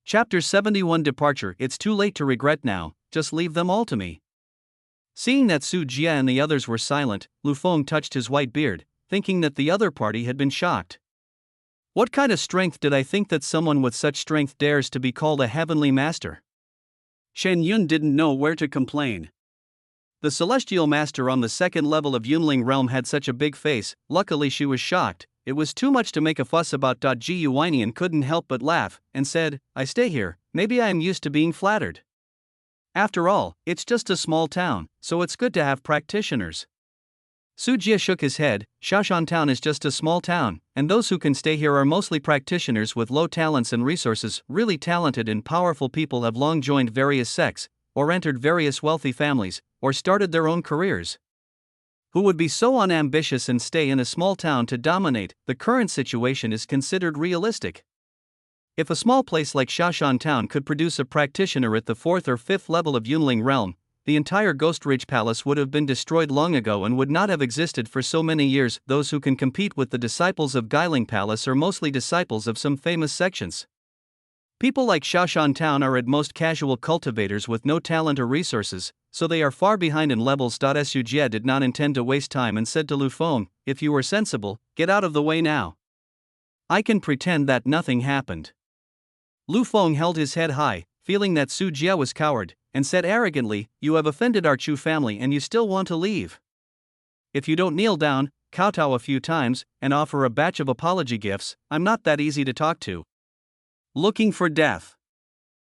Chapter 71 Departure. It's too late to regret now, just leave them all to me. Seeing that Su Jie and the others were silent, Lu Feng touched his white beard, thinking that the other party had been shocked. What kind of strength did I think that someone with such strength dares to be called a heavenly master? Shen Yun didn't know where to complain. The celestial master on the second level of Yunling realm had such a big face. Luckily she was shocked. It was too much to make a fuss about. Ji Yuanian couldn't help but laugh, and said, I stay here, maybe I am used to being flattered. After all, it's just a small town, so it's good to have practitioners. Su Jie shook his head. Shashan Town is just a small town, and those who can stay here are mostly practitioners with low talents and resources. Really talented and powerful people have long joined various sects, or entered various wealthy families, or started their own careers. Who would be so unambitious and stay in a small town to dominate? The current situation is considered realistic. If a small place like Shashan Town could produce a practitioner at the 4th or 5th level of Yunling realm, the entire Ghost Ridge Palace would have been destroyed long ago and would not have existed for so many years. Those who can compete with the disciples of Guiling Palace are mostly disciples of some famous sections. People like Shashan Town are at most casual cultivators with no talent or resources, so they are far behind in levels. Su Jie did not intend to waste time and said to Lu Feng, if you are sensible, get out of the way now. I can pretend that nothing happened. Lu Feng held his head high, feeling that Su Jie was coward, and said arrogantly, you have offended our Chu family and you still want to leave. If you don't kneel down, kowtow a few times, and offer a batch of apology gifts, I'm not that easy to talk to. Looking for death.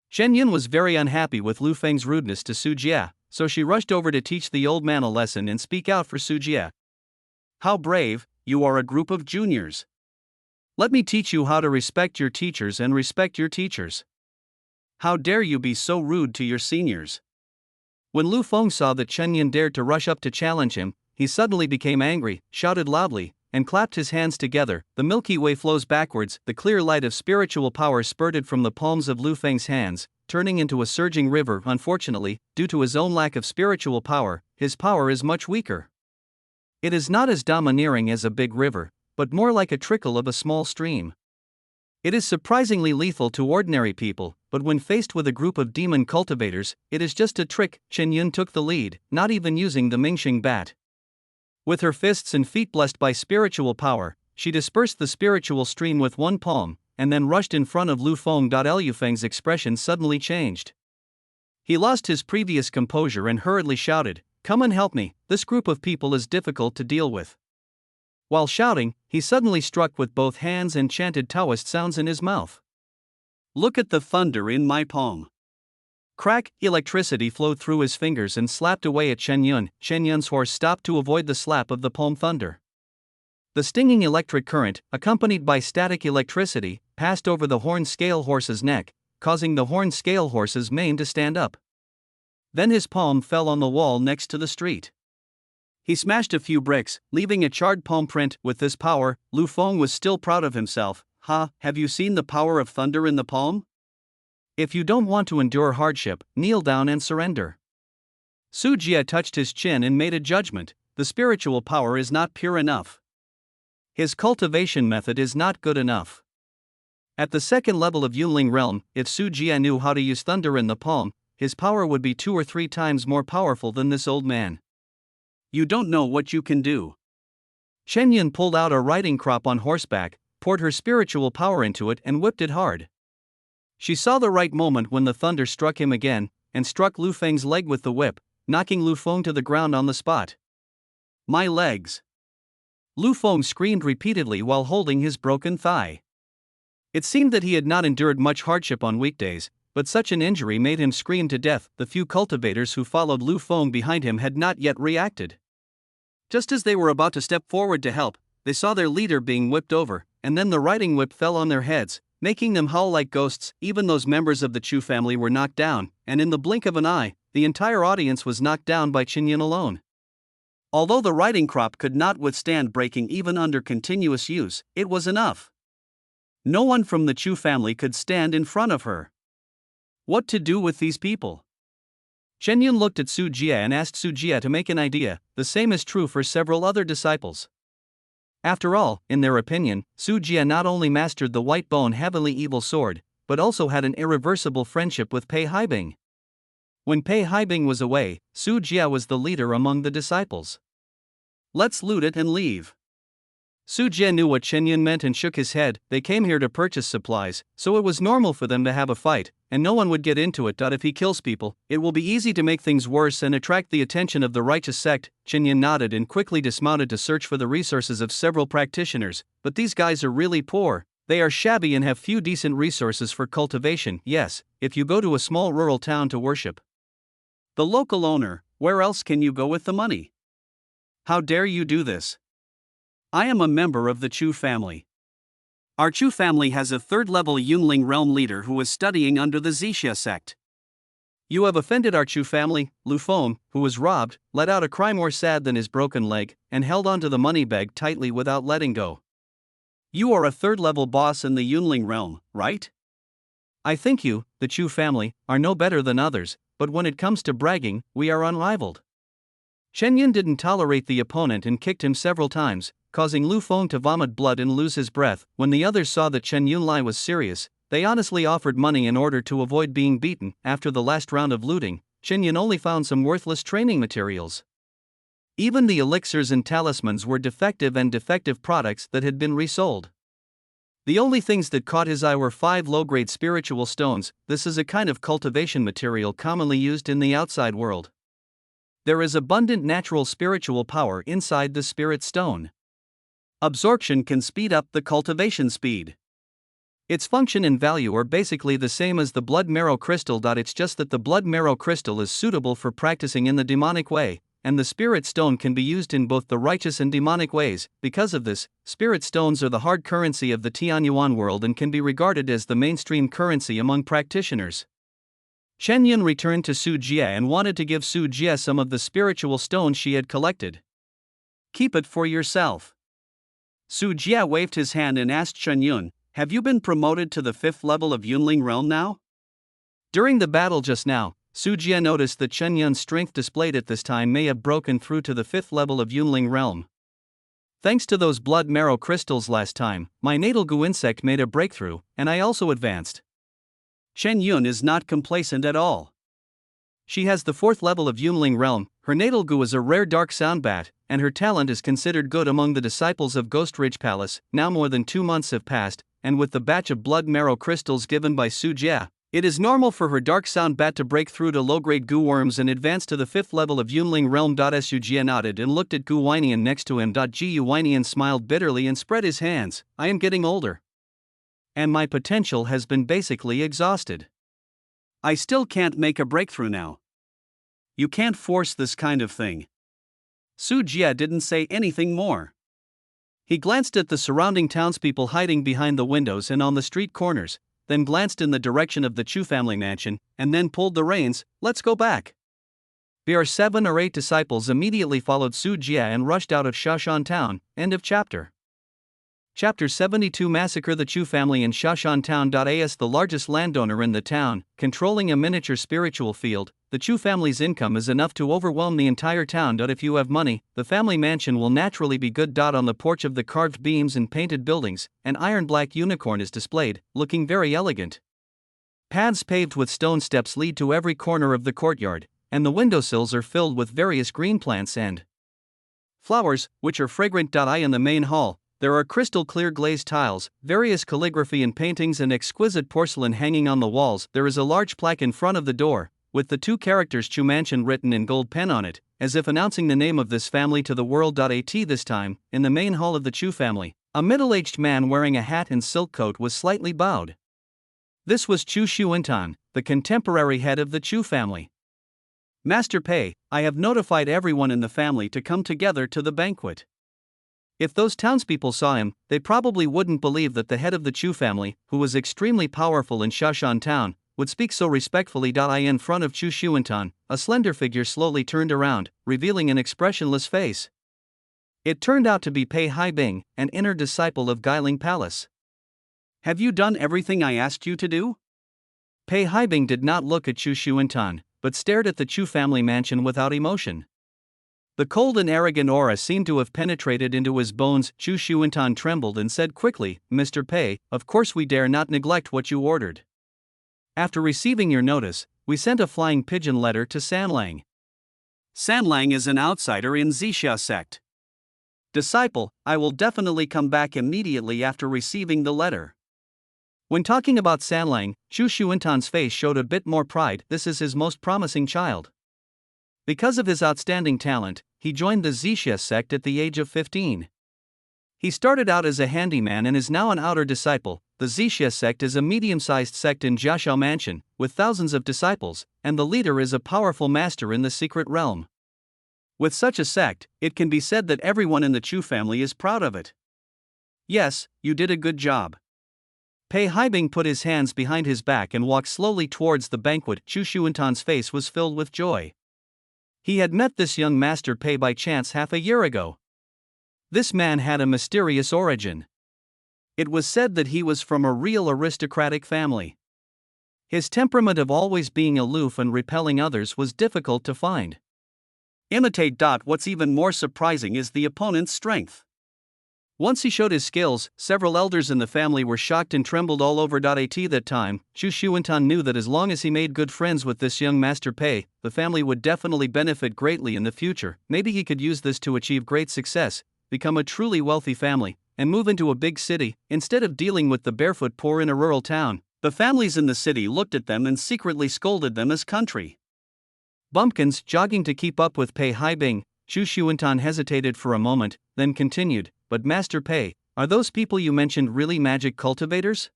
Shen Yun was very unhappy with Lu Feng's rudeness to Su Jie, so she rushed over to teach the old man a lesson and speak out for Su Jie. How brave, you are a group of juniors. Let me teach you how to respect your teachers and respect your teachers. How dare you be so rude to your seniors? When Lu Feng saw that Shen Yun dared to rush up to challenge him, he suddenly became angry, shouted loudly, and clapped his hands together. The Milky Way flows backwards. The clear light of spiritual power spurted from the palms of Lu Feng's hands, turning into a surging river. Unfortunately, due to his own lack of spiritual power, his power is much weaker. It is not as domineering as a big river, but more like a trickle of a small stream. It is surprisingly lethal to ordinary people, but when faced with a group of demon cultivators, it is just a trick. Shen Yun took the lead, not even using the Mingxing bat. With her fists and feet blessed by spiritual power, she dispersed the spiritual stream with one palm, and then rushed in front of Lu Feng. Lu Feng's expression suddenly changed. He lost his previous composure and hurriedly shouted, come and help me, this group of people is difficult to deal with. While shouting, he suddenly struck with both hands and chanted Taoist sounds in his mouth. Look at the thunder in my palm. Crack, electricity flowed through his fingers and slapped away at Shen Yun. Shen Yun's horse stopped to avoid the slap of the palm thunder. The stinging electric current, accompanied by static electricity, passed over the horned scale horse's neck, causing the horned scale horse's mane to stand up. Then his palm fell on the wall next to the street. He smashed a few bricks, leaving a charred palm print. With this power, Lu Feng was still proud of himself. Have you seen the power of thunder in the palm? If you don't want to endure hardship, kneel down and surrender. Su Jie touched his chin and made a judgment. The spiritual power is not pure enough. His cultivation method is not good enough. At the second level of Yunling realm, if Su Jie knew how to use thunder in the palm, his power would be 2 or 3 times more powerful than this old man. You don't know what you can do. Shen Yun pulled out a riding crop on horseback, poured her spiritual power into it and whipped it hard. She saw the right moment when the thunder struck him again, and struck Lu Feng's leg with the whip, knocking Lu Feng to the ground on the spot. My legs! Lu Feng screamed repeatedly while holding his broken thigh. It seemed that he had not endured much hardship on weekdays, but such an injury made him scream to death. The few cultivators who followed Lu Feng behind him had not yet reacted. Just as they were about to step forward to help, they saw their leader being whipped over, and then the riding whip fell on their heads, making them howl like ghosts. Even those members of the Chu family were knocked down, and in the blink of an eye, the entire audience was knocked down by Shen Yun alone. Although the riding crop could not withstand breaking even under continuous use, it was enough. No one from the Chu family could stand in front of her. What to do with these people? Shen Yun looked at Su Jie and asked Su Jie to make an idea. The same is true for several other disciples. After all, in their opinion, Su Jie not only mastered the white bone heavenly evil sword, but also had an irreversible friendship with Pei Haibing. When Pei Haibing was away, Su Jie was the leader among the disciples. Let's loot it and leave. Su Jie knew what Chen Yun meant and shook his head. They came here to purchase supplies, so it was normal for them to have a fight, and no one would get into it. If he kills people, it will be easy to make things worse and attract the attention of the righteous sect. Chen Yun nodded and quickly dismounted to search for the resources of several practitioners, but these guys are really poor. They are shabby and have few decent resources for cultivation. Yes, if you go to a small rural town to worship the local owner, where else can you go with the money? How dare you do this? I am a member of the Chu family. Our Chu family has a third-level Yunling realm leader who is studying under the Zixia sect. You have offended our Chu family. Lu Feng, who was robbed, let out a cry more sad than his broken leg, and held onto the money bag tightly without letting go. You are a third-level boss in the Yunling realm, right? I think you, the Chu family, are no better than others, but when it comes to bragging, we are unrivaled. Chen Yun didn't tolerate the opponent and kicked him several times, causing Lu Feng to vomit blood and lose his breath. When the others saw that Chen Yunlai was serious, they honestly offered money in order to avoid being beaten. After the last round of looting, Chen Yun only found some worthless training materials. Even the elixirs and talismans were defective and defective products that had been resold. The only things that caught his eye were 5 low-grade spiritual stones. This is a kind of cultivation material commonly used in the outside world. There is abundant natural spiritual power inside the spirit stone. Absorption can speed up the cultivation speed. Its function and value are basically the same as the blood marrow crystal. It's just that the blood marrow crystal is suitable for practicing in the demonic way, and the spirit stone can be used in both the righteous and demonic ways. Because of this, spirit stones are the hard currency of the Tianyuan world and can be regarded as the mainstream currency among practitioners. Chen Yun returned to Su Jie and wanted to give Su Jie some of the spiritual stones she had collected. Keep it for yourself. Su Jie waved his hand and asked Chen Yun, have you been promoted to the 5th level of Yunling realm now? During the battle just now, Su Jie noticed that Chen Yun's strength displayed at this time may have broken through to the 5th level of Yunling realm. Thanks to those blood marrow crystals last time, my natal gu insect made a breakthrough, and I also advanced. Chen Yun is not complacent at all. She has the 4th level of Yunling realm, her natal gu is a rare dark sound bat, and her talent is considered good among the disciples of Ghost Ridge Palace. Now more than 2 months have passed, and with the batch of blood marrow crystals given by Su Jie, it is normal for her dark sound bat to break through to low-grade gu worms and advance to the 5th level of Yunling realm. Su Jie nodded and looked at Gu Weinian next to him. Gu Weinian smiled bitterly and spread his hands. I am getting older, and my potential has been basically exhausted. I still can't make a breakthrough now. You can't force this kind of thing. Su Jie didn't say anything more. He glanced at the surrounding townspeople hiding behind the windows and on the street corners, then glanced in the direction of the Chu family mansion, and then pulled the reins. Let's go back. There are 7 or 8 disciples immediately followed Su Jie and rushed out of Shashan town. End of chapter. Chapter 72 Massacre. The Chu family in Shashan town. As the largest landowner in the town, controlling a miniature spiritual field, the Chu family's income is enough to overwhelm the entire town. If you have money, the family mansion will naturally be good. On the porch of the carved beams and painted buildings, an iron-black unicorn is displayed, looking very elegant. Paths paved with stone steps lead to every corner of the courtyard, and the windowsills are filled with various green plants and flowers, which are fragrant. In the main hall, there are crystal-clear glazed tiles, various calligraphy and paintings and exquisite porcelain hanging on the walls. There is a large plaque in front of the door, with the 2 characters Chu Mansion written in gold pen on it, as if announcing the name of this family to the world. This time, in the main hall of the Chu family, a middle-aged man wearing a hat and silk coat was slightly bowed. This was Chu Xuantan, the contemporary head of the Chu family. Master Pei, I have notified everyone in the family to come together to the banquet. If those townspeople saw him, they probably wouldn't believe that the head of the Chu family, who was extremely powerful in Shashan town, would speak so respectfully. In front of Chu Xuantan, a slender figure slowly turned around, revealing an expressionless face. It turned out to be Pei Haibing, an inner disciple of Guiling Palace. Have you done everything I asked you to do? Pei Haibing did not look at Chu Xuantan, but stared at the Chu family mansion without emotion. The cold and arrogant aura seemed to have penetrated into his bones. Chu Xuantan trembled and said quickly, Mr. Pei, of course we dare not neglect what you ordered. After receiving your notice, we sent a flying pigeon letter to Sanlang. Sanlang is an outsider in Zixia sect. Disciple, I will definitely come back immediately after receiving the letter. When talking about Sanlang, Chu Xuantan's face showed a bit more pride. This is his most promising child. Because of his outstanding talent, he joined the Zixia sect at the age of 15. He started out as a handyman and is now an outer disciple. The Zixia sect is a medium-sized sect in Jiaxiao Mansion, with thousands of disciples, and the leader is a powerful master in the secret realm. With such a sect, it can be said that everyone in the Chu family is proud of it. Yes, you did a good job. Pei Haibing put his hands behind his back and walked slowly towards the banquet. Chu Xuantan's face was filled with joy. He had met this young Master Pei by chance half a year ago. This man had a mysterious origin. It was said that he was from a real aristocratic family. His temperament of always being aloof and repelling others was difficult to find. Imitate. What's even more surprising is the opponent's strength. Once he showed his skills, several elders in the family were shocked and trembled all over. At that time, Chu Xuantan knew that as long as he made good friends with this young Master Pei, the family would definitely benefit greatly in the future. Maybe he could use this to achieve great success, become a truly wealthy family, and move into a big city, instead of dealing with the barefoot poor in a rural town. The families in the city looked at them and secretly scolded them as country bumpkins. Jogging to keep up with Pei Haibing, Chu Xuantan hesitated for a moment, then continued, but Master Pei, are those people you mentioned really magic cultivators?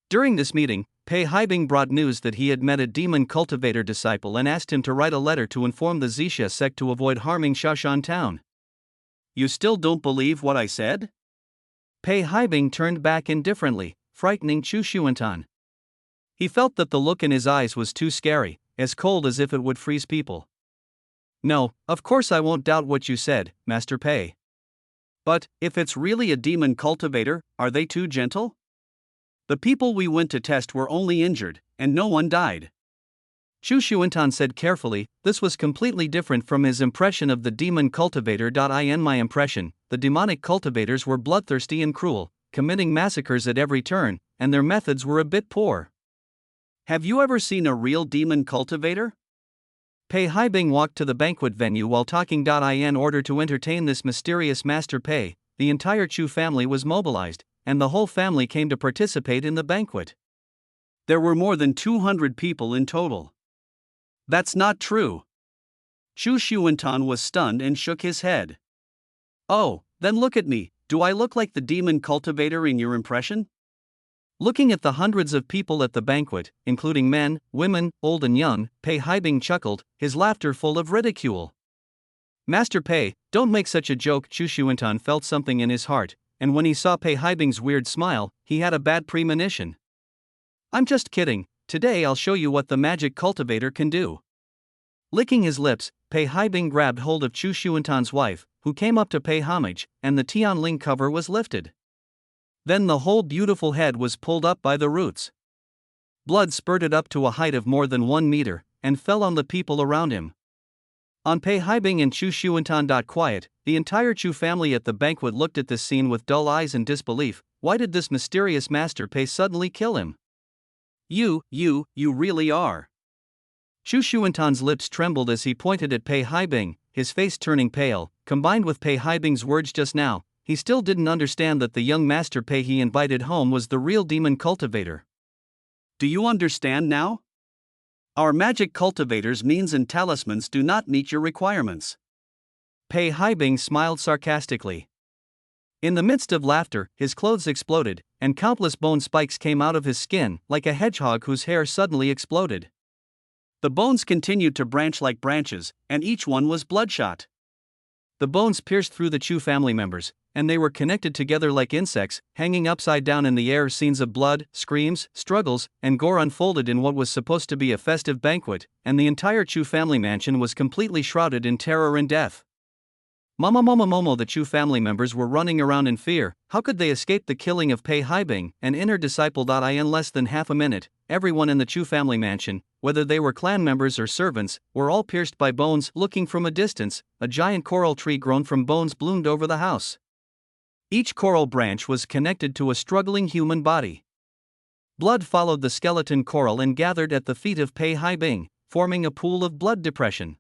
During this meeting, Pei Haibing brought news that he had met a demon cultivator disciple and asked him to write a letter to inform the Zixia sect to avoid harming Shashan town. You still don't believe what I said? Pei Haibing turned back indifferently, frightening Chu Xuantan. He felt that the look in his eyes was too scary, as cold as if it would freeze people. No, of course I won't doubt what you said, Master Pei. But, if it's really a demon cultivator, are they too gentle? The people we went to test were only injured, and no one died. Chu Xuantan said carefully. This was completely different from his impression of the demon cultivator. In my impression, the demonic cultivators were bloodthirsty and cruel, committing massacres at every turn, and their methods were a bit poor. Have you ever seen a real demon cultivator? Pei Haibing walked to the banquet venue while talking. In order to entertain this mysterious Master Pei, the entire Chu family was mobilized, and the whole family came to participate in the banquet. There were more than 200 people in total. That's not true. Chu Xuantan was stunned and shook his head. Oh, then look at me. Do I look like the demon cultivator in your impression? Looking at the hundreds of people at the banquet, including men, women, old and young, Pei Haibing chuckled, his laughter full of ridicule. Master Pei, don't make such a joke. Chu Xuantan felt something in his heart, and when he saw Pei Haibing's weird smile, he had a bad premonition. I'm just kidding. Today I'll show you what the magic cultivator can do. Licking his lips, Pei Haibing grabbed hold of Chu Xuantan's wife, who came up to pay homage, and the Tianling cover was lifted. Then the whole beautiful head was pulled up by the roots. Blood spurted up to a height of more than 1 meter, and fell on the people around him. On Pei Haibing and Chu Xuantan. Quiet, the entire Chu family at the banquet looked at this scene with dull eyes and disbelief. Why did this mysterious Master Pei suddenly kill him? You really are. Chu Xuantan's lips trembled as he pointed at Pei Haibing, his face turning pale. Combined with Pei Haibing's words just now, he still didn't understand that the young Master Pei he invited home was the real demon cultivator. Do you understand now? Our magic cultivators' means and talismans do not meet your requirements. Pei Haibing smiled sarcastically. In the midst of laughter, his clothes exploded, and countless bone spikes came out of his skin, like a hedgehog whose hair suddenly exploded. The bones continued to branch like branches, and each one was bloodshot. The bones pierced through the Chu family members, and they were connected together like insects, hanging upside down in the air. Scenes of blood, screams, struggles, and gore unfolded in what was supposed to be a festive banquet, and the entire Chu family mansion was completely shrouded in terror and death. Momo, the Chu family members were running around in fear. How could they escape the killing of Pei Haibing, an inner disciple? In less than half a minute, everyone in the Chu family mansion, whether they were clan members or servants, were all pierced by bones. Looking from a distance, a giant coral tree grown from bones bloomed over the house. Each coral branch was connected to a struggling human body. Blood followed the skeleton coral and gathered at the feet of Pei Haibing, forming a pool of blood depression.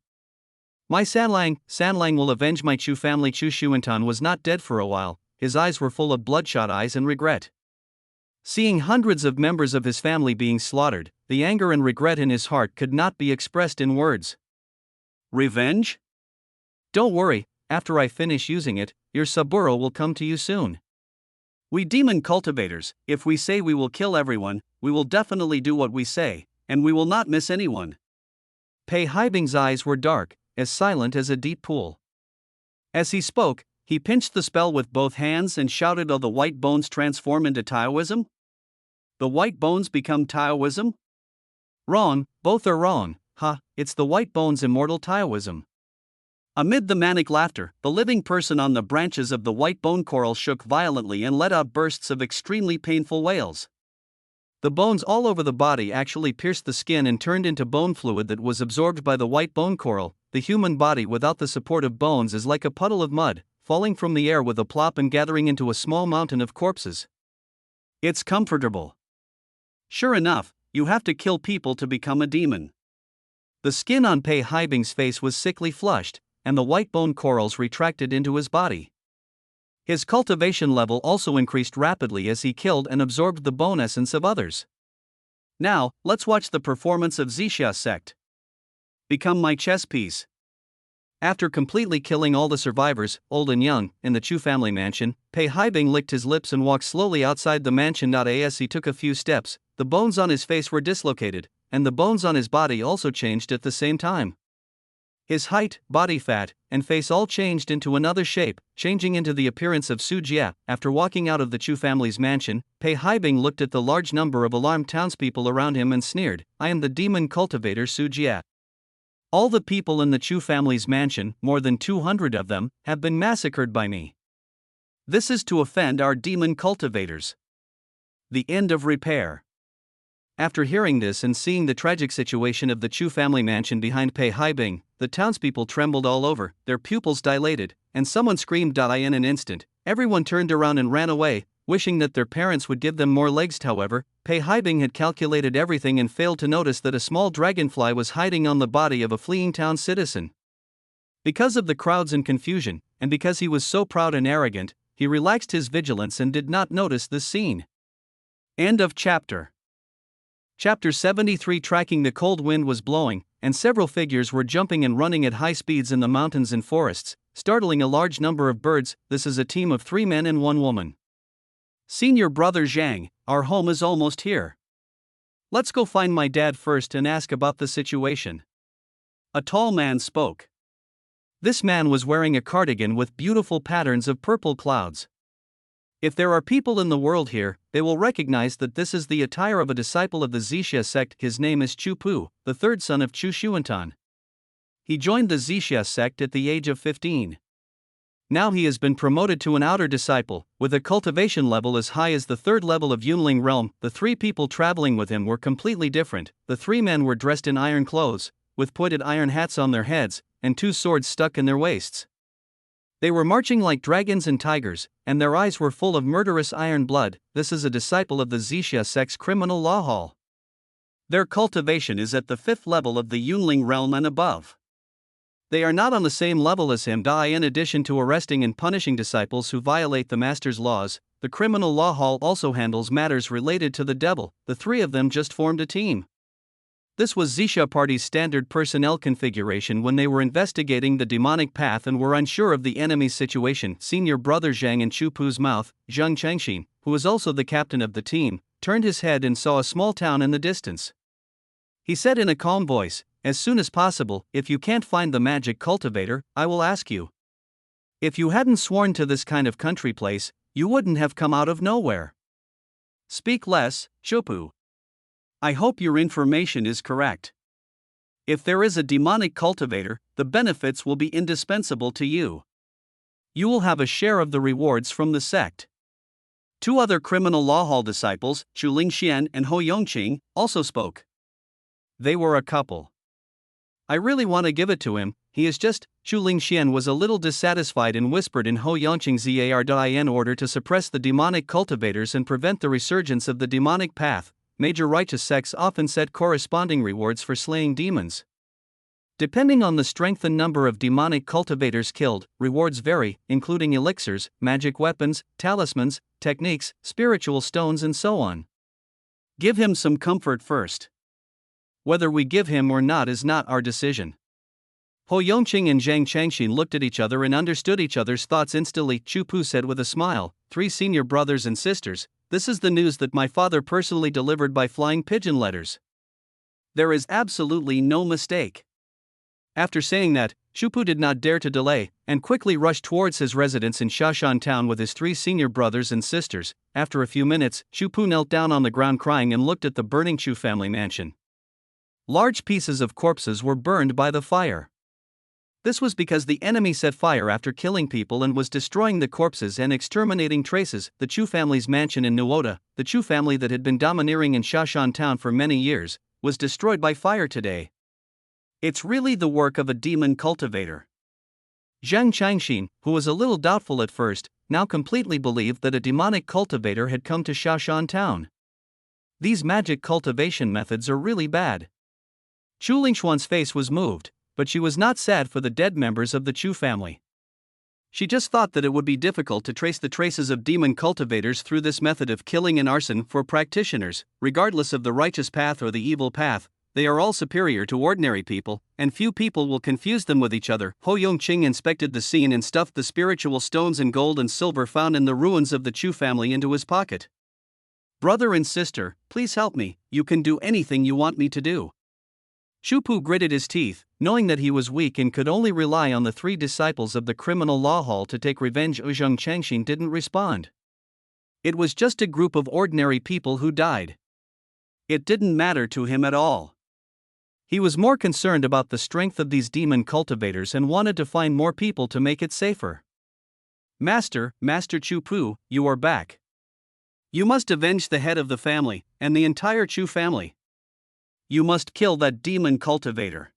My Sanlang will avenge my Chu family. Chu Xuantan was not dead for a while, his eyes were full of bloodshot eyes and regret. Seeing hundreds of members of his family being slaughtered, the anger and regret in his heart could not be expressed in words. Revenge? Don't worry, after I finish using it, your Saburo will come to you soon. We demon cultivators, if we say we will kill everyone, we will definitely do what we say, and we will not miss anyone. Pei Haibing's eyes were dark, as silent as a deep pool. As he spoke, he pinched the spell with both hands and shouted, "Oh, the white bones transform into Taoism? The white bones become Taoism? Wrong, both are wrong, it's the white bones immortal Taoism." Amid the manic laughter, the living person on the branches of the white bone coral shook violently and let out bursts of extremely painful wails. The bones all over the body actually pierced the skin and turned into bone fluid that was absorbed by the white bone coral. The human body without the support of bones is like a puddle of mud, falling from the air with a plop and gathering into a small mountain of corpses. It's comfortable. Sure enough, you have to kill people to become a demon. The skin on Pei Haibing's face was sickly flushed, and the white bone corals retracted into his body. His cultivation level also increased rapidly as he killed and absorbed the bone essence of others. Now, let's watch the performance of Zixia sect. Become my chess piece. After completely killing all the survivors, old and young, in the Chu family mansion, Pei Haibing licked his lips and walked slowly outside the mansion. As he took a few steps, the bones on his face were dislocated, and the bones on his body also changed at the same time. His height, body fat, and face all changed into another shape, changing into the appearance of Su Jia. After walking out of the Chu family's mansion, Pei Haibing looked at the large number of alarmed townspeople around him and sneered, "I am the demon cultivator Su Jia. All the people in the Chu family's mansion, more than 200 of them, have been massacred by me. This is to offend our demon cultivators. The end of repair." After hearing this and seeing the tragic situation of the Chu family mansion behind Pei Haibing, the townspeople trembled all over, their pupils dilated, and someone screamed. In an instant, everyone turned around and ran away, wishing that their parents would give them more legs. However, Pei Haibing had calculated everything and failed to notice that a small dragonfly was hiding on the body of a fleeing town citizen. Because of the crowds and confusion, and because he was so proud and arrogant, he relaxed his vigilance and did not notice this scene. End of chapter. Chapter 73. Tracking. The cold wind was blowing, and several figures were jumping and running at high speeds in the mountains and forests, startling a large number of birds. This is a team of 3 men and 1 woman. Senior brother Zhang, our home is almost here. Let's go find my dad first and ask about the situation. A tall man spoke. This man was wearing a cardigan with beautiful patterns of purple clouds. If there are people in the world here, they will recognize that this is the attire of a disciple of the Zixia sect. His name is Chu Pu, the third son of Chu Xuantan. He joined the Zixia sect at the age of 15. Now he has been promoted to an outer disciple, with a cultivation level as high as the 3rd level of Yunling realm. The 3 people traveling with him were completely different. The 3 men were dressed in iron clothes, with pointed iron hats on their heads, and 2 swords stuck in their waists. They were marching like dragons and tigers, and their eyes were full of murderous iron blood. This is a disciple of the Zixia sect's criminal law hall. Their cultivation is at the 5th level of the Yunling realm and above. They are not on the same level as him. In addition to arresting and punishing disciples who violate the master's laws, the criminal law hall also handles matters related to the devil. The 3 of them just formed a team. This was Zixia Party's standard personnel configuration when they were investigating the demonic path and were unsure of the enemy's situation. Senior brother Zhang, in Chu Pu's mouth, Zhang Chengxin, who was also the captain of the team, turned his head and saw a small town in the distance. He said in a calm voice, "As soon as possible, if you can't find the magic cultivator, I will ask you. If you hadn't sworn to this kind of country place, you wouldn't have come out of nowhere. Speak less, Chu. I hope your information is correct. If there is a demonic cultivator, the benefits will be indispensable to you. You will have a share of the rewards from the sect." 2 other criminal law hall disciples, Chu Lingxian and Ho Yongqing, also spoke. They were a couple. "I really want to give it to him, he is just..." Chu Lingxian was a little dissatisfied and whispered in Ho Yongqing's ear. In order to suppress the demonic cultivators and prevent the resurgence of the demonic path, major righteous sects often set corresponding rewards for slaying demons. Depending on the strength and number of demonic cultivators killed, rewards vary, including elixirs, magic weapons, talismans, techniques, spiritual stones, and so on. Give him some comfort first. Whether we give him or not is not our decision. Ho Yongqing and Zhang Changxin looked at each other and understood each other's thoughts instantly. Chu Pu said with a smile, 3 senior brothers and sisters, this is the news that my father personally delivered by flying pigeon letters. There is absolutely no mistake. After saying that, Chu Pu did not dare to delay, and quickly rushed towards his residence in Shashan Town with his 3 senior brothers and sisters. After a few minutes, Chu Pu knelt down on the ground crying and looked at the burning Chu family mansion. Large pieces of corpses were burned by the fire. This was because the enemy set fire after killing people and was destroying the corpses and exterminating traces. The Chu family's mansion in Nuoda, the Chu family that had been domineering in Shashan Town for many years, was destroyed by fire today. It's really the work of a demon cultivator. Zhang Changxin, who was a little doubtful at first, now completely believed that a demonic cultivator had come to Shashan Town. These magic cultivation methods are really bad. Chu Lingxuan's face was moved, but she was not sad for the dead members of the Chu family. She just thought that it would be difficult to trace the traces of demon cultivators through this method of killing and arson for practitioners, regardless of the righteous path or the evil path. They are all superior to ordinary people, and few people will confuse them with each other. Ho Yongqing inspected the scene and stuffed the spiritual stones and gold and silver found in the ruins of the Chu family into his pocket. Brother and sister, please help me, you can do anything you want me to do. Chu Pu gritted his teeth, knowing that he was weak and could only rely on the 3 disciples of the criminal law hall to take revenge. Zhang Changxin didn't respond. It was just a group of ordinary people who died. It didn't matter to him at all. He was more concerned about the strength of these demon cultivators and wanted to find more people to make it safer. Master Chu Pu, you are back. You must avenge the head of the family, and the entire Chu family. You must kill that demon cultivator.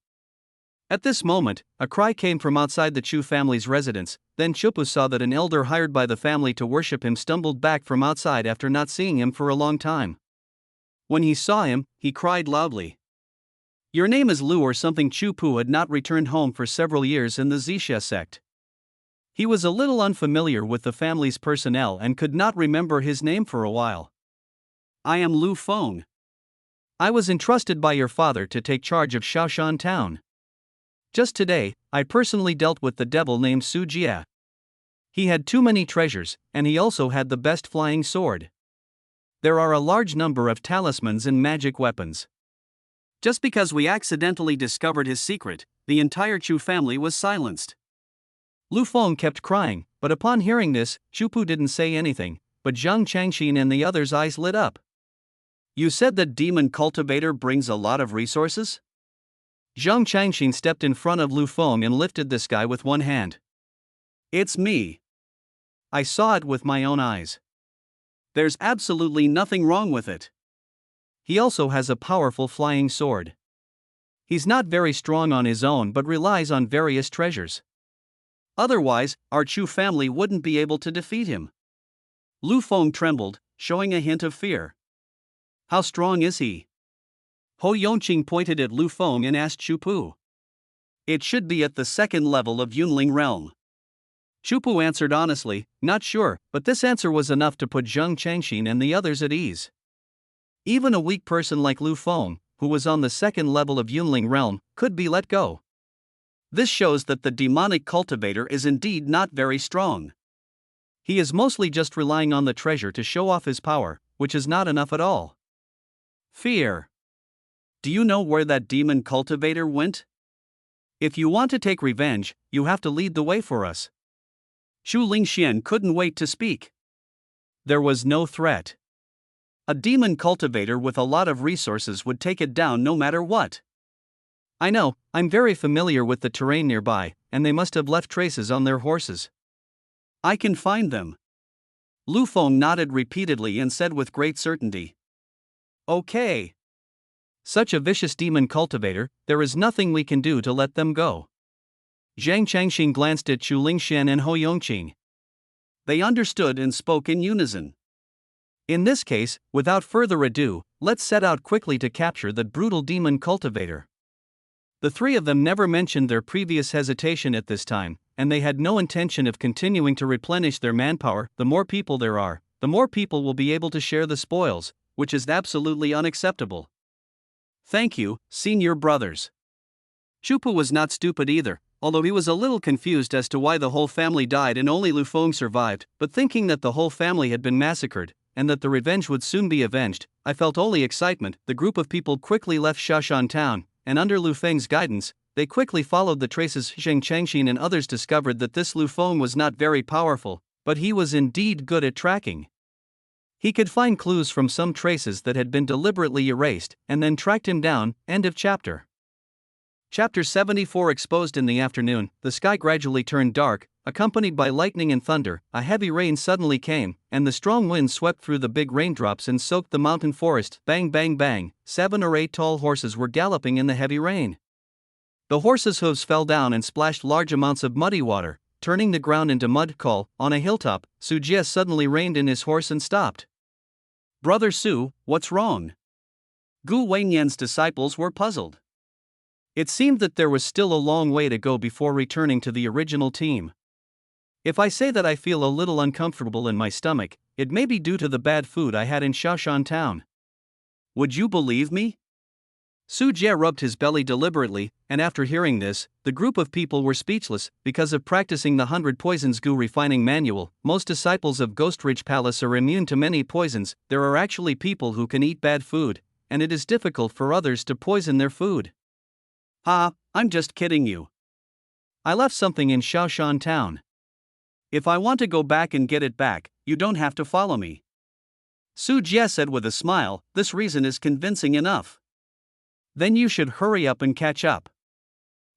At this moment, a cry came from outside the Chu family's residence. Then Chu Pu saw that an elder hired by the family to worship him stumbled back from outside after not seeing him for a long time. When he saw him, he cried loudly. Your name is Lu or something. Chu Pu had not returned home for several years in the Zixia sect. He was a little unfamiliar with the family's personnel and could not remember his name for a while. I am Lu Feng. I was entrusted by your father to take charge of Shashan Town. Just today, I personally dealt with the devil named Su Jia. He had too many treasures, and he also had the best flying sword. There are a large number of talismans and magic weapons. Just because we accidentally discovered his secret, the entire Chu family was silenced. Lu Feng kept crying, but upon hearing this, Chu Pu didn't say anything, but Zhang Changxin and the others' eyes lit up. You said that demon cultivator brings a lot of resources? Zhang Changxin stepped in front of Lu Feng and lifted this guy with one hand. It's me. I saw it with my own eyes. There's absolutely nothing wrong with it. He also has a powerful flying sword. He's not very strong on his own but relies on various treasures. Otherwise, our Chu family wouldn't be able to defeat him. Lu Feng trembled, showing a hint of fear. How strong is he? Ho Yongqing pointed at Lu Feng and asked Chu Pu. It should be at the 2nd level of Yunling realm. Chu Pu answered honestly, not sure, but this answer was enough to put Zhang Changxin and the others at ease. Even a weak person like Lu Feng, who was on the 2nd level of Yunling realm, could be let go. This shows that the demonic cultivator is indeed not very strong. He is mostly just relying on the treasure to show off his power, which is not enough at all. Fear. Do you know where that demon cultivator went? If you want to take revenge, you have to lead the way for us. Chu Lingxian couldn't wait to speak. There was no threat. A demon cultivator with a lot of resources would take it down no matter what. I know, I'm very familiar with the terrain nearby, and they must have left traces on their horses. I can find them. Lu Feng nodded repeatedly and said with great certainty. Okay. Such a vicious demon cultivator, there is nothing we can do to let them go. Zhang Changxin glanced at Chu Lingxian and Ho Yongqing. They understood and spoke in unison. In this case, without further ado, let's set out quickly to capture that brutal demon cultivator. The three of them never mentioned their previous hesitation at this time, and they had no intention of continuing to replenish their manpower. The more people there are, the more people will be able to share the spoils, which is absolutely unacceptable. Thank you, senior brothers. Chupu was not stupid either, although he was a little confused as to why the whole family died and only Lu Feng survived, but thinking that the whole family had been massacred, and that the revenge would soon be avenged, I felt only excitement. The group of people quickly left Shashan town, and under Lu Feng's guidance, they quickly followed the traces. Zheng Changxin and others discovered that this Lu Feng was not very powerful, but he was indeed good at tracking. He could find clues from some traces that had been deliberately erased, and then tracked him down. End of chapter. Chapter 74. Exposed. In the afternoon, the sky gradually turned dark, accompanied by lightning and thunder. A heavy rain suddenly came, and the strong wind swept through the big raindrops and soaked the mountain forest. Bang bang bang, 7 or 8 tall horses were galloping in the heavy rain. The horses' hooves fell down and splashed large amounts of muddy water, turning the ground into mud. Call. On a hilltop, Su Jie suddenly reined in his horse and stopped. Brother Su, what's wrong? Gu Wenyan's disciples were puzzled. It seemed that there was still a long way to go before returning to the original team. If I say that I feel a little uncomfortable in my stomach, it may be due to the bad food I had in Shashan town. Would you believe me? Su Jie rubbed his belly deliberately, and after hearing this, the group of people were speechless. Because of practicing the 100 Poisons Gu refining manual, most disciples of Ghost Ridge Palace are immune to many poisons. There are actually people who can eat bad food, and it is difficult for others to poison their food. I'm just kidding you. I left something in Shaoshan town. If I want to go back and get it back, you don't have to follow me. Su Jie said with a smile. This reason is convincing enough. Then you should hurry up and catch up.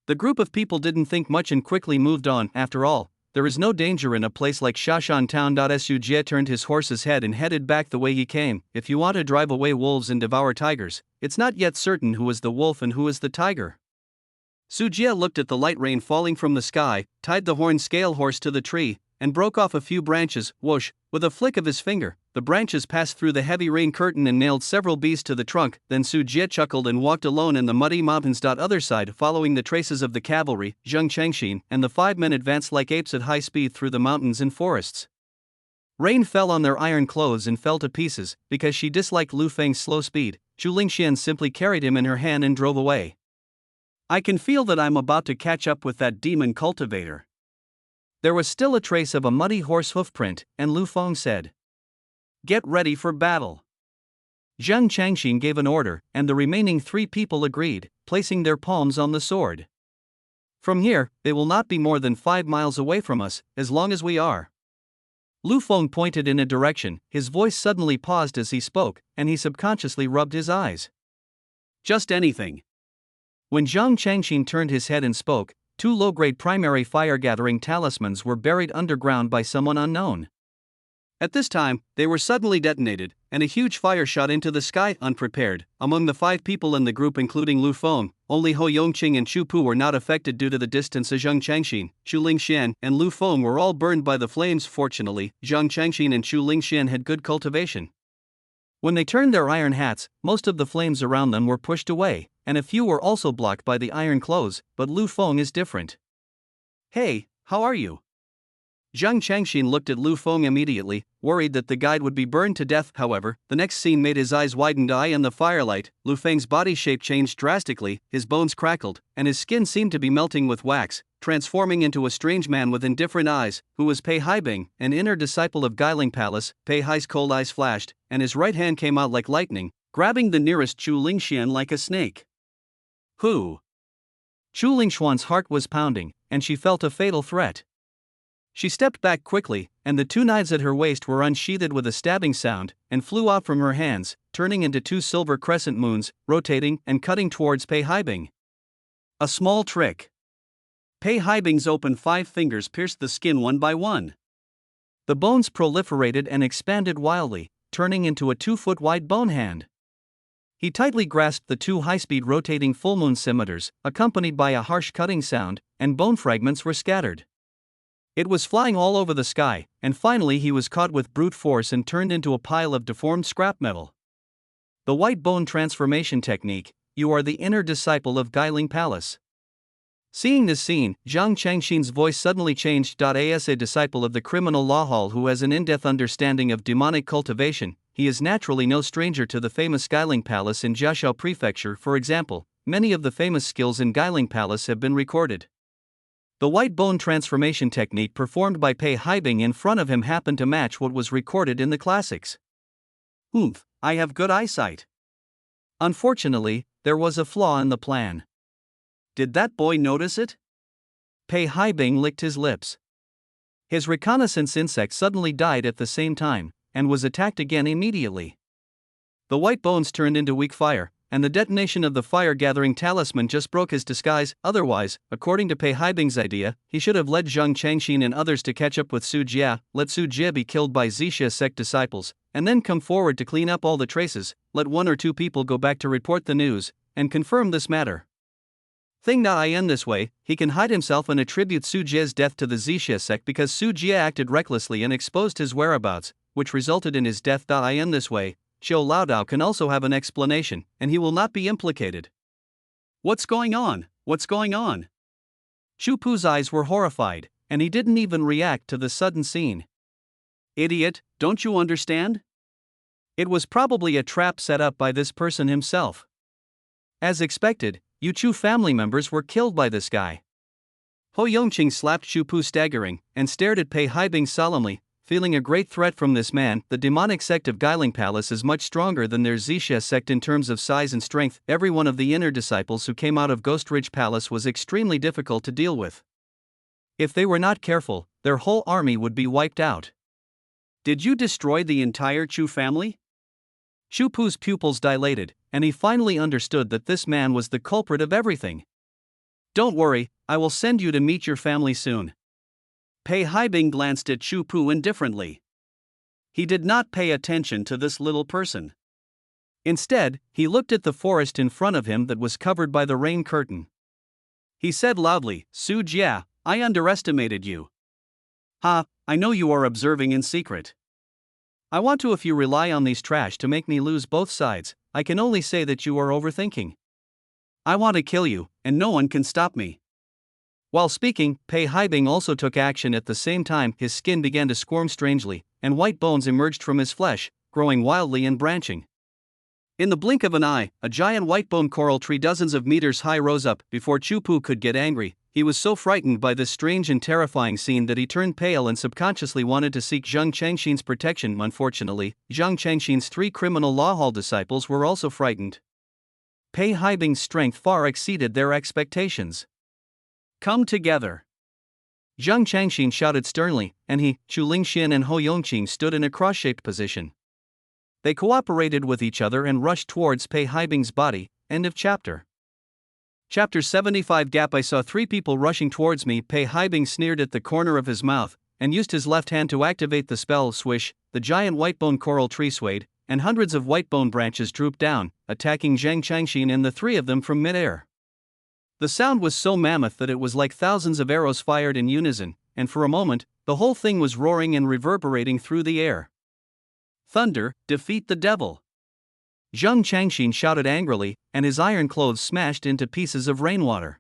The group of people didn't think much and quickly moved on. After all, there is no danger in a place like Shashan town. Su Jie turned his horse's head and headed back the way he came. If you want to drive away wolves and devour tigers, it's not yet certain who is the wolf and who is the tiger. Su Jie looked at the light rain falling from the sky, tied the horned scale horse to the tree, and broke off a few branches. Whoosh! With a flick of his finger, the branches passed through the heavy rain curtain and nailed several bees to the trunk. Then Su Jie chuckled and walked alone in the muddy mountains. Other side, following the traces of the cavalry, Zheng Changxin and the 5 men advanced like apes at high speed through the mountains and forests. Rain fell on their iron clothes and fell to pieces. Because she disliked Lu Feng's slow speed, Zhu Lingxian simply carried him in her hand and drove away. I can feel that I'm about to catch up with that demon cultivator. There was still a trace of a muddy horse hoofprint, and Lu Feng said, "Get ready for battle." Zheng Changxin gave an order, and the remaining 3 people agreed, placing their palms on the sword. From here, they will not be more than 5 miles away from us, as long as we are. Lu Feng pointed in a direction. His voice suddenly paused as he spoke, and he subconsciously rubbed his eyes. Just anything. When Zheng Changxin turned his head and spoke, 2 low-grade primary fire-gathering talismans were buried underground by someone unknown. At this time, they were suddenly detonated, and a huge fire shot into the sky. Unprepared, among the 5 people in the group including Lu Feng, only Hou Yongqing and Chu Pu were not affected due to the distance. Zheng Changxin, Zhu Lingxian, and Lu Feng were all burned by the flames. Fortunately, Zheng Changxin and Zhu Lingxian had good cultivation. When they turned their iron hats, most of the flames around them were pushed away, and a few were also blocked by the iron clothes. But Lu Feng is different. Hey, how are you? Zheng Changxin looked at Lu Feng immediately, worried that the guide would be burned to death. However, the next scene made his eyes widen. In the firelight, Lu Feng's body shape changed drastically, his bones crackled, and his skin seemed to be melting with wax, transforming into a strange man with indifferent eyes, who was Pei Haibing, an inner disciple of Guiling Palace. Pei Hai's cold eyes flashed, and his right hand came out like lightning, grabbing the nearest Zhu Lingxian like a snake. Who? Zhu Lingxuan's heart was pounding, and she felt a fatal threat. She stepped back quickly, and the 2 knives at her waist were unsheathed with a stabbing sound, and flew out from her hands, turning into 2 silver crescent moons, rotating and cutting towards Pei Haibing. A small trick. Pei Haibing's open 5 fingers pierced the skin one by one. The bones proliferated and expanded wildly, turning into a 2-foot-wide bone hand. He tightly grasped the 2 high-speed rotating full-moon scimitars, accompanied by a harsh cutting sound, and bone fragments were scattered. It was flying all over the sky, and finally he was caught with brute force and turned into a pile of deformed scrap metal. The white bone transformation technique. You are the inner disciple of Guiling Palace. Seeing this scene, Zhang Changxin's voice suddenly changed. As a disciple of the criminal law hall who has an in-depth understanding of demonic cultivation, he is naturally no stranger to the famous Guiling Palace in Jiashao Prefecture. For example, many of the famous skills in Guiling Palace have been recorded. The white bone transformation technique performed by Pei Haibing in front of him happened to match what was recorded in the classics. Oomph, I have good eyesight. Unfortunately, there was a flaw in the plan. Did that boy notice it? Pei Haibing licked his lips. His reconnaissance insect suddenly died at the same time, and was attacked again immediately. The white bones turned into weak fire, and the detonation of the fire-gathering talisman just broke his disguise. Otherwise, according to Pei Haibing's idea, he should have led Zhang Changxin and others to catch up with Su Jia, let Su Jia be killed by Zixia sect disciples, and then come forward to clean up all the traces, let 1 or 2 people go back to report the news, and confirm this matter. In this way, he can hide himself and attribute Su Jia's death to the Zixia sect because Su Jia acted recklessly and exposed his whereabouts, which resulted in his death. In this way, Zhou Laodao can also have an explanation, and he will not be implicated. What's going on? What's going on? Chu Pu's eyes were horrified, and he didn't even react to the sudden scene. Idiot, don't you understand? It was probably a trap set up by this person himself. As expected, Yu Chu family members were killed by this guy. Ho Yongqing slapped Chu Pu staggering, and stared at Pei Haibing solemnly, feeling a great threat from this man. The demonic sect of Guiling Palace is much stronger than their Zixia sect in terms of size and strength. Every one of the inner disciples who came out of Ghost Ridge Palace was extremely difficult to deal with. If they were not careful, their whole army would be wiped out. Did you destroy the entire Chu family? Chu Pu's pupils dilated, and he finally understood that this man was the culprit of everything. Don't worry, I will send you to meet your family soon. Pei Haibing glanced at Chu Pu indifferently. He did not pay attention to this little person. Instead, he looked at the forest in front of him that was covered by the rain curtain. He said loudly, Su Jia, I underestimated you. Ha, I know you are observing in secret. I want to. If you rely on these trash to make me lose both sides, I can only say that you are overthinking. I want to kill you, and no one can stop me. While speaking, Pei Haibing also took action at the same time. His skin began to squirm strangely, and white bones emerged from his flesh, growing wildly and branching. In the blink of an eye, a giant white bone coral tree dozens of meters high rose up. Before Chu Pu could get angry, he was so frightened by this strange and terrifying scene that he turned pale and subconsciously wanted to seek Zhang Changxin's protection. Unfortunately, Zhang Changxin's 3 criminal law hall disciples were also frightened. Pei Haibing's strength far exceeded their expectations. Come together! Zhang Changxin shouted sternly, and he, Chu Lingxian and Ho Yongqing stood in a cross-shaped position. They cooperated with each other and rushed towards Pei Haibing's body. End of chapter. Chapter 75. I saw 3 people rushing towards me. Pei Haibing sneered at the corner of his mouth, and used his left hand to activate the spell. Swish, the giant whitebone coral tree swayed, and hundreds of whitebone branches drooped down, attacking Zhang Changxin and the 3 of them from mid-air. The sound was so mammoth that it was like thousands of arrows fired in unison, and for a moment, the whole thing was roaring and reverberating through the air. Thunder, defeat the devil! Zhang Changxin shouted angrily, and his iron clothes smashed into pieces of rainwater.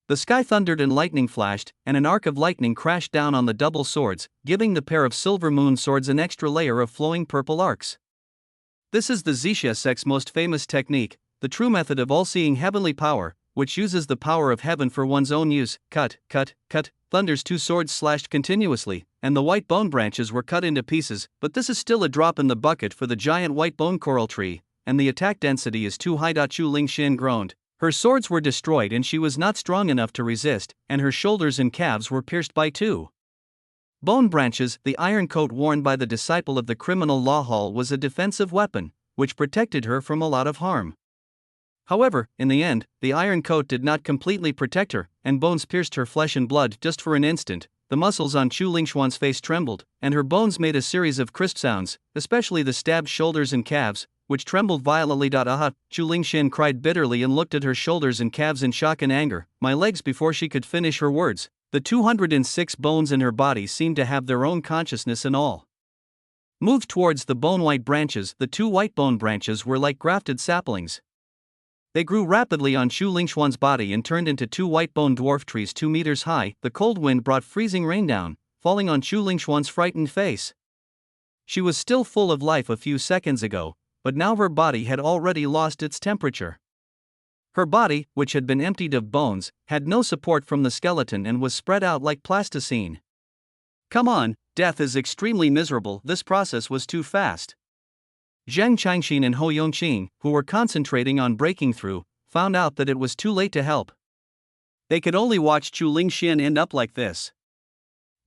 The sky thundered and lightning flashed, and an arc of lightning crashed down on the double swords, giving the pair of silver moon swords an extra layer of flowing purple arcs. This is the Zixia sect's most famous technique, the true method of all-seeing heavenly power, which uses the power of heaven for one's own use. Cut, cut, cut. Thunder's 2 swords slashed continuously, and the white bone branches were cut into pieces, but this is still a drop in the bucket for the giant white bone coral tree, and the attack density is too high. Chu Lingxian groaned. Her swords were destroyed and she was not strong enough to resist, and her shoulders and calves were pierced by 2 bone branches. The iron coat worn by the disciple of the criminal law hall was a defensive weapon, which protected her from a lot of harm. However, in the end, the iron coat did not completely protect her, and bones pierced her flesh and blood just for an instant. The muscles on Chu Lingxuan's face trembled, and her bones made a series of crisp sounds, especially the stabbed shoulders and calves, which trembled violently. Aha! Chu Lingxian cried bitterly and looked at her shoulders and calves in shock and anger. My legs! Before she could finish her words, The 206 bones in her body seemed to have their own consciousness and all. Moved towards the bone-white branches. The two white bone branches were like grafted saplings. They grew rapidly on Chu Lingxuan's body and turned into two white bone dwarf trees 2 meters high. The cold wind brought freezing rain down, falling on Chu Lingxuan's frightened face. She was still full of life a few seconds ago, but now her body had already lost its temperature. Her body, which had been emptied of bones, had no support from the skeleton and was spread out like plasticine. Come on, death is extremely miserable. This process was too fast. Zhang Changxin and Hou Yongqing, who were concentrating on breaking through, found out that it was too late to help. They could only watch Chu Lingxian end up like this.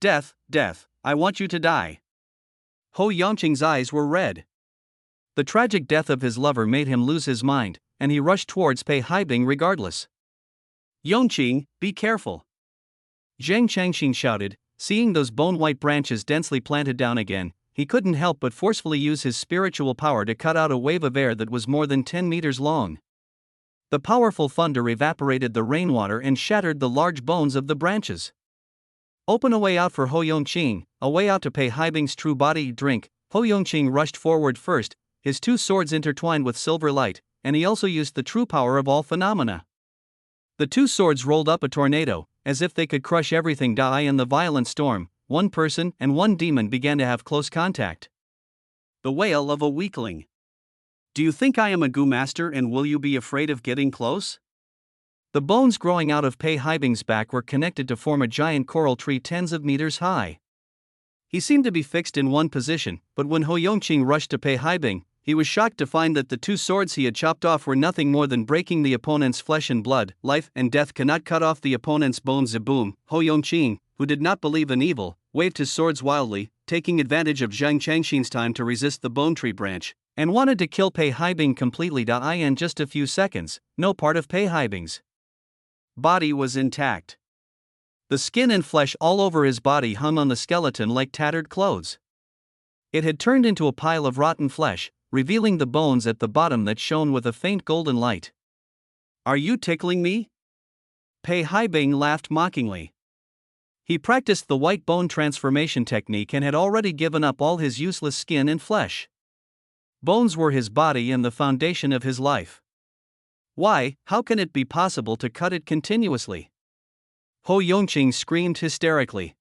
Death, death, I want you to die. Hou Yongqing's eyes were red. The tragic death of his lover made him lose his mind, and he rushed towards Pei Haibing regardless. Yongqing, be careful. Zhang Changxin shouted, seeing those bone-white branches densely planted down again. He couldn't help but forcefully use his spiritual power to cut out a wave of air that was more than 10 meters long. The powerful thunder evaporated the rainwater and shattered the large bones of the branches. Open a way out for Hou Yongqing, a way out to Pei Haibing's true body. Drink. Hou Yongqing rushed forward first, his two swords intertwined with silver light, and he also used the true power of all phenomena. The two swords rolled up a tornado, as if they could crush everything. In the violent storm, one person and one demon began to have close contact. The wail of a weakling. Do you think I am a Gu master and will you be afraid of getting close? The bones growing out of Pei Haibing's back were connected to form a giant coral tree tens of meters high. He seemed to be fixed in one position, but when Hou Yongqing rushed to Pei Haibing, he was shocked to find that the two swords he had chopped off were nothing more than breaking the opponent's flesh and blood. Life and death cannot cut off the opponent's bones. Zaboom. Hou Yongqing, who did not believe in evil, waved his swords wildly, taking advantage of Zhang Changxin's time to resist the bone tree branch, and wanted to kill Pei Haibing completely. In just a few seconds, no part of Pei Haibing's body was intact. The skin and flesh all over his body hung on the skeleton like tattered clothes. It had turned into a pile of rotten flesh, revealing the bones at the bottom that shone with a faint golden light. Are you tickling me? Pei Haibing laughed mockingly. He practiced the white bone transformation technique and had already given up all his useless skin and flesh. Bones were his body and the foundation of his life. Why, how can it be possible to cut it continuously? Hou Yongqing screamed hysterically.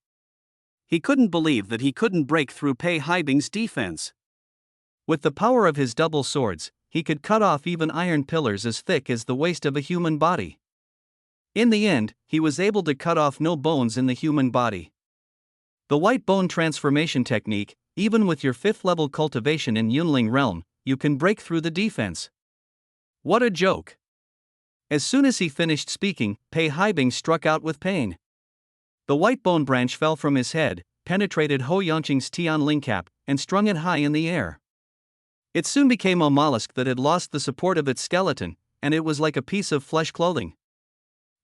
He couldn't believe that he couldn't break through Pei Haibing's defense. With the power of his double swords, he could cut off even iron pillars as thick as the waist of a human body. In the end, he was able to cut off no bones in the human body. The white bone transformation technique, even with your 5th level cultivation in Yunling realm, you can break through the defense. What a joke! As soon as he finished speaking, Pei Haibing struck out with pain. The white bone branch fell from his head, penetrated Hou Yongqing's Tianling cap, and strung it high in the air. It soon became a mollusk that had lost the support of its skeleton, and it was like a piece of flesh clothing.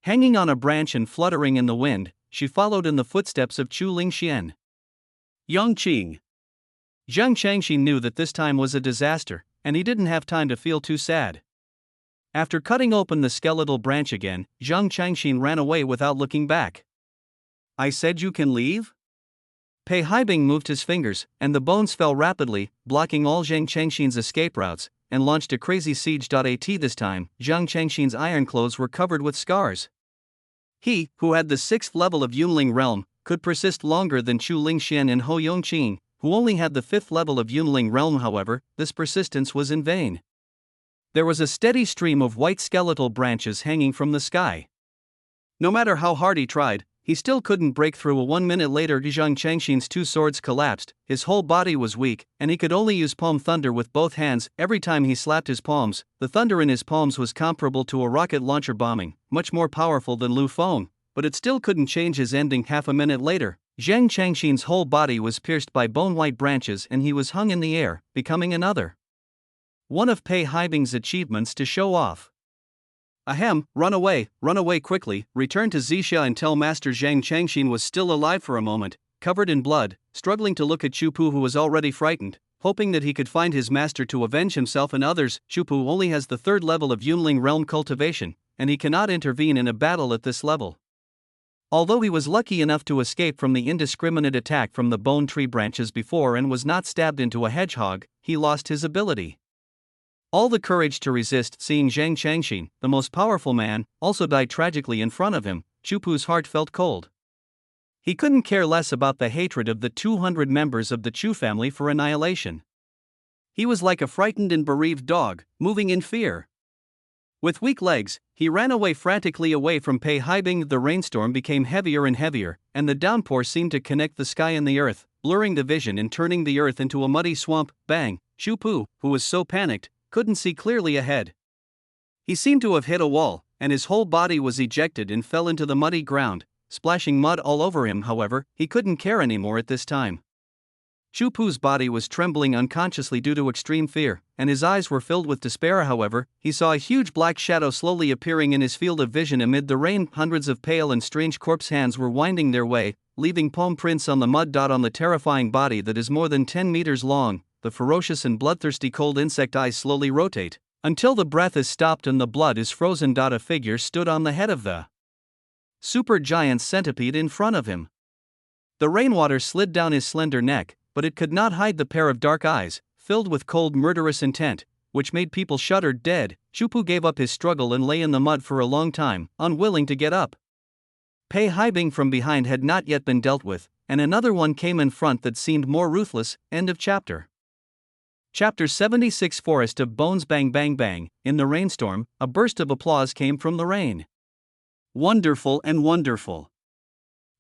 Hanging on a branch and fluttering in the wind, she followed in the footsteps of Chu Lingxian. Yongqing. Zhang Changxin knew that this time was a disaster, and he didn't have time to feel too sad. After cutting open the skeletal branch again, Zhang Changxin ran away without looking back. I said you can leave? Pei Haibing moved his fingers, and the bones fell rapidly, blocking all Zhang Changxin's escape routes, and launched a crazy siege. This time, Zhang Changxin's iron clothes were covered with scars. He, who had the 6th level of Yunling realm, could persist longer than Chu Lingxian and Hou Yongqing, who only had the 5th level of Yunling realm. However, this persistence was in vain. There was a steady stream of white skeletal branches hanging from the sky. No matter how hard he tried, he still couldn't break through. 1 minute later, Zhang Changxin's two swords collapsed, his whole body was weak, and he could only use palm thunder with both hands. Every time he slapped his palms, the thunder in his palms was comparable to a rocket launcher bombing, much more powerful than Lu Feng, but it still couldn't change his ending. Half a minute later, Zhang Changxin's whole body was pierced by bone-white branches and he was hung in the air, becoming one of Pei Haibing's achievements to show off. Ahem, run away quickly, return to Zixia and tell Master Zhang Changxin was still alive. For a moment, covered in blood, struggling to look at Chupu, who was already frightened, hoping that he could find his master to avenge himself and others. Chupu only has the 3rd level of Yunling realm cultivation, and he cannot intervene in a battle at this level. Although he was lucky enough to escape from the indiscriminate attack from the bone tree branches before and was not stabbed into a hedgehog, he lost his ability. All the courage to resist seeing Zhang Changxin, the most powerful man, also die tragically in front of him. Chupu's heart felt cold. He couldn't care less about the hatred of the 200 members of the Chu family for annihilation. He was like a frightened and bereaved dog, moving in fear. With weak legs, he ran away frantically away from Pei Haibing. The rainstorm became heavier and heavier, and the downpour seemed to connect the sky and the earth, blurring the vision and turning the earth into a muddy swamp. Bang! Chupu, who was so panicked, couldn't see clearly ahead. He seemed to have hit a wall, and his whole body was ejected and fell into the muddy ground, splashing mud all over him. However, he couldn't care anymore at this time. Chupu's body was trembling unconsciously due to extreme fear, and his eyes were filled with despair. However, he saw a huge black shadow slowly appearing in his field of vision amid the rain. Hundreds of pale and strange corpse hands were winding their way, leaving palm prints on the mud. On the terrifying body that is more than 10 meters long, the ferocious and bloodthirsty cold insect eyes slowly rotate, until the breath is stopped and the blood is frozen. A figure stood on the head of the super giant centipede in front of him. The rainwater slid down his slender neck, but it could not hide the pair of dark eyes, filled with cold murderous intent, which made people shudder. Dead, Chupu gave up his struggle and lay in the mud for a long time, unwilling to get up. Pei Haibing from behind had not yet been dealt with, and another one came in front that seemed more ruthless. End of chapter. Chapter 76 Forest of Bones. Bang bang bang. In the rainstorm, a burst of applause came from the rain. Wonderful and wonderful.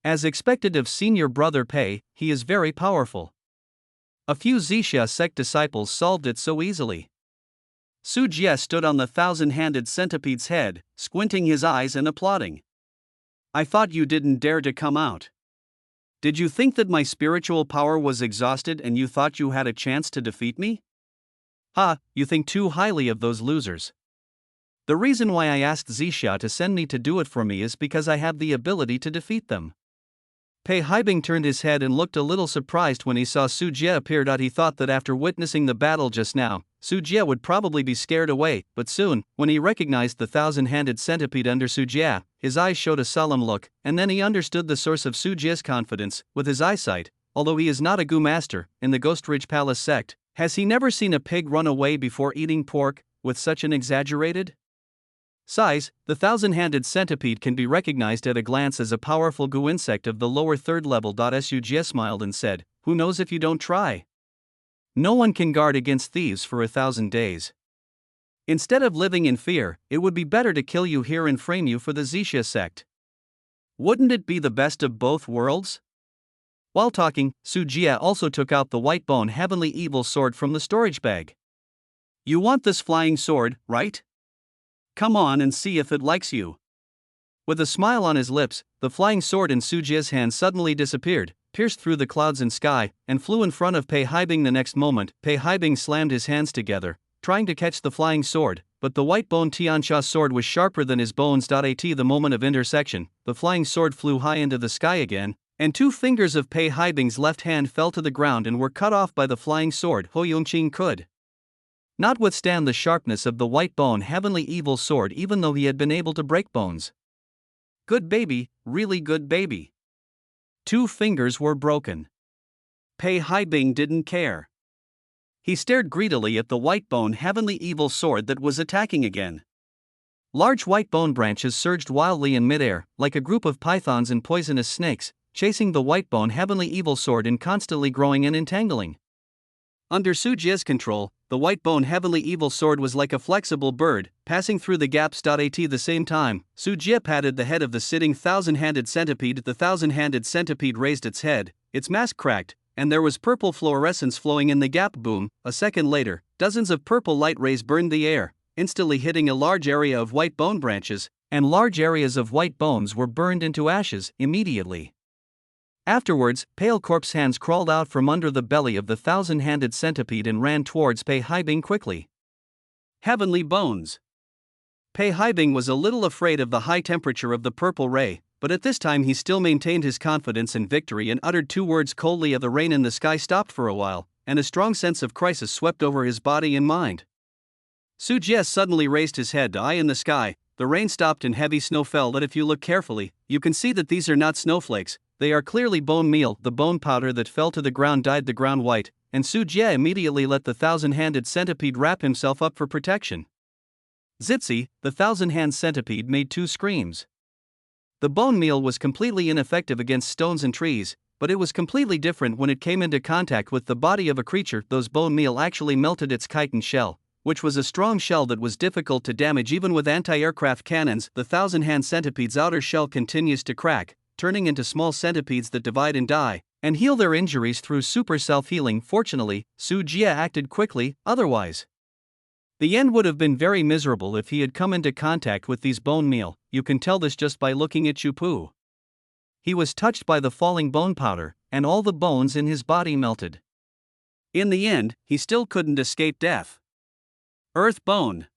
As expected of senior brother Pei, he is very powerful. A few Zixia sect disciples solved it so easily. Su Jie stood on the thousand-handed centipede's head, squinting his eyes and applauding. I thought you didn't dare to come out. Did you think that my spiritual power was exhausted and you thought you had a chance to defeat me? Ha, you think too highly of those losers. The reason why I asked Zixia to send me to do it for me is because I have the ability to defeat them. Pei Haibing turned his head and looked a little surprised when he saw Su Jie appear. He thought that after witnessing the battle just now, Su Jie would probably be scared away, but soon, when he recognized the thousand-handed centipede under Su Jie, his eyes showed a solemn look, and then he understood the source of Su Jie's confidence. With his eyesight, although he is not a Gu master, in the Ghost Ridge Palace sect, has he never seen a pig run away before eating pork, with such an exaggerated size? The thousand-handed centipede can be recognized at a glance as a powerful Gu insect of the lower third level. Su Jie smiled and said, who knows if you don't try? No one can guard against thieves for 1,000 days. Instead of living in fear, it would be better to kill you here and frame you for the Zixia sect. Wouldn't it be the best of both worlds? While talking, Su Jie also took out the white bone heavenly evil sword from the storage bag. You want this flying sword, right? Come on and see if it likes you. With a smile on his lips, the flying sword in Su Jie's hand suddenly disappeared, pierced through the clouds and sky, and flew in front of Pei Haibing. The next moment, Pei Haibing slammed his hands together, trying to catch the flying sword, but the white bone Tianxia sword was sharper than his bones. At the moment of intersection, the flying sword flew high into the sky again, and 2 fingers of Pei Haibing's left hand fell to the ground and were cut off by the flying sword. Ho Yongqing could not withstand the sharpness of the white bone heavenly evil sword even though he had been able to break bones. Good baby, really good baby. 2 fingers were broken. Pei Haibing didn't care. He stared greedily at the white bone heavenly evil sword that was attacking again. Large white bone branches surged wildly in midair, like a group of pythons and poisonous snakes, chasing the white bone heavenly evil sword and constantly growing and entangling. Under Su Jie's control, the white bone heavenly evil sword was like a flexible bird, passing through the gaps. At the same time, Su Jie patted the head of the sitting thousand-handed centipede. The thousand-handed centipede raised its head, its mask cracked, and there was purple fluorescence flowing in the gap. Boom! A second later, dozens of purple light rays burned the air, instantly hitting a large area of white bone branches, and large areas of white bones were burned into ashes immediately. Afterwards, pale corpse hands crawled out from under the belly of the thousand-handed centipede and ran towards Pei Haibing quickly. Heavenly bones. Pei Haibing was a little afraid of the high temperature of the purple ray, but at this time he still maintained his confidence and victory and uttered 2 words coldly. The rain in the sky stopped for a while, and a strong sense of crisis swept over his body and mind. Su Jie suddenly raised his head eye in the sky. the rain stopped and heavy snow fell, but if you look carefully, you can see that these are not snowflakes, they are clearly bone meal. The bone powder that fell to the ground dyed the ground white, and Su Jie immediately let the thousand-handed centipede wrap himself up for protection. Zitzi, the thousand-hand centipede, made two screams. The bone meal was completely ineffective against stones and trees, but it was completely different when it came into contact with the body of a creature. Those bone meal actually melted its chitin shell, which was a strong shell that was difficult to damage even with anti-aircraft cannons. The thousand-hand centipede's outer shell continues to crack, turning into small centipedes that divide and die, and heal their injuries through super self-healing. Fortunately, Su Jie acted quickly, otherwise the end would have been very miserable if he had come into contact with these bone meal. You can tell this just by looking at Chupu. He was touched by the falling bone powder, and all the bones in his body melted. In the end, he still couldn't escape death. Earth bone.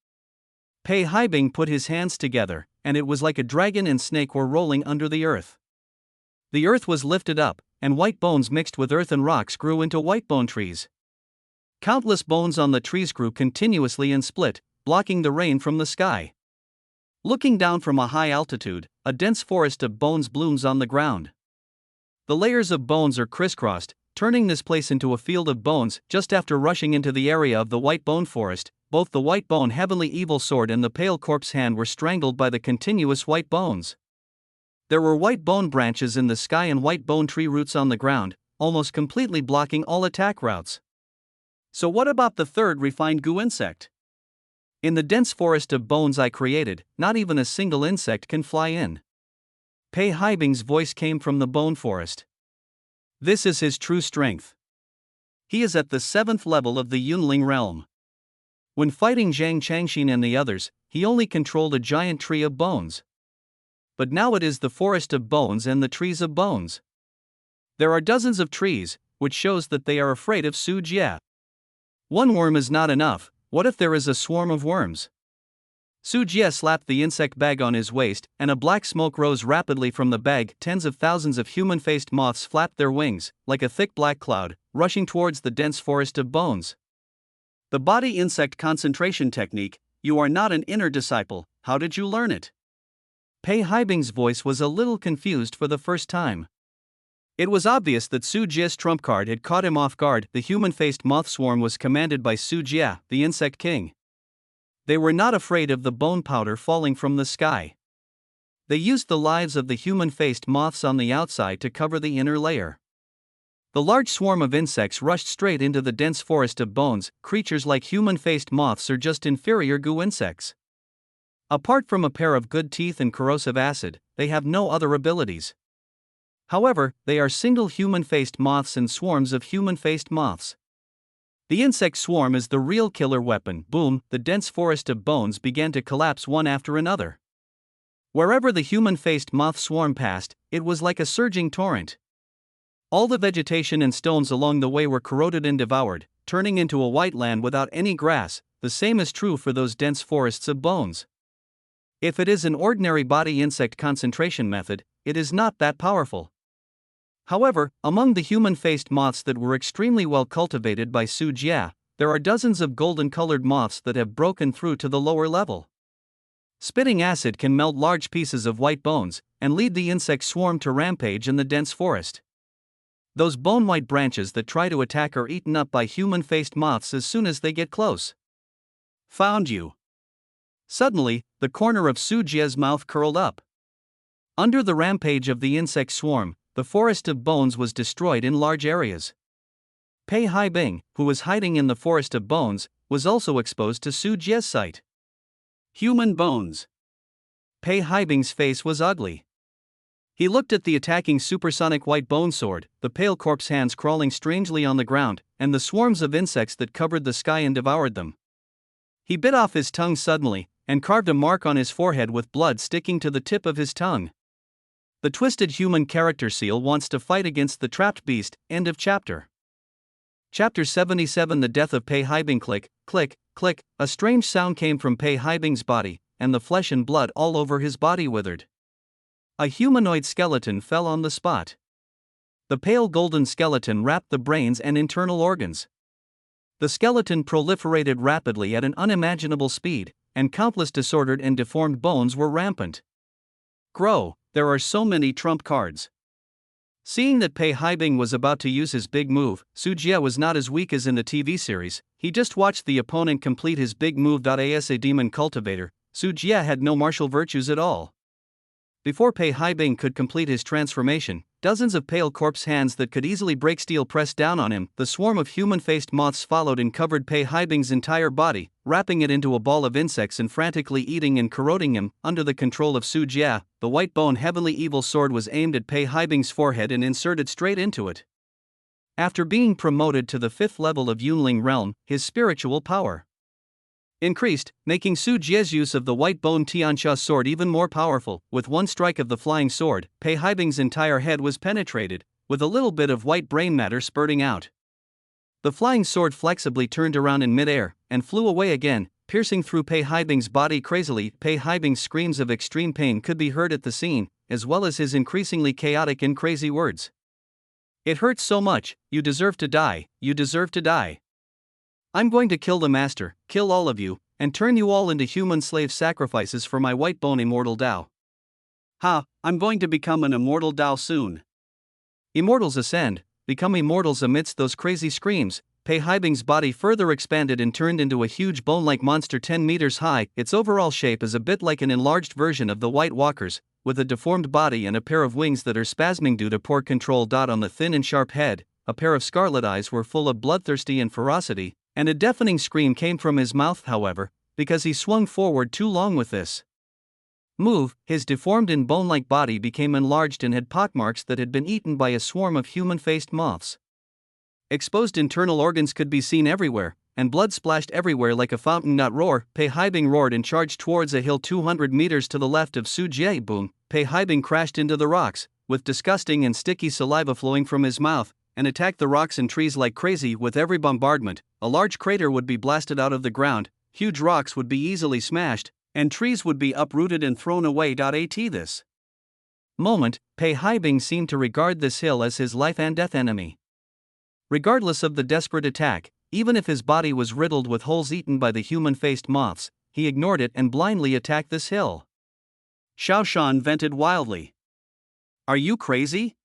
Pei Haibing put his hands together, and it was like a dragon and snake were rolling under the earth. The earth was lifted up, and white bones mixed with earth and rocks grew into white bone trees. Countless bones on the trees grew continuously and split, blocking the rain from the sky. Looking down from a high altitude, a dense forest of bones blooms on the ground. The layers of bones are crisscrossed, turning this place into a field of bones. Just after rushing into the area of the white bone forest, both the white bone heavenly evil sword and the pale corpse hand were strangled by the continuous white bones. There were white bone branches in the sky and white bone tree roots on the ground, almost completely blocking all attack routes. So what about the third refined goo insect? In the dense forest of bones I created, not even a single insect can fly in. Pei Haibing's voice came from the bone forest. This is his true strength. He is at the 7th level of the Yunling realm. When fighting Zhang Changxin and the others, he only controlled a giant tree of bones. But now it is the forest of bones and the trees of bones. There are dozens of trees, which shows that they are afraid of Su Jie. One worm is not enough. What if there is a swarm of worms? Su Jie slapped the insect bag on his waist, and a black smoke rose rapidly from the bag. Tens of thousands of human-faced moths flapped their wings, like a thick black cloud, rushing towards the dense forest of bones. The body insect concentration technique. You are not an inner disciple, how did you learn it? Pei Haibing's voice was a little confused for the first time. It was obvious that Su Jie's trump card had caught him off guard. The human-faced moth swarm was commanded by Su Jie, the insect king. They were not afraid of the bone powder falling from the sky. They used the lives of the human-faced moths on the outside to cover the inner layer. The large swarm of insects rushed straight into the dense forest of bones. Creatures like human-faced moths are just inferior goo insects. Apart from a pair of good teeth and corrosive acid, they have no other abilities. However, they are single human-faced moths and swarms of human-faced moths. The insect swarm is the real killer weapon. Boom, the dense forest of bones began to collapse one after another. Wherever the human-faced moth swarm passed, it was like a surging torrent. All the vegetation and stones along the way were corroded and devoured, turning into a white land without any grass. The same is true for those dense forests of bones. If it is an ordinary body insect concentration method, it is not that powerful. However, among the human-faced moths that were extremely well cultivated by Su Jie, there are dozens of golden-colored moths that have broken through to the lower level. Spitting acid can melt large pieces of white bones, and lead the insect swarm to rampage in the dense forest. Those bone-white branches that try to attack are eaten up by human-faced moths as soon as they get close. Found you. Suddenly, the corner of Su Jie's mouth curled up. Under the rampage of the insect swarm, the forest of bones was destroyed in large areas. Pei Haibing, who was hiding in the forest of bones, was also exposed to Su Jie's sight. Human bones. Pei Haibing's face was ugly. He looked at the attacking supersonic white bone sword, the pale corpse hands crawling strangely on the ground, and the swarms of insects that covered the sky and devoured them. He bit off his tongue suddenly, and carved a mark on his forehead with blood sticking to the tip of his tongue. The twisted human character seal wants to fight against the trapped beast. End of chapter. Chapter 77. The death of Pei Haibing. Click, click, click. A strange sound came from Pei Haibing's body, and the flesh and blood all over his body withered. A humanoid skeleton fell on the spot. The pale golden skeleton wrapped the brains and internal organs. The skeleton proliferated rapidly at an unimaginable speed, and countless disordered and deformed bones were rampant. Grow, there are so many trump cards. Seeing that Pei Haibing was about to use his big move, Su Jie was not as weak as in the TV series. He just watched the opponent complete his big move. As a demon cultivator, Su Jie had no martial virtues at all. Before Pei Haibing could complete his transformation, dozens of pale corpse hands that could easily break steel pressed down on him. The swarm of human-faced moths followed and covered Pei Haibing's entire body, wrapping it into a ball of insects and frantically eating and corroding him. Under the control of Su Jie, the white bone heavenly evil sword was aimed at Pei Haibing's forehead and inserted straight into it. After being promoted to the 5th level of Yunling realm, his spiritual power increased, making Su Jie's use of the white bone Tianxia sword even more powerful. With one strike of the flying sword, Pei Haibing's entire head was penetrated, with a little bit of white brain matter spurting out. The flying sword flexibly turned around in midair, and flew away again, piercing through Pei Haibing's body crazily. Pei Haibing's screams of extreme pain could be heard at the scene, as well as his increasingly chaotic and crazy words. "It hurts so much, you deserve to die, you deserve to die. I'm going to kill the master, kill all of you, and turn you all into human slave sacrifices for my white bone immortal Dao. Ha, I'm going to become an immortal Dao soon." Immortals ascend, become immortals amidst those crazy screams. Pei Haibing's body further expanded and turned into a huge bone-like monster 10 meters high. Its overall shape is a bit like an enlarged version of the White Walkers, with a deformed body and a pair of wings that are spasming due to poor control. On the thin and sharp head, a pair of scarlet eyes were full of bloodthirsty and ferocity, and a deafening scream came from his mouth. However, because he swung forward too long with this move, his deformed and bone-like body became enlarged and had pockmarks that had been eaten by a swarm of human-faced moths. Exposed internal organs could be seen everywhere, and blood splashed everywhere like a fountain. Roar! Pei Haibing roared and charged towards a hill 200 meters to the left of Su Jie. Boom! Pei Haibing crashed into the rocks, with disgusting and sticky saliva flowing from his mouth, and attacked the rocks and trees like crazy. With every bombardment, a large crater would be blasted out of the ground, huge rocks would be easily smashed, and trees would be uprooted and thrown away. At this moment, Pei Haibing seemed to regard this hill as his life and death enemy. Regardless of the desperate attack, even if his body was riddled with holes eaten by the human-faced moths, he ignored it and blindly attacked this hill. Xiao Shan vented wildly. "Are you crazy?"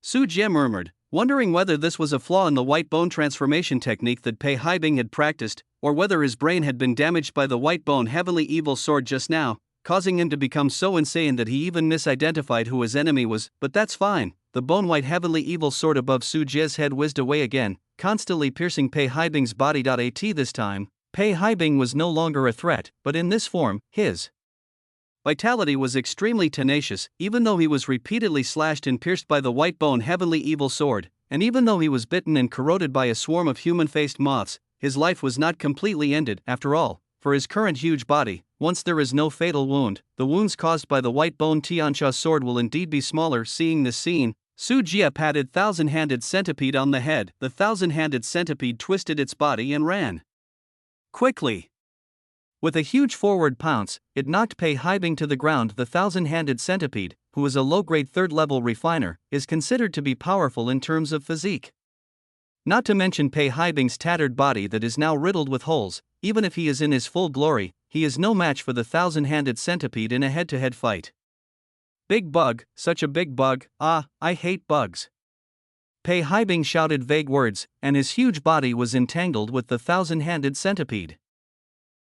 Su Jie murmured, wondering whether this was a flaw in the white bone transformation technique that Pei Haibing had practiced, or whether his brain had been damaged by the white bone heavenly evil sword just now, causing him to become so insane that he even misidentified who his enemy was. But that's fine. The bone white heavenly evil sword above Su Jie's head whizzed away again, constantly piercing Pei Haibing's body. This time, Pei Haibing was no longer a threat, but in this form, his vitality was extremely tenacious. Even though he was repeatedly slashed and pierced by the white bone heavenly evil sword, and even though he was bitten and corroded by a swarm of human-faced moths, his life was not completely ended. After all, for his current huge body, once there is no fatal wound, the wounds caused by the white bone Tianxia sword will indeed be smaller. Seeing this scene, Su Jie patted Thousand-Handed Centipede on the head. The Thousand-Handed Centipede twisted its body and ran quickly. With a huge forward pounce, it knocked Pei Haibing to the ground. The Thousand-Handed Centipede, who is a low-grade 3rd-level refiner, is considered to be powerful in terms of physique. Not to mention Pei Haibing's tattered body that is now riddled with holes. Even if he is in his full glory, he is no match for the Thousand-Handed Centipede in a head-to-head fight. "Big bug, such a big bug, ah, I hate bugs." Pei Haibing shouted vague words, and his huge body was entangled with the Thousand-Handed Centipede.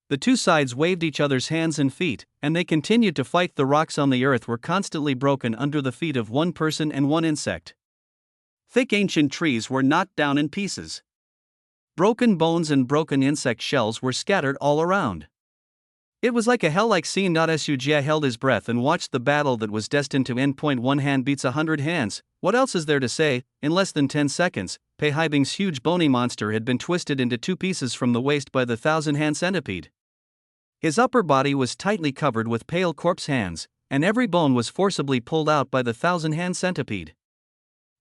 The two sides waved each other's hands and feet, and they continued to fight. The rocks on the earth were constantly broken under the feet of one person and one insect. Thick ancient trees were knocked down in pieces. Broken bones and broken insect shells were scattered all around. It was like a hell-like scene. Su Jie held his breath and watched the battle that was destined to end. One hand beats 100 hands. What else is there to say? In less than 10 seconds, Pei Haibing's huge bony monster had been twisted into 2 pieces from the waist by the Thousand-Hand Centipede. His upper body was tightly covered with pale corpse hands, and every bone was forcibly pulled out by the Thousand-Hand Centipede.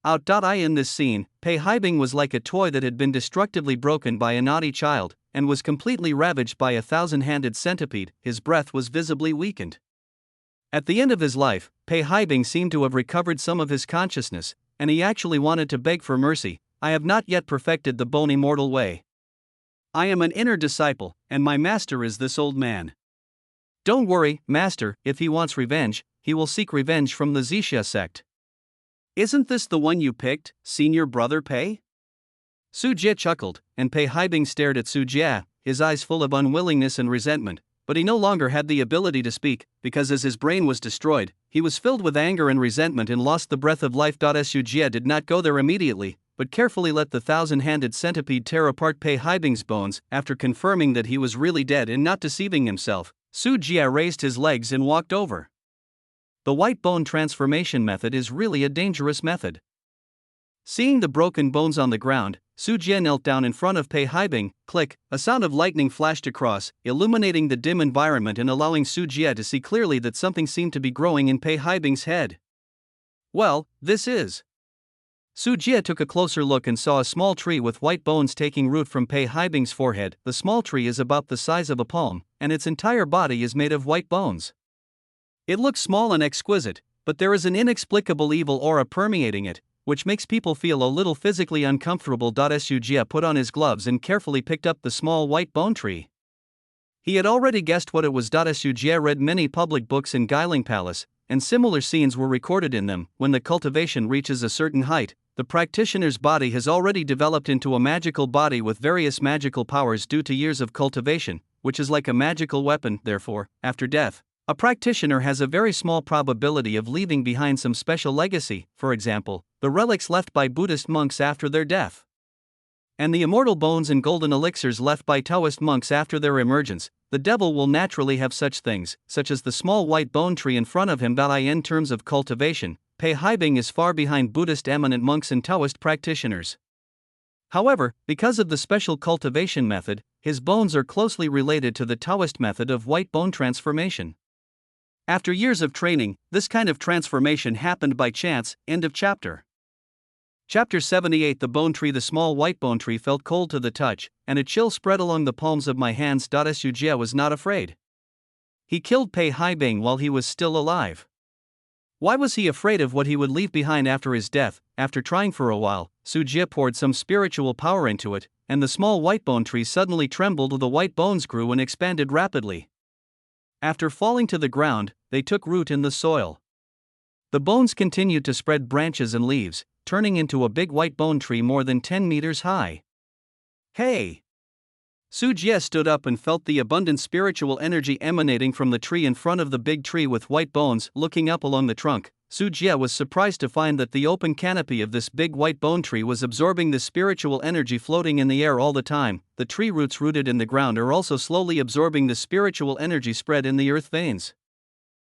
In this scene, Pei Haibing was like a toy that had been destructively broken by a naughty child, and was completely ravaged by a Thousand-Handed Centipede. His breath was visibly weakened. At the end of his life, Pei Haibing seemed to have recovered some of his consciousness, and he actually wanted to beg for mercy. "I have not yet perfected the bone immortal way. I am an inner disciple, and my master is this old man. Don't worry, master, if he wants revenge, he will seek revenge from the Zixia sect. Isn't this the one you picked, senior brother Pei? Su Jie chuckled, and Pei Haibing stared at Su Jie, his eyes full of unwillingness and resentment, but he no longer had the ability to speak, because as his brain was destroyed, he was filled with anger and resentment and lost the breath of life. Su Jie did not go there immediately, but carefully let the thousand-handed centipede tear apart Pei Haibing's bones. After confirming that he was really dead and not deceiving himself, Su Jie raised his legs and walked over. The white bone transformation method is really a dangerous method. Seeing the broken bones on the ground, Su Jie knelt down in front of Pei Haibing. Click, a sound of lightning flashed across, illuminating the dim environment and allowing Su Jie to see clearly that something seemed to be growing in Pei Haibing's head. Well, this is. Su Jie took a closer look and saw a small tree with white bones taking root from Pei Haibing's forehead. The small tree is about the size of a palm, and its entire body is made of white bones. It looks small and exquisite, but there is an inexplicable evil aura permeating it, which makes people feel a little physically uncomfortable. Su Jie put on his gloves and carefully picked up the small white bone tree. He had already guessed what it was. Su Jie read many public books in Guiling Palace, and similar scenes were recorded in them. When the cultivation reaches a certain height, the practitioner's body has already developed into a magical body with various magical powers due to years of cultivation, which is like a magical weapon. Therefore, after death, a practitioner has a very small probability of leaving behind some special legacy, for example, the relics left by Buddhist monks after their death, and the immortal bones and golden elixirs left by Taoist monks after their emergence. The devil will naturally have such things, such as the small white bone tree in front of him. In terms of cultivation, Pei Haibing is far behind Buddhist eminent monks and Taoist practitioners. However, because of the special cultivation method, his bones are closely related to the Taoist method of white bone transformation. After years of training, this kind of transformation happened by chance. End of chapter. Chapter 78. The bone tree. The small white bone tree felt cold to the touch, and a chill spread along the palms of my hands. Su Jie was not afraid. He killed Pei Haibing while he was still alive. Why was he afraid of what he would leave behind after his death? After trying for a while, Su Jie poured some spiritual power into it, and the small white bone tree suddenly trembled. The white bones grew and expanded rapidly. After falling to the ground, they took root in the soil. The bones continued to spread branches and leaves, turning into a big white bone tree more than 10 meters high. Hey! Su Jie stood up and felt the abundant spiritual energy emanating from the tree in front of the big tree with white bones. Looking up along the trunk, Su Jie was surprised to find that the open canopy of this big white bone tree was absorbing the spiritual energy floating in the air all the time. The tree roots rooted in the ground are also slowly absorbing the spiritual energy spread in the earth veins.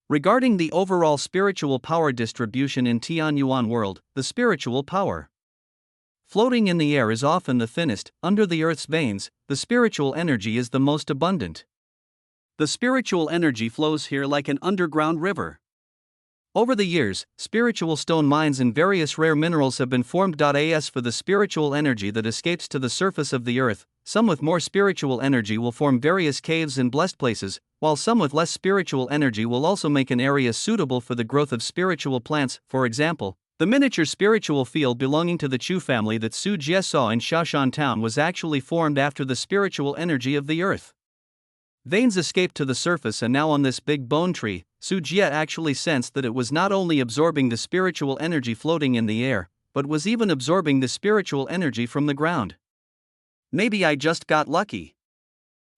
Regarding the overall spiritual power distribution in Tianyuan world, the spiritual power floating in the air is often the thinnest. Under the earth's veins, the spiritual energy is the most abundant. The spiritual energy flows here like an underground river. Over the years, spiritual stone mines and various rare minerals have been formed. As for the spiritual energy that escapes to the surface of the earth, some with more spiritual energy will form various caves and blessed places, while some with less spiritual energy will also make an area suitable for the growth of spiritual plants. For example, the miniature spiritual field belonging to the Chu family that Su Jie saw in Xiaoshan town was actually formed after the spiritual energy of the earth. Veins escaped to the surface, and now on this big bone tree, Su Jie actually sensed that it was not only absorbing the spiritual energy floating in the air, but was even absorbing the spiritual energy from the ground. Maybe I just got lucky.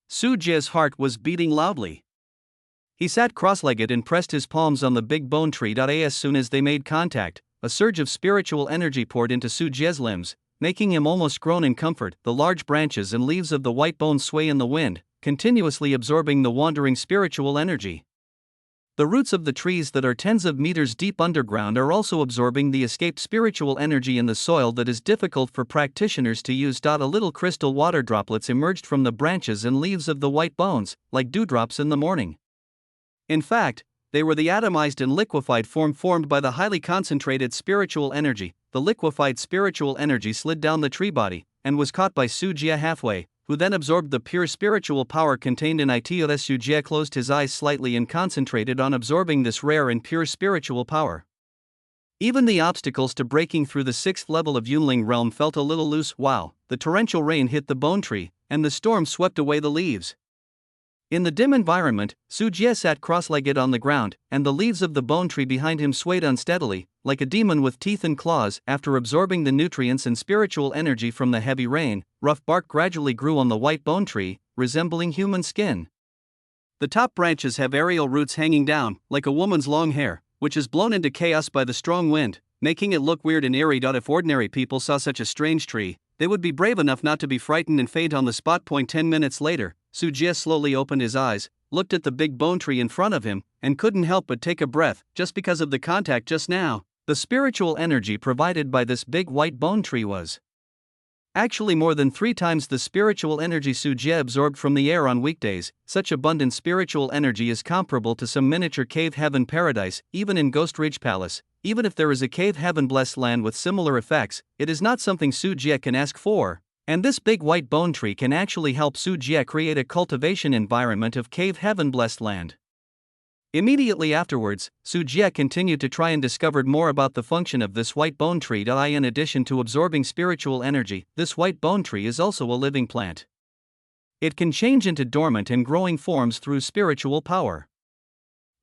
Su Jie's heart was beating loudly. He sat cross-legged and pressed his palms on the big bone tree. As soon as they made contact, a surge of spiritual energy poured into Su Jie's limbs, making him almost groan in comfort. The large branches and leaves of the white bone sway in the wind, continuously absorbing the wandering spiritual energy. The roots of the trees that are tens of meters deep underground are also absorbing the escaped spiritual energy in the soil that is difficult for practitioners to use. A little crystal water droplets emerged from the branches and leaves of the white bones, like dewdrops in the morning. In fact, they were the atomized and liquefied form formed by the highly concentrated spiritual energy. The liquefied spiritual energy slid down the tree body, and was caught by Su Jie halfway, who then absorbed the pure spiritual power contained in it. Su Jie closed his eyes slightly and concentrated on absorbing this rare and pure spiritual power. Even the obstacles to breaking through the 6th level of Yunling realm felt a little loose. Wow! The torrential rain hit the bone tree, and the storm swept away the leaves. In the dim environment, Su Jie sat cross-legged on the ground, and the leaves of the bone tree behind him swayed unsteadily, like a demon with teeth and claws. After absorbing the nutrients and spiritual energy from the heavy rain, rough bark gradually grew on the white bone tree, resembling human skin. The top branches have aerial roots hanging down, like a woman's long hair, which is blown into chaos by the strong wind, making it look weird and eerie. If ordinary people saw such a strange tree, they would be brave enough not to be frightened and faint on the spot. 10 minutes later, Su Jie slowly opened his eyes, looked at the big bone tree in front of him, and couldn't help but take a breath, just because of the contact just now. The spiritual energy provided by this big white bone tree was actually more than 3 times the spiritual energy Su Jie absorbed from the air on weekdays. Such abundant spiritual energy is comparable to some miniature cave heaven paradise, even in Ghost Ridge Palace. Even if there is a cave heaven blessed land with similar effects, it is not something Su Jie can ask for, and this big white bone tree can actually help Su Jie create a cultivation environment of cave heaven blessed land. Immediately afterwards, Su Jie continued to try and discovered more about the function of this white bone tree. In addition to absorbing spiritual energy, this white bone tree is also a living plant. It can change into dormant and growing forms through spiritual power.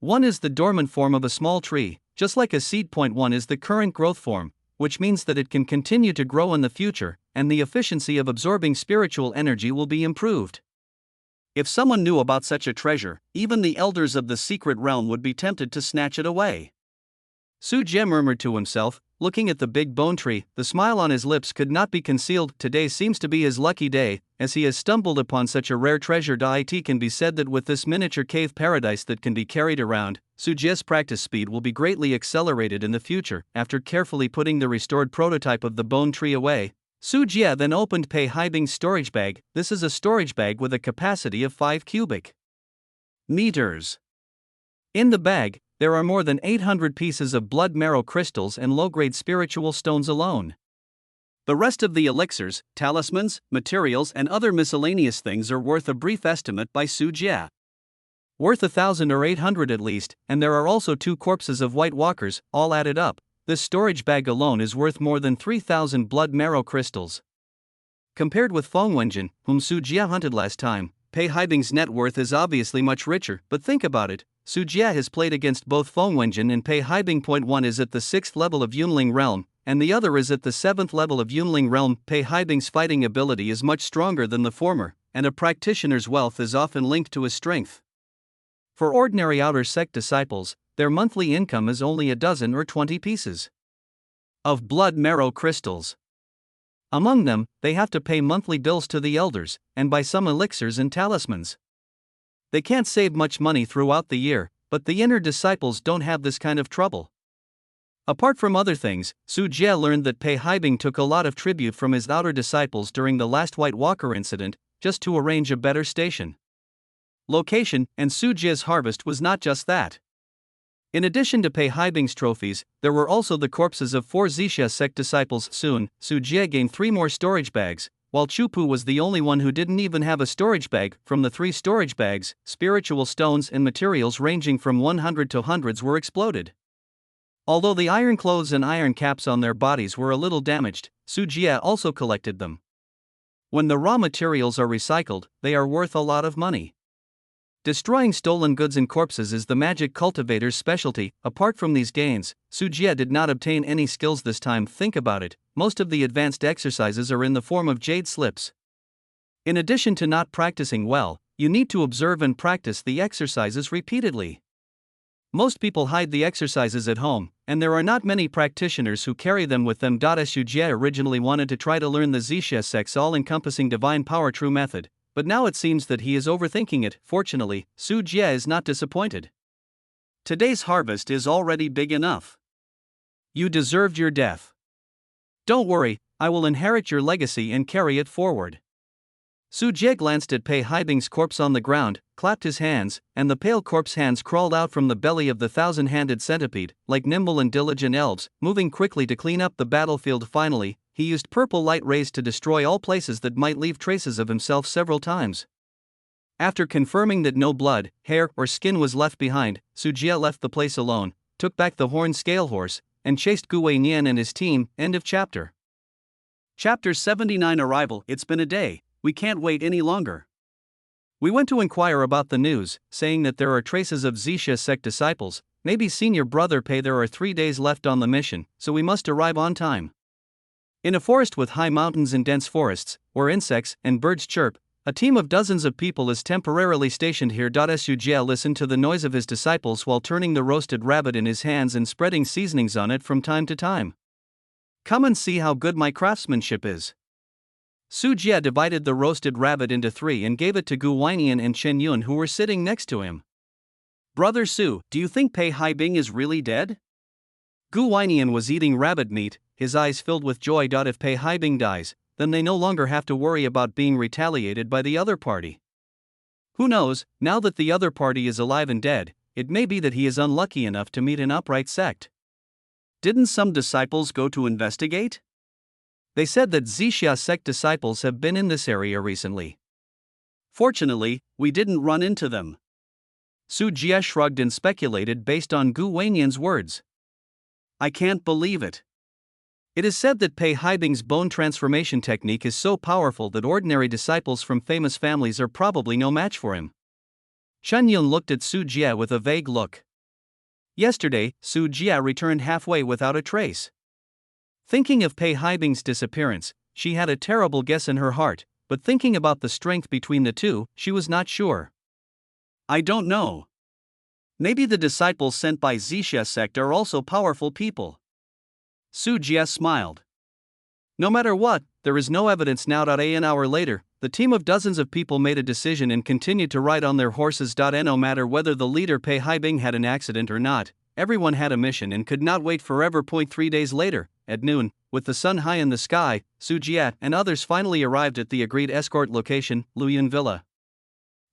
One is the dormant form of a small tree, just like a seed. One is the current growth form, which means that it can continue to grow in the future, and the efficiency of absorbing spiritual energy will be improved. If someone knew about such a treasure, even the elders of the secret realm would be tempted to snatch it away. Su Jie murmured to himself, looking at the big bone tree. The smile on his lips could not be concealed. Today seems to be his lucky day, as he has stumbled upon such a rare treasure. It can be said that with this miniature cave paradise that can be carried around, Su Jie's practice speed will be greatly accelerated in the future. After carefully putting the restored prototype of the bone tree away, Su Jie then opened Pei Haibing's storage bag. This is a storage bag with a capacity of 5 cubic meters. In the bag, there are more than 800 pieces of blood marrow crystals and low-grade spiritual stones alone. The rest of the elixirs, talismans, materials and other miscellaneous things are worth a brief estimate by Su Jie. Worth 1,000 or 800 at least, and there are also 2 corpses of white walkers, all added up. This storage bag alone is worth more than 3,000 blood marrow crystals. Compared with Feng Wenjin, whom Su Jie hunted last time, Pei Haibing's net worth is obviously much richer, but think about it. Su Jie has played against both Feng Wenjin and Pei Haibing. One is at the 6th level of Yunling Realm, and the other is at the 7th level of Yunling Realm. Pei Haibing's fighting ability is much stronger than the former, and a practitioner's wealth is often linked to his strength. For ordinary outer sect disciples, their monthly income is only a dozen or 20 pieces of blood marrow crystals. Among them, they have to pay monthly bills to the elders, and buy some elixirs and talismans. They can't save much money throughout the year, but the inner disciples don't have this kind of trouble. Apart from other things, Su Jie learned that Pei Haibing took a lot of tribute from his outer disciples during the last White Walker incident, just to arrange a better station location, and Su Jie's harvest was not just that. In addition to Pei Haibing's trophies, there were also the corpses of 4 Zixia sect disciples. Soon, Su Jie gained 3 more storage bags, while Chu Pu was the only one who didn't even have a storage bag. From the 3 storage bags, spiritual stones and materials ranging from 100 to hundreds were exploded. Although the iron clothes and iron caps on their bodies were a little damaged, Su Jie also collected them. When the raw materials are recycled, they are worth a lot of money. Destroying stolen goods and corpses is the magic cultivator's specialty. Apart from these gains, Su Jie did not obtain any skills this time. Think about it, most of the advanced exercises are in the form of jade slips. In addition to not practicing well, you need to observe and practice the exercises repeatedly. Most people hide the exercises at home, and there are not many practitioners who carry them with them. Su Jie originally wanted to try to learn the Zixia sect's all-encompassing divine power true method, but now it seems that he is overthinking it. Fortunately, Su Jie is not disappointed. Today's harvest is already big enough. You deserved your death. Don't worry, I will inherit your legacy and carry it forward. Su Jie glanced at Pei Haibing's corpse on the ground, clapped his hands, and the pale corpse hands crawled out from the belly of the 1,000-handed centipede, like nimble and diligent elves, moving quickly to clean up the battlefield. Finally, he used purple light rays to destroy all places that might leave traces of himself several times. After confirming that no blood, hair, or skin was left behind, Su Jie left the place alone, took back the horned scale horse, and chased Gu Weinian and his team. End of chapter. Chapter 79 Arrival. It's been a day, we can't wait any longer. We went to inquire about the news, saying that there are traces of Zixia sect disciples. Maybe senior brother Pei. There are 3 days left on the mission, so we must arrive on time. In a forest with high mountains and dense forests, where insects and birds chirp, a team of dozens of people is temporarily stationed here. Su Jie listened to the noise of his disciples while turning the roasted rabbit in his hands and spreading seasonings on it from time to time. Come and see how good my craftsmanship is. Su Jie divided the roasted rabbit into 3 and gave it to Gu Weinian and Chen Yun, who were sitting next to him. Brother Su, do you think Pei Haibing is really dead? Gu Weinian was eating rabbit meat, his eyes filled with joy. If Pei Haibing dies, then they no longer have to worry about being retaliated by the other party. Who knows, now that the other party is alive and dead, it may be that he is unlucky enough to meet an upright sect. Didn't some disciples go to investigate? They said that Zixia sect disciples have been in this area recently. Fortunately, we didn't run into them. Su Jie shrugged and speculated based on Gu Weinian's words. I can't believe it. It is said that Pei Haibing's bone transformation technique is so powerful that ordinary disciples from famous families are probably no match for him. Chen Yun looked at Su Jie with a vague look. Yesterday, Su Jie returned halfway without a trace. Thinking of Pei Haibing's disappearance, she had a terrible guess in her heart, but thinking about the strength between the two, she was not sure. I don't know. Maybe the disciples sent by Zixia sect are also powerful people. Su Jie smiled. No matter what, there is no evidence now. An hour later, the team of dozens of people made a decision and continued to ride on their horses. No matter whether the leader Pei Haibing had an accident or not, everyone had a mission and could not wait forever. 3 days later, at noon, with the sun high in the sky, Su Jie and others finally arrived at the agreed escort location, Luyun Villa.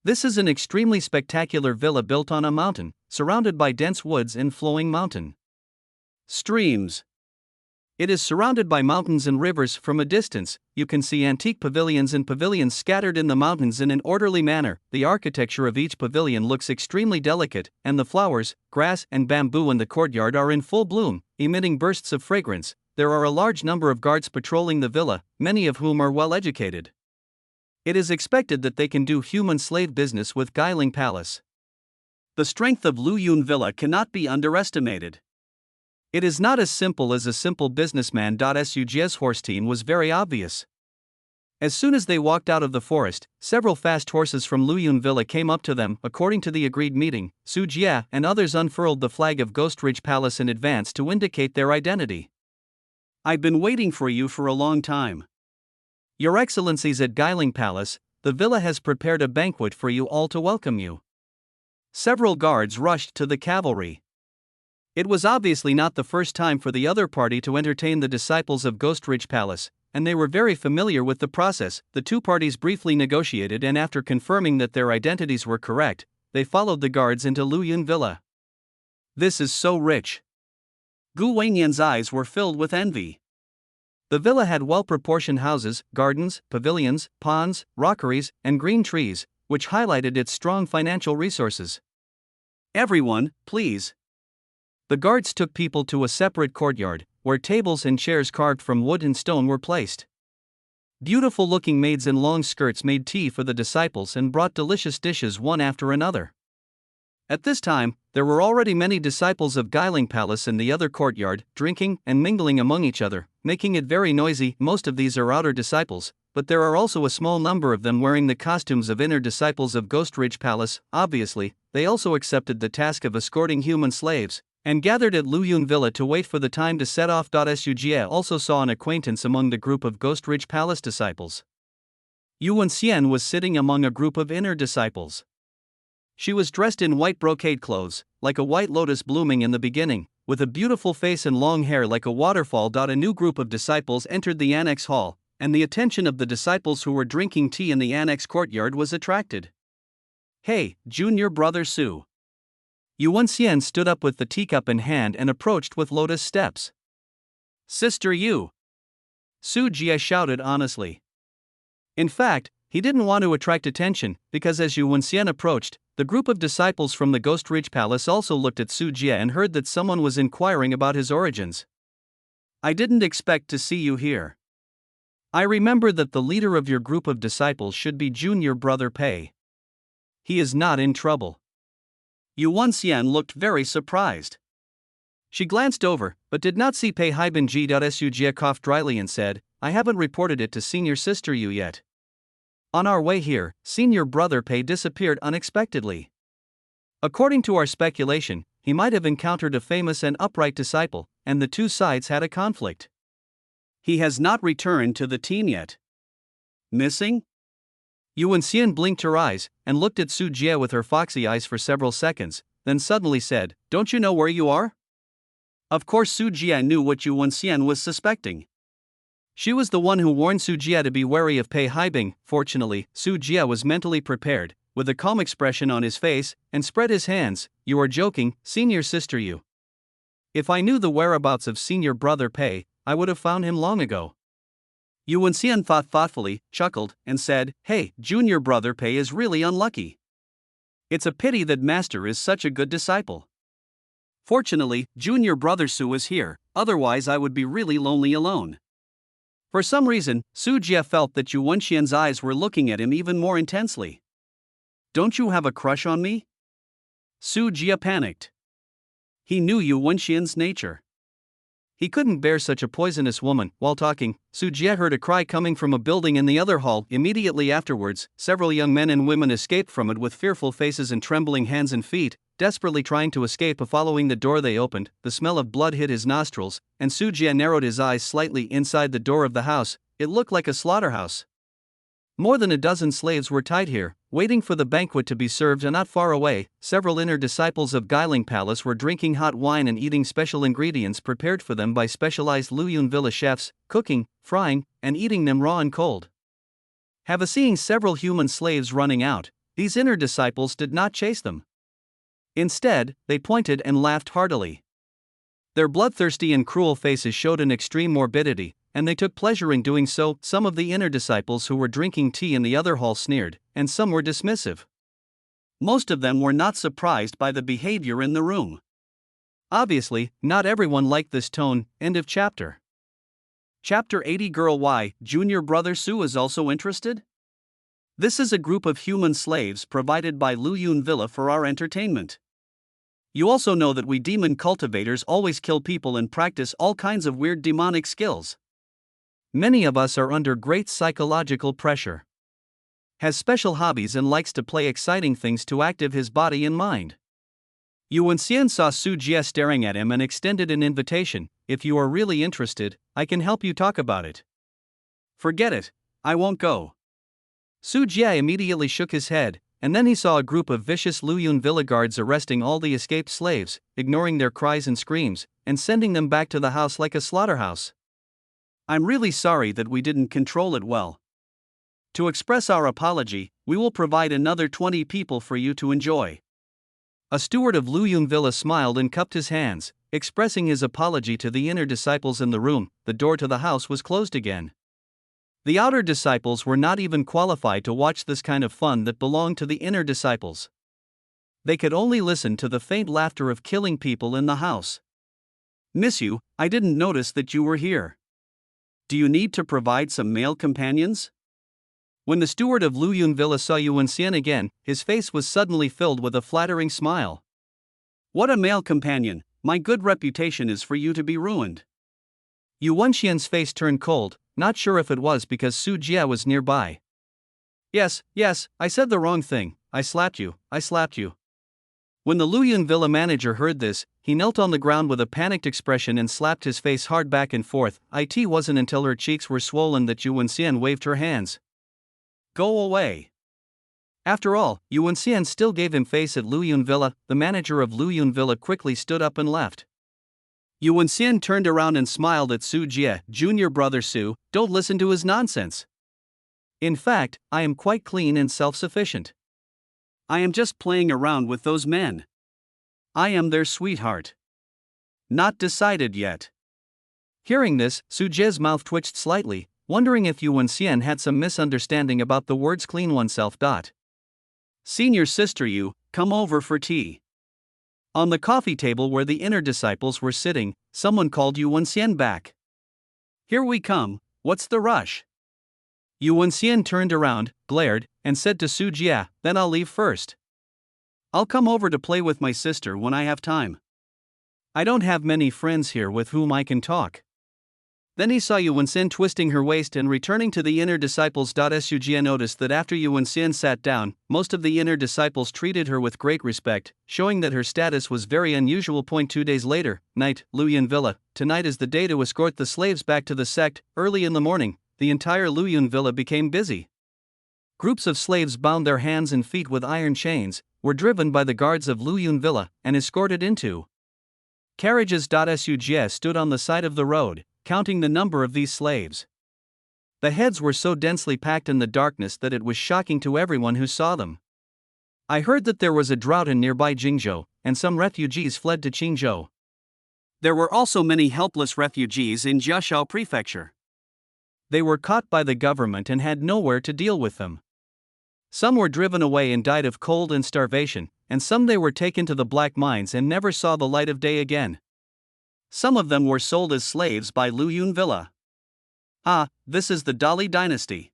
This is an extremely spectacular villa built on a mountain, surrounded by dense woods and flowing mountain streams. It is surrounded by mountains and rivers. From a distance, you can see antique pavilions and pavilions scattered in the mountains in an orderly manner. The architecture of each pavilion looks extremely delicate, and the flowers, grass, and bamboo in the courtyard are in full bloom, emitting bursts of fragrance. There are a large number of guards patrolling the villa, many of whom are well educated. It is expected that they can do human slave business with Guiling Palace. The strength of Luyun Villa cannot be underestimated. It is not as simple as a simple businessman. Su Jie's horse team was very obvious. As soon as they walked out of the forest, several fast horses from Luyun Villa came up to them. According to the agreed meeting, Su Jie and others unfurled the flag of Ghost Ridge Palace in advance to indicate their identity. I've been waiting for you for a long time. Your Excellencies at Guiling Palace, the villa has prepared a banquet for you all to welcome you. Several guards rushed to the cavalry. It was obviously not the first time for the other party to entertain the disciples of Ghost Ridge Palace, and they were very familiar with the process. The two parties briefly negotiated, and after confirming that their identities were correct, they followed the guards into Luyun Villa. This is so rich. Gu Weinian's eyes were filled with envy. The villa had well-proportioned houses, gardens, pavilions, ponds, rockeries, and green trees, which highlighted its strong financial resources. Everyone, please. The guards took people to a separate courtyard, where tables and chairs carved from wood and stone were placed. Beautiful-looking maids in long skirts made tea for the disciples and brought delicious dishes one after another. At this time, there were already many disciples of Guiling Palace in the other courtyard, drinking and mingling among each other, making it very noisy. Most of these are outer disciples, but there are also a small number of them wearing the costumes of inner disciples of Ghost Ridge Palace. Obviously, they also accepted the task of escorting human slaves, and gathered at Luyun Villa to wait for the time to set off. Su Jie also saw an acquaintance among the group of Ghost Ridge Palace disciples. Yuan Xian was sitting among a group of inner disciples. She was dressed in white brocade clothes, like a white lotus blooming in the beginning, with a beautiful face and long hair like a waterfall. A new group of disciples entered the annex hall, and the attention of the disciples who were drinking tea in the annex courtyard was attracted. Hey, junior brother Su. Yuan Xian stood up with the teacup in hand and approached with lotus steps. Sister Yu. Su Jie shouted honestly. In fact, he didn't want to attract attention, because as Yuan Xian approached, the group of disciples from the Ghost Ridge Palace also looked at Su Jie and heard that someone was inquiring about his origins. I didn't expect to see you here. I remember that the leader of your group of disciples should be junior brother Pei. He is not in trouble. Yu Wenxian looked very surprised. She glanced over, but did not see Pei Haibin G.Su. Jia coughed dryly and said, I haven't reported it to senior sister Yu yet. On our way here, senior brother Pei disappeared unexpectedly. According to our speculation, he might have encountered a famous and upright disciple, and the two sides had a conflict. He has not returned to the team yet. Missing? Yu Wenxian blinked her eyes, and looked at Su Jie with her foxy eyes for several seconds, then suddenly said, Don't you know where you are? Of course Su Jie knew what Yu Wenxian was suspecting. She was the one who warned Su Jie to be wary of Pei Haibing. Fortunately, Su Jie was mentally prepared, with a calm expression on his face, and spread his hands. You are joking, senior sister Yu. If I knew the whereabouts of senior brother Pei, I would have found him long ago. Yu Wenxian thought thoughtfully, chuckled, and said, Hey, junior brother Pei is really unlucky. It's a pity that master is such a good disciple. Fortunately, junior brother Su is here, otherwise I would be really lonely alone. For some reason, Su Jie felt that Yu Wenxian's eyes were looking at him even more intensely. Don't you have a crush on me? Su Jie panicked. He knew Yu Wenxian's nature. He couldn't bear such a poisonous woman. While talking, Su Jie heard a cry coming from a building in the other hall. Immediately afterwards, several young men and women escaped from it with fearful faces and trembling hands and feet, desperately trying to escape. Following the door they opened, the smell of blood hit his nostrils, and Su Jie narrowed his eyes slightly. Inside the door of the house, it looked like a slaughterhouse. More than a dozen slaves were tied here, waiting for the banquet to be served, and not far away, several inner disciples of Guiling Palace were drinking hot wine and eating special ingredients prepared for them by specialized Luyun Villa chefs, cooking, frying, and eating them raw and cold. Seeing several human slaves running out, these inner disciples did not chase them. Instead, they pointed and laughed heartily. Their bloodthirsty and cruel faces showed an extreme morbidity, and they took pleasure in doing so. Some of the inner disciples who were drinking tea in the other hall sneered, and some were dismissive. Most of them were not surprised by the behavior in the room. Obviously, not everyone liked this tone. End of chapter. Chapter 80. Girl Y, Junior Brother Su is also interested? This is a group of human slaves provided by Luyun Villa for our entertainment. You also know that we demon cultivators always kill people and practice all kinds of weird demonic skills. Many of us are under great psychological pressure. Has special hobbies and likes to play exciting things to active his body and mind. Yu Wenxian saw Su Jie staring at him and extended an invitation. If you are really interested, I can help you talk about it. Forget it, I won't go. Su Jie immediately shook his head, and then he saw a group of vicious Luyun Villa guards arresting all the escaped slaves, ignoring their cries and screams, and sending them back to the house like a slaughterhouse. I'm really sorry that we didn't control it well. To express our apology, we will provide another 20 people for you to enjoy. A steward of Luyun Villa smiled and cupped his hands, expressing his apology to the inner disciples in the room. The door to the house was closed again. The outer disciples were not even qualified to watch this kind of fun that belonged to the inner disciples. They could only listen to the faint laughter of killing people in the house. Miss Yu, I didn't notice that you were here. Do you need to provide some male companions? When the steward of Luyun Villa saw Yu Wenxian again, his face was suddenly filled with a flattering smile. What a male companion, my good reputation is for you to be ruined. Yu Wenxian's face turned cold, not sure if it was because Su Jie was nearby. Yes, I said the wrong thing, I slapped you. When the Luyun Villa manager heard this, he knelt on the ground with a panicked expression and slapped his face hard back and forth. It wasn't until her cheeks were swollen that Yu Wenxian waved her hands. Go away. After all, Yu Wenxian still gave him face at Luyun Villa. The manager of Luyun Villa quickly stood up and left. Yu Wenxian turned around and smiled at Su Jie. Junior brother Su, don't listen to his nonsense. In fact, I am quite clean and self-sufficient. I am just playing around with those men. I am their sweetheart. Not decided yet. Hearing this, Su Jie's mouth twitched slightly, wondering if Yu Wenxian had some misunderstanding about the words clean oneself. Senior sister Yu, come over for tea. On the coffee table where the inner disciples were sitting, someone called Yu Wenxian back. Here we come, what's the rush? Yuan Xian turned around, glared, and said to Su Jie, "Then I'll leave first. I'll come over to play with my sister when I have time. I don't have many friends here with whom I can talk." Then he saw Yuan Xian twisting her waist and returning to the inner disciples. Su Jie noticed that after Yuan Xian sat down, most of the inner disciples treated her with great respect, showing that her status was very unusual. 2 days later, night, Luyun Villa. Tonight is the day to escort the slaves back to the sect. Early in the morning, the entire Luyun Villa became busy. Groups of slaves bound their hands and feet with iron chains, were driven by the guards of Luyun Villa, and escorted into carriages. Su Jie stood on the side of the road, counting the number of these slaves. The heads were so densely packed in the darkness that it was shocking to everyone who saw them. I heard that there was a drought in nearby Jingzhou, and some refugees fled to Qingzhou. There were also many helpless refugees in Jiashao Prefecture. They were caught by the government and had nowhere to deal with them. Some were driven away and died of cold and starvation, and some they were taken to the black mines and never saw the light of day again. Some of them were sold as slaves by Luyun Villa. Ah, this is the Dali dynasty.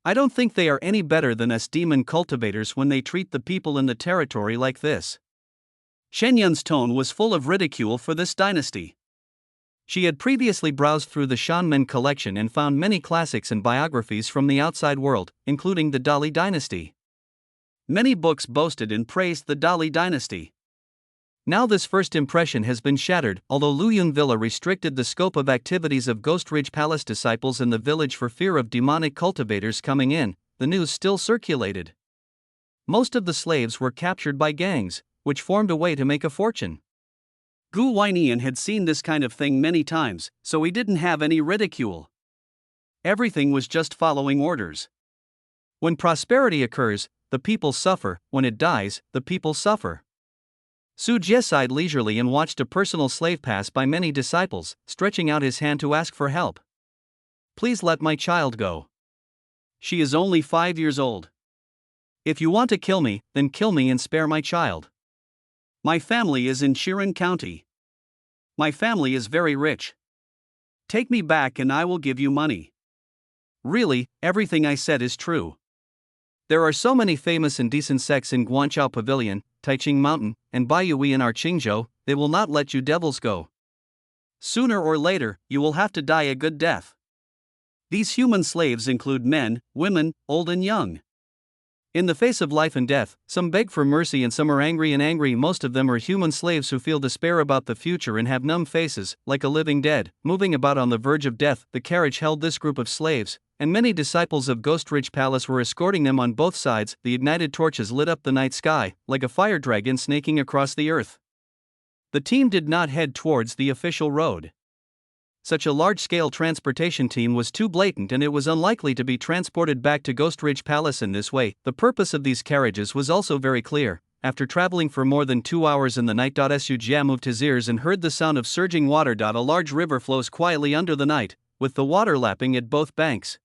I don't think they are any better than us demon cultivators when they treat the people in the territory like this. Shen Yun's tone was full of ridicule for this dynasty. She had previously browsed through the Shanmen collection and found many classics and biographies from the outside world, including the Dali dynasty. Many books boasted and praised the Dali dynasty. Now this first impression has been shattered. Although Luyun Villa restricted the scope of activities of Ghost Ridge Palace disciples in the village for fear of demonic cultivators coming in, the news still circulated. Most of the slaves were captured by gangs, which formed a way to make a fortune. Gu Weinian had seen this kind of thing many times, so he didn't have any ridicule. Everything was just following orders. When prosperity occurs, the people suffer. When it dies, the people suffer. Su Jie sighed leisurely and watched a personal slave pass by many disciples, stretching out his hand to ask for help. "Please let my child go. She is only 5 years old. If you want to kill me, then kill me and spare my child. My family is in Shiren County. My family is very rich. Take me back and I will give you money." Really, everything I said is true. There are so many famous and decent sects in Guanchao Pavilion, Taiching Mountain, and Baiyue in our Qingzhou, they will not let you devils go. Sooner or later, you will have to die a good death. These human slaves include men, women, old and young. In the face of life and death, some beg for mercy and some are angry. Most of them are human slaves who feel despair about the future and have numb faces, like a living dead, moving about on the verge of death. The carriage held this group of slaves, and many disciples of Ghost Ridge Palace were escorting them on both sides. The ignited torches lit up the night sky, like a fire dragon snaking across the earth. The team did not head towards the official road. Such a large-scale transportation team was too blatant and it was unlikely to be transported back to Ghost Ridge Palace in this way. The purpose of these carriages was also very clear. After traveling for more than 2 hours in the night, Su Jie moved his ears and heard the sound of surging water. A large river flows quietly under the night, with the water lapping at both banks.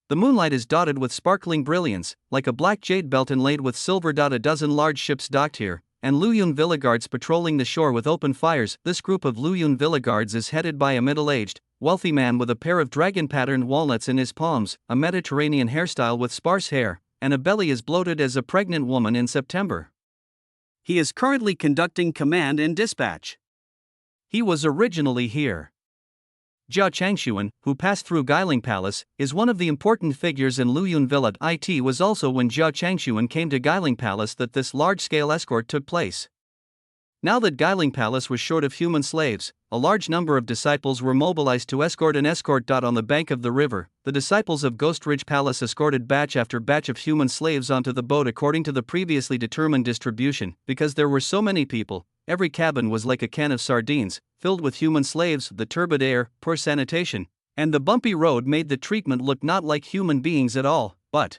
The moonlight is dotted with sparkling brilliance, like a black jade belt inlaid with silver. A dozen large ships docked here, and Luyun Villa guards patrolling the shore with open fires. This group of Luyun Villa guards is headed by a middle-aged, wealthy man with a pair of dragon-patterned walnuts in his palms, a Mediterranean hairstyle with sparse hair, and a belly as bloated as a pregnant woman in September. He is currently conducting command and dispatch. He was originally here. Jia Changshuan, who passed through Guiling Palace, is one of the important figures in Luyun Villa. It was also when Jia Changshuan came to Guiling Palace that this large-scale escort took place. Now that Guiling Palace was short of human slaves, a large number of disciples were mobilized to escort an escort. On the bank of the river, the disciples of Ghost Ridge Palace escorted batch after batch of human slaves onto the boat according to the previously determined distribution. Because there were so many people, every cabin was like a can of sardines, filled with human slaves. The turbid air, poor sanitation, and the bumpy road made the treatment look not like human beings at all, but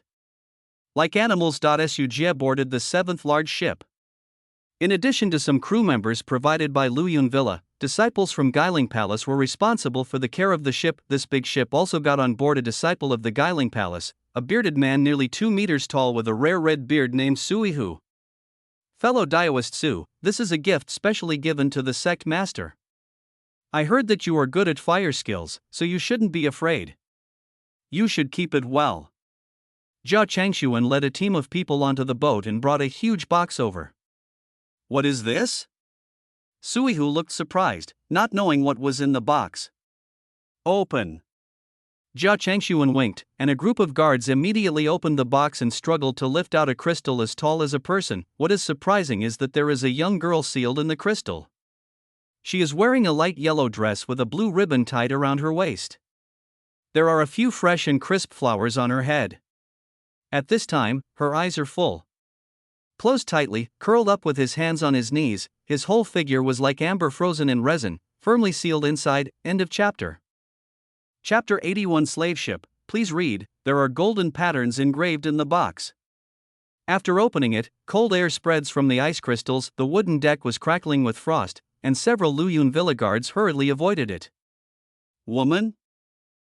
like animals. Su Jie boarded the 7th large ship. In addition to some crew members provided by Luyun Villa, disciples from Guiling Palace were responsible for the care of the ship. This big ship also got on board a disciple of the Guiling Palace, a bearded man nearly 2 meters tall with a rare red beard named Suihu. Fellow Daoist Su, this is a gift specially given to the sect master. I heard that you are good at fire skills, so you shouldn't be afraid. You should keep it well. Jia Changshuan led a team of people onto the boat and brought a huge box over. What is this? Suihu looked surprised, not knowing what was in the box. Open. Jia Changshuan winked, and a group of guards immediately opened the box and struggled to lift out a crystal as tall as a person. What is surprising is that there is a young girl sealed in the crystal. She is wearing a light yellow dress with a blue ribbon tied around her waist. There are a few fresh and crisp flowers on her head. At this time, her eyes are full. Closed tightly, curled up with his hands on his knees, his whole figure was like amber frozen in resin, firmly sealed inside. End of chapter. Chapter 81 Slave Ship. Please read, there are golden patterns engraved in the box. After opening it, cold air spreads from the ice crystals, the wooden deck was crackling with frost, and several Luyun Villa guards hurriedly avoided it. Woman?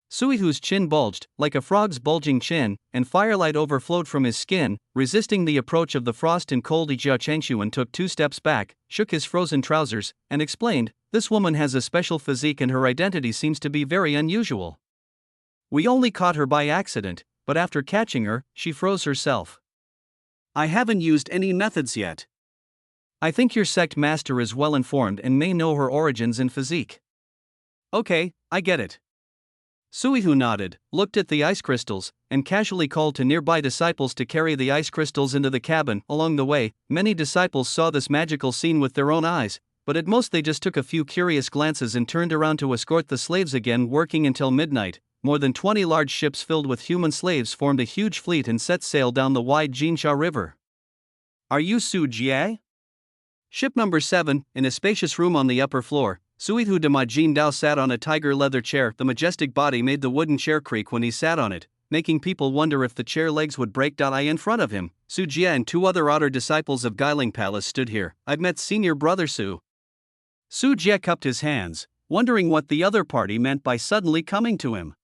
Suihu's chin bulged, like a frog's bulging chin, and firelight overflowed from his skin. Resisting the approach of the frost and cold, Jia Changshuan took 2 steps back, shook his frozen trousers, and explained, this woman has a special physique and her identity seems to be very unusual. We only caught her by accident, but after catching her, she froze herself. I haven't used any methods yet. I think your sect master is well informed and may know her origins and physique. Okay, I get it. Suihu nodded, looked at the ice crystals, and casually called to nearby disciples to carry the ice crystals into the cabin. Along the way, many disciples saw this magical scene with their own eyes, but at most they just took a few curious glances and turned around to escort the slaves again. Working until midnight, more than 20 large ships filled with human slaves formed a huge fleet and set sail down the wide Jinsha River. Are you Su Jie? Ship number 7, in a spacious room on the upper floor, Suihu Dama Jin Dao sat on a tiger leather chair. The majestic body made the wooden chair creak when he sat on it, making people wonder if the chair legs would break. In front of him, Su Jie and 2 other otter disciples of Guiling Palace stood here. I've met senior brother Su. Su Jie cupped his hands, wondering what the other party meant by suddenly coming to him.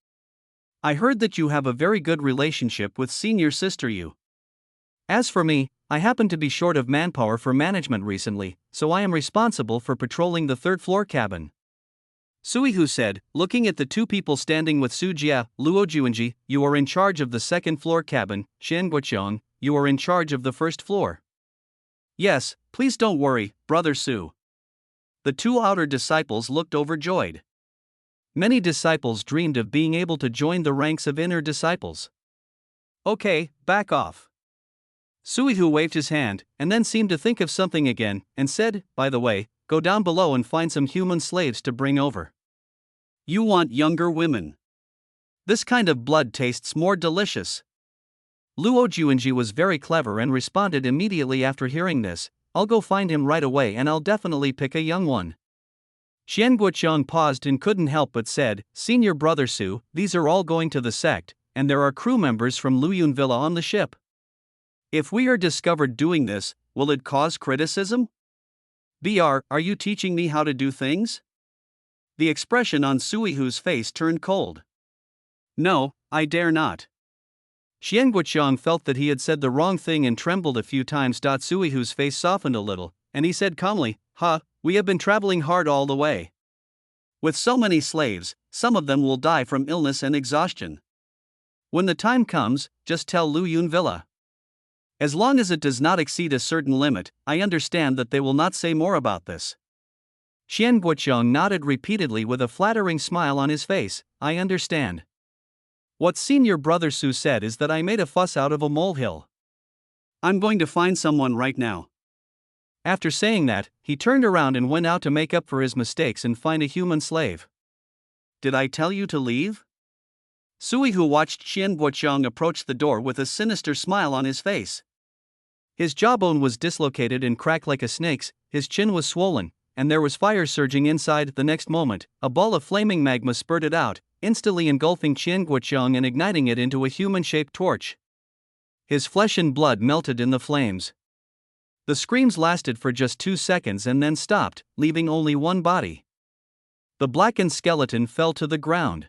I heard that you have a very good relationship with senior sister Yu. As for me, I happen to be short of manpower for management recently, so I am responsible for patrolling the 3rd floor cabin. Suihu said, looking at the 2 people standing with Su Jie. Luo Juanji, you are in charge of the 2nd floor cabin. Xian Guoqiang, you are in charge of the 1st floor. Yes, please don't worry, brother Su. The 2 outer disciples looked overjoyed. Many disciples dreamed of being able to join the ranks of inner disciples. Okay, back off. Suihu waved his hand, and then seemed to think of something again, and said, by the way, go down below and find some human slaves to bring over. You want younger women. This kind of blood tastes more delicious. Luo Juanji was very clever and responded immediately after hearing this, I'll go find him right away and I'll definitely pick a young one. Xian Guoqiang paused and couldn't help but said, Senior brother Su, these are all going to the sect, and there are crew members from Luyun Villa on the ship. If we are discovered doing this, will it cause criticism? BR, are you teaching me how to do things? The expression on Suihu's face turned cold. No, I dare not. Xian Guoqiang felt that he had said the wrong thing and trembled a few times. Suihu's face softened a little, and he said calmly, we have been traveling hard all the way. With so many slaves, some of them will die from illness and exhaustion. When the time comes, just tell Luyun Villa. As long as it does not exceed a certain limit, I understand that they will not say more about this. Xian Guoqiang nodded repeatedly with a flattering smile on his face, I understand. What senior brother Su said is that I made a fuss out of a molehill. I'm going to find someone right now. After saying that, he turned around and went out to make up for his mistakes and find a human slave. Did I tell you to leave? Suihu watched Xian Guoqiang approach the door with a sinister smile on his face. His jawbone was dislocated and cracked like a snake's, his chin was swollen, and there was fire surging inside. The next moment, a ball of flaming magma spurted out, instantly engulfing Xian Guoqiang and igniting it into a human-shaped torch. His flesh and blood melted in the flames. The screams lasted for just 2 seconds and then stopped, leaving only one body. The blackened skeleton fell to the ground.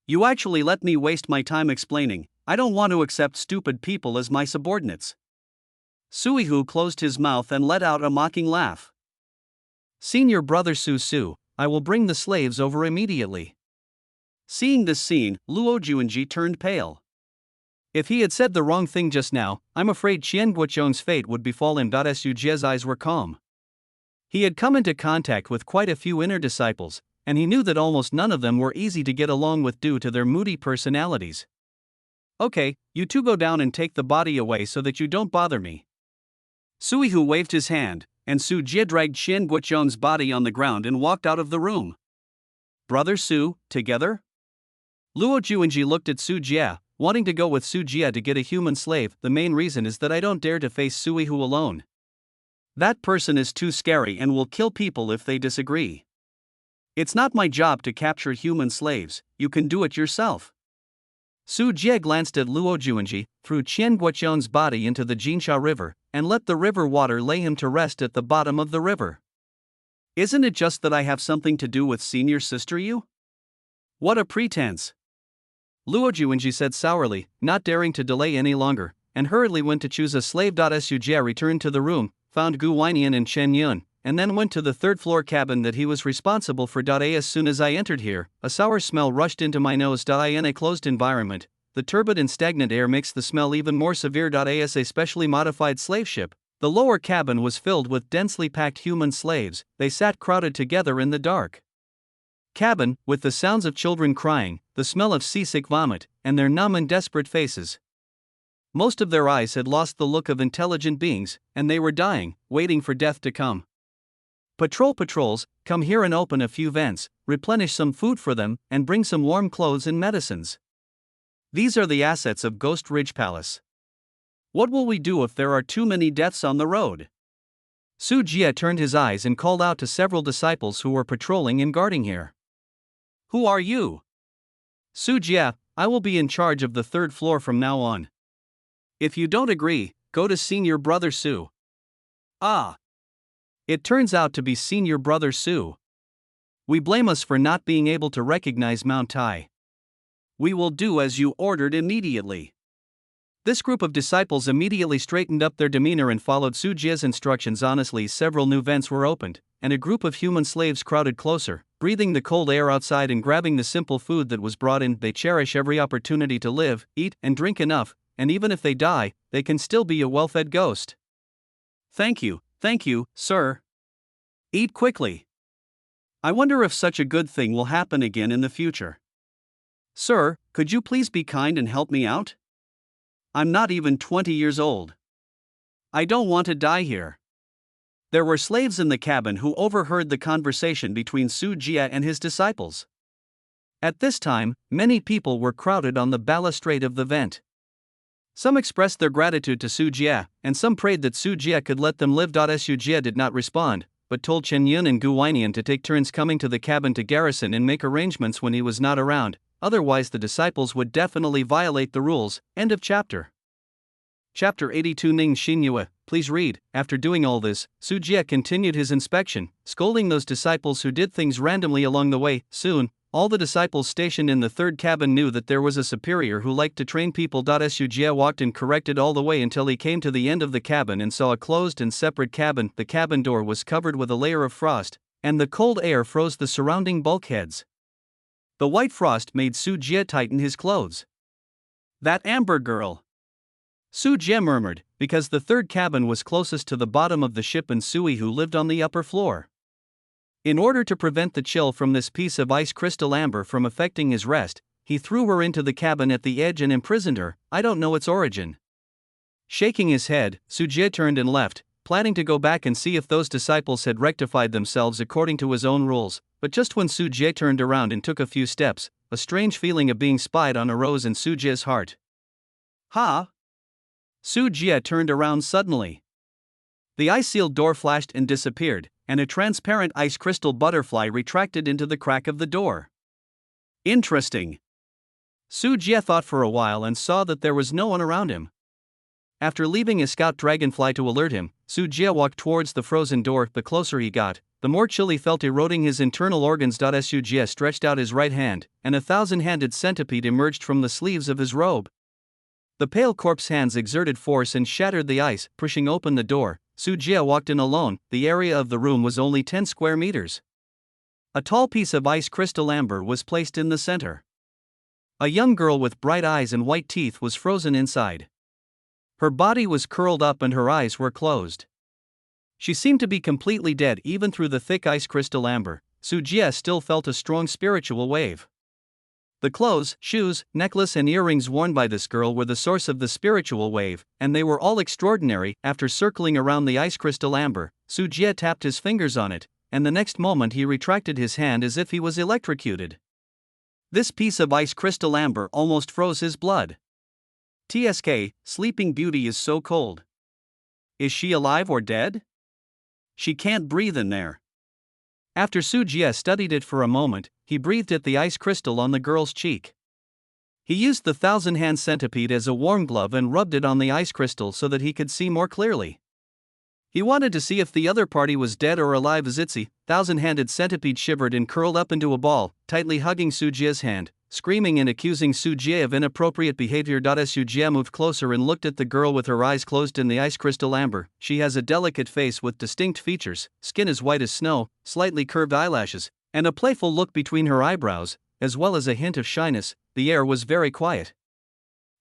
You actually let me waste my time explaining. I don't want to accept stupid people as my subordinates. Suihu closed his mouth and let out a mocking laugh. Senior brother Su, I will bring the slaves over immediately. Seeing this scene, Luo Juanji turned pale. If he had said the wrong thing just now, I'm afraid Qian Guoqiong's fate would befall him. Su Jie's eyes were calm. He had come into contact with quite a few inner disciples, and he knew that almost none of them were easy to get along with due to their moody personalities. Okay, you two go down and take the body away so that you don't bother me. Sui Hu waved his hand, and Su Jie dragged Qian Guoqiong's body on the ground and walked out of the room. Brother Su, together? Luo Juanji looked at Su Jie, wanting to go with Su Jie to get a human slave. The main reason is that I don't dare to face Sui Hu alone. That person is too scary and will kill people if they disagree. It's not my job to capture human slaves, you can do it yourself. Su Jie glanced at Luo Juanji, threw Qian Guoqiong's body into the Jinsha River, and let the river water lay him to rest at the bottom of the river. Isn't it just that I have something to do with senior sister Yu? What a pretense! Luo Juanji said sourly, not daring to delay any longer, and hurriedly went to choose a slave. Su Jie returned to the room, found Gu Weinian and Chen Yun, and then went to the third-floor cabin that he was responsible for. As soon as I entered here, a sour smell rushed into my nose. In a closed environment, the turbid and stagnant air makes the smell even more severe. As a specially modified slave ship, the lower cabin was filled with densely packed human slaves. They sat crowded together in the dark cabin, with the sounds of children crying, the smell of seasick vomit, and their numb and desperate faces. Most of their eyes had lost the look of intelligent beings, and they were dying, waiting for death to come. Patrols, come here and open a few vents, replenish some food for them, and bring some warm clothes and medicines. These are the assets of Ghost Ridge Palace. What will we do if there are too many deaths on the road? Su Jie turned his eyes and called out to several disciples who were patrolling and guarding here. Who are you? Su Jie, I will be in charge of the third floor from now on. If you don't agree, go to senior brother Su. Ah. It turns out to be senior brother Su. We blame us for not being able to recognize Mount Tai. We will do as you ordered immediately. This group of disciples immediately straightened up their demeanor and followed Su Jie's instructions honestly. Several new vents were opened, and a group of human slaves crowded closer, breathing the cold air outside and grabbing the simple food that was brought in. They cherish every opportunity to live, eat, and drink enough, and even if they die, they can still be a well-fed ghost. Thank you, sir. Eat quickly. I wonder if such a good thing will happen again in the future. Sir, could you please be kind and help me out? I'm not even 20 years old. I don't want to die here. There were slaves in the cabin who overheard the conversation between Su Jie and his disciples. At this time, many people were crowded on the balustrade of the vent. Some expressed their gratitude to Su Jie, and some prayed that Su Jie could let them live. Su Jie did not respond, but told Chen Yun and Gu Weinian to take turns coming to the cabin to garrison and make arrangements when he was not around, otherwise the disciples would definitely violate the rules. End of chapter. Chapter 82. Ning Xinyue, please read. After doing all this, Su Jie continued his inspection, scolding those disciples who did things randomly along the way. Soon, all the disciples stationed in the third cabin knew that there was a superior who liked to train people. Su Jie walked and corrected all the way until he came to the end of the cabin and saw a closed and separate cabin. The cabin door was covered with a layer of frost, and the cold air froze the surrounding bulkheads. The white frost made Su Jie tighten his clothes. That Amber girl! Su Jie murmured, because the third cabin was closest to the bottom of the ship and Sui Hu lived on the upper floor. In order to prevent the chill from this piece of ice crystal amber from affecting his rest, he threw her into the cabin at the edge and imprisoned her. I don't know its origin. Shaking his head, Su Jie turned and left, planning to go back and see if those disciples had rectified themselves according to his own rules, but just when Su Jie turned around and took a few steps, a strange feeling of being spied on arose in Su Jie's heart. Ha! Su Jie turned around suddenly. The ice-sealed door flashed and disappeared, and a transparent ice crystal butterfly retracted into the crack of the door. Interesting. Su Jie thought for a while and saw that there was no one around him. After leaving a scout dragonfly to alert him, Su Jie walked towards the frozen door. The closer he got, the more chill he felt eroding his internal organs. Su Jie stretched out his right hand, and a thousand-handed centipede emerged from the sleeves of his robe. The pale corpse hands exerted force and shattered the ice, pushing open the door. Su Jie walked in alone. The area of the room was only 10 square meters. A tall piece of ice crystal amber was placed in the center. A young girl with bright eyes and white teeth was frozen inside. Her body was curled up and her eyes were closed. She seemed to be completely dead even through the thick ice crystal amber. Su Jie still felt a strong spiritual wave. The clothes, shoes, necklace and earrings worn by this girl were the source of the spiritual wave, and they were all extraordinary. After circling around the ice crystal amber, Su Jie tapped his fingers on it, and the next moment he retracted his hand as if he was electrocuted. This piece of ice crystal amber almost froze his blood. TSK, Sleeping Beauty is so cold. Is she alive or dead? She can't breathe in there. After Su Jie studied it for a moment, he breathed at the ice crystal on the girl's cheek. He used the thousand-hand centipede as a warm glove and rubbed it on the ice crystal so that he could see more clearly. He wanted to see if the other party was dead or alive. Zitzi, thousand-handed centipede shivered and curled up into a ball, tightly hugging Su Jie's hand, screaming and accusing Su Jie of inappropriate behavior. Su Jie moved closer and looked at the girl with her eyes closed in the ice crystal amber. She has a delicate face with distinct features, skin as white as snow, slightly curved eyelashes, and a playful look between her eyebrows, as well as a hint of shyness. The air was very quiet.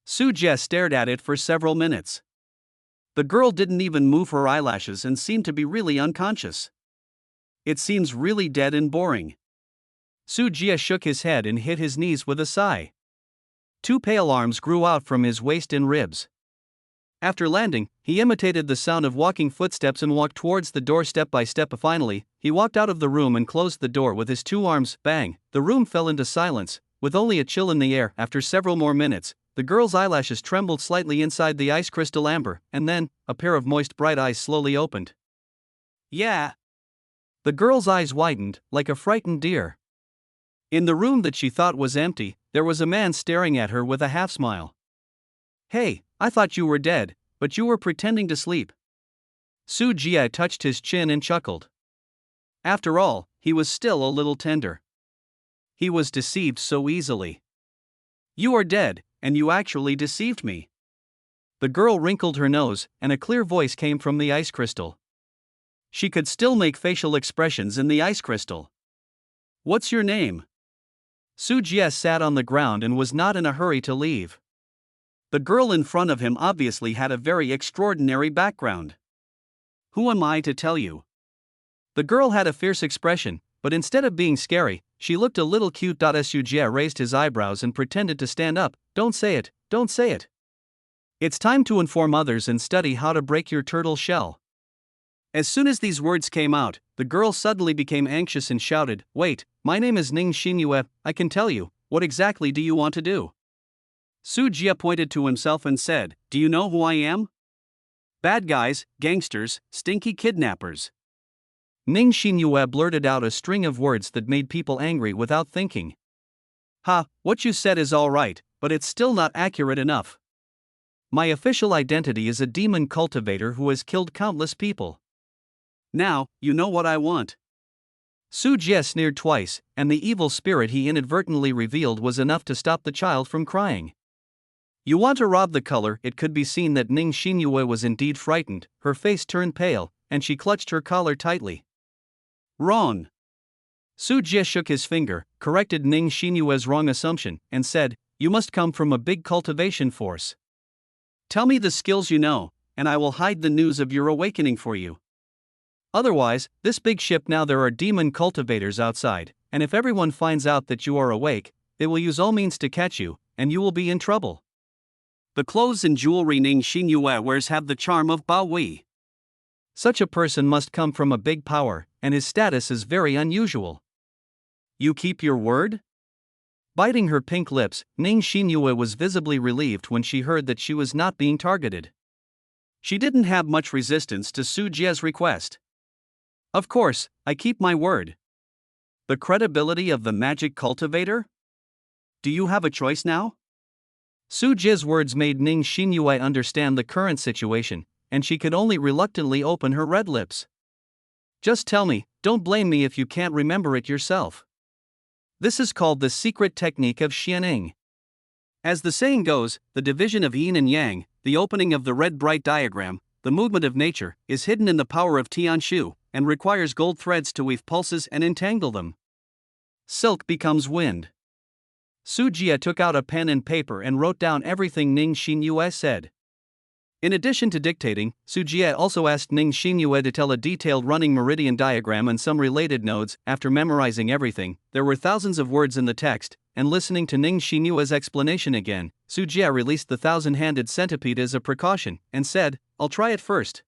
Su Jie stared at it for several minutes. The girl didn't even move her eyelashes and seemed to be really unconscious. It seems really dead and boring. Su Jie shook his head and hit his knees with a sigh. Two pale arms grew out from his waist and ribs. After landing, he imitated the sound of walking footsteps and walked towards the door step by step. Finally, he walked out of the room and closed the door with his two arms. Bang! The room fell into silence, with only a chill in the air. After several more minutes, the girl's eyelashes trembled slightly inside the ice crystal amber, and then, a pair of moist bright eyes slowly opened. Yeah. The girl's eyes widened, like a frightened deer. In the room that she thought was empty, there was a man staring at her with a half smile. Hey, I thought you were dead, but you were pretending to sleep. Su Jie touched his chin and chuckled. After all, he was still a little tender. He was deceived so easily. You are dead, and you actually deceived me. The girl wrinkled her nose, and a clear voice came from the ice crystal. She could still make facial expressions in the ice crystal. What's your name? Su Jie sat on the ground and was not in a hurry to leave. The girl in front of him obviously had a very extraordinary background. Who am I to tell you? The girl had a fierce expression, but instead of being scary, she looked a little cute. Su Jie raised his eyebrows and pretended to stand up. Don't say it, don't say it. It's time to inform others and study how to break your turtle shell. As soon as these words came out, the girl suddenly became anxious and shouted, Wait, my name is Ning Xinyue, I can tell you, what exactly do you want to do? Su Jie pointed to himself and said, Do you know who I am? Bad guys, gangsters, stinky kidnappers. Ning Xinyue blurted out a string of words that made people angry without thinking. Ha, what you said is all right, but it's still not accurate enough. My official identity is a demon cultivator who has killed countless people. Now, you know what I want. Su Jie sneered twice, and the evil spirit he inadvertently revealed was enough to stop the child from crying. You want to rob the color? It could be seen that Ning Xinyue was indeed frightened, her face turned pale, and she clutched her collar tightly. Wrong. Su Jie shook his finger, corrected Ning Xinyue's wrong assumption, and said, You must come from a big cultivation force. Tell me the skills you know, and I will hide the news of your awakening for you. Otherwise, this big ship now there are demon cultivators outside, and if everyone finds out that you are awake, they will use all means to catch you, and you will be in trouble. The clothes and jewelry Ning Xinyue wears have the charm of Bao Wei. Such a person must come from a big power, and his status is very unusual. You keep your word? Biting her pink lips, Ning Xinyue was visibly relieved when she heard that she was not being targeted. She didn't have much resistance to Su Jie's request. Of course, I keep my word. The credibility of the magic cultivator? Do you have a choice now? Su Jie's words made Ning Xinyue understand the current situation, and she could only reluctantly open her red lips. Just tell me, don't blame me if you can't remember it yourself. This is called the secret technique of Xianing. As the saying goes, the division of yin and yang, the opening of the red bright diagram, the movement of nature, is hidden in the power of Tianshu, and requires gold threads to weave pulses and entangle them. Silk becomes wind. Su Jie took out a pen and paper and wrote down everything Ning Xinyue said. In addition to dictating, Su Jie also asked Ning Xinyue to tell a detailed running meridian diagram and some related nodes. After memorizing everything, there were thousands of words in the text, and listening to Ning Xinyue's explanation again, Su Jie released the thousand-handed centipede as a precaution, and said, "I'll try it first.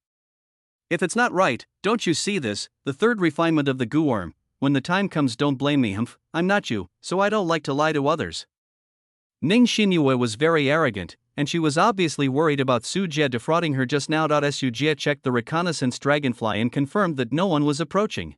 If it's not right, don't you see this, the third refinement of the Guworm? When the time comes, don't blame me, humph, I'm not you, so I don't like to lie to others." Ning Xinyue was very arrogant, and she was obviously worried about Su Jie defrauding her just now. Su Jie checked the reconnaissance dragonfly and confirmed that no one was approaching.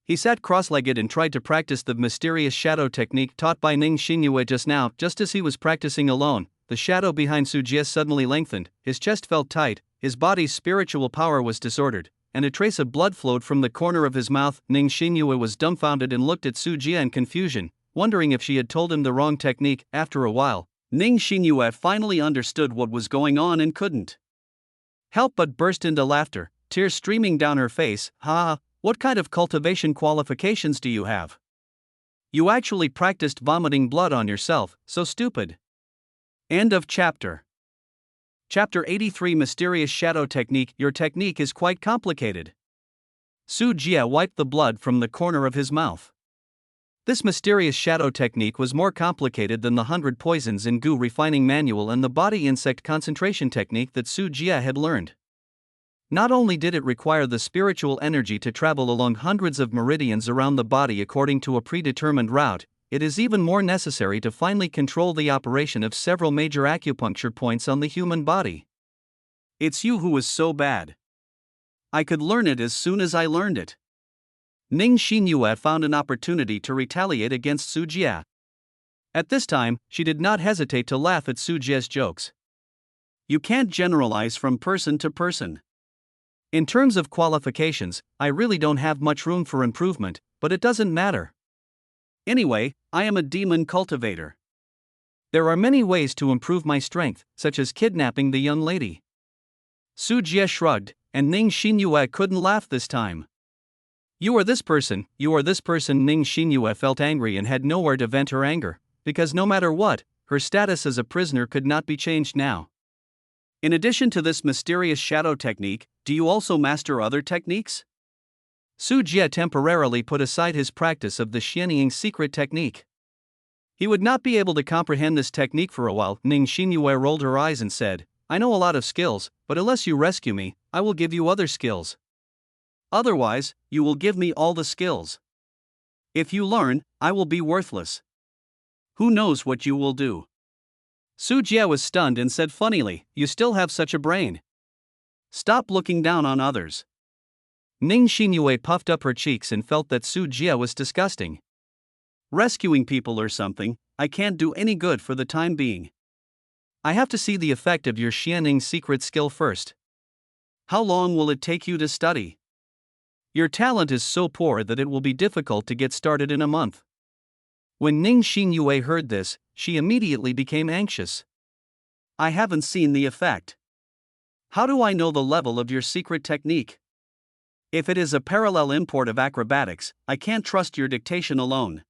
He sat cross-legged and tried to practice the mysterious shadow technique taught by Ning Xinyue just now. Just as he was practicing alone, the shadow behind Su Jie suddenly lengthened, his chest felt tight, his body's spiritual power was disordered, and a trace of blood flowed from the corner of his mouth. Ning Xinyue was dumbfounded and looked at Su Jie in confusion, wondering if she had told him the wrong technique. After a while, Ning Xinyue finally understood what was going on and couldn't help but burst into laughter, tears streaming down her face. "Ha! What kind of cultivation qualifications do you have? You actually practiced vomiting blood on yourself, so stupid." End of chapter. Chapter 83 Mysterious Shadow Technique. Your technique is quite complicated. Su Jie wiped the blood from the corner of his mouth. This mysterious shadow technique was more complicated than the 100 poisons in Gu refining manual and the body insect concentration technique that Su Jie had learned. Not only did it require the spiritual energy to travel along hundreds of meridians around the body according to a predetermined route, it is even more necessary to finally control the operation of several major acupuncture points on the human body. It's you who is so bad. I could learn it as soon as I learned it. Ning Xinyue found an opportunity to retaliate against Su Jie. At this time, she did not hesitate to laugh at Su Jie's jokes. You can't generalize from person to person. In terms of qualifications, I really don't have much room for improvement, but it doesn't matter. Anyway, I am a demon cultivator. There are many ways to improve my strength, such as kidnapping the young lady. Su Jie shrugged, and Ning Xinyue couldn't laugh this time. You are this person. Ning Xinyue felt angry and had nowhere to vent her anger, because no matter what, her status as a prisoner could not be changed now. In addition to this mysterious shadow technique, do you also master other techniques? Su Jie temporarily put aside his practice of the Xianying secret technique. He would not be able to comprehend this technique for a while. Ning Xinyue rolled her eyes and said, I know a lot of skills, but unless you rescue me, I will give you other skills. Otherwise, you will give me all the skills. If you learn, I will be worthless. Who knows what you will do? Su Jie was stunned and said funnily, You still have such a brain. Stop looking down on others. Ning Xinyue puffed up her cheeks and felt that Su Jie was disgusting. Rescuing people or something, I can't do any good for the time being. I have to see the effect of your Xianying secret skill first. How long will it take you to study? Your talent is so poor that it will be difficult to get started in a month. When Ning Xinyue heard this, she immediately became anxious. I haven't seen the effect. How do I know the level of your secret technique? If it is a parallel import of acrobatics, I can't trust your dictation alone.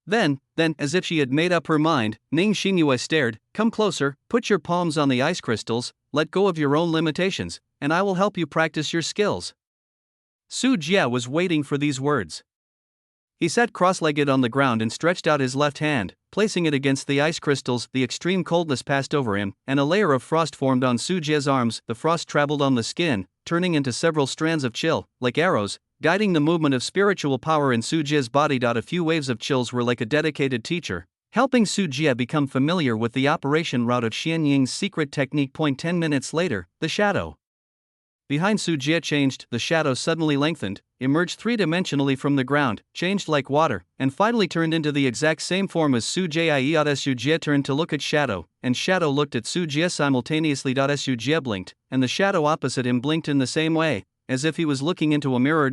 Then, as if she had made up her mind, Ning Xinyue stared, Come closer, put your palms on the ice crystals, let go of your own limitations, and I will help you practice your skills. Su Jie was waiting for these words. He sat cross-legged on the ground and stretched out his left hand, placing it against the ice crystals. The extreme coldness passed over him, and a layer of frost formed on Su Jie's arms. The frost traveled on the skin, turning into several strands of chill, like arrows, guiding the movement of spiritual power in Su Jie's body. A few waves of chills were like a dedicated teacher, helping Su Jie become familiar with the operation route of Xianying's secret technique. 10 minutes later, the shadow behind Su Jie changed. The shadow suddenly lengthened, emerged three-dimensionally from the ground, changed like water, and finally turned into the exact same form as Su Jie. Su Jie turned to look at Shadow, and Shadow looked at Su Jie simultaneously. Su Jie blinked, and the shadow opposite him blinked in the same way, as if he was looking into a mirror.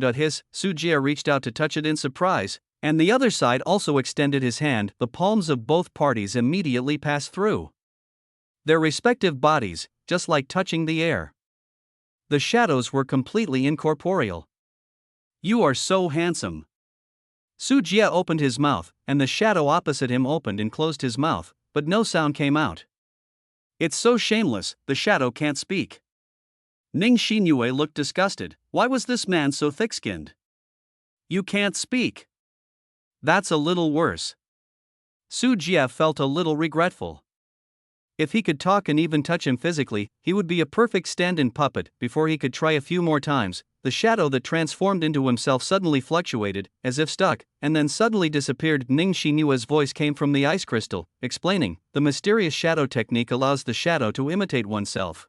Su Jie reached out to touch it in surprise, and the other side also extended his hand. The palms of both parties immediately passed through their respective bodies, just like touching the air. The shadows were completely incorporeal. You are so handsome. Su Jie opened his mouth, and the shadow opposite him opened and closed his mouth, but no sound came out. It's so shameless, the shadow can't speak. Ning Xinyue looked disgusted. Why was this man so thick-skinned? You can't speak. That's a little worse. Su Jie felt a little regretful. If he could talk and even touch him physically, he would be a perfect stand-in puppet. Before he could try a few more times, the shadow that transformed into himself suddenly fluctuated, as if stuck, and then suddenly disappeared. Ning Xinyue's voice came from the ice crystal, explaining, the mysterious shadow technique allows the shadow to imitate oneself.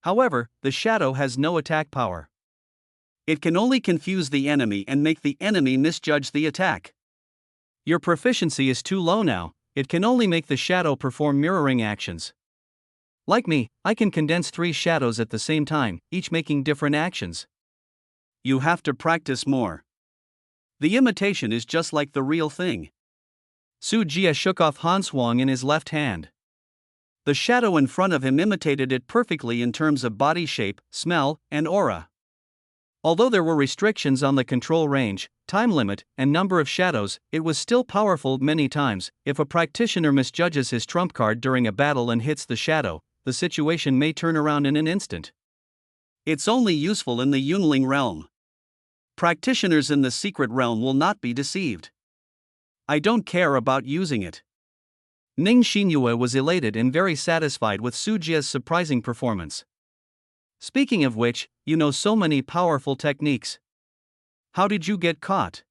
However, the shadow has no attack power. It can only confuse the enemy and make the enemy misjudge the attack. Your proficiency is too low now, it can only make the shadow perform mirroring actions. Like me, I can condense 3 shadows at the same time, each making different actions. You have to practice more. The imitation is just like the real thing. Su Jie shook off Han Suang in his left hand. The shadow in front of him imitated it perfectly in terms of body shape, smell, and aura. Although there were restrictions on the control range, time limit, and number of shadows, it was still powerful many times. If a practitioner misjudges his trump card during a battle and hits the shadow, the situation may turn around in an instant. It's only useful in the Yunling realm. Practitioners in the secret realm will not be deceived. I don't care about using it. Ning Xinyue was elated and very satisfied with Su Jie's surprising performance. Speaking of which, you know so many powerful techniques. How did you get caught?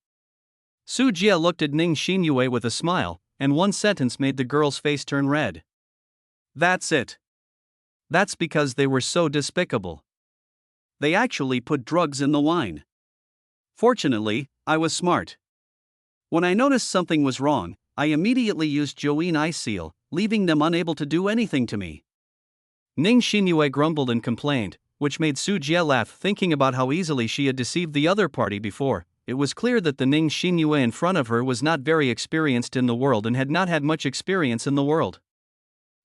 Su Jie looked at Ning Xinyue with a smile, and one sentence made the girl's face turn red. That's it. That's because they were so despicable. They actually put drugs in the wine. Fortunately, I was smart. When I noticed something was wrong, I immediately used Join Ice Seal, leaving them unable to do anything to me. Ning Xinyue grumbled and complained, which made Su Jie laugh thinking about how easily she had deceived the other party before. It was clear that the Ning Xinyue in front of her was not very experienced in the world and had not had much experience in the world.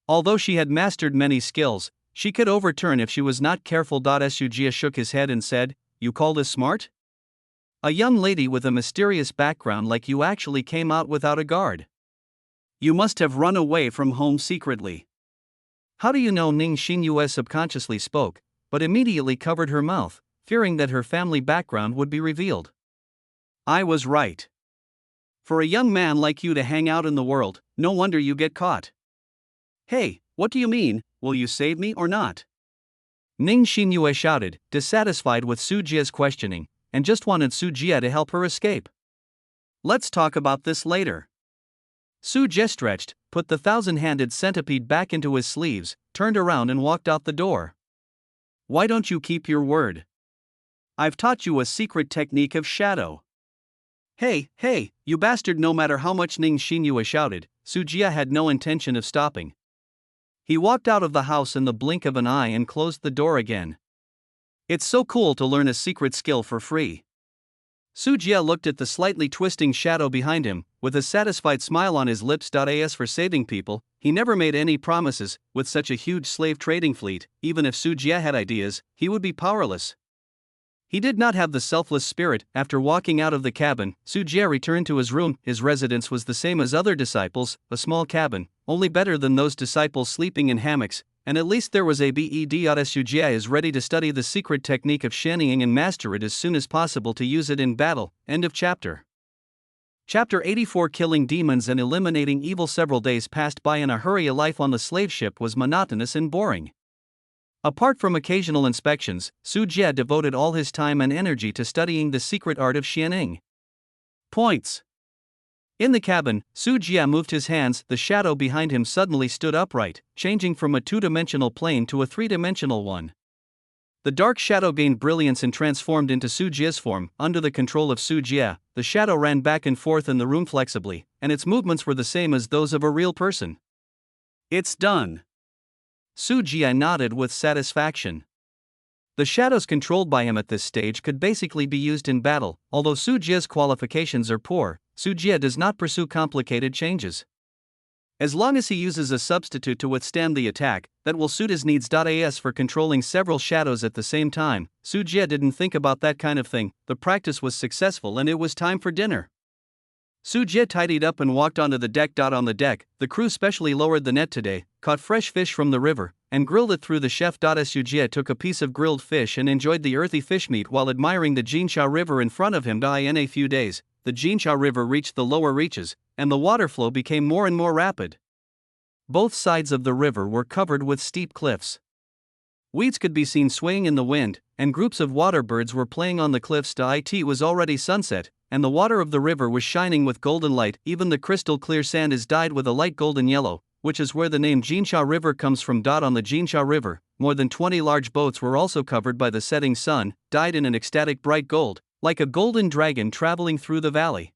Although she had mastered many skills, she could overturn if she was not careful. Su Jie shook his head and said, "You call this smart? A young lady with a mysterious background like you actually came out without a guard. You must have run away from home secretly." How do you know? Ning Xinyue subconsciously spoke, but immediately covered her mouth, fearing that her family background would be revealed. I was right. For a young man like you to hang out in the world, no wonder you get caught. Hey, what do you mean, will you save me or not? Ning Xinyue shouted, dissatisfied with Su Jie's questioning, and just wanted Su Jie to help her escape. Let's talk about this later. Su Jie stretched, put the 1,000-handed centipede back into his sleeves, turned around and walked out the door. Why don't you keep your word? I've taught you a secret technique of shadow. Hey, you bastard! No matter how much Ning Xinyue shouted, Su Jie had no intention of stopping. He walked out of the house in the blink of an eye and closed the door again. It's so cool to learn a secret skill for free. Su Jie looked at the slightly twisting shadow behind him, with a satisfied smile on his lips. As for saving people, he never made any promises. With such a huge slave trading fleet, even if Su Jie had ideas, he would be powerless. He did not have the selfless spirit. After walking out of the cabin, Su Jie returned to his room. His residence was the same as other disciples, a small cabin, only better than those disciples sleeping in hammocks, and at least there was a bed. Su Jie is ready to study the secret technique of Shannying and master it as soon as possible to use it in battle. End of chapter. Chapter 84. Killing demons and eliminating evil. Several days passed by in a hurry. A life on the slave ship was monotonous and boring. Apart from occasional inspections, Su Jie devoted all his time and energy to studying the secret art of Xianing. Points. In the cabin, Su Jie moved his hands. The shadow behind him suddenly stood upright, changing from a 2-dimensional plane to a 3-dimensional one. The dark shadow gained brilliance and transformed into Su Jie's form. Under the control of Su Jie, the shadow ran back and forth in the room flexibly, and its movements were the same as those of a real person. It's done. Su Jie nodded with satisfaction. The shadows controlled by him at this stage could basically be used in battle. Although Su Jie's qualifications are poor, Su Jie does not pursue complicated changes. As long as he uses a substitute to withstand the attack, that will suit his needs. As for controlling several shadows at the same time, Su Jie didn't think about that kind of thing. The practice was successful and it was time for dinner. Su Jie tidied up and walked onto the deck. On the deck, the crew specially lowered the net today, caught fresh fish from the river, and grilled it through the chef. Su Jie took a piece of grilled fish and enjoyed the earthy fish meat while admiring the Jinsha River in front of him. In a few days, the Jinsha River reached the lower reaches, and the water flow became more and more rapid. Both sides of the river were covered with steep cliffs. Weeds could be seen swaying in the wind, and groups of water birds were playing on the cliffs. It was already sunset, and the water of the river was shining with golden light. Even the crystal clear sand is dyed with a light golden yellow, which is where the name Jinsha River comes from. On the Jinsha River, more than 20 large boats were also covered by the setting sun, dyed in an ecstatic bright gold, like a golden dragon traveling through the valley.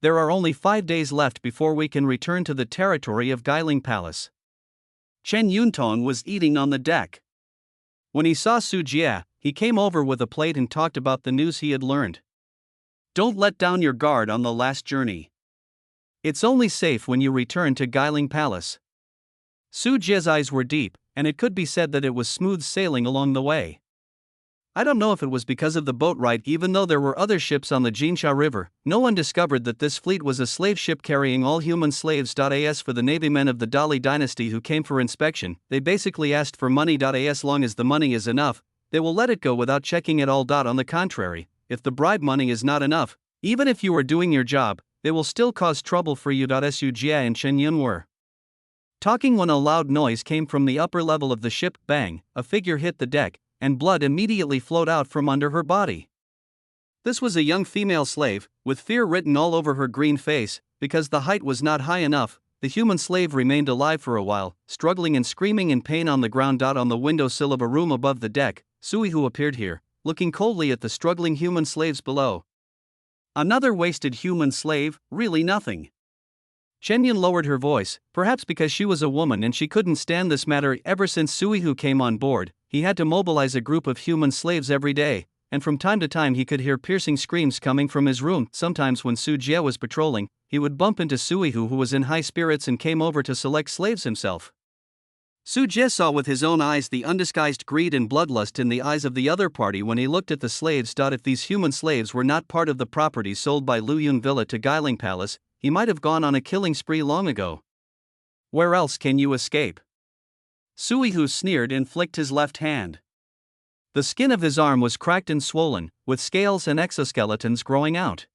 There are only 5 days left before we can return to the territory of Guiling Palace. Chen Yuntong was eating on the deck. When he saw Su Jie, he came over with a plate and talked about the news he had learned. Don't let down your guard on the last journey. It's only safe when you return to Guiling Palace. Su Jie's eyes were deep, and it could be said that it was smooth sailing along the way. I don't know if it was because of the boat ride. Even though there were other ships on the Jinsha River, no one discovered that this fleet was a slave ship carrying all human slaves. As for the navymen of the Dali dynasty who came for inspection, they basically asked for money. As long as the money is enough, they will let it go without checking at all. On the contrary, if the bribe money is not enough, even if you are doing your job, they will still cause trouble for you. Su Jie and Chen Yun were talking when a loud noise came from the upper level of the ship. Bang! A figure hit the deck, and blood immediately flowed out from under her body. This was a young female slave, with fear written all over her green face. Because the height was not high enough, the human slave remained alive for a while, struggling and screaming in pain on the ground. On the windowsill of a room above the deck, Suihu appeared here, looking coldly at the struggling human slaves below. Another wasted human slave, really nothing. Chen Yun lowered her voice, perhaps because she was a woman and she couldn't stand this matter. Ever since Suihu came on board, he had to mobilize a group of human slaves every day, and from time to time he could hear piercing screams coming from his room. Sometimes when Su Jie was patrolling, he would bump into Suihu, who was in high spirits and came over to select slaves himself. Su Jie saw with his own eyes the undisguised greed and bloodlust in the eyes of the other party when he looked at the slaves. If these human slaves were not part of the property sold by Lu Yun Villa to Guiling Palace, he might have gone on a killing spree long ago. Where else can you escape? Suihu sneered and flicked his left hand. The skin of his arm was cracked and swollen, with scales and exoskeletons growing out.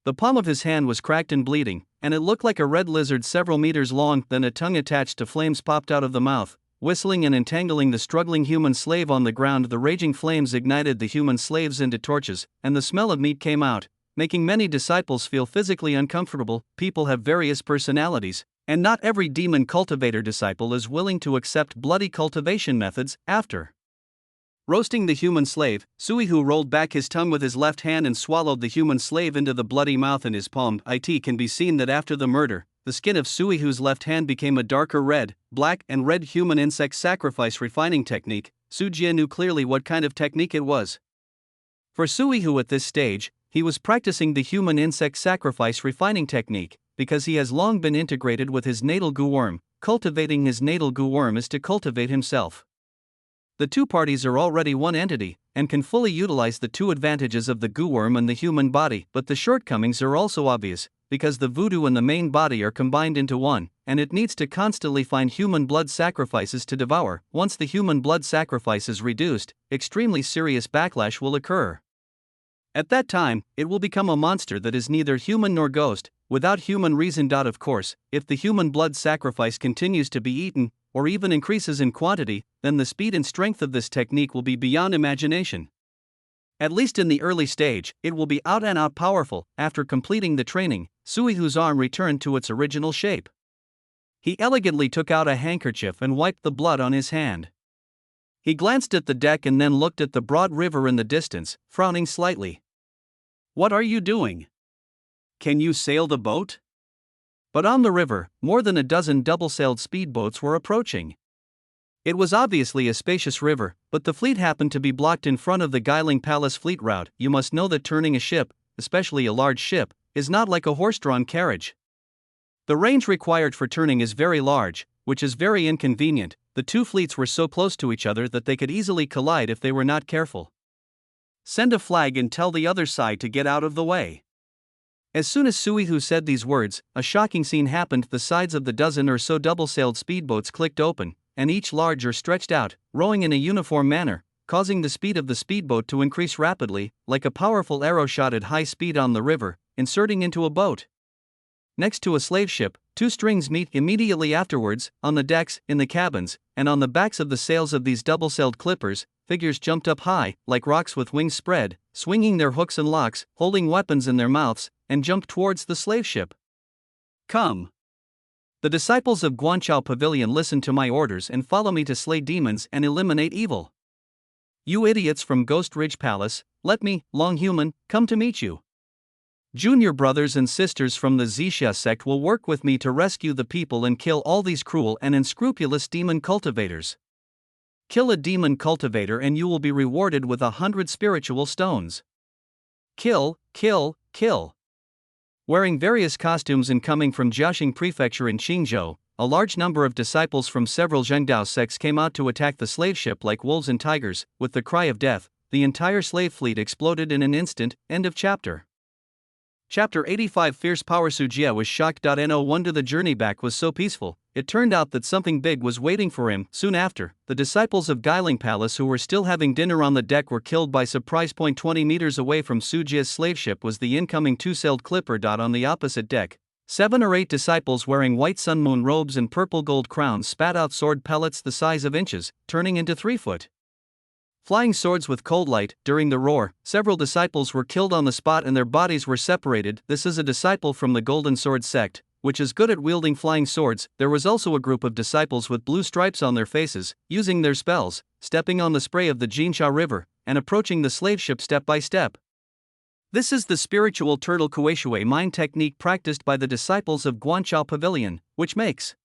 The palm of his hand was cracked and bleeding, and it looked like a red lizard several meters long. Then a tongue attached to flames popped out of the mouth, whistling and entangling the struggling human slave on the ground. The raging flames ignited the human slaves into torches, and the smell of meat came out, making many disciples feel physically uncomfortable. People have various personalities, and not every demon cultivator disciple is willing to accept bloody cultivation methods. After roasting the human slave, Suihu rolled back his tongue with his left hand and swallowed the human slave into the bloody mouth in his palm. It can be seen that after the murder, the skin of Suihu's left hand became a darker red, black and red human insect sacrifice refining technique. Su Jie knew clearly what kind of technique it was. For Suihu at this stage, he was practicing the human insect sacrifice refining technique, because he has long been integrated with his natal gu worm. Cultivating his natal gu worm is to cultivate himself. The two parties are already one entity, and can fully utilize the two advantages of the gu worm and the human body. But the shortcomings are also obvious, because the voodoo and the main body are combined into one, and it needs to constantly find human blood sacrifices to devour. Once the human blood sacrifice is reduced, extremely serious backlash will occur. At that time, it will become a monster that is neither human nor ghost, without human reason. Of course, if the human blood sacrifice continues to be eaten, or even increases in quantity, then the speed and strength of this technique will be beyond imagination. At least in the early stage, it will be out and out powerful. After completing the training, Suihu's arm returned to its original shape. He elegantly took out a handkerchief and wiped the blood on his hand. He glanced at the deck and then looked at the broad river in the distance, frowning slightly. What are you doing? Can you sail the boat? But on the river, more than a dozen double-sailed speedboats were approaching. It was obviously a spacious river, but the fleet happened to be blocked in front of the Guiling Palace fleet route. You must know that turning a ship, especially a large ship, is not like a horse-drawn carriage. The range required for turning is very large, which is very inconvenient. The two fleets were so close to each other that they could easily collide if they were not careful. Send a flag and tell the other side to get out of the way. As soon as Suihu said these words, a shocking scene happened. The sides of the dozen or so double-sailed speedboats clicked open, and each larger stretched out, rowing in a uniform manner, causing the speed of the speedboat to increase rapidly, like a powerful arrow shot at high speed on the river, inserting into a boat. Next to a slave ship, two strings meet immediately afterwards, on the decks, in the cabins, and on the backs of the sails of these double-sailed clippers. Figures jumped up high, like rocks with wings spread, swinging their hooks and locks, holding weapons in their mouths, and jumped towards the slave ship. Come! The disciples of Guanchao Pavilion listen to my orders and follow me to slay demons and eliminate evil. You idiots from Ghost Ridge Palace, let me, Long Human, come to meet you. Junior brothers and sisters from the Zixia sect will work with me to rescue the people and kill all these cruel and unscrupulous demon cultivators. Kill a demon cultivator and you will be rewarded with 100 spiritual stones. Kill, kill, kill. Wearing various costumes and coming from Jiaxing Prefecture in Qingzhou, a large number of disciples from several Zhengdao sects came out to attack the slave ship like wolves and tigers. With the cry of death, the entire slave fleet exploded in an instant. End of chapter. Chapter 85. Fierce Power. Su Jie was shocked. No wonder the journey back was so peaceful. It turned out that something big was waiting for him. Soon after, the disciples of Guiling Palace who were still having dinner on the deck were killed by surprise. 20 meters away from Su Jie's slave ship was the incoming two-sailed clipper. On the opposite deck, 7 or 8 disciples wearing white sun moon robes and purple gold crowns spat out sword pellets the size of inches, turning into 3-foot flying swords with cold light. During the roar, several disciples were killed on the spot and their bodies were separated. This is a disciple from the Golden Sword sect, which is good at wielding flying swords. There was also a group of disciples with blue stripes on their faces, using their spells, stepping on the spray of the Jinsha River, and approaching the slave ship step by step. This is the spiritual turtle Kueishui mind technique practiced by the disciples of Guanchao Pavilion, which makes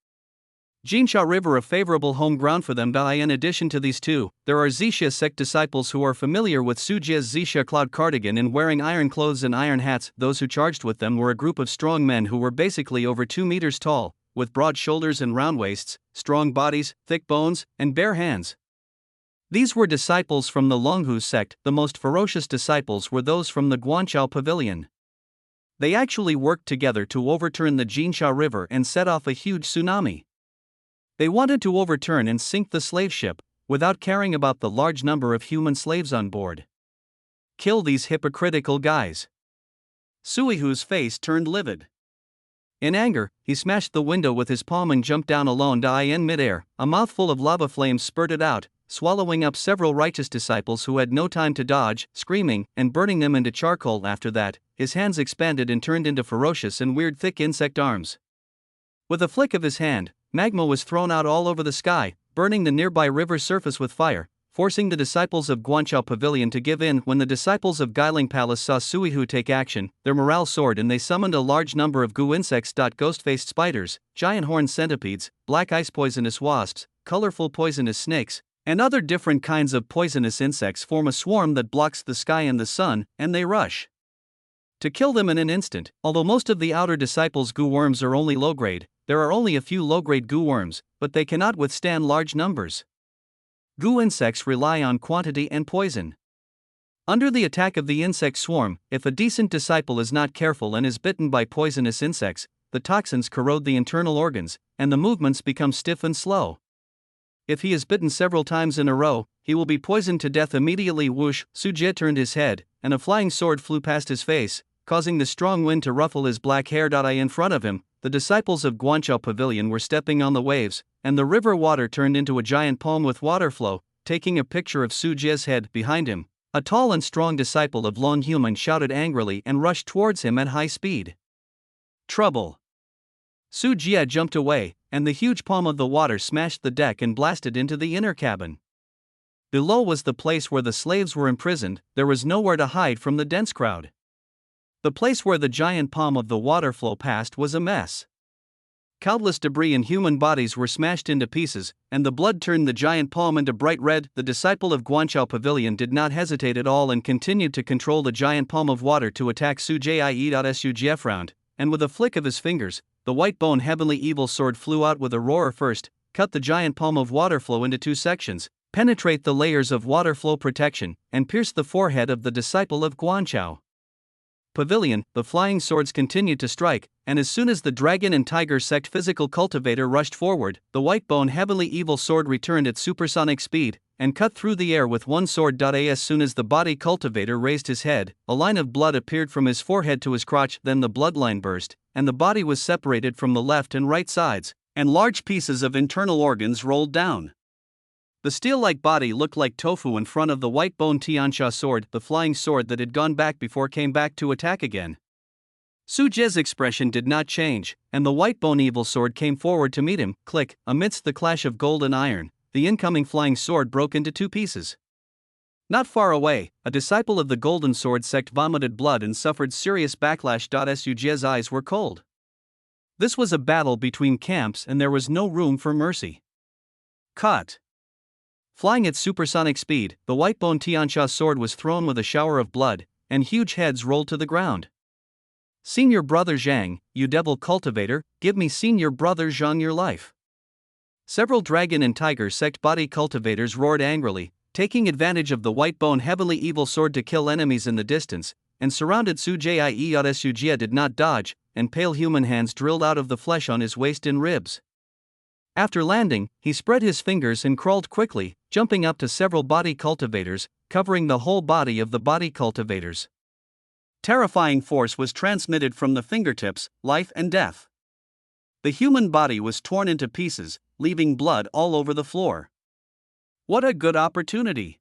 Jinsha River a favorable home ground for them. In addition to these two, there are Zixia sect disciples who are familiar with Su Jie's Zixia cloud cardigan and wearing iron clothes and iron hats. Those who charged with them were a group of strong men who were basically over 2 meters tall, with broad shoulders and round waists, strong bodies, thick bones, and bare hands. These were disciples from the Longhu sect. The most ferocious disciples were those from the Guanchao Pavilion. They actually worked together to overturn the Jinsha River and set off a huge tsunami. They wanted to overturn and sink the slave ship, without caring about the large number of human slaves on board. Kill these hypocritical guys. Suihu's face turned livid. In anger, he smashed the window with his palm and jumped down alone. In midair, a mouthful of lava flames spurted out, swallowing up several righteous disciples who had no time to dodge, screaming, and burning them into charcoal. After that, his hands expanded and turned into ferocious and weird thick insect arms. With a flick of his hand, magma was thrown out all over the sky, burning the nearby river's surface with fire, forcing the disciples of Guanchao Pavilion to give in. When the disciples of Guiling Palace saw Suihu take action, their morale soared and they summoned a large number of goo insects. Ghost-faced spiders, giant horned centipedes, black ice poisonous wasps, colorful poisonous snakes, and other different kinds of poisonous insects form a swarm that blocks the sky and the sun, and they rush to kill them in an instant. Although most of the outer disciples' goo worms are only low-grade, there are only a few low-grade goo worms, but they cannot withstand large numbers. Goo insects rely on quantity and poison. Under the attack of the insect swarm, if a decent disciple is not careful and is bitten by poisonous insects, the toxins corrode the internal organs, and the movements become stiff and slow. If he is bitten several times in a row, he will be poisoned to death immediately. Whoosh! Su Jie turned his head, and a flying sword flew past his face, causing the strong wind to ruffle his black hair. In front of him, the disciples of Guanchao Pavilion were stepping on the waves, and the river water turned into a giant palm with water flow, taking a picture of Su Jie's head. Behind him, a tall and strong disciple of Long Human shouted angrily and rushed towards him at high speed. Trouble! Su Jie jumped away, and the huge palm of the water smashed the deck and blasted into the inner cabin. Below was the place where the slaves were imprisoned. There was nowhere to hide from the dense crowd. The place where the giant palm of the water flow passed was a mess. Countless debris and human bodies were smashed into pieces, and the blood turned the giant palm into bright red. The disciple of Guanchao Pavilion did not hesitate at all and continued to control the giant palm of water to attack Su Jie. Su Jie frowned, and with a flick of his fingers, the white bone heavenly evil sword flew out with a roar. First, cut the giant palm of water flow into 2 sections, penetrate the layers of water flow protection, and pierce the forehead of the disciple of Guanchao. Pavilion, the flying swords continued to strike, and as soon as the dragon and tiger sect physical cultivator rushed forward, the Whitebone Heavenly Evil Sword returned at supersonic speed and cut through the air with one sword. As soon as the body cultivator raised his head, a line of blood appeared from his forehead to his crotch, then the bloodline burst, and the body was separated from the left and right sides, and large pieces of internal organs rolled down. The steel-like body looked like tofu in front of the Whitebone Tianxia sword. The flying sword that had gone back before came back to attack again. Su Jie's expression did not change, and the Whitebone Evil Sword came forward to meet him. Click, amidst the clash of gold and iron, the incoming flying sword broke into two pieces. Not far away, a disciple of the Golden Sword sect vomited blood and suffered serious backlash. Su Jie's eyes were cold. This was a battle between camps and there was no room for mercy. Cut. Flying at supersonic speed, the Whitebone Tianxia sword was thrown with a shower of blood, and huge heads rolled to the ground. Senior Brother Zhang, you devil cultivator, give me Senior Brother Zhang your life. Several dragon and tiger sect body cultivators roared angrily, taking advantage of the Whitebone Heavenly Evil Sword to kill enemies in the distance, and surrounded Su Jie. Su Jie did not dodge, and pale human hands drilled out of the flesh on his waist and ribs. After landing, he spread his fingers and crawled quickly, jumping up to several body cultivators, covering the whole body of the body cultivators. Terrifying force was transmitted from the fingertips, life and death. The human body was torn into pieces, leaving blood all over the floor. What a good opportunity!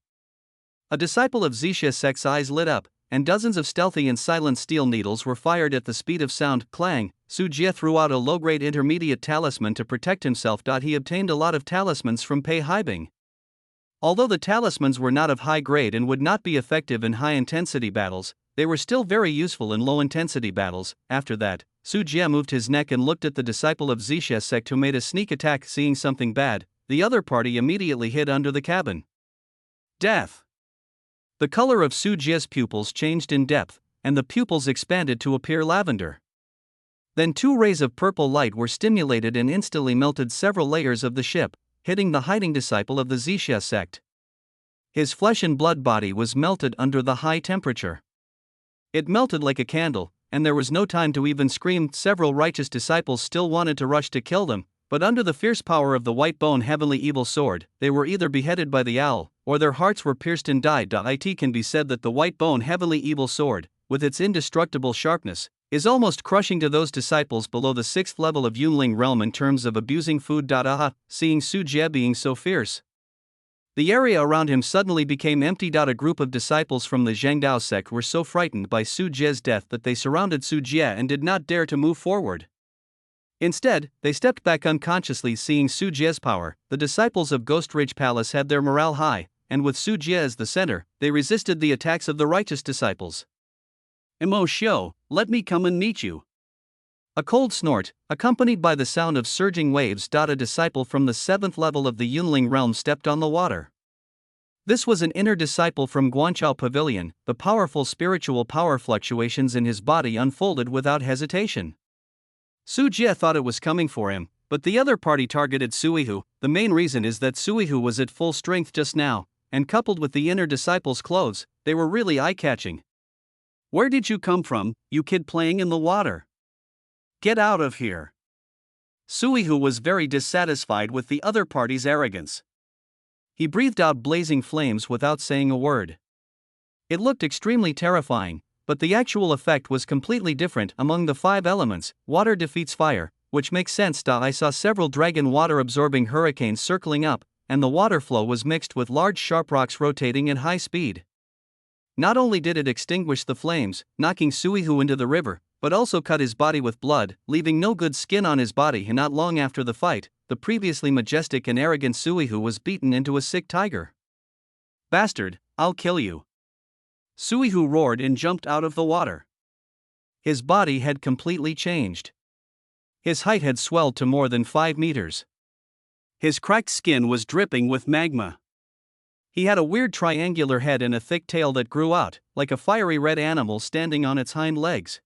A disciple of Zixia sect's eyes lit up, and dozens of stealthy and silent steel needles were fired at the speed of sound. Clang, Su Jie threw out a low-grade intermediate talisman to protect himself. He obtained a lot of talismans from Pei Haibing. Although the talismans were not of high grade and would not be effective in high-intensity battles, they were still very useful in low-intensity battles. After that, Su Jie moved his neck and looked at the disciple of Zixia sect who made a sneak attack. Seeing something bad, the other party immediately hid under the cabin. Death. The color of Su Jie's pupils changed in depth, and the pupils expanded to appear lavender. Then two rays of purple light were stimulated and instantly melted several layers of the ship, hitting the hiding disciple of the Zixia sect. His flesh and blood body was melted under the high temperature. It melted like a candle, and there was no time to even scream. Several righteous disciples still wanted to rush to kill them, but under the fierce power of the Whitebone Heavenly Evil Sword, they were either beheaded by the owl, or their hearts were pierced and died. It can be said that the Whitebone Heavenly Evil Sword, with its indestructible sharpness, is almost crushing to those disciples below the 6th level of Yunling realm in terms of abusing food. Seeing Su Jie being so fierce, the area around him suddenly became empty. A group of disciples from the Zhengdao sect were so frightened by Su Jie's death that they surrounded Su Jie and did not dare to move forward. Instead, they stepped back unconsciously. Seeing Su Jie's power, the disciples of Ghost Ridge Palace had their morale high, and with Su Jie as the center, they resisted the attacks of the righteous disciples. Imo Xiu, let me come and meet you. A cold snort, accompanied by the sound of surging waves. A disciple from the 7th level of the Yunling realm stepped on the water. This was an inner disciple from Guanchao Pavilion. The powerful spiritual power fluctuations in his body unfolded without hesitation. Su Jie thought it was coming for him, but the other party targeted Suihu. The main reason is that Suihu was at full strength just now, and coupled with the inner disciple's clothes, they were really eye-catching. Where did you come from, you kid playing in the water? Get out of here. Suihu was very dissatisfied with the other party's arrogance. He breathed out blazing flames without saying a word. It looked extremely terrifying, but the actual effect was completely different. Among the 5 elements, water defeats fire, which makes sense. I saw several dragon water-absorbing hurricanes circling up, and the water flow was mixed with large sharp rocks rotating at high speed. Not only did it extinguish the flames, knocking Suihu into the river, but also cut his body with blood, leaving no good skin on his body. And not long after the fight, the previously majestic and arrogant Suihu was beaten into a sick tiger. Bastard, I'll kill you. Suihu roared and jumped out of the water. His body had completely changed. His height had swelled to more than 5 meters. His cracked skin was dripping with magma. He had a weird triangular head and a thick tail that grew out, like a fiery red animal standing on its hind legs.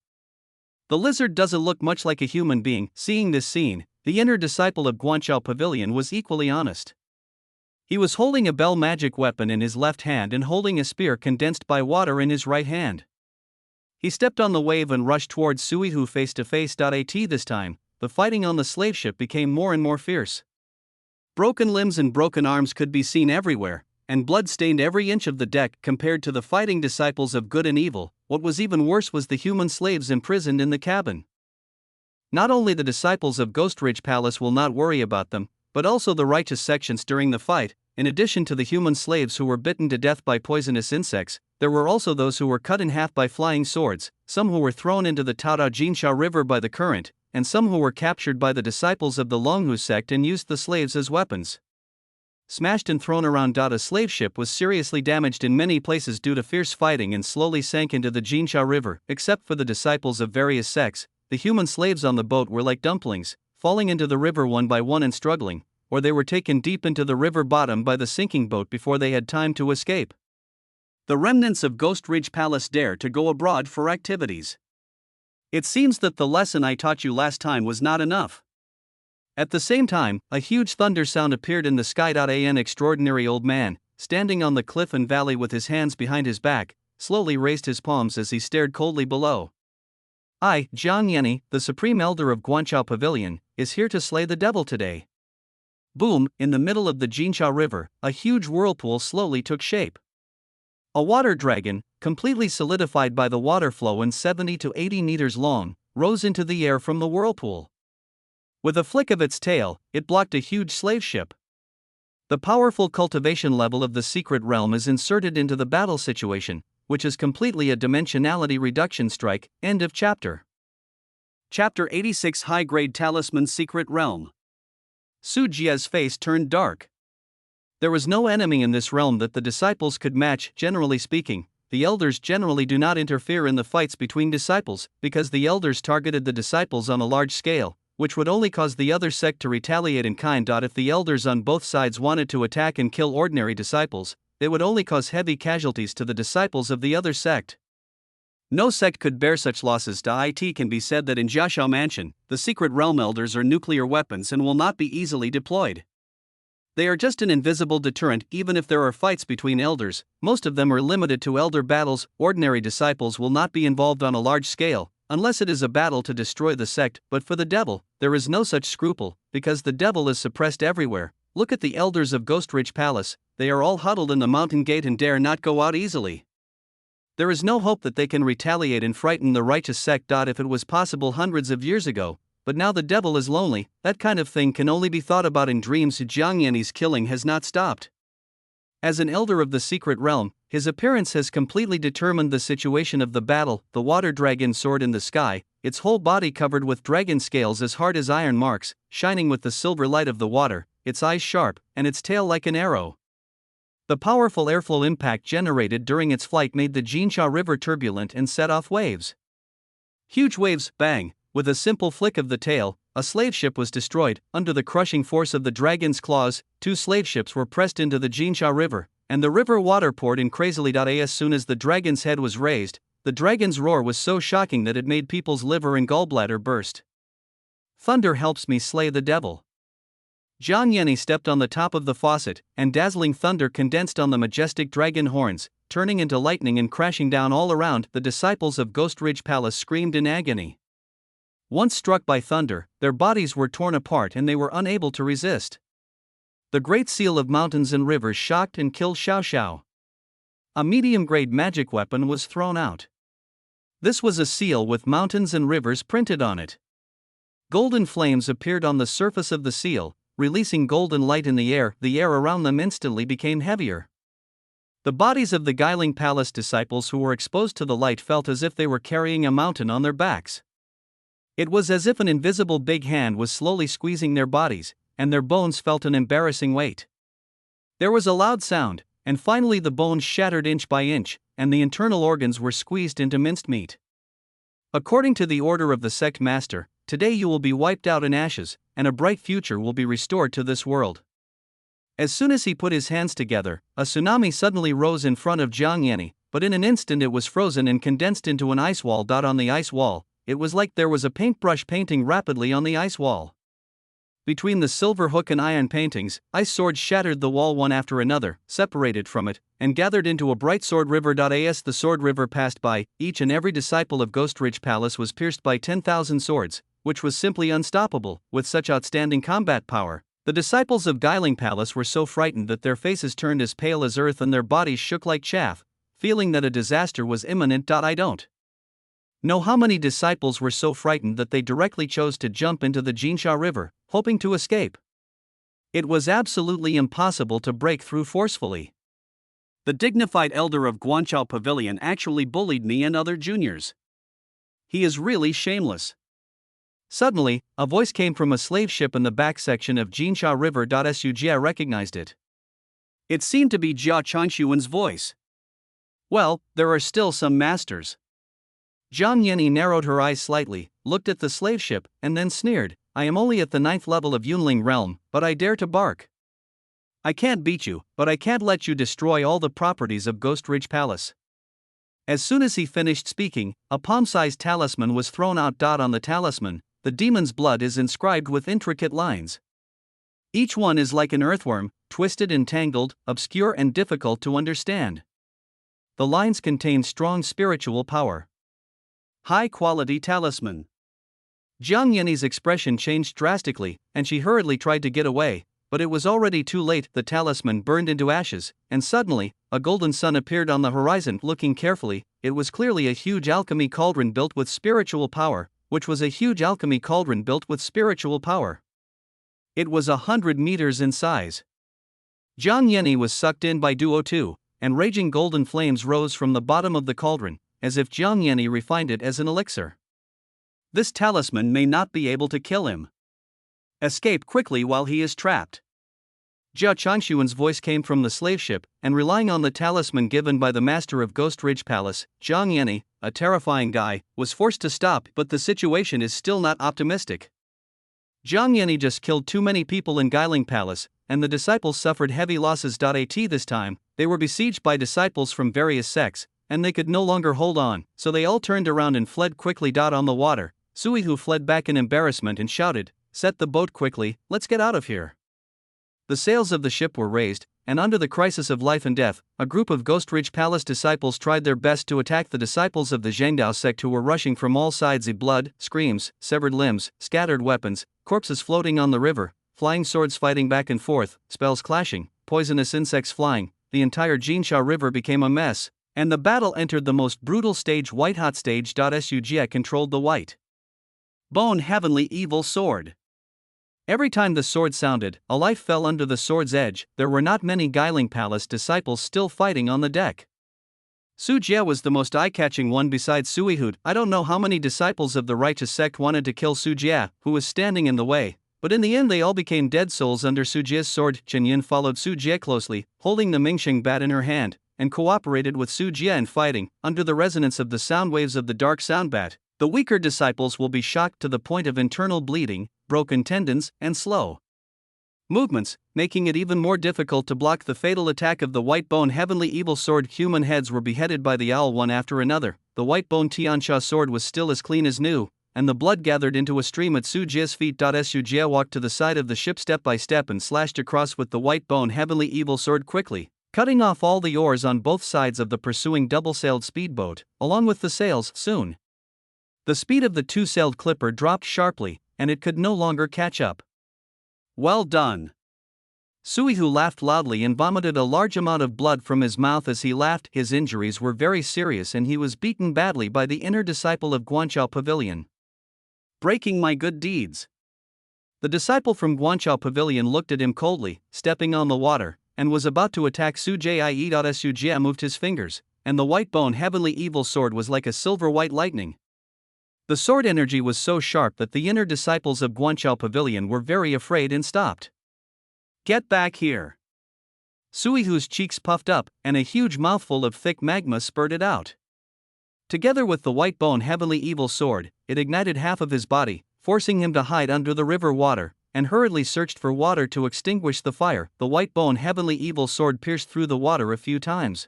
The lizard doesn't look much like a human being. Seeing this scene, the inner disciple of Guanchao Pavilion was equally honest. He was holding a bell magic weapon in his left hand and holding a spear condensed by water in his right hand. He stepped on the wave and rushed towards Suihu face to face. At this time, the fighting on the slave ship became more and more fierce. Broken limbs and broken arms could be seen everywhere, and blood stained every inch of the deck. Compared to the fighting disciples of good and evil, what was even worse was the human slaves imprisoned in the cabin. Not only the disciples of Ghost Ridge Palace will not worry about them, but also the righteous sections during the fight. In addition to the human slaves who were bitten to death by poisonous insects, there were also those who were cut in half by flying swords, some who were thrown into the Taoda Jinsha River by the current, and some who were captured by the disciples of the Longhu sect and used the slaves as weapons. Smashed and thrown around. A slave ship was seriously damaged in many places due to fierce fighting and slowly sank into the Jinsha River. Except for the disciples of various sects, the human slaves on the boat were like dumplings, falling into the river one by one and struggling, or they were taken deep into the river bottom by the sinking boat before they had time to escape. The remnants of Ghost Ridge Palace dare to go abroad for activities. It seems that the lesson I taught you last time was not enough. At the same time, a huge thunder sound appeared in the sky. An extraordinary old man, standing on the cliff and valley with his hands behind his back, slowly raised his palms as he stared coldly below. I, Jiang Yanni, the Supreme Elder of Guanchao Pavilion, is here to slay the devil today. Boom, in the middle of the Jinsha River, a huge whirlpool slowly took shape. A water dragon, completely solidified by the water flow and 70 to 80 meters long, rose into the air from the whirlpool. With a flick of its tail, it blocked a huge slave ship. The powerful cultivation level of the secret realm is inserted into the battle situation, which is completely a dimensionality reduction strike. End of chapter. Chapter 86 High-Grade Talisman Secret Realm. Su Jie's face turned dark. There was no enemy in this realm that the disciples could match. Generally speaking, the elders generally do not interfere in the fights between disciples, because the elders targeted the disciples on a large scale, which would only cause the other sect to retaliate in kind. If the elders on both sides wanted to attack and kill ordinary disciples, it would only cause heavy casualties to the disciples of the other sect. No sect could bear such losses. It can be said that in Jiashao Mansion, the secret realm elders are nuclear weapons and will not be easily deployed. They are just an invisible deterrent. Even if there are fights between elders, most of them are limited to elder battles. Ordinary disciples will not be involved on a large scale, unless it is a battle to destroy the sect. But for the devil, there is no such scruple, because the devil is suppressed everywhere. Look at the elders of Ghost Ridge Palace, they are all huddled in the mountain gate and dare not go out easily. There is no hope that they can retaliate and frighten the righteous sect. If it was possible hundreds of years ago, but now the devil is lonely, that kind of thing can only be thought about in dreams. Jiang Yanni's killing has not stopped. As an elder of the secret realm, his appearance has completely determined the situation of the battle. The water dragon soared in the sky, its whole body covered with dragon scales as hard as iron marks, shining with the silver light of the water, its eyes sharp, and its tail like an arrow. The powerful airflow impact generated during its flight made the Jinsha River turbulent and set off waves. Huge waves, bang! With a simple flick of the tail, a slave ship was destroyed. Under the crushing force of the dragon's claws, 2 slave ships were pressed into the Jinsha River, and the river water poured in crazily. As soon as the dragon's head was raised, the dragon's roar was so shocking that it made people's liver and gallbladder burst. Thunder helps me slay the devil. Jiang Yanni stepped on the top of the faucet, and dazzling thunder condensed on the majestic dragon horns, turning into lightning and crashing down all around. The disciples of Ghost Ridge Palace screamed in agony. Once struck by thunder, their bodies were torn apart and they were unable to resist. The Great Seal of Mountains and Rivers shocked and killed Xiao Xiao. A medium-grade magic weapon was thrown out. This was a seal with mountains and rivers printed on it. Golden flames appeared on the surface of the seal, releasing golden light in the air. The air around them instantly became heavier. The bodies of the Guiling Palace disciples who were exposed to the light felt as if they were carrying a mountain on their backs. It was as if an invisible big hand was slowly squeezing their bodies, and their bones felt an embarrassing weight. There was a loud sound, and finally the bones shattered inch by inch, and the internal organs were squeezed into minced meat. According to the order of the sect master, today you will be wiped out in ashes, and a bright future will be restored to this world. As soon as he put his hands together, a tsunami suddenly rose in front of Jiang Yanni, but in an instant it was frozen and condensed into an ice wall. On the ice wall, it was like there was a paintbrush painting rapidly on the ice wall. Between the silver hook and iron paintings, ice swords shattered the wall one after another, separated from it, and gathered into a bright sword river. As the sword river passed by, each and every disciple of Ghost Ridge Palace was pierced by 10,000 swords, which was simply unstoppable. With such outstanding combat power, the disciples of Guiling Palace were so frightened that their faces turned as pale as earth and their bodies shook like chaff, feeling that a disaster was imminent. I don't know how many disciples were so frightened that they directly chose to jump into the Jinsha River, hoping to escape. It was absolutely impossible to break through forcefully. The dignified elder of Guanchao Pavilion actually bullied me and other juniors. He is really shameless. Suddenly, a voice came from a slave ship in the back section of Jinsha River. Sujia recognized it. It seemed to be Jia Changshuan's voice. Well, there are still some masters. Jiang Yeni narrowed her eyes slightly, looked at the slave ship, and then sneered, I am only at the 9th level of Yunling realm, but I dare to bark. I can't beat you, but I can't let you destroy all the properties of Ghost Ridge Palace. As soon as he finished speaking, a palm-sized talisman was thrown out. On the talisman, the demon's blood is inscribed with intricate lines. Each one is like an earthworm, twisted and tangled, obscure and difficult to understand. The lines contain strong spiritual power. High-quality talisman. Jiang Yeni's expression changed drastically, and she hurriedly tried to get away, but it was already too late. The talisman burned into ashes, and suddenly, a golden sun appeared on the horizon. Looking carefully, it was clearly a huge alchemy cauldron built with spiritual power, which was a huge alchemy cauldron built with spiritual power. It was 100 meters in size. Jiang Yeni was sucked in by Duo 2, and raging golden flames rose from the bottom of the cauldron, as if Jiang Yeni refined it as an elixir. This talisman may not be able to kill him. Escape quickly while he is trapped. Jia Changshuan's voice came from the slave ship, and relying on the talisman given by the master of Ghost Ridge Palace, Jiang Yeni, a terrifying guy, was forced to stop. But the situation is still not optimistic. Jiang Yeni just killed too many people in Guiling Palace, and the disciples suffered heavy losses. This time, they were besieged by disciples from various sects, and they could no longer hold on, so they all turned around and fled quickly. On the water, Suihu fled back in embarrassment and shouted, Set the boat quickly, let's get out of here. The sails of the ship were raised, and under the crisis of life and death, a group of Ghost Ridge Palace disciples tried their best to attack the disciples of the Zhengdao sect who were rushing from all sides. Blood, screams, severed limbs, scattered weapons, corpses floating on the river, flying swords fighting back and forth, spells clashing, poisonous insects flying. The entire Jinsha River became a mess, and the battle entered the most brutal stage. White Hot Stage. Sujia controlled the White Bone Heavenly Evil Sword. Every time the sword sounded, a life fell under the sword's edge. There were not many Guiling Palace disciples still fighting on the deck. Su Jie was the most eye-catching one besides Suihud. I don't know how many disciples of the righteous sect wanted to kill Su Jie, who was standing in the way, but in the end they all became dead souls under Su Jie's sword. Chen Yin followed Su Jie closely, holding the Mingxing bat in her hand, and cooperated with Su Jie in fighting. Under the resonance of the sound waves of the dark sound bat, the weaker disciples will be shocked to the point of internal bleeding, broken tendons, and slow movements, making it even more difficult to block the fatal attack of the White Bone Heavenly Evil Sword. Human heads were beheaded by the owl one after another. The White Bone Tiansha sword was still as clean as new, and the blood gathered into a stream at Su Jie's feet. Su Jie walked to the side of the ship step by step and slashed across with the White Bone Heavenly Evil Sword quickly, cutting off all the oars on both sides of the pursuing double-sailed speedboat, along with the sails. Soon, the speed of the two-sailed clipper dropped sharply, and it could no longer catch up. Well done. Suihu laughed loudly and vomited a large amount of blood from his mouth as he laughed. His injuries were very serious and he was beaten badly by the inner disciple of Guanchao Pavilion. Breaking my good deeds. The disciple from Guanchao Pavilion looked at him coldly, stepping on the water, and was about to attack Su Jie. Su Jie moved his fingers, and the White Bone Heavenly Evil Sword was like a silver-white lightning. The sword energy was so sharp that the inner disciples of Guanchao Pavilion were very afraid and stopped. Get back here. Suihu's cheeks puffed up, and a huge mouthful of thick magma spurted out. Together with the White Bone Heavenly Evil Sword, it ignited half of his body, forcing him to hide under the river water, and hurriedly searched for water to extinguish the fire. The White Bone Heavenly Evil Sword pierced through the water a few times.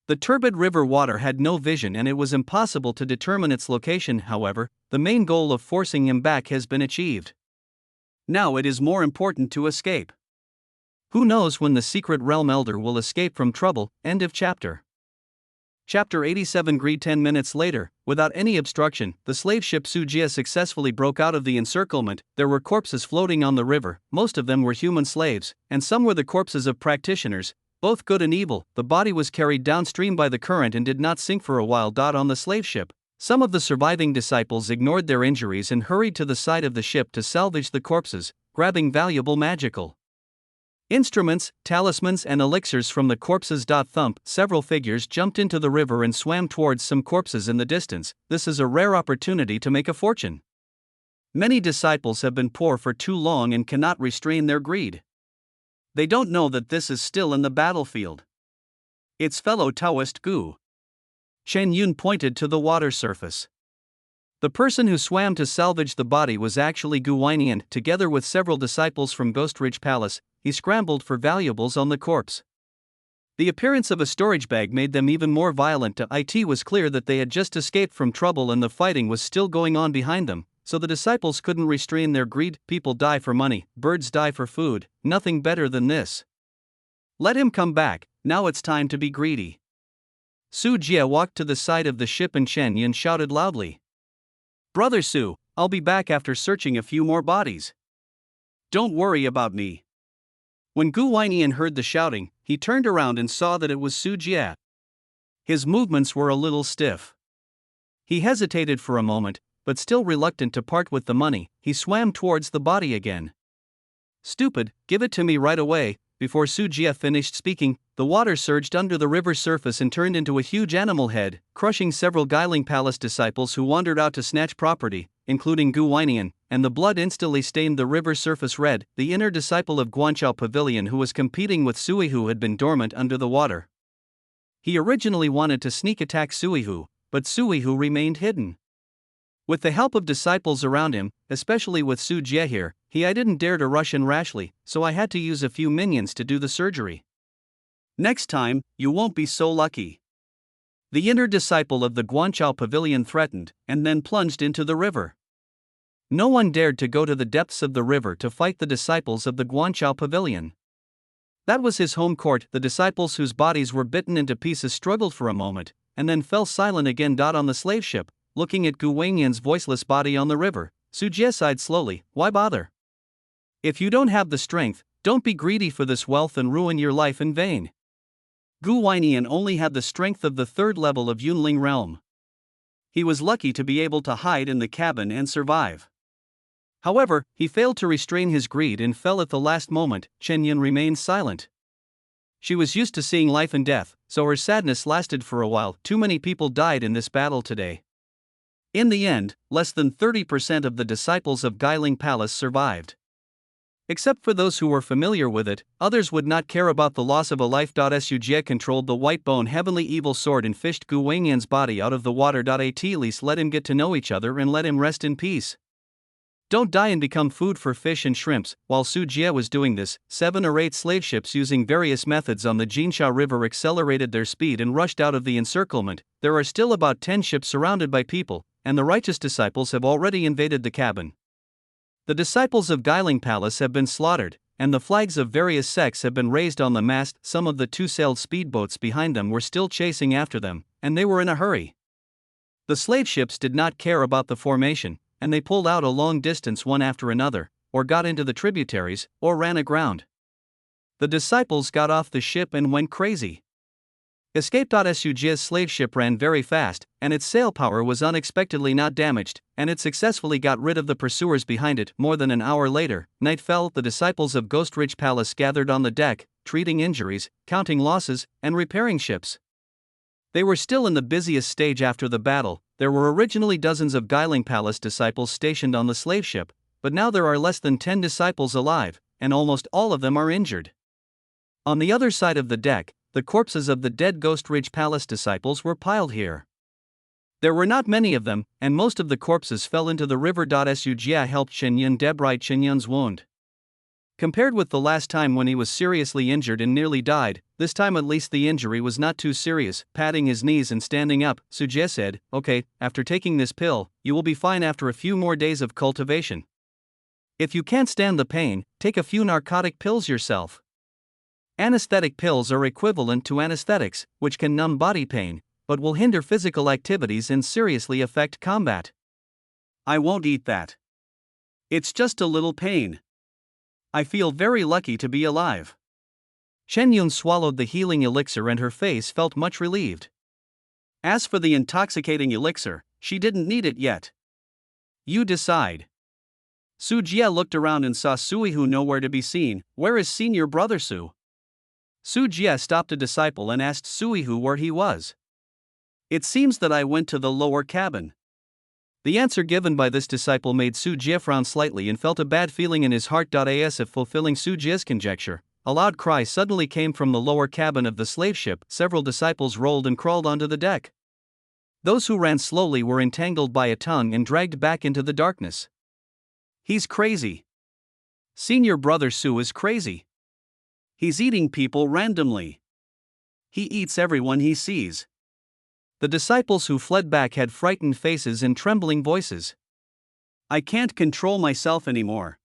The turbid river water had no vision and it was impossible to determine its location. However, the main goal of forcing him back has been achieved. Now it is more important to escape. Who knows when the secret realm elder will escape from trouble? End of chapter. Chapter 87. Greed. 10 minutes later, without any obstruction, the slave ship Sujia successfully broke out of the encirclement. There were corpses floating on the river, most of them were human slaves, and some were the corpses of practitioners, both good and evil. The body was carried downstream by the current and did not sink for a while. On the slave ship, some of the surviving disciples ignored their injuries and hurried to the side of the ship to salvage the corpses, grabbing valuable magical instruments, talismans, and elixirs from the corpses. Thump, several figures jumped into the river and swam towards some corpses in the distance. This is a rare opportunity to make a fortune. Many disciples have been poor for too long and cannot restrain their greed. They don't know that this is still in the battlefield. Its fellow Taoist Gu Chen Yun pointed to the water surface. The person who swam to salvage the body was actually Gu Weinian. Together with several disciples from Ghost Ridge Palace, he scrambled for valuables on the corpse. The appearance of a storage bag made them even more violent. It was clear that they had just escaped from trouble and the fighting was still going on behind them, so the disciples couldn't restrain their greed. People die for money, birds die for food, nothing better than this. Let him come back, now it's time to be greedy. Su Jie walked to the side of the ship and Chen Yun shouted loudly. Brother Su, I'll be back after searching a few more bodies. Don't worry about me. When Gu Weinian heard the shouting, he turned around and saw that it was Su Jie. His movements were a little stiff. He hesitated for a moment, but still reluctant to part with the money, he swam towards the body again. Stupid, give it to me right away. Before Su Jie finished speaking, the water surged under the river's surface and turned into a huge animal head, crushing several Guiling Palace disciples who wandered out to snatch property, including Gu Weinian, and the blood instantly stained the river's surface red. The inner disciple of Guanchao Pavilion who was competing with Suihu had been dormant under the water. He originally wanted to sneak attack Suihu, but Suihu remained hidden. With the help of disciples around him, especially with Su Jie here, I didn't dare to rush in rashly, so I had to use a few minions to do the surgery. Next time, you won't be so lucky. The inner disciple of the Guanchao Pavilion threatened, and then plunged into the river. No one dared to go to the depths of the river to fight the disciples of the Guanchao Pavilion. That was his home court. The disciples whose bodies were bitten into pieces struggled for a moment, and then fell silent again. On the slave ship, looking at Gu Weinian's voiceless body on the river, Su Jie sighed slowly. Why bother? If you don't have the strength, don't be greedy for this wealth and ruin your life in vain. Gu Weinian only had the strength of the third level of Yunling realm. He was lucky to be able to hide in the cabin and survive. However, he failed to restrain his greed and fell at the last moment. Chen Yun remained silent. She was used to seeing life and death, so her sadness lasted for a while. Too many people died in this battle today. In the end, less than 30% of the disciples of Guiling Palace survived. Except for those who were familiar with it, others would not care about the loss of a life. Su Jie controlled the white bone heavenly evil sword and fished Gu Weinian's body out of the water. At least let him get to know each other and let him rest in peace. Don't die and become food for fish and shrimps. While Su Jie was doing this, 7 or 8 slave ships using various methods on the Jinsha River accelerated their speed and rushed out of the encirclement. There are still about 10 ships surrounded by people, and the righteous disciples have already invaded the cabin. The disciples of Guiling Palace have been slaughtered, and the flags of various sects have been raised on the mast. Some of the 2-sailed speedboats behind them were still chasing after them, and they were in a hurry. The slave ships did not care about the formation, and they pulled out a long distance one after another, or got into the tributaries, or ran aground. The disciples got off the ship and went crazy. Escape. Su Jie's slave ship ran very fast, and its sail power was unexpectedly not damaged, and it successfully got rid of the pursuers behind it. More than an hour later, night fell. The disciples of Ghost Ridge Palace gathered on the deck, treating injuries, counting losses, and repairing ships. They were still in the busiest stage after the battle. There were originally dozens of Guiling Palace disciples stationed on the slave ship, but now there are less than 10 disciples alive, and almost all of them are injured. On the other side of the deck, the corpses of the dead Ghost Ridge Palace disciples were piled here. There were not many of them, and most of the corpses fell into the river. Su Jie helped Chen Yun debride Chen Yun's wound. Compared with the last time when he was seriously injured and nearly died, this time at least the injury was not too serious. Patting his knees and standing up, Su Jie said, "Okay, after taking this pill, you will be fine after a few more days of cultivation." If you can't stand the pain, take a few narcotic pills yourself. Anesthetic pills are equivalent to anesthetics, which can numb body pain, but will hinder physical activities and seriously affect combat. I won't eat that. It's just a little pain. I feel very lucky to be alive. Chen Yun swallowed the healing elixir and her face felt much relieved. As for the intoxicating elixir, she didn't need it yet. You decide. Su Jie looked around and saw Suihu nowhere to be seen. Where is senior brother Su? Su Jie stopped a disciple and asked Suihu where he was. It seems that I went to the lower cabin. The answer given by this disciple made Su Jie frown slightly and felt a bad feeling in his heart. As if fulfilling Su Jie's conjecture, a loud cry suddenly came from the lower cabin of the slave ship. Several disciples rolled and crawled onto the deck. Those who ran slowly were entangled by a tongue and dragged back into the darkness. He's crazy. Senior brother Su is crazy. He's eating people randomly. He eats everyone he sees. The disciples who fled back had frightened faces and trembling voices. I can't control myself anymore.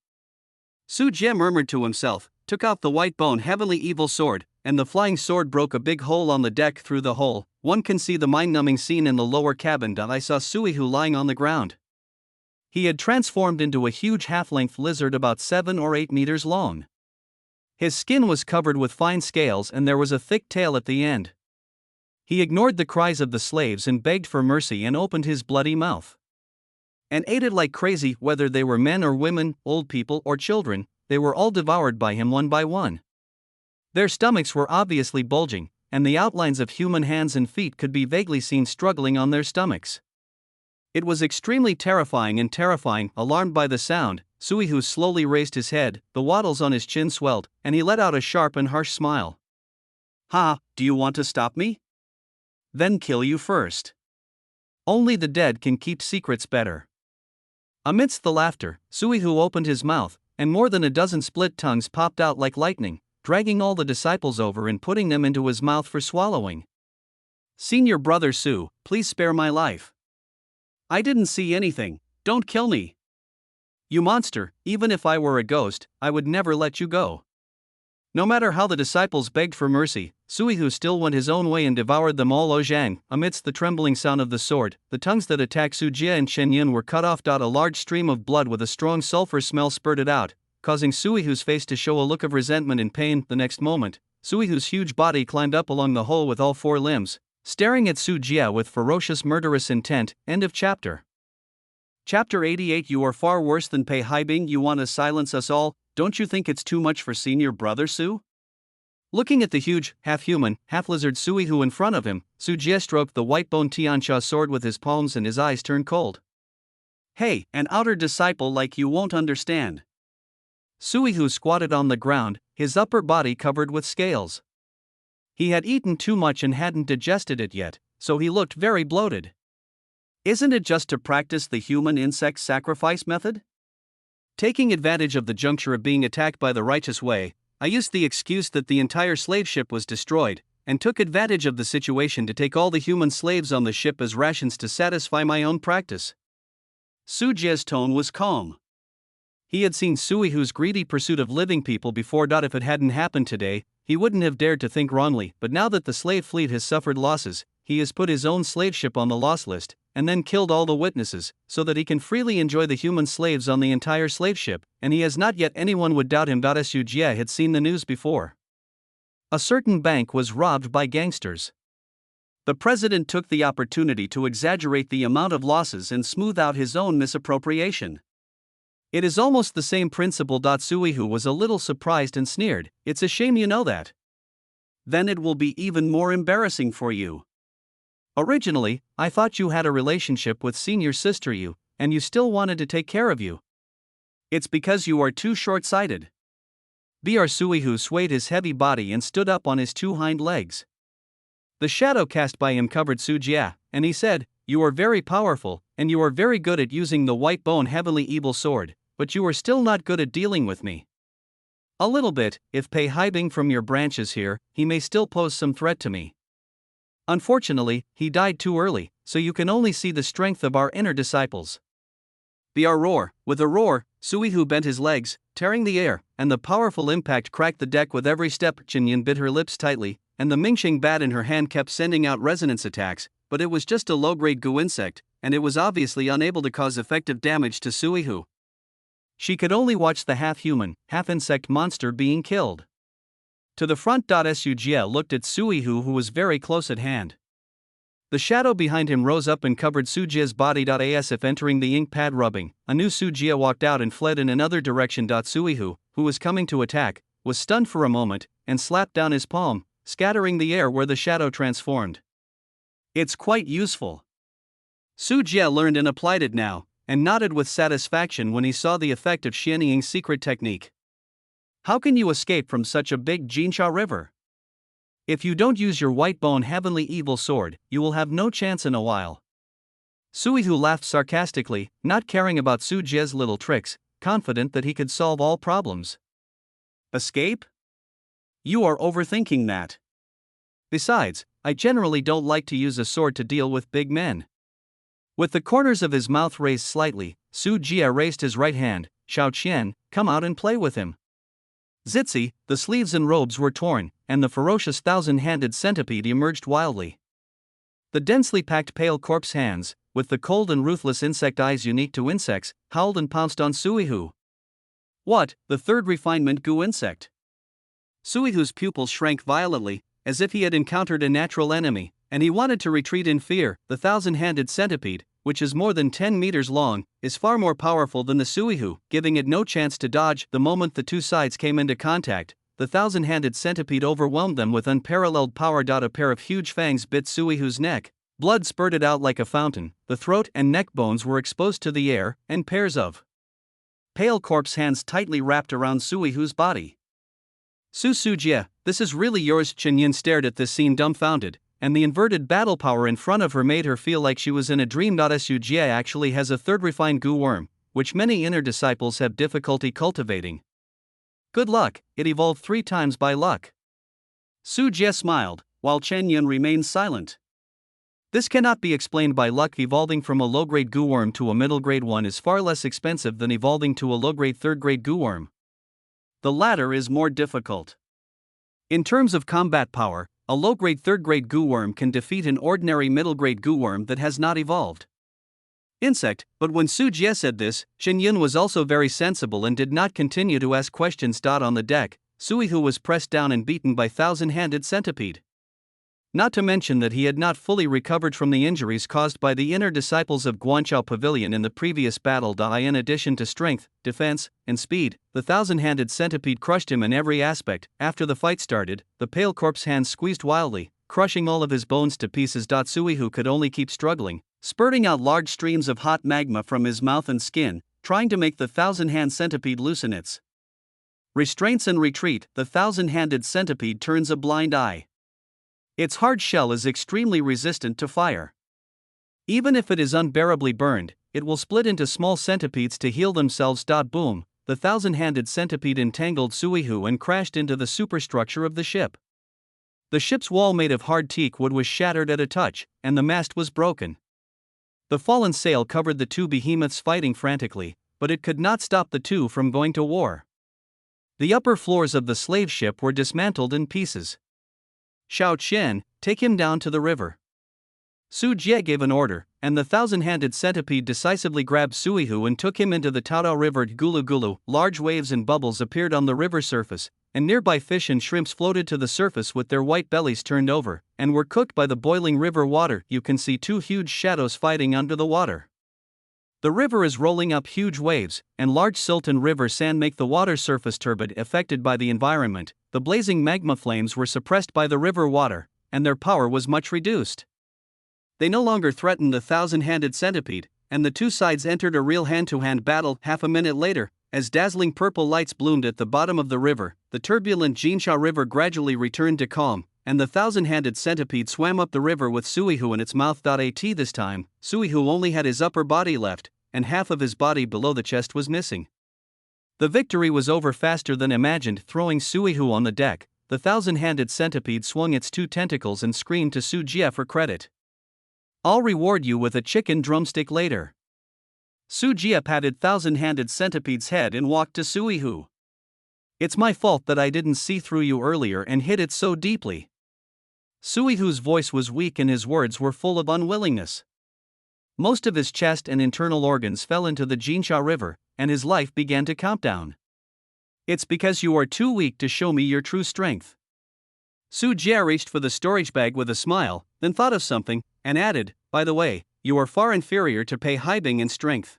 Su Jie murmured to himself, took out the white bone heavenly evil sword, and the flying sword broke a big hole on the deck. Through the hole, one can see the mind-numbing scene in the lower cabin. I saw Suihu lying on the ground. He had transformed into a huge half-length lizard about 7 or 8 meters long. His skin was covered with fine scales and there was a thick tail at the end. He ignored the cries of the slaves and begged for mercy and opened his bloody mouth. And ate it like crazy. Whether they were men or women, old people or children, they were all devoured by him one by one. Their stomachs were obviously bulging, and the outlines of human hands and feet could be vaguely seen struggling on their stomachs. It was extremely terrifying. Alarmed by the sound, Suihu slowly raised his head, the wattles on his chin swelled, and he let out a sharp and harsh smile. Ha, do you want to stop me? Then kill you first. Only the dead can keep secrets better. Amidst the laughter, Suihu opened his mouth, and more than a dozen split tongues popped out like lightning, dragging all the disciples over and putting them into his mouth for swallowing. Senior brother Su, please spare my life. I didn't see anything, don't kill me. You monster, even if I were a ghost, I would never let you go. No matter how the disciples begged for mercy, Suihu still went his own way and devoured them all. Zhang, amidst the trembling sound of the sword, the tongues that attacked Su Jie and Chen Yun were cut off. A large stream of blood with a strong sulfur smell spurted out, causing Suihu's face to show a look of resentment and pain. The next moment, Suihu's huge body climbed up along the hole with all 4 limbs, staring at Su Jie with ferocious murderous intent. End of chapter. Chapter 88. You are far worse than Pei Haibing. You want to silence us all? Don't you think it's too much for senior brother Su? Looking at the huge, half-human, half-lizard Suihu in front of him, Su Jie stroked the white-bone Tianxia sword with his palms and his eyes turned cold. Hey, an outer disciple like you won't understand. Suihu squatted on the ground, his upper body covered with scales. He had eaten too much and hadn't digested it yet, so he looked very bloated. Isn't it just to practice the human insect sacrifice method? Taking advantage of the juncture of being attacked by the righteous way, I used the excuse that the entire slave ship was destroyed, and took advantage of the situation to take all the human slaves on the ship as rations to satisfy my own practice. Su Jie's tone was calm. He had seen Suihu's greedy pursuit of living people before. If it hadn't happened today, he wouldn't have dared to think wrongly, but now that the slave fleet has suffered losses, he has put his own slave ship on the loss list, and then killed all the witnesses, so that he can freely enjoy the human slaves on the entire slave ship, and he has not yet anyone would doubt him. Su Jie had seen the news before. A certain bank was robbed by gangsters. The president took the opportunity to exaggerate the amount of losses and smooth out his own misappropriation. It is almost the same principle. Suihu was a little surprised and sneered. It's a shame you know that. Then it will be even more embarrassing for you. Originally, I thought you had a relationship with senior sister Yu, and you still wanted to take care of you. It's because you are too short-sighted. Br Suihu swayed his heavy body and stood up on his 2 hind legs. The shadow cast by him covered Su Jie, and he said, You are very powerful, and you are very good at using the white bone heavenly evil sword, but you are still not good at dealing with me. A little bit. If Pei Haibing from your branch is here, he may still pose some threat to me. Unfortunately, he died too early, so you can only see the strength of our inner disciples. Roar. With a roar, Suihu bent his legs, tearing the air, and the powerful impact cracked the deck with every step. Chinyan bit her lips tightly, and the Mingxing bat in her hand kept sending out resonance attacks, but it was just a low-grade goo insect, and it was obviously unable to cause effective damage to Suihu. She could only watch the half-human, half-insect monster being killed. To the front. Su Jie looked at Suihu, who was very close at hand. The shadow behind him rose up and covered Su Jie's body. As if entering the ink pad rubbing, a new Su Jie walked out and fled in another direction. Suihu, who was coming to attack, was stunned for a moment, and slapped down his palm, scattering the air where the shadow transformed. It's quite useful. Su Jie learned and applied it now, and nodded with satisfaction when he saw the effect of Xianying's secret technique. How can you escape from such a big Jinsha river? If you don't use your white bone heavenly evil sword, you will have no chance in a while. Suihu laughed sarcastically, not caring about Su Jie's little tricks, confident that he could solve all problems. Escape? You are overthinking that. Besides, I generally don't like to use a sword to deal with big men. With the corners of his mouth raised slightly, Su Jie raised his right hand. Xiao Qian, come out and play with him. Zitzi, the sleeves and robes were torn, and the ferocious thousand-handed centipede emerged wildly. The densely packed pale corpse hands, with the cold and ruthless insect eyes unique to insects, howled and pounced on Suihu. What, the third refinement goo insect? Suihu's pupils shrank violently, as if he had encountered a natural enemy, and he wanted to retreat in fear. The thousand-handed centipede, which is more than 10 meters long, is far more powerful than the Suihu, giving it no chance to dodge. The moment the two sides came into contact, the thousand-handed centipede overwhelmed them with unparalleled power. A pair of huge fangs bit Suihu's neck. Blood spurted out like a fountain. The throat and neck bones were exposed to the air, and pairs of pale corpse hands tightly wrapped around Suihu's body. Su Jie, this is really yours. Chinyan stared at this scene dumbfounded, and the inverted battle power in front of her made her feel like she was in a dream. Su Jie actually has a third refined goo worm, which many inner disciples have difficulty cultivating. Good luck, it evolved 3 times by luck. Su Jie smiled, while Chen Yun remained silent. This cannot be explained by luck. Evolving from a low-grade goo worm to a middle-grade one is far less expensive than evolving to a low-grade third-grade goo worm. The latter is more difficult. In terms of combat power, a low-grade third-grade goo worm can defeat an ordinary middle-grade goo worm that has not evolved. Insect, but when Su Jie said this, Chen Yun was also very sensible and did not continue to ask questions. On the deck, Suihu was pressed down and beaten by thousand-handed centipede. Not to mention that he had not fully recovered from the injuries caused by the inner disciples of Guanchao Pavilion in the previous battle. In addition to strength, defense, and speed, the thousand-handed centipede crushed him in every aspect. After the fight started, the pale corpse hands squeezed wildly, crushing all of his bones to pieces. Suihu could only keep struggling, spurting out large streams of hot magma from his mouth and skin, trying to make the thousand-hand centipede loosen its restraints and retreat. The thousand-handed centipede turns a blind eye. Its hard shell is extremely resistant to fire. Even if it is unbearably burned, it will split into small centipedes to heal themselves. Boom, the thousand-handed centipede entangled Suihu and crashed into the superstructure of the ship. The ship's wall made of hard teak wood was shattered at a touch, and the mast was broken. The fallen sail covered the two behemoths fighting frantically, but it could not stop the two from going to war. The upper floors of the slave ship were dismantled in pieces. Xiao Qian, take him down to the river. Su Jie gave an order, and the thousand-handed centipede decisively grabbed Suihu and took him into the Taodao River. Gulu Gulu, large waves and bubbles appeared on the river surface, and nearby fish and shrimps floated to the surface with their white bellies turned over, and were cooked by the boiling river water. You can see 2 huge shadows fighting under the water. The river is rolling up huge waves, and large silt and river sand make the water surface turbid, affected by the environment. The blazing magma flames were suppressed by the river water, and their power was much reduced. They no longer threatened the thousand-handed centipede, and the two sides entered a real hand-to-hand battle. Half a minute later, as dazzling purple lights bloomed at the bottom of the river, the turbulent Jinsha River gradually returned to calm, and the thousand-handed centipede swam up the river with Suihu in its mouth. This time, Suihu only had his upper body left, and half of his body below the chest was missing. The victory was over faster than imagined. Throwing Suihu on the deck, the thousand-handed centipede swung its 2 tentacles and screamed to Su Jie for credit. I'll reward you with a chicken drumstick later. Su Jie patted thousand-handed centipede's head and walked to Suihu. It's my fault that I didn't see through you earlier and hit it so deeply. Suihu's voice was weak and his words were full of unwillingness. Most of his chest and internal organs fell into the Jinsha River, and his life began to count down. It's because you are too weak to show me your true strength. Su Jie reached for the storage bag with a smile, then thought of something, and added, by the way, you are far inferior to Pei Haibing in strength.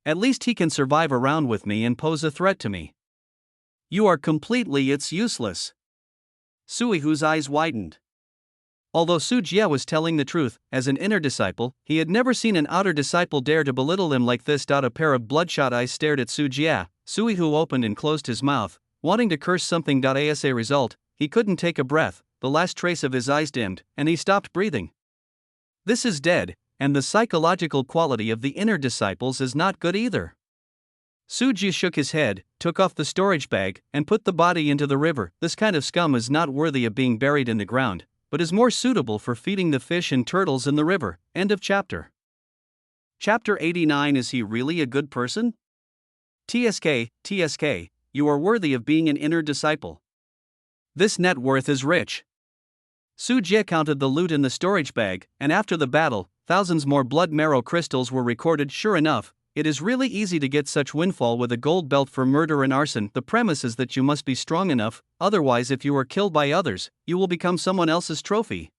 At least he can survive around with me and pose a threat to me. You are completely useless. Suihu's eyes widened. Although Su Jie was telling the truth, as an inner disciple, he had never seen an outer disciple dare to belittle him like this. A pair of bloodshot eyes stared at Su Jie. Suihu opened and closed his mouth, wanting to curse something. As a result, he couldn't take a breath, the last trace of his eyes dimmed, and he stopped breathing. This is dead, and the psychological quality of the inner disciples is not good either. Su Jie shook his head, took off the storage bag, and put the body into the river. This kind of scum is not worthy of being buried in the ground, but is more suitable for feeding the fish and turtles in the river. End of chapter. Chapter 89. Is he really a good person? TSK, you are worthy of being an inner disciple. This net worth is rich. Su Jie counted the loot in the storage bag, and after the battle, thousands more blood marrow crystals were recorded. Sure enough, it is really easy to get such windfall with a gold belt for murder and arson. The premise is that you must be strong enough, otherwise if you are killed by others, you will become someone else's trophy.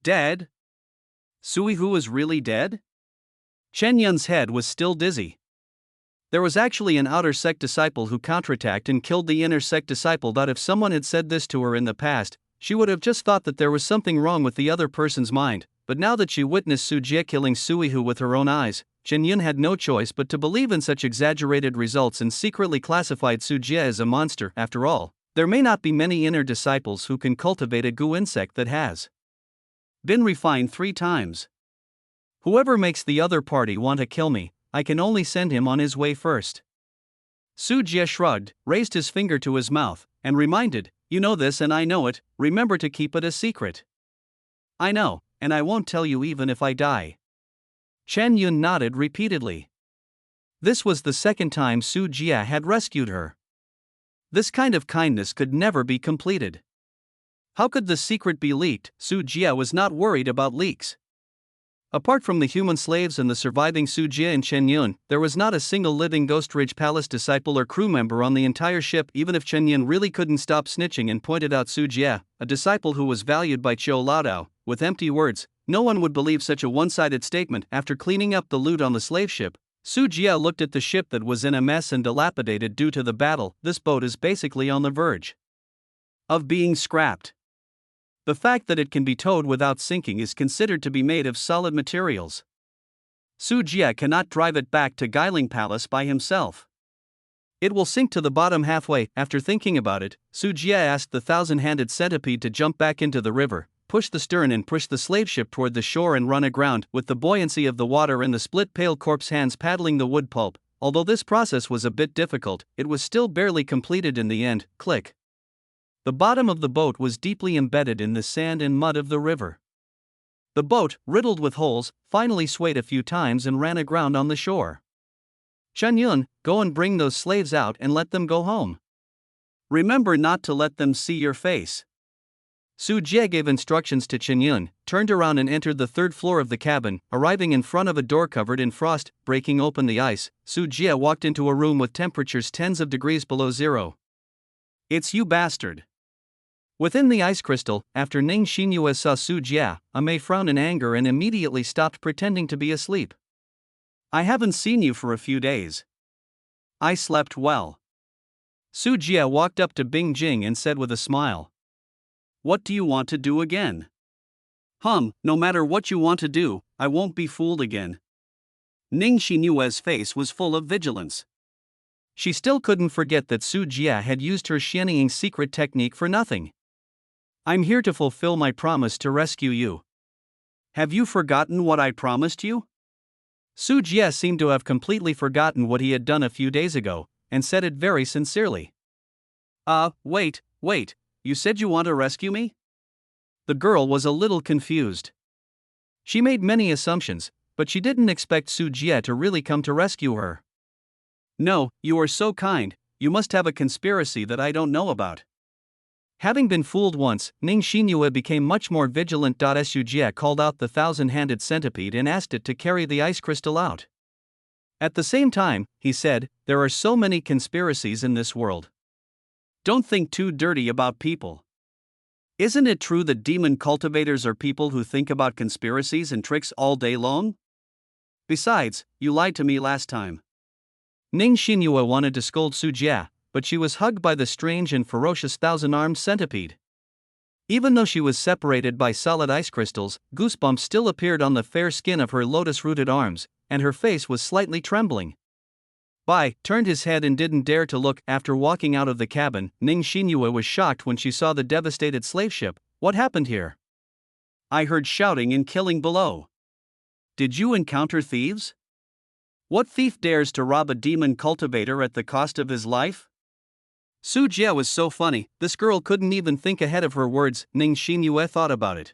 Dead? Suihu is really dead? Chen Yun's head was still dizzy. There was actually an outer sect disciple who counterattacked and killed the inner sect disciple. If someone had said this to her in the past, she would have just thought that there was something wrong with the other person's mind, but now that she witnessed Su Jie killing Suihu with her own eyes, Chen Yun had no choice but to believe in such exaggerated results and secretly classified Su Jie as a monster. After all, there may not be many inner disciples who can cultivate a goo insect that has been refined 3 times. Whoever makes the other party want to kill me, I can only send him on his way first. Su Jie shrugged, raised his finger to his mouth, and reminded, you know this and I know it, remember to keep it a secret. I know, and I won't tell you even if I die. Chen Yun nodded repeatedly. This was the second time Su Jie had rescued her. This kind of kindness could never be completed. How could the secret be leaked? Su Jie was not worried about leaks. Apart from the human slaves and the surviving Su Jie and Chen Yun, there was not a single living Ghost Ridge Palace disciple or crew member on the entire ship. Even if Chen Yun really couldn't stop snitching and pointed out Su Jie, a disciple who was valued by Qiu Laodao, with empty words, no one would believe such a one-sided statement. After cleaning up the loot on the slave ship, Su Jie looked at the ship that was in a mess and dilapidated due to the battle. This boat is basically on the verge of being scrapped. The fact that it can be towed without sinking is considered to be made of solid materials. Su Jie cannot drive it back to Guiling Palace by himself. It will sink to the bottom halfway. After thinking about it, Su Jie asked the thousand-handed centipede to jump back into the river, push the stern and push the slave ship toward the shore and run aground. With the buoyancy of the water and the split pale corpse hands paddling the wood pulp, although this process was a bit difficult, it was still barely completed in the end. Click. The bottom of the boat was deeply embedded in the sand and mud of the river. The boat, riddled with holes, finally swayed a few times and ran aground on the shore. Chen Yun, go and bring those slaves out and let them go home. Remember not to let them see your face. Su Jie gave instructions to Chen Yun, turned around and entered the 3rd floor of the cabin. Arriving in front of a door covered in frost, breaking open the ice, Su Jie walked into a room with temperatures tens of degrees below zero. It's you, bastard. Within the ice crystal, after Ning Xinyue saw Su Jie, Mei frowned in anger and immediately stopped pretending to be asleep. I haven't seen you for a few days. I slept well. Su Jie walked up to Bing Jing and said with a smile. What do you want to do again? No matter what you want to do, I won't be fooled again. Ning Xinyue's face was full of vigilance. She still couldn't forget that Su Jie had used her Xianying secret technique for nothing. I'm here to fulfill my promise to rescue you. Have you forgotten what I promised you? Su Jie seemed to have completely forgotten what he had done a few days ago, and said it very sincerely. Wait, you said you want to rescue me? The girl was a little confused. She made many assumptions, but she didn't expect Su Jie to really come to rescue her. No, you are so kind, you must have a conspiracy that I don't know about. Having been fooled once, Ning Xinyue became much more vigilant. Su Jie called out the thousand-handed centipede and asked it to carry the ice crystal out. At the same time, he said, there are so many conspiracies in this world. Don't think too dirty about people. Isn't it true that demon cultivators are people who think about conspiracies and tricks all day long? Besides, you lied to me last time. Ning Xinyue wanted to scold Su Jie, but she was hugged by the strange and ferocious thousand-armed centipede. Even though she was separated by solid ice crystals, goosebumps still appeared on the fair skin of her lotus-rooted arms, and her face was slightly trembling. Bai turned his head and didn't dare to look. After walking out of the cabin, Ning Xinyue was shocked when she saw the devastated slave ship. What happened here? I heard shouting and killing below. Did you encounter thieves? What thief dares to rob a demon cultivator at the cost of his life? Su Jie was so funny, this girl couldn't even think ahead of her words. Ning Xinyue thought about it.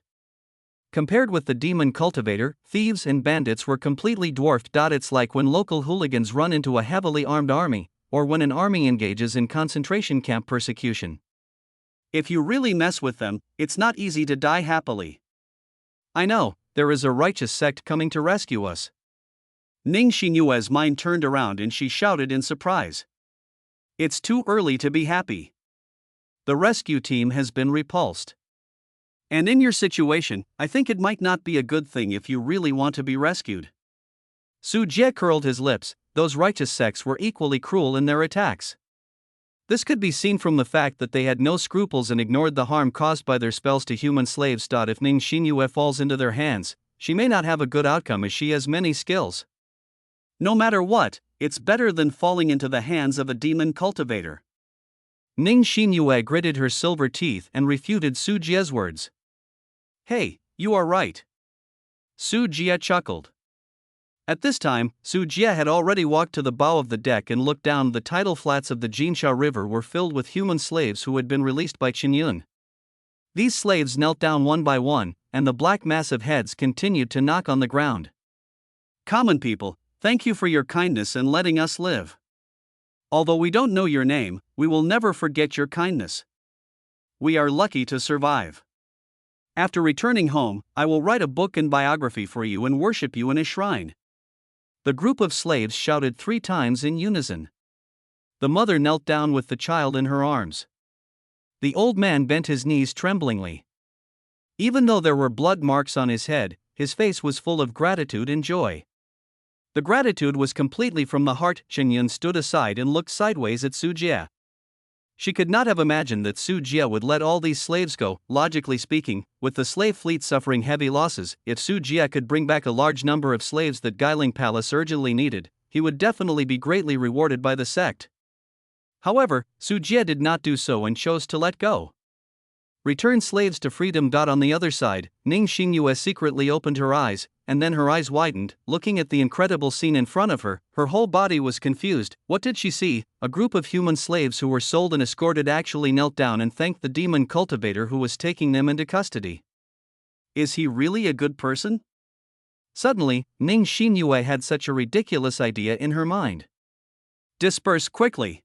Compared with the demon cultivator, thieves and bandits were completely dwarfed. It's like when local hooligans run into a heavily armed army, or when an army engages in concentration camp persecution. If you really mess with them, it's not easy to die happily. I know, there is a righteous sect coming to rescue us. Ning Xinyue's mind turned around and she shouted in surprise. It's too early to be happy. The rescue team has been repulsed. And in your situation, I think it might not be a good thing if you really want to be rescued. Su Jie curled his lips. Those righteous sects were equally cruel in their attacks. This could be seen from the fact that they had no scruples and ignored the harm caused by their spells to human slaves. If Ning Xinyue falls into their hands, she may not have a good outcome as she has many skills. No matter what, it's better than falling into the hands of a demon cultivator. Ning Xinyue gritted her silver teeth and refuted Su Jie's words. Hey, you are right. Su Jie chuckled. At this time, Su Jie had already walked to the bow of the deck and looked down. The tidal flats of the Jinsha River were filled with human slaves who had been released by Qinyun. These slaves knelt down one by one, and the black mass of heads continued to knock on the ground. Common people, thank you for your kindness and letting us live. Although we don't know your name, we will never forget your kindness. We are lucky to survive. After returning home, I will write a book and biography for you and worship you in a shrine. The group of slaves shouted 3 times in unison. The mother knelt down with the child in her arms. The old man bent his knees tremblingly. Even though there were blood marks on his head, his face was full of gratitude and joy. The gratitude was completely from the heart. Qinyun stood aside and looked sideways at Su Jie. She could not have imagined that Su Jie would let all these slaves go. Logically speaking, with the slave fleet suffering heavy losses, if Su Jie could bring back a large number of slaves that Guiling Palace urgently needed, he would definitely be greatly rewarded by the sect. However, Su Jie did not do so and chose to let go. Return slaves to freedom. On the other side, Ning Xinyue secretly opened her eyes, and then her eyes widened, looking at the incredible scene in front of her. Her whole body was confused. What did she see? A group of human slaves who were sold and escorted actually knelt down and thanked the demon cultivator who was taking them into custody. Is he really a good person? Suddenly, Ning Xinyue had such a ridiculous idea in her mind. Disperse quickly.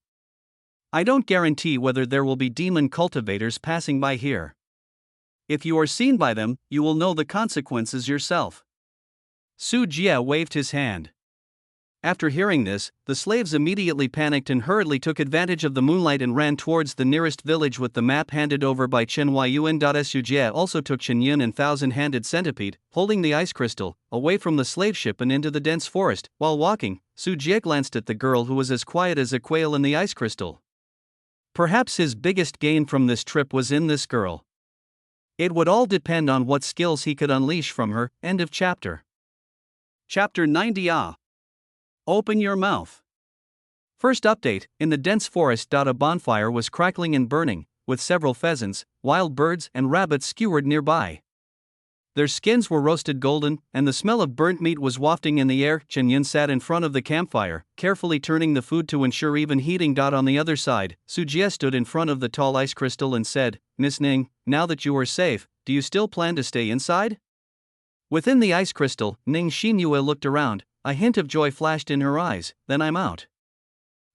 I don't guarantee whether there will be demon cultivators passing by here. If you are seen by them, you will know the consequences yourself. Su Jie waved his hand. After hearing this, the slaves immediately panicked and hurriedly took advantage of the moonlight and ran towards the nearest village with the map handed over by Chen Huayuan. Su Jie also took Qinyun and thousand-handed centipede, holding the ice crystal, away from the slave ship and into the dense forest. While walking, Su Jie glanced at the girl who was as quiet as a quail in the ice crystal. Perhaps his biggest gain from this trip was in this girl. It would all depend on what skills he could unleash from her. End of chapter. Chapter 90. Open your mouth. First update, in the dense forest. A bonfire was crackling and burning, with several pheasants, wild birds, and rabbits skewered nearby. Their skins were roasted golden, and the smell of burnt meat was wafting in the air. Qinyun sat in front of the campfire, carefully turning the food to ensure even heating. On the other side, Su Jie stood in front of the tall ice crystal and said, Miss Ning, now that you are safe, do you still plan to stay inside? Within the ice crystal, Ning Xinyue looked around, a hint of joy flashed in her eyes, then I'm out.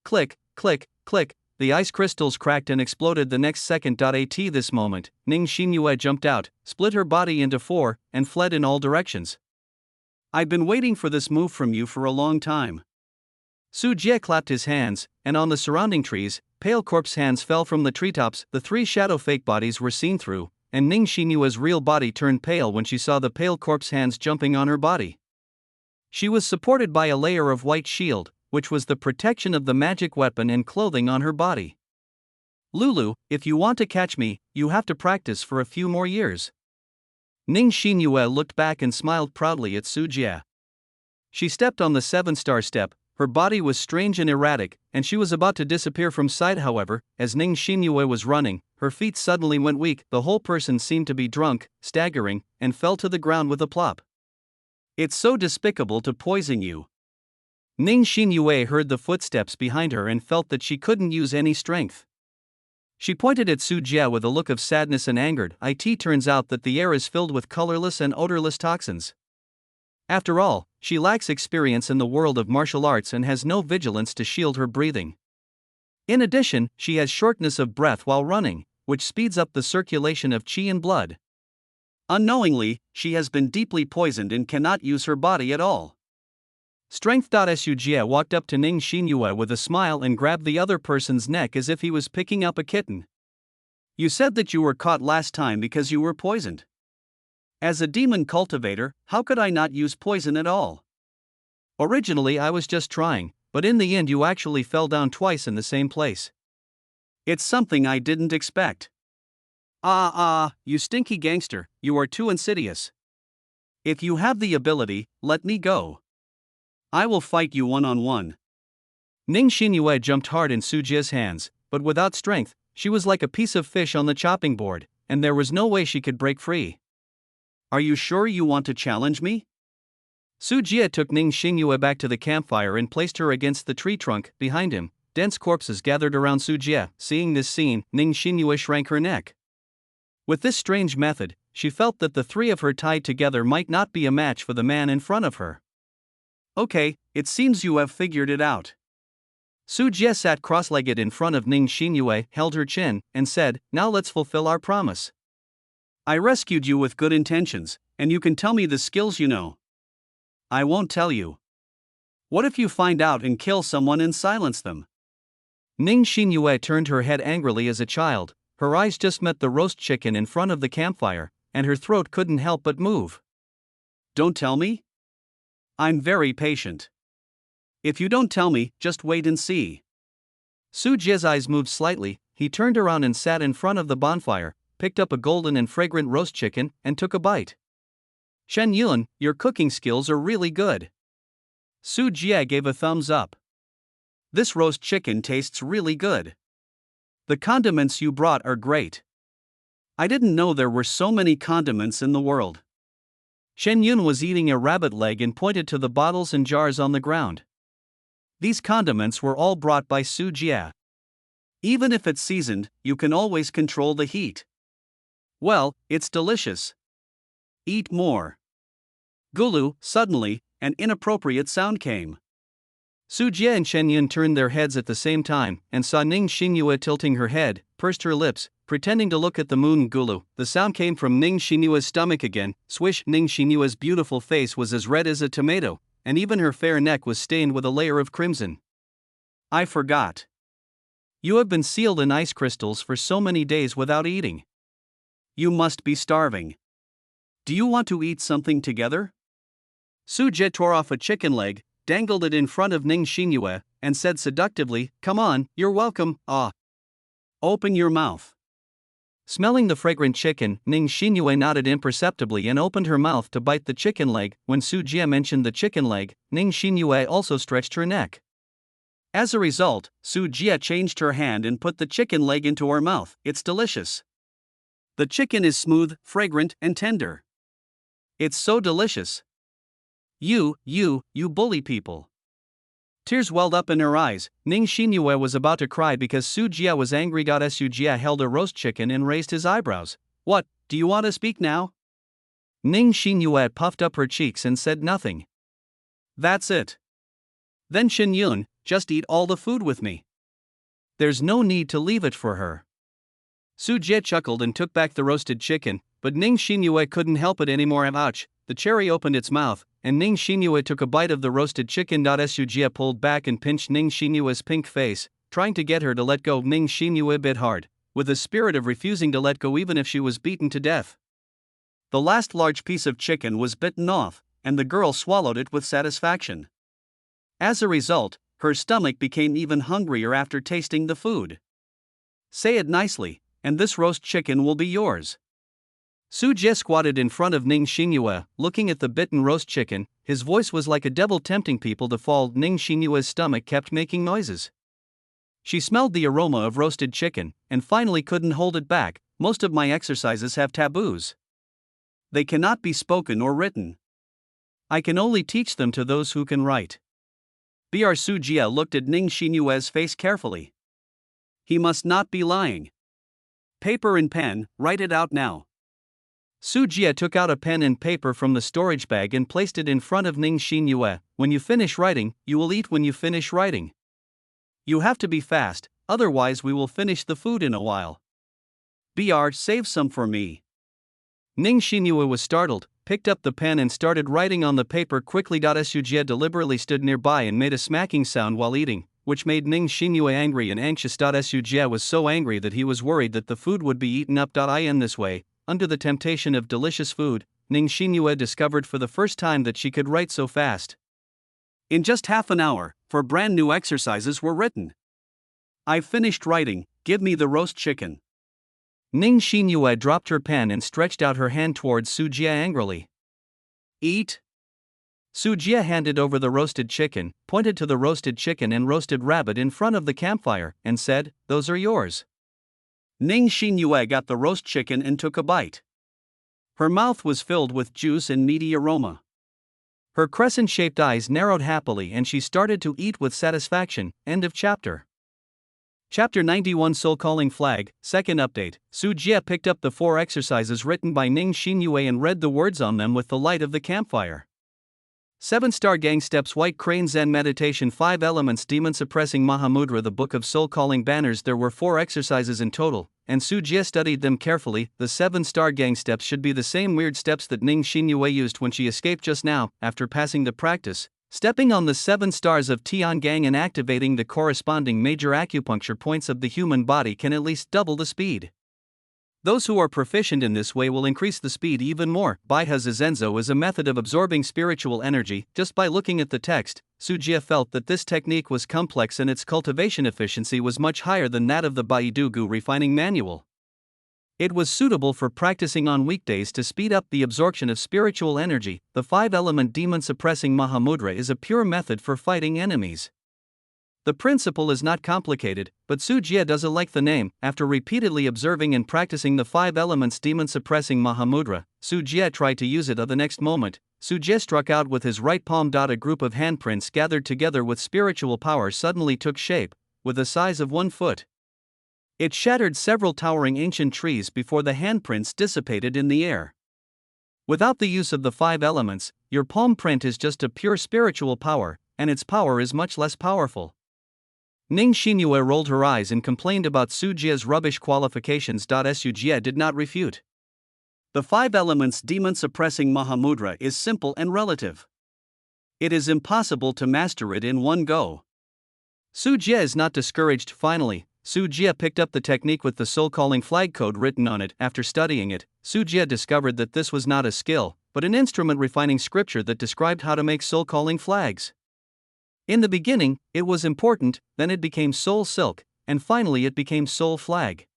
Click, click, click, the ice crystals cracked and exploded the next second. At this moment, Ning Xinyue jumped out, split her body into four, and fled in all directions. I've been waiting for this move from you for a long time. Su Jie clapped his hands, and on the surrounding trees, pale corpse hands fell from the treetops. The three shadow fake bodies were seen through, and Ning Xinyue's real body turned pale when she saw the pale corpse hands jumping on her body. She was supported by a layer of white shield, which was the protection of the magic weapon and clothing on her body. Lulu, if you want to catch me, you have to practice for a few more years. Ning Xinyue looked back and smiled proudly at Su Jie. She stepped on the 7-star step. Her body was strange and erratic, and she was about to disappear from sight. However, as Ning Xinyue was running, her feet suddenly went weak. The whole person seemed to be drunk, staggering, and fell to the ground with a plop. It's so despicable to poison you. Ning Xinyue heard the footsteps behind her and felt that she couldn't use any strength. She pointed at Su Jie with a look of sadness and anger. It turns out that the air is filled with colorless and odorless toxins. After all, she lacks experience in the world of martial arts and has no vigilance to shield her breathing. In addition, she has shortness of breath while running, which speeds up the circulation of qi and blood. Unknowingly, she has been deeply poisoned and cannot use her body at all. Strength. Su Jie walked up to Ning Xinyue with a smile and grabbed the other person's neck as if he was picking up a kitten. You said that you were caught last time because you were poisoned. As a demon cultivator, how could I not use poison at all? Originally I was just trying, but in the end you actually fell down twice in the same place. It's something I didn't expect. You stinky gangster, you are too insidious. If you have the ability, let me go. I will fight you one-on-one. Ning Xinyue jumped hard in Su Jie's hands, but without strength, she was like a piece of fish on the chopping board, and there was no way she could break free. Are you sure you want to challenge me? Su Jie took Ning Xinyue back to the campfire and placed her against the tree trunk. Behind him, dense corpses gathered around Su Jie. Seeing this scene, Ning Xinyue shrank her neck. With this strange method, she felt that the three of her tied together might not be a match for the man in front of her. Okay, it seems you have figured it out. Su Jie sat cross-legged in front of Ning Xinyue, held her chin, and said, now let's fulfill our promise. I rescued you with good intentions, and you can tell me the skills you know. I won't tell you. What if you find out and kill someone and silence them? Ning Xinyue turned her head angrily as a child, her eyes just met the roast chicken in front of the campfire, and her throat couldn't help but move. Don't tell me? I'm very patient. If you don't tell me, just wait and see. Su Jie's eyes moved slightly. He turned around and sat in front of the bonfire, picked up a golden and fragrant roast chicken, and took a bite. Shen Yun, your cooking skills are really good. Su Jie gave a thumbs up. This roast chicken tastes really good. The condiments you brought are great. I didn't know there were so many condiments in the world. Shen Yun was eating a rabbit leg and pointed to the bottles and jars on the ground. These condiments were all brought by Su Jie. Even if it's seasoned, you can always control the heat. Well, it's delicious. Eat more. Gulu, suddenly, an inappropriate sound came. Su Jie and Shen Yun turned their heads at the same time and saw Ning Xinyue tilting her head, pursed her lips, pretending to look at the moon. Gulu. The sound came from Ning Xinyue's stomach again. Swish. Ning Xinyue's beautiful face was as red as a tomato, and even her fair neck was stained with a layer of crimson. I forgot. You have been sealed in ice crystals for so many days without eating. You must be starving. Do you want to eat something together? Su Jie tore off a chicken leg, dangled it in front of Ning Xinyue, and said seductively, come on, you're welcome. Open your mouth. Smelling the fragrant chicken, Ning Xinyue nodded imperceptibly and opened her mouth to bite the chicken leg. When Su Jie mentioned the chicken leg, Ning Xinyue also stretched her neck. As a result, Su Jie changed her hand and put the chicken leg into her mouth. It's delicious. The chicken is smooth, fragrant, and tender. It's so delicious. You bully people. Tears welled up in her eyes. Ning Xinyue was about to cry because Su Jie was angry. Su Jie held a roast chicken and raised his eyebrows. What, do you want to speak now? Ning Xinyue puffed up her cheeks and said nothing. That's it. Then Shin Yun, just eat all the food with me. There's no need to leave it for her. Su Jie chuckled and took back the roasted chicken, but Ning Xinyue couldn't help it anymore. Ouch! The cherry opened its mouth, and Ning Xinyue took a bite of the roasted chicken. Su Jie pulled back and pinched Ning Xinyue's pink face, trying to get her to let go. Ning Xinyue bit hard, with the spirit of refusing to let go even if she was beaten to death. The last large piece of chicken was bitten off, and the girl swallowed it with satisfaction. As a result, her stomach became even hungrier after tasting the food. Say it nicely, and this roast chicken will be yours. Su Jie squatted in front of Ning Xinyue, looking at the bitten roast chicken. His voice was like a devil tempting people to fall. Ning Xinyue's stomach kept making noises. She smelled the aroma of roasted chicken, and finally couldn't hold it back. Most of my exercises have taboos. They cannot be spoken or written. I can only teach them to those who can write. Br Su Jie looked at Ning Xinyue's face carefully. He must not be lying. Paper and pen, write it out now. Su Jie took out a pen and paper from the storage bag and placed it in front of Ning Xinyue. When you finish writing, you will eat when you finish writing. You have to be fast, otherwise we will finish the food in a while. Br, save some for me. Ning Xinyue was startled, picked up the pen and started writing on the paper quickly. Su Jie deliberately stood nearby and made a smacking sound while eating, which made Ning Xinyue angry and anxious. Su Jie was so angry that he was worried that the food would be eaten up. In this way, under the temptation of delicious food, Ning Xinyue discovered for the first time that she could write so fast. In just half an hour, 4 brand new exercises were written. I've finished writing, give me the roast chicken. Ning Xinyue dropped her pen and stretched out her hand towards Su Jie angrily. Eat? Su Jie handed over the roasted chicken, pointed to the roasted chicken and roasted rabbit in front of the campfire, and said, "Those are yours." Ning Xinyue got the roast chicken and took a bite. Her mouth was filled with juice and meaty aroma. Her crescent-shaped eyes narrowed happily and she started to eat with satisfaction. End of chapter. Chapter 91 Soul Calling Flag, second update. Su Jie picked up the 4 exercises written by Ning Xinyue and read the words on them with the light of the campfire. 7-Star Gang Steps, White Crane Zen Meditation, 5 Elements, Demon Suppressing Mahamudra, the Book of Soul Calling Banners. There were 4 exercises in total, and Su Jie studied them carefully. The 7-Star Gang Steps should be the same weird steps that Ning Xinyue used when she escaped just now. After passing the practice, stepping on the 7 stars of Tian Gang and activating the corresponding major acupuncture points of the human body can at least double the speed. Those who are proficient in this way will increase the speed even more. Baita Zazenzo is a method of absorbing spiritual energy. Just by looking at the text, Su Jie felt that this technique was complex and its cultivation efficiency was much higher than that of the Baidugu refining manual. It was suitable for practicing on weekdays to speed up the absorption of spiritual energy. The 5-element demon suppressing Mahamudra is a pure method for fighting enemies. The principle is not complicated, but Su Jie doesn't like the name. After repeatedly observing and practicing the 5 elements demon suppressing Mahamudra, Su Jie tried to use it. The next moment, Su Jie struck out with his right palm. A group of handprints gathered together with spiritual power suddenly took shape, with the size of 1 foot. It shattered several towering ancient trees before the handprints dissipated in the air. Without the use of the 5 elements, your palm print is just a pure spiritual power, and its power is much less powerful. Ning Xinyue rolled her eyes and complained about Su Jie's rubbish qualifications. Su Jie did not refute. The 5 elements demon suppressing Mahamudra is simple and relative. It is impossible to master it in one go. Su Jie is not discouraged. Finally, Su Jie picked up the technique with the soul calling flag code written on it. After studying it, Su Jie discovered that this was not a skill, but an instrument refining scripture that described how to make soul calling flags. In the beginning, it was important, then it became soul silk, and finally it became soul flag.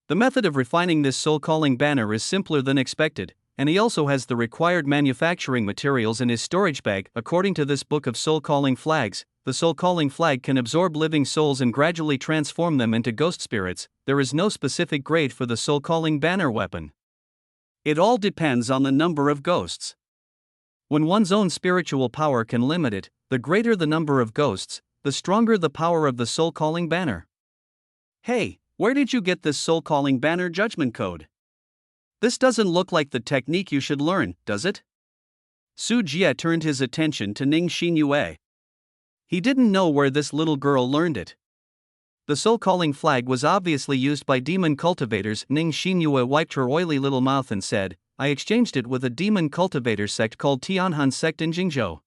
The method of refining this soul calling banner is simpler than expected, and he also has the required manufacturing materials in his storage bag. According to this book of soul calling flags, the soul calling flag can absorb living souls and gradually transform them into ghost spirits. There is no specific grade for the soul calling banner weapon. It all depends on the number of ghosts. When one's own spiritual power can limit it, the greater the number of ghosts, the stronger the power of the soul calling banner. Hey, where did you get this soul calling banner judgment code? This doesn't look like the technique you should learn, does it? Su Jie turned his attention to Ning Xinyue. He didn't know where this little girl learned it. The soul-calling flag was obviously used by demon cultivators. Ning Xinyue wiped her oily little mouth and said, I exchanged it with a demon cultivator sect called Tianhan sect in Jingzhou.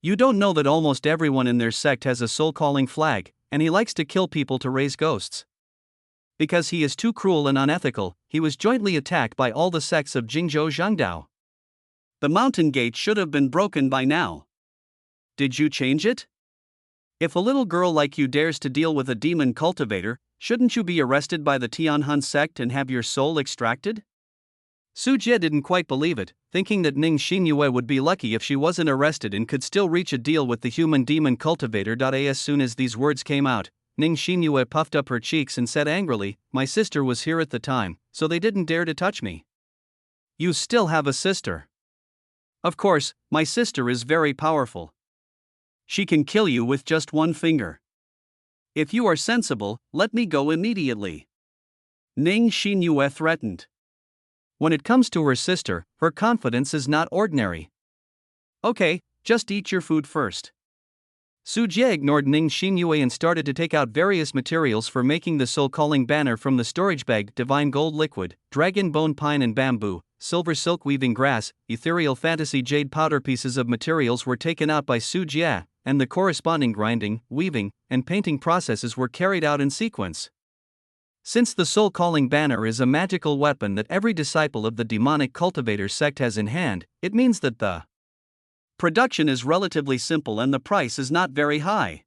You don't know that almost everyone in their sect has a soul-calling flag, and he likes to kill people to raise ghosts. Because he is too cruel and unethical, he was jointly attacked by all the sects of Jingzhou Zhangdao. The mountain gate should have been broken by now. Did you change it? If a little girl like you dares to deal with a demon cultivator, shouldn't you be arrested by the Tianhan sect and have your soul extracted? Su Jie didn't quite believe it, thinking that Ning Xinyue would be lucky if she wasn't arrested and could still reach a deal with the human demon cultivator. As soon as these words came out, Ning Xinyue puffed up her cheeks and said angrily, my sister was here at the time, so they didn't dare to touch me. You still have a sister. Of course, my sister is very powerful. She can kill you with just one finger. If you are sensible, let me go immediately. Ning Xinyue threatened. When it comes to her sister, her confidence is not ordinary. Okay, just eat your food first. Su Jie ignored Ning Xinyue and started to take out various materials for making the soul-calling banner from the storage bag. Divine gold liquid, dragon bone pine and bamboo, silver silk weaving grass, ethereal fantasy jade powder. Pieces of materials were taken out by Su Jie, and the corresponding grinding, weaving, and painting processes were carried out in sequence. Since the soul-calling banner is a magical weapon that every disciple of the demonic cultivator sect has in hand, it means that the production is relatively simple and the price is not very high.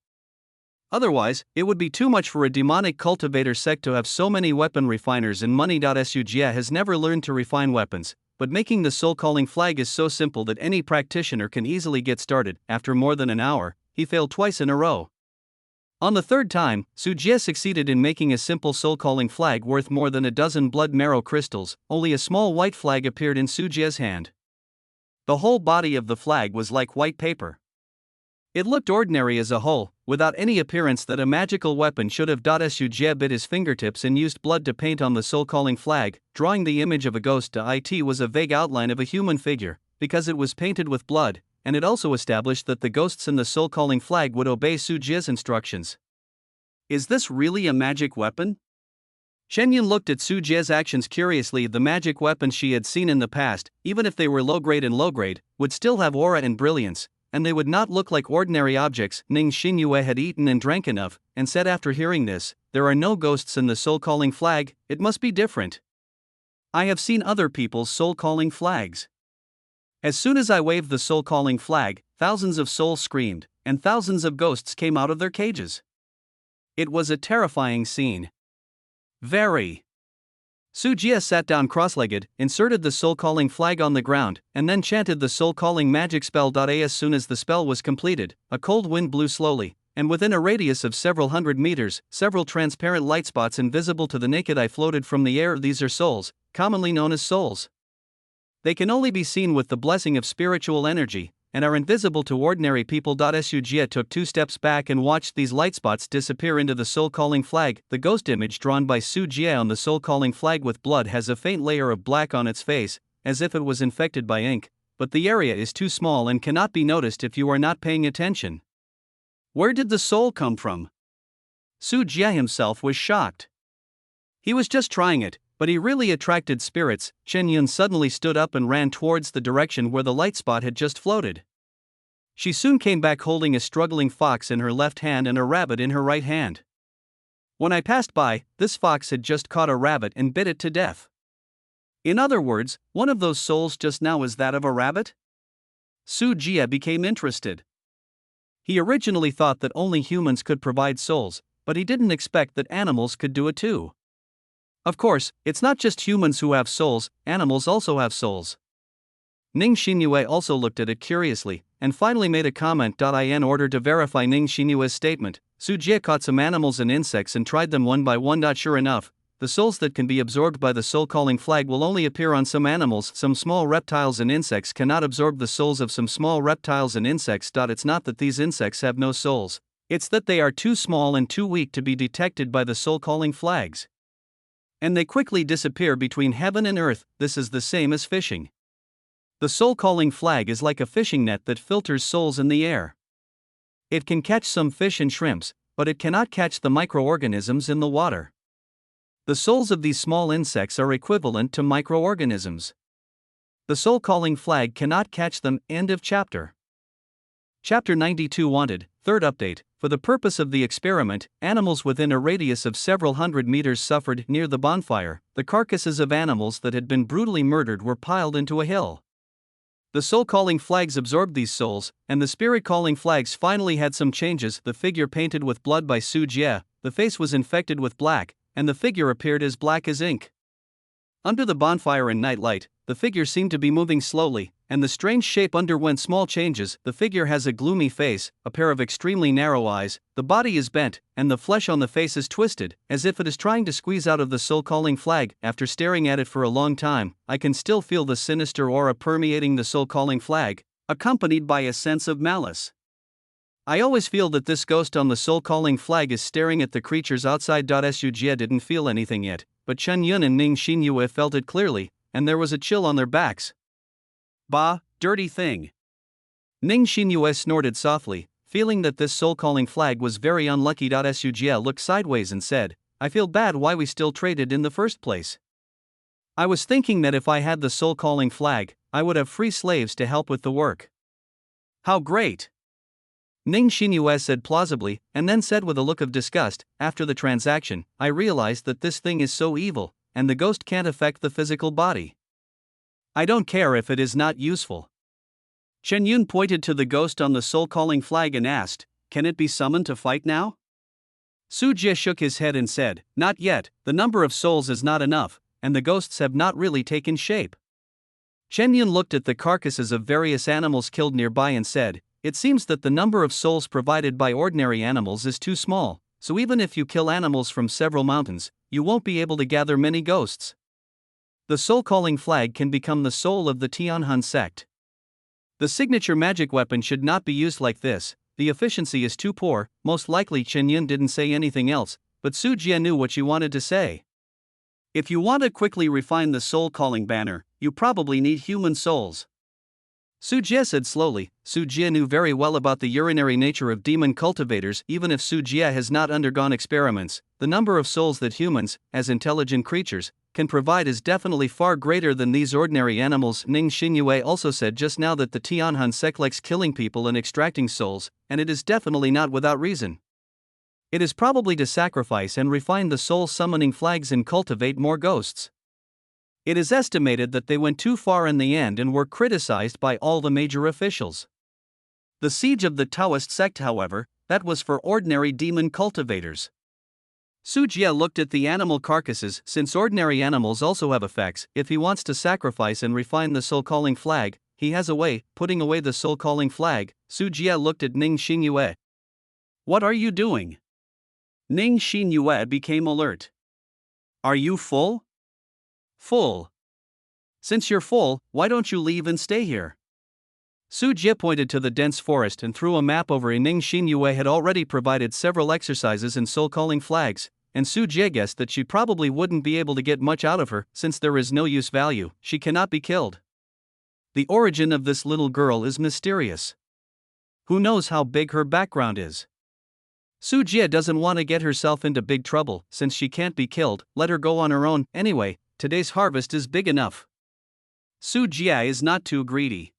Otherwise, it would be too much for a demonic cultivator sect to have so many weapon refiners and money. Su Jie has never learned to refine weapons, but making the soul-calling flag is so simple that any practitioner can easily get started. After more than an hour, he failed twice in a row. On the third time, Su Jie succeeded in making a simple soul-calling flag worth more than a dozen blood marrow crystals. Only a small white flag appeared in Su Jie's hand. The whole body of the flag was like white paper. It looked ordinary as a whole, without any appearance that a magical weapon should have. Su Jie bit his fingertips and used blood to paint on the soul-calling flag, drawing the image of a ghost. It was a vague outline of a human figure, because it was painted with blood, and it also established that the ghosts in the soul-calling flag would obey Su Jie's instructions. Is this really a magic weapon? Shenyan looked at Su Jie's actions curiously. The magic weapons she had seen in the past, even if they were low-grade and low-grade, would still have aura and brilliance, and they would not look like ordinary objects. Ning Xinyue had eaten and drank enough, and said after hearing this, there are no ghosts in the soul-calling flag, it must be different. I have seen other people's soul-calling flags. As soon as I waved the soul-calling flag, thousands of souls screamed, and thousands of ghosts came out of their cages. It was a terrifying scene. Very. Su Jie sat down cross-legged, inserted the soul-calling flag on the ground, and then chanted the soul-calling magic spell. As soon as the spell was completed, a cold wind blew slowly, and within a radius of several hundred meters, several transparent light spots invisible to the naked eye floated from the air. These are souls, commonly known as souls. They can only be seen with the blessing of spiritual energy, and are invisible to ordinary people. Su Jie took 2 steps back and watched these light spots disappear into the soul-calling flag. The ghost image drawn by Su Jie on the soul-calling flag with blood has a faint layer of black on its face, as if it was infected by ink, but the area is too small and cannot be noticed if you are not paying attention. Where did the soul come from? Su Jie himself was shocked. He was just trying it, but he really attracted spirits. Chen Yun suddenly stood up and ran towards the direction where the light spot had just floated. She soon came back holding a struggling fox in her left hand and a rabbit in her right hand. When I passed by, this fox had just caught a rabbit and bit it to death. In other words, one of those souls just now is that of a rabbit? Su Jie became interested. He originally thought that only humans could provide souls, but he didn't expect that animals could do it too. Of course, it's not just humans who have souls, animals also have souls. Ning Xinyue also looked at it curiously, and finally made a comment. In order to verify Ning Xinyue's statement, Su Jie caught some animals and insects and tried them one by one. Sure enough, the souls that can be absorbed by the soul-calling flag will only appear on some animals. Some small reptiles and insects cannot absorb the souls of some small reptiles and insects. It's not that these insects have no souls, it's that they are too small and too weak to be detected by the soul-calling flags. and they quickly disappear between heaven and earth. This is the same as fishing. The soul-calling flag is like a fishing net that filters souls in the air. It can catch some fish and shrimps, but it cannot catch the microorganisms in the water. The souls of these small insects are equivalent to microorganisms. The soul-calling flag cannot catch them. End of chapter. Chapter 92 wanted, third update. For the purpose of the experiment, animals within a radius of several hundred meters suffered. Near the bonfire, the carcasses of animals that had been brutally murdered were piled into a hill. The soul-calling flags absorbed these souls, and the spirit-calling flags finally had some changes. The figure painted with blood by Su Jie, the face was infected with black, and the figure appeared as black as ink. Under the bonfire in night light, the figure seemed to be moving slowly, and the strange shape underwent small changes. The figure has a gloomy face, a pair of extremely narrow eyes, the body is bent, and the flesh on the face is twisted, as if it is trying to squeeze out of the soul-calling flag. After staring at it for a long time, I can still feel the sinister aura permeating the soul-calling flag, accompanied by a sense of malice. I always feel that this ghost on the soul-calling flag is staring at the creatures outside. Su Jie didn't feel anything yet, but Chen Yun and Ning Xinyue felt it clearly, and there was a chill on their backs. Bah, dirty thing. Ning Xinyue snorted softly, feeling that this soul-calling flag was very unlucky. Su Jie looked sideways and said, I feel bad why we still traded in the first place. I was thinking that if I had the soul-calling flag, I would have free slaves to help with the work. How great! Ning Xinyue said plausibly, and then said with a look of disgust, after the transaction, I realized that this thing is so evil, and the ghost can't affect the physical body. I don't care if it is not useful. Chen Yun pointed to the ghost on the soul-calling flag and asked, can it be summoned to fight now? Su Jie shook his head and said, not yet, the number of souls is not enough, and the ghosts have not really taken shape. Chen Yun looked at the carcasses of various animals killed nearby and said, it seems that the number of souls provided by ordinary animals is too small, so even if you kill animals from several mountains, you won't be able to gather many ghosts. The soul-calling flag can become the soul of the Tianhan sect. The signature magic weapon should not be used like this, the efficiency is too poor. Most likely Chen Yun didn't say anything else, but Su Jie knew what she wanted to say. If you want to quickly refine the soul-calling banner, you probably need human souls. Su Jie said slowly. Su Jie knew very well about the urinary nature of demon cultivators. Even if Su Jie has not undergone experiments, the number of souls that humans, as intelligent creatures, can provide is definitely far greater than these ordinary animals. Ning Xinyue also said just now that the Tianhan sect likes killing people and extracting souls, and it is definitely not without reason. It is probably to sacrifice and refine the soul-summoning flags and cultivate more ghosts. It is estimated that they went too far in the end and were criticized by all the major officials. The siege of the Taoist sect, however, that was for ordinary demon cultivators. Su Jie looked at the animal carcasses. Since ordinary animals also have effects, if he wants to sacrifice and refine the soul-calling flag, he has a way. Putting away the soul-calling flag, Su Jie looked at Ning Xinyue. What are you doing? Ning Xinyue became alert. Are you full? Full. Since you're full, why don't you leave and stay here? Su Jie pointed to the dense forest and threw a map over it. Ning Xinyue had already provided several exercises in soul-calling flags, and Su Jie guessed that she probably wouldn't be able to get much out of her. Since there is no use value, she cannot be killed. The origin of this little girl is mysterious. Who knows how big her background is? Su Jie doesn't want to get herself into big trouble. Since she can't be killed, let her go on her own. Anyway, today's harvest is big enough. Su Jie is not too greedy.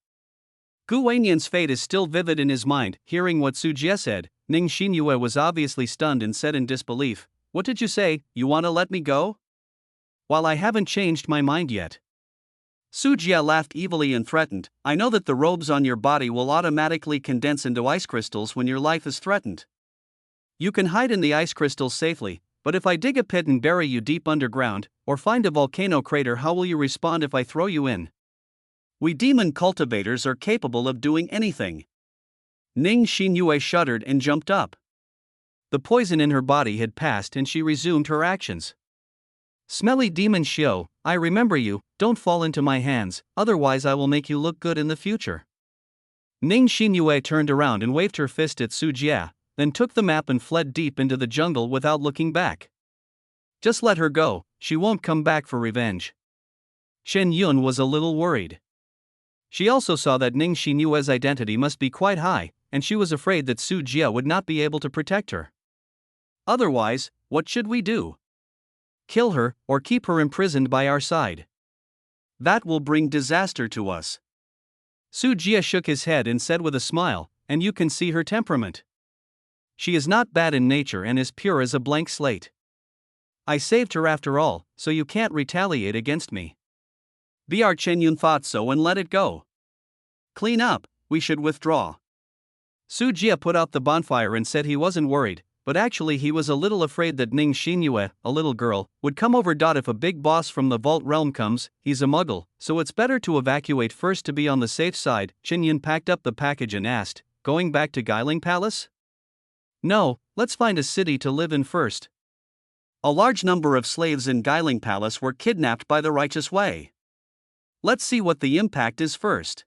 Gu Weinian's fate is still vivid in his mind. Hearing what Su Jie said, Ning Xinyue was obviously stunned and said in disbelief, what did you say, you want to let me go? While I haven't changed my mind yet. Su Jie laughed evilly and threatened, I know that the robes on your body will automatically condense into ice crystals when your life is threatened. You can hide in the ice crystals safely, but if I dig a pit and bury you deep underground, or find a volcano crater, how will you respond if I throw you in? We demon cultivators are capable of doing anything. Ning Xinyue shuddered and jumped up. The poison in her body had passed and she resumed her actions. Smelly demon Xiao, I remember you, don't fall into my hands, otherwise I will make you look good in the future. Ning Xinyue turned around and waved her fist at Su Jie, then took the map and fled deep into the jungle without looking back. Just let her go, she won't come back for revenge. Chen Yun was a little worried. She also saw that Ning Xinyue's identity must be quite high, and she was afraid that Su Jie would not be able to protect her. Otherwise, what should we do? Kill her, or keep her imprisoned by our side? That will bring disaster to us. Su Jie shook his head and said with a smile, and you can see her temperament. She is not bad in nature and is pure as a blank slate. I saved her after all, so you can't retaliate against me. Br Chen Yun thought so and let it go. Clean up, we should withdraw. Su Jie put out the bonfire and said he wasn't worried, but actually he was a little afraid that Ning Xinyue, a little girl, would come over. If a big boss from the Vault Realm comes, he's a muggle, so it's better to evacuate first to be on the safe side. Chen Yun packed up the package and asked, going back to Guiling Palace? No, let's find a city to live in first. A large number of slaves in Guiling Palace were kidnapped by the Righteous Way. Let's see what the impact is first.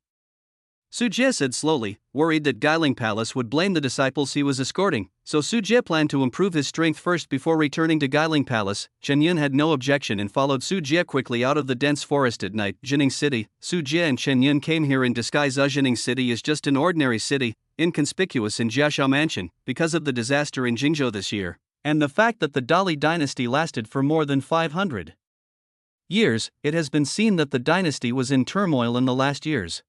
Su Jie said slowly, worried that Guiling Palace would blame the disciples he was escorting, so Su Jie planned to improve his strength first before returning to Guiling Palace. Chen Yun had no objection and followed Su Jie quickly out of the dense forest at night. Jining City. Su Jie and Chen Yun came here in disguise. Jining City is just an ordinary city, inconspicuous in Jiashao Mansion, because of the disaster in Jingzhou this year, and the fact that the Dali dynasty lasted for more than 500 years. It has been seen that the dynasty was in turmoil in the last years.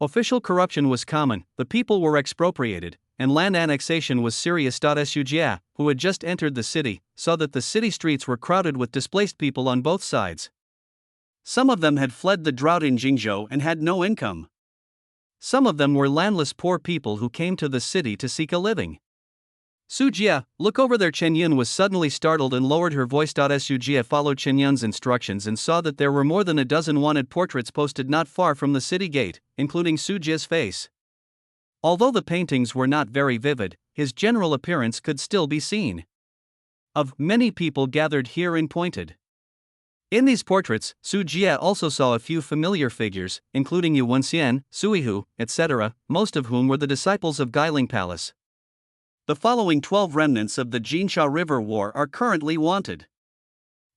Official corruption was common, the people were expropriated, and land annexation was serious. Su Jie, who had just entered the city, saw that the city streets were crowded with displaced people on both sides. Some of them had fled the drought in Jingzhou and had no income. Some of them were landless poor people who came to the city to seek a living. Su Jie, look over there. Chen Yun was suddenly startled and lowered her voice. Su Jie followed Chen Yun's instructions and saw that there were more than a dozen wanted portraits posted not far from the city gate, including Su Jie's face. Although the paintings were not very vivid, his general appearance could still be seen. Of many people gathered here and pointed. In these portraits, Su Jie also saw a few familiar figures, including Yu Wenxian, Suihu, etc., most of whom were the disciples of Guiling Palace. The following 12 remnants of the Jinsha River War are currently wanted.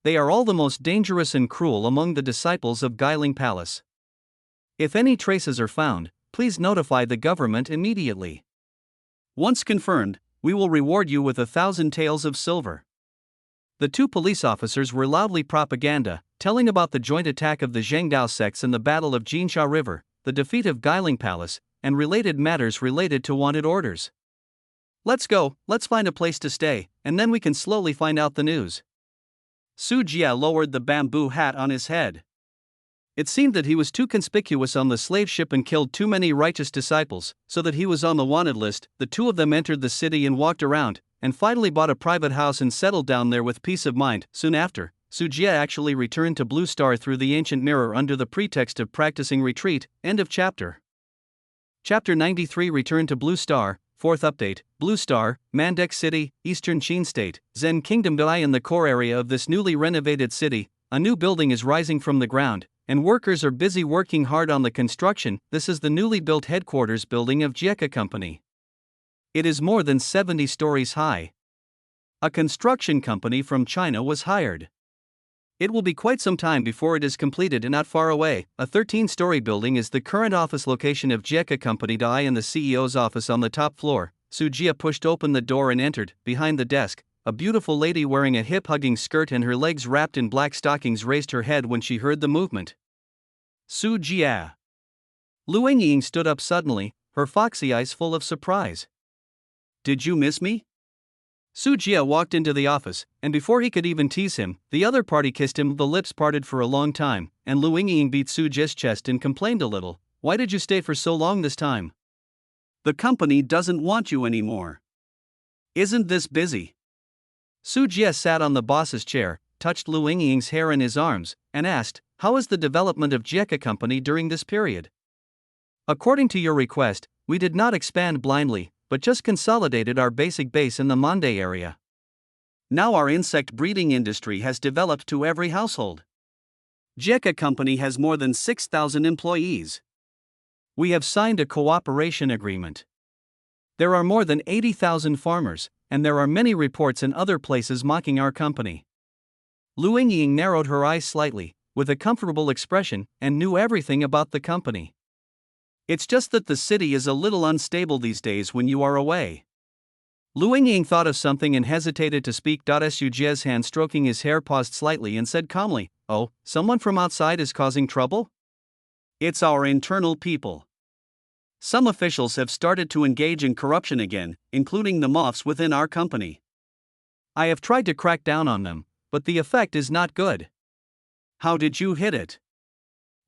They are all the most dangerous and cruel among the disciples of Guiling Palace. If any traces are found, please notify the government immediately. Once confirmed, we will reward you with 1,000 taels of silver. The two police officers were loudly propaganda, telling about the joint attack of the Zhengdao sects in the Battle of Jinsha River, the defeat of Guiling Palace, and related matters related to wanted orders. Let's go, let's find a place to stay, and then we can slowly find out the news. Su Jie lowered the bamboo hat on his head. It seemed that he was too conspicuous on the slave ship and killed too many righteous disciples, so that he was on the wanted list. The two of them entered the city and walked around, and finally bought a private house and settled down there with peace of mind. Soon after, Su Jie actually returned to Blue Star through the ancient mirror under the pretext of practicing retreat. End of chapter. Chapter 93. Return to Blue Star. Fourth update, Blue Star, Mandek City, Eastern Qin State, Zen Kingdom. In the core area of this newly renovated city, a new building is rising from the ground, and workers are busy working hard on the construction. This is the newly built headquarters building of Jieka Company. It is more than 70 stories high. A construction company from China was hired. It will be quite some time before it is completed and not far away. A 13-story building is the current office location of Jieka Company. In the CEO's office on the top floor, Su Jie pushed open the door and entered. Behind the desk, a beautiful lady wearing a hip-hugging skirt and her legs wrapped in black stockings raised her head when she heard the movement. Su Jie. Lu Yingying stood up suddenly, her foxy eyes full of surprise. Did you miss me? Su Jie walked into the office, and before he could even tease him, the other party kissed him. The lips parted for a long time, and Lu Yingying beat Su Jie's chest and complained a little. Why did you stay for so long this time? The company doesn't want you anymore. Isn't this busy? Su Jie sat on the boss's chair, touched Lu Yingying's hair in his arms, and asked, how is the development of Jieka Company during this period? According to your request, we did not expand blindly, but just consolidated our basic base in the Monday area. Now our insect breeding industry has developed to every household. Jieka Company has more than 6,000 employees. We have signed a cooperation agreement. There are more than 80,000 farmers, and there are many reports in other places mocking our company. Lu Yingying narrowed her eyes slightly, with a comfortable expression, and knew everything about the company. It's just that the city is a little unstable these days when you are away. Lu Yingying thought of something and hesitated to speak. Su Jie's hand stroking his hair paused slightly and said calmly, "Oh, someone from outside is causing trouble? It's our internal people. Some officials have started to engage in corruption again, including the moths within our company. I have tried to crack down on them, but the effect is not good." "How did you hit it?"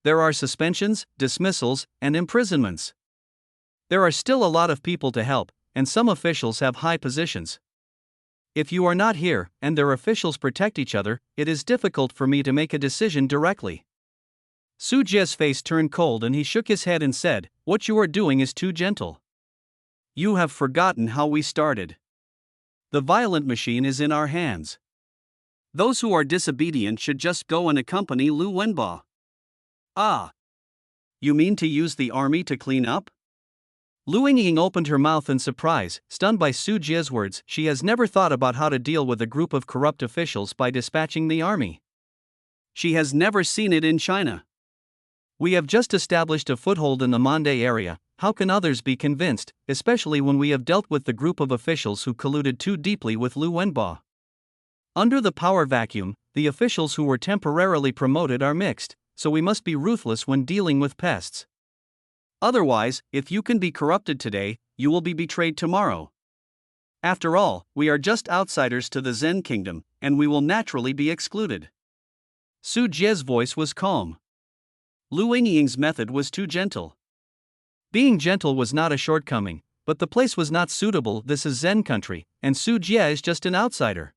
"There are suspensions, dismissals, and imprisonments. There are still a lot of people to help, and some officials have high positions. If you are not here, and their officials protect each other, it is difficult for me to make a decision directly." Su Jie's face turned cold and he shook his head and said, "What you are doing is too gentle. You have forgotten how we started. The violent machine is in our hands. Those who are disobedient should just go and accompany Lu Wenbo." "Ah. You mean to use the army to clean up?" Lu Yingying opened her mouth in surprise, stunned by Su Jie's words. She has never thought about how to deal with a group of corrupt officials by dispatching the army. She has never seen it in China. "We have just established a foothold in the Mande area. How can others be convinced, especially when we have dealt with the group of officials who colluded too deeply with Lu Wenbo? Under the power vacuum, the officials who were temporarily promoted are mixed, so we must be ruthless when dealing with pests. Otherwise, if you can be corrupted today, you will be betrayed tomorrow. After all, we are just outsiders to the Zen kingdom, and we will naturally be excluded." Su Jie's voice was calm. Lu Yingying's method was too gentle. Being gentle was not a shortcoming, but the place was not suitable. This is Zen country, and Su Jie is just an outsider.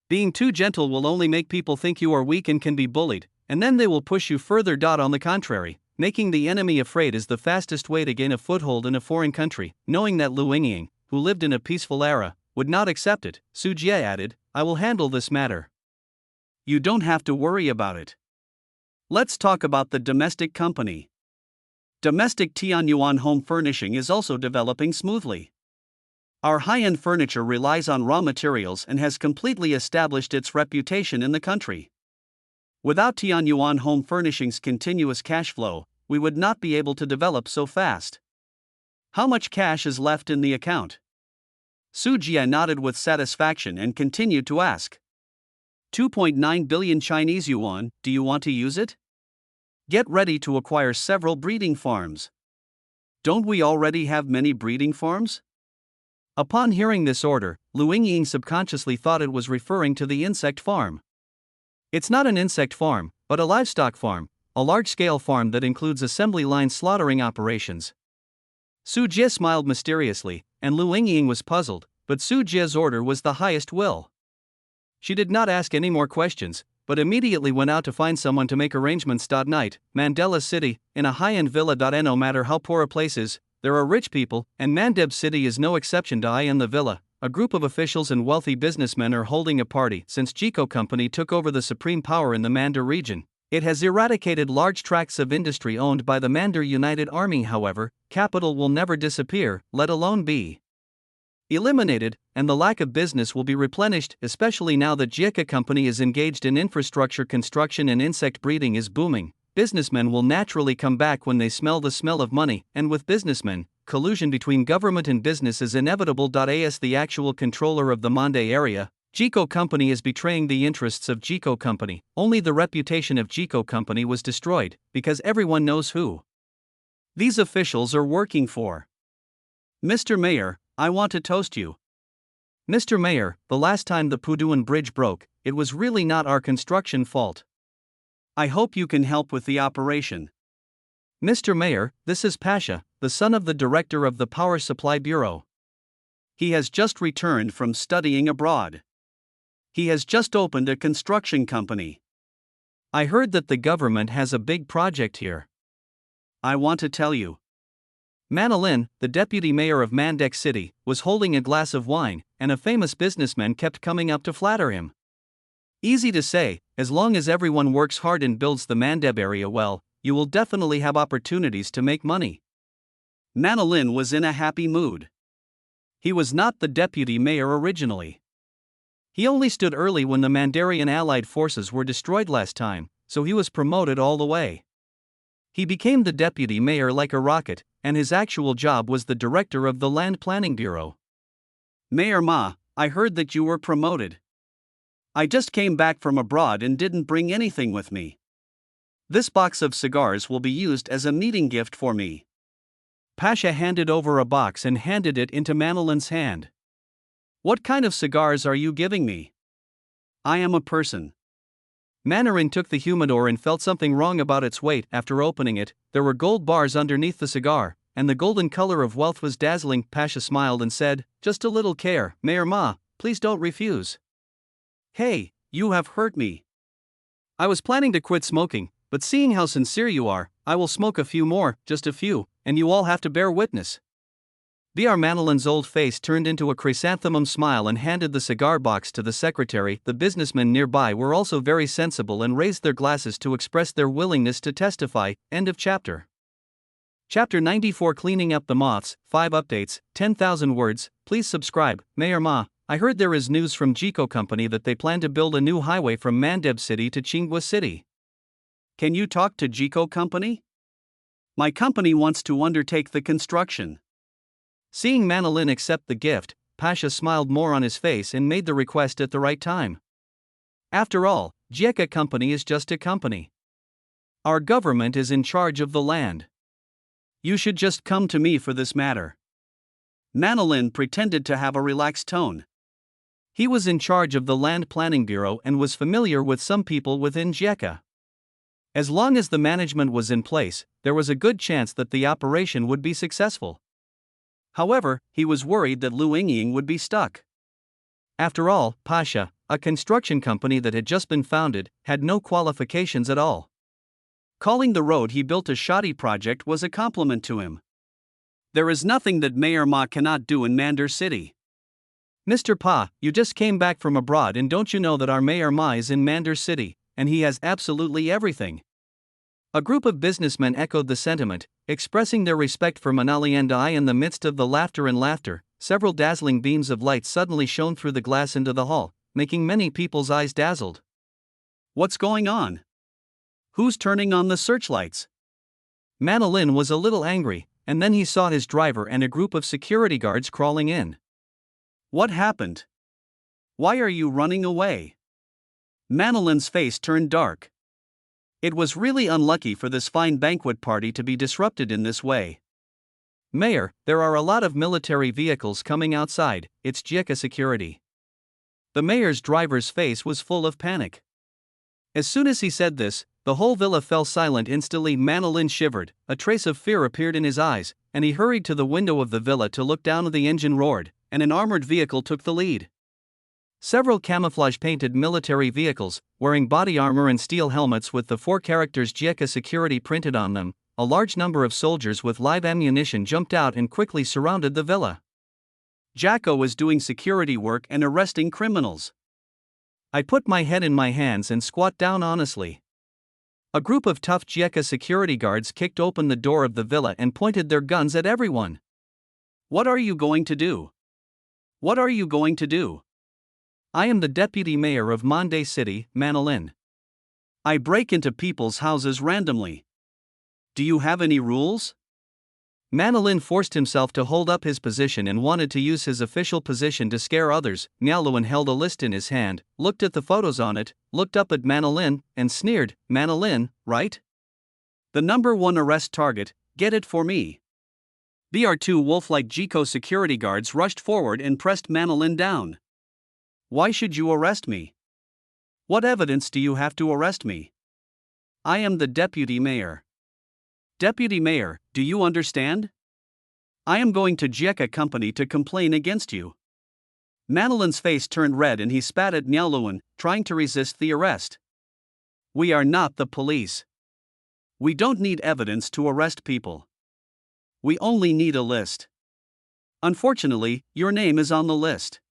Being too gentle will only make people think you are weak and can be bullied, and then they will push you further. On the contrary, making the enemy afraid is the fastest way to gain a foothold in a foreign country. Knowing that Lu Yingying, who lived in a peaceful era, would not accept it, Su Jie added, "I will handle this matter. You don't have to worry about it. Let's talk about the domestic company. Domestic Tianyuan home furnishing is also developing smoothly. Our high-end furniture relies on raw materials and has completely established its reputation in the country. Without Tianyuan home furnishing's continuous cash flow, we would not be able to develop so fast. How much cash is left in the account?" Su Jie nodded with satisfaction and continued to ask. 2.9 billion Chinese yuan, do you want to use it? Get ready to acquire several breeding farms. Don't we already have many breeding farms? Upon hearing this order, Lu Yingying subconsciously thought it was referring to the insect farm. It's not an insect farm, but a livestock farm, a large-scale farm that includes assembly line slaughtering operations. Su Jie smiled mysteriously, and Lu Yingying was puzzled, but Su Jie's order was the highest will. She did not ask any more questions, but immediately went out to find someone to make arrangements. Night, Mandela City, in a high-end villa. No matter how poor a place is, there are rich people, and Mandeb City is no exception. In the villa, a group of officials and wealthy businessmen are holding a party. Since Jiko Company took over the supreme power in the Mandur region, it has eradicated large tracts of industry owned by the Mandur United Army. However, capital will never disappear, let alone be eliminated, and the lack of business will be replenished, especially now that Jika Company is engaged in infrastructure construction and insect breeding is booming. Businessmen will naturally come back when they smell the smell of money, and with businessmen, collusion between government and business is inevitable. As the actual controller of the Mande area, Jiko Company is betraying the interests of Jiko Company. Only the reputation of Jiko Company was destroyed, because everyone knows who these officials are working for. Mr. Mayor, I want to toast you. Mr. Mayor, the last time the Puduan Bridge broke, it was really not our construction fault. I hope you can help with the operation. Mr. Mayor, this is Pasha, the son of the director of the Power Supply Bureau. He has just returned from studying abroad. He has just opened a construction company. I heard that the government has a big project here. I want to tell you. Manolin, the deputy mayor of Mandek City, was holding a glass of wine, and a famous businessman kept coming up to flatter him. Easy to say, as long as everyone works hard and builds the Mandeb area well, you will definitely have opportunities to make money. Manolin was in a happy mood. He was not the deputy mayor originally. He only stood early when the Mandarian allied forces were destroyed last time, so he was promoted all the way. He became the deputy mayor like a rocket, and his actual job was the director of the Land Planning Bureau. Mayor Ma, I heard that you were promoted. I just came back from abroad and didn't bring anything with me. This box of cigars will be used as a meeting gift for me. Pasha handed over a box and handed it into Manolin's hand. What kind of cigars are you giving me? I am a person. Mandarin took the humidor and felt something wrong about its weight. After opening it, there were gold bars underneath the cigar, and the golden color of wealth was dazzling. Pasha smiled and said, just a little care, Mayor Ma, please don't refuse. Hey, you have hurt me. I was planning to quit smoking, but seeing how sincere you are, I will smoke a few more, just a few, and you all have to bear witness. Br Manolin's old face turned into a chrysanthemum smile and handed the cigar box to the secretary. The businessmen nearby were also very sensible and raised their glasses to express their willingness to testify. End of chapter. Chapter 94 Cleaning Up the Moths, 5 updates, 10,000 words. Please subscribe. Mayor Ma, I heard there is news from Jico Company that they plan to build a new highway from Mandeb City to Chinghua City. Can you talk to Jico Company? My company wants to undertake the construction. Seeing Manolin accept the gift, Pasha smiled more on his face and made the request at the right time. After all, Jico Company is just a company. Our government is in charge of the land. You should just come to me for this matter. Manolin pretended to have a relaxed tone. He was in charge of the Land Planning Bureau and was familiar with some people within Jico. As long as the management was in place, there was a good chance that the operation would be successful. However, he was worried that Lu Yingying would be stuck. After all, Pasha, a construction company that had just been founded, had no qualifications at all. Calling the road he built a shoddy project was a compliment to him. There is nothing that Mayor Ma cannot do in Mandar City. Mr. Pa, you just came back from abroad and don't you know that our Mayor Ma is in Mandar City, and he has absolutely everything? A group of businessmen echoed the sentiment, expressing their respect for Manali and I. In the midst of the laughter, several dazzling beams of light suddenly shone through the glass into the hall, making many people's eyes dazzled. What's going on? Who's turning on the searchlights? Manolin was a little angry, and then he saw his driver and a group of security guards crawling in. What happened? Why are you running away? Manolin's face turned dark. It was really unlucky for this fine banquet party to be disrupted in this way. Mayor, there are a lot of military vehicles coming outside, it's Jico security. The mayor's driver's face was full of panic. As soon as he said this, the whole villa fell silent instantly. Manolin shivered, a trace of fear appeared in his eyes, and he hurried to the window of the villa to look down. The engine roared, and an armored vehicle took the lead. Several camouflage-painted military vehicles, wearing body armor and steel helmets with the 4 characters Jico security printed on them, a large number of soldiers with live ammunition jumped out and quickly surrounded the villa. Jico was doing security work and arresting criminals. I put my head in my hands and squat down honestly. A group of tough Jico security guards kicked open the door of the villa and pointed their guns at everyone. What are you going to do? What are you going to do? I am the deputy mayor of Mandeb City, Manolin. I break into people's houses randomly. Do you have any rules? Manolin forced himself to hold up his position and wanted to use his official position to scare others. Niaoluan held a list in his hand, looked at the photos on it, looked up at Manolin, and sneered, Manolin, right? The number 1 arrest target, get it for me. BR2 wolf-like Jico security guards rushed forward and pressed Manolin down. Why should you arrest me? What evidence do you have to arrest me? I am the deputy mayor. Deputy mayor, do you understand? I am going to Jico Company to complain against you. Manolin's face turned red and he spat at Niaoluan, trying to resist the arrest. We are not the police. We don't need evidence to arrest people. We only need a list. Unfortunately, your name is on the list.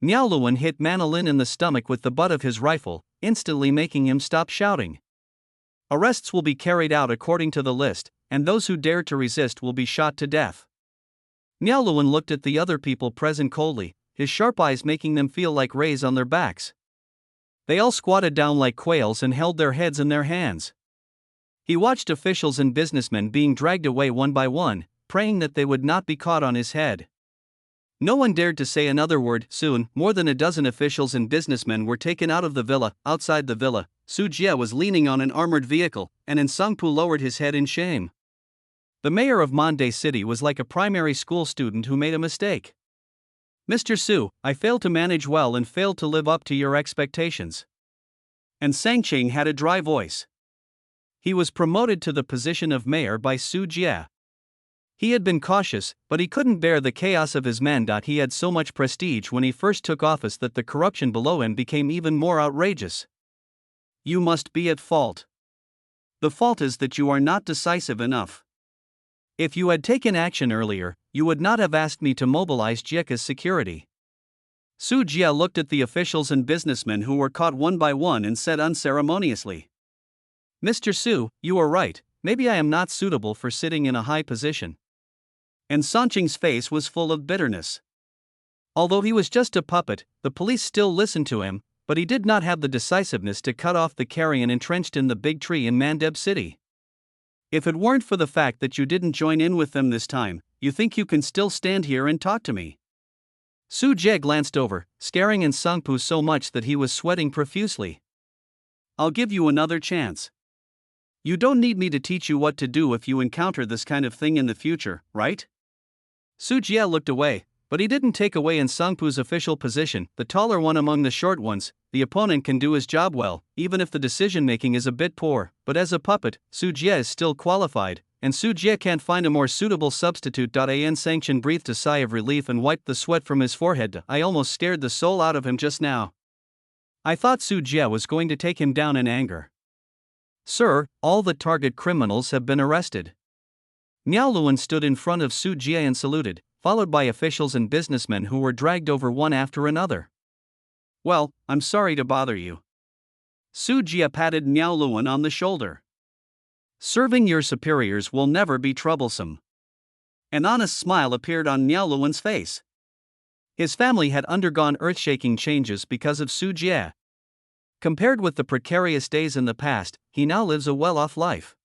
Niaoluan hit Manolin in the stomach with the butt of his rifle, instantly making him stop shouting. Arrests will be carried out according to the list, and those who dare to resist will be shot to death. Niaoluan looked at the other people present coldly, his sharp eyes making them feel like rays on their backs. They all squatted down like quails and held their heads in their hands. He watched officials and businessmen being dragged away one by one, praying that they would not be caught on his head. No one dared to say another word. Soon, more than a dozen officials and businessmen were taken out of the villa. Outside the villa, Su Jie was leaning on an armored vehicle, and Nsangpu lowered his head in shame. The mayor of Monday City was like a primary school student who made a mistake. "Mr. Su, I failed to manage well and failed to live up to your expectations." And Sangqing had a dry voice. He was promoted to the position of mayor by Su Jie. He had been cautious, but he couldn't bear the chaos of his men. He had so much prestige when he first took office that the corruption below him became even more outrageous. "You must be at fault. The fault is that you are not decisive enough. If you had taken action earlier, you would not have asked me to mobilize Jieka's security." Su Jie looked at the officials and businessmen who were caught one by one and said unceremoniously, "Mr. Su, you are right, maybe I am not suitable for sitting in a high position." And Sangqing's face was full of bitterness. Although he was just a puppet, the police still listened to him, but he did not have the decisiveness to cut off the carrion entrenched in the big tree in Mandeb City. "If it weren't for the fact that you didn't join in with them this time, you think you can still stand here and talk to me?" Su Jie glanced over, staring Nsangpu so much that he was sweating profusely. "I'll give you another chance. You don't need me to teach you what to do if you encounter this kind of thing in the future, right?" Su Jie looked away, but he didn't take away Nsangpu's official position. The taller one among the short ones, the opponent can do his job well, even if the decision-making is a bit poor, but as a puppet, Su Jie is still qualified, and Su Jie can't find a more suitable substitute. An Sangqing breathed a sigh of relief and wiped the sweat from his forehead. "I almost scared the soul out of him just now. I thought Su Jie was going to take him down in anger." "Sir, all the target criminals have been arrested." Miao Luan stood in front of Su Jie and saluted, followed by officials and businessmen who were dragged over one after another. "Well, I'm sorry to bother you." Su Jie patted Miao Luan on the shoulder. "Serving your superiors will never be troublesome." An honest smile appeared on Miao Luan's face. His family had undergone earth-shaking changes because of Su Jie. Compared with the precarious days in the past, he now lives a well-off life.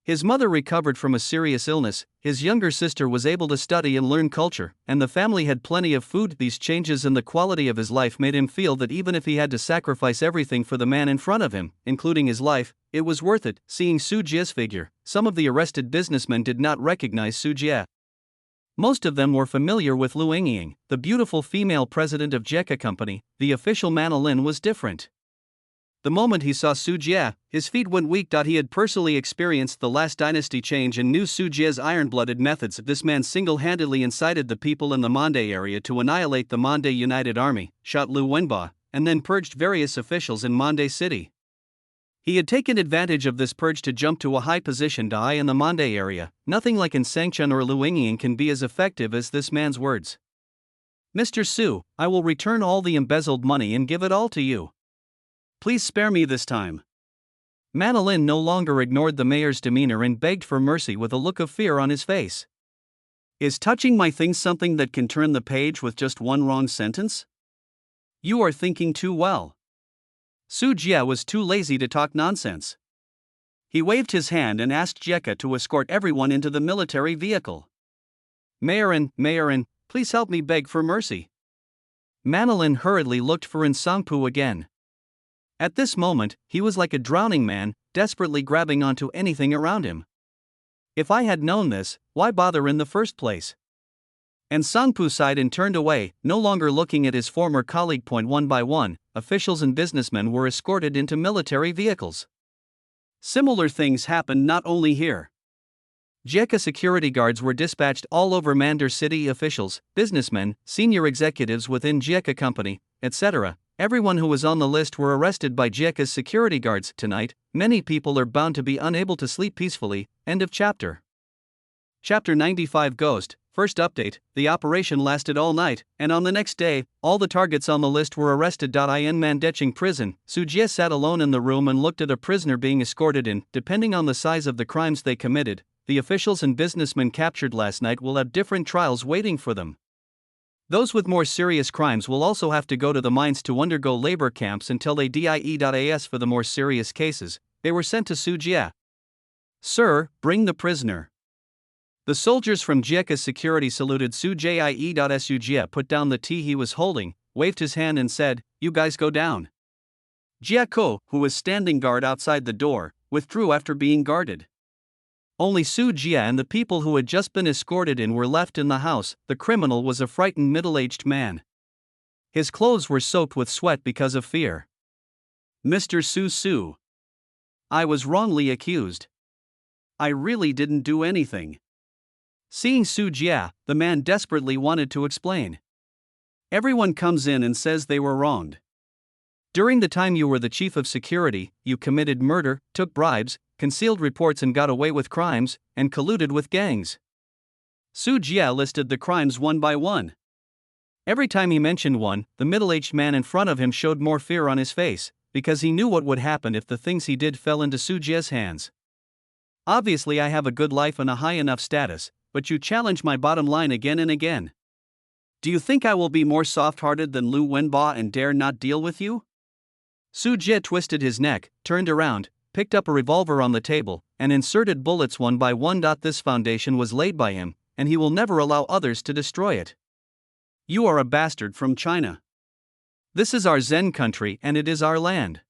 His mother recovered from a serious illness, his younger sister was able to study and learn culture, and the family had plenty of food. These changes in the quality of his life made him feel that even if he had to sacrifice everything for the man in front of him, including his life, it was worth it. Seeing Su Jie's figure, some of the arrested businessmen did not recognize Su Jie. Most of them were familiar with Lu Yingying, the beautiful female president of Jieka Company. The official Manolin was different. The moment he saw Su Jie, his feet went weak. He had personally experienced the last dynasty change and knew Su Jie's iron-blooded methods. This man single-handedly incited the people in the Monday area to annihilate the Monday United Army, shot Lu Wenba, and then purged various officials in Monday City. He had taken advantage of this purge to jump to a high position. In the Monday area, nothing like in Sangchun or Lu Yingying can be as effective as this man's words. "Mr. Su, I will return all the embezzled money and give it all to you. Please spare me this time." Manolin no longer ignored the mayor's demeanor and begged for mercy with a look of fear on his face. "Is touching my things something that can turn the page with just one wrong sentence? You are thinking too well." Su Jie was too lazy to talk nonsense. He waved his hand and asked Jieka to escort everyone into the military vehicle. Mayorin, please help me beg for mercy." Manolin hurriedly looked for Nsangpu again. At this moment, he was like a drowning man, desperately grabbing onto anything around him. "If I had known this, why bother in the first place?" Nsangpu sighed and turned away, no longer looking at his former colleague. One by one, officials and businessmen were escorted into military vehicles. Similar things happened not only here. Jieka security guards were dispatched all over Mandar City. Officials, businessmen, senior executives within Jieka Company, etc. Everyone who was on the list were arrested by Jieka's security guards. Tonight, many people are bound to be unable to sleep peacefully. End of chapter. Chapter 95 Ghost. First update, the operation lasted all night, and on the next day, all the targets on the list were arrested. In Mandeching prison, Su Jie sat alone in the room and looked at a prisoner being escorted in. Depending on the size of the crimes they committed, the officials and businessmen captured last night will have different trials waiting for them. Those with more serious crimes will also have to go to the mines to undergo labor camps until they die. For the more serious cases, they were sent to Su Jie. Sir, bring the prisoner. The soldiers from Jieka's security saluted Su Jie. Su Jie put down the tea he was holding, waved his hand and said, "You guys go down." Jia Ko, who was standing guard outside the door, withdrew after being guarded. Only Su Jie and the people who had just been escorted in were left in the house. The criminal was a frightened middle-aged man. His clothes were soaked with sweat because of fear. "Mr. Su, I was wrongly accused. I really didn't do anything." Seeing Su Jie, the man desperately wanted to explain. "Everyone comes in and says they were wronged. During the time you were the chief of security, you committed murder, took bribes, concealed reports and got away with crimes, and colluded with gangs." Su Jie listed the crimes one by one. Every time he mentioned one, the middle-aged man in front of him showed more fear on his face, because he knew what would happen if the things he did fell into Su Jie's hands. "Obviously I have a good life and a high enough status, but you challenge my bottom line again and again. Do you think I will be more soft-hearted than Lu Wenba and dare not deal with you?" Su Jie twisted his neck, turned around, picked up a revolver on the table, and inserted bullets one by one. This foundation was laid by him, and he will never allow others to destroy it. "You are a bastard from China. This is our Zen country and it is our land.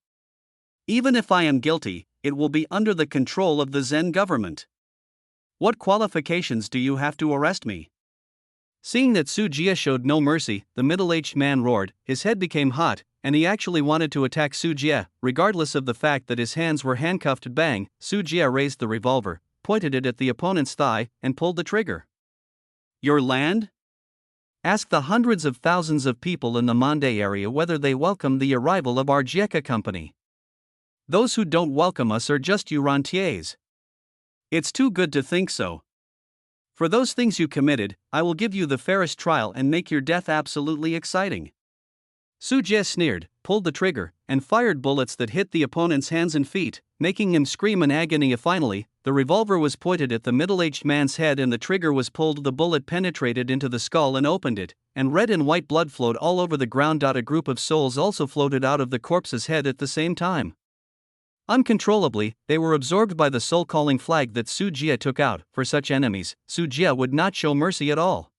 Even if I am guilty, it will be under the control of the Zen government. What qualifications do you have to arrest me?" Seeing that Su Jie showed no mercy, the middle-aged man roared, his head became hot, and he actually wanted to attack Su Jie, regardless of the fact that his hands were handcuffed. Bang! Su Jie raised the revolver, pointed it at the opponent's thigh, and pulled the trigger. "Your land? Ask the hundreds of thousands of people in the Mande area whether they welcome the arrival of our Jieka company. Those who don't welcome us are just you rentiers. It's too good to think so. For those things you committed, I will give you the fairest trial and make your death absolutely exciting." Su Jie sneered, pulled the trigger, and fired bullets that hit the opponent's hands and feet, making him scream in agony. Finally, the revolver was pointed at the middle-aged man's head and the trigger was pulled. The bullet penetrated into the skull and opened it, and red and white blood flowed all over the ground. A group of souls also floated out of the corpse's head at the same time. Uncontrollably, they were absorbed by the soul-calling flag that Su Jie took out. For such enemies, Su Jie would not show mercy at all.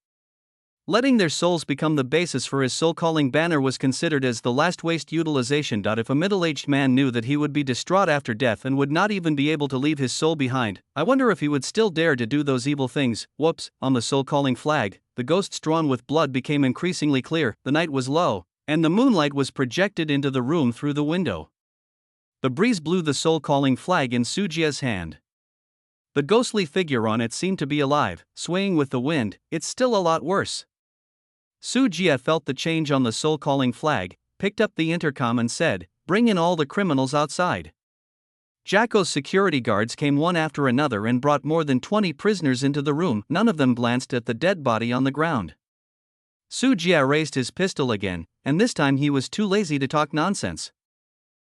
Letting their souls become the basis for his soul-calling banner was considered as the last waste utilization. If a middle-aged man knew that he would be distraught after death and would not even be able to leave his soul behind, I wonder if he would still dare to do those evil things. Whoops! On the soul-calling flag, the ghosts drawn with blood became increasingly clear. The night was low, and the moonlight was projected into the room through the window. The breeze blew the soul-calling flag in Su Jie's hand. The ghostly figure on it seemed to be alive, swaying with the wind. "It's still a lot worse." Su Jie felt the change on the soul-calling flag, picked up the intercom and said, "Bring in all the criminals outside." Jacko's security guards came one after another and brought more than 20 prisoners into the room. None of them glanced at the dead body on the ground. Su Jie raised his pistol again, and this time he was too lazy to talk nonsense.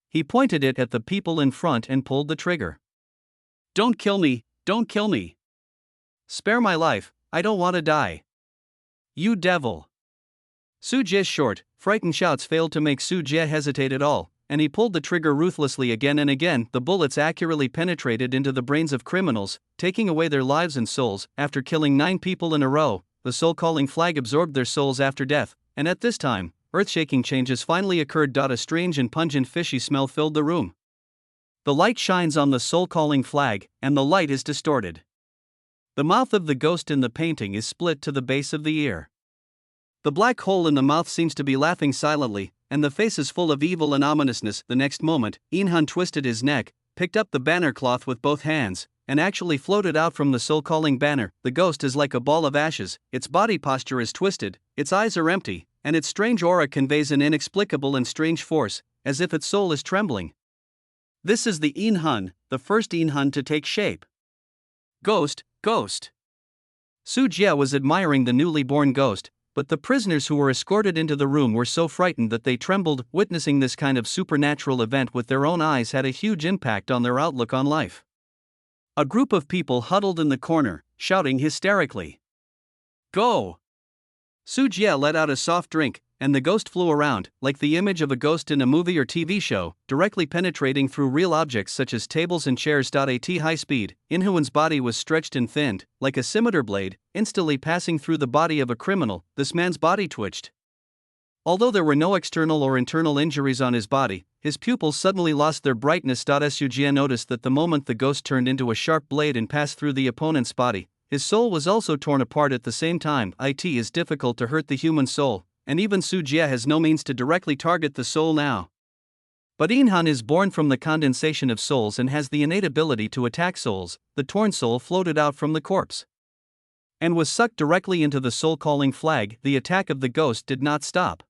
He pointed it at the people in front and pulled the trigger. "Don't kill me, don't kill me. Spare my life, I don't want to die. You devil." Su Jie's short, frightened shouts failed to make Su Jie hesitate at all, and he pulled the trigger ruthlessly again and again. The bullets accurately penetrated into the brains of criminals, taking away their lives and souls. After killing 9 people in a row, the soul-calling flag absorbed their souls after death, and at this time, earth-shaking changes finally occurred. A strange and pungent fishy smell filled the room. The light shines on the soul-calling flag, and the light is distorted. The mouth of the ghost in the painting is split to the base of the ear. The black hole in the mouth seems to be laughing silently, and the face is full of evil and ominousness. The next moment, Inhan twisted his neck, picked up the banner cloth with both hands, and actually floated out from the soul-calling banner. The ghost is like a ball of ashes, its body posture is twisted, its eyes are empty, and its strange aura conveys an inexplicable and strange force, as if its soul is trembling. This is the Inhun, the first Inhun to take shape. "Ghost, ghost." Su Jie was admiring the newly born ghost, but the prisoners who were escorted into the room were so frightened that they trembled. Witnessing this kind of supernatural event with their own eyes had a huge impact on their outlook on life. A group of people huddled in the corner, shouting hysterically, "Go! Su Jie let out a soft drink, and the ghost flew around, like the image of a ghost in a movie or TV show, directly penetrating through real objects such as tables and chairs. At high speed, Inhuan's body was stretched and thinned, like a scimitar blade, instantly passing through the body of a criminal. This man's body twitched. Although there were no external or internal injuries on his body, his pupils suddenly lost their brightness. Su Jie noticed that the moment the ghost turned into a sharp blade and passed through the opponent's body, his soul was also torn apart at the same time. It is difficult to hurt the human soul, and even Su Jie has no means to directly target the soul now. But Inhan is born from the condensation of souls and has the innate ability to attack souls. The torn soul floated out from the corpse and was sucked directly into the soul-calling flag. The attack of the ghost did not stop.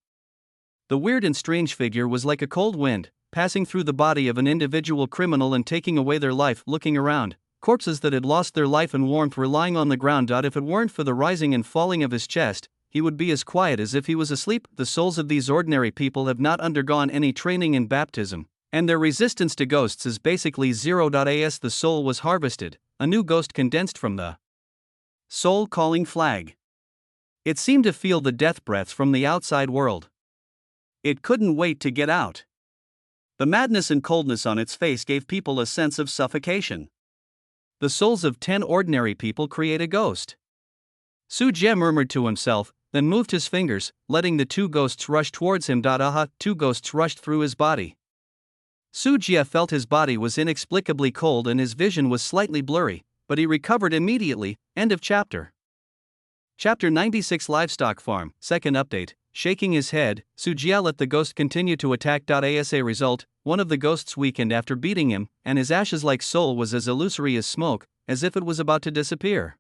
The weird and strange figure was like a cold wind, passing through the body of an individual criminal and taking away their life. Looking around, corpses that had lost their life and warmth were lying on the ground. If it weren't for the rising and falling of his chest, he would be as quiet as if he was asleep. The souls of these ordinary people have not undergone any training in baptism, and their resistance to ghosts is basically zero. As the soul was harvested, a new ghost condensed from the soul-calling flag. It seemed to feel the death breaths from the outside world. It couldn't wait to get out. The madness and coldness on its face gave people a sense of suffocation. The souls of 10 ordinary people create a ghost. Su Jie murmured to himself, then moved his fingers, letting the 2 ghosts rush towards him. 2 ghosts rushed through his body. Su Jie felt his body was inexplicably cold and his vision was slightly blurry, but he recovered immediately. End of chapter. Chapter 96 Livestock Farm, second update. Shaking his head, Su Jie let the ghost continue to attack. As a result, one of the ghosts weakened after beating him, and his ashes-like soul was as illusory as smoke, as if it was about to disappear.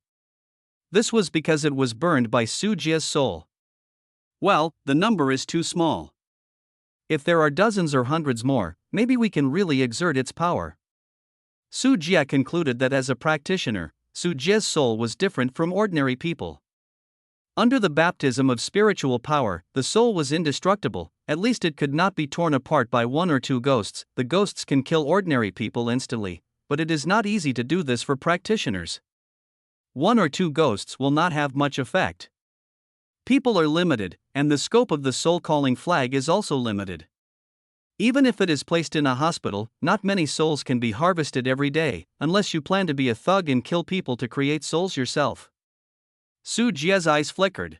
This was because it was burned by Su Jie's soul. Well, the number is too small. If there are dozens or hundreds more, maybe we can really exert its power. Su Jie concluded that as a practitioner, Su Jie's soul was different from ordinary people. Under the baptism of spiritual power, the soul was indestructible. At least it could not be torn apart by 1 or 2 ghosts. The ghosts can kill ordinary people instantly, but it is not easy to do this for practitioners. 1 or 2 ghosts will not have much effect. People are limited, and the scope of the soul-calling flag is also limited. Even if it is placed in a hospital, not many souls can be harvested every day, unless you plan to be a thug and kill people to create souls yourself. Su Jie's eyes flickered.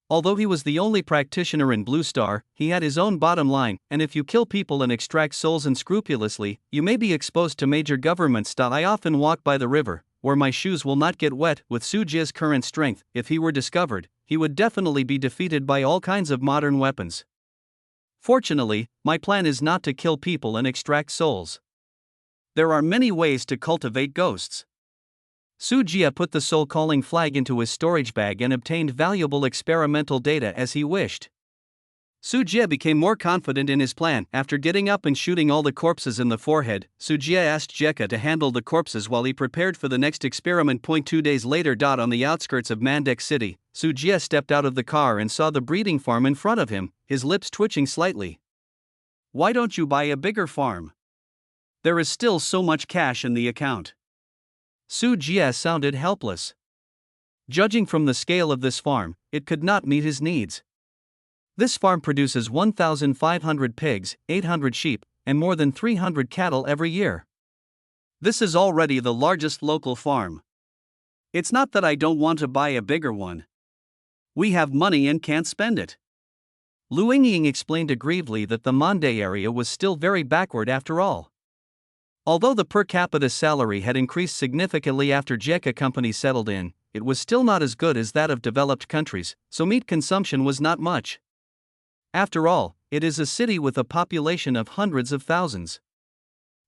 Although he was the only practitioner in Blue Star, he had his own bottom line, and if you kill people and extract souls unscrupulously, you may be exposed to major government. I often walk by the river, where my shoes will not get wet. With Su Jie's current strength, if he were discovered, he would definitely be defeated by all kinds of modern weapons. Fortunately, my plan is not to kill people and extract souls. There are many ways to cultivate ghosts. Su Jie put the soul-calling flag into his storage bag and obtained valuable experimental data as he wished. Su Jie became more confident in his plan. After getting up and shooting all the corpses in the forehead, Su Jie asked Jekka to handle the corpses while he prepared for the next experiment. 2 days later. On the outskirts of Mandek City, Su Jie stepped out of the car and saw the breeding farm in front of him, his lips twitching slightly. Why don't you buy a bigger farm? There is still so much cash in the account. Su Jie sounded helpless. Judging from the scale of this farm, it could not meet his needs. This farm produces 1,500 pigs, 800 sheep, and more than 300 cattle every year. This is already the largest local farm. It's not that I don't want to buy a bigger one. We have money and can't spend it. Lu Yingying explained aggrievedly that the Mande area was still very backward after all. Although the per capita salary had increased significantly after Jekka Company settled in, it was still not as good as that of developed countries, so meat consumption was not much. After all, it is a city with a population of hundreds of thousands.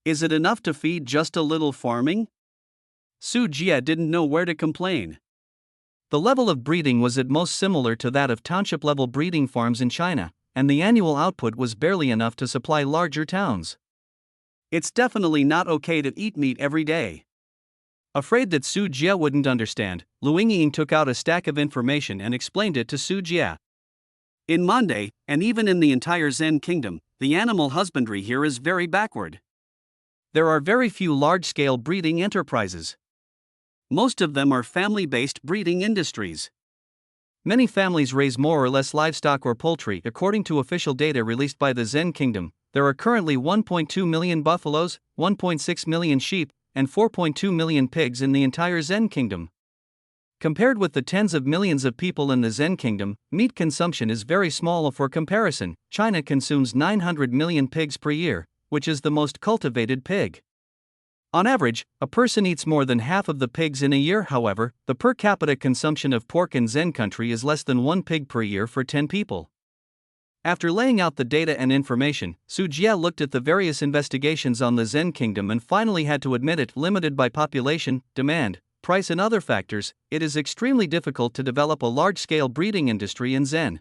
Is it enough to feed just a little farming? Su Jie didn't know where to complain. The level of breeding was at most similar to that of township-level breeding farms in China, and the annual output was barely enough to supply larger towns. It's definitely not okay to eat meat every day. Afraid that Su Jie wouldn't understand, Lu Yingying took out a stack of information and explained it to Su Jie. In Mande, and even in the entire Zen Kingdom, the animal husbandry here is very backward. There are very few large-scale breeding enterprises. Most of them are family-based breeding industries. Many families raise more or less livestock or poultry. According to official data released by the Zen Kingdom, there are currently 1.2 million buffaloes, 1.6 million sheep, and 4.2 million pigs in the entire Zen Kingdom. Compared with the tens of millions of people in the Zen Kingdom, meat consumption is very small. For comparison, China consumes 900 million pigs per year, which is the most cultivated pig. On average, a person eats more than half of the pigs in a year. However, the per capita consumption of pork in Zen country is less than 1 pig per year for 10 people. After laying out the data and information, Su Jie looked at the various investigations on the Zen Kingdom and finally had to admit it: limited by population, demand, price and other factors, it is extremely difficult to develop a large-scale breeding industry in Zen.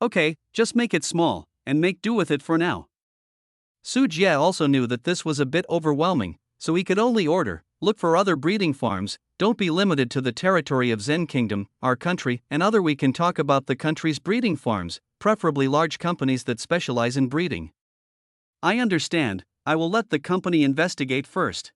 Okay, just make it small, and make do with it for now. Su Jie also knew that this was a bit overwhelming, so he could only order, look for other breeding farms, don't be limited to the territory of Zen Kingdom, our country, and other. We can talk about the country's breeding farms, preferably large companies that specialize in breeding. I understand, I will let the company investigate first.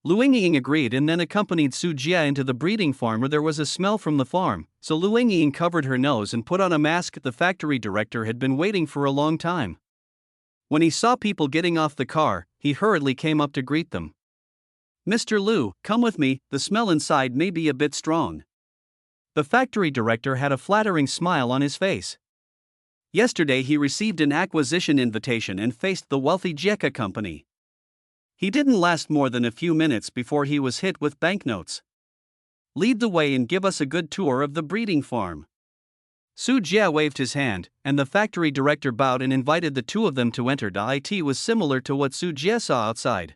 Lu Yingying agreed and then accompanied Su Jie into the breeding farm where there was a smell from the farm, so Lu Yingying covered her nose and put on a mask. The factory director had been waiting for a long time. When he saw people getting off the car, he hurriedly came up to greet them. Mr. Lu, come with me, the smell inside may be a bit strong. The factory director had a flattering smile on his face. Yesterday he received an acquisition invitation and faced the wealthy Jieka company. He didn't last more than a few minutes before he was hit with banknotes. Lead the way and give us a good tour of the breeding farm. Su Jie waved his hand, and the factory director bowed and invited the two of them to enter. It was similar to what Su Jie saw outside.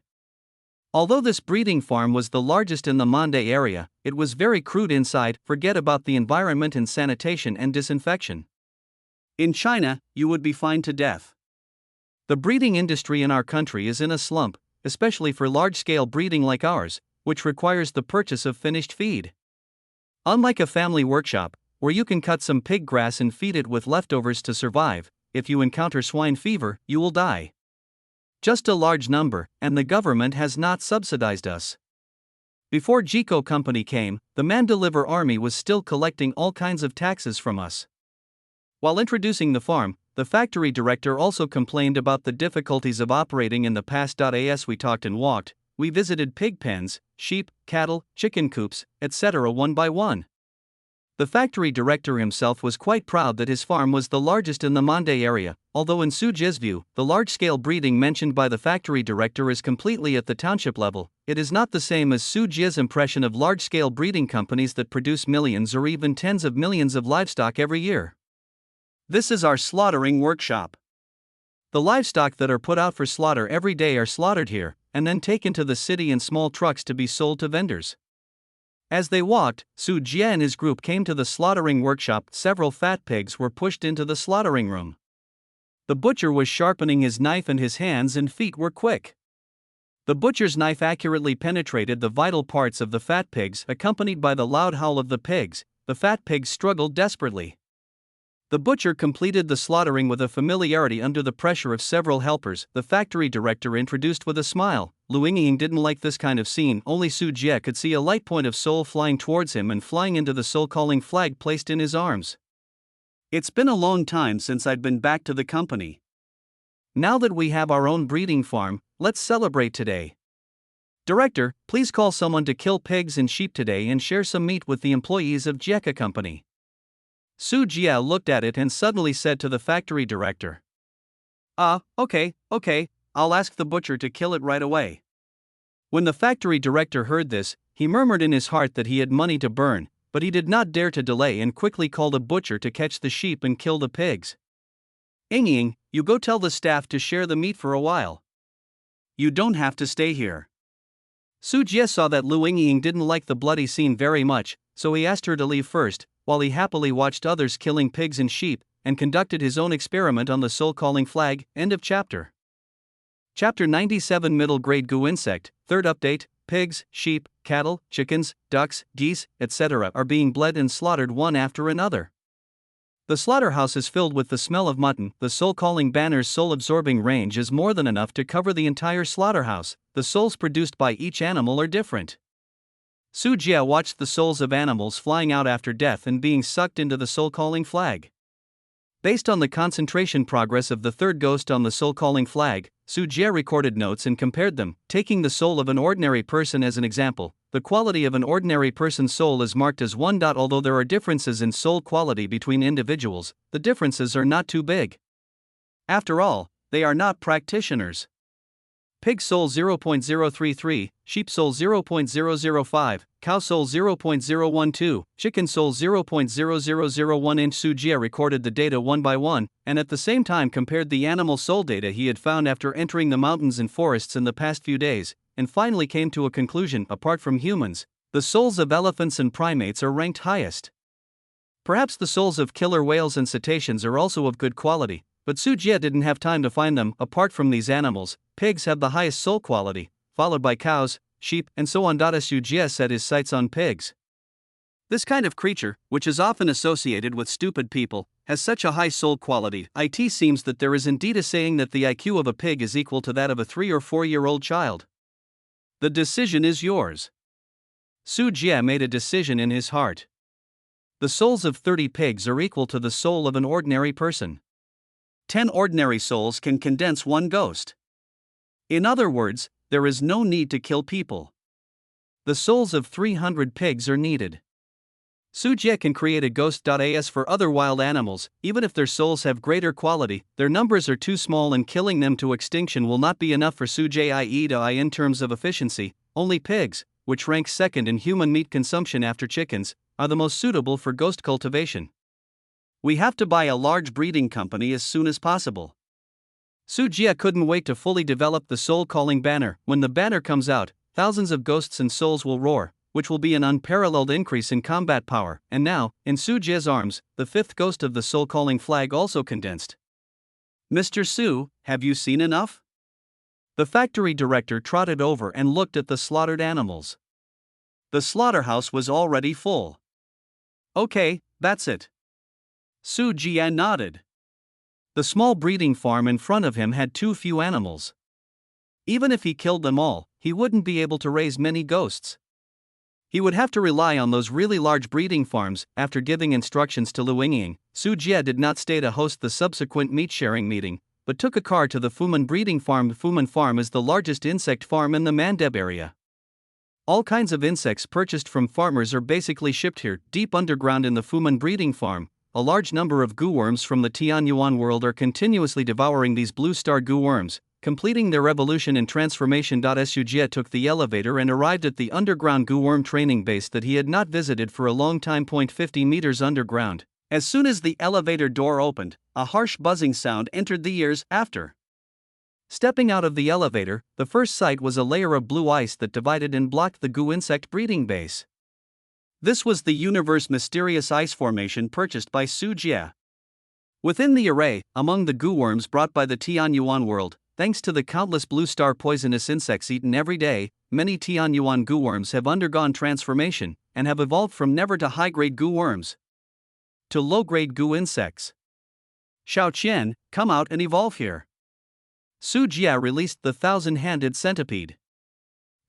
Although this breeding farm was the largest in the Mandai area, it was very crude inside. Forget about the environment and sanitation and disinfection. In China, you would be fined to death. The breeding industry in our country is in a slump, especially for large-scale breeding like ours, which requires the purchase of finished feed. Unlike a family workshop, where you can cut some pig grass and feed it with leftovers to survive, if you encounter swine fever, you will die. Just a large number, and the government has not subsidized us. Before Jieko Company came, the Mandaliver army was still collecting all kinds of taxes from us. While introducing the farm, the factory director also complained about the difficulties of operating in the past. As we talked and walked, we visited pig pens, sheep, cattle, chicken coops, etc. one by one. The factory director himself was quite proud that his farm was the largest in the Mandai area, although in Su Jie's view, the large-scale breeding mentioned by the factory director is completely at the township level. It is not the same as Su Jie's impression of large-scale breeding companies that produce millions or even tens of millions of livestock every year. This is our slaughtering workshop. The livestock that are put out for slaughter every day are slaughtered here, and then taken to the city in small trucks to be sold to vendors. As they walked, Su Jie and his group came to the slaughtering workshop. Several fat pigs were pushed into the slaughtering room. The butcher was sharpening his knife and his hands and feet were quick. The butcher's knife accurately penetrated the vital parts of the fat pigs. Accompanied by the loud howl of the pigs, the fat pigs struggled desperately. The butcher completed the slaughtering with a familiarity under the pressure of several helpers. The factory director introduced with a smile. Lu Yingying didn't like this kind of scene. Only Su Jie could see a light point of soul flying towards him and flying into the soul-calling flag placed in his arms. It's been a long time since I'd been back to the company. Now that we have our own breeding farm, let's celebrate today. Director, please call someone to kill pigs and sheep today and share some meat with the employees of Jieka Company. Su Jie looked at it and suddenly said to the factory director. Okay, I'll ask the butcher to kill it right away. When the factory director heard this, he murmured in his heart that he had money to burn, but he did not dare to delay and quickly called a butcher to catch the sheep and kill the pigs. Yingying, you go tell the staff to share the meat for a while. You don't have to stay here. Su Jie saw that Lu Yingying didn't like the bloody scene very much, so he asked her to leave first, while he happily watched others killing pigs and sheep, and conducted his own experiment on the soul-calling flag. End of chapter. Chapter 97 Middle Grade Goo Insect, third update. Pigs, sheep, cattle, chickens, ducks, geese, etc. are being bled and slaughtered one after another. The slaughterhouse is filled with the smell of mutton. The soul-calling banner's soul-absorbing range is more than enough to cover the entire slaughterhouse. The souls produced by each animal are different. Su Jie watched the souls of animals flying out after death and being sucked into the soul-calling flag. Based on the concentration progress of the third ghost on the soul-calling flag, Su Jie recorded notes and compared them, taking the soul of an ordinary person as an example. The quality of an ordinary person's soul is marked as 1. Although there are differences in soul quality between individuals, the differences are not too big. After all, they are not practitioners. Pig soul 0.033, sheep soul 0.005, cow soul 0.012, chicken soul 0.0001. Su Jie recorded the data one by one, and at the same time compared the animal soul data he had found after entering the mountains and forests in the past few days, and finally came to a conclusion. Apart from humans, the souls of elephants and primates are ranked highest. Perhaps the souls of killer whales and cetaceans are also of good quality, but Su Jie didn't have time to find them. Apart from these animals, pigs have the highest soul quality, followed by cows, sheep, and so on. Su Jie set his sights on pigs. This kind of creature, which is often associated with stupid people, has such a high soul quality. It seems that there is indeed a saying that the IQ of a pig is equal to that of a 3 or 4-year-old child. The decision is yours. Su Jie made a decision in his heart. The souls of 30 pigs are equal to the soul of an ordinary person. 10 ordinary souls can condense one ghost. In other words, there is no need to kill people. The souls of 300 pigs are needed. Su Jie can create a ghost.as for other wild animals, even if their souls have greater quality. Their numbers are too small and killing them to extinction will not be enough for Su Jie. In terms of efficiency, only pigs, which rank second in human meat consumption after chickens, are the most suitable for ghost cultivation. We have to buy a large breeding company as soon as possible. Su Jie couldn't wait to fully develop the soul-calling banner. When the banner comes out, thousands of ghosts and souls will roar, which will be an unparalleled increase in combat power. And now, in Su Jie's arms, the fifth ghost of the soul-calling flag also condensed. Mr. Su, have you seen enough? The factory director trotted over and looked at the slaughtered animals. The slaughterhouse was already full. Okay, that's it. Su Jie nodded. The small breeding farm in front of him had too few animals. Even if he killed them all, he wouldn't be able to raise many ghosts. He would have to rely on those really large breeding farms. After giving instructions to Lu Yingying, Su Jie did not stay to host the subsequent meat-sharing meeting, but took a car to the Fumen breeding farm. The Fumen farm is the largest insect farm in the Mandeb area. All kinds of insects purchased from farmers are basically shipped here. Deep underground in the Fumen breeding farm, a large number of goo worms from the Tianyuan world are continuously devouring these blue-star goo worms, completing their evolution and transformation. Su Jie took the elevator and arrived at the underground goo worm training base that he had not visited for a long time. 50 meters underground. As soon as the elevator door opened, a harsh buzzing sound entered the ears. After stepping out of the elevator, the first sight was a layer of blue ice that divided and blocked the goo insect breeding base. This was the universe mysterious ice formation purchased by Su Jie. Within the array, among the goo worms brought by the Tianyuan world, thanks to the countless blue star poisonous insects eaten every day, many Tianyuan goo worms have undergone transformation and have evolved from never to high-grade goo worms to low-grade goo insects. Xiao Qian, come out and evolve here. Su Jie released the 1,000-handed centipede.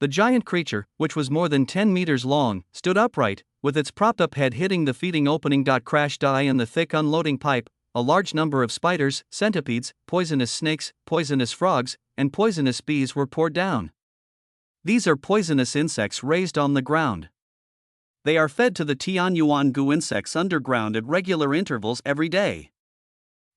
The giant creature, which was more than 10 meters long, stood upright, with its propped-up head hitting the feeding opening. Crash. In the thick unloading pipe, a large number of spiders, centipedes, poisonous snakes, poisonous frogs, and poisonous bees were poured down. These are poisonous insects raised on the ground. They are fed to the Tianyuan goo insects underground at regular intervals every day.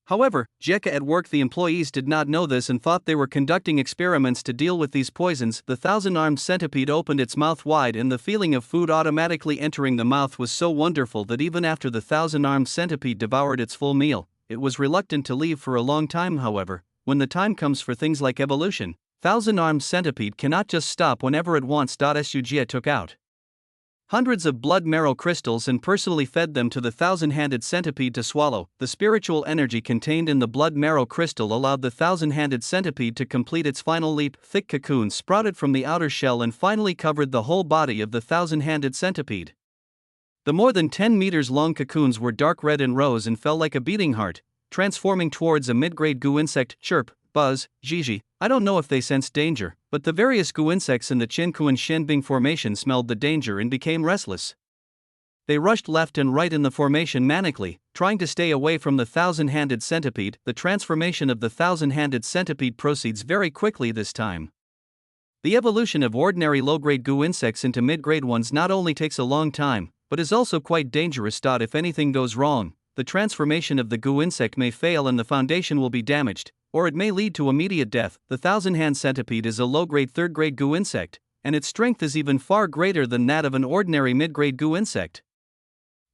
However, Jeka at work, the employees did not know this and thought they were conducting experiments to deal with these poisons. The 1,000-armed centipede opened its mouth wide, and the feeling of food automatically entering the mouth was so wonderful that even after the 1,000-armed centipede devoured its full meal, it was reluctant to leave for a long time. However, when the time comes for things like evolution, 1,000-armed centipede cannot just stop whenever it wants. Su Jie took out hundreds of blood marrow crystals and personally fed them to the 1,000-handed centipede to swallow. The spiritual energy contained in the blood marrow crystal allowed the 1,000-handed centipede to complete its final leap. Thick cocoons sprouted from the outer shell and finally covered the whole body of the 1,000-handed centipede. The more than 10 meters long cocoons were dark red and rose and fell like a beating heart, transforming towards a mid-grade goo insect. Chirp, buzz, Gigi. I don't know if they sensed danger, but the various goo insects in the Qiankuan Xianbing formation smelled the danger and became restless. They rushed left and right in the formation manically, trying to stay away from the thousand-handed centipede. The transformation of the thousand-handed centipede proceeds very quickly this time. The evolution of ordinary low-grade goo insects into mid-grade ones not only takes a long time, but is also quite dangerous. If anything goes wrong, the transformation of the goo insect may fail and the foundation will be damaged, or it may lead to immediate death. The thousand-hand centipede is a low-grade third-grade goo insect, and its strength is even far greater than that of an ordinary mid-grade goo insect.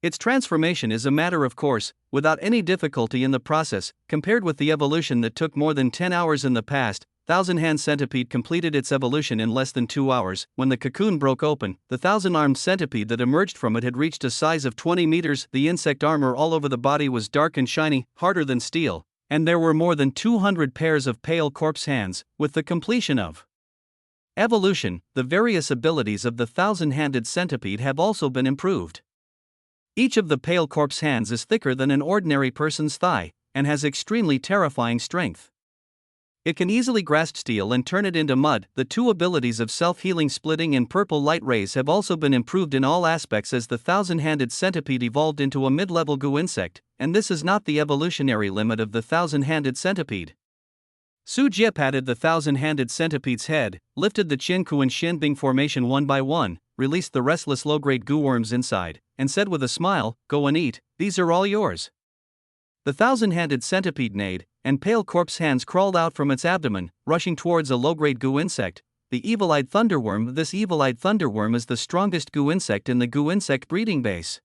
Its transformation is a matter of course, without any difficulty in the process, compared with the evolution that took more than 10 hours in the past. Thousand-hand centipede completed its evolution in less than 2 hours. When the cocoon broke open, the thousand-armed centipede that emerged from it had reached a size of 20 meters. The insect armor all over the body was dark and shiny, harder than steel, and there were more than 200 pairs of pale corpse hands. With the completion of evolution, the various abilities of the thousand-handed centipede have also been improved. Each of the pale corpse hands is thicker than an ordinary person's thigh, and has extremely terrifying strength. It can easily grasp steel and turn it into mud. The two abilities of self-healing splitting and purple light rays have also been improved in all aspects as the thousand-handed centipede evolved into a mid-level goo insect, and this is not the evolutionary limit of the thousand-handed centipede. Su Jie patted the thousand-handed centipede's head, lifted the Qiankuan Xianbing formation one by one, released the restless low-grade goo worms inside, and said with a smile, "Go and eat, these are all yours." The thousand-handed centipede neighed, and pale corpse hands crawled out from its abdomen, rushing towards a low-grade goo insect, the evil-eyed thunderworm. This evil-eyed thunderworm is the strongest goo insect in the goo insect breeding base.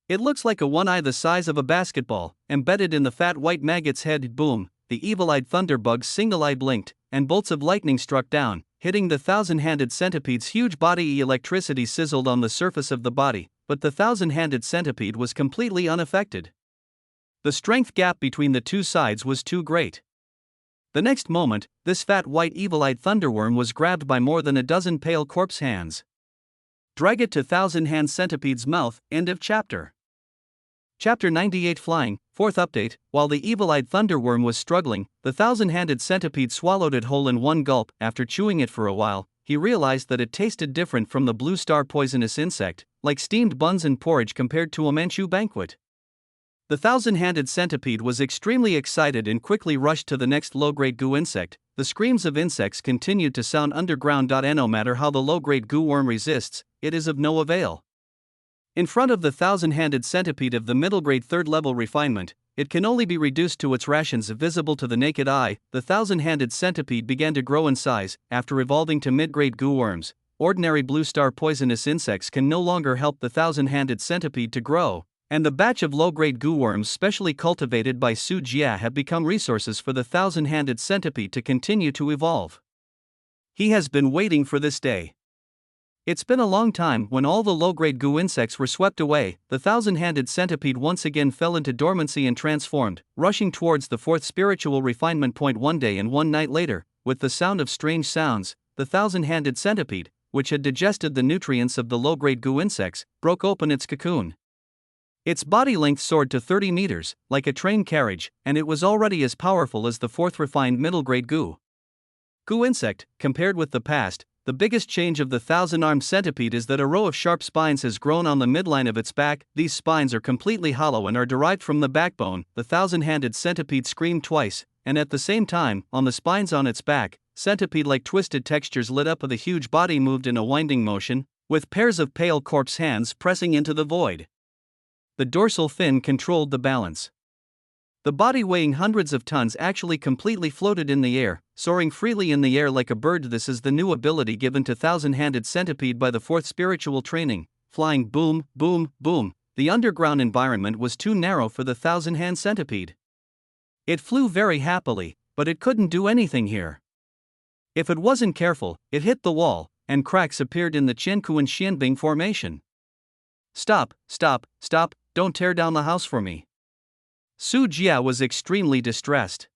It looks like a one-eye the size of a basketball, embedded in the fat white maggot's head. Boom! The evil-eyed thunderbug's single eye blinked, and bolts of lightning struck down, hitting the thousand-handed centipede's huge body. Electricity sizzled on the surface of the body, but the thousand-handed centipede was completely unaffected. The strength gap between the two sides was too great. The next moment, this fat white evil-eyed thunderworm was grabbed by more than a dozen pale corpse hands. Drag it to thousand-hand centipede's mouth. End of chapter. Chapter 98 Flying, 4th update. While the evil-eyed thunderworm was struggling, the thousand-handed centipede swallowed it whole in one gulp. After chewing it for a while, he realized that it tasted different from the blue star poisonous insect, like steamed buns and porridge compared to a Manchu banquet. The thousand-handed centipede was extremely excited and quickly rushed to the next low-grade goo insect. The screams of insects continued to sound underground. No matter how the low-grade goo worm resists, it is of no avail. In front of the thousand-handed centipede of the middle-grade third-level refinement, it can only be reduced to its rations visible to the naked eye. The thousand-handed centipede began to grow in size. After evolving to mid-grade goo worms, ordinary blue star poisonous insects can no longer help the thousand-handed centipede to grow, and the batch of low-grade goo worms specially cultivated by Su Jie have become resources for the thousand-handed centipede to continue to evolve. He has been waiting for this day. It's been a long time. When all the low-grade goo insects were swept away, the thousand-handed centipede once again fell into dormancy and transformed, rushing towards the fourth spiritual refinement point. One day and one night later, with the sound of strange sounds, the thousand-handed centipede, which had digested the nutrients of the low-grade goo insects, broke open its cocoon. Its body length soared to 30 meters, like a train carriage, and it was already as powerful as the fourth refined middle-grade goo insect. Compared with the past, the biggest change of the thousand-armed centipede is that a row of sharp spines has grown on the midline of its back. These spines are completely hollow and are derived from the backbone. The thousand-handed centipede screamed twice, and at the same time, on the spines on its back, centipede-like twisted textures lit up. The huge body moved in a winding motion, with pairs of pale corpse hands pressing into the void. The dorsal fin controlled the balance. The body, weighing hundreds of tons, actually completely floated in the air, soaring freely in the air like a bird. This is the new ability given to thousand-handed centipede by the fourth spiritual training, flying. Boom, boom, boom. The underground environment was too narrow for the thousand-hand centipede. It flew very happily, but it couldn't do anything here. If it wasn't careful, it hit the wall, and cracks appeared in the Qiankuan Xianbing formation. Stop, stop, stop, don't tear down the house for me. Su Jie was extremely distressed.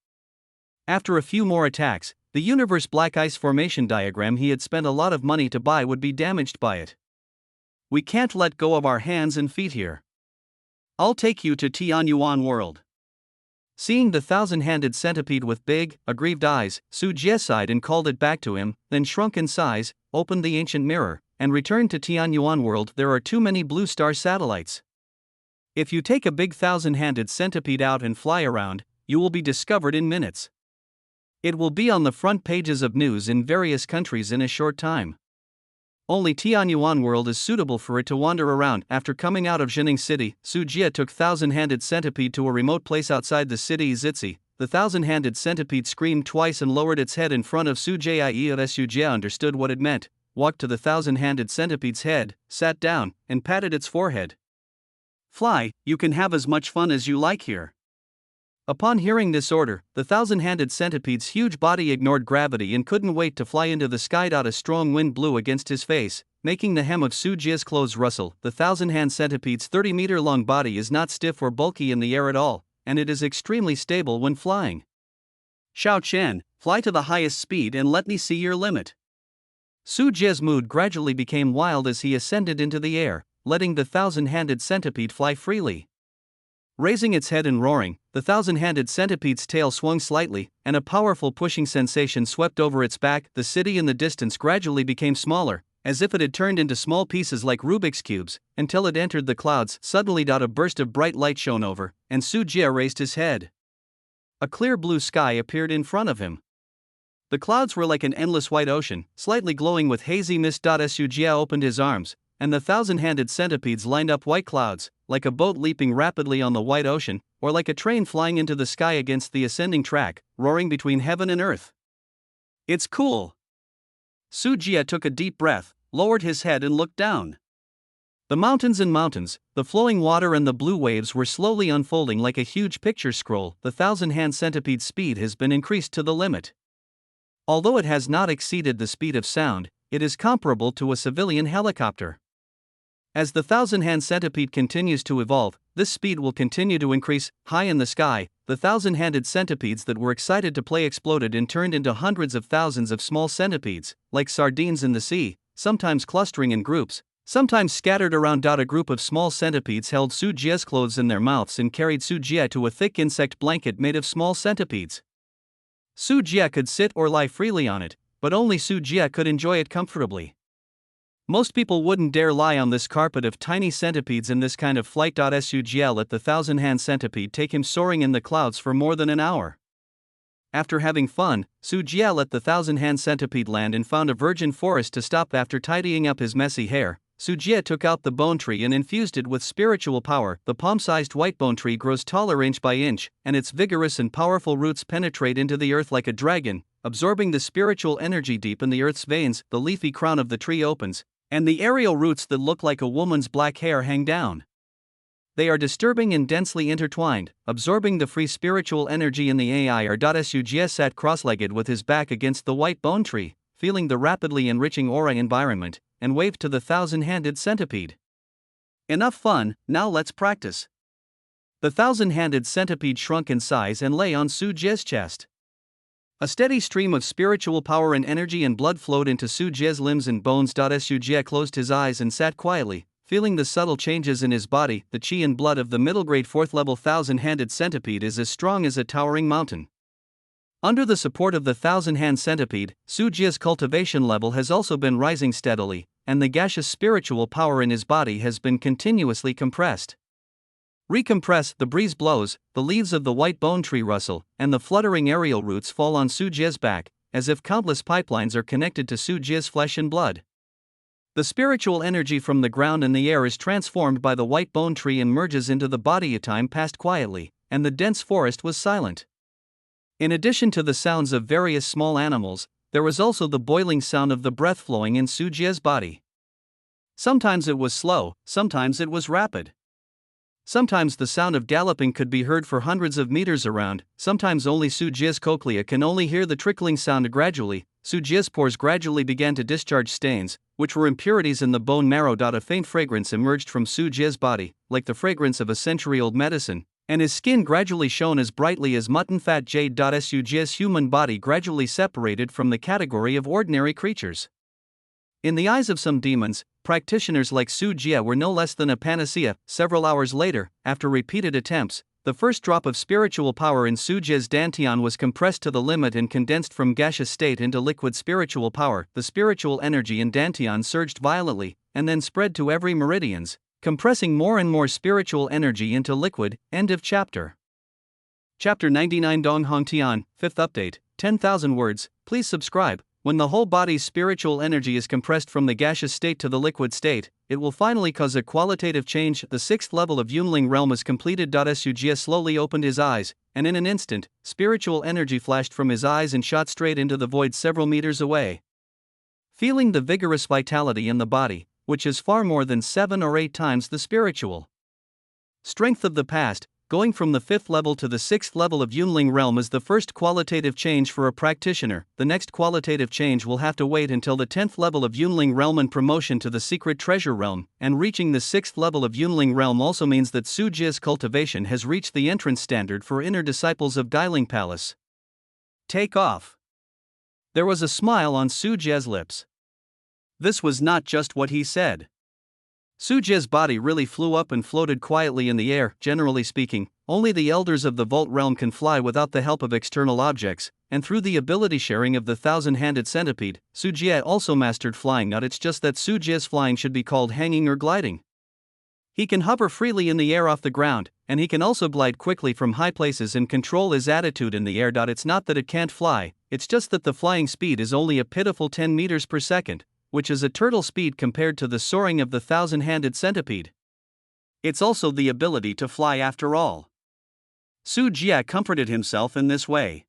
After a few more attacks, the universe black ice formation diagram he had spent a lot of money to buy would be damaged by it. We can't let go of our hands and feet here. I'll take you to Tianyuan world. Seeing the thousand-handed centipede with big, aggrieved eyes, Su Jie sighed and called it back to him, then shrunk in size, opened the ancient mirror, and returned to Tianyuan world. There are too many blue star satellites. If you take a big thousand-handed centipede out and fly around, you will be discovered in minutes. It will be on the front pages of news in various countries in a short time. Only Tianyuan world is suitable for it to wander around. After coming out of Jining City, Su Jie took thousand-handed centipede to a remote place outside the city Zitzi. The thousand-handed centipede screamed twice and lowered its head in front of Su Jie. Su Jie understood what it meant, walked to the thousand-handed centipede's head, sat down, and patted its forehead. Fly, you can have as much fun as you like here. Upon hearing this order, the thousand-handed centipede's huge body ignored gravity and couldn't wait to fly into the sky. A strong wind blew against his face, making the hem of Su Jie's clothes rustle. The thousand-hand centipede's 30-meter-long body is not stiff or bulky in the air at all, and it is extremely stable when flying. Xiao Chen, fly to the highest speed and let me see your limit. Su Jie's mood gradually became wild as he ascended into the air, letting the thousand-handed centipede fly freely. Raising its head and roaring, the thousand-handed centipede's tail swung slightly, and a powerful pushing sensation swept over its back. The city in the distance gradually became smaller, as if it had turned into small pieces like Rubik's cubes, until it entered the clouds. Suddenly, a burst of bright light shone over, and Su Jie raised his head. A clear blue sky appeared in front of him. The clouds were like an endless white ocean, slightly glowing with hazy mist. Su Jie opened his arms, and the thousand-handed centipedes lined up white clouds, like a boat leaping rapidly on the white ocean, or like a train flying into the sky against the ascending track, roaring between heaven and earth. It's cool. Su Jie took a deep breath, lowered his head and looked down. The mountains and mountains, the flowing water and the blue waves were slowly unfolding like a huge picture scroll. The thousand-hand centipede's speed has been increased to the limit. Although it has not exceeded the speed of sound, it is comparable to a civilian helicopter. As the thousand-hand centipede continues to evolve, this speed will continue to increase. High in the sky, the thousand-handed centipedes that were excited to play exploded and turned into hundreds of thousands of small centipedes, like sardines in the sea, sometimes clustering in groups, sometimes scattered around. A group of small centipedes held Su Jie's clothes in their mouths and carried Su Jie to a thick insect blanket made of small centipedes. Su Jie could sit or lie freely on it, but only Su Jie could enjoy it comfortably. Most people wouldn't dare lie on this carpet of tiny centipedes in this kind of flight. Su Jie let the thousand-hand centipede take him soaring in the clouds for more than an hour. After having fun, Su Jie let the thousand-hand centipede land and found a virgin forest to stop. After tidying up his messy hair, Su Jie took out the bone tree and infused it with spiritual power. The palm-sized white bone tree grows taller inch by inch, and its vigorous and powerful roots penetrate into the earth like a dragon, absorbing the spiritual energy deep in the earth's veins. The leafy crown of the tree opens, and the aerial roots that look like a woman's black hair hang down. They are disturbing and densely intertwined, absorbing the free spiritual energy in the air. Su Jie sat cross-legged with his back against the white bone tree, feeling the rapidly enriching aura environment, and waved to the thousand-handed centipede. Enough fun, now let's practice. The thousand-handed centipede shrunk in size and lay on Su Jie's chest. A steady stream of spiritual power and energy and blood flowed into Su Jie's limbs and bones. Su Jie closed his eyes and sat quietly, feeling the subtle changes in his body. The chi and blood of the middle-grade fourth-level thousand-handed centipede is as strong as a towering mountain. Under the support of the thousand-hand centipede, Su Jie's cultivation level has also been rising steadily, and the gaseous spiritual power in his body has been continuously compressed. Recompress, the breeze blows, the leaves of the white bone tree rustle, and the fluttering aerial roots fall on Su Jie's back, as if countless pipelines are connected to Su Jie's flesh and blood. The spiritual energy from the ground and the air is transformed by the white bone tree and merges into the body. A time passed quietly, and the dense forest was silent. In addition to the sounds of various small animals, there was also the boiling sound of the breath flowing in Su Jie's body. Sometimes it was slow, sometimes it was rapid. Sometimes the sound of galloping could be heard for hundreds of meters around, sometimes only Su Jie's cochlea can only hear the trickling sound. Gradually, Su Jie's pores gradually began to discharge stains, which were impurities in the bone marrow. A faint fragrance emerged from Su Jie's body, like the fragrance of a century-old medicine, and his skin gradually shone as brightly as mutton fat jade. Su Jie's human body gradually separated from the category of ordinary creatures. In the eyes of some demons, practitioners like Su Jie were no less than a panacea. Several hours later, after repeated attempts, the first drop of spiritual power in Su Jie's dantian was compressed to the limit and condensed from gaseous state into liquid spiritual power. The spiritual energy in dantian surged violently, and then spread to every meridians, compressing more and more spiritual energy into liquid. End of chapter. Chapter 99 Dong Hong Tian, 5th update, 10,000 words. Please subscribe. When the whole body's spiritual energy is compressed from the gaseous state to the liquid state, it will finally cause a qualitative change. The 6th level of Yunling realm is completed. Su Jie slowly opened his eyes, and in an instant, spiritual energy flashed from his eyes and shot straight into the void several meters away. Feeling the vigorous vitality in the body, which is far more than 7 or 8 times the spiritual strength of the past, going from the 5th level to the 6th level of Yunling realm is the first qualitative change for a practitioner. The next qualitative change will have to wait until the 10th level of Yunling realm and promotion to the secret treasure realm, and reaching the 6th level of Yunling realm also means that Su Jie's cultivation has reached the entrance standard for inner disciples of Guiling Palace. Take off. There was a smile on Su Jie's lips. This was not just what he said. Su Jie's body really flew up and floated quietly in the air. Generally speaking, only the elders of the Vault realm can fly without the help of external objects, and through the ability sharing of the thousand-handed centipede, Su Jie also mastered flying. It's just that Su Jie's flying should be called hanging or gliding. He can hover freely in the air off the ground, and he can also glide quickly from high places and control his attitude in the air. It's not that it can't fly, it's just that the flying speed is only a pitiful 10 meters per second, which is a turtle speed compared to the soaring of the thousand-handed centipede. It's also the ability to fly after all. Su Jie comforted himself in this way.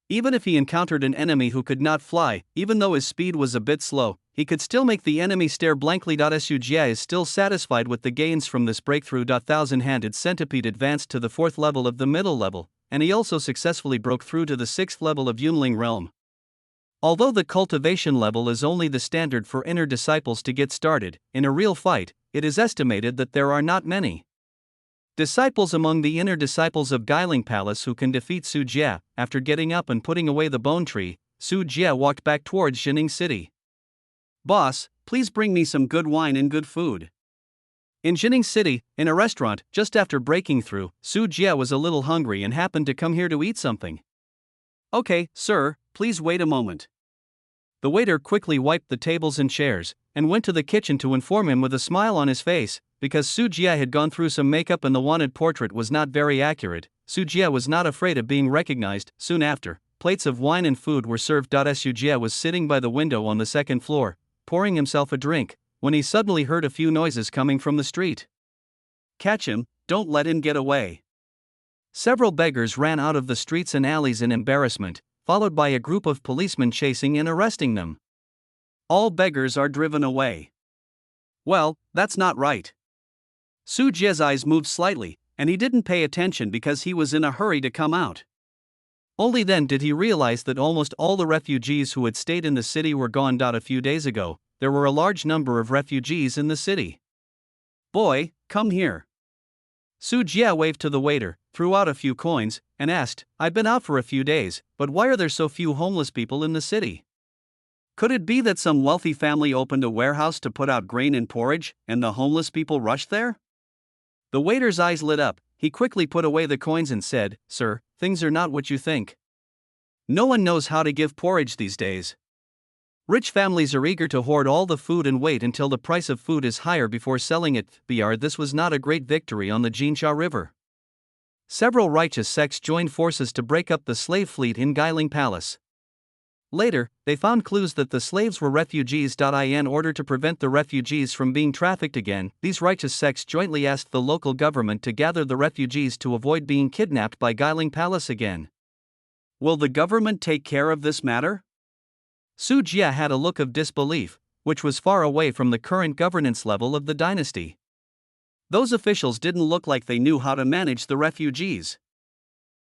Even if he encountered an enemy who could not fly, even though his speed was a bit slow, he could still make the enemy stare blankly. Su Jie is still satisfied with the gains from this breakthrough. Thousand-handed centipede advanced to the 4th level of the middle level, and he also successfully broke through to the 6th level of Yunling realm. Although the cultivation level is only the standard for inner disciples to get started, in a real fight, it is estimated that there are not many disciples among the inner disciples of Guiling Palace who can defeat Su Jie. After getting up and putting away the bone tree, Su Jie walked back towards Jining City. Boss, please bring me some good wine and good food. In Jining City, in a restaurant, just after breaking through, Su Jie was a little hungry and happened to come here to eat something. Okay, sir, please wait a moment. The waiter quickly wiped the tables and chairs, and went to the kitchen to inform him with a smile on his face, because Su Jie had gone through some makeup and the wanted portrait was not very accurate. Su Jie was not afraid of being recognized. Soon after, plates of wine and food were served. Su Jie was sitting by the window on the 2nd floor, pouring himself a drink, when he suddenly heard a few noises coming from the street. Catch him, don't let him get away. Several beggars ran out of the streets and alleys in embarrassment, followed by a group of policemen chasing and arresting them. All beggars are driven away. Well, that's not right. Su Jie's eyes moved slightly, and he didn't pay attention because he was in a hurry to come out. Only then did he realize that almost all the refugees who had stayed in the city were gone. A few days ago, there were a large number of refugees in the city. Boy, come here. Su Jie waved to the waiter, threw out a few coins, and asked, I've been out for a few days, but why are there so few homeless people in the city? Could it be that some wealthy family opened a warehouse to put out grain and porridge, and the homeless people rushed there? The waiter's eyes lit up. He quickly put away the coins and said, Sir, things are not what you think. No one knows how to give porridge these days. Rich families are eager to hoard all the food and wait until the price of food is higher before selling it. This was not a great victory on the Jinsha River. Several righteous sects joined forces to break up the slave fleet in Guiling Palace. Later, they found clues that the slaves were refugees. In order to prevent the refugees from being trafficked again, these righteous sects jointly asked the local government to gather the refugees to avoid being kidnapped by Guiling Palace again. Will the government take care of this matter? Su Jie had a look of disbelief, which was far away from the current governance level of the dynasty. Those officials didn't look like they knew how to manage the refugees.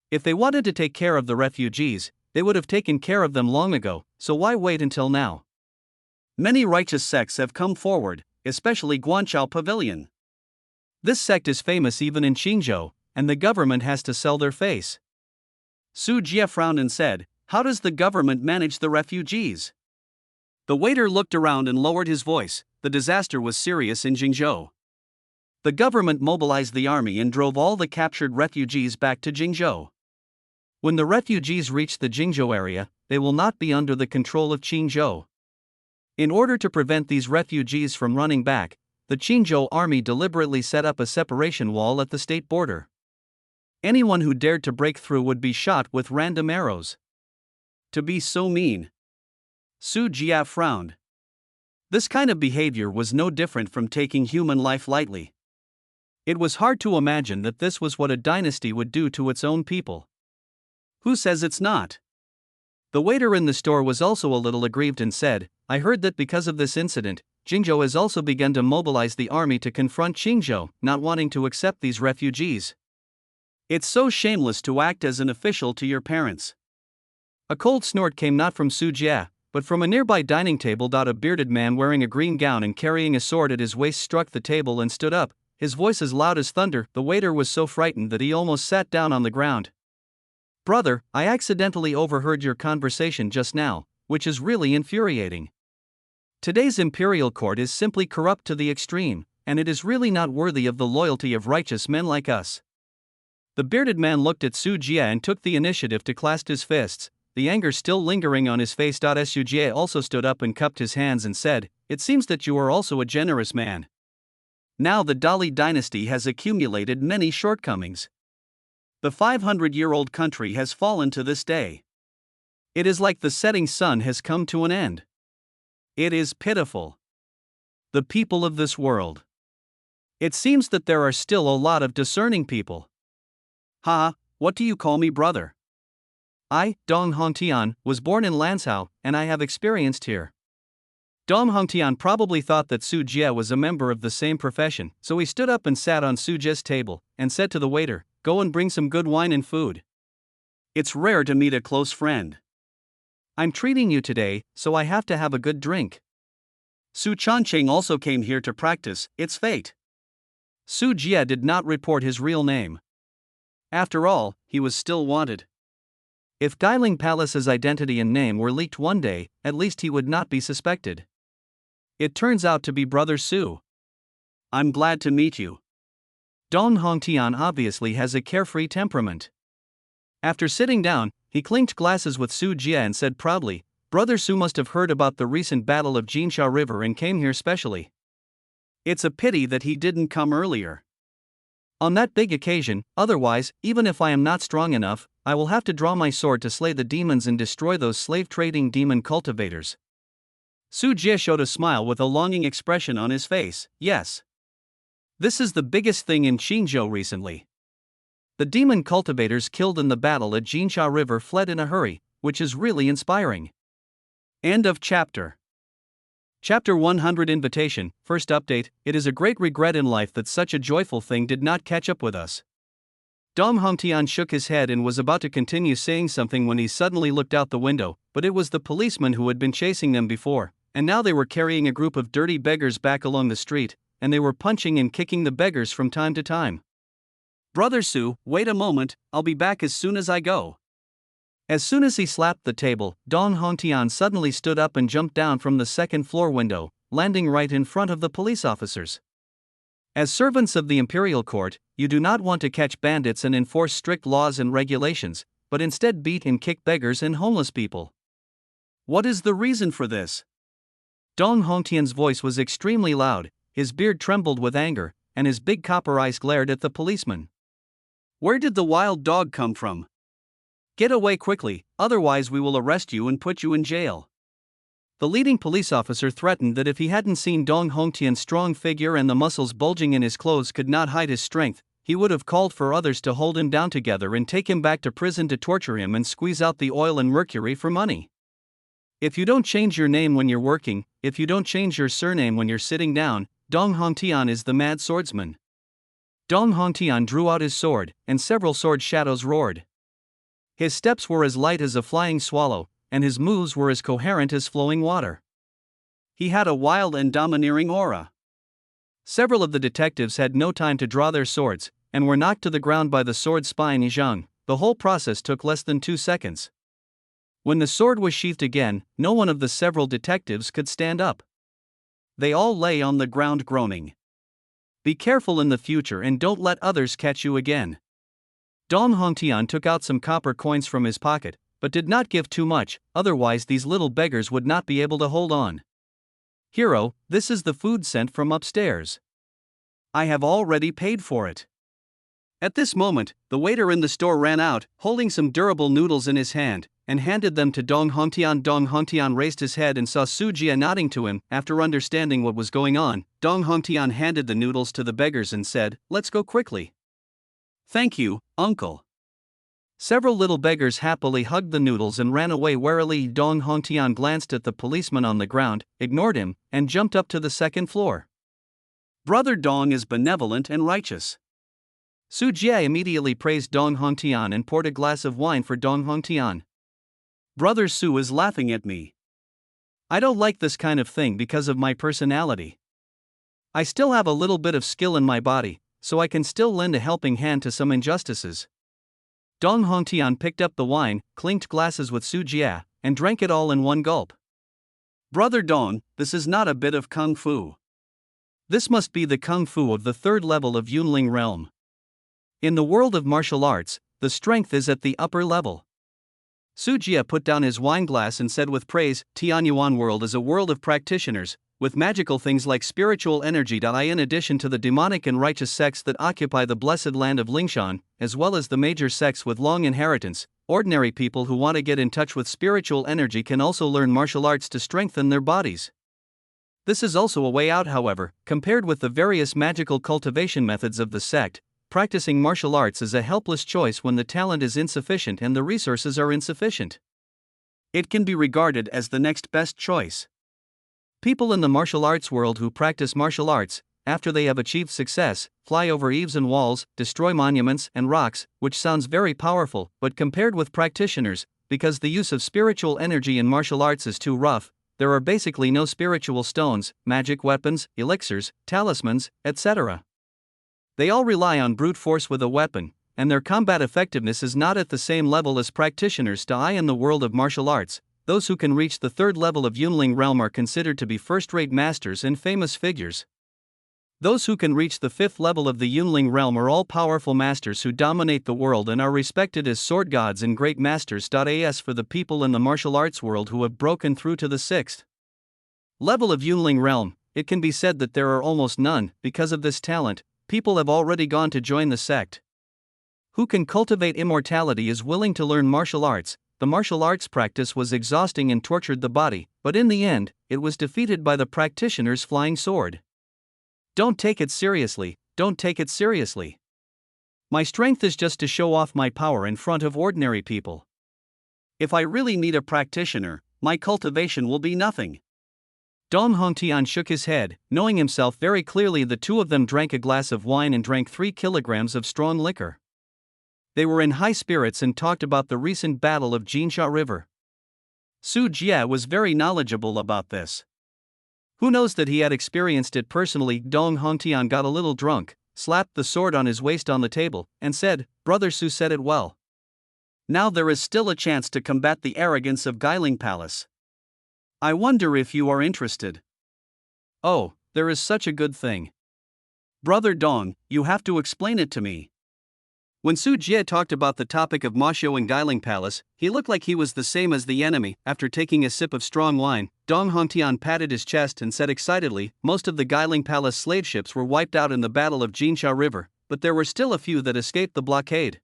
If they wanted to take care of the refugees, they would have taken care of them long ago, so why wait until now? Many righteous sects have come forward, especially Guanchao Pavilion. This sect is famous even in Qingzhou, and the government has to sell their face. Su Jie frowned and said, How does the government manage the refugees? The waiter looked around and lowered his voice. The disaster was serious in Jingzhou. The government mobilized the army and drove all the captured refugees back to Jingzhou. When the refugees reach the Jingzhou area, they will not be under the control of Qingzhou. In order to prevent these refugees from running back, the Qingzhou army deliberately set up a separation wall at the state border. Anyone who dared to break through would be shot with random arrows. To be so mean. Su Jia frowned. This kind of behavior was no different from taking human life lightly. It was hard to imagine that this was what a dynasty would do to its own people. Who says it's not? The waiter in the store was also a little aggrieved and said, I heard that because of this incident, Jingzhou has also begun to mobilize the army to confront Qingzhou, not wanting to accept these refugees. It's so shameless to act as an official to your parents. A cold snort came not from Su Jia, but from a nearby dining table. A bearded man wearing a green gown and carrying a sword at his waist struck the table and stood up, his voice as loud as thunder. The waiter was so frightened that he almost sat down on the ground. Brother, I accidentally overheard your conversation just now, which is really infuriating. Today's imperial court is simply corrupt to the extreme, and it is really not worthy of the loyalty of righteous men like us. The bearded man looked at Su Jia and took the initiative to clasp his fists, the anger still lingering on his face. Su Jia also stood up and cupped his hands and said, It seems that you are also a generous man. Now the Dali dynasty has accumulated many shortcomings. The 500-year-old country has fallen to this day. It is like the setting sun has come to an end. It is pitiful. The people of this world. It seems that there are still a lot of discerning people. Ha, what do you call me, brother? I, Dong Hongtian, was born in Lansao, and I have experienced here. Dong Hongtian probably thought that Su Jia was a member of the same profession, so he stood up and sat on Su Jia's table, and said to the waiter, Go and bring some good wine and food. It's rare to meet a close friend. I'm treating you today, so I have to have a good drink. Su Changqing also came here to practice, it's fate. Su Jia did not report his real name. After all, he was still wanted. If Dailing Palace's identity and name were leaked one day, at least he would not be suspected. It turns out to be Brother Su. I'm glad to meet you. Dong Hongtian obviously has a carefree temperament. After sitting down, he clinked glasses with Su Jia and said proudly, Brother Su must have heard about the recent battle of Jinsha River and came here specially. It's a pity that he didn't come earlier. On that big occasion, otherwise, even if I am not strong enough, I will have to draw my sword to slay the demons and destroy those slave-trading demon cultivators. Su Jia showed a smile with a longing expression on his face. Yes. This is the biggest thing in Qingzhou recently. The demon cultivators killed in the battle at Jinsha River fled in a hurry, which is really inspiring. End of chapter. Chapter 100 Invitation. First update, it is a great regret in life that such a joyful thing did not catch up with us. Dong Hongtian shook his head and was about to continue saying something when he suddenly looked out the window, but it was the policeman who had been chasing them before, and now they were carrying a group of dirty beggars back along the street, and they were punching and kicking the beggars from time to time. Brother Su, wait a moment, I'll be back as soon as I go. As soon as he slapped the table, Dong Hongtian suddenly stood up and jumped down from the second-floor window, landing right in front of the police officers. As servants of the imperial court, you do not want to catch bandits and enforce strict laws and regulations, but instead beat and kick beggars and homeless people. What is the reason for this? Dong Hongtian's voice was extremely loud, his beard trembled with anger, and his big copper eyes glared at the policeman. Where did the wild dog come from? Get away quickly, otherwise we will arrest you and put you in jail. The leading police officer threatened that if he hadn't seen Dong Hongtian's strong figure and the muscles bulging in his clothes could not hide his strength, he would have called for others to hold him down together and take him back to prison to torture him and squeeze out the oil and mercury for money. If you don't change your name when you're working, if you don't change your surname when you're sitting down, Dong Hongtian is the mad swordsman. Dong Hongtian drew out his sword, and several sword shadows roared. His steps were as light as a flying swallow, and his moves were as coherent as flowing water. He had a wild and domineering aura. Several of the detectives had no time to draw their swords, and were knocked to the ground by the sword spine Yizhang. The whole process took less than 2 seconds. When the sword was sheathed again, no one of the several detectives could stand up. They all lay on the ground groaning. Be careful in the future and don't let others catch you again. Dong Hongtian took out some copper coins from his pocket, but did not give too much, otherwise these little beggars would not be able to hold on. Hero, this is the food sent from upstairs. I have already paid for it. At this moment, the waiter in the store ran out, holding some durable noodles in his hand, and handed them to Dong Hongtian. Dong Hongtian raised his head and saw Su Jie nodding to him. After understanding what was going on, Dong Hongtian handed the noodles to the beggars and said, "Let's go quickly." "Thank you, uncle." Several little beggars happily hugged the noodles and ran away warily. Dong Hongtian glanced at the policeman on the ground, ignored him, and jumped up to the second floor. Brother Dong is benevolent and righteous. Su Jie immediately praised Dong Hongtian and poured a glass of wine for Dong Hongtian. Brother Su is laughing at me. I don't like this kind of thing because of my personality. I still have a little bit of skill in my body, so I can still lend a helping hand to some injustices. Dong Hongtian picked up the wine, clinked glasses with Su Jie, and drank it all in one gulp. Brother Dong, this is not a bit of kung fu. This must be the kung fu of the third level of Yunling realm. In the world of martial arts, the strength is at the upper level. Su Jie put down his wine glass and said with praise, Tianyuan world is a world of practitioners, with magical things like spiritual energy. In addition to the demonic and righteous sects that occupy the blessed land of Lingshan, as well as the major sects with long inheritance, ordinary people who want to get in touch with spiritual energy can also learn martial arts to strengthen their bodies. This is also a way out, however, compared with the various magical cultivation methods of the sect. Practicing martial arts is a helpless choice when the talent is insufficient and the resources are insufficient. It can be regarded as the next best choice. People in the martial arts world who practice martial arts, after they have achieved success, fly over eaves and walls, destroy monuments and rocks, which sounds very powerful, but compared with practitioners, because the use of spiritual energy in martial arts is too rough, there are basically no spiritual stones, magic weapons, elixirs, talismans, etc. They all rely on brute force with a weapon, and their combat effectiveness is not at the same level as practitioners. In the world of martial arts, those who can reach the third level of Yunling realm are considered to be first-rate masters and famous figures. Those who can reach the fifth level of the Yunling realm are all-powerful masters who dominate the world and are respected as sword gods and great masters. As for the people in the martial arts world who have broken through to the sixth level of Yunling realm, it can be said that there are almost none. Because of this talent, people have already gone to join the sect. Who can cultivate immortality is willing to learn martial arts. The martial arts practice was exhausting and tortured the body, but in the end, it was defeated by the practitioner's flying sword. Don't take it seriously, don't take it seriously. My strength is just to show off my power in front of ordinary people. If I really need a practitioner, my cultivation will be nothing. Dong Hongtian shook his head, knowing himself very clearly. The two of them drank a glass of wine and drank 3 kilograms of strong liquor. They were in high spirits and talked about the recent battle of Jinsha River. Su Jie was very knowledgeable about this. Who knows that he had experienced it personally? Dong Hongtian got a little drunk, slapped the sword on his waist on the table, and said, Brother Su said it well. Now there is still a chance to combat the arrogance of Guiling Palace. I wonder if you are interested. Oh, there is such a good thing. Brother Dong, you have to explain it to me. When Su Jie talked about the topic of Ma Xiu and Guiling Palace, he looked like he was the same as the enemy. After taking a sip of strong wine, Dong Hongtian patted his chest and said excitedly, most of the Guiling Palace slave ships were wiped out in the Battle of Jinsha River, but there were still a few that escaped the blockade.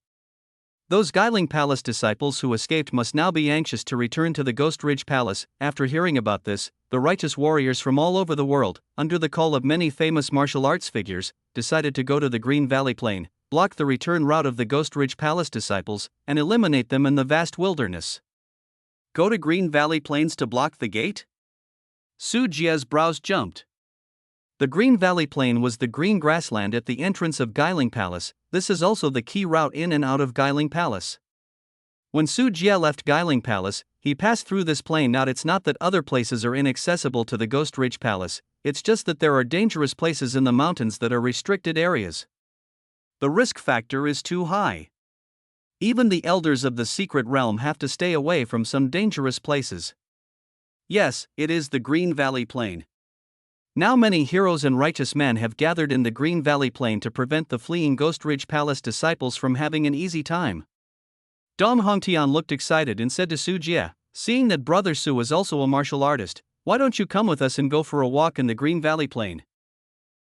Those Guiling Palace disciples who escaped must now be anxious to return to the Ghost Ridge Palace. After hearing about this, the righteous warriors from all over the world, under the call of many famous martial arts figures, decided to go to the Green Valley Plain, block the return route of the Ghost Ridge Palace disciples, and eliminate them in the vast wilderness. Go to Green Valley Plains to block the gate? Su Jie's brows jumped. The Green Valley Plain was the green grassland at the entrance of Guiling Palace. This is also the key route in and out of Guiling Palace. When Su Jie left Guiling Palace, he passed through this plain. It's not that other places are inaccessible to the Ghost Ridge Palace, it's just that there are dangerous places in the mountains that are restricted areas. The risk factor is too high. Even the elders of the secret realm have to stay away from some dangerous places. Yes, it is the Green Valley Plain. Now many heroes and righteous men have gathered in the Green Valley Plain to prevent the fleeing Ghost Ridge Palace disciples from having an easy time. Dong Hongtian looked excited and said to Su Jie, seeing that Brother Su is also a martial artist, why don't you come with us and go for a walk in the Green Valley Plain?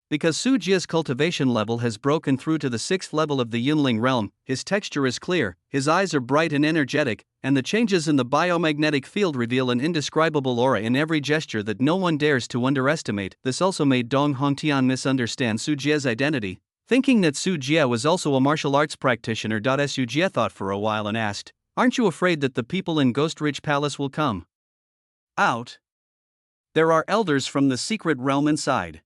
Because Su Jie's cultivation level has broken through to the 6th level of the Yunling realm, his texture is clear, his eyes are bright and energetic, and the changes in the biomagnetic field reveal an indescribable aura in every gesture that no one dares to underestimate. This also made Dong Hongtian misunderstand Su Jie's identity, thinking that Su Jie was also a martial arts practitioner. Su Jie thought for a while and asked, aren't you afraid that the people in Ghost Ridge Palace will come out? There are elders from the secret realm inside.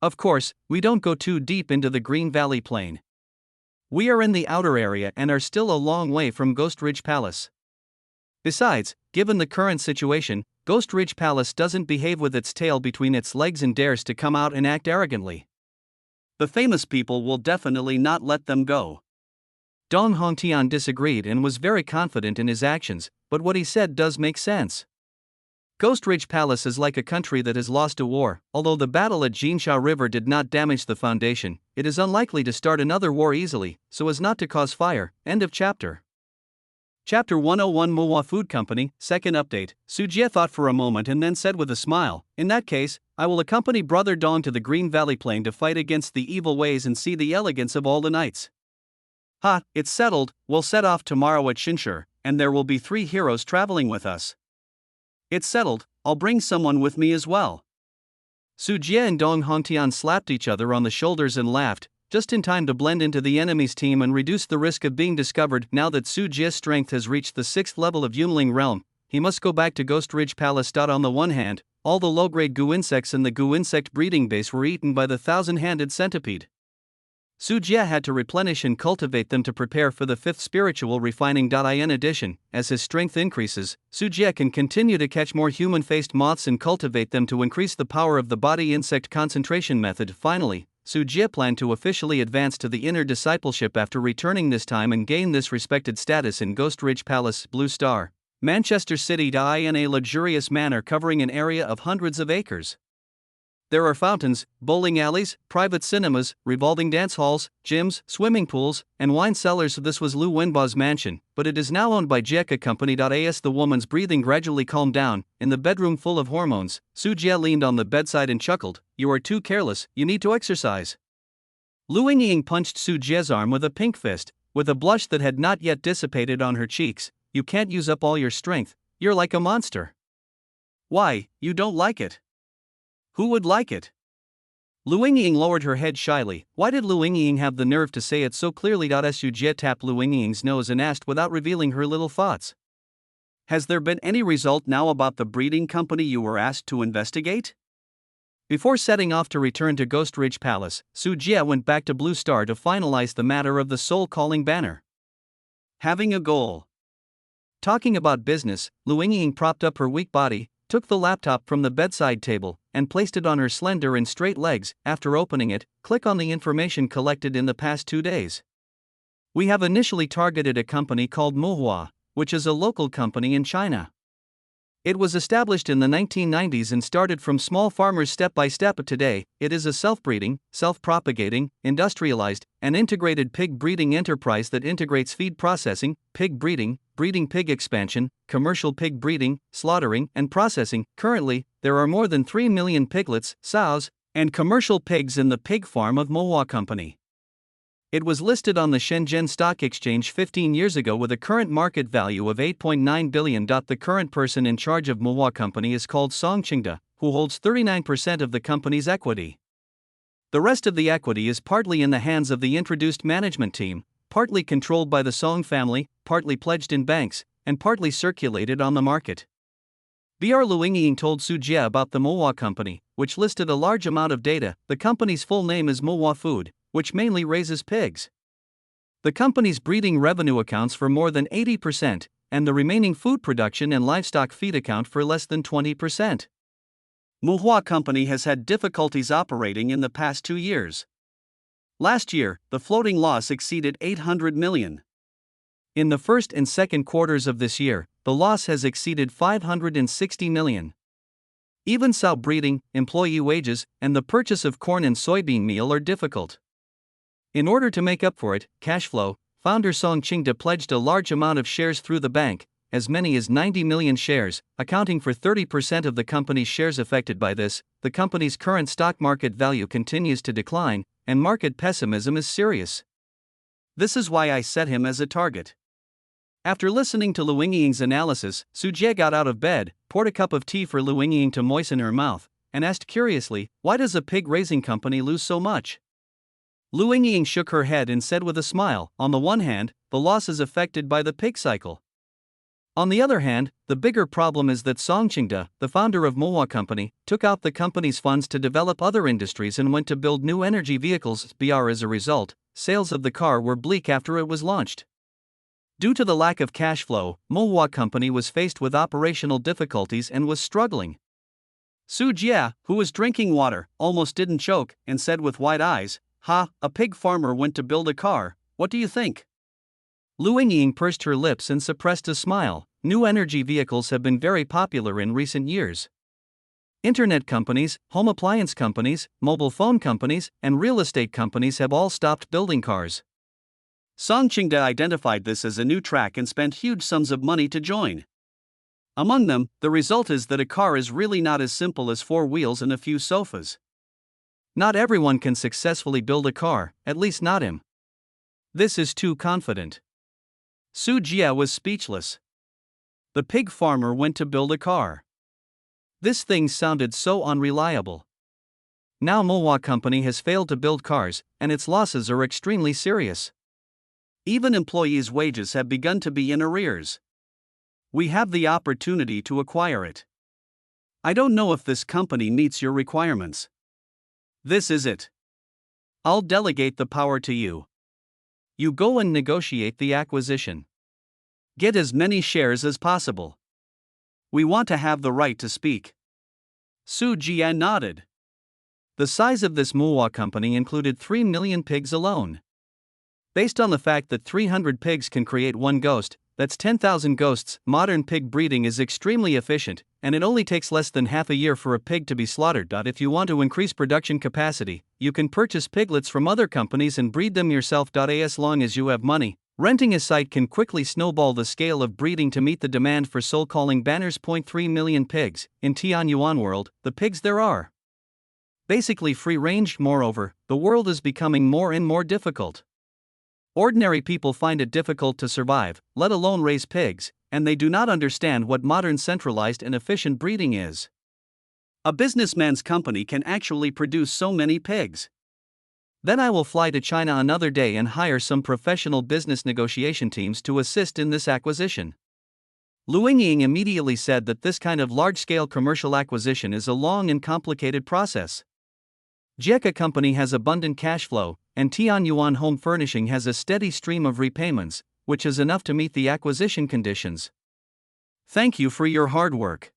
Of course, we don't go too deep into the Green Valley Plain. We are in the outer area and are still a long way from Ghost Ridge Palace. Besides, given the current situation, Ghost Ridge Palace doesn't behave with its tail between its legs and dares to come out and act arrogantly. The famous people will definitely not let them go. Dong Hongtian disagreed and was very confident in his actions, but what he said does make sense. Ghost Ridge Palace is like a country that has lost a war. Although the battle at Jinsha River did not damage the foundation, it is unlikely to start another war easily, so as not to cause fire. End of chapter. Chapter 101 Mohua Food Company, second update. Su Jie thought for a moment and then said with a smile, in that case, I will accompany Brother Dong to the Green Valley Plain to fight against the evil ways and see the elegance of all the knights. Ha, it's settled, we'll set off tomorrow at Shinshur, and there will be 3 heroes traveling with us. It's settled, I'll bring someone with me as well. Su Jie and Dong Hongtian slapped each other on the shoulders and laughed, just in time to blend into the enemy's team and reduce the risk of being discovered. Now that Su Jie's strength has reached the 6th level of Yunling realm, he must go back to Ghost Ridge Palace. On the one hand, all the low-grade goo insects in the goo insect breeding base were eaten by the 1,000-handed centipede. Su Jie had to replenish and cultivate them to prepare for the 5th spiritual refining. In addition, as his strength increases, Su Jie can continue to catch more human-faced moths and cultivate them to increase the power of the body insect concentration method. Finally, Su Jie planned to officially advance to the inner discipleship after returning this time and gain this respected status in Ghost Ridge Palace, Blue Star, Manchester City. In a luxurious manner covering an area of hundreds of acres. There are fountains, bowling alleys, private cinemas, revolving dance halls, gyms, swimming pools, and wine cellars. This was Lu Wenba's mansion, but it is now owned by Jieka Company. As the woman's breathing gradually calmed down, in the bedroom full of hormones, Su Jie leaned on the bedside and chuckled, you are too careless, you need to exercise. Lu Ying punched Su Jie's arm with a pink fist, with a blush that had not yet dissipated on her cheeks. You can't use up all your strength, you're like a monster. Why, you don't like it? Who would like it? Lu Ying lowered her head shyly. Why did Lu Ying have the nerve to say it so clearly? Su Jie tapped Lu Ying's nose and asked without revealing her little thoughts. Has there been any result now about the breeding company you were asked to investigate? Before setting off to return to Ghost Ridge Palace, Su Jie went back to Blue Star to finalize the matter of the soul calling banner. Having a goal. Talking about business, Lu Ying propped up her weak body, took the laptop from the bedside table, and placed it on her slender and straight legs. After opening it, click on the information collected in the past 2 days. We have initially targeted a company called Mohua, which is a local company in China. It was established in the 1990s and started from small farmers step by step. Today, it is a self-breeding, self-propagating, industrialized, and integrated pig breeding enterprise that integrates feed processing, pig breeding, breeding pig expansion, commercial pig breeding, slaughtering, and processing. Currently, there are more than 3 million piglets, sows, and commercial pigs in the pig farm of Mohua Company. It was listed on the Shenzhen Stock Exchange 15 years ago with a current market value of 8.9 billion. The current person in charge of Mohua Company is called Song Qingda, who holds 39% of the company's equity. The rest of the equity is partly in the hands of the introduced management team, partly controlled by the Song family, partly pledged in banks, and partly circulated on the market. Br Lu Ying told Su Jie about the Mohua Company, which listed a large amount of data. The company's full name is Mohua Food, which mainly raises pigs. The company's breeding revenue accounts for more than 80%, and the remaining food production and livestock feed account for less than 20%. Mohua Company has had difficulties operating in the past 2 years. Last year, the floating loss exceeded 800 million. In the first and second quarters of this year, the loss has exceeded 560 million. Even sow breeding, employee wages, and the purchase of corn and soybean meal are difficult. In order to make up for it, cash flow, founder Song Qingda pledged a large amount of shares through the bank, as many as 90 million shares, accounting for 30% of the company's shares affected by this. The company's current stock market value continues to decline, and market pessimism is serious. This is why I set him as a target. After listening to Lu Yingying's analysis, Su Jie got out of bed, poured a cup of tea for Lu Yingying to moisten her mouth, and asked curiously, "Why does a pig-raising company lose so much?" Lu Yingying shook her head and said with a smile, "On the one hand, the loss is affected by the pig cycle. On the other hand, the bigger problem is that Song Qingda, the founder of Mohua Company, took out the company's funds to develop other industries and went to build new energy vehicles. As a result, sales of the car were bleak after it was launched. Due to the lack of cash flow, Mohua Company was faced with operational difficulties and was struggling." Su Jie, who was drinking water, almost didn't choke, and said with wide eyes, "Ha, a pig farmer went to build a car, what do you think?" Lu Yingying pursed her lips and suppressed a smile. New energy vehicles have been very popular in recent years. Internet companies, home appliance companies, mobile phone companies, and real estate companies have all stopped building cars. Song Qingda identified this as a new track and spent huge sums of money to join. Among them, the result is that a car is really not as simple as 4 wheels and a few sofas. Not everyone can successfully build a car, at least not him. This is too confident. Su Jie was speechless. The pig farmer went to build a car. This thing sounded so unreliable. Now Mohua Company has failed to build cars, and its losses are extremely serious. Even employees' wages have begun to be in arrears. We have the opportunity to acquire it. I don't know if this company meets your requirements. This is it. I'll delegate the power to you. You go and negotiate the acquisition. Get as many shares as possible. We want to have the right to speak." Su Jie nodded. The size of this Mohua company included 3 million pigs alone. Based on the fact that 300 pigs can create one ghost, that's 10,000 ghosts. Modern pig breeding is extremely efficient, and it only takes less than half a year for a pig to be slaughtered. If you want to increase production capacity, you can purchase piglets from other companies and breed them yourself. As long as you have money, renting a site can quickly snowball the scale of breeding to meet the demand for soul-calling banners. 3 million pigs. In Tianyuan world, the pigs there are basically free-range. Moreover, the world is becoming more and more difficult. Ordinary people find it difficult to survive, let alone raise pigs, and they do not understand what modern centralized and efficient breeding is. A businessman's company can actually produce so many pigs. Then I will fly to China another day and hire some professional business negotiation teams to assist in this acquisition. Lu Yingying immediately said that this kind of large-scale commercial acquisition is a long and complicated process. Jieka Company has abundant cash flow, and Tianyuan Home Furnishing has a steady stream of repayments, which is enough to meet the acquisition conditions. Thank you for your hard work.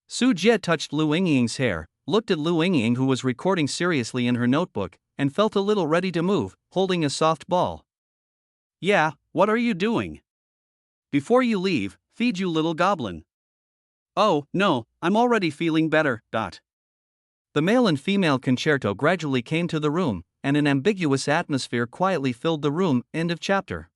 Su Jie touched Lu Yingying's hair, looked at Lu Yingying, who was recording seriously in her notebook, and felt a little ready to move, holding a soft ball. "Yeah, what are you doing? Before you leave, feed you little goblin." "Oh, no, I'm already feeling better." The male and female concerto gradually came to the room, and an ambiguous atmosphere quietly filled the room. End of chapter.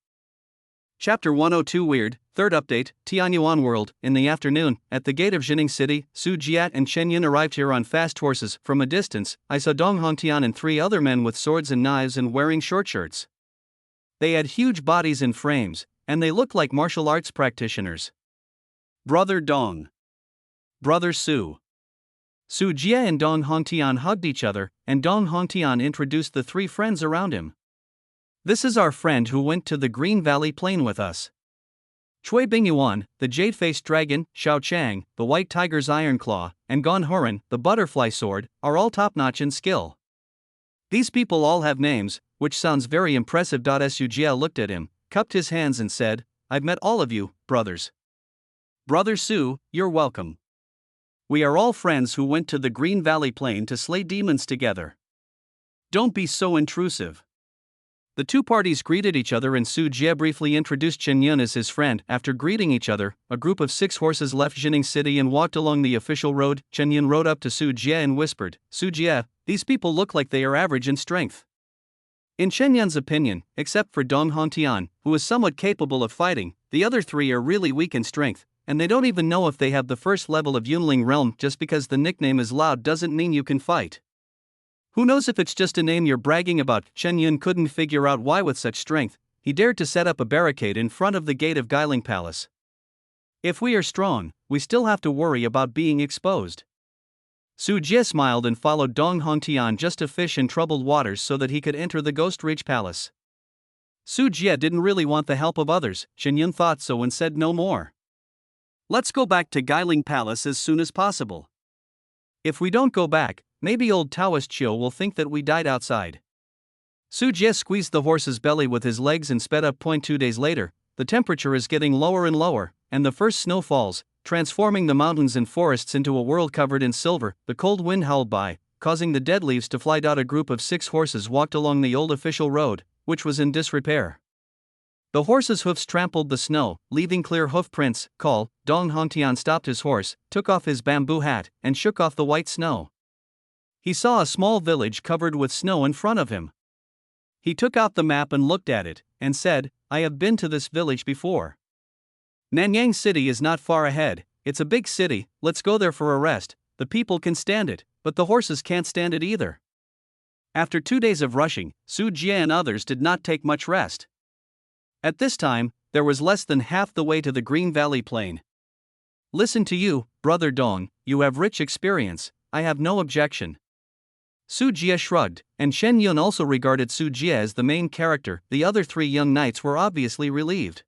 Chapter 102 Weird, third update, Tianyuan World. In the afternoon, at the gate of Jining City, Su Jiat and Chen Yin arrived here on fast horses. From a distance, I saw Dong Hongtian and 3 other men with swords and knives and wearing short shirts. They had huge bodies and frames, and they looked like martial arts practitioners. "Brother Dong. Brother Su." Su Jie and Dong Hongtian hugged each other, and Dong Hongtian introduced the 3 friends around him. "This is our friend who went to the Green Valley Plain with us. Cui Bingyuan, the jade-faced dragon, Xiao Chang, the white tiger's iron claw, and Gon Huran, the butterfly sword, are all top-notch in skill. These people all have names, which sounds very impressive." Su Jie looked at him, cupped his hands and said, "I've met all of you, brothers. Brother Su, you're welcome. We are all friends who went to the Green Valley Plain to slay demons together. Don't be so intrusive." The two parties greeted each other and Su Jie briefly introduced Chen Yun as his friend. After greeting each other, a group of 6 horses left Jining City and walked along the official road. Chen Yun rode up to Su Jie and whispered, "Su Jie, these people look like they are average in strength." In Chen Yun's opinion, except for Dong Hongtian, who is somewhat capable of fighting, the other 3 are really weak in strength, and they don't even know if they have the first level of Yunling realm. Just because the nickname is loud doesn't mean you can fight. Who knows if it's just a name you're bragging about? Chen Yun couldn't figure out why with such strength, he dared to set up a barricade in front of the gate of Guiling Palace. If we are strong, we still have to worry about being exposed. Su Jie smiled and followed Dong Hongtian just to fish in troubled waters so that he could enter the Ghost Ridge Palace. Su Jie didn't really want the help of others. Chen Yun thought so and said no more. "Let's go back to Guiling Palace as soon as possible. If we don't go back, maybe old Taoist Chiu will think that we died outside." Su Jie squeezed the horse's belly with his legs and sped up. 2 days later, the temperature is getting lower and lower, and the first snow falls, transforming the mountains and forests into a world covered in silver. The cold wind howled by, causing the dead leaves to fly out. A group of 6 horses walked along the old official road, which was in disrepair. The horses' hoofs trampled the snow, leaving clear hoof prints. Dong Hongtian stopped his horse, took off his bamboo hat, and shook off the white snow. He saw a small village covered with snow in front of him. He took out the map and looked at it, and said, "I have been to this village before. Nanyang City is not far ahead, it's a big city, let's go there for a rest. The people can stand it, but the horses can't stand it either." After 2 days of rushing, Su Jie and others did not take much rest. At this time, there was less than half the way to the Green Valley Plain. "Listen to you, Brother Dong, you have rich experience, I have no objection." Su Jie shrugged, and Chen Yun also regarded Su Jie as the main character. The other 3 young knights were obviously relieved.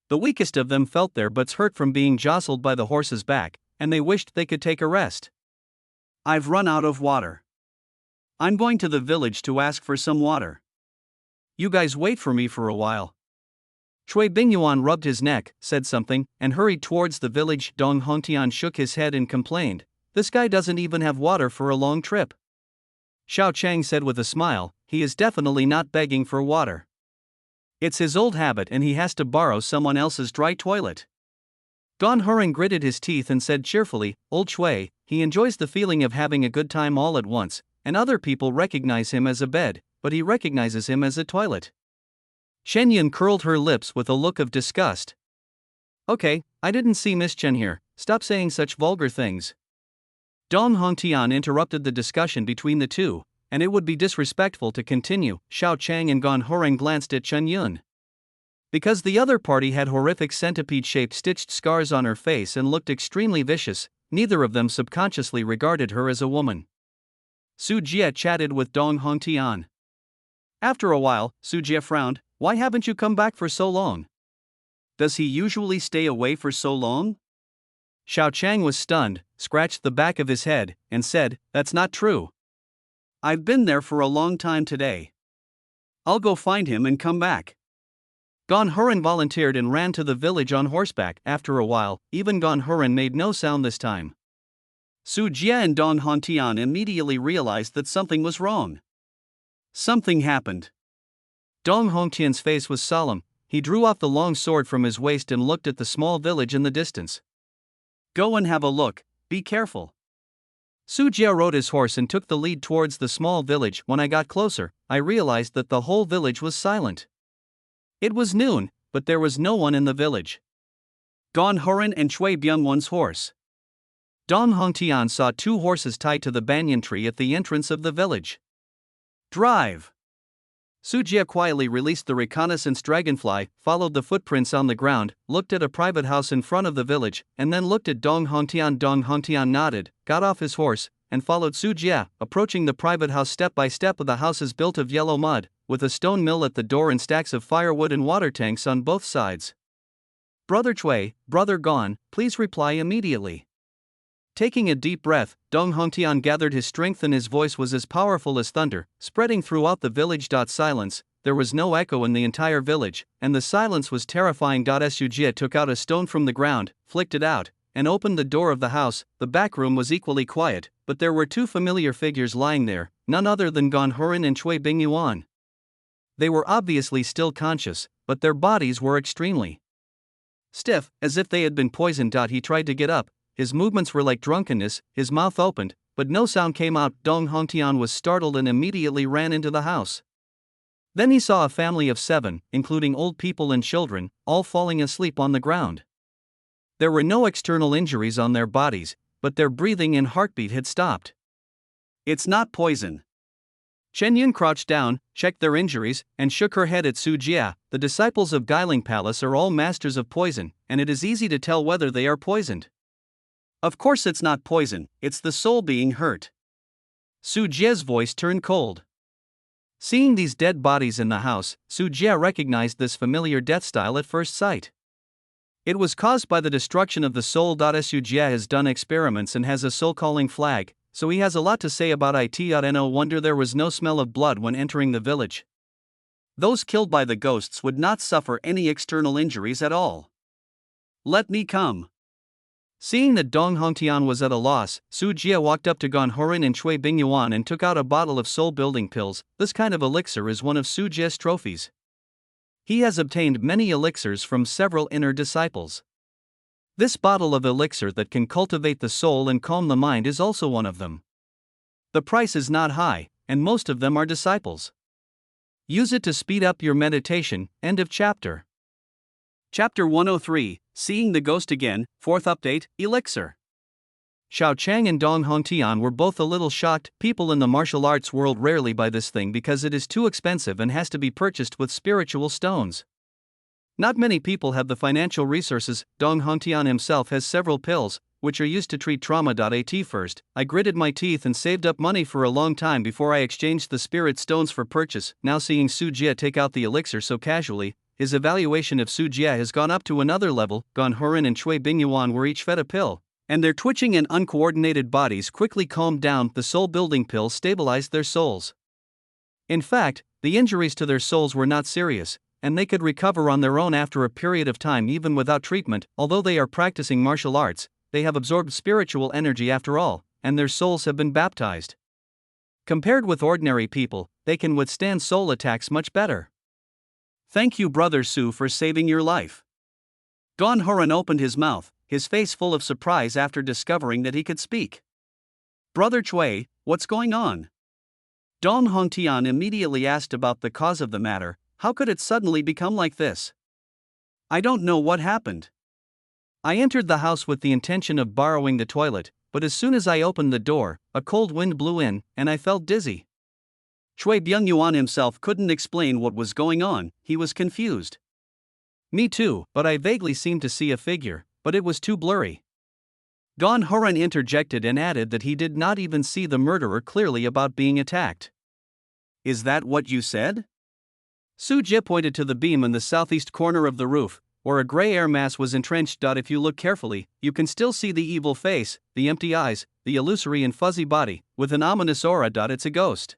The weakest of them felt their butts hurt from being jostled by the horse's back, and they wished they could take a rest. "I've run out of water. I'm going to the village to ask for some water. You guys wait for me for a while." Chui Bingyuan rubbed his neck, said something, and hurried towards the village. Dong Hongtian shook his head and complained, "This guy doesn't even have water for a long trip." Xiao Chang said with a smile, "He is definitely not begging for water. It's his old habit and he has to borrow someone else's dry toilet." Gan Hurren gritted his teeth and said cheerfully, "Old Chui, he enjoys the feeling of having a good time all at once, and other people recognize him as a bed, but he recognizes him as a toilet." Chen Yun curled her lips with a look of disgust. "Okay, I didn't see Miss Chen here, stop saying such vulgar things." Dong Hongtian interrupted the discussion between the two, and it would be disrespectful to continue. Xiao Chang and Gan Hurren glanced at Chen Yun. Because the other party had horrific centipede-shaped stitched scars on her face and looked extremely vicious, neither of them subconsciously regarded her as a woman. Su Jie chatted with Dong Hongtian. After a while, Su Jie frowned, "Why haven't you come back for so long? Does he usually stay away for so long?" Xiao Chang was stunned, scratched the back of his head, and said, "That's not true. I've been there for a long time today. I'll go find him and come back." Gan Hurren volunteered and ran to the village on horseback. After a while, even Gan Hurren made no sound this time. Su Jie and Dong Hongtian immediately realized that something was wrong. Something happened. Dong Hongtian's face was solemn. He drew off the long sword from his waist and looked at the small village in the distance. "Go and have a look, be careful." Su Jie rode his horse and took the lead towards the small village. When I got closer, I realized that the whole village was silent. It was noon, but there was no one in the village. Gan Hurren and Chui Byung-won's horse. Dong Hongtian saw 2 horses tied to the banyan tree at the entrance of the village. "Drive." Su Jie quietly released the reconnaissance dragonfly, followed the footprints on the ground, looked at a private house in front of the village, and then looked at Dong Hongtian. Dong Hongtian nodded, got off his horse, and followed Su Jie, approaching the private house step by step. The house is built of yellow mud, with a stone mill at the door and stacks of firewood and water tanks on both sides. "Brother Chui, Brother Gan, please reply immediately." Taking a deep breath, Dong Hongtian gathered his strength and his voice was as powerful as thunder, spreading throughout the village. Silence, there was no echo in the entire village, and the silence was terrifying. Su Jie took out a stone from the ground, flicked it out, and opened the door of the house. The back room was equally quiet, but there were 2 familiar figures lying there, none other than Gan Hurren and Chui Bingyuan. They were obviously still conscious, but their bodies were extremely stiff, as if they had been poisoned. He tried to get up, his movements were like drunkenness, his mouth opened, but no sound came out. Dong Hongtian was startled and immediately ran into the house. Then he saw a family of 7, including old people and children, all falling asleep on the ground. There were no external injuries on their bodies, but their breathing and heartbeat had stopped. It's not poison. Chen Yun crouched down, checked their injuries, and shook her head at Su Jia. The disciples of Guiling Palace are all masters of poison, and it is easy to tell whether they are poisoned. Of course it's not poison, it's the soul being hurt. Su Jia's voice turned cold. Seeing these dead bodies in the house, Su Jia recognized this familiar death style at first sight. It was caused by the destruction of the soul. Su Jia has done experiments and has a soul-calling flag, so he has a lot to say about it. No wonder there was no smell of blood when entering the village. Those killed by the ghosts would not suffer any external injuries at all. Let me come. Seeing that Dong Hongtian was at a loss, Su Jia walked up to Gan Horen and Cui Bingyuan and took out a bottle of soul-building pills. This kind of elixir is one of Su Jia's trophies. He has obtained many elixirs from several inner disciples. This bottle of elixir that can cultivate the soul and calm the mind is also one of them. The price is not high, and most of them are disciples. Use it to speed up your meditation. End of chapter. Chapter 103, Seeing the Ghost Again, 4th Update, Elixir. Xiao Chang and Dong Hongtian were both a little shocked. People in the martial arts world rarely buy this thing because it is too expensive and has to be purchased with spiritual stones. Not many people have the financial resources. Dong Hongtian himself has several pills, which are used to treat trauma. At first, I gritted my teeth and saved up money for a long time before I exchanged the spirit stones for purchase. Now seeing Su Jia take out the elixir so casually, his evaluation of Su Jia has gone up to another level. Gan Horen and Cui Bingyuan were each fed a pill, and their twitching and uncoordinated bodies quickly calmed down. The soul-building pill stabilized their souls. In fact, the injuries to their souls were not serious, and they could recover on their own after a period of time even without treatment. Although they are practicing martial arts, they have absorbed spiritual energy after all, and their souls have been baptized. Compared with ordinary people, they can withstand soul attacks much better. Thank you, Brother Su, for saving your life. Gan Horen opened his mouth, his face full of surprise after discovering that he could speak. Brother Cui, what's going on? Dong Hongtian immediately asked about the cause of the matter. How could it suddenly become like this? I don't know what happened. I entered the house with the intention of borrowing the toilet, but as soon as I opened the door, a cold wind blew in, and I felt dizzy. Cui Bingyuan himself couldn't explain what was going on. He was confused. Me too, but I vaguely seemed to see a figure, but it was too blurry. Gan Horen interjected and added that he did not even see the murderer clearly about being attacked. Is that what you said? Su Jia pointed to the beam in the southeast corner of the roof, where a gray air mass was entrenched. If you look carefully, you can still see the evil face, the empty eyes, the illusory and fuzzy body, with an ominous aura. It's a ghost.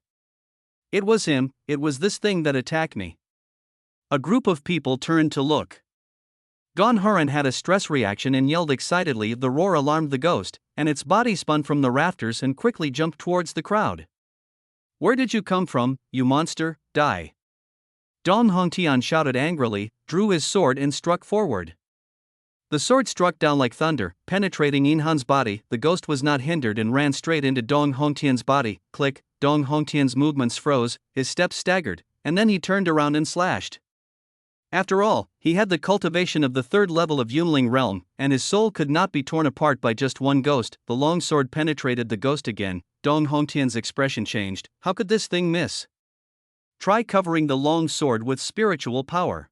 It was him, it was this thing that attacked me. A group of people turned to look. Gan Horen had a stress reaction and yelled excitedly. The roar alarmed the ghost, and its body spun from the rafters and quickly jumped towards the crowd. Where did you come from, you monster? Die! Dong Hongtian shouted angrily, drew his sword and struck forward. The sword struck down like thunder, penetrating Yinhan's body. The ghost was not hindered and ran straight into Dong Hongtian's body. Click, Dong Hongtian's movements froze, his steps staggered, and then he turned around and slashed. After all, he had the cultivation of the 3rd level of Yunling realm, and his soul could not be torn apart by just one ghost. The long sword penetrated the ghost again. Dong Hongtian's expression changed. How could this thing miss? Try covering the long sword with spiritual power.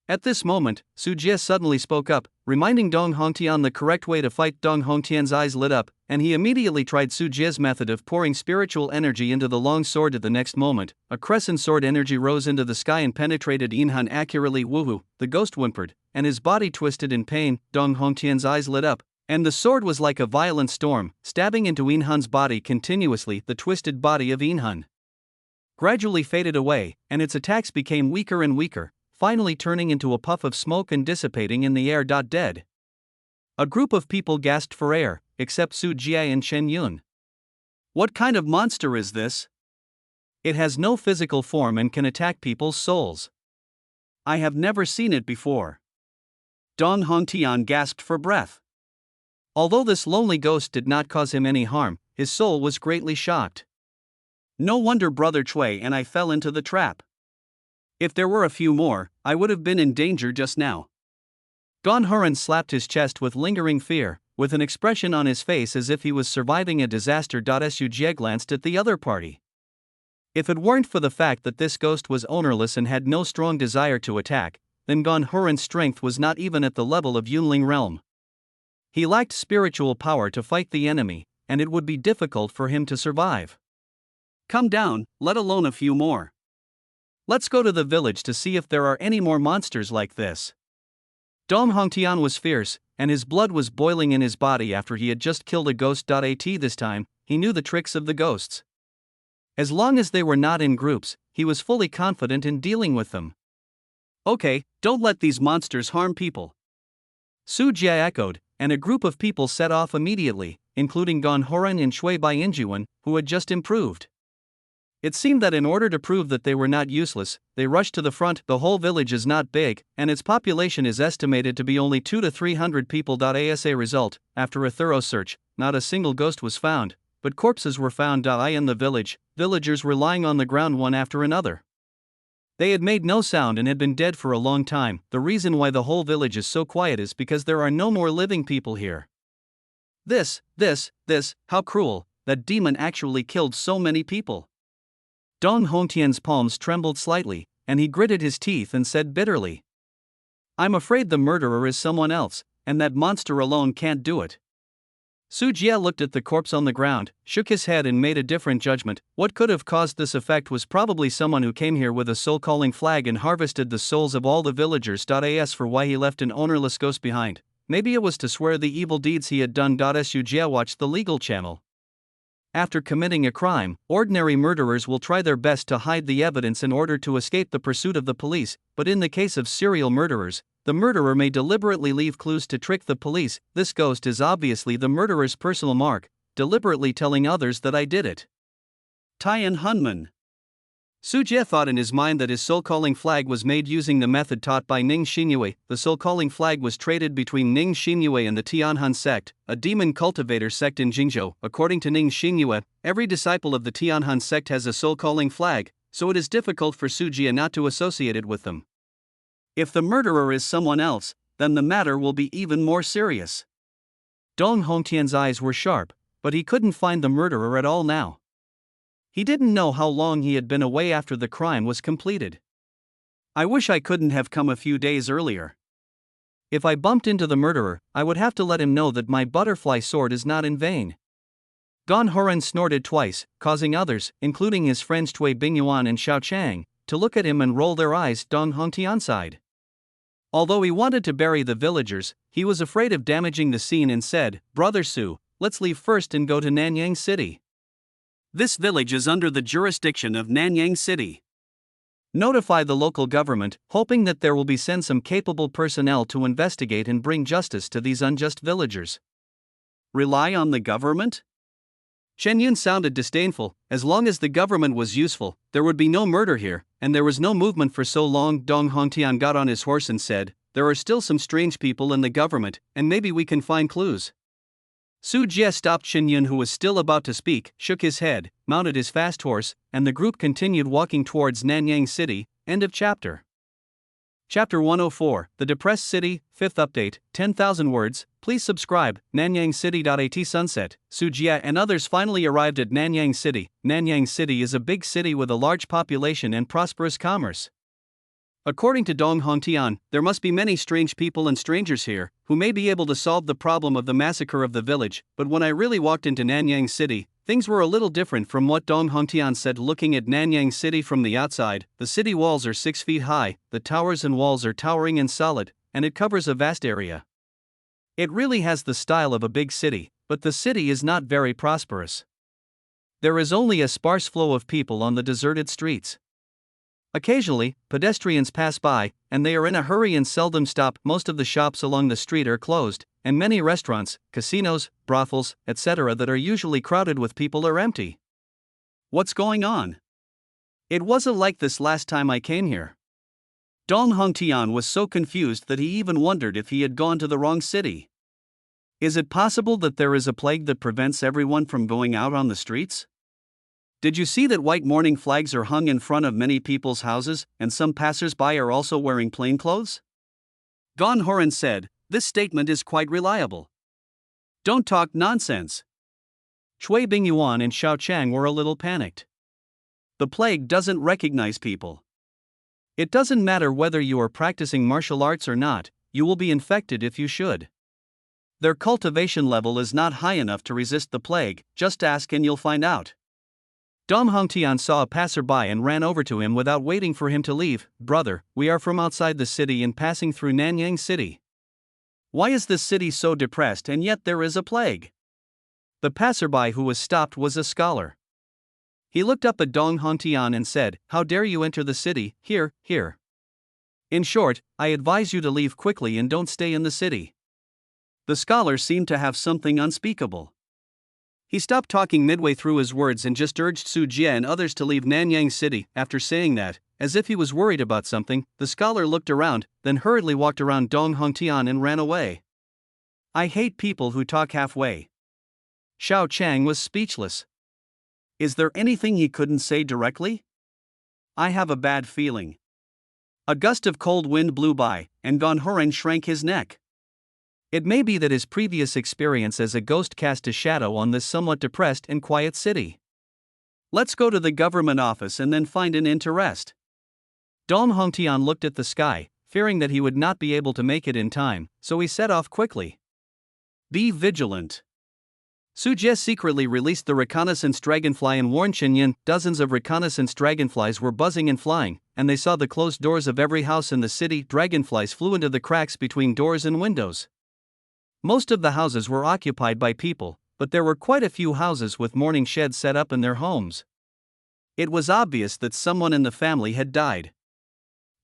At this moment, Su Jia suddenly spoke up, reminding Dong Hongtian the correct way to fight. Dong Hongtian's eyes lit up, and he immediately tried Su Jia's method of pouring spiritual energy into the long sword. At the next moment, a crescent sword energy rose into the sky and penetrated Yinhan accurately. Woohoo! The ghost whimpered, and his body twisted in pain. Dong Hongtian's eyes lit up, and the sword was like a violent storm, stabbing into Yinhan's body continuously. The twisted body of Yinhan gradually faded away, and its attacks became weaker and weaker, finally turning into a puff of smoke and dissipating in the air. Dead. A group of people gasped for air, except Su Jia and Chen Yun. What kind of monster is this? It has no physical form and can attack people's souls. I have never seen it before. Dong Hongtian gasped for breath. Although this lonely ghost did not cause him any harm, his soul was greatly shocked. No wonder Brother Cui and I fell into the trap. If there were a few more, I would have been in danger just now. Don Huron slapped his chest with lingering fear, with an expression on his face as if he was surviving a disaster. Su Jie glanced at the other party. If it weren't for the fact that this ghost was ownerless and had no strong desire to attack, then Don Huron's strength was not even at the level of Yunling realm. He lacked spiritual power to fight the enemy, and it would be difficult for him to survive. Come down, let alone a few more. Let's go to the village to see if there are any more monsters like this. Dong Hongtian was fierce, and his blood was boiling in his body after he had just killed a ghost. This time, he knew the tricks of the ghosts. As long as they were not in groups, he was fully confident in dealing with them. Okay, don't let these monsters harm people. Su Jie echoed, and a group of people set off immediately, including Don Huron and Shui Baijian, who had just improved. It seemed that in order to prove that they were not useless, they rushed to the front. The whole village is not big, and its population is estimated to be only 200 to 300 people. As a result, after a thorough search, not a single ghost was found, but corpses were found in the village. Villagers were lying on the ground one after another. They had made no sound and had been dead for a long time. The reason why the whole village is so quiet is because there are no more living people here. This, how cruel, that demon actually killed so many people. Dong Hongtian's palms trembled slightly, and he gritted his teeth and said bitterly, I'm afraid the murderer is someone else, and that monster alone can't do it. Su Jie looked at the corpse on the ground, shook his head and made a different judgment. What could have caused this effect was probably someone who came here with a soul-calling flag and harvested the souls of all the villagers. As for why he left an ownerless ghost behind, maybe it was to swear the evil deeds he had done. Su Jie watched the legal channel. After committing a crime, ordinary murderers will try their best to hide the evidence in order to escape the pursuit of the police, but in the case of serial murderers, the murderer may deliberately leave clues to trick the police. This ghost is obviously the murderer's personal mark, deliberately telling others that I did it. Tian Hunman. Su Jie thought in his mind that his soul-calling flag was made using the method taught by Ning Xinyue. The soul-calling flag was traded between Ning Xinyue and the Tianhun sect, a demon cultivator sect in Jingzhou. According to Ning Xinyue, every disciple of the Tianhun sect has a soul-calling flag, so it is difficult for Su Jie not to associate it with them. If the murderer is someone else, then the matter will be even more serious. Dong Hongtian's eyes were sharp, but he couldn't find the murderer at all now. He didn't know how long he had been away after the crime was completed. I wish I couldn't have come a few days earlier. If I bumped into the murderer, I would have to let him know that my butterfly sword is not in vain. Don Huron snorted twice, causing others, including his friends Cui Bingyuan and Xiao Chang, to look at him and roll their eyes. Dong Hongtian sighed. Although he wanted to bury the villagers, he was afraid of damaging the scene and said, Brother Su, let's leave first and go to Nanyang City. This village is under the jurisdiction of Nanyang City. Notify the local government, hoping that there will be sent some capable personnel to investigate and bring justice to these unjust villagers. Rely on the government? Chen Yun sounded disdainful. As long as the government was useful, there would be no murder here, and there was no movement for so long. Dong Hongtian got on his horse and said, there are still some strange people in the government, and maybe we can find clues. Su Jie stopped Chen Yun, who was still about to speak, shook his head, mounted his fast horse, and the group continued walking towards Nanyang City. End of chapter. Chapter 104, The Depressed City, 5th update, 10,000 words. Please subscribe. Nanyang City.at Sunset. Su Jie and others finally arrived at Nanyang City. Nanyang City is a big city with a large population and prosperous commerce. According to Dong Hongtian, there must be many strange people and strangers here, who may be able to solve the problem of the massacre of the village. But when I really walked into Nanyang City, things were a little different from what Dong Hongtian said. Looking at Nanyang City from the outside, the city walls are 6 feet high, the towers and walls are towering and solid, and it covers a vast area. It really has the style of a big city, but the city is not very prosperous. There is only a sparse flow of people on the deserted streets. Occasionally, pedestrians pass by, and they are in a hurry and seldom stop. Most of the shops along the street are closed, and many restaurants, casinos, brothels, etc. that are usually crowded with people are empty. What's going on? It wasn't like this last time I came here. Dong Hongtian was so confused that he even wondered if he had gone to the wrong city. Is it possible that there is a plague that prevents everyone from going out on the streets? Did you see that white mourning flags are hung in front of many people's houses, and some passers-by are also wearing plain clothes? Gan Horan said, "This statement is quite reliable. Don't talk nonsense." Cui Bingyuan and Xiao Chang were a little panicked. The plague doesn't recognize people. It doesn't matter whether you are practicing martial arts or not, you will be infected if you should. Their cultivation level is not high enough to resist the plague, just ask and you'll find out. Dong Hongtian saw a passerby and ran over to him without waiting for him to leave. "Brother, we are from outside the city and passing through Nanyang City. Why is this city so depressed and yet there is a plague?" The passerby who was stopped was a scholar. He looked up at Dong Hongtian and said, "How dare you enter the city, here. In short, I advise you to leave quickly and don't stay in the city." The scholar seemed to have something unspeakable. He stopped talking midway through his words and just urged Su Jie and others to leave Nanyang City. After saying that, as if he was worried about something, the scholar looked around, then hurriedly walked around Dong Hongtian and ran away. "I hate people who talk halfway." Xiao Chang was speechless. Is there anything he couldn't say directly? I have a bad feeling. A gust of cold wind blew by, and Gan Horan shrank his neck. It may be that his previous experience as a ghost cast a shadow on this somewhat depressed and quiet city. Let's go to the government office and then find an inn to rest. Dong Hongtian looked at the sky, fearing that he would not be able to make it in time, so he set off quickly. Be vigilant. Su Jie secretly released the reconnaissance dragonfly and warned Chenyin. Dozens of reconnaissance dragonflies were buzzing and flying, and they saw the closed doors of every house in the city. Dragonflies flew into the cracks between doors and windows. Most of the houses were occupied by people, but there were quite a few houses with mourning sheds set up in their homes. It was obvious that someone in the family had died.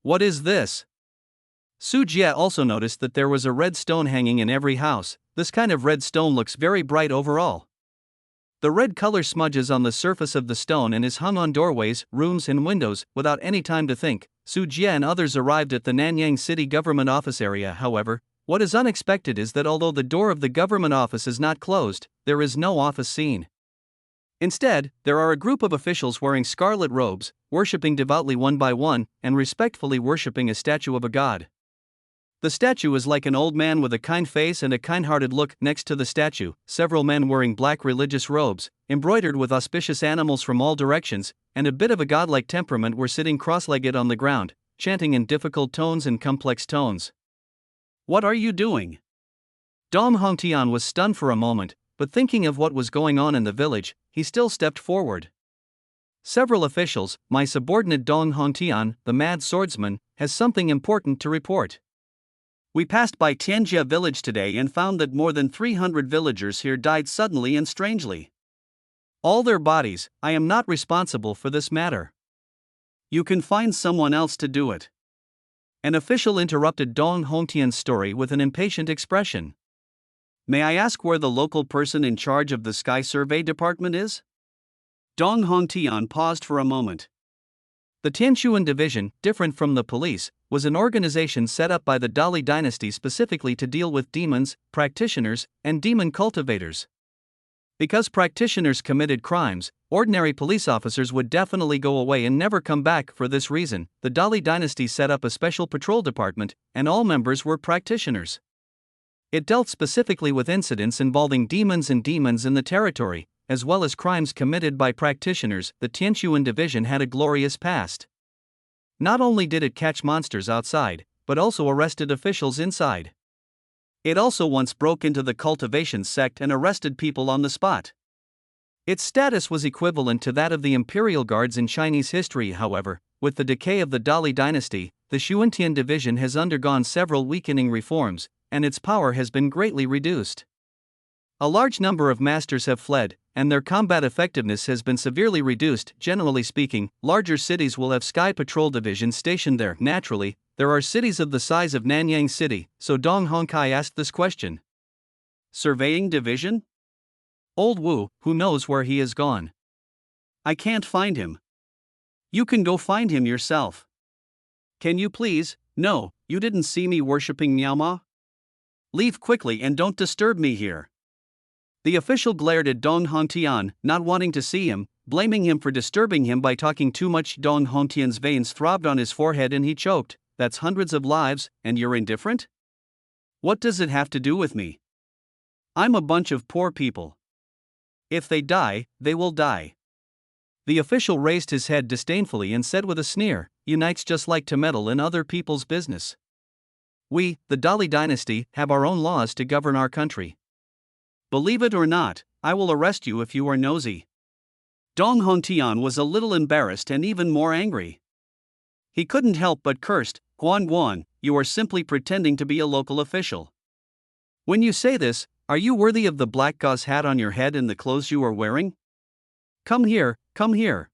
What is this? Su Jie also noticed that there was a red stone hanging in every house. This kind of red stone looks very bright overall. The red color smudges on the surface of the stone and is hung on doorways, rooms, and windows. Without any time to think, Su Jie and others arrived at the Nanyang City government office area. However, what is unexpected is that although the door of the government office is not closed, there is no office scene. Instead, there are a group of officials wearing scarlet robes, worshipping devoutly one by one, and respectfully worshipping a statue of a god. The statue is like an old man with a kind face and a kind-hearted look. Next to the statue, several men wearing black religious robes, embroidered with auspicious animals from all directions, and a bit of a godlike temperament were sitting cross-legged on the ground, chanting in difficult tones and complex tones. What are you doing? Dong Hongtian was stunned for a moment, but thinking of what was going on in the village, he still stepped forward. Several officials, my subordinate Dong Hongtian, the mad swordsman, has something important to report. We passed by Tianjia village today and found that more than 300 villagers here died suddenly and strangely. All their bodies. I am not responsible for this matter. You can find someone else to do it. An official interrupted Dong Hongtian's story with an impatient expression. May I ask where the local person in charge of the Sky Survey Department is? Dong Hongtian paused for a moment. The Tianshuan Division, different from the police, was an organization set up by the Dali dynasty specifically to deal with demons, practitioners, and demon cultivators. Because practitioners committed crimes, ordinary police officers would definitely go away and never come back. For this reason, the Dali dynasty set up a special patrol department, and all members were practitioners. It dealt specifically with incidents involving demons in the territory, as well as crimes committed by practitioners. The Tianshuan Division had a glorious past. Not only did it catch monsters outside, but also arrested officials inside. It also once broke into the cultivation sect and arrested people on the spot. Its status was equivalent to that of the Imperial Guards in Chinese history. However, with the decay of the Dali dynasty, the Xuantian Division has undergone several weakening reforms, and its power has been greatly reduced. A large number of masters have fled, and their combat effectiveness has been severely reduced. Generally speaking, larger cities will have Sky Patrol divisions stationed there. Naturally, there are cities of the size of Nanyang City, so Dong Hongkai asked this question. Surveying division? Old Wu, who knows where he is gone? I can't find him. You can go find him yourself. Can you please? No, you didn't see me worshipping Miaoma? Leave quickly and don't disturb me here. The official glared at Dong Hontian, not wanting to see him, blaming him for disturbing him by talking too much. Dong Hontian's veins throbbed on his forehead and he choked. That's hundreds of lives, and you're indifferent? What does it have to do with me? I'm a bunch of poor people. If they die, they will die. The official raised his head disdainfully and said with a sneer, "You knights just like to meddle in other people's business. We, the Dali dynasty, have our own laws to govern our country. Believe it or not, I will arrest you if you are nosy." Dong Hontian was a little embarrassed and even more angry. He couldn't help but cursed, "Guan Guan, you are simply pretending to be a local official. When you say this, are you worthy of the black gauze hat on your head and the clothes you are wearing? Come here, come here.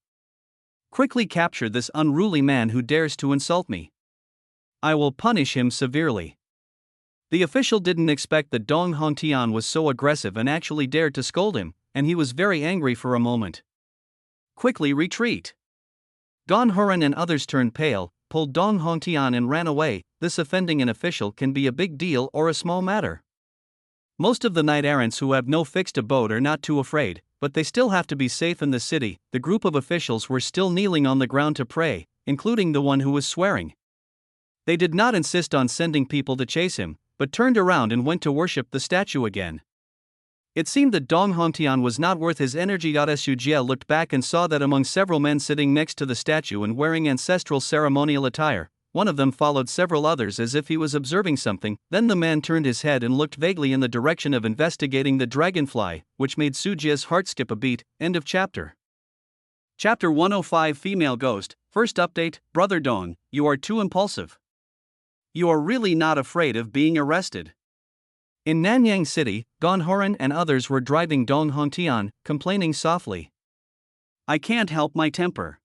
Quickly capture this unruly man who dares to insult me. I will punish him severely." The official didn't expect that Dong Hontian was so aggressive and actually dared to scold him, and he was very angry for a moment. "Quickly retreat." Don Huron and others turned pale, pulled Dong Hontian and ran away. This offending an official can be a big deal or a small matter. Most of the knight-errants who have no fixed abode are not too afraid, but they still have to be safe in the city. The group of officials were still kneeling on the ground to pray, including the one who was swearing. They did not insist on sending people to chase him, but turned around and went to worship the statue again. It seemed that Dong Hontian was not worth his energy. Su Jie looked back and saw that among several men sitting next to the statue and wearing ancestral ceremonial attire, one of them followed several others as if he was observing something. Then the man turned his head and looked vaguely in the direction of investigating the dragonfly, which made Su Jie's heart skip a beat. End of chapter. Chapter 105 Female Ghost. First update, Brother Dong, you are too impulsive. You are really not afraid of being arrested. In Nanyang City, Don Huron and others were driving Dong Hontian, complaining softly. I can't help my temper.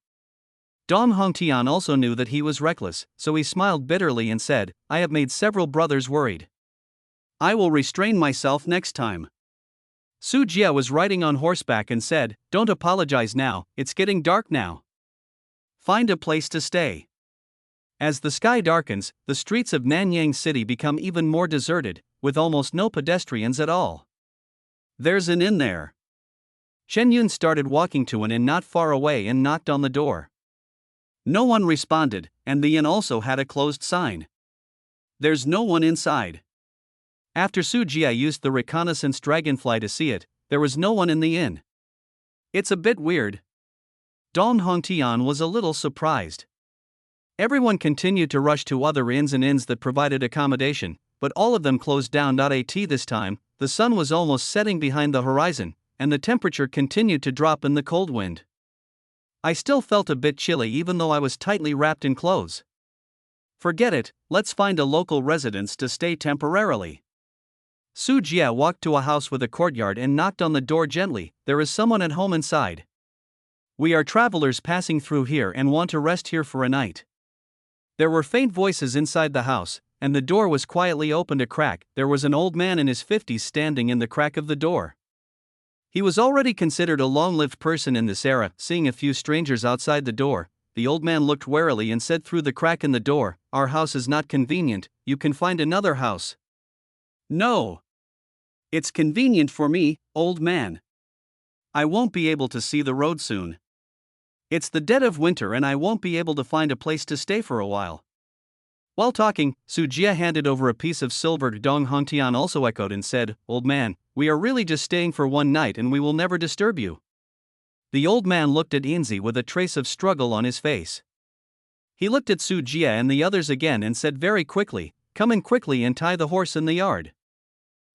Dong Hontian also knew that he was reckless, so he smiled bitterly and said, I have made several brothers worried. I will restrain myself next time. Su Jie was riding on horseback and said, Don't apologize now, it's getting dark now. Find a place to stay. As the sky darkens, the streets of Nanyang City become even more deserted, with almost no pedestrians at all. There's an inn there. Shen Yun started walking to an inn not far away and knocked on the door. No one responded, and the inn also had a closed sign. There's no one inside. After Su Jie used the reconnaissance dragonfly to see it, there was no one in the inn. It's a bit weird. Dong Hontian was a little surprised. Everyone continued to rush to other inns and inns that provided accommodation, but all of them closed down. At this time, the sun was almost setting behind the horizon, and the temperature continued to drop in the cold wind. I still felt a bit chilly even though I was tightly wrapped in clothes. Forget it, let's find a local residence to stay temporarily. Su Jie walked to a house with a courtyard and knocked on the door gently. There is someone at home inside. We are travelers passing through here and want to rest here for a night. There were faint voices inside the house, and the door was quietly opened a crack. There was an old man in his 50s standing in the crack of the door. He was already considered a long-lived person in this era. Seeing a few strangers outside the door, the old man looked warily and said through the crack in the door, Our house is not convenient, you can find another house. No. It's convenient for me, old man. I won't be able to see the road soon. It's the dead of winter and I won't be able to find a place to stay for a while. While talking, Su Jie handed over a piece of silver. Dong Hontian also echoed and said, Old man, we are really just staying for one night and we will never disturb you. The old man looked at Inzi with a trace of struggle on his face. He looked at Su Jie and the others again and said very quickly, Come in quickly and tie the horse in the yard.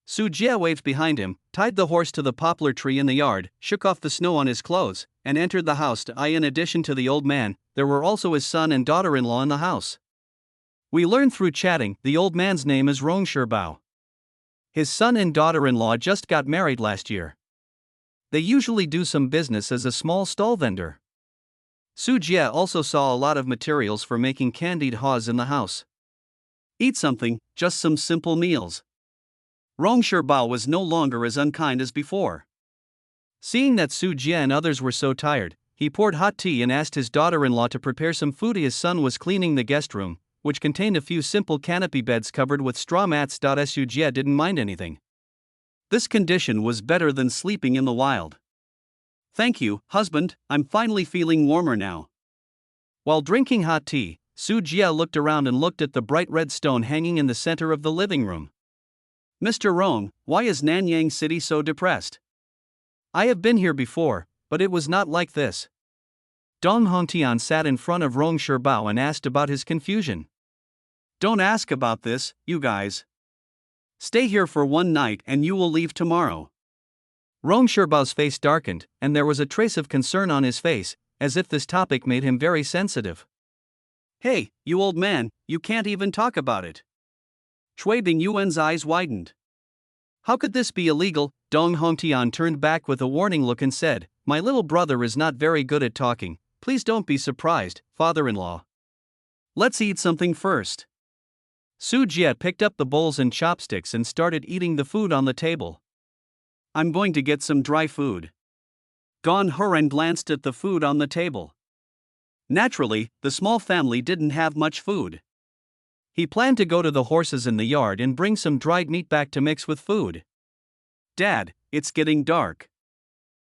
Su Jie waved behind him, tied the horse to the poplar tree in the yard, shook off the snow on his clothes, and entered the house. In addition to the old man, there were also his son and daughter-in-law in the house. We learned through chatting, the old man's name is Rong Shirbao. His son and daughter-in-law just got married last year. They usually do some business as a small stall vendor. Su Jie also saw a lot of materials for making candied haws in the house. Eat something, just some simple meals. Rong Shirbao was no longer as unkind as before. Seeing that Su Jie and others were so tired, he poured hot tea and asked his daughter-in-law to prepare some food. His son was cleaning the guest room, which contained a few simple canopy beds covered with straw mats. Su Jie didn't mind anything. This condition was better than sleeping in the wild. "Thank you, husband, I'm finally feeling warmer now." While drinking hot tea, Su Jie looked around and looked at the bright red stone hanging in the center of the living room. "Mr. Rong, why is Nanyang City so depressed? I have been here before, but it was not like this." Dong Hongtian sat in front of Rong Sherbao and asked about his confusion. "Don't ask about this, you guys. Stay here for one night and you will leave tomorrow." Rong Sherbao's face darkened, and there was a trace of concern on his face, as if this topic made him very sensitive. "Hey, you old man, you can't even talk about it." Cui Bingyuan's eyes widened. "How could this be illegal?" Dong Hongtian turned back with a warning look and said, "My little brother is not very good at talking. Please don't be surprised, father-in-law. Let's eat something first." Su Jie picked up the bowls and chopsticks and started eating the food on the table. "I'm going to get some dry food." Gon Huren glanced at the food on the table. Naturally, the small family didn't have much food. He planned to go to the horses in the yard and bring some dried meat back to mix with food. "Dad, it's getting dark."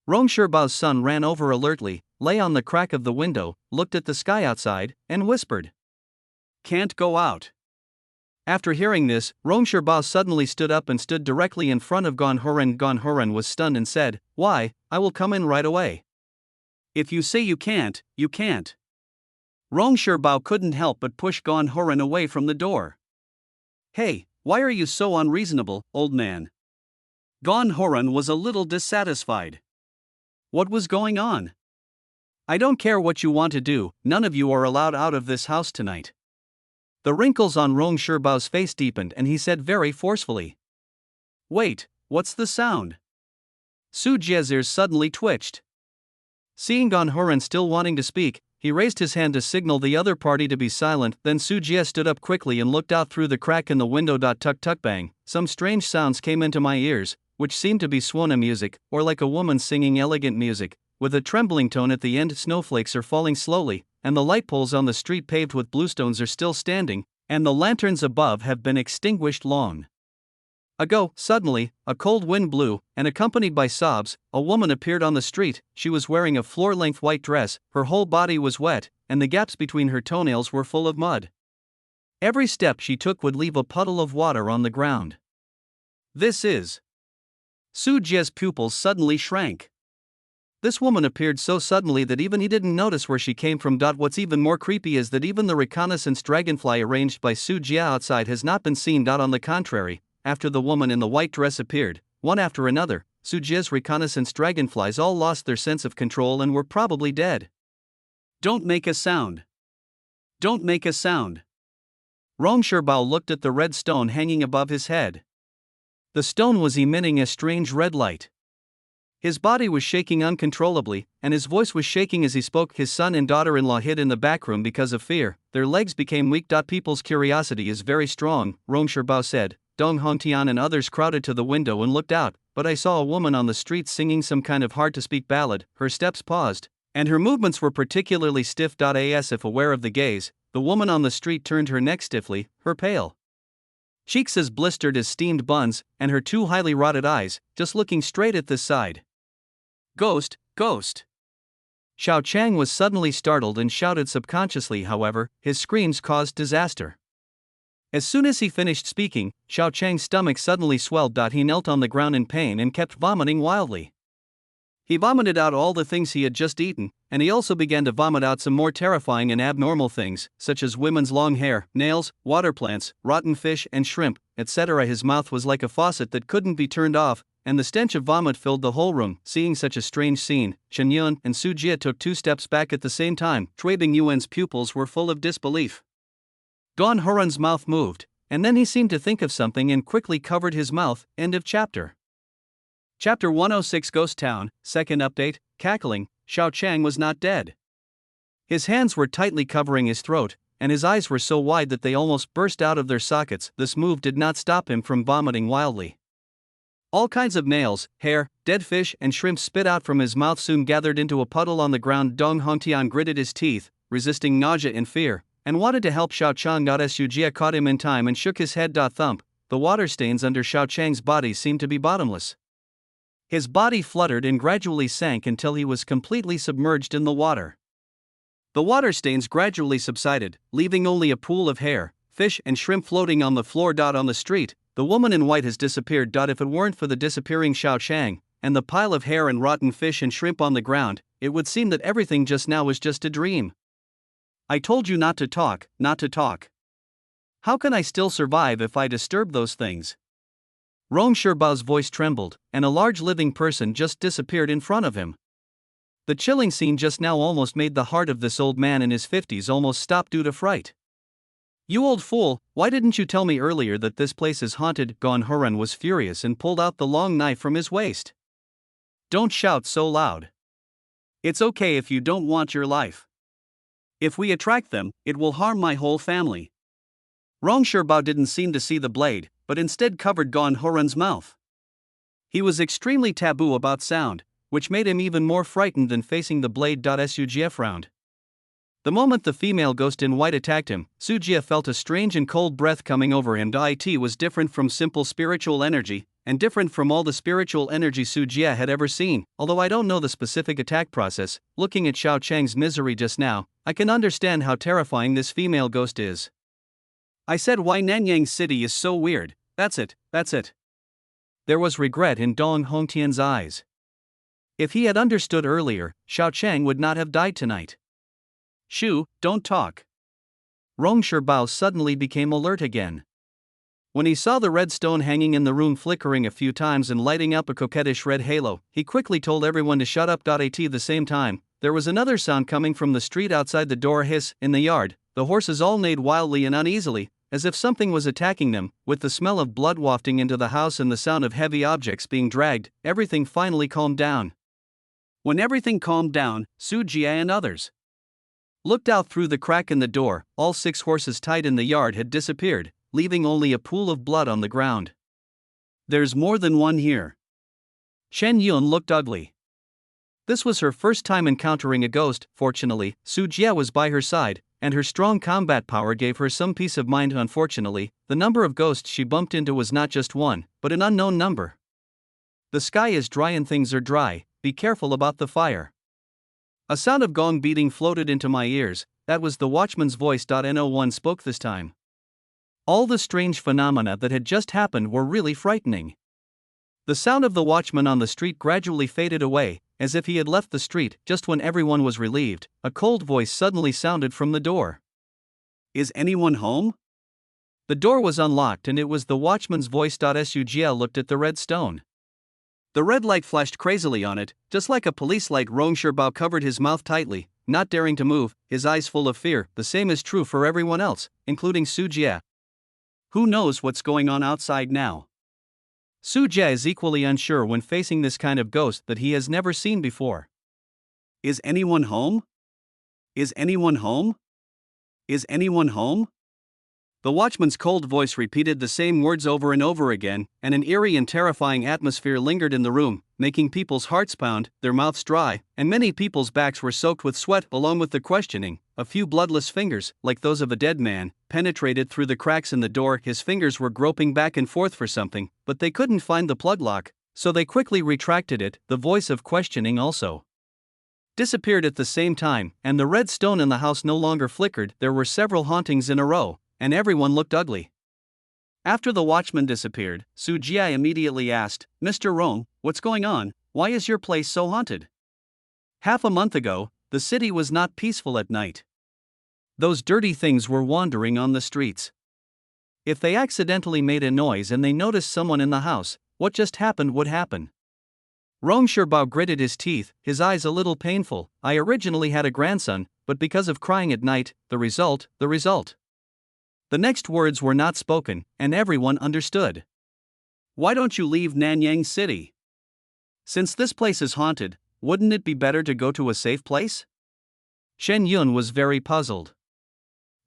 Rong Sherbao's son ran over alertly, lay on the crack of the window, looked at the sky outside, and whispered, "Can't go out." After hearing this, Rong Sherbao suddenly stood up and stood directly in front of Gon Huren. Gon Huren was stunned and said, "Why, I will come in right away." "If you say you can't, you can't." Rong Sherbao couldn't help but push Gon Huren away from the door. "Hey, why are you so unreasonable, old man?" Gon Huren was a little dissatisfied. What was going on? "I don't care what you want to do, none of you are allowed out of this house tonight." The wrinkles on Rong Sherbao's face deepened and he said very forcefully, "Wait, what's the sound?" Su Jie's ears suddenly twitched. Seeing Gon Huren still wanting to speak, he raised his hand to signal the other party to be silent. Then Su Jie stood up quickly and looked out through the crack in the window. Tuk tuk bang, some strange sounds came into my ears, which seemed to be Swana music, or like a woman singing elegant music, with a trembling tone at the end. Snowflakes are falling slowly, and the light poles on the street paved with bluestones are still standing, and the lanterns above have been extinguished long ago. Suddenly, a cold wind blew, and accompanied by sobs, a woman appeared on the street. She was wearing a floor-length white dress, her whole body was wet, and the gaps between her toenails were full of mud. Every step she took would leave a puddle of water on the ground. "This is..." Su Jie's pupils suddenly shrank. This woman appeared so suddenly that even he didn't notice where she came from. What's even more creepy is that even the reconnaissance dragonfly arranged by Su Jie outside has not been seen. On the contrary, after the woman in the white dress appeared, one after another, Su Jie's reconnaissance dragonflies all lost their sense of control and were probably dead. "Don't make a sound. Don't make a sound." Rong Sherbao looked at the red stone hanging above his head. The stone was emitting a strange red light. His body was shaking uncontrollably, and his voice was shaking as he spoke. His son and daughter-in-law hid in the back room because of fear. Their legs became weak. People's curiosity is very strong, Rong Sherbao said. Dong Hongtian and others crowded to the window and looked out, but I saw a woman on the street singing some kind of hard-to-speak ballad. Her steps paused, and her movements were particularly stiff. As if aware of the gaze, the woman on the street turned her neck stiffly, her pale cheeks as blistered as steamed buns, and her two highly rotted eyes, just looking straight at this side. "Ghost, ghost." Xiao Chang was suddenly startled and shouted subconsciously. However, his screams caused disaster. As soon as he finished speaking, Xiao Chang's stomach suddenly swelled. He knelt on the ground in pain and kept vomiting wildly. He vomited out all the things he had just eaten, and he also began to vomit out some more terrifying and abnormal things, such as women's long hair, nails, water plants, rotten fish and shrimp, etc. His mouth was like a faucet that couldn't be turned off, and the stench of vomit filled the whole room. Seeing such a strange scene, Chen Yun and Su Jie took 2 steps back at the same time. Cui Bingyuan's pupils were full of disbelief. Gon Huren's mouth moved, and then he seemed to think of something and quickly covered his mouth. End of chapter. Chapter 106. Ghost Town. Second update. Cackling. Xiao Chang was not dead. His hands were tightly covering his throat, and his eyes were so wide that they almost burst out of their sockets. This move did not stop him from vomiting wildly. All kinds of nails, hair, dead fish, and shrimp spit out from his mouth soon gathered into a puddle on the ground. Dong Hongtian gritted his teeth, resisting nausea and fear, and wanted to help Xiao Chang. Su Jia caught him in time and shook his head. Thump, the water stains under Xiao Chang's body seemed to be bottomless. His body fluttered and gradually sank until he was completely submerged in the water. The water stains gradually subsided, leaving only a pool of hair, fish, and shrimp floating on the floor. On the street, the woman in white has disappeared. If it weren't for the disappearing Xiao Chang, and the pile of hair and rotten fish and shrimp on the ground, it would seem that everything just now was just a dream. I told you not to talk, not to talk. How can I still survive if I disturb those things? Rong Shibao's voice trembled, and a large living person just disappeared in front of him. The chilling scene just now almost made the heart of this old man in his 50s almost stop due to fright. You old fool, why didn't you tell me earlier that this place is haunted? Gon Huran was furious and pulled out the long knife from his waist. Don't shout so loud. It's okay if you don't want your life. If we attract them, it will harm my whole family. Rong Shibao didn't seem to see the blade, but instead covered Gon Huran's mouth. He was extremely taboo about sound, which made him even more frightened than facing the blade. Su Jia frowned. The moment the female ghost in white attacked him, Su Jia felt a strange and cold breath coming over him. It was different from simple spiritual energy, and different from all the spiritual energy Su Jia had ever seen. Although I don't know the specific attack process, looking at Xiao Chang's misery just now, I can understand how terrifying this female ghost is. I said why Nanyang City is so weird, that's it. There was regret in Dong Hongtian's eyes. If he had understood earlier, Xiao Chang would not have died tonight. Shu, don't talk. Rong Shibao suddenly became alert again. When he saw the red stone hanging in the room flickering a few times and lighting up a coquettish red halo, he quickly told everyone to shut up. At the same time, there was another sound coming from the street outside the door. Hiss, in the yard, the horses all neighed wildly and uneasily, as if something was attacking them. With the smell of blood wafting into the house and the sound of heavy objects being dragged, everything finally calmed down. When everything calmed down, Su Jia and others looked out through the crack in the door. All 6 horses tied in the yard had disappeared, leaving only a pool of blood on the ground. There's more than one here. Shen Yun looked ugly. This was her first time encountering a ghost. Fortunately, Su Jia was by her side, and her strong combat power gave her some peace of mind. Unfortunately, the number of ghosts she bumped into was not just one, but an unknown number. The sky is dry and things are dry, be careful about the fire. A sound of gong beating floated into my ears. That was the watchman's voice. No one spoke this time. All the strange phenomena that had just happened were really frightening. The sound of the watchman on the street gradually faded away, as if he had left the street. Just when everyone was relieved, a cold voice suddenly sounded from the door. Is anyone home? The door was unlocked and it was the watchman's voice. Su Jia looked at the red stone. The red light flashed crazily on it, just like a police light. Rong Shibao covered his mouth tightly, not daring to move, his eyes full of fear. The same is true for everyone else, including Su Jia. Who knows what's going on outside now? Su Jia is equally unsure when facing this kind of ghost that he has never seen before. Is anyone home? Is anyone home? Is anyone home? The watchman's cold voice repeated the same words over and over again, and an eerie and terrifying atmosphere lingered in the room, making people's hearts pound, their mouths dry, and many people's backs were soaked with sweat. Along with the questioning, a few bloodless fingers, like those of a dead man, penetrated through the cracks in the door. His fingers were groping back and forth for something, but they couldn't find the plug lock, so they quickly retracted it. The voice of questioning also disappeared at the same time, and the red stone in the house no longer flickered. There were several hauntings in a row, and everyone looked ugly. After the watchman disappeared, Su Jia immediately asked, Mr. Rong, what's going on? Why is your place so haunted? Half a month ago, the city was not peaceful at night. Those dirty things were wandering on the streets. If they accidentally made a noise and they noticed someone in the house, what just happened would happen. Rong Shibao gritted his teeth, his eyes a little painful. I originally had a grandson, but because of crying at night, the result. The next words were not spoken, and everyone understood. Why don't you leave Nanyang City? Since this place is haunted, wouldn't it be better to go to a safe place? Shen Yun was very puzzled.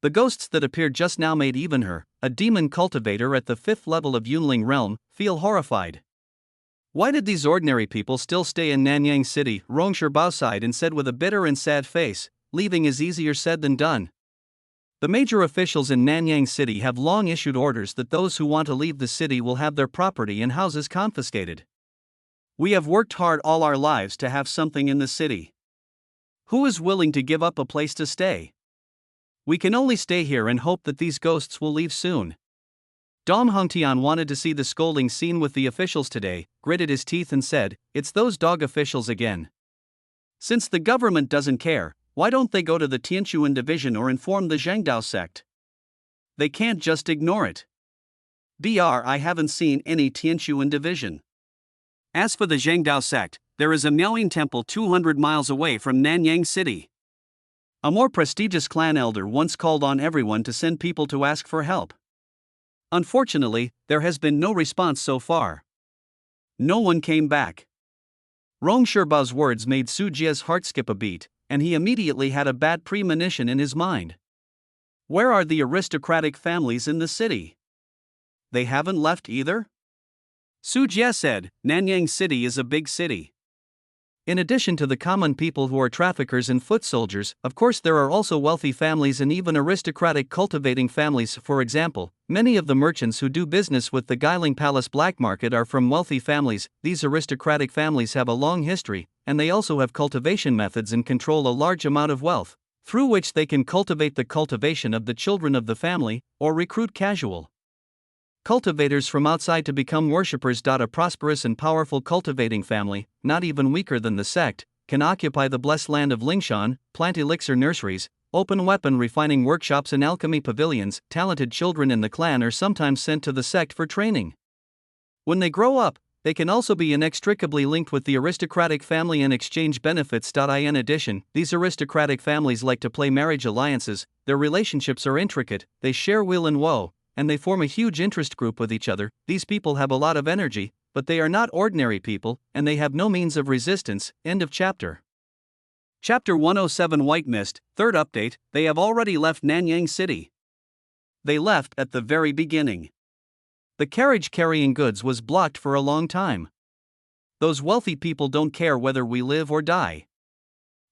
The ghosts that appeared just now made even her, a demon cultivator at the 5th level of Yunling realm, feel horrified. Why did these ordinary people still stay in Nanyang City? Rong Shirbao sighed and said with a bitter and sad face, leaving is easier said than done. The major officials in Nanyang City have long issued orders that those who want to leave the city will have their property and houses confiscated. We have worked hard all our lives to have something in the city. Who is willing to give up a place to stay? We can only stay here and hope that these ghosts will leave soon. Dom Hongtian wanted to see the scolding scene with the officials today, gritted his teeth and said, "It's those dog officials again. Since the government doesn't care, why don't they go to the Tianchuan division or inform the Zhengdao sect? They can't just ignore it. I haven't seen any Tianchuan division. As for the Zhengdao sect, there is a Miaoying temple 200 miles away from Nanyang City. A more prestigious clan elder once called on everyone to send people to ask for help. Unfortunately, there has been no response so far. No one came back." Rong Shirbao's words made Su Jie's heart skip a beat, and he immediately had a bad premonition in his mind. Where are the aristocratic families in the city? They haven't left either? Su Jie said, "Nanyang City is a big city. In addition to the common people who are traffickers and foot soldiers, of course there are also wealthy families and even aristocratic cultivating families. For example, many of the merchants who do business with the Guiling Palace black market are from wealthy families. These aristocratic families have a long history, and they also have cultivation methods and control a large amount of wealth, through which they can cultivate the cultivation of the children of the family, or recruit casual cultivators from outside to become worshippers. A prosperous and powerful cultivating family, not even weaker than the sect, can occupy the blessed land of Lingshan, plant elixir nurseries, open weapon refining workshops and alchemy pavilions. Talented children in the clan are sometimes sent to the sect for training. When they grow up, they can also be inextricably linked with the aristocratic family and exchange benefits. In addition, these aristocratic families like to play marriage alliances. Their relationships are intricate, they share weal and woe, and they form a huge interest group with each other. These people have a lot of energy, but they are not ordinary people, and they have no means of resistance. End of chapter. Chapter 107 White Mist, third update. They have already left Nanyang City. They left at the very beginning. The carriage carrying goods was blocked for a long time. Those wealthy people don't care whether we live or die.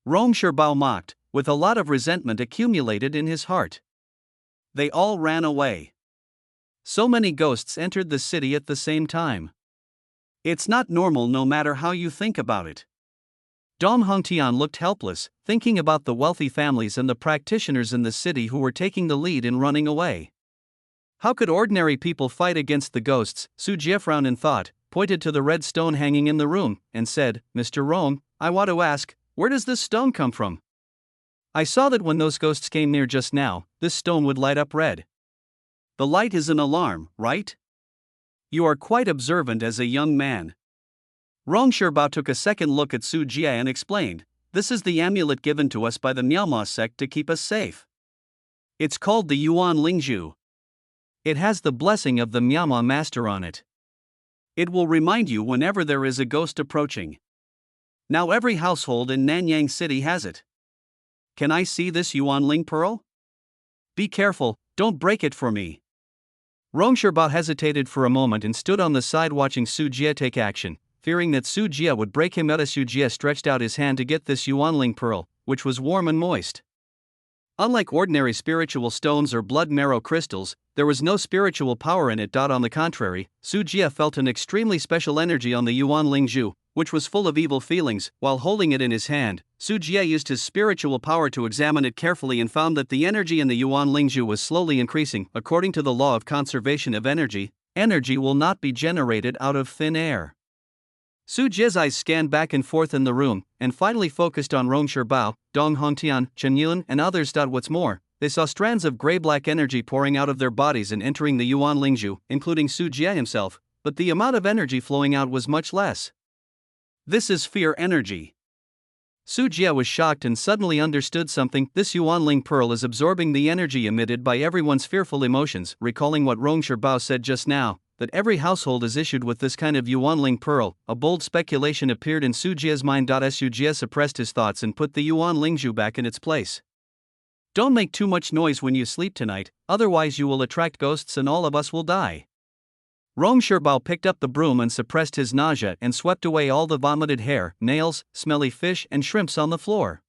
Rong Shirbao mocked, with a lot of resentment accumulated in his heart. They all ran away. So many ghosts entered the city at the same time. It's not normal no matter how you think about it. Dom Hongtian looked helpless, thinking about the wealthy families and the practitioners in the city who were taking the lead in running away. How could ordinary people fight against the ghosts? Su Jie frowned in thought, pointed to the red stone hanging in the room, and said, "Mr. Rong, I want to ask, where does this stone come from? I saw that when those ghosts came near just now, this stone would light up red. The light is an alarm, right? You are quite observant as a young man." Rong Shirbao took a second look at Su Jie and explained, "This is the amulet given to us by the Miaoma sect to keep us safe. It's called the Yuan Lingzhu. It has the blessing of the Miaoma master on it. It will remind you whenever there is a ghost approaching. Now every household in Nanyang City has it. Can I see this Yuan Ling pearl? Be careful, don't break it for me." Rong Shirbao hesitated for a moment and stood on the side watching Su Jie take action, fearing that Su Jie would break him out. Su Jie stretched out his hand to get this Yuanling pearl, which was warm and moist. Unlike ordinary spiritual stones or blood marrow crystals, there was no spiritual power in it. On the contrary, Su Jie felt an extremely special energy on the Yuan Lingzhu, which was full of evil feelings. While holding it in his hand, Su Jie used his spiritual power to examine it carefully and found that the energy in the Yuan Lingzhu was slowly increasing. According to the law of conservation of energy, energy will not be generated out of thin air. Su Jie's eyes scanned back and forth in the room, and finally focused on Rong Shirbao, Dong Hongtian, Chen Yun, and others. What's more, they saw strands of gray-black energy pouring out of their bodies and entering the Yuan Lingzhu, including Su Jie himself, but the amount of energy flowing out was much less. This is fear energy. Su Jie was shocked and suddenly understood something. This Yuanling pearl is absorbing the energy emitted by everyone's fearful emotions. Recalling what Rong Shirbao said just now, that every household is issued with this kind of Yuanling pearl, a bold speculation appeared in Su Jie's mind. Su Jie suppressed his thoughts and put the Yuan Lingzhu back in its place. Don't make too much noise when you sleep tonight, otherwise you will attract ghosts and all of us will die. Rong Shirbao picked up the broom and suppressed his nausea and swept away all the vomited hair, nails, smelly fish and shrimps on the floor.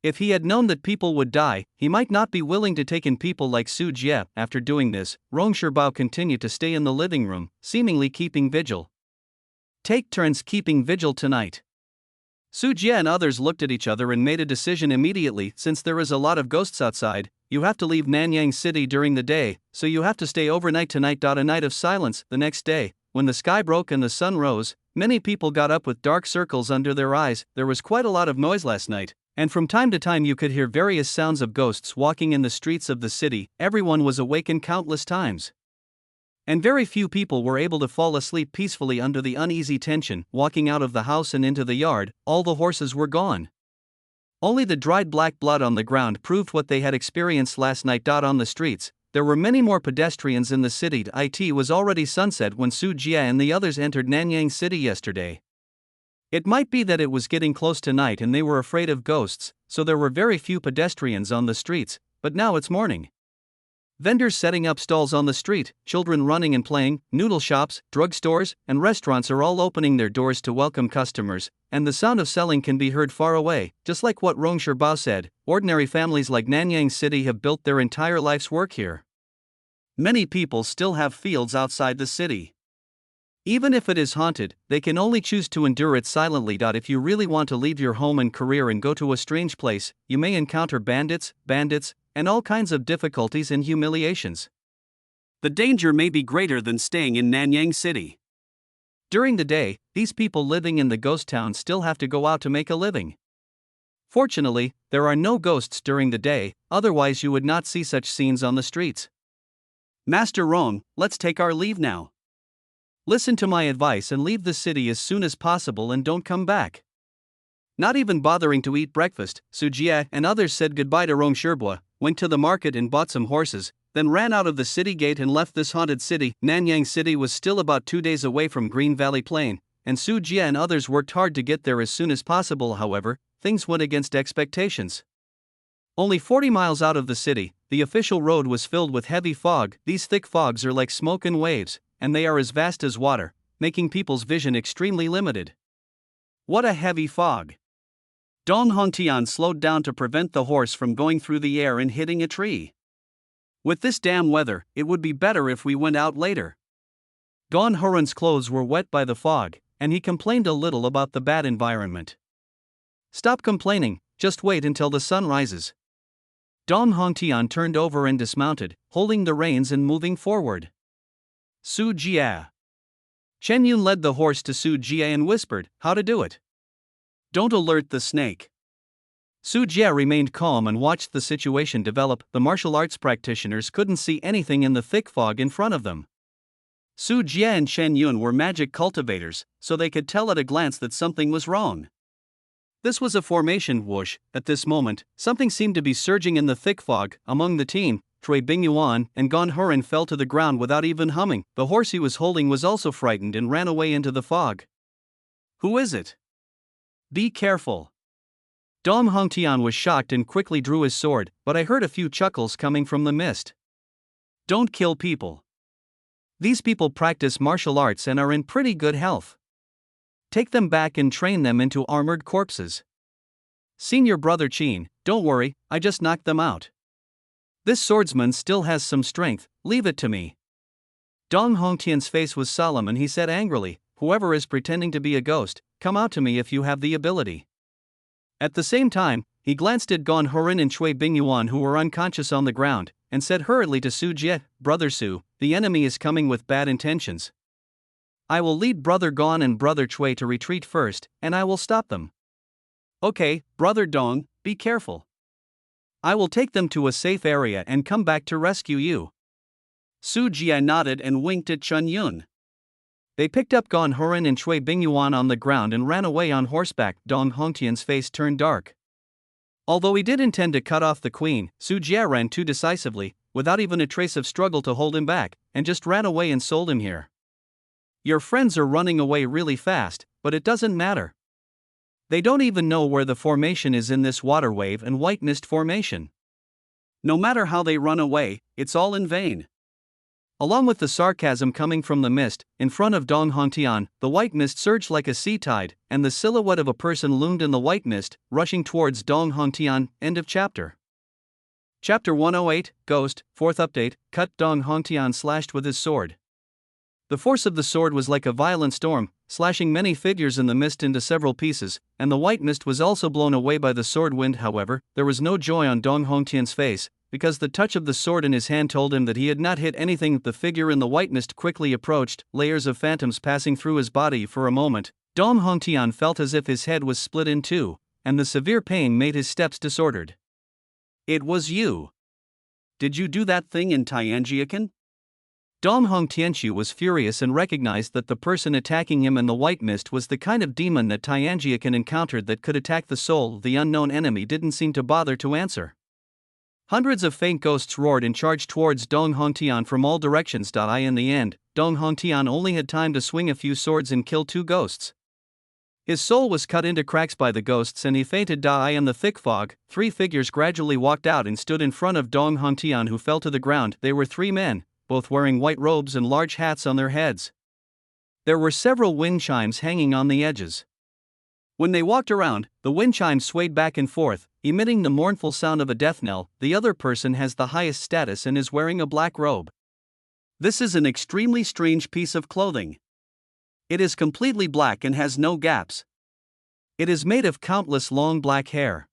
If he had known that people would die, he might not be willing to take in people like Su Jie. After doing this, Rong Shirbao continued to stay in the living room, seemingly keeping vigil. Take turns keeping vigil tonight. Su Jie and others looked at each other and made a decision immediately. Since there is a lot of ghosts outside, you have to leave Nanyang City during the day, so you have to stay overnight tonight. A night of silence. The next day, when the sky broke and the sun rose, many people got up with dark circles under their eyes. There was quite a lot of noise last night, and from time to time you could hear various sounds of ghosts walking in the streets of the city. Everyone was awakened countless times, and very few people were able to fall asleep peacefully under the uneasy tension. Walking out of the house and into the yard, all the horses were gone. Only the dried black blood on the ground proved what they had experienced last night. On the streets, there were many more pedestrians in the city. It was already sunset when Su Jie and the others entered Nanyang City yesterday. It might be that it was getting close to night and they were afraid of ghosts, so there were very few pedestrians on the streets, but now it's morning. Vendors setting up stalls on the street, children running and playing, noodle shops, drugstores, and restaurants are all opening their doors to welcome customers, and the sound of selling can be heard far away. Just like what Rong Shirbao said, ordinary families like Nanyang City have built their entire life's work here. Many people still have fields outside the city. Even if it is haunted, they can only choose to endure it silently. If you really want to leave your home and career and go to a strange place, you may encounter bandits, and all kinds of difficulties and humiliations. The danger may be greater than staying in Nanyang City. During the day, these people living in the ghost town still have to go out to make a living. Fortunately, there are no ghosts during the day, otherwise you would not see such scenes on the streets. Master Rong, let's take our leave now. Listen to my advice and leave the city as soon as possible and don't come back. Not even bothering to eat breakfast, Su Jie and others said goodbye to Rong Shirbao, went to the market and bought some horses, then ran out of the city gate and left this haunted city. Nanyang City was still about 2 days away from Green Valley Plain, and Su Jie and others worked hard to get there as soon as possible. However, things went against expectations. Only 40 miles out of the city, the official road was filled with heavy fog. These thick fogs are like smoke and waves, and they are as vast as water, making people's vision extremely limited. What a heavy fog! Dong Hongtian slowed down to prevent the horse from going through the air and hitting a tree. With this damn weather, it would be better if we went out later. Gong Huren's clothes were wet by the fog, and he complained a little about the bad environment. Stop complaining, just wait until the sun rises. Dong Hongtian turned over and dismounted, holding the reins and moving forward. Su Jie. Chen Yun led the horse to Su Jie and whispered, "How to do it? Don't alert the snake." Su Jie remained calm and watched the situation develop. The martial arts practitioners couldn't see anything in the thick fog in front of them. Su Jie and Chen Yun were magic cultivators, so they could tell at a glance that something was wrong. This was a formation whoosh. At this moment, something seemed to be surging in the thick fog. Among the team, Cui Bingyuan and Gong Huren fell to the ground without even humming. The horse he was holding was also frightened and ran away into the fog. Who is it? Be careful. Dong Hongtian was shocked and quickly drew his sword, but I heard a few chuckles coming from the mist. Don't kill people. These people practice martial arts and are in pretty good health. Take them back and train them into armored corpses. Senior brother Qin, don't worry, I just knocked them out. This swordsman still has some strength, leave it to me. Dong Hongtian's face was solemn and he said angrily, whoever is pretending to be a ghost, come out to me if you have the ability. At the same time, he glanced at Gong Huren and Cui Bingyuan who were unconscious on the ground, and said hurriedly to Su Jie, Brother Su, the enemy is coming with bad intentions. I will lead Brother Gong and Brother Cui to retreat first, and I will stop them. Okay, Brother Dong, be careful. I will take them to a safe area and come back to rescue you. Su Jie nodded and winked at Chen Yun. They picked up Gong Huren and Cui Bingyuan on the ground and ran away on horseback. Dong Hongtian's face turned dark. Although he did intend to cut off the queen, Su Jie ran too decisively, without even a trace of struggle to hold him back, and just ran away and sold him here. Your friends are running away really fast, but it doesn't matter. They don't even know where the formation is in this water wave and white mist formation. No matter how they run away, it's all in vain. Along with the sarcasm coming from the mist, in front of Dong Hongtian, the white mist surged like a sea tide, and the silhouette of a person loomed in the white mist, rushing towards Dong Hongtian. End of chapter. Chapter 108, Ghost, 4th update, cut. Dong Hongtian slashed with his sword. The force of the sword was like a violent storm, slashing many figures in the mist into several pieces, and the white mist was also blown away by the sword wind. However, there was no joy on Dong Hongtian's face, because the touch of the sword in his hand told him that he had not hit anything. The figure in the white mist quickly approached, layers of phantoms passing through his body. For a moment, Dong Hongtian felt as if his head was split in two, and the severe pain made his steps disordered. It was you. Did you do that thing in Tianjiakan? Dong Hongtianqiu was furious and recognized that the person attacking him in the white mist was the kind of demon that Tianjiakan encountered that could attack the soul. The unknown enemy didn't seem to bother to answer. Hundreds of faint ghosts roared and charged towards Dong Hongtian from all directions. In the end, Dong Hongtian only had time to swing a few swords and kill 2 ghosts. His soul was cut into cracks by the ghosts and he fainted. In the thick fog, 3 figures gradually walked out and stood in front of Dong Hongtian, who fell to the ground. They were 3 men, both wearing white robes and large hats on their heads. There were several wind chimes hanging on the edges. When they walked around, the wind chimes swayed back and forth, emitting the mournful sound of a death knell. The other person has the highest status and is wearing a black robe. This is an extremely strange piece of clothing. It is completely black and has no gaps. It is made of countless long black hair.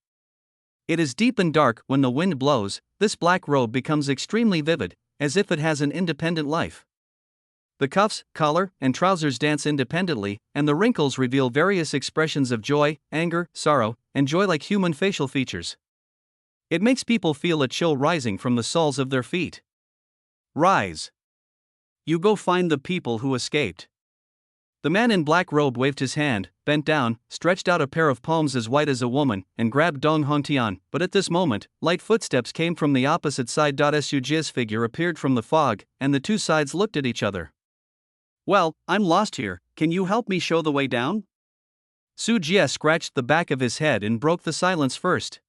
It is deep and dark. When the wind blows, this black robe becomes extremely vivid, as if it has an independent life. The cuffs, collar, and trousers dance independently, and the wrinkles reveal various expressions of joy, anger, sorrow, and joy like human facial features. It makes people feel a chill rising from the soles of their feet. Rise. You go find the people who escaped. The man in black robe waved his hand, bent down, stretched out a pair of palms as white as a woman, and grabbed Dong Hongtian. But at this moment, light footsteps came from the opposite side. Su Jie's figure appeared from the fog, and the 2 sides looked at each other. Well, I'm lost here, can you help me show the way down? Su Jie scratched the back of his head and broke the silence first.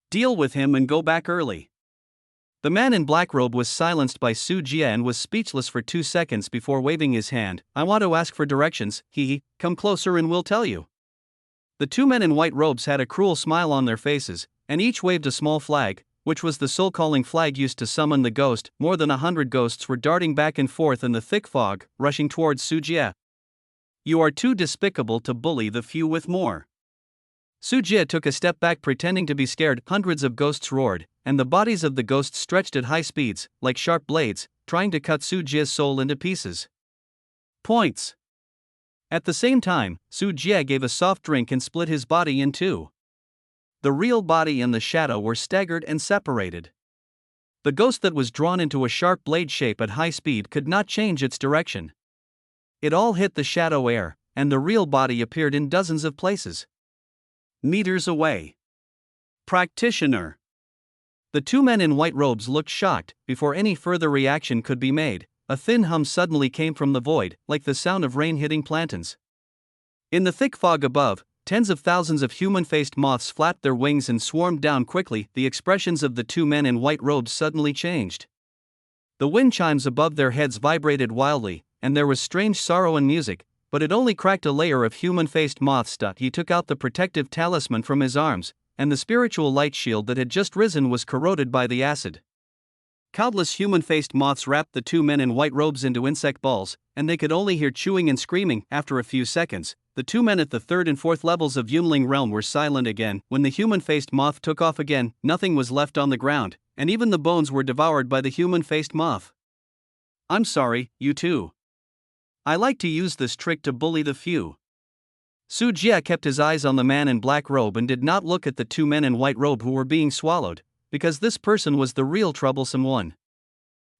Deal with him and go back early. The man in black robe was silenced by Su Jie and was speechless for 2 seconds before waving his hand. I want to ask for directions. Come closer and we'll tell you. The 2 men in white robes had a cruel smile on their faces, and each waved a small flag, which was the soul-calling flag used to summon the ghost. More than 100 ghosts were darting back and forth in the thick fog, rushing towards Su Jie. You are too despicable to bully the few with more. Su Jie took a step back pretending to be scared. Hundreds of ghosts roared, and the bodies of the ghosts stretched at high speeds, like sharp blades, trying to cut Su Jie's soul into pieces. Points. At the same time, Su Jie gave a soft drink and split his body in 2. The real body and the shadow were staggered and separated. The ghost that was drawn into a sharp blade shape at high speed could not change its direction. It all hit the shadow air, and the real body appeared in dozens of places. Meters away. Practitioner. The 2 men in white robes looked shocked. Before any further reaction could be made, a thin hum suddenly came from the void, like the sound of rain hitting plantains. In the thick fog above, tens of thousands of human-faced moths flapped their wings and swarmed down quickly. The expressions of the 2 men in white robes suddenly changed. The wind chimes above their heads vibrated wildly, and there was strange sorrow and music, but it only cracked a layer of human-faced moths. He took out the protective talisman from his arms, and the spiritual light shield that had just risen was corroded by the acid. Countless human-faced moths wrapped the 2 men in white robes into insect balls, and they could only hear chewing and screaming. After a few seconds, the 2 men at the 3rd and 4th levels of Yunling realm were silent again. When the human-faced moth took off again, nothing was left on the ground, and even the bones were devoured by the human-faced moth. I'm sorry, you too. I like to use this trick to bully the few. Su Jie kept his eyes on the man in black robe and did not look at the 2 men in white robe who were being swallowed, because this person was the real troublesome one.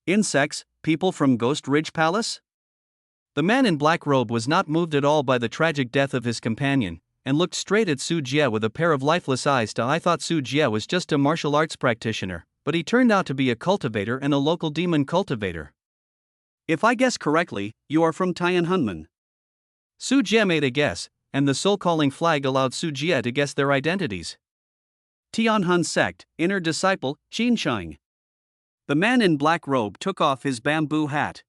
Insects, people from Ghost Ridge Palace? The man in black robe was not moved at all by the tragic death of his companion, and looked straight at Su Jie with a pair of lifeless eyes. I thought Su Jie was just a martial arts practitioner, but he turned out to be a cultivator and a local demon cultivator. If I guess correctly, you are from Tianhunman. Su Jie made a guess, and the soul-calling flag allowed Su Jie to guess their identities. Tianhun Sect, Inner Disciple, Jinsheng. The man in black robe took off his bamboo hat.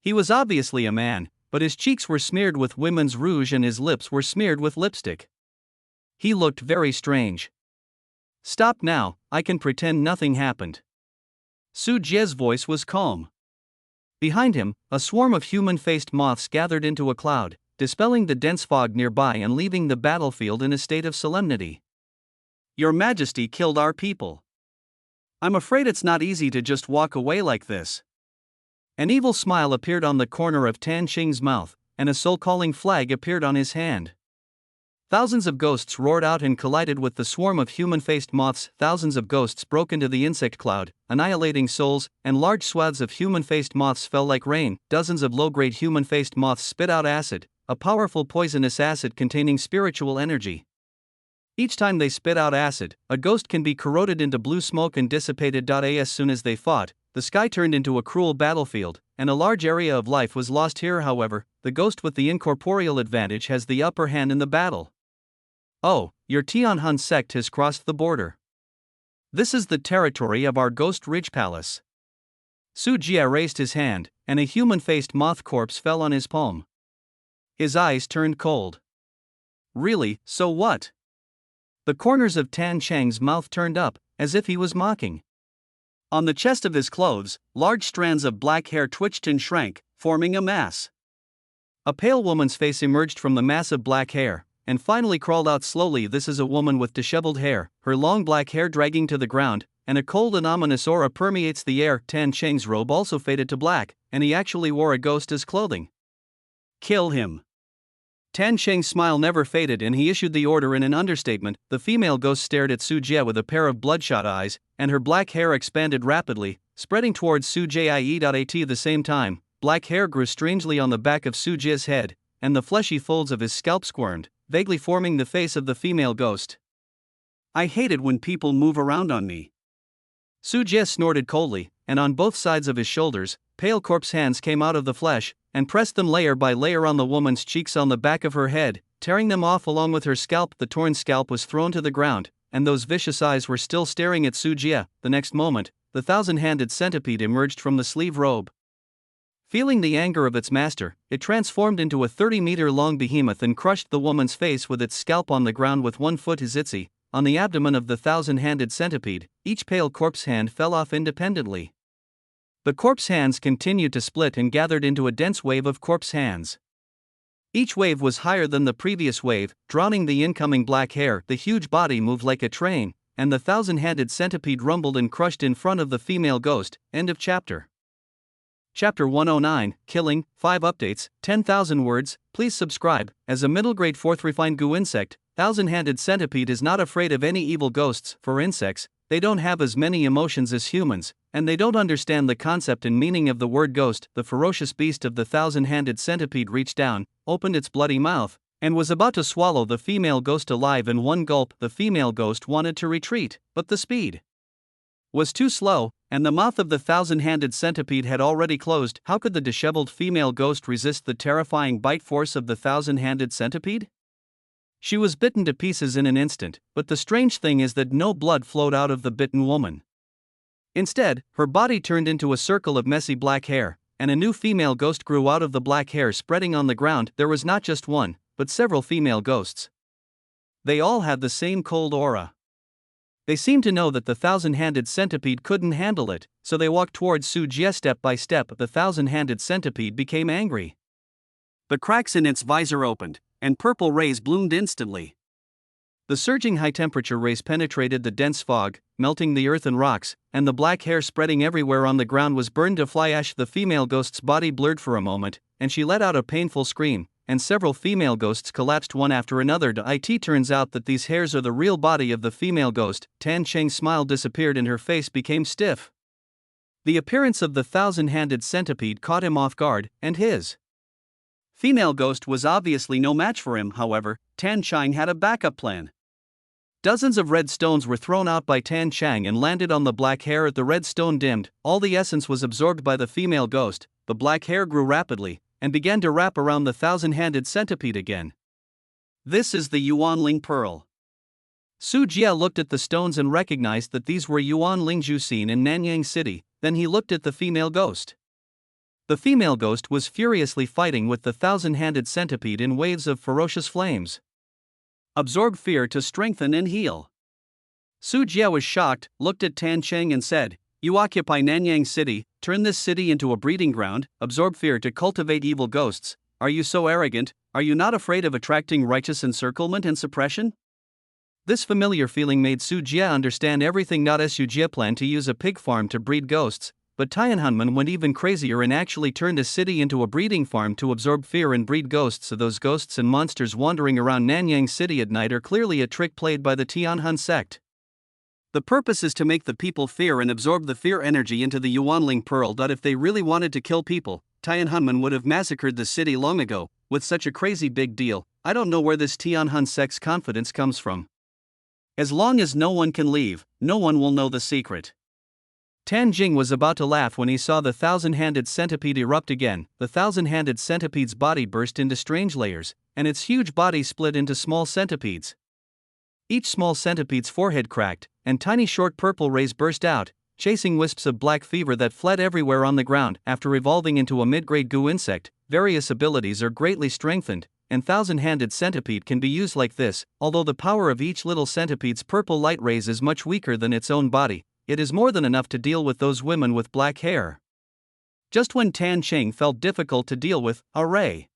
He was obviously a man, but his cheeks were smeared with women's rouge and his lips were smeared with lipstick. He looked very strange. "Stop now, I can pretend nothing happened." Su Jie's voice was calm. Behind him, a swarm of human-faced moths gathered into a cloud, dispelling the dense fog nearby and leaving the battlefield in a state of solemnity. "Your Majesty killed our people. I'm afraid it's not easy to just walk away like this." An evil smile appeared on the corner of Tan Qing's mouth, and a soul-calling flag appeared on his hand. Thousands of ghosts roared out and collided with the swarm of human-faced moths. Thousands of ghosts broke into the insect cloud, annihilating souls, and large swaths of human-faced moths fell like rain. Dozens of low-grade human-faced moths spit out acid, a powerful poisonous acid containing spiritual energy. Each time they spit out acid, a ghost can be corroded into blue smoke and dissipated. As soon as they fought, the sky turned into a cruel battlefield, and a large area of life was lost here. However, the ghost with the incorporeal advantage has the upper hand in the battle. "Oh, your Tianhun sect has crossed the border. This is the territory of our Ghost Ridge Palace." Su Jie raised his hand, and a human-faced moth corpse fell on his palm. His eyes turned cold. "Really, so what?" The corners of Tan Chang's mouth turned up, as if he was mocking. On the chest of his clothes, large strands of black hair twitched and shrank, forming a mass. A pale woman's face emerged from the mass of black hair, and finally crawled out slowly. This is a woman with disheveled hair, her long black hair dragging to the ground, and a cold and ominous aura permeates the air. Tan Cheng's robe also faded to black, and he actually wore a ghost as clothing. "Kill him." Tan Cheng's smile never faded and he issued the order in an understatement. The female ghost stared at Su Jie with a pair of bloodshot eyes, and her black hair expanded rapidly, spreading towards Su Jie. At the same time, black hair grew strangely on the back of Su Jie's head, and the fleshy folds of his scalp squirmed, vaguely forming the face of the female ghost. "I hate it when people move around on me." Su Jie snorted coldly, and on both sides of his shoulders, pale corpse hands came out of the flesh, and pressed them layer by layer on the woman's cheeks on the back of her head, tearing them off along with her scalp. The torn scalp was thrown to the ground, and those vicious eyes were still staring at Su Jie. The next moment, the thousand-handed centipede emerged from the sleeve robe. Feeling the anger of its master, it transformed into a 30-meter-long behemoth and crushed the woman's face with its scalp on the ground with 1 foot. Hizitzi, on the abdomen of the thousand-handed centipede, each pale corpse hand fell off independently. The corpse hands continued to split and gathered into a dense wave of corpse hands. Each wave was higher than the previous wave, drowning the incoming black hair. The huge body moved like a train, and the thousand-handed centipede rumbled and crushed in front of the female ghost. End of chapter. Chapter 109, Killing, 5 updates, 10,000 words. Please subscribe. As a middle-grade 4th refined goo insect, thousand-handed centipede is not afraid of any evil ghosts. For insects, they don't have as many emotions as humans, and they don't understand the concept and meaning of the word ghost. The ferocious beast of the thousand-handed centipede reached down, opened its bloody mouth, and was about to swallow the female ghost alive in one gulp. The female ghost wanted to retreat, but the speed was too slow, and the mouth of the thousand-handed centipede had already closed. How could the disheveled female ghost resist the terrifying bite force of the thousand-handed centipede? She was bitten to pieces in an instant, but the strange thing is that no blood flowed out of the bitten woman. Instead, her body turned into a circle of messy black hair, and a new female ghost grew out of the black hair spreading on the ground. There was not just one, but several female ghosts. They all had the same cold aura. They seemed to know that the thousand-handed centipede couldn't handle it, so they walked towards Su Jie step by step. The thousand-handed centipede became angry. The cracks in its visor opened, and purple rays bloomed instantly. The surging high-temperature rays penetrated the dense fog, melting the earth and rocks, and the black hair spreading everywhere on the ground was burned to fly ash. The female ghost's body blurred for a moment, and she let out a painful scream, and several female ghosts collapsed one after another. It turns out that these hairs are the real body of the female ghost. Tan Cheng's smile disappeared and her face became stiff. The appearance of the thousand-handed centipede caught him off guard, and his female ghost was obviously no match for him. However, Tan Cheng had a backup plan. Dozens of red stones were thrown out by Tan Cheng and landed on the black hair. The red stone dimmed, all the essence was absorbed by the female ghost. The black hair grew rapidly, and began to wrap around the thousand-handed centipede again. This is the Yuanling Pearl. Su Jie looked at the stones and recognized that these were Yuan Lingzhu seen in Nanyang City. Then he looked at the female ghost. The female ghost was furiously fighting with the thousand-handed centipede in waves of ferocious flames. Absorb fear to strengthen and heal. Su Jie was shocked, looked at Tan Cheng and said, "You occupy Nanyang City, turn this city into a breeding ground, absorb fear to cultivate evil ghosts. Are you so arrogant? Are you not afraid of attracting righteous encirclement and suppression?" This familiar feeling made Su Jie understand everything. Not as Su Jie planned to use a pig farm to breed ghosts, but Tianhunman went even crazier and actually turned a city into a breeding farm to absorb fear and breed ghosts. So those ghosts and monsters wandering around Nanyang City at night are clearly a trick played by the Tianhun sect. The purpose is to make the people fear and absorb the fear energy into the Yuanling Pearl. If they really wanted to kill people, Tianhunman would have massacred the city long ago. With such a crazy big deal, I don't know where this Tianhun sect's confidence comes from. As long as no one can leave, no one will know the secret. Tan Jing was about to laugh when he saw the thousand-handed centipede erupt again. The thousand-handed centipede's body burst into strange layers, and its huge body split into small centipedes. Each small centipede's forehead cracked, and tiny short purple rays burst out, chasing wisps of black fever that fled everywhere on the ground. After evolving into a mid-grade goo insect, various abilities are greatly strengthened, and thousand-handed centipede can be used like this. Although the power of each little centipede's purple light rays is much weaker than its own body, it is more than enough to deal with those women with black hair. Just when Tan Cheng felt difficult to deal with, a ray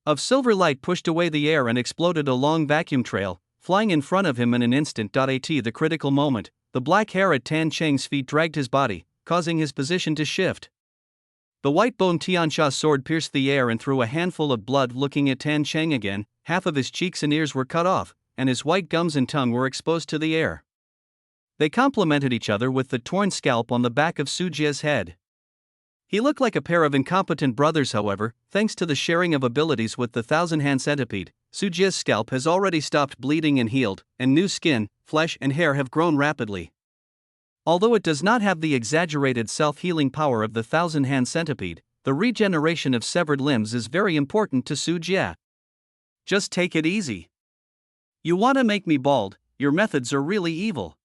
of silver light pushed away the air and exploded a long vacuum trail, flying in front of him in an instant. At the critical moment, the black hair at Tan Cheng's feet dragged his body, causing his position to shift. The white bone Tiansha sword pierced the air and threw a handful of blood. Looking at Tan Cheng again, half of his cheeks and ears were cut off, and his white gums and tongue were exposed to the air. They complemented each other with the torn scalp on the back of Su Jie's head. He looked like a pair of incompetent brothers. However, thanks to the sharing of abilities with the thousand-hand centipede, Su Jie's scalp has already stopped bleeding and healed, and new skin, flesh and hair have grown rapidly. Although it does not have the exaggerated self-healing power of the thousand-hand centipede, the regeneration of severed limbs is very important to Su Jie. Just take it easy. You want to make me bald? Your methods are really evil.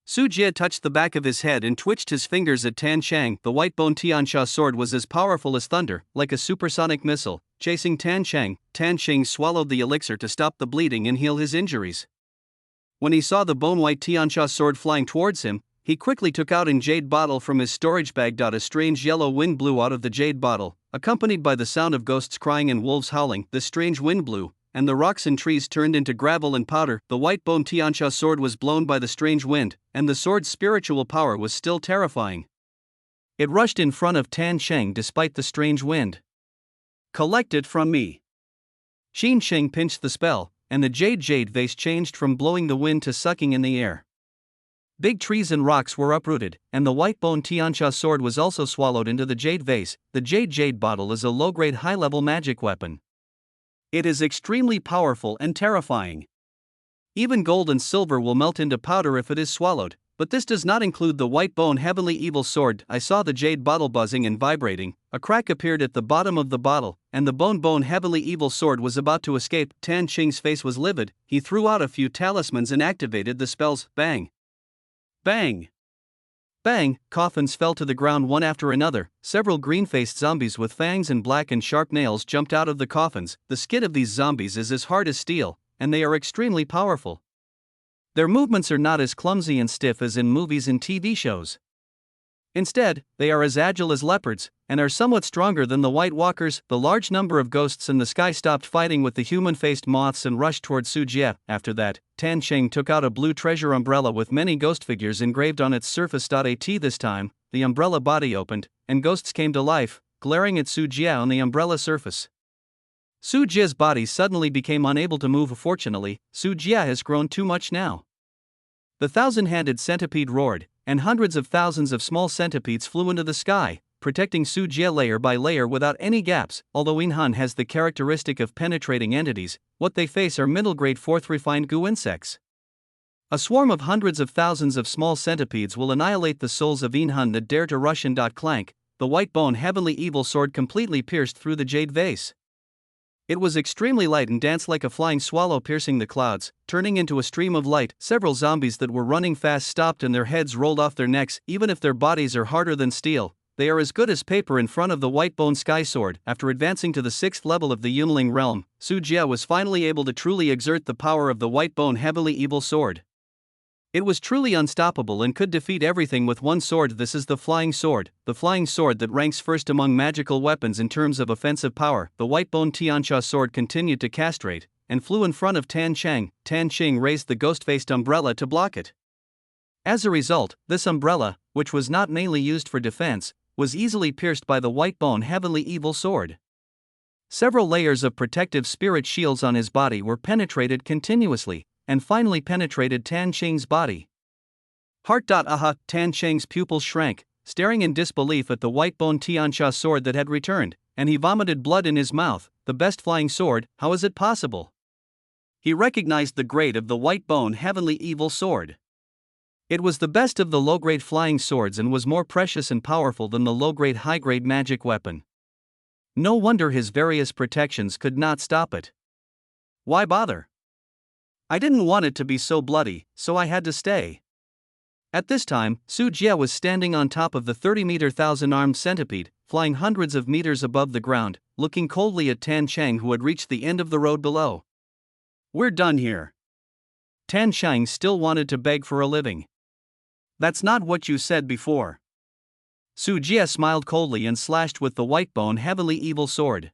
Su Jie touched the back of his head and twitched his fingers at Tan Cheng. The white bone Tiansha sword was as powerful as thunder, like a supersonic missile, chasing Tan Cheng. Tan Cheng swallowed the elixir to stop the bleeding and heal his injuries. When he saw the bone-white Tiansha sword flying towards him, he quickly took out a jade bottle from his storage bag. A strange yellow wind blew out of the jade bottle, accompanied by the sound of ghosts crying and wolves howling. The strange wind blew, and the rocks and trees turned into gravel and powder. The white bone Tiansha sword was blown by the strange wind, and the sword's spiritual power was still terrifying. It rushed in front of Tan Cheng despite the strange wind. Collect it from me. Xin Sheng pinched the spell, and the jade vase changed from blowing the wind to sucking in the air. Big trees and rocks were uprooted, and the white bone Tiansha sword was also swallowed into the jade vase. The jade bottle is a low-grade high-level magic weapon. It is extremely powerful and terrifying. Even gold and silver will melt into powder if it is swallowed, but this does not include the white bone heavenly evil sword. I saw the jade bottle buzzing and vibrating. A crack appeared at the bottom of the bottle, and the bone heavenly evil sword was about to escape. Tan Cheng's face was livid. He threw out a few talismans and activated the spells. Bang! Bang! Bang! Coffins fell to the ground one after another. Several green-faced zombies with fangs and black and sharp nails jumped out of the coffins. The skin of these zombies is as hard as steel, and they are extremely powerful. Their movements are not as clumsy and stiff as in movies and TV shows. Instead, they are as agile as leopards, and are somewhat stronger than the White Walkers. The large number of ghosts in the sky stopped fighting with the human-faced moths and rushed toward Su Jie. After that, Tan Cheng took out a blue treasure umbrella with many ghost figures engraved on its surface. This time, the umbrella body opened, and ghosts came to life, glaring at Su Jie on the umbrella surface. Su Jie's body suddenly became unable to move. Fortunately, Su Jie has grown too much now. The thousand-handed centipede roared, and hundreds of thousands of small centipedes flew into the sky, protecting Su Jie layer by layer without any gaps. Although Inhun has the characteristic of penetrating entities, what they face are middle-grade fourth refined goo insects. A swarm of hundreds of thousands of small centipedes will annihilate the souls of Inhun that dare to rush in. Clank, the white bone heavenly evil sword completely pierced through the jade vase. It was extremely light and danced like a flying swallow, piercing the clouds, turning into a stream of light. Several zombies that were running fast stopped and their heads rolled off their necks. Even if their bodies are harder than steel, they are as good as paper in front of the Whitebone Sky Sword. After advancing to the 6th level of the Yunling realm, Su Jie was finally able to truly exert the power of the Whitebone Heavily Evil Sword. It was truly unstoppable and could defeat everything with one sword. This is the Flying Sword, the flying sword that ranks first among magical weapons in terms of offensive power. The Whitebone Tianxia sword continued to castrate, and flew in front of Tan Cheng. Tan Qing raised the ghost-faced umbrella to block it. As a result, this umbrella, which was not mainly used for defense, was easily pierced by the Whitebone Heavily Evil Sword. Several layers of protective spirit shields on his body were penetrated continuously, and finally penetrated Tan Qing's body. Aha! Tan Qing's pupils shrank, staring in disbelief at the Whitebone Tianxia sword that had returned, and he vomited blood in his mouth. The best flying sword, how is it possible? He recognized the grade of the Whitebone Heavenly Evil Sword. It was the best of the low-grade flying swords and was more precious and powerful than the low-grade high-grade magic weapon. No wonder his various protections could not stop it. Why bother? I didn't want it to be so bloody, so I had to stay. At this time, Su Jie was standing on top of the 30-meter thousand-armed centipede, flying hundreds of meters above the ground, looking coldly at Tan Cheng, who had reached the end of the road below. We're done here. Tan Cheng still wanted to beg for a living. That's not what you said before. Su Jie smiled coldly and slashed with the Whitebone Heavily Evil Sword.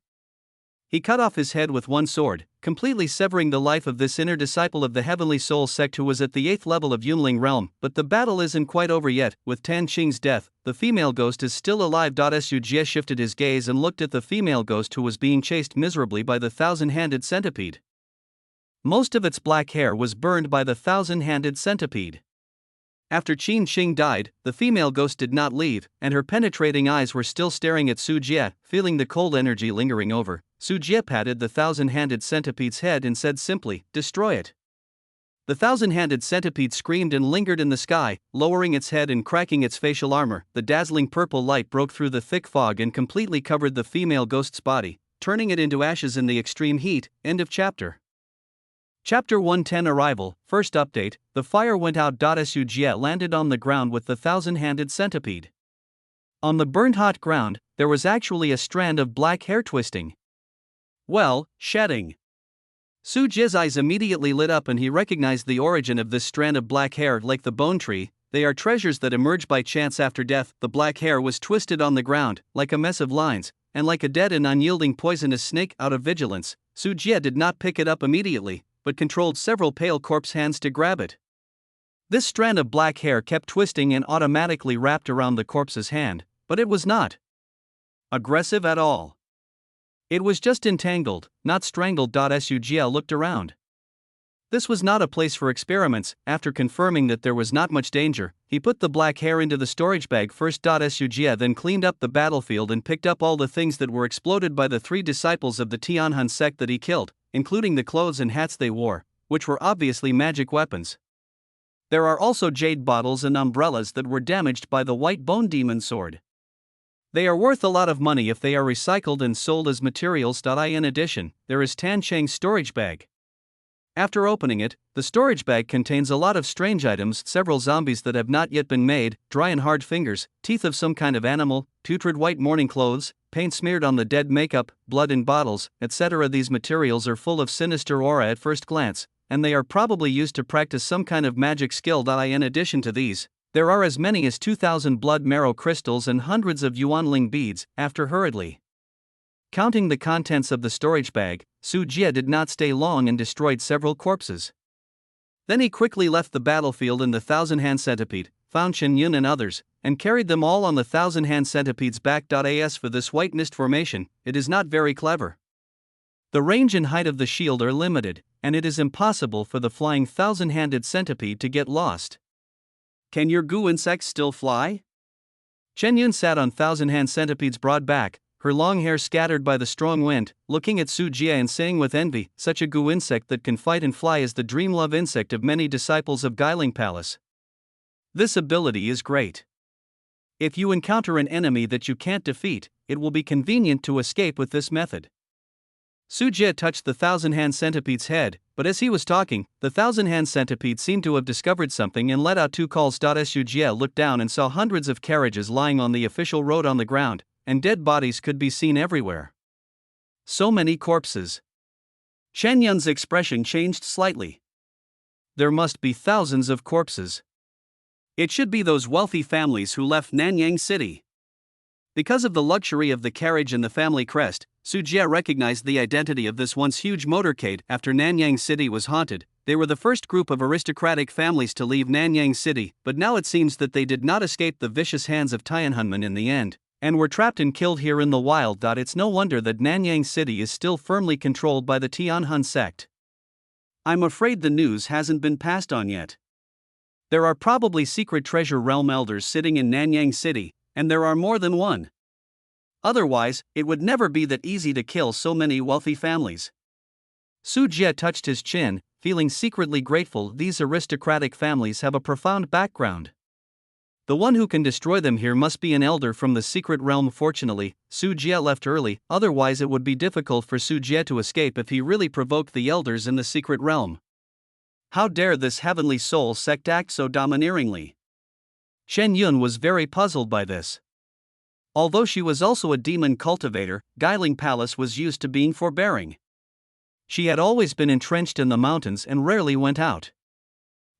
He cut off his head with one sword, completely severing the life of this inner disciple of the Heavenly Soul sect who was at the 8th level of Yunling realm. But the battle isn't quite over yet. With Tan Qing's death, the female ghost is still alive. Su Jie shifted his gaze and looked at the female ghost who was being chased miserably by the thousand-handed centipede. Most of its black hair was burned by the thousand-handed centipede. After Qin Qing died, the female ghost did not leave, and her penetrating eyes were still staring at Su Jie. Feeling the cold energy lingering over, Su Jie patted the thousand-handed centipede's head and said simply, "Destroy it." The thousand-handed centipede screamed and lingered in the sky, lowering its head and cracking its facial armor. The dazzling purple light broke through the thick fog and completely covered the female ghost's body, turning it into ashes in the extreme heat. End of chapter. Chapter 110 Arrival. First update, the fire went out. Su Jie landed on the ground with the thousand-handed centipede. On the burned hot ground, there was actually a strand of black hair twisting. Well, shedding. Su Jie's eyes immediately lit up and he recognized the origin of this strand of black hair. Like the bone tree, they are treasures that emerge by chance after death. The black hair was twisted on the ground, like a mess of lines, and like a dead and unyielding poisonous snake. Out of vigilance, Su Jie did not pick it up immediately, but controlled several pale corpse hands to grab it. This strand of black hair kept twisting and automatically wrapped around the corpse's hand, but it was not aggressive at all. It was just entangled, not strangled. Su Jie looked around. This was not a place for experiments. After confirming that there was not much danger, he put the black hair into the storage bag first. Su Jie then cleaned up the battlefield and picked up all the things that were exploded by the 3 disciples of the Tianhan sect that he killed, including the clothes and hats they wore, which were obviously magic weapons. There are also jade bottles and umbrellas that were damaged by the Whitebone Demon Sword. They are worth a lot of money if they are recycled and sold as materials. In addition, there is Tan Cheng's storage bag. After opening it, the storage bag contains a lot of strange items, several zombies that have not yet been made, dry and hard fingers, teeth of some kind of animal, putrid white mourning clothes, paint smeared on the dead, makeup, blood in bottles, etc. These materials are full of sinister aura at first glance, and they are probably used to practice some kind of magic skill. In addition to these, there are as many as 2,000 blood marrow crystals and hundreds of Yuanling beads. After hurriedly counting the contents of the storage bag, Su Jie did not stay long and destroyed several corpses. Then he quickly left the battlefield in the thousand-hand centipede, found Chen Yun and others, and carried them all on the thousand-hand centipede's back. As for this white mist formation, it is not very clever. The range and height of the shield are limited, and it is impossible for the flying thousand-handed centipede to get lost. Can your goo insects still fly? Chen Yun sat on thousand-hand centipede's broad back, her long hair scattered by the strong wind, looking at Su Jie and saying with envy, "Such a goo insect that can fight and fly is the dream love insect of many disciples of Guiling Palace. This ability is great. If you encounter an enemy that you can't defeat, it will be convenient to escape with this method." Su Jie touched the thousand-hand centipede's head, but as he was talking, the thousand-hand centipede seemed to have discovered something and let out two calls. Su Jie looked down and saw hundreds of carriages lying on the official road on the ground, and dead bodies could be seen everywhere. So many corpses. Chen Yun's expression changed slightly. There must be thousands of corpses. It should be those wealthy families who left Nanyang City. Because of the luxury of the carriage and the family crest, Su Jie recognized the identity of this once huge motorcade. After Nanyang City was haunted, they were the first group of aristocratic families to leave Nanyang City, but now it seems that they did not escape the vicious hands of Tiananmen in the end, and were trapped and killed here in the wild. It's no wonder that Nanyang City is still firmly controlled by the Tianhan sect. I'm afraid the news hasn't been passed on yet. There are probably secret treasure realm elders sitting in Nanyang City, and there are more than one. Otherwise, it would never be that easy to kill so many wealthy families. Su Jie touched his chin, feeling secretly grateful. These aristocratic families have a profound background. The one who can destroy them here must be an elder from the secret realm. Fortunately, Su Jie left early, otherwise it would be difficult for Su Jie to escape if he really provoked the elders in the secret realm. How dare this heavenly soul sect act so domineeringly? Chen Yun was very puzzled by this. Although she was also a demon cultivator, Guiling Palace was used to being forbearing. She had always been entrenched in the mountains and rarely went out.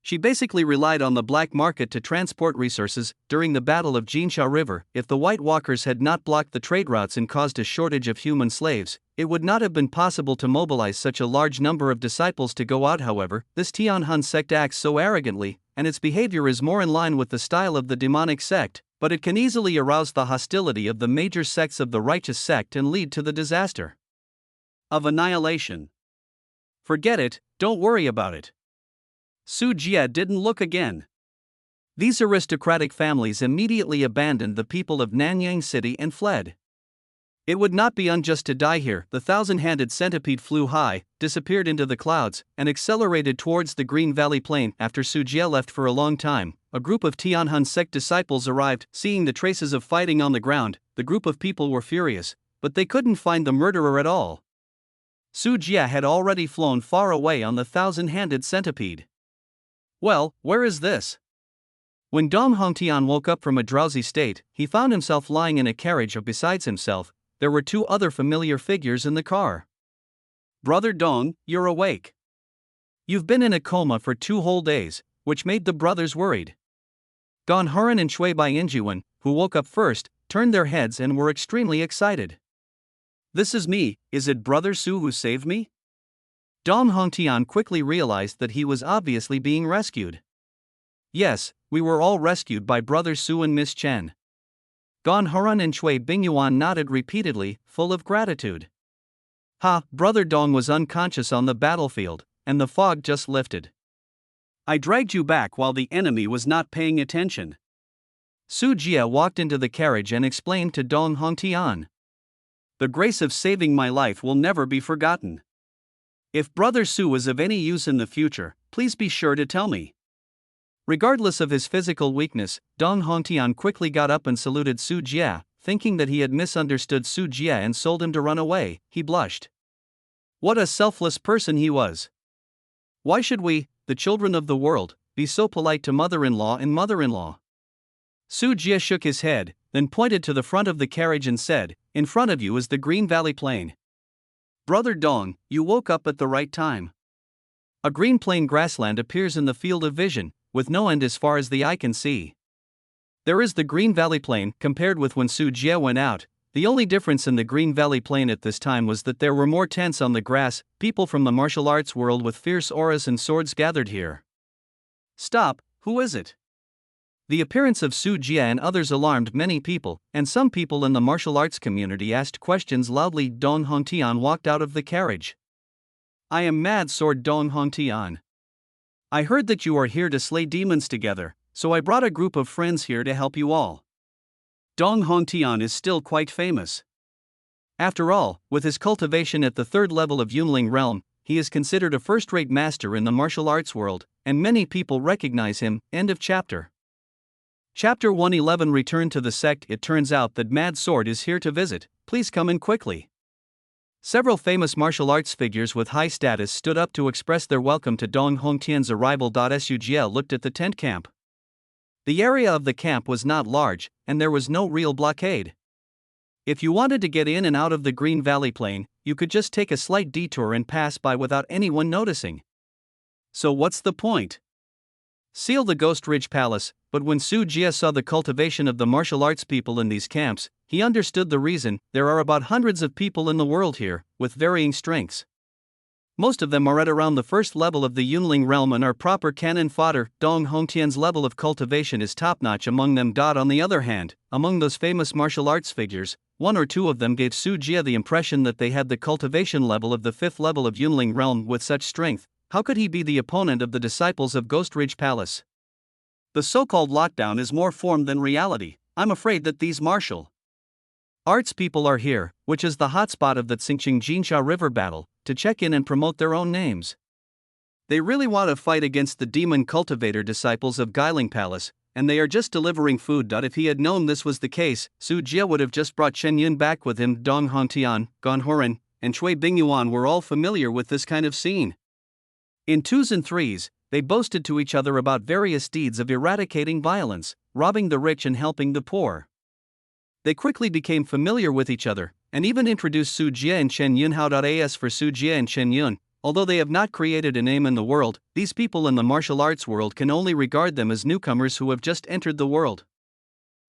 She basically relied on the black market to transport resources. During the Battle of Jinsha River, if the White Walkers had not blocked the trade routes and caused a shortage of human slaves, it would not have been possible to mobilize such a large number of disciples to go out. However, this Tianhan sect acts so arrogantly, and its behavior is more in line with the style of the demonic sect, but it can easily arouse the hostility of the major sects of the righteous sect and lead to the disaster of annihilation. Forget it, don't worry about it. Su Jie didn't look again. These aristocratic families immediately abandoned the people of Nanyang City and fled. It would not be unjust to die here. The thousand-handed centipede flew high, disappeared into the clouds, and accelerated towards the Green Valley Plain. After Su Jie left for a long time, a group of Tianhan sect disciples arrived. Seeing the traces of fighting on the ground, the group of people were furious, but they couldn't find the murderer at all. Su Jie had already flown far away on the thousand-handed centipede. Well, where is this? When Dong Hongtian woke up from a drowsy state, he found himself lying in a carriage. Besides himself, there were two other familiar figures in the car. Brother Dong, you're awake. You've been in a coma for 2 whole days, which made the brothers worried. Gan Huran and Shui Bai Injuan, who woke up first, turned their heads and were extremely excited. This is me, is it Brother Su who saved me? Dong Hongtian quickly realized that he was obviously being rescued. Yes, we were all rescued by Brother Su and Miss Chen. Gan Huran and Shui Bingyuan nodded repeatedly, full of gratitude. Brother Dong was unconscious on the battlefield, and the fog just lifted. I dragged you back while the enemy was not paying attention. Su Jie walked into the carriage and explained to Dong Hongtian. The grace of saving my life will never be forgotten. If Brother Su is of any use in the future, please be sure to tell me. Regardless of his physical weakness, Dong Hongtian quickly got up and saluted Su Jie, thinking that he had misunderstood Su Jie and sold him to run away. He blushed. What a selfless person he was. Why should we, the children of the world, be so polite to mother-in-law and mother-in-law? Su Jie shook his head, then pointed to the front of the carriage and said, in front of you is the Green Valley Plain. Brother Dong, you woke up at the right time. A green plain grassland appears in the field of vision, with no end as far as the eye can see. There is the Green Valley Plain. Compared with when Su Jie went out, the only difference in the Green Valley Plain at this time was that there were more tents on the grass. People from the martial arts world with fierce auras and swords gathered here. Stop, who is it? The appearance of Su Jie and others alarmed many people, and some people in the martial arts community asked questions loudly. Dong Hongtian walked out of the carriage. I am Mad Sword Dong Hongtian. I heard that you are here to slay demons together, so I brought a group of friends here to help you all. Dong Hongtian is still quite famous. After all, with his cultivation at the 3rd level of Yunling realm, he is considered a first-rate master in the martial arts world, and many people recognize him. End of chapter. Chapter 111. Return to the sect. It turns out that Mad Sword is here to visit, please come in quickly. Several famous martial arts figures with high status stood up to express their welcome to Dong Hongtian's arrival. Sugl looked at the tent camp. The area of the camp was not large, and there was no real blockade. If you wanted to get in and out of the Green Valley Plain, you could just take a slight detour and pass by without anyone noticing. So what's the point? Seal the Ghost Ridge Palace. But when Su Jie saw the cultivation of the martial arts people in these camps, he understood the reason. There are about hundreds of people in the world here, with varying strengths. Most of them are at around the first level of the Yunling realm and are proper cannon fodder. Dong Hongtian's level of cultivation is top-notch among them. On the other hand, among those famous martial arts figures, one or two of them gave Su Jie the impression that they had the cultivation level of the fifth level of Yunling realm. With such strength, how could he be the opponent of the disciples of Ghost Ridge Palace? The so-called lockdown is more form than reality. I'm afraid that these martial arts people are here, which is the hotspot of the Tsingqing Jinsha River battle, to check in and promote their own names. They really want to fight against the demon cultivator disciples of Guiling Palace, and they are just delivering food. If he had known this was the case, Su Jie would have just brought Chen Yun back with him. Dong Hongtian, Gan Horen, and Cui Bingyuan were all familiar with this kind of scene. In twos and threes, they boasted to each other about various deeds of eradicating violence, robbing the rich and helping the poor. They quickly became familiar with each other, and even introduced Su Jie and Chen Yun. As for Su Jie and Chen Yun, although they have not created a name in the world, these people in the martial arts world can only regard them as newcomers who have just entered the world.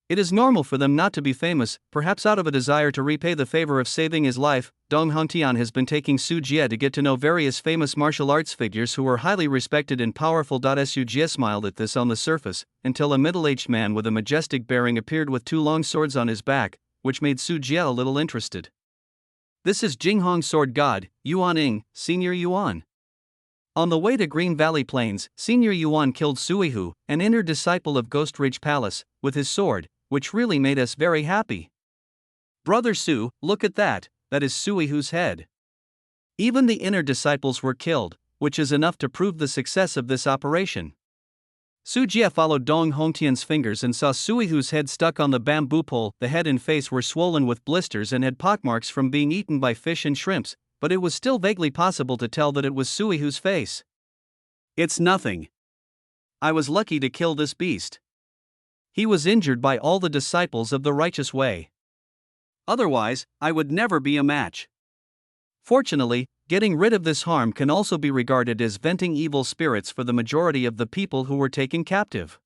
It is normal for them not to be famous, perhaps out of a desire to repay the favor of saving his life. Dong Hongtian has been taking Su Jie to get to know various famous martial arts figures who are highly respected and powerful. Su Jie smiled at this on the surface, until a middle-aged man with a majestic bearing appeared with two long swords on his back, which made Su Jie a little interested. This is Jinghong Sword God, Yuan Ing, Senior Yuan. On the way to Green Valley Plains, Senior Yuan killed Suihu, an inner disciple of Ghost Ridge Palace, with his sword, which really made us very happy. Brother Su, look at that, that is Suihu's head. Even the inner disciples were killed, which is enough to prove the success of this operation. Su Jie followed Dong Hongtian's fingers and saw Suihu's head stuck on the bamboo pole. The head and face were swollen with blisters and had pockmarks from being eaten by fish and shrimps, but it was still vaguely possible to tell that it was Suihu's face. It's nothing. I was lucky to kill this beast. He was injured by all the disciples of the righteous way. Otherwise, I would never be a match. Fortunately, getting rid of this harm can also be regarded as venting evil spirits for the majority of the people who were taken captive.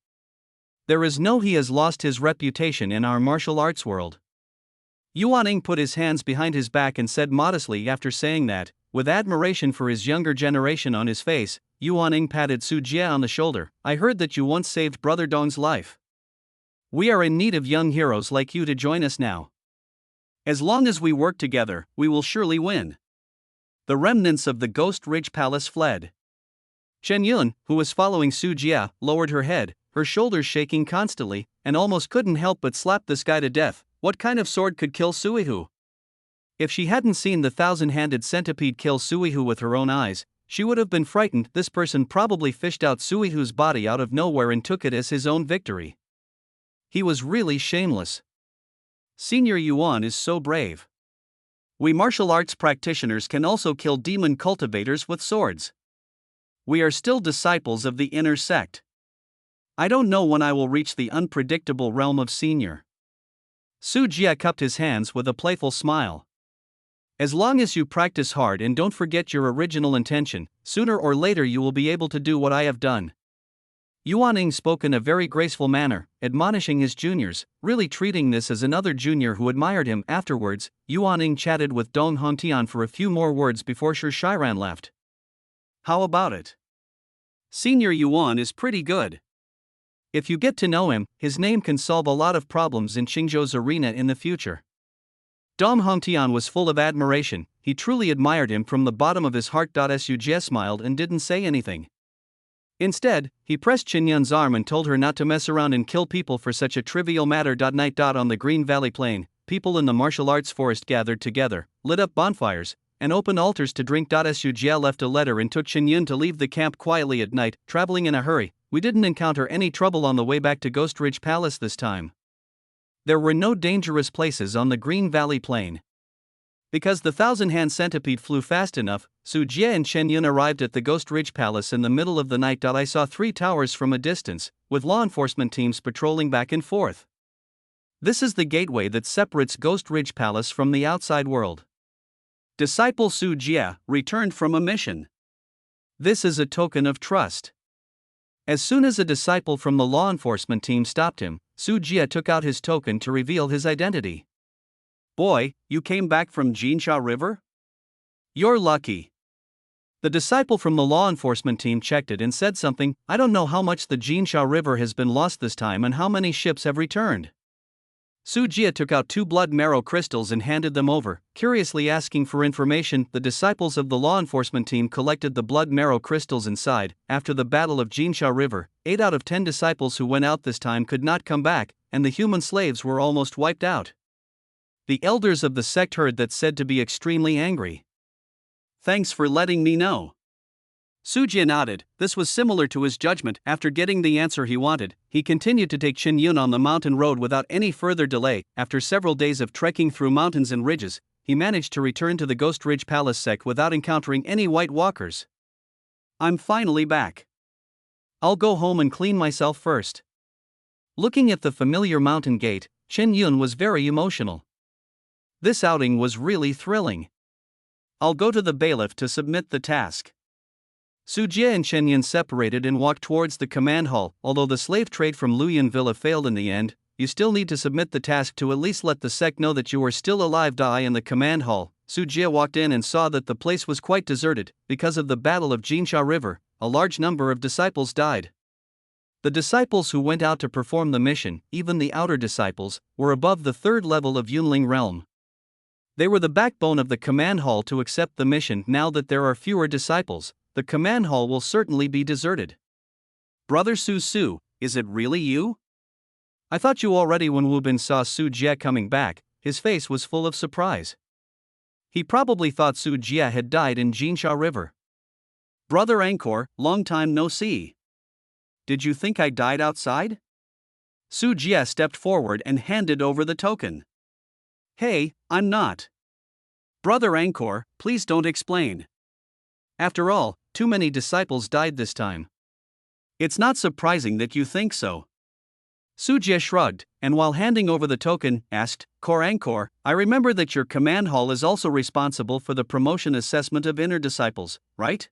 There is no he has lost his reputation in our martial arts world. Yuan Ing put his hands behind his back and said modestly. After saying that, with admiration for his younger generation on his face, Yuan Ing patted Su Jie on the shoulder. I heard that you once saved Brother Dong's life. We are in need of young heroes like you to join us now. As long as we work together, we will surely win. The remnants of the Ghost Ridge Palace fled. Chen Yun, who was following Su Jie, lowered her head, her shoulders shaking constantly, and almost couldn't help but slap this guy to death. What kind of sword could kill Suihu? If she hadn't seen the thousand-handed centipede kill Suihu with her own eyes, she would have been frightened. This person probably fished out Suihu's body out of nowhere and took it as his own victory. He was really shameless. Senior Yuan is so brave. We martial arts practitioners can also kill demon cultivators with swords. We are still disciples of the inner sect. I don't know when I will reach the unpredictable realm of senior. Su Jie cupped his hands with a playful smile. As long as you practice hard and don't forget your original intention, sooner or later you will be able to do what I have done. Yuan Ing spoke in a very graceful manner, admonishing his juniors, really treating this as another junior who admired him. Afterwards, Yuan Ing chatted with Dong Hongtian for a few more words before Shi Shiran left. How about it? Senior Yuan is pretty good. If you get to know him, his name can solve a lot of problems in Qingzhou's arena in the future. Dong Hongtian was full of admiration. He truly admired him from the bottom of his heart. Su Jie smiled and didn't say anything. Instead, he pressed Chen Yun's arm and told her not to mess around and kill people for such a trivial matter. Night. On the Green Valley Plain, people in the martial arts forest gathered together, lit up bonfires, and opened altars to drink. Su Jie left a letter and took Chen Yun to leave the camp quietly at night, traveling in a hurry. We didn't encounter any trouble on the way back to Ghost Ridge Palace this time. There were no dangerous places on the Green Valley Plain. Because the thousand-hand centipede flew fast enough, Su Jie and Chen Yun arrived at the Ghost Ridge Palace in the middle of the night. I saw 3 towers from a distance, with law enforcement teams patrolling back and forth. This is the gateway that separates Ghost Ridge Palace from the outside world. Disciple Su Jie returned from a mission. This is a token of trust. As soon as a disciple from the law enforcement team stopped him, Su Jie took out his token to reveal his identity. Boy, you came back from Jinsha River? You're lucky. The disciple from the law enforcement team checked it and said something. I don't know how much the Jinsha River has been lost this time and how many ships have returned. Su Jie took out 2 blood marrow crystals and handed them over, curiously asking for information. The disciples of the law enforcement team collected the blood marrow crystals inside. After the Battle of Jinsha River, 8 out of 10 disciples who went out this time could not come back, and the human slaves were almost wiped out. The elders of the sect heard that, said to be extremely angry. Thanks for letting me know. Su Jie nodded. This was similar to his judgment. After getting the answer he wanted, he continued to take Chen Yun on the mountain road without any further delay. After several days of trekking through mountains and ridges, he managed to return to the Ghost Ridge Palace sect without encountering any White Walkers. I'm finally back. I'll go home and clean myself first. Looking at the familiar mountain gate, Chen Yun was very emotional. This outing was really thrilling. I'll go to the bailiff to submit the task. Su Jie and Chen Yun separated and walked towards the command hall. Although the slave trade from Luyan Villa failed in the end, you still need to submit the task to at least let the sect know that you are still alive. In the command hall, Su Jie walked in and saw that the place was quite deserted. Because of the Battle of Jinsha River, a large number of disciples died. The disciples who went out to perform the mission, even the outer disciples, were above the 3rd level of Yunling realm. They were the backbone of the command hall to accept the mission. Now that there are fewer disciples, the command hall will certainly be deserted. Brother Su, is it really you? I thought you already. When Wu Bin saw Su Jie coming back, his face was full of surprise. He probably thought Su Jie had died in Jinsha River. Brother Angkor, long time no see. Did you think I died outside? Su Jie stepped forward and handed over the token. Hey, I'm not. Brother Angkor, please don't explain. After all, too many disciples died this time. It's not surprising that you think so. Su Jie shrugged, and while handing over the token, asked, Kor Angkor, I remember that your command hall is also responsible for the promotion assessment of inner disciples, right?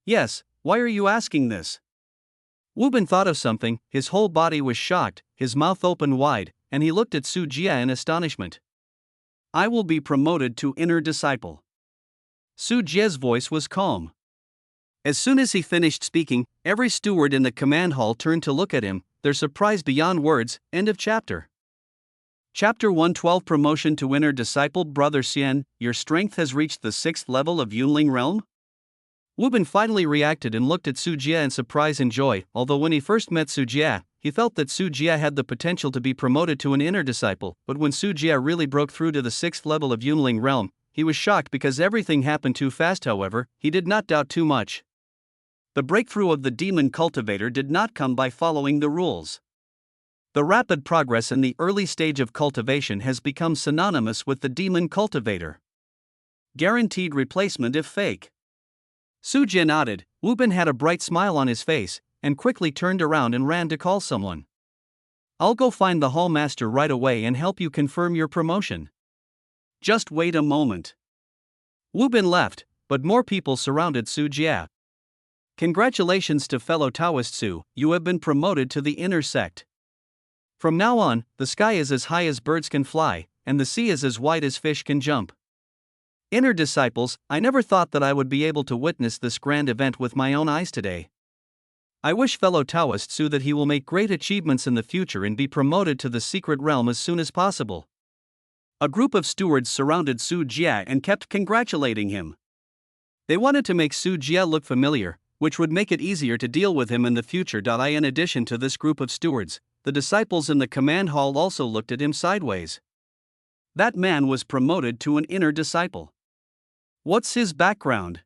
Yes, why are you asking this? Wu Bin thought of something. His whole body was shocked, his mouth opened wide, and he looked at Su Jie in astonishment. I will be promoted to inner disciple. Su Jie's voice was calm. As soon as he finished speaking, every steward in the command hall turned to look at him, their surprise beyond words. End of chapter. Chapter 112 Promotion to Inner Disciple. Brother Xian, your strength has reached the 6th level of Yunling realm? Wu Bin finally reacted and looked at Su Jie in surprise and joy. Although when he first met Su Jie, he felt that Su Jie had the potential to be promoted to an inner disciple, but when Su Jie really broke through to the 6th level of Yunling realm, he was shocked because everything happened too fast. However, he did not doubt too much. The breakthrough of the demon cultivator did not come by following the rules. The rapid progress in the early stage of cultivation has become synonymous with the demon cultivator. Guaranteed replacement if fake. Su Jie nodded. Wu Bin had a bright smile on his face, and quickly turned around and ran to call someone. I'll go find the hall master right away and help you confirm your promotion. Just wait a moment. Wu Bin left, but more people surrounded Su Jie. Congratulations to fellow Taoist Su, you have been promoted to the inner sect. From now on, the sky is as high as birds can fly, and the sea is as wide as fish can jump. Inner disciples, I never thought that I would be able to witness this grand event with my own eyes today. I wish fellow Taoist Su that he will make great achievements in the future and be promoted to the secret realm as soon as possible. A group of stewards surrounded Su Jie and kept congratulating him. They wanted to make Su Jie look familiar, which would make it easier to deal with him in the future. In addition to this group of stewards, the disciples in the command hall also looked at him sideways. That man was promoted to an inner disciple. What's his background?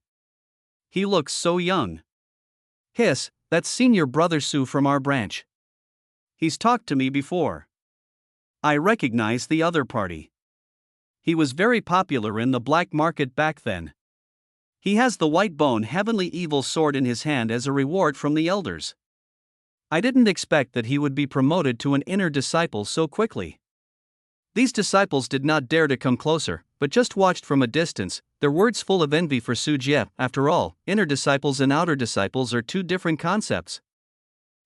He looks so young. Hiss, that's senior brother Su from our branch. He's talked to me before. I recognize the other party. He was very popular in the black market back then. He has the white bone heavenly evil sword in his hand as a reward from the elders. I didn't expect that he would be promoted to an inner disciple so quickly. These disciples did not dare to come closer, but just watched from a distance, their words full of envy for Su Jie. After all, inner disciples and outer disciples are two different concepts.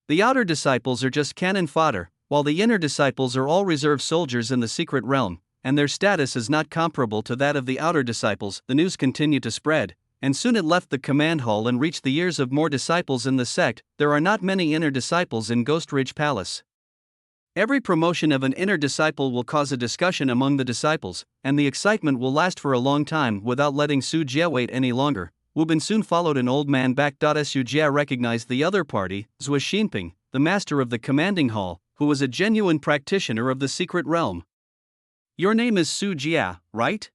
The outer disciples are just cannon fodder, while the inner disciples are all reserve soldiers in the secret realm, and their status is not comparable to that of the outer disciples. The news continued to spread, and soon it left the command hall and reached the ears of more disciples in the sect. There are not many inner disciples in Ghost Ridge Palace. Every promotion of an inner disciple will cause a discussion among the disciples, and the excitement will last for a long time. Without letting Su Jie wait any longer, Wu Bin soon followed an old man back. Su Jie recognized the other party, Zhou Xinping, the master of the commanding hall, who was a genuine practitioner of the secret realm. Your name is Su Jie, right?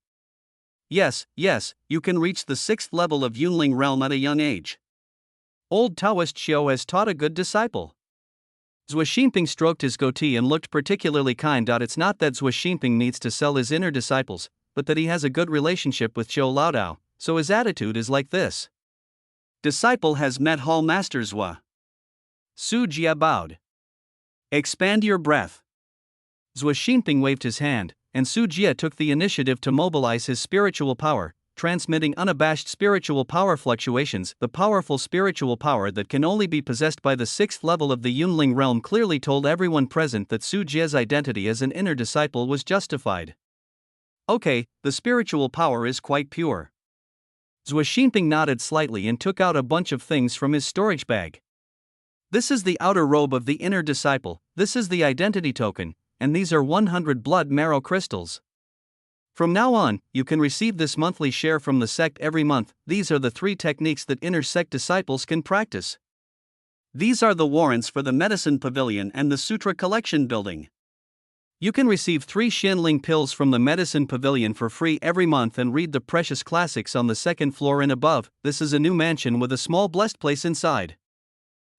Yes, you can reach the 6th level of Yunling realm at a young age. Old Taoist Xiao has taught a good disciple. Zhou Xinping stroked his goatee and looked particularly kind. It's not that Zhou Xinping needs to sell his inner disciples, but that he has a good relationship with Zhou Laodao, so his attitude is like this. Disciple has met Hall Master Zhou. Su Jie bowed. Expand your breath. Zhou Xinping waved his hand, and Su Jie took the initiative to mobilize his spiritual power, transmitting unabashed spiritual power fluctuations. The powerful spiritual power that can only be possessed by the 6th level of the Yunling realm clearly told everyone present that Su Jie's identity as an inner disciple was justified. Okay, the spiritual power is quite pure. Zhou Xinping nodded slightly and took out a bunch of things from his storage bag. This is the outer robe of the inner disciple, this is the identity token, and these are 100 blood marrow crystals. From now on, you can receive this monthly share from the sect every month. These are the 3 techniques that inner sect disciples can practice. These are the warrants for the Medicine Pavilion and the Sutra Collection building. You can receive 3 Xinling pills from the Medicine Pavilion for free every month and read the precious classics on the 2nd floor and above. This is a new mansion with a small blessed place inside.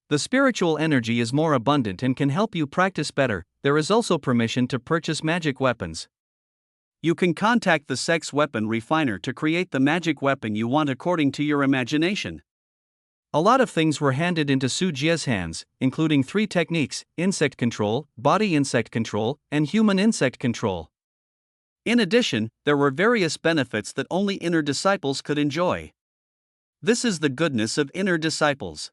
The spiritual energy is more abundant and can help you practice better. There is also permission to purchase magic weapons. You can contact the sect's weapon refiner to create the magic weapon you want according to your imagination. A lot of things were handed into Su Jie's hands, including 3 techniques: insect control, body insect control, and human insect control. In addition, there were various benefits that only inner disciples could enjoy. This is the goodness of inner disciples.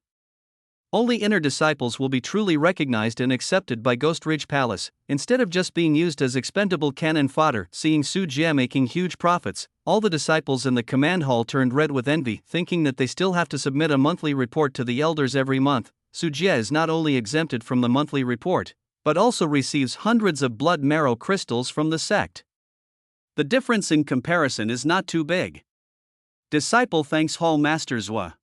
Only inner disciples will be truly recognized and accepted by Ghost Ridge Palace, instead of just being used as expendable cannon fodder. Seeing Su Jie making huge profits, all the disciples in the command hall turned red with envy, thinking that they still have to submit a monthly report to the elders every month. Su Jie is not only exempted from the monthly report, but also receives hundreds of blood marrow crystals from the sect. The difference in comparison is not too big. Disciple thanks Hall Master Zhou.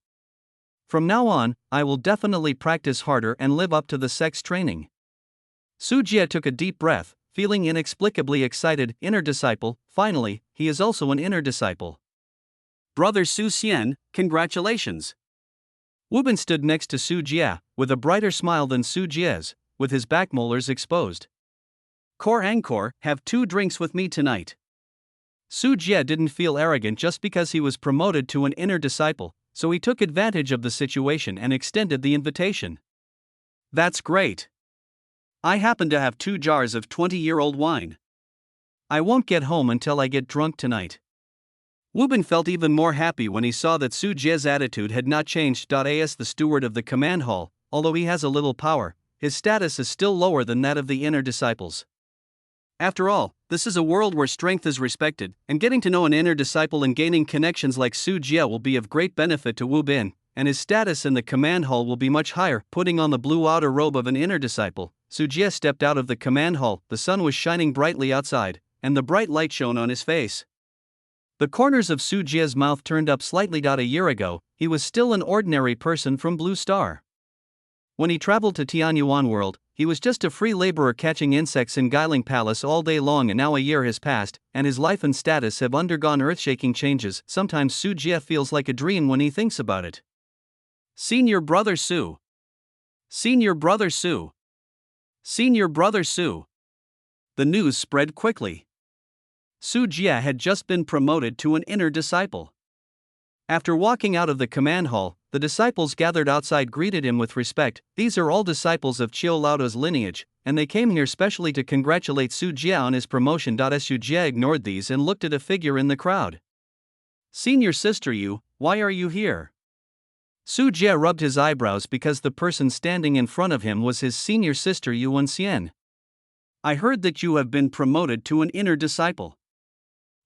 From now on, I will definitely practice harder and live up to the sect's training. Su Jie took a deep breath, feeling inexplicably excited. Inner disciple, finally, he is also an inner disciple. Brother Su Xian, congratulations. Wu Bin stood next to Su Jie, with a brighter smile than Su Jie's, with his back molars exposed. Core Angkor, have 2 drinks with me tonight. Su Jie didn't feel arrogant just because he was promoted to an inner disciple, so he took advantage of the situation and extended the invitation. That's great. I happen to have 2 jars of 20-year-old wine. I won't get home until I get drunk tonight. Wu Bin felt even more happy when he saw that Su Jie's attitude had not changed. As the steward of the command hall, although he has a little power, his status is still lower than that of the inner disciples. After all, this is a world where strength is respected, and getting to know an inner disciple and gaining connections like Su Jie will be of great benefit to Wu Bin, and his status in the command hall will be much higher. Putting on the blue outer robe of an inner disciple, Su Jie stepped out of the command hall. The sun was shining brightly outside, and the bright light shone on his face. The corners of Su Jie's mouth turned up slightly. A year ago, he was still an ordinary person from Blue Star. When he traveled to Tianyuan World, he was just a free laborer catching insects in Guiling Palace all day long, and now a year has passed, and his life and status have undergone earth-shaking changes. Sometimes Su Jie feels like a dream when he thinks about it. Senior Brother Su. Senior Brother Su. Senior Brother Su. The news spread quickly. Su Jie had just been promoted to an inner disciple. After walking out of the command hall, the disciples gathered outside greeted him with respect. These are all disciples of Qiu Laoda's lineage, and they came here specially to congratulate Su Jie on his promotion. Su Jie ignored these and looked at a figure in the crowd. Senior sister Yu, why are you here? Su Jie rubbed his eyebrows because the person standing in front of him was his senior sister Yu Wenxian. I heard that you have been promoted to an inner disciple.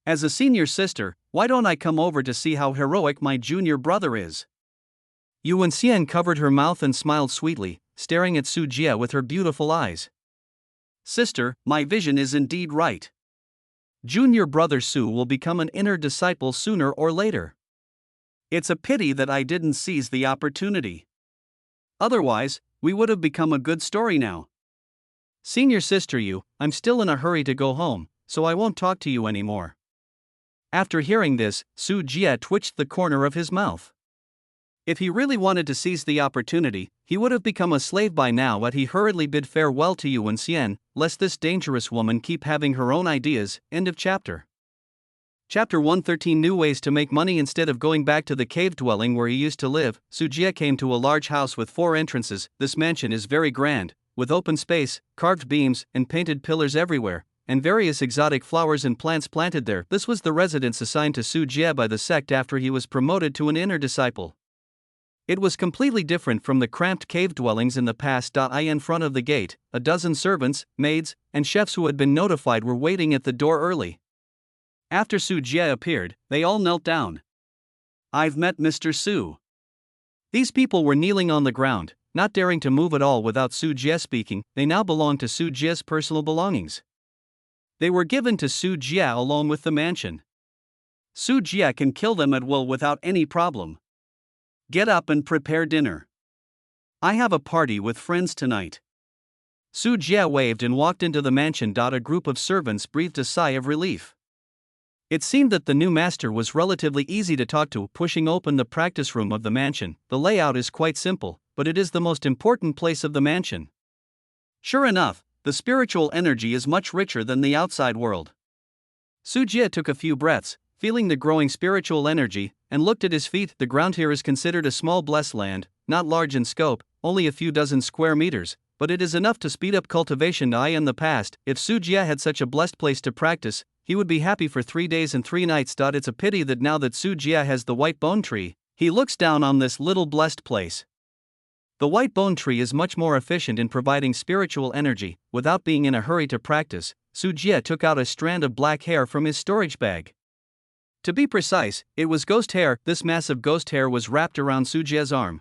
As a senior sister, why don't I come over to see how heroic my junior brother is? Yu Wenxian covered her mouth and smiled sweetly, staring at Su Jie with her beautiful eyes. Sister, my vision is indeed right. Junior brother Su will become an inner disciple sooner or later. It's a pity that I didn't seize the opportunity. Otherwise, we would have become a good story now. Senior sister Yu, I'm still in a hurry to go home, so I won't talk to you anymore. After hearing this, Su Jie twitched the corner of his mouth. If he really wanted to seize the opportunity, he would have become a slave by now, but he hurriedly bid farewell to Yu Wenxian, lest this dangerous woman keep having her own ideas. End of chapter. Chapter 113 New ways to make money. Instead of going back to the cave dwelling where he used to live, Su Jie came to a large house with 4 entrances. This mansion is very grand, with open space, carved beams, and painted pillars everywhere, and various exotic flowers and plants planted there. This was the residence assigned to Su Jie by the sect after he was promoted to an inner disciple. It was completely different from the cramped cave dwellings in the past. In front of the gate, a dozen servants, maids, and chefs who had been notified were waiting at the door early. After Su Jie appeared, they all knelt down. I've met Mr. Su. These people were kneeling on the ground, not daring to move at all without Su Jie speaking. They now belonged to Su Jie's personal belongings. They were given to Su Jie along with the mansion. Su Jie can kill them at will without any problem. Get up and prepare dinner. I have a party with friends tonight. Su Jie waved and walked into the mansion. A group of servants breathed a sigh of relief. It seemed that the new master was relatively easy to talk to. Pushing open the practice room of the mansion, the layout is quite simple, but it is the most important place of the mansion. Sure enough, the spiritual energy is much richer than the outside world. Su Jie took a few breaths, feeling the growing spiritual energy, and looked at his feet. The ground here is considered a small blessed land, not large in scope, only a few dozen square meters, but it is enough to speed up cultivation. In the past, if Su Jie had such a blessed place to practice, he would be happy for 3 days and 3 nights. It's a pity that now that Su Jie has the white bone tree, he looks down on this little blessed place. The white bone tree is much more efficient in providing spiritual energy. Without being in a hurry to practice, Su Jie took out a strand of black hair from his storage bag. To be precise, it was ghost hair. This mass of ghost hair was wrapped around Su Jie's arm.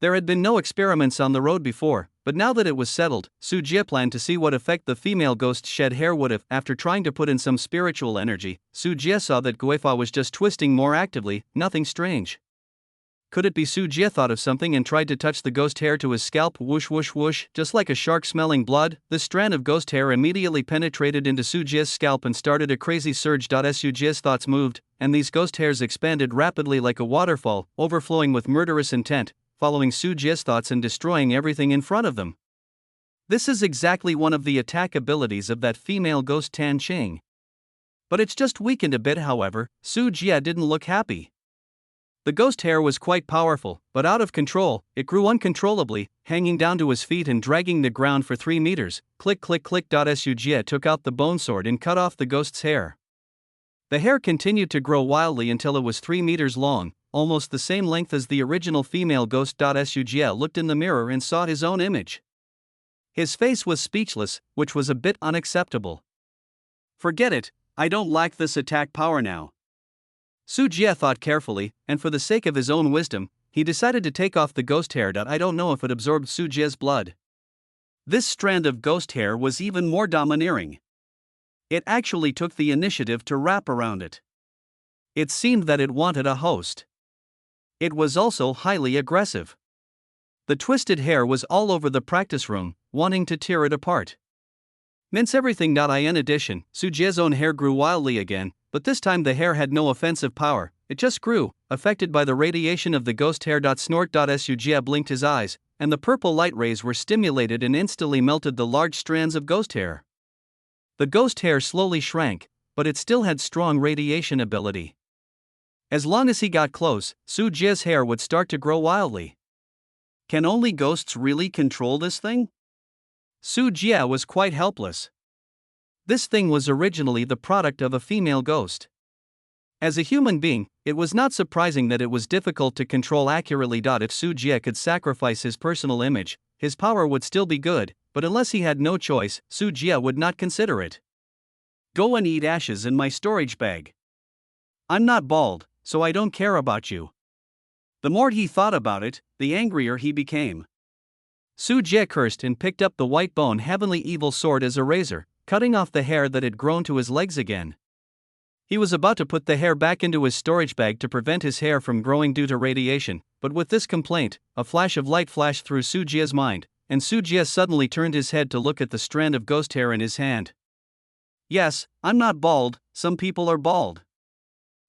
There had been no experiments on the road before, but now that it was settled, Su Jie planned to see what effect the female ghost shed hair would have. After trying to put in some spiritual energy, Su Jie saw that Guifa was just twisting more actively. Nothing strange. Could it be Su Jie thought of something and tried to touch the ghost hair to his scalp? Whoosh whoosh whoosh, just like a shark smelling blood, the strand of ghost hair immediately penetrated into Su Jie's scalp and started a crazy surge. Su Jie's thoughts moved, and these ghost hairs expanded rapidly like a waterfall, overflowing with murderous intent, following Su Jie's thoughts and destroying everything in front of them. This is exactly one of the attack abilities of that female ghost Tan Qing. But it's just weakened a bit. However, Su Jie didn't look happy. The ghost hair was quite powerful, but out of control. It grew uncontrollably, hanging down to his feet and dragging the ground for 3 meters. Click click click. Su Jie took out the bone sword and cut off the ghost's hair. The hair continued to grow wildly until it was 3 meters long, almost the same length as the original female ghost. Su Jie looked in the mirror and saw his own image. His face was speechless, which was a bit unacceptable. Forget it, I don't like this attack power now. Su Jie thought carefully, and for the sake of his own wisdom, he decided to take off the ghost hair. I don't know if it absorbed Su Jie's blood. This strand of ghost hair was even more domineering. It actually took the initiative to wrap around it. It seemed that it wanted a host. It was also highly aggressive. The twisted hair was all over the practice room, wanting to tear it apart. Mince everything. In addition, Su Jie's own hair grew wildly again, but this time the hair had no offensive power, it just grew, affected by the radiation of the ghost hair. Snort. Su Jie blinked his eyes, and the purple light rays were stimulated and instantly melted the large strands of ghost hair. The ghost hair slowly shrank, but it still had strong radiation ability. As long as he got close, Su Jie's hair would start to grow wildly. Can only ghosts really control this thing? Su Jie was quite helpless. This thing was originally the product of a female ghost. As a human being, it was not surprising that it was difficult to control accurately. If Su Jie could sacrifice his personal image, his power would still be good, but unless he had no choice, Su Jie would not consider it. Go and eat ashes in my storage bag. I'm not bald, so I don't care about you. The more he thought about it, the angrier he became. Su Jie cursed and picked up the white bone heavenly evil sword as a razor, cutting off the hair that had grown to his legs again. He was about to put the hair back into his storage bag to prevent his hair from growing due to radiation, but with this complaint, a flash of light flashed through Su Jie's mind, and Su Jie suddenly turned his head to look at the strand of ghost hair in his hand. Yes, I'm not bald, some people are bald.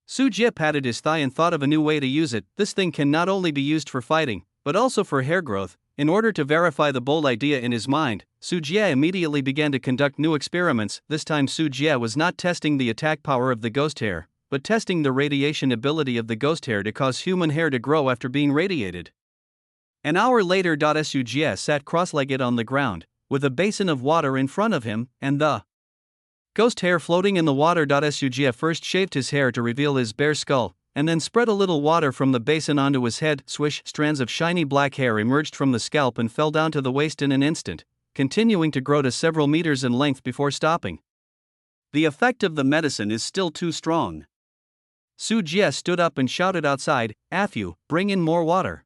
Su Jie patted his thigh and thought of a new way to use it. This thing can not only be used for fighting, but also for hair growth. In order to verify the bold idea in his mind, Su Jie immediately began to conduct new experiments. This time Su Jie was not testing the attack power of the ghost hair, but testing the radiation ability of the ghost hair to cause human hair to grow after being radiated. An hour later, Su Jie sat cross-legged on the ground, with a basin of water in front of him, and the ghost hair floating in the water. Su Jie first shaved his hair to reveal his bare skull, and then spread a little water from the basin onto his head. Swish, strands of shiny black hair emerged from the scalp and fell down to the waist in an instant, continuing to grow to several meters in length before stopping. The effect of the medicine is still too strong. Su Jie stood up and shouted outside, "Afu, bring in more water."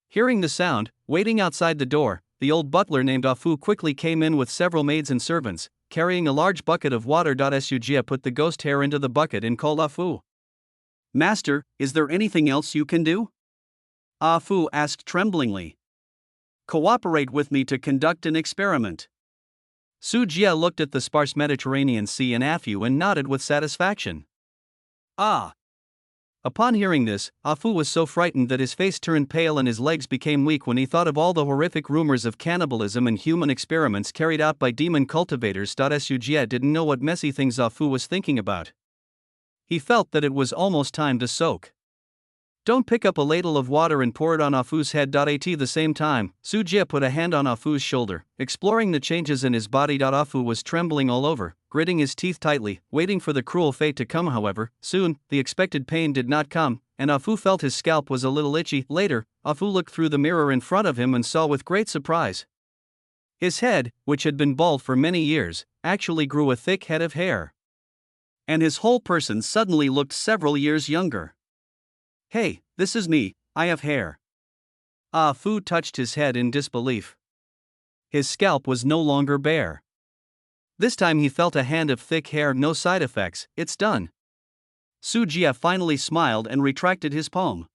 Hearing the sound, waiting outside the door, the old butler named Afu quickly came in with several maids and servants, carrying a large bucket of water. Su Jie put the ghost hair into the bucket and called Afu. "Master, is there anything else you can do?" Afu asked tremblingly. "Cooperate with me to conduct an experiment." Su Jie looked at the sparse Mediterranean Sea and Afu and nodded with satisfaction. "Ah." Upon hearing this, Afu was so frightened that his face turned pale and his legs became weak when he thought of all the horrific rumors of cannibalism and human experiments carried out by demon cultivators. Su Jie didn't know what messy things Afu was thinking about. He felt that it was almost time to soak. "Don't pick up a ladle of water and pour it on Afu's head." At the same time, Su Jie put a hand on Afu's shoulder, exploring the changes in his body. Afu was trembling all over, gritting his teeth tightly, waiting for the cruel fate to come. However, soon, the expected pain did not come, and Afu felt his scalp was a little itchy. Later, Afu looked through the mirror in front of him and saw with great surprise. His head, which had been bald for many years, actually grew a thick head of hair. And his whole person suddenly looked several years younger. "Hey, this is me, I have hair." Afu touched his head in disbelief. His scalp was no longer bare. This time he felt a hand of thick hair. No side effects, it's done. Su Jie finally smiled and retracted his palm.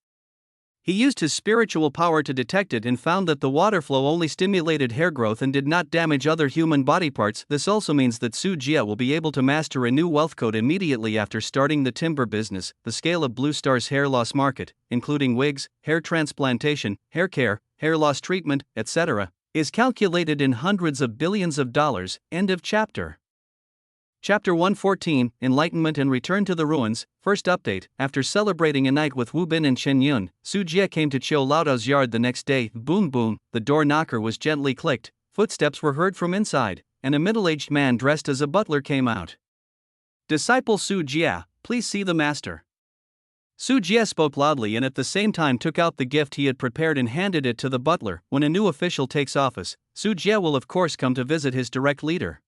He used his spiritual power to detect it and found that the water flow only stimulated hair growth and did not damage other human body parts. This also means that Su Jie will be able to master a new wealth code immediately after starting the timber business. The scale of Blue Star's hair loss market, including wigs, hair transplantation, hair care, hair loss treatment, etc., is calculated in hundreds of billions of dollars. End of chapter. Chapter 114, Enlightenment and Return to the Ruins. First update: after celebrating a night with Wu Bin and Chen Yun, Su Jie came to Qiu Laodao's yard the next day. Boom boom, the door knocker was gently clicked, footsteps were heard from inside, and a middle-aged man dressed as a butler came out. "Disciple Su Jie, please see the master." Su Jie spoke loudly and at the same time took out the gift he had prepared and handed it to the butler. When a new official takes office, Su Jie will of course come to visit his direct leader.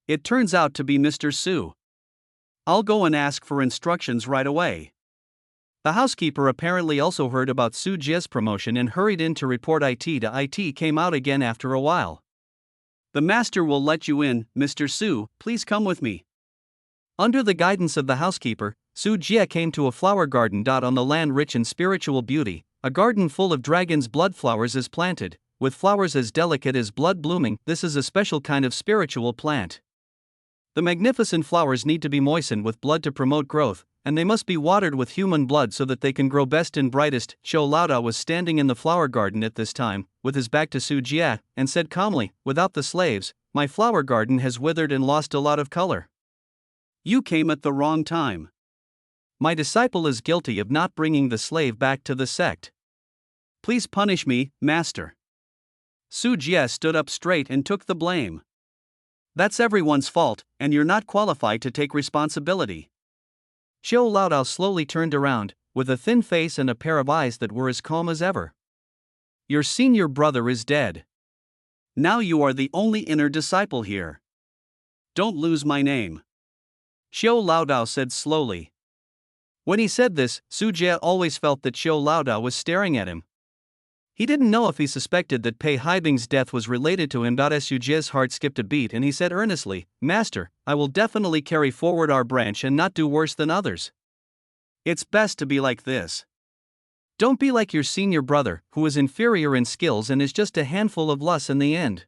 It turns out to be Mr. Su. I'll go and ask for instructions right away. The housekeeper apparently also heard about Su Jie's promotion and hurried in to report. IT came out again after a while. "The master will let you in, Mr. Su, please come with me." Under the guidance of the housekeeper, Su Jie came to a flower garden. On the land rich in spiritual beauty, a garden full of dragon's blood flowers is planted, with flowers as delicate as blood blooming. This is a special kind of spiritual plant. The magnificent flowers need to be moistened with blood to promote growth, and they must be watered with human blood so that they can grow best and brightest. Qiu Laodao was standing in the flower garden at this time, with his back to Su Jie, and said calmly, "Without the slaves, my flower garden has withered and lost a lot of color." You came at the wrong time. My disciple is guilty of not bringing the slave back to the sect. Please punish me, master. Su Jie stood up straight and took the blame. That's everyone's fault, and you're not qualified to take responsibility. Xiao Laodao slowly turned around, with a thin face and a pair of eyes that were as calm as ever. Your senior brother is dead. Now you are the only inner disciple here. Don't lose my name. Xiao Laodao said slowly. When he said this, Su Jie always felt that Xiao Laodao was staring at him. He didn't know if he suspected that Pei Haibing's death was related to him. Su Jie's heart skipped a beat and he said earnestly, Master, I will definitely carry forward our branch and not do worse than others. It's best to be like this. Don't be like your senior brother, who is inferior in skills and is just a handful of loss in the end.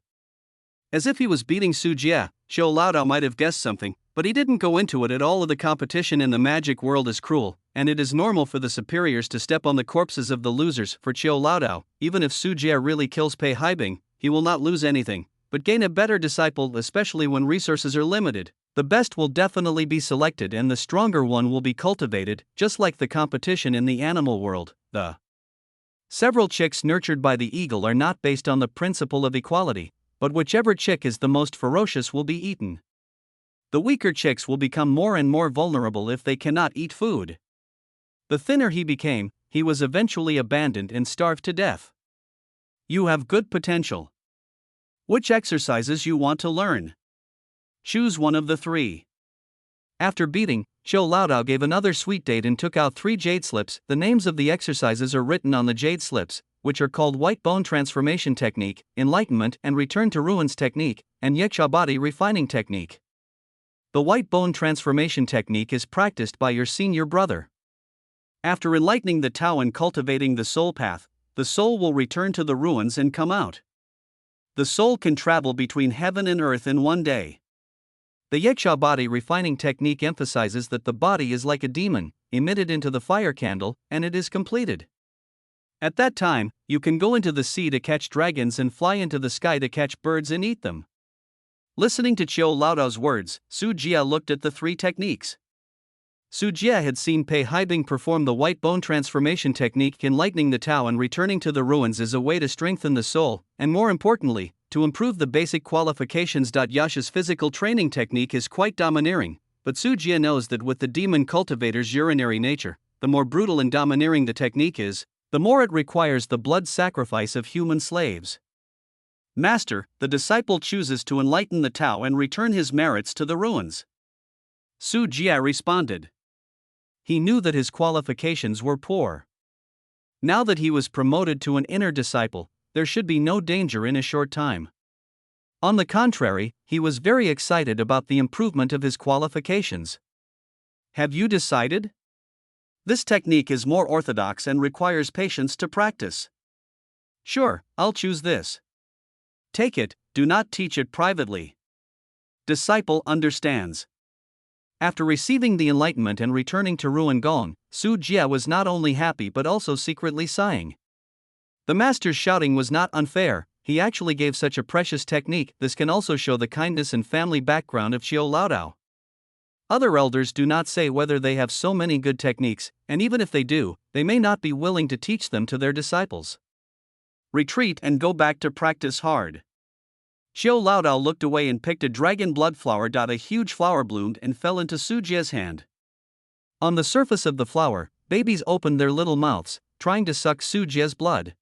As if he was beating Su Jie, Xiao Laodao might have guessed something, but he didn't go into it at all. The competition in the magic world is cruel, and it is normal for the superiors to step on the corpses of the losers. For Xiao Laodao, even if Su Jie really kills Pei Haibing, he will not lose anything, but gain a better disciple, especially when resources are limited. The best will definitely be selected and the stronger one will be cultivated, just like the competition in the animal world. The several chicks nurtured by the eagle are not based on the principle of equality, but whichever chick is the most ferocious will be eaten. The weaker chicks will become more and more vulnerable if they cannot eat food. The thinner he became, he was eventually abandoned and starved to death. You have good potential. Which exercises you want to learn? Choose one of the three. After beating, Xiao Laodao gave another sweet date and took out 3 jade slips. The names of the exercises are written on the jade slips, which are called White Bone Transformation Technique, Enlightenment and Return to Ruins Technique, and Yaksha Body Refining Technique. The White Bone Transformation Technique is practiced by your senior brother. After enlightening the Tao and cultivating the soul path, the soul will return to the ruins and come out. The soul can travel between heaven and earth in one day. The Yaksha Body Refining Technique emphasizes that the body is like a demon, emitted into the fire candle, and it is completed. At that time, you can go into the sea to catch dragons and fly into the sky to catch birds and eat them. Listening to Xiao Laodao's words, Su Jie looked at the 3 techniques. Su Jie had seen Pei Haibing perform the White Bone Transformation Technique. Enlightening the Tao and returning to the ruins is a way to strengthen the soul, and more importantly, to improve the basic qualifications. Yasha's physical training technique is quite domineering, but Su Jie knows that with the demon cultivator's urinary nature, the more brutal and domineering the technique is, the more it requires the blood sacrifice of human slaves. Master, the disciple chooses to enlighten the Tao and return his merits to the ruins. Su Jie responded. He knew that his qualifications were poor. Now that he was promoted to an inner disciple, there should be no danger in a short time. On the contrary, he was very excited about the improvement of his qualifications. Have you decided? This technique is more orthodox and requires patience to practice. Sure, I'll choose this. Take it, do not teach it privately. Disciple understands. After receiving the enlightenment and returning to Ruin Gong, Su Jie was not only happy but also secretly sighing. The master's shouting was not unfair, he actually gave such a precious technique. This can also show the kindness and family background of Xiao Laodao. Other elders do not say whether they have so many good techniques, and even if they do, they may not be willing to teach them to their disciples. Retreat and go back to practice hard. Xiao Laodao looked away and picked a dragon blood flower. A huge flower bloomed and fell into Su Jie's hand. On the surface of the flower, babies opened their little mouths, trying to suck Su Jie's blood.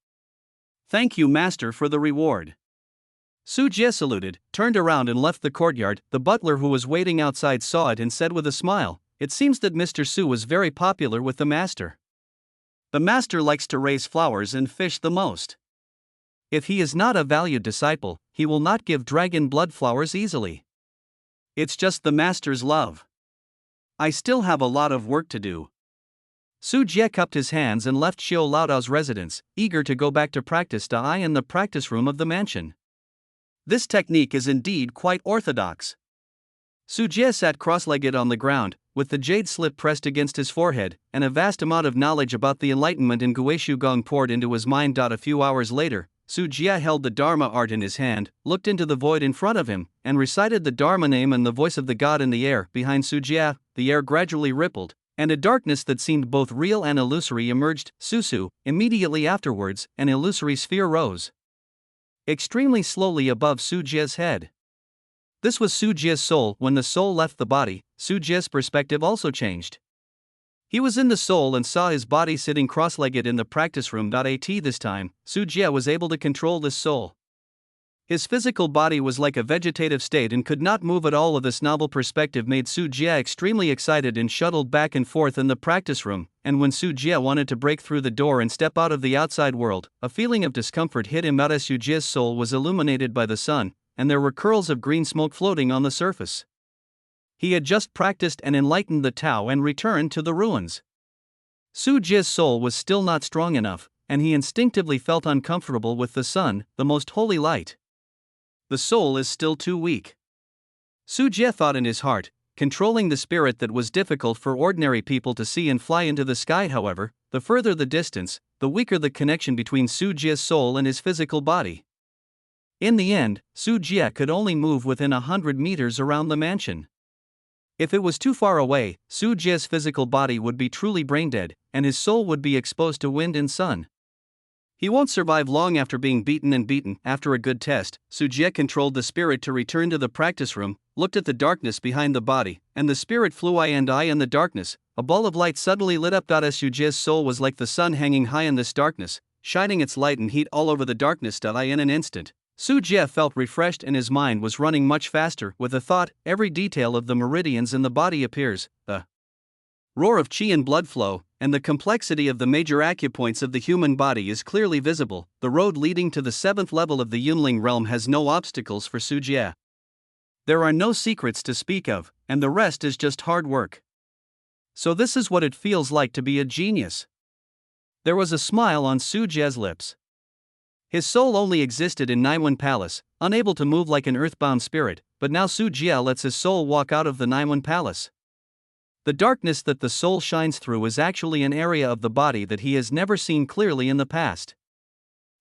Thank you, Master, for the reward. Su Jie saluted, turned around and left the courtyard. The butler who was waiting outside saw it and said with a smile, "It seems that Mr. Su was very popular with the master. The master likes to raise flowers and fish the most. If he is not a valued disciple, he will not give dragon blood flowers easily. It's just the master's love. I still have a lot of work to do." Su Jie cupped his hands and left Xiao Laodao's residence, eager to go back to practice in the practice room of the mansion. This technique is indeed quite orthodox. Su Jie sat cross-legged on the ground, with the jade slip pressed against his forehead, and a vast amount of knowledge about the enlightenment in Guishu Gong poured into his mind. A few hours later, Su Jie held the Dharma art in his hand, looked into the void in front of him, and recited the Dharma name and the voice of the god in the air. Behind Su Jie, the air gradually rippled, and a darkness that seemed both real and illusory emerged. Susu. Immediately afterwards, an illusory sphere rose extremely slowly above Su Jie's head. This was Su Jie's soul. When the soul left the body, Su Jie's perspective also changed. He was in the soul and saw his body sitting cross-legged in the practice room. At this time, Su Jie was able to control this soul. His physical body was like a vegetative state and could not move at all. This novel perspective made Su Jie extremely excited and shuttled back and forth in the practice room, and when Su Jie wanted to break through the door and step out of the outside world, a feeling of discomfort hit him. As Su Jie's soul was illuminated by the sun, and there were curls of green smoke floating on the surface. He had just practiced and enlightened the Tao and returned to the ruins. Su Jie's soul was still not strong enough, and he instinctively felt uncomfortable with the sun, the most holy light. The soul is still too weak. Su Jie thought in his heart, controlling the spirit that was difficult for ordinary people to see and fly into the sky. However, the further the distance, the weaker the connection between Su Jie's soul and his physical body. In the end, Su Jie could only move within 100 meters around the mansion. If it was too far away, Su Jie's physical body would be truly brain-dead, and his soul would be exposed to wind and sun. He won't survive long after being beaten and beaten. After a good test, Su Jie controlled the spirit to return to the practice room, looked at the darkness behind the body, and the spirit flew eye in the darkness. A ball of light suddenly lit up. Su Jie's soul was like the sun hanging high in this darkness, shining its light and heat all over the darkness. In an instant, Su Jie felt refreshed and his mind was running much faster. With a thought, every detail of the meridians in the body appears, the roar of qi and blood flow, and the complexity of the major acupoints of the human body is clearly visible. The road leading to the 7th level of the Yunling realm has no obstacles for Su Jie. There are no secrets to speak of, and the rest is just hard work. So this is what it feels like to be a genius. There was a smile on Su Jie's lips. His soul only existed in Naiwan Palace, unable to move like an earthbound spirit, but now Su Jie lets his soul walk out of the Naiwan Palace. The darkness that the soul shines through is actually an area of the body that he has never seen clearly in the past.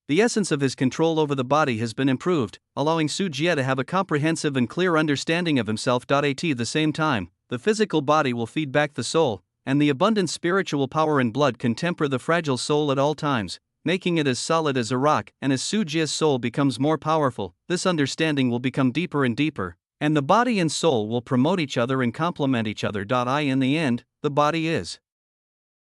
The essence of his control over the body has been improved, allowing Su Jie to have a comprehensive and clear understanding of himself. At the same time, the physical body will feed back the soul, and the abundant spiritual power and blood can temper the fragile soul at all times, making it as solid as a rock. And as Su Jie's soul becomes more powerful, this understanding will become deeper and deeper, and the body and soul will promote each other and complement each other. In the end, the body is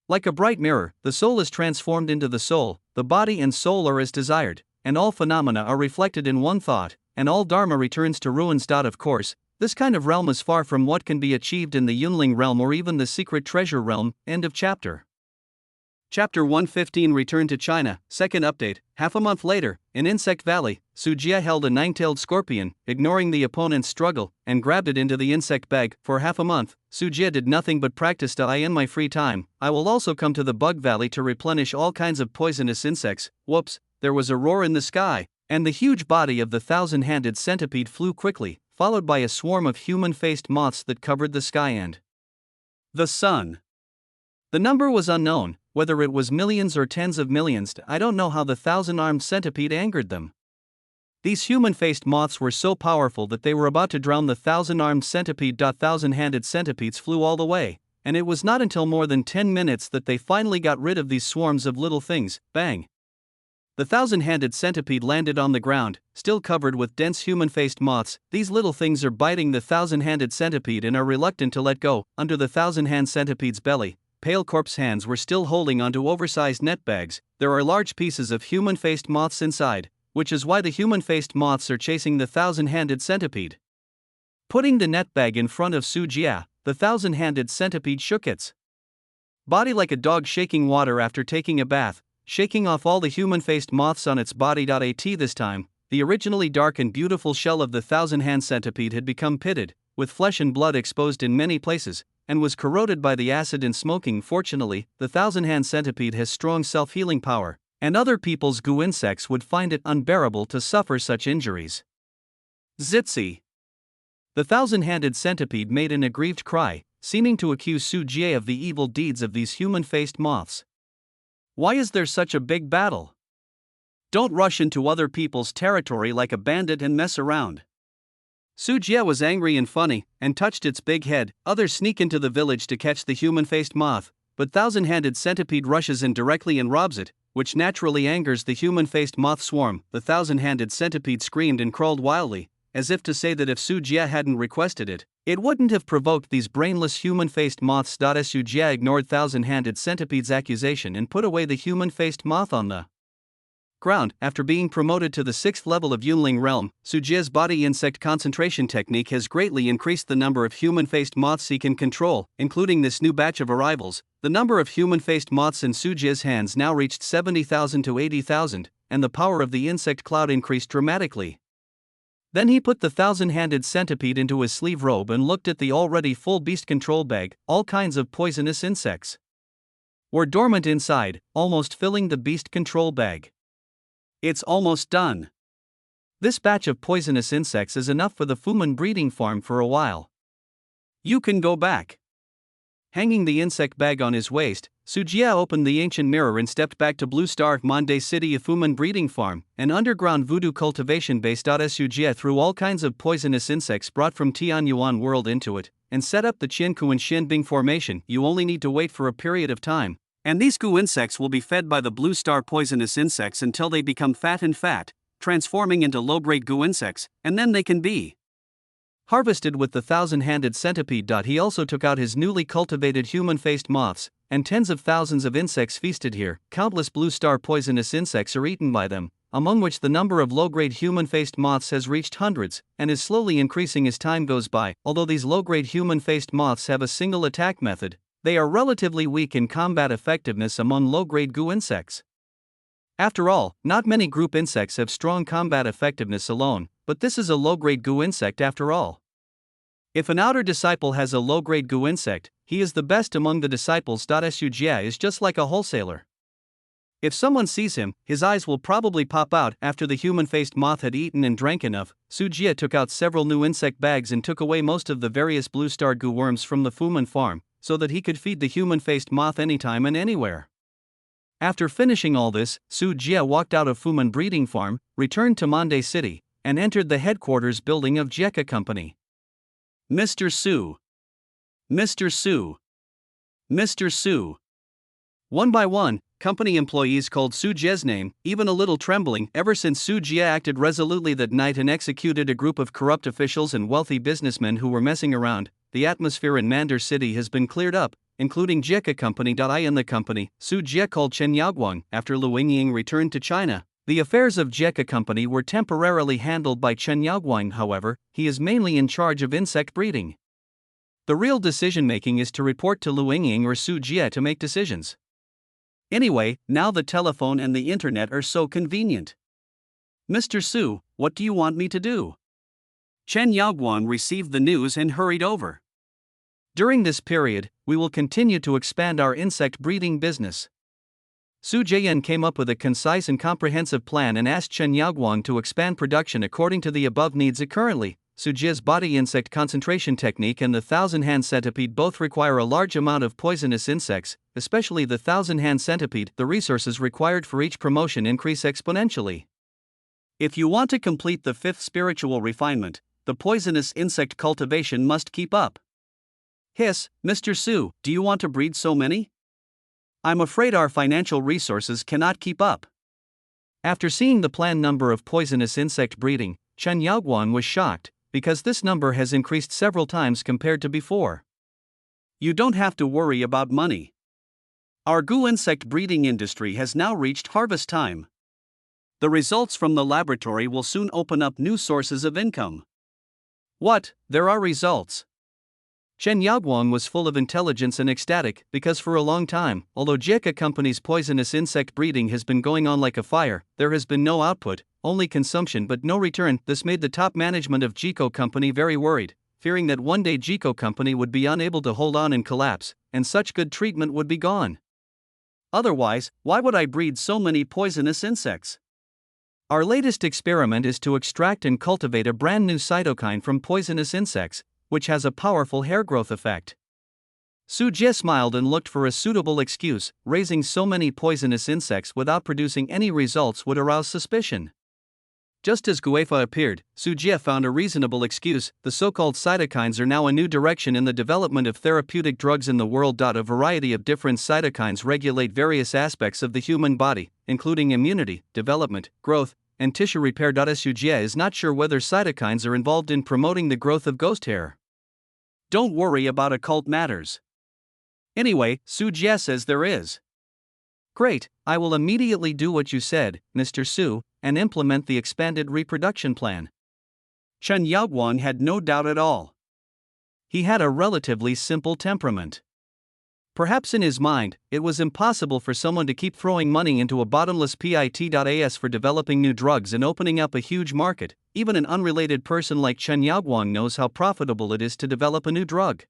like a bright mirror. The soul is transformed into the soul, the body and soul are as desired, and all phenomena are reflected in one thought, and all dharma returns to ruins. Of course, this kind of realm is far from what can be achieved in the Yunling realm or even the secret treasure realm. End of chapter. Chapter 115. Return to China. Second update. Half a month later, in Insect Valley, Su Jie held a 9-tailed scorpion, ignoring the opponent's struggle, and grabbed it into the insect bag. For half a month, Su Jie did nothing but practice. In my free time, I will also come to the Bug Valley to replenish all kinds of poisonous insects. Whoops, there was a roar in the sky, and the huge body of the 1,000-handed centipede flew quickly, followed by a swarm of human-faced moths that covered the sky and the sun. The number was unknown, whether it was millions or tens of millions. I don't know how the 1,000-armed centipede angered them. These human-faced moths were so powerful that they were about to drown the 1,000-armed centipede. 1,000-handed centipedes flew all the way, and it was not until more than 10 minutes that they finally got rid of these swarms of little things. Bang! The 1,000-handed centipede landed on the ground, still covered with dense human-faced moths. These little things are biting the 1,000-handed centipede and are reluctant to let go. Under the 1,000-hand centipede's belly, pale corpse hands were still holding onto oversized net bags. There are large pieces of human-faced moths inside, which is why the human-faced moths are chasing the 1,000-handed centipede. Putting the net bag in front of Su Jie, the 1,000-handed centipede shook its body like a dog shaking water after taking a bath, shaking off all the human-faced moths on its body. This time, the originally dark and beautiful shell of the 1,000-hand centipede had become pitted, with flesh and blood exposed in many places, and was corroded by the acid and smoking. Fortunately, the 1,000-hand centipede has strong self-healing power, and other people's goo insects would find it unbearable to suffer such injuries. Zitzi! The 1,000-handed centipede made an aggrieved cry, seeming to accuse Su Jie of the evil deeds of these human-faced moths. Why is there such a big battle? Don't rush into other people's territory like a bandit and mess around. Su Jie was angry and funny, and touched its big head. Others sneak into the village to catch the human-faced moth, but thousand-handed centipede rushes in directly and robs it, which naturally angers the human-faced moth swarm. The thousand-handed centipede screamed and crawled wildly, as if to say that if Su Jie hadn't requested it, it wouldn't have provoked these brainless human-faced moths. Su Jie ignored thousand-handed centipede's accusation and put away the human-faced moth on the ground. After being promoted to the 6th level of Yunling realm, Su Jie's body insect concentration technique has greatly increased the number of human-faced moths he can control, including this new batch of arrivals. The number of human-faced moths in Su Jie's hands now reached 70,000 to 80,000, and the power of the insect cloud increased dramatically. Then he put the thousand-handed centipede into his sleeve robe and looked at the already full beast control bag. All kinds of poisonous insects were dormant inside, almost filling the beast control bag. It's almost done. This batch of poisonous insects is enough for the Fuman breeding farm for a while. You can go back. Hanging the insect bag on his waist, Su Jie opened the ancient mirror and stepped back to Blue Star Monde City of Fuman breeding farm, an underground voodoo cultivation base. Su Jie threw all kinds of poisonous insects brought from Tianyuan world into it, and set up the Qiankuan Xianbing formation. You only need to wait for a period of time, and these goo insects will be fed by the Blue Star poisonous insects until they become fat, transforming into low-grade goo insects, and then they can be harvested with the thousand-handed centipede. He also took out his newly cultivated human-faced moths, and tens of thousands of insects feasted here. Countless Blue Star poisonous insects are eaten by them, among which the number of low-grade human-faced moths has reached hundreds, and is slowly increasing as time goes by. Although these low-grade human-faced moths have a single attack method, they are relatively weak in combat effectiveness among low-grade goo insects. After all, not many group insects have strong combat effectiveness alone, but this is a low-grade goo insect after all. If an outer disciple has a low-grade goo insect, he is the best among the disciples. Su Jie is just like a wholesaler. If someone sees him, his eyes will probably pop out. After the human-faced moth had eaten and drank enough, Su Jie took out several new insect bags and took away most of the various Blue Star goo worms from the Fuman farm, so that he could feed the human-faced moth anytime and anywhere. After finishing all this, Su Jie walked out of Fuman breeding farm, returned to Monde City, and entered the headquarters building of Jekka Company. Mr. Su. Mr. Su. Mr. Su. One by one, company employees called Su Jie's name, even a little trembling. Ever since Su Jie acted resolutely that night and executed a group of corrupt officials and wealthy businessmen who were messing around, the atmosphere in Mandar City has been cleared up, including Jekka Company. I in the company, Su Jie called Chen Yaoguang. After Lu Yingying returned to China, the affairs of Jekka Company were temporarily handled by Chen Yaoguang. However, he is mainly in charge of insect breeding. The real decision-making is to report to Lu Yingying or Su Jie to make decisions. Anyway, now the telephone and the internet are so convenient. Mr. Su, what do you want me to do? Chen Yaoguang received the news and hurried over. During this period, we will continue to expand our insect breeding business. Su Jian came up with a concise and comprehensive plan and asked Chen Yaoguang to expand production according to the above needs. Currently, Su Jie's body insect concentration technique and the thousand-hand centipede both require a large amount of poisonous insects, especially the thousand-hand centipede. The resources required for each promotion increase exponentially. If you want to complete the 5th spiritual refinement, the poisonous insect cultivation must keep up. Hiss, Mr. Su, do you want to breed so many? I'm afraid our financial resources cannot keep up. After seeing the planned number of poisonous insect breeding, Chen Yaoguang was shocked, because this number has increased several times compared to before. You don't have to worry about money. Our goo insect breeding industry has now reached harvest time. The results from the laboratory will soon open up new sources of income. What, there are results? Chen Yaoguang was full of intelligence and ecstatic because for a long time, although Jekka Company's poisonous insect breeding has been going on like a fire, there has been no output, only consumption but no return. This made the top management of Jiko Company very worried, fearing that one day Jiko Company would be unable to hold on and collapse, and such good treatment would be gone. Otherwise, why would I breed so many poisonous insects? Our latest experiment is to extract and cultivate a brand new cytokine from poisonous insects, which has a powerful hair growth effect. Su Jie smiled and looked for a suitable excuse. Raising so many poisonous insects without producing any results would arouse suspicion. Just as Guifa appeared, Su Jie found a reasonable excuse. The so-called cytokines are now a new direction in the development of therapeutic drugs in the world. A variety of different cytokines regulate various aspects of the human body, including immunity, development, growth, and tissue repair. Su Jie is not sure whether cytokines are involved in promoting the growth of ghost hair. Don't worry about occult matters. Anyway, Su Jie says there is. Great, I will immediately do what you said, Mr. Su, and implement the expanded reproduction plan. Chen Yaoguang had no doubt at all. He had a relatively simple temperament. Perhaps in his mind, it was impossible for someone to keep throwing money into a bottomless pit. For developing new drugs and opening up a huge market. Even an unrelated person like Chen Yaoguang knows how profitable it is to develop a new drug.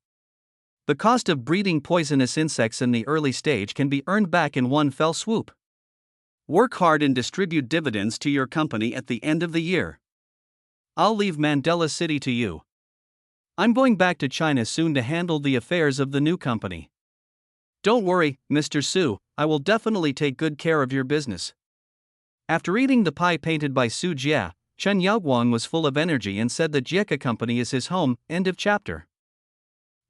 The cost of breeding poisonous insects in the early stage can be earned back in one fell swoop. Work hard and distribute dividends to your company at the end of the year. I'll leave Mandela City to you. I'm going back to China soon to handle the affairs of the new company. Don't worry, Mr. Su, I will definitely take good care of your business. After eating the pie painted by Su Jie, Chen Yaoguang was full of energy and said the Jieka Company is his home. End of chapter.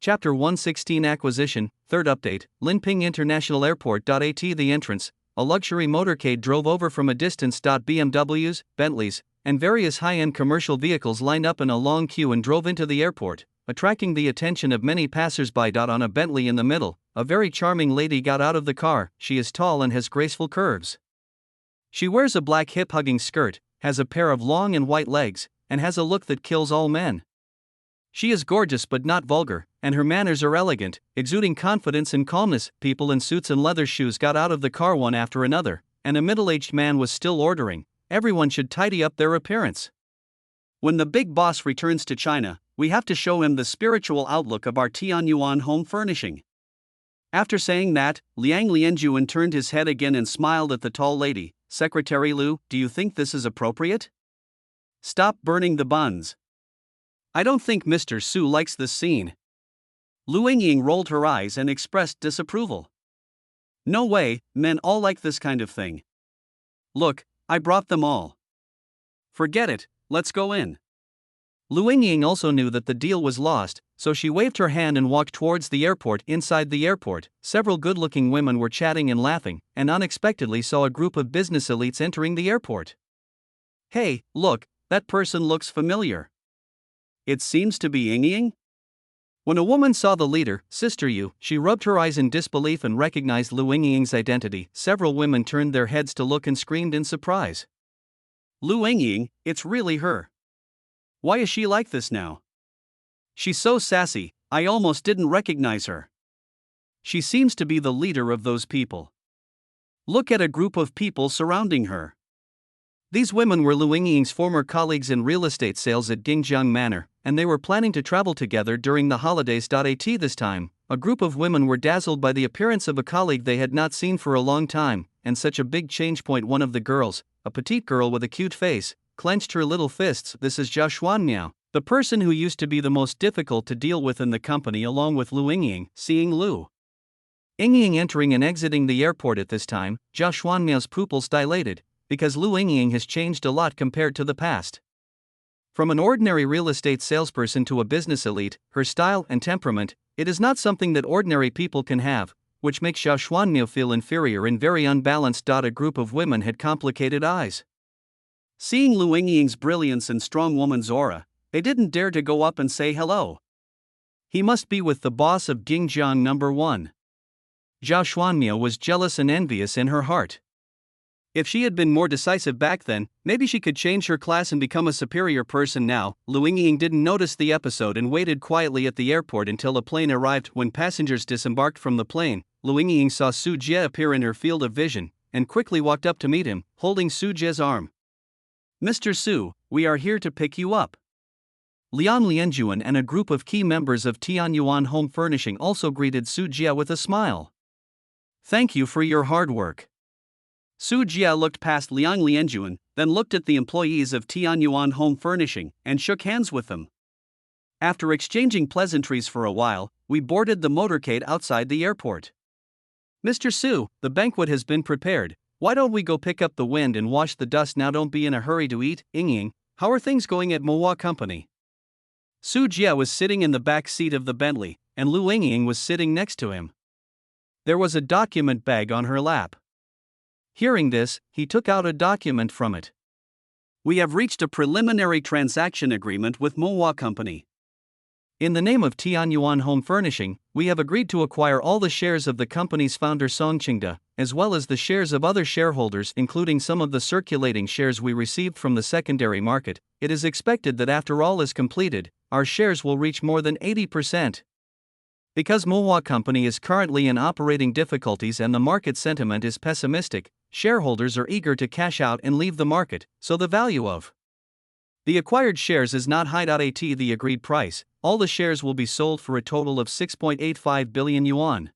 Chapter 116 Acquisition, Third Update, Linping International Airport. At the entrance, a luxury motorcade drove over from a distance. BMWs, Bentleys, and various high-end commercial vehicles lined up in a long queue and drove into the airport, attracting the attention of many passers-by. On a Bentley in the middle, a very charming lady got out of the car. She is tall and has graceful curves. She wears a black hip-hugging skirt, has a pair of long and white legs, and has a look that kills all men. She is gorgeous but not vulgar, and her manners are elegant, exuding confidence and calmness. People in suits and leather shoes got out of the car one after another, and a middle-aged man was still ordering, everyone should tidy up their appearance. When the big boss returns to China, we have to show him the spiritual outlook of our Tianyuan home furnishing. After saying that, Liang Lianjuan turned his head again and smiled at the tall lady. Secretary Lu, do you think this is appropriate? Stop burning the buns. I don't think Mr. Su likes this scene. Lu Yingying rolled her eyes and expressed disapproval. No way, men all like this kind of thing. Look, I brought them all. Forget it, let's go in. Lu Yingying also knew that the deal was lost, so she waved her hand and walked towards the airport. Inside the airport, several good-looking women were chatting and laughing, and unexpectedly saw a group of business elites entering the airport. Hey, look, that person looks familiar. It seems to be Yingying? When a woman saw the leader, Sister Yu, she rubbed her eyes in disbelief and recognized Lu Yingying's identity. Several women turned their heads to look and screamed in surprise. Lu Yingying, it's really her. Why is she like this now? She's so sassy, I almost didn't recognize her. She seems to be the leader of those people. Look at a group of people surrounding her. These women were Lu Yingying's former colleagues in real estate sales at Gingjiang Manor, and they were planning to travel together during the holidays. At this time, a group of women were dazzled by the appearance of a colleague they had not seen for a long time, and such a big change. One of the girls, a petite girl with a cute face, clenched her little fists. This is Zhao Xuanmiao, the person who used to be the most difficult to deal with in the company, along with Lu Yingying. Seeing Lu Yingying entering and exiting the airport at this time, Zhao Xuanmiao's pupils dilated, because Lu Yingying has changed a lot compared to the past. From an ordinary real estate salesperson to a business elite, her style and temperament, it is not something that ordinary people can have, which makes Zhao Xuanmiao feel inferior and very unbalanced. A group of women had complicated eyes. Seeing Lu Yingying's brilliance and strong woman's aura, they didn't dare to go up and say hello. He must be with the boss of Gingjiang number 1. Zhao Xuanmiao was jealous and envious in her heart. If she had been more decisive back then, maybe she could change her class and become a superior person now. Lu Yingying didn't notice the episode and waited quietly at the airport until a plane arrived. When passengers disembarked from the plane, Lu Yingying saw Su Jie appear in her field of vision, and quickly walked up to meet him, holding Su Jie's arm. Mr. Su, we are here to pick you up. Liang Lianjuan and a group of key members of Tianyuan Home Furnishing also greeted Su Jie with a smile. Thank you for your hard work. Su Jie looked past Liang Lianjuan, then looked at the employees of Tianyuan Home Furnishing, and shook hands with them. After exchanging pleasantries for a while, we boarded the motorcade outside the airport. Mr. Su, the banquet has been prepared. Why don't we go pick up the wind and wash the dust now? Don't be in a hurry to eat. Ying, how are things going at Mowa Company? Su Jie was sitting in the back seat of the Bentley, and Lu Ying was sitting next to him. There was a document bag on her lap. Hearing this, he took out a document from it. We have reached a preliminary transaction agreement with Mowa Company. In the name of Tianyuan Home Furnishing, we have agreed to acquire all the shares of the company's founder Song Qingda, as well as the shares of other shareholders, including some of the circulating shares we received from the secondary market. It is expected that after all is completed, our shares will reach more than 80%. Because Mowa Company is currently in operating difficulties and the market sentiment is pessimistic, shareholders are eager to cash out and leave the market, so the value of the acquired shares is not high. At the agreed price, all the shares will be sold for a total of 6.85 billion yuan.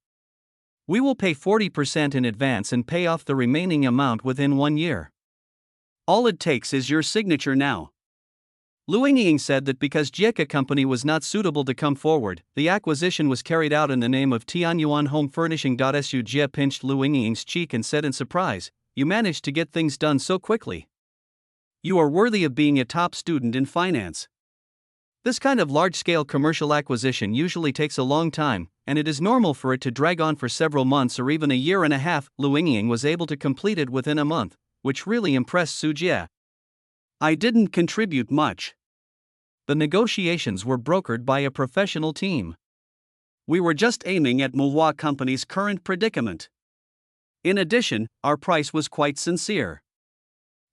We will pay 40% in advance and pay off the remaining amount within 1 year. All it takes is your signature now. Lu Ying said that because Jieka Company was not suitable to come forward, the acquisition was carried out in the name of Tianyuan Home Furnishing. Su Jie pinched Lu Ying's cheek and said in surprise, "You managed to get things done so quickly. You are worthy of being a top student in finance." This kind of large-scale commercial acquisition usually takes a long time, and it is normal for it to drag on for several months or even a year and a half. Lu Ying was able to complete it within a month, which really impressed Su Jie. I didn't contribute much. The negotiations were brokered by a professional team. We were just aiming at Mowa Company's current predicament. In addition, our price was quite sincere.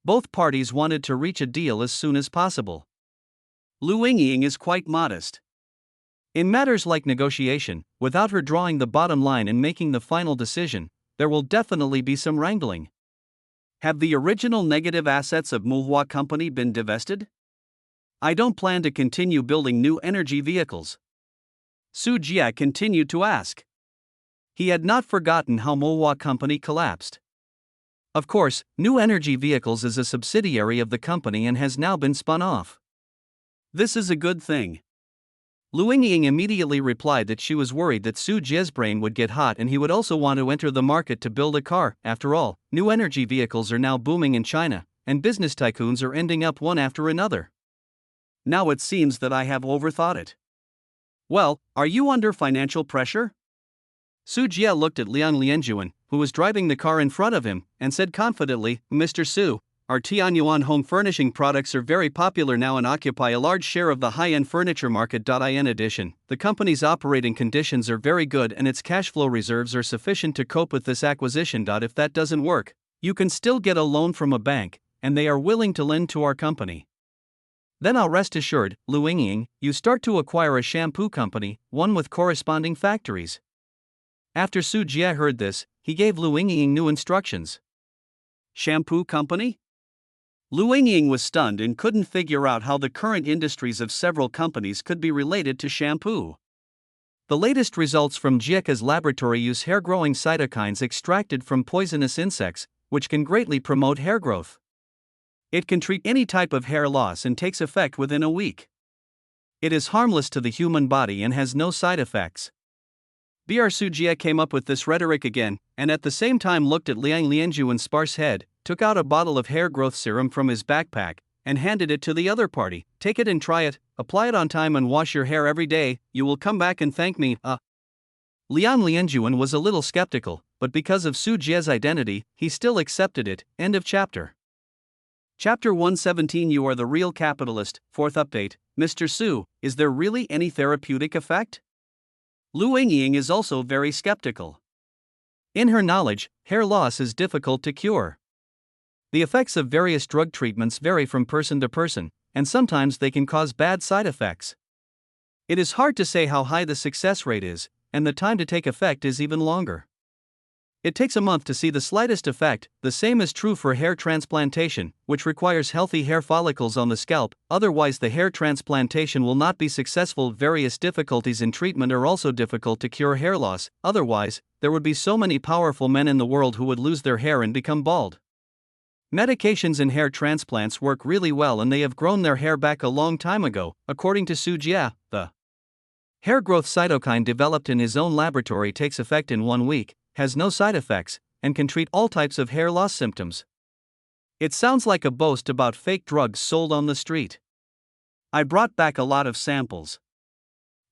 Both parties wanted to reach a deal as soon as possible. Lu Ying is quite modest. In matters like negotiation, without her drawing the bottom line and making the final decision, there will definitely be some wrangling. Have the original negative assets of Mowa Company been divested? I don't plan to continue building new energy vehicles. Su Jie continued to ask. He had not forgotten how Mowa Company collapsed. Of course, New Energy Vehicles is a subsidiary of the company and has now been spun off. This is a good thing. Lu Ying immediately replied that she was worried that Su Jie's brain would get hot and he would also want to enter the market to build a car. After all, new energy vehicles are now booming in China, and business tycoons are ending up one after another. Now it seems that I have overthought it. Well, are you under financial pressure? Su Jie looked at Liang Lianjuan, who was driving the car in front of him, and said confidently, Mr. Su, our Tianyuan home furnishing products are very popular now and occupy a large share of the high-end furniture market. In addition, the company's operating conditions are very good and its cash flow reserves are sufficient to cope with this acquisition. If that doesn't work, you can still get a loan from a bank, and they are willing to lend to our company. Then I'll rest assured, Lu Ying, you start to acquire a shampoo company, one with corresponding factories. After Su Jie heard this, he gave Lu Ying new instructions. Shampoo company? Lu Ying was stunned and couldn't figure out how the current industries of several companies could be related to shampoo. The latest results from Jieka's laboratory use hair-growing cytokines extracted from poisonous insects, which can greatly promote hair growth. It can treat any type of hair loss and takes effect within a week. It is harmless to the human body and has no side effects. Br Su Jie came up with this rhetoric again, and at the same time looked at Liang Lianjuan's sparse head, took out a bottle of hair growth serum from his backpack, and handed it to the other party. Take it and try it, apply it on time and wash your hair every day, you will come back and thank me. Liang Lianjuan was a little skeptical, but because of Su Jie's identity, he still accepted it. End of chapter. Chapter 117. You are the real capitalist. Fourth update. Mr. Su, is there really any therapeutic effect? Lu Ying is also very skeptical. In her knowledge, hair loss is difficult to cure. The effects of various drug treatments vary from person to person, and sometimes they can cause bad side effects. It is hard to say how high the success rate is, and the time to take effect is even longer. It takes a month to see the slightest effect. The same is true for hair transplantation, which requires healthy hair follicles on the scalp, otherwise the hair transplantation will not be successful. Various difficulties in treatment are also difficult to cure hair loss, otherwise, there would be so many powerful men in the world who would lose their hair and become bald. Medications and hair transplants work really well and they have grown their hair back a long time ago, according to Su Jie. The Hair growth cytokine developed in his own laboratory takes effect in 1 week, has no side effects, and can treat all types of hair loss symptoms. It sounds like a boast about fake drugs sold on the street. I brought back a lot of samples.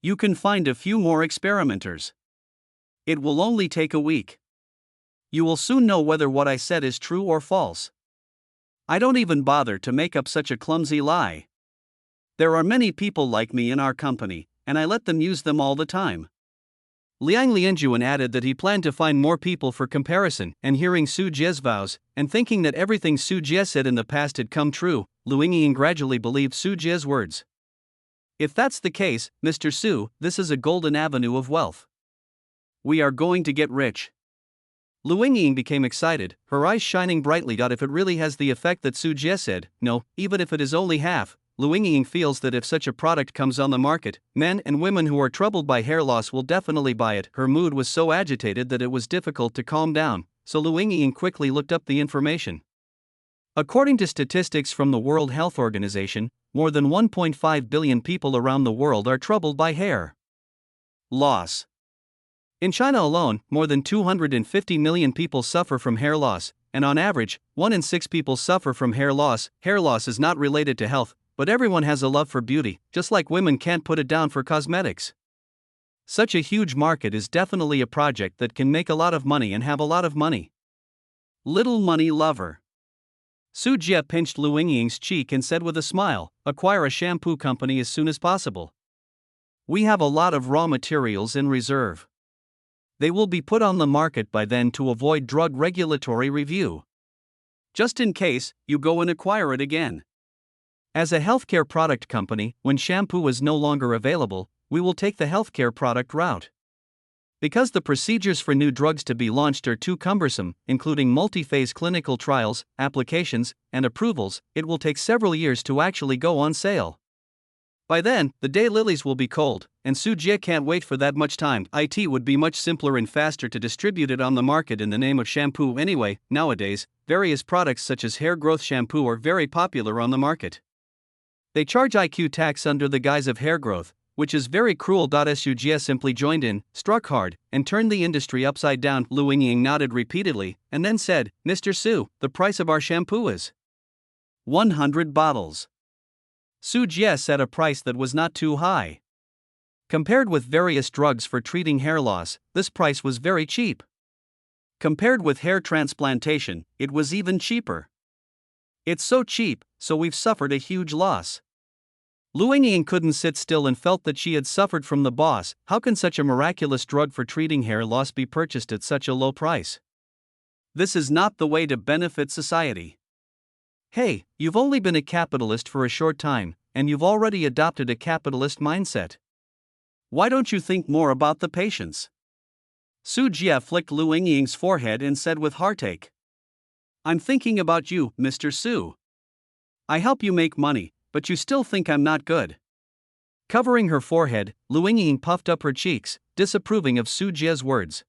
You can find a few more experimenters. It will only take a week. You will soon know whether what I said is true or false. I don't even bother to make up such a clumsy lie. There are many people like me in our company, and I let them use them all the time. Liang Lianjuan added that he planned to find more people for comparison, and hearing Su Jie's vows, and thinking that everything Su Jie said in the past had come true, Lu Yingying gradually believed Su Jie's words. If that's the case, Mr. Su, this is a golden avenue of wealth. We are going to get rich. Lu Yingying became excited, her eyes shining brightly. If it really has the effect that Su Jie said, no, even if it is only half, Lu Yingying feels that if such a product comes on the market, men and women who are troubled by hair loss will definitely buy it. Her mood was so agitated that it was difficult to calm down, so Lu Yingying quickly looked up the information. According to statistics from the World Health Organization, more than 1.5 billion people around the world are troubled by hair loss. In China alone, more than 250 million people suffer from hair loss, and on average, 1 in 6 people suffer from hair loss. Hair loss is not related to health, but everyone has a love for beauty, just like women can't put it down for cosmetics. Such a huge market is definitely a project that can make a lot of money and have a lot of money. Little money lover. Su Jie pinched Lu Yingying's cheek and said with a smile, acquire a shampoo company as soon as possible. We have a lot of raw materials in reserve. They will be put on the market by then to avoid drug regulatory review. Just in case, you go and acquire it again. As a healthcare product company, when shampoo is no longer available, we will take the healthcare product route. Because the procedures for new drugs to be launched are too cumbersome, including multi-phase clinical trials, applications, and approvals, it will take several years to actually go on sale. By then, the daylilies will be cold, and Su Jie can't wait for that much time. It would be much simpler and faster to distribute it on the market in the name of shampoo anyway. Nowadays, various products such as hair growth shampoo are very popular on the market. They charge IQ tax under the guise of hair growth, which is very cruel. Su Jie simply joined in, struck hard, and turned the industry upside down. Lu Yingying nodded repeatedly, and then said, Mr. Su, the price of our shampoo is 100 bottles. Su Jie set a price that was not too high. Compared with various drugs for treating hair loss, this price was very cheap. Compared with hair transplantation, it was even cheaper. It's so cheap, so we've suffered a huge loss. Lu Yingying couldn't sit still and felt that she had suffered from the boss. How can such a miraculous drug for treating hair loss be purchased at such a low price? This is not the way to benefit society. Hey, you've only been a capitalist for a short time, and you've already adopted a capitalist mindset. Why don't you think more about the patients? Su Jie flicked Lu Yingying's forehead and said with heartache. I'm thinking about you, Mr. Su. I help you make money, but you still think I'm not good. Covering her forehead, Lu Yingying puffed up her cheeks, disapproving of Su Jie's words.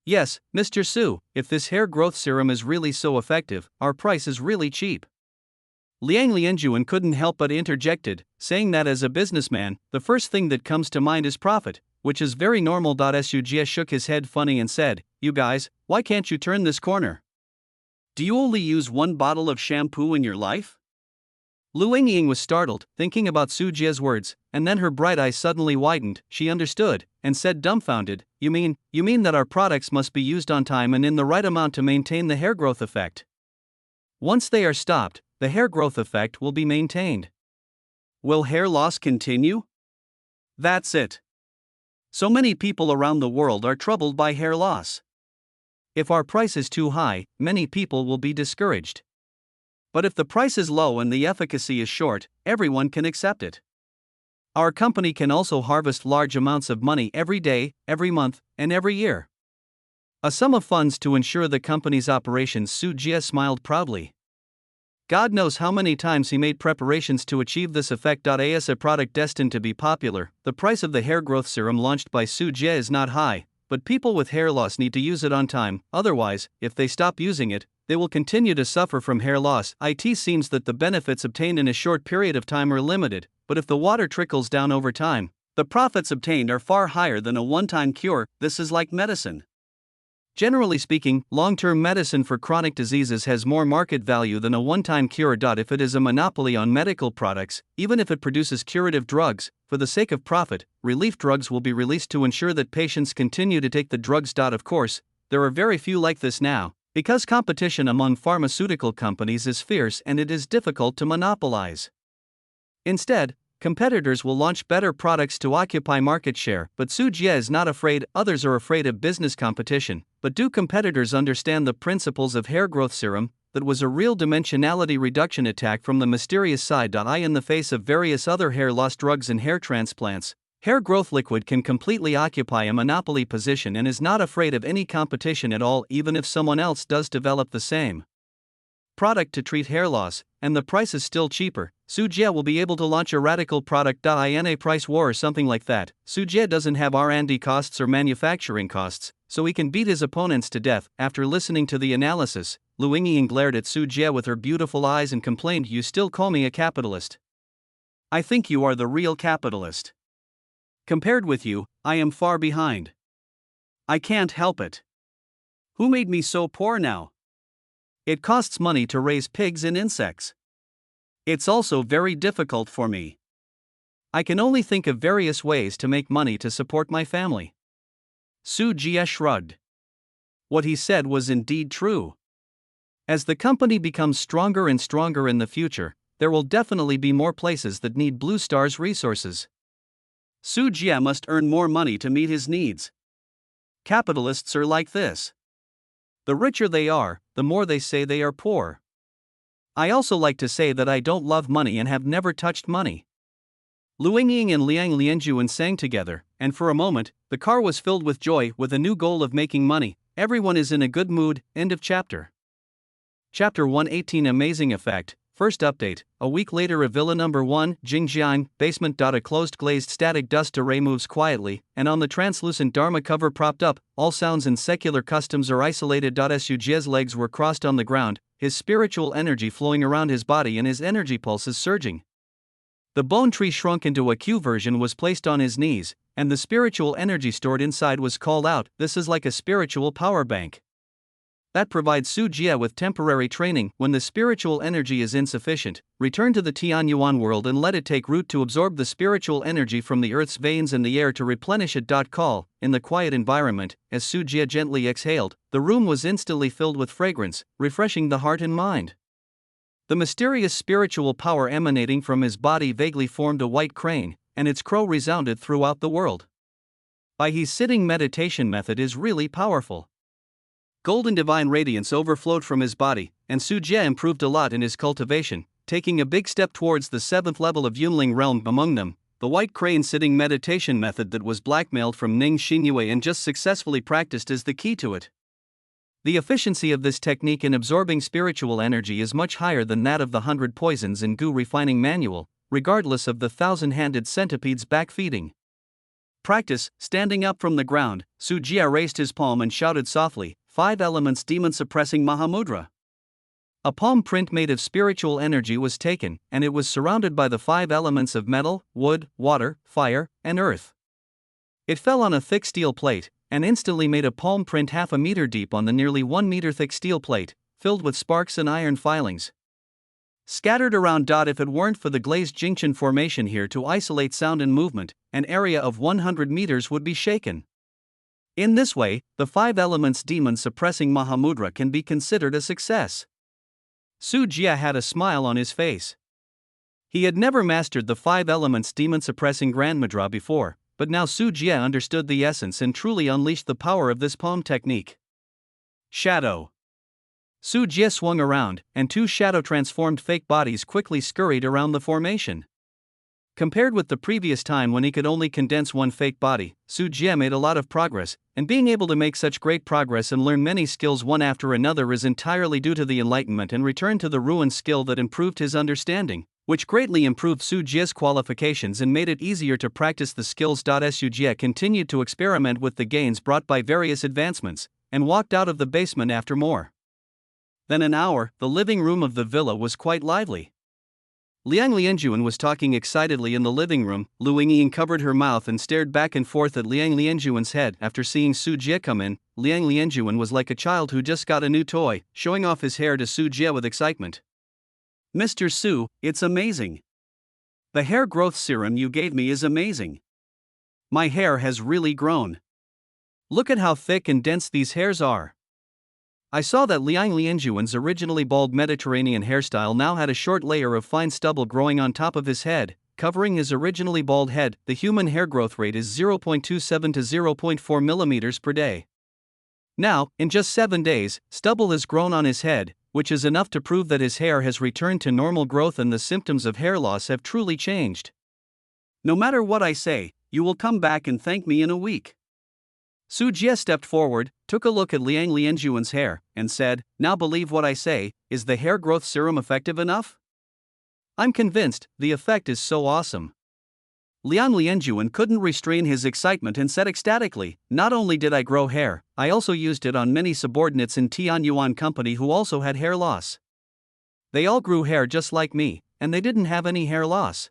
Yes, Mr. Su, if this hair growth serum is really so effective, our price is really cheap. Liang Lianjuan couldn't help but interjected, saying that as a businessman, the first thing that comes to mind is profit, which is very normal. Su Jie shook his head funny and said, you guys, why can't you turn this corner? Do you only use 1 bottle of shampoo in your life? Lu Yingying was startled, thinking about Su Jie's words, and then her bright eyes suddenly widened. She understood, and said dumbfounded, You mean that our products must be used on time and in the right amount to maintain the hair growth effect? Once they are stopped, the hair growth effect will be maintained. Will hair loss continue? That's it. So many people around the world are troubled by hair loss. If our price is too high, many people will be discouraged. But if the price is low and the efficacy is short, everyone can accept it. Our company can also harvest large amounts of money every day, every month, and every year. A sum of funds to ensure the company's operations. Su Jie smiled proudly. God knows how many times he made preparations to achieve this effect. As a product destined to be popular, the price of the hair growth serum launched by Su Jie is not high, but people with hair loss need to use it on time. Otherwise, if they stop using it, they will continue to suffer from hair loss. It seems that the benefits obtained in a short period of time are limited, but if the water trickles down over time, The profits obtained are far higher than a one-time cure. This is like medicine. Generally speaking, long-term medicine for chronic diseases has more market value than a one-time cure. If it is a monopoly on medical products, even if it produces curative drugs, for the sake of profit, relief drugs will be released to ensure that patients continue to take the drugs. Of course, there are very few like this now, because competition among pharmaceutical companies is fierce and it is difficult to monopolize. Instead, competitors will launch better products to occupy market share, but Su Jie is not afraid. Others are afraid of business competition, but do competitors understand the principles of hair growth serum? That was a real dimensionality reduction attack from the mysterious side. In the face of various other hair loss drugs and hair transplants, hair growth liquid can completely occupy a monopoly position and is not afraid of any competition at all, even if someone else does develop the same product to treat hair loss, and the price is still cheaper. Su Jie will be able to launch a radical product in a price war or something like that. Su Jie doesn't have R&D costs or manufacturing costs, so he can beat his opponents to death. After listening to the analysis, Lu Yingying glared at Su Jie with her beautiful eyes and complained, "You still call me a capitalist? I think you are the real capitalist. Compared with you, I am far behind. I can't help it. Who made me so poor now? It costs money to raise pigs and insects. It's also very difficult for me. I can only think of various ways to make money to support my family." Su Jie shrugged. What he said was indeed true. As the company becomes stronger and stronger in the future, there will definitely be more places that need Blue Star's resources. Su Jie must earn more money to meet his needs. Capitalists are like this. The richer they are, the more they say they are poor. I also like to say that I don't love money and have never touched money. Lu Yingying and Liang Lianjuan sang together, and for a moment, the car was filled with joy. With a new goal of making money, everyone is in a good mood. End of chapter. Chapter 118 Amazing Effect. First update, a week later at Villa Number 1, Jingjiang, basement. A closed glazed static dust array moves quietly, and on the translucent Dharma cover propped up, all sounds and secular customs are isolated. Su Jie's legs were crossed on the ground, his spiritual energy flowing around his body and his energy pulses surging. The bone tree shrunk into a Q version was placed on his knees, and the spiritual energy stored inside was called out. This is like a spiritual power bank that provides Su Jie with temporary training. When the spiritual energy is insufficient, return to the Tianyuan world and let it take root to absorb the spiritual energy from the earth's veins and the air to replenish it. Call. In the quiet environment, as Su Jie gently exhaled, the room was instantly filled with fragrance, refreshing the heart and mind. The mysterious spiritual power emanating from his body vaguely formed a white crane, and its crow resounded throughout the world. His sitting meditation method is really powerful. Golden divine radiance overflowed from his body, and Su Jie improved a lot in his cultivation, taking a big step towards the 7th level of Yunling realm. Among them, the white crane sitting meditation method that was blackmailed from Ning Xinyue and just successfully practiced is the key to it. The efficiency of this technique in absorbing spiritual energy is much higher than that of the 100 Poisons and Gu Refining Manual, regardless of the 1,000-handed centipede's backfeeding. Practice. Standing up from the ground, Su Jie raised his palm and shouted softly, 5 elements demon-suppressing Mahamudra. A palm print made of spiritual energy was taken, and it was surrounded by the 5 elements of metal, wood, water, fire, and earth. It fell on a thick steel plate, and instantly made a palm print half a meter deep on the nearly 1 meter thick steel plate, filled with sparks and iron filings scattered around. If it weren't for the glazed Jingchen formation here to isolate sound and movement, an area of 100 meters would be shaken. In this way, the 5 elements demon suppressing Mahamudra can be considered a success. Su Jie had a smile on his face. He had never mastered the 5 elements demon suppressing Grand Mudra before, but now Su Jie understood the essence and truly unleashed the power of this palm technique. Shadow. Su Jie swung around, and 2 shadow-transformed fake bodies quickly scurried around the formation. Compared with the previous time when he could only condense 1 fake body, Su Jie made a lot of progress, and being able to make such great progress and learn many skills one after another is entirely due to the enlightenment and return to the ruin skill that improved his understanding, which greatly improved Su Jie's qualifications and made it easier to practice the skills. Su Jie continued to experiment with the gains brought by various advancements, and walked out of the basement after more than an hour. The living room of the villa was quite lively. Liang Lianjuan was talking excitedly in the living room. Lu Yingyin covered her mouth and stared back and forth at Liang Lianjuan's head. After seeing Su Jie come in, Liang Lianjuan was like a child who just got a new toy, showing off his hair to Su Jie with excitement. "Mr. Su, it's amazing. The hair growth serum you gave me is amazing. My hair has really grown. Look at how thick and dense these hairs are." I saw that Liang Lianjuan's originally bald Mediterranean hairstyle now had a short layer of fine stubble growing on top of his head, covering his originally bald head. The human hair growth rate is 0.27 to 0.4 millimeters per day. Now, in just 7 days, stubble has grown on his head, which is enough to prove that his hair has returned to normal growth and the symptoms of hair loss have truly changed. No matter what I say, you will come back and thank me in a week. Su Jie stepped forward, took a look at Liang Lianjuan's hair, and said, "Now believe what I say, is the hair growth serum effective enough? I'm convinced, the effect is so awesome." Liang Lianjuan couldn't restrain his excitement and said ecstatically, "Not only did I grow hair, I also used it on many subordinates in Tianyuan Company who also had hair loss. They all grew hair just like me, and they didn't have any hair loss.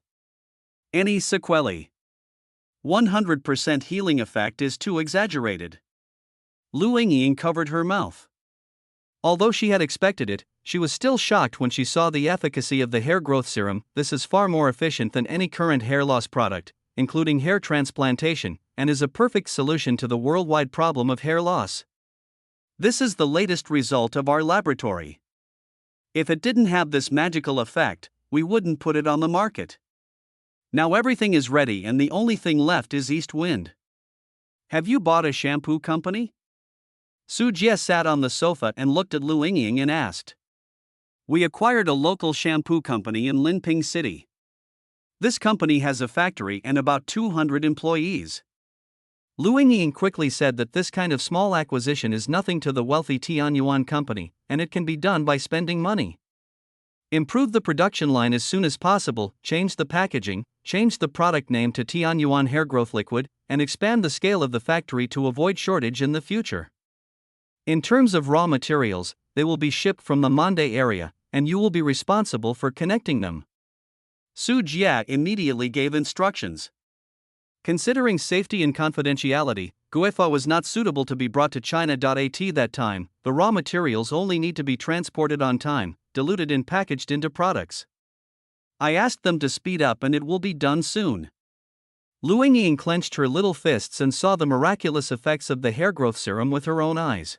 Any sequelae? 100% healing effect is too exaggerated." Lu Yingyin covered her mouth. Although she had expected it, she was still shocked when she saw the efficacy of the hair growth serum. This is far more efficient than any current hair loss product, including hair transplantation, and is a perfect solution to the worldwide problem of hair loss. This is the latest result of our laboratory. If it didn't have this magical effect, we wouldn't put it on the market. Now everything is ready and the only thing left is East Wind. Have you bought a shampoo company? Su Jie sat on the sofa and looked at Lu Yingyin and asked. We acquired a local shampoo company in Linping City. This company has a factory and about 200 employees. Lu Yingyin quickly said that this kind of small acquisition is nothing to the wealthy Tianyuan company, and it can be done by spending money. Improve the production line as soon as possible, change the packaging, change the product name to Tianyuan Hair Growth Liquid, and expand the scale of the factory to avoid shortage in the future. In terms of raw materials, they will be shipped from the Monday area, and you will be responsible for connecting them. Su Jie immediately gave instructions. Considering safety and confidentiality, Guifa was not suitable to be brought to China.at that time. The raw materials only need to be transported on time, diluted and packaged into products. I asked them to speed up and it will be done soon. Lu Yingyin clenched her little fists and saw the miraculous effects of the hair growth serum with her own eyes.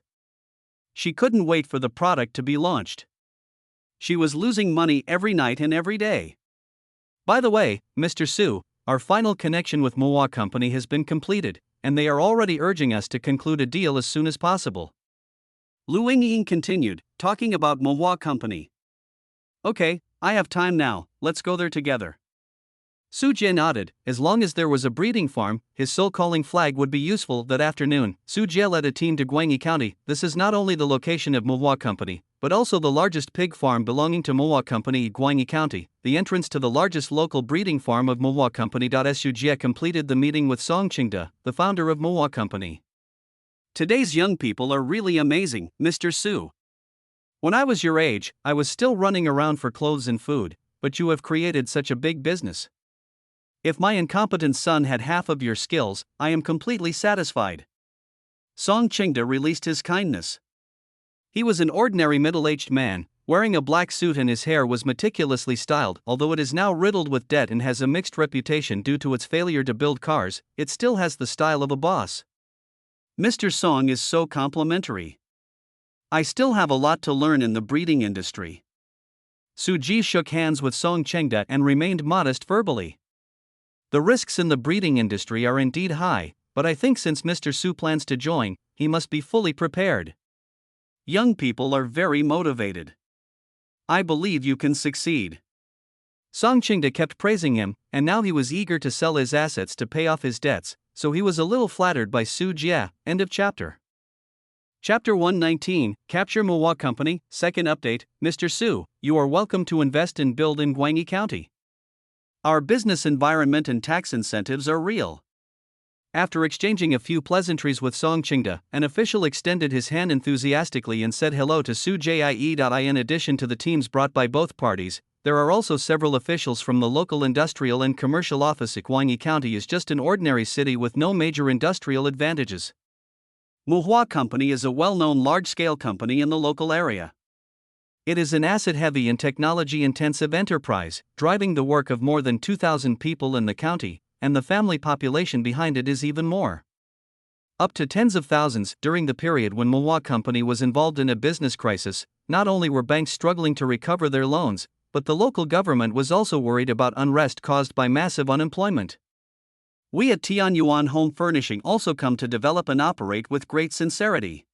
She couldn't wait for the product to be launched. She was losing money every night and every day. By the way, Mr. Su, our final connection with Mohua Company has been completed, and they are already urging us to conclude a deal as soon as possible. Lu Yingyin continued, talking about Mohua Company. Okay, I have time now, let's go there together. Su Jie nodded. As long as there was a breeding farm, his soul-calling flag would be useful. That afternoon, Su Jie led a team to Guangyi County. This is not only the location of Mohua Company, but also the largest pig farm belonging to Mohua Company, Guangyi County, the entrance to the largest local breeding farm of Mohua Company. Su Jie completed the meeting with Song Qingde, the founder of Mohua Company. Today's young people are really amazing, Mr. Su. When I was your age, I was still running around for clothes and food, but you have created such a big business. If my incompetent son had half of your skills, I am completely satisfied. Song Qingde released his kindness. He was an ordinary middle-aged man, wearing a black suit and his hair was meticulously styled. Although it is now riddled with debt and has a mixed reputation due to its failure to build cars, it still has the style of a boss. Mr. Song is so complimentary. I still have a lot to learn in the breeding industry. Su Jie shook hands with Song Qingde and remained modest verbally. The risks in the breeding industry are indeed high, but I think since Mr. Su plans to join, he must be fully prepared. Young people are very motivated. I believe you can succeed. Song Qingde kept praising him, and now he was eager to sell his assets to pay off his debts, so he was a little flattered by Su Jie. End of chapter. Chapter 119, Capture Mohua Company. Second update, Mr. Su, you are welcome to invest and build in Guangyi County. Our business environment and tax incentives are real. After exchanging a few pleasantries with Song Qingde, an official extended his hand enthusiastically and said hello to Su Jie. In addition to the teams brought by both parties, there are also several officials from the local industrial and commercial office. Gwangi County is just an ordinary city with no major industrial advantages. Muhua Company is a well-known large-scale company in the local area. It is an asset-heavy and technology-intensive enterprise, driving the work of more than 2,000 people in the county, and the family population behind it is even more. Up to tens of thousands. During the period when Muhua Company was involved in a business crisis, not only were banks struggling to recover their loans, but the local government was also worried about unrest caused by massive unemployment. We at Tianyuan Home Furnishing also come to develop and operate with great sincerity.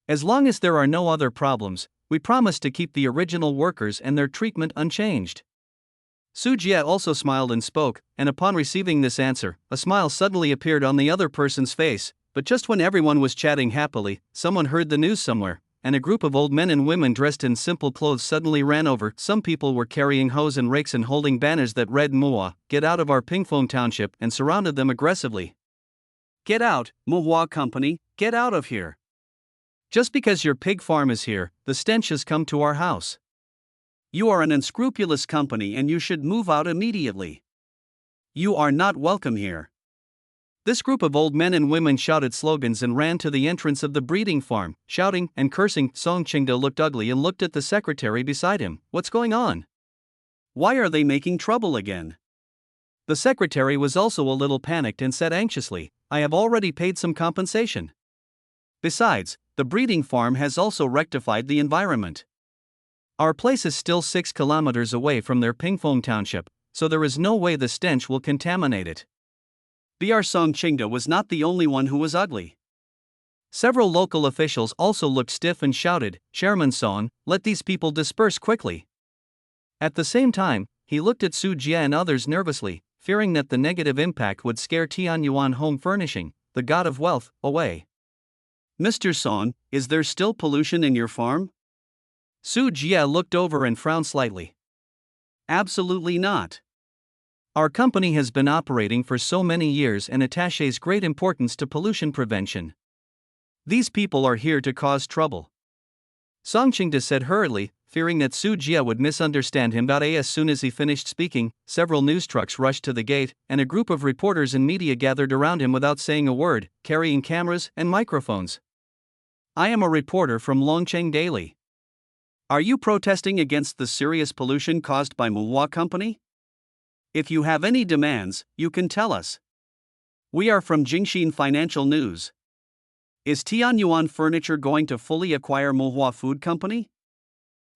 As long as there are no other problems, we promise to keep the original workers and their treatment unchanged. Su Jie also smiled and spoke, and upon receiving this answer, a smile suddenly appeared on the other person's face. But just when everyone was chatting happily, someone heard the news somewhere, and a group of old men and women dressed in simple clothes suddenly ran over. Some people were carrying hoes and rakes and holding banners that read "Muhua, get out of our Pingfong township," and surrounded them aggressively. "Get out, Muhua Company, get out of here. Just because your pig farm is here, the stench has come to our house. You are an unscrupulous company and you should move out immediately. You are not welcome here." This group of old men and women shouted slogans and ran to the entrance of the breeding farm, shouting and cursing. Song Qingda looked ugly and looked at the secretary beside him. "What's going on? Why are they making trouble again?" The secretary was also a little panicked and said anxiously, "I have already paid some compensation. Besides, the breeding farm has also rectified the environment. Our place is still 6 kilometers away from their Pingfong township, so there is no way the stench will contaminate it." Br Song Qingda was not the only one who was ugly. Several local officials also looked stiff and shouted, "Chairman Song, let these people disperse quickly." At the same time, he looked at Su Jie and others nervously, fearing that the negative impact would scare Tianyuan Home Furnishing, the god of wealth, away. "Mr. Song, is there still pollution in your farm?" Su Jie looked over and frowned slightly. "Absolutely not. Our company has been operating for so many years and attaches great importance to pollution prevention. These people are here to cause trouble." Song Qingda said hurriedly, fearing that Su Jie would misunderstand him. As soon as he finished speaking, several news trucks rushed to the gate, and a group of reporters and media gathered around him without saying a word, carrying cameras and microphones. "I am a reporter from Longcheng Daily. Are you protesting against the serious pollution caused by Muhua Company? If you have any demands, you can tell us. We are from Jingxin Financial News. Is Tianyuan Furniture going to fully acquire Muhua Food Company?"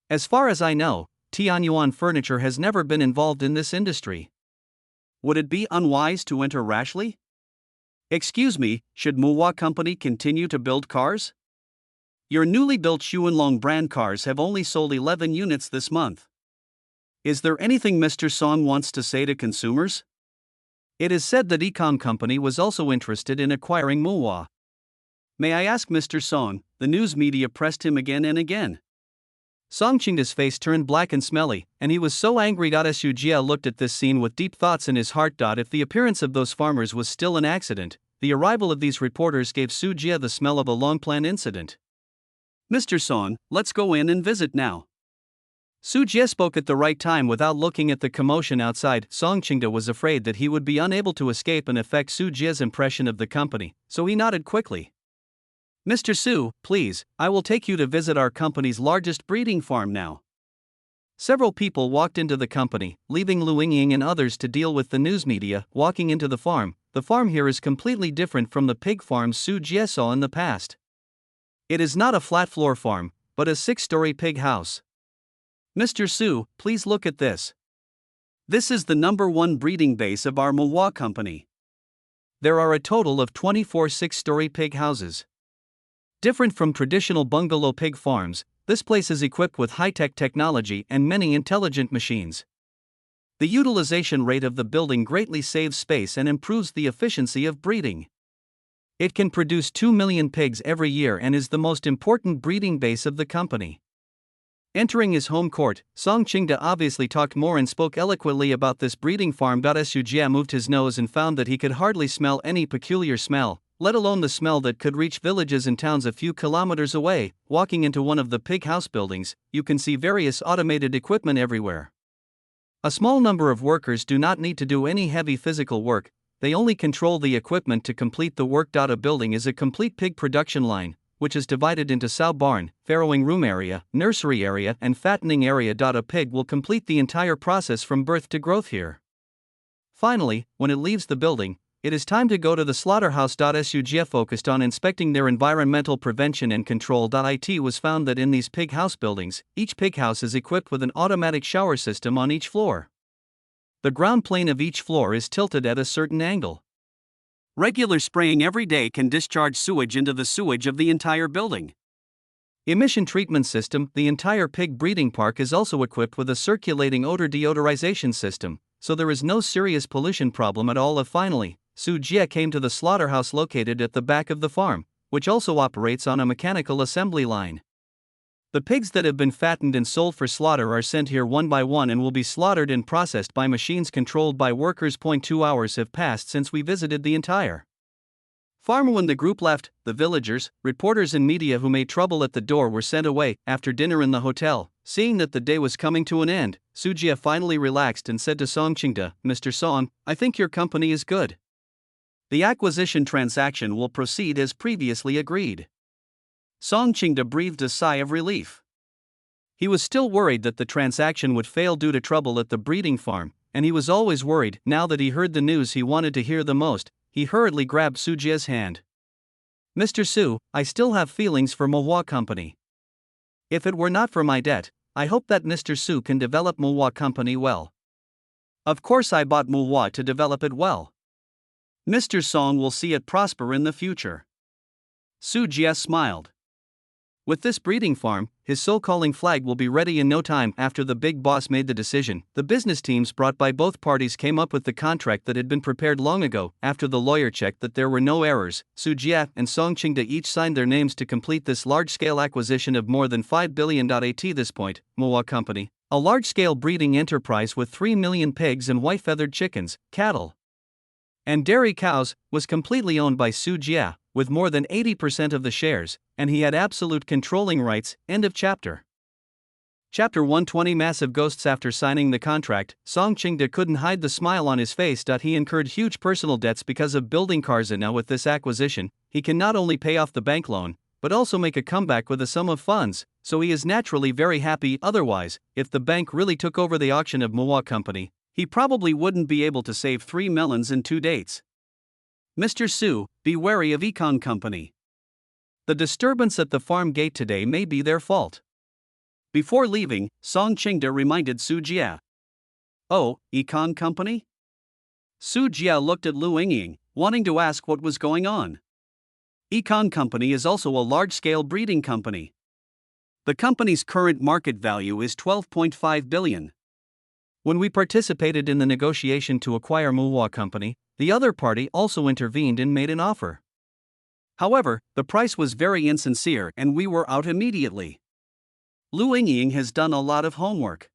As far as I know, Tianyuan Furniture has never been involved in this industry. Would it be unwise to enter rashly? Excuse me, should Muhua Company continue to build cars? Your newly built Xuanlong brand cars have only sold 11 units this month. Is there anything Mr. Song wants to say to consumers? It is said that Ecom Company was also interested in acquiring Muhua. May I ask Mr. Song? The news media pressed him again and again. Song Qingda's face turned black and smelly, and he was so angry. Su Jie looked at this scene with deep thoughts in his heart. If the appearance of those farmers was still an accident, the arrival of these reporters gave Su Jie the smell of a long-planned incident. "Mr. Song, let's go in and visit now." Su Jie spoke at the right time without looking at the commotion outside. Song Qingda was afraid that he would be unable to escape and affect Su Jie's impression of the company, so he nodded quickly. "Mr. Su, please, I will take you to visit our company's largest breeding farm now." Several people walked into the company, leaving Lu Yingying and others to deal with the news media. Walking into the farm here is completely different from the pig farms Su Jie saw in the past. It is not a flat-floor farm, but a 6-story pig house. "Mr. Su, please look at this. This is the #1 breeding base of our Muhua Company. There are a total of 24 6-story pig houses. Different from traditional bungalow pig farms, this place is equipped with high-tech technology and many intelligent machines. The utilization rate of the building greatly saves space and improves the efficiency of breeding. It can produce 2 million pigs every year and is the most important breeding base of the company." Entering his home court, Song Qingda obviously talked more and spoke eloquently about this breeding farm. Su Jie moved his nose and found that he could hardly smell any peculiar smell, let alone the smell that could reach villages and towns a few kilometers away. Walking into one of the pig house buildings, you can see various automated equipment everywhere. A small number of workers do not need to do any heavy physical work, they only control the equipment to complete the work. A building is a complete pig production line, which is divided into sow barn, farrowing room area, nursery area, and fattening area. A pig will complete the entire process from birth to growth here. Finally, when it leaves the building, it is time to go to the slaughterhouse. SUGF focused on inspecting their environmental prevention and control. It was found that in these pig house buildings, each pig house is equipped with an automatic shower system on each floor. The ground plane of each floor is tilted at a certain angle. Regular spraying every day can discharge sewage into the sewage of the entire building. Emission treatment system. The entire pig breeding park is also equipped with a circulating odor deodorization system, so there is no serious pollution problem at all. Finally, Su Jie came to the slaughterhouse located at the back of the farm, which also operates on a mechanical assembly line. The pigs that have been fattened and sold for slaughter are sent here one by one and will be slaughtered and processed by machines controlled by workers. 2 hours have passed since we visited the entire farm. When the group left, the villagers, reporters and media who made trouble at the door were sent away. After dinner in the hotel, seeing that the day was coming to an end, Su Jie finally relaxed and said to Song Qingde, "Mr. Song, I think your company is good. The acquisition transaction will proceed as previously agreed." Song Qingde breathed a sigh of relief. He was still worried that the transaction would fail due to trouble at the breeding farm, and he was always worried. Now that he heard the news he wanted to hear the most, he hurriedly grabbed Su Jie's hand. "Mr. Su, I still have feelings for Mohua Company. If it were not for my debt, I hope that Mr. Su can develop Mohua Company well. Of course I bought Mohua to develop it well. Mr. Song will see it prosper in the future." Su Jie smiled. With this breeding farm, his so-calling flag will be ready in no time. After the big boss made the decision, the business teams brought by both parties came up with the contract that had been prepared long ago. After the lawyer checked that there were no errors, Su Jie and Song Qingde each signed their names to complete this large-scale acquisition of more than 5 billion. At this point, Mohua Company, a large-scale breeding enterprise with 3 million pigs and white-feathered chickens, cattle, and dairy cows, was completely owned by Su Jie, with more than 80% of the shares, and he had absolute controlling rights. End of chapter. Chapter 120. Massive ghosts. After signing the contract, Song Qingde couldn't hide the smile on his face. He incurred huge personal debts because of building cars, and now with this acquisition, he can not only pay off the bank loan, but also make a comeback with a sum of funds, so he is naturally very happy. Otherwise, if the bank really took over the auction of Mohua Company, he probably wouldn't be able to save 3 melons in 2 dates. Mr. Su, be wary of Econ Company. The disturbance at the farm gate today may be their fault. Before leaving, Song Qingde reminded Su Jie. "Oh, Econ Company?" Su Jie looked at Lu Yingying, wanting to ask what was going on. Econ Company is also a large-scale breeding company. The company's current market value is 12.5 billion. When we participated in the negotiation to acquire Mohua Company, the other party also intervened and made an offer. However, the price was very insincere and we were out immediately. Lu Yingying has done a lot of homework.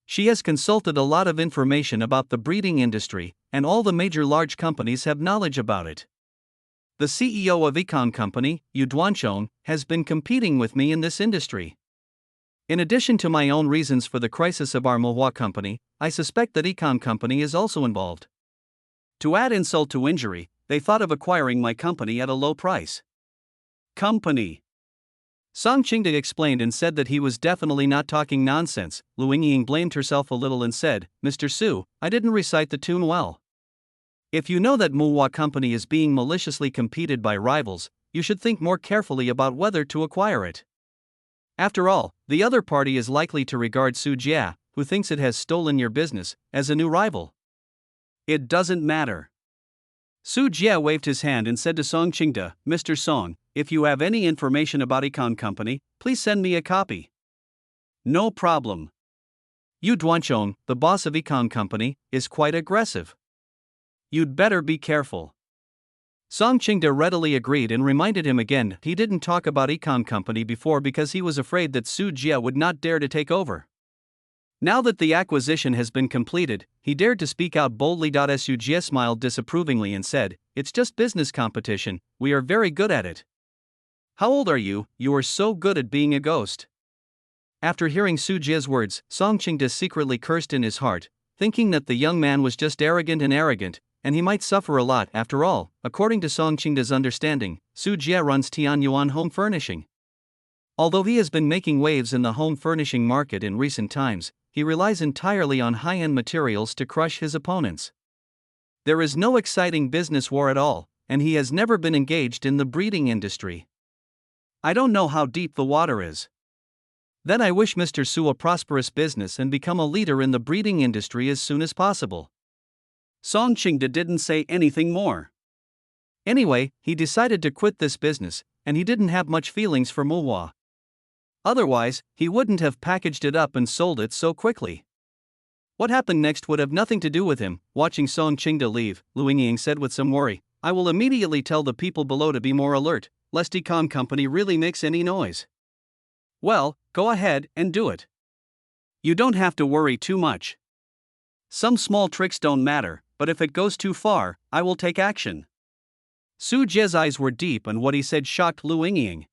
She has consulted a lot of information about the breeding industry, and all the major large companies have knowledge about it. The CEO of Econ Company, Yu Duanchong, has been competing with me in this industry. In addition to my own reasons for the crisis of our Mohua Company, I suspect that Econ Company is also involved. To add insult to injury, they thought of acquiring my company at a low price. Company. Song Qingde explained and said that he was definitely not talking nonsense. Lu Yingying blamed herself a little and said, "Mr. Su, I didn't recite the tune well. If you know that Mohua Company is being maliciously competed by rivals, you should think more carefully about whether to acquire it. After all, the other party is likely to regard Su Jie, who thinks it has stolen your business, as a new rival. It doesn't matter." Su Jie waved his hand and said to Song Qingde, "Mr. Song, if you have any information about Econ Company, please send me a copy." "No problem. Yu Duanchong, the boss of Econ Company, is quite aggressive. You'd better be careful." Song Qingde readily agreed and reminded him again he didn't talk about Econ Company before because he was afraid that Su Jie would not dare to take over. Now that the acquisition has been completed, he dared to speak out boldly. Su Jie smiled disapprovingly and said, "It's just business competition, we are very good at it." "How old are you? You are so good at being a ghost." After hearing Su Jie's words, Song Qingde secretly cursed in his heart, thinking that the young man was just arrogant, and he might suffer a lot after all. According to Song Qingde's understanding, Su Jie runs Tianyuan Home Furnishing. Although he has been making waves in the home furnishing market in recent times, he relies entirely on high-end materials to crush his opponents. There is no exciting business war at all, and he has never been engaged in the breeding industry. I don't know how deep the water is. Then I wish Mr. Su a prosperous business and become a leader in the breeding industry as soon as possible. Song Qingde didn't say anything more. Anyway, he decided to quit this business, and he didn't have much feelings for Muhua. Otherwise, he wouldn't have packaged it up and sold it so quickly. What happened next would have nothing to do with him. Watching Song Qingde leave, Lu Yingying said with some worry, I will immediately tell the people below to be more alert, lest Ecom Company really makes any noise. Well, go ahead and do it. You don't have to worry too much. Some small tricks don't matter, but if it goes too far, I will take action. Su Jie's eyes were deep, and what he said shocked Lu Yingying.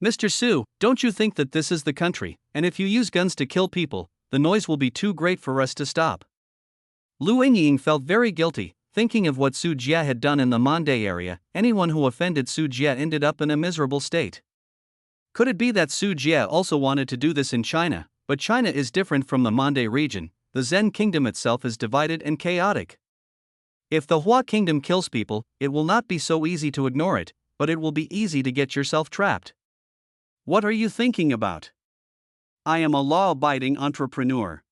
Mr. Su, don't you think that this is the country, and if you use guns to kill people, the noise will be too great for us to stop? Lu Yingying felt very guilty, thinking of what Su Jie had done in the Mandai area. Anyone who offended Su Jie ended up in a miserable state. Could it be that Su Jie also wanted to do this in China? But China is different from the Mandai region. The Zhen kingdom itself is divided and chaotic. If the Hua kingdom kills people, it will not be so easy to ignore it, but it will be easy to get yourself trapped. What are you thinking about? I am a law-abiding entrepreneur.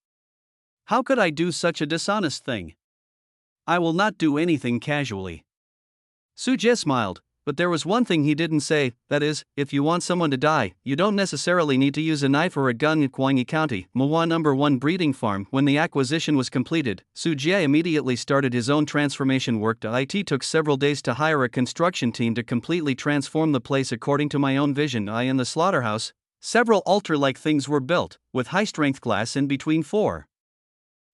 How could I do such a dishonest thing? I will not do anything casually. Su Jie smiled, but there was one thing he didn't say, that is, if you want someone to die, you don't necessarily need to use a knife or a gun. In Guangyi County, Muhua No. 1 breeding farm. When the acquisition was completed, Su Jie immediately started his own transformation work. It took several days to hire a construction team to completely transform the place according to my own vision. In the slaughterhouse, several altar-like things were built, with high-strength glass in between for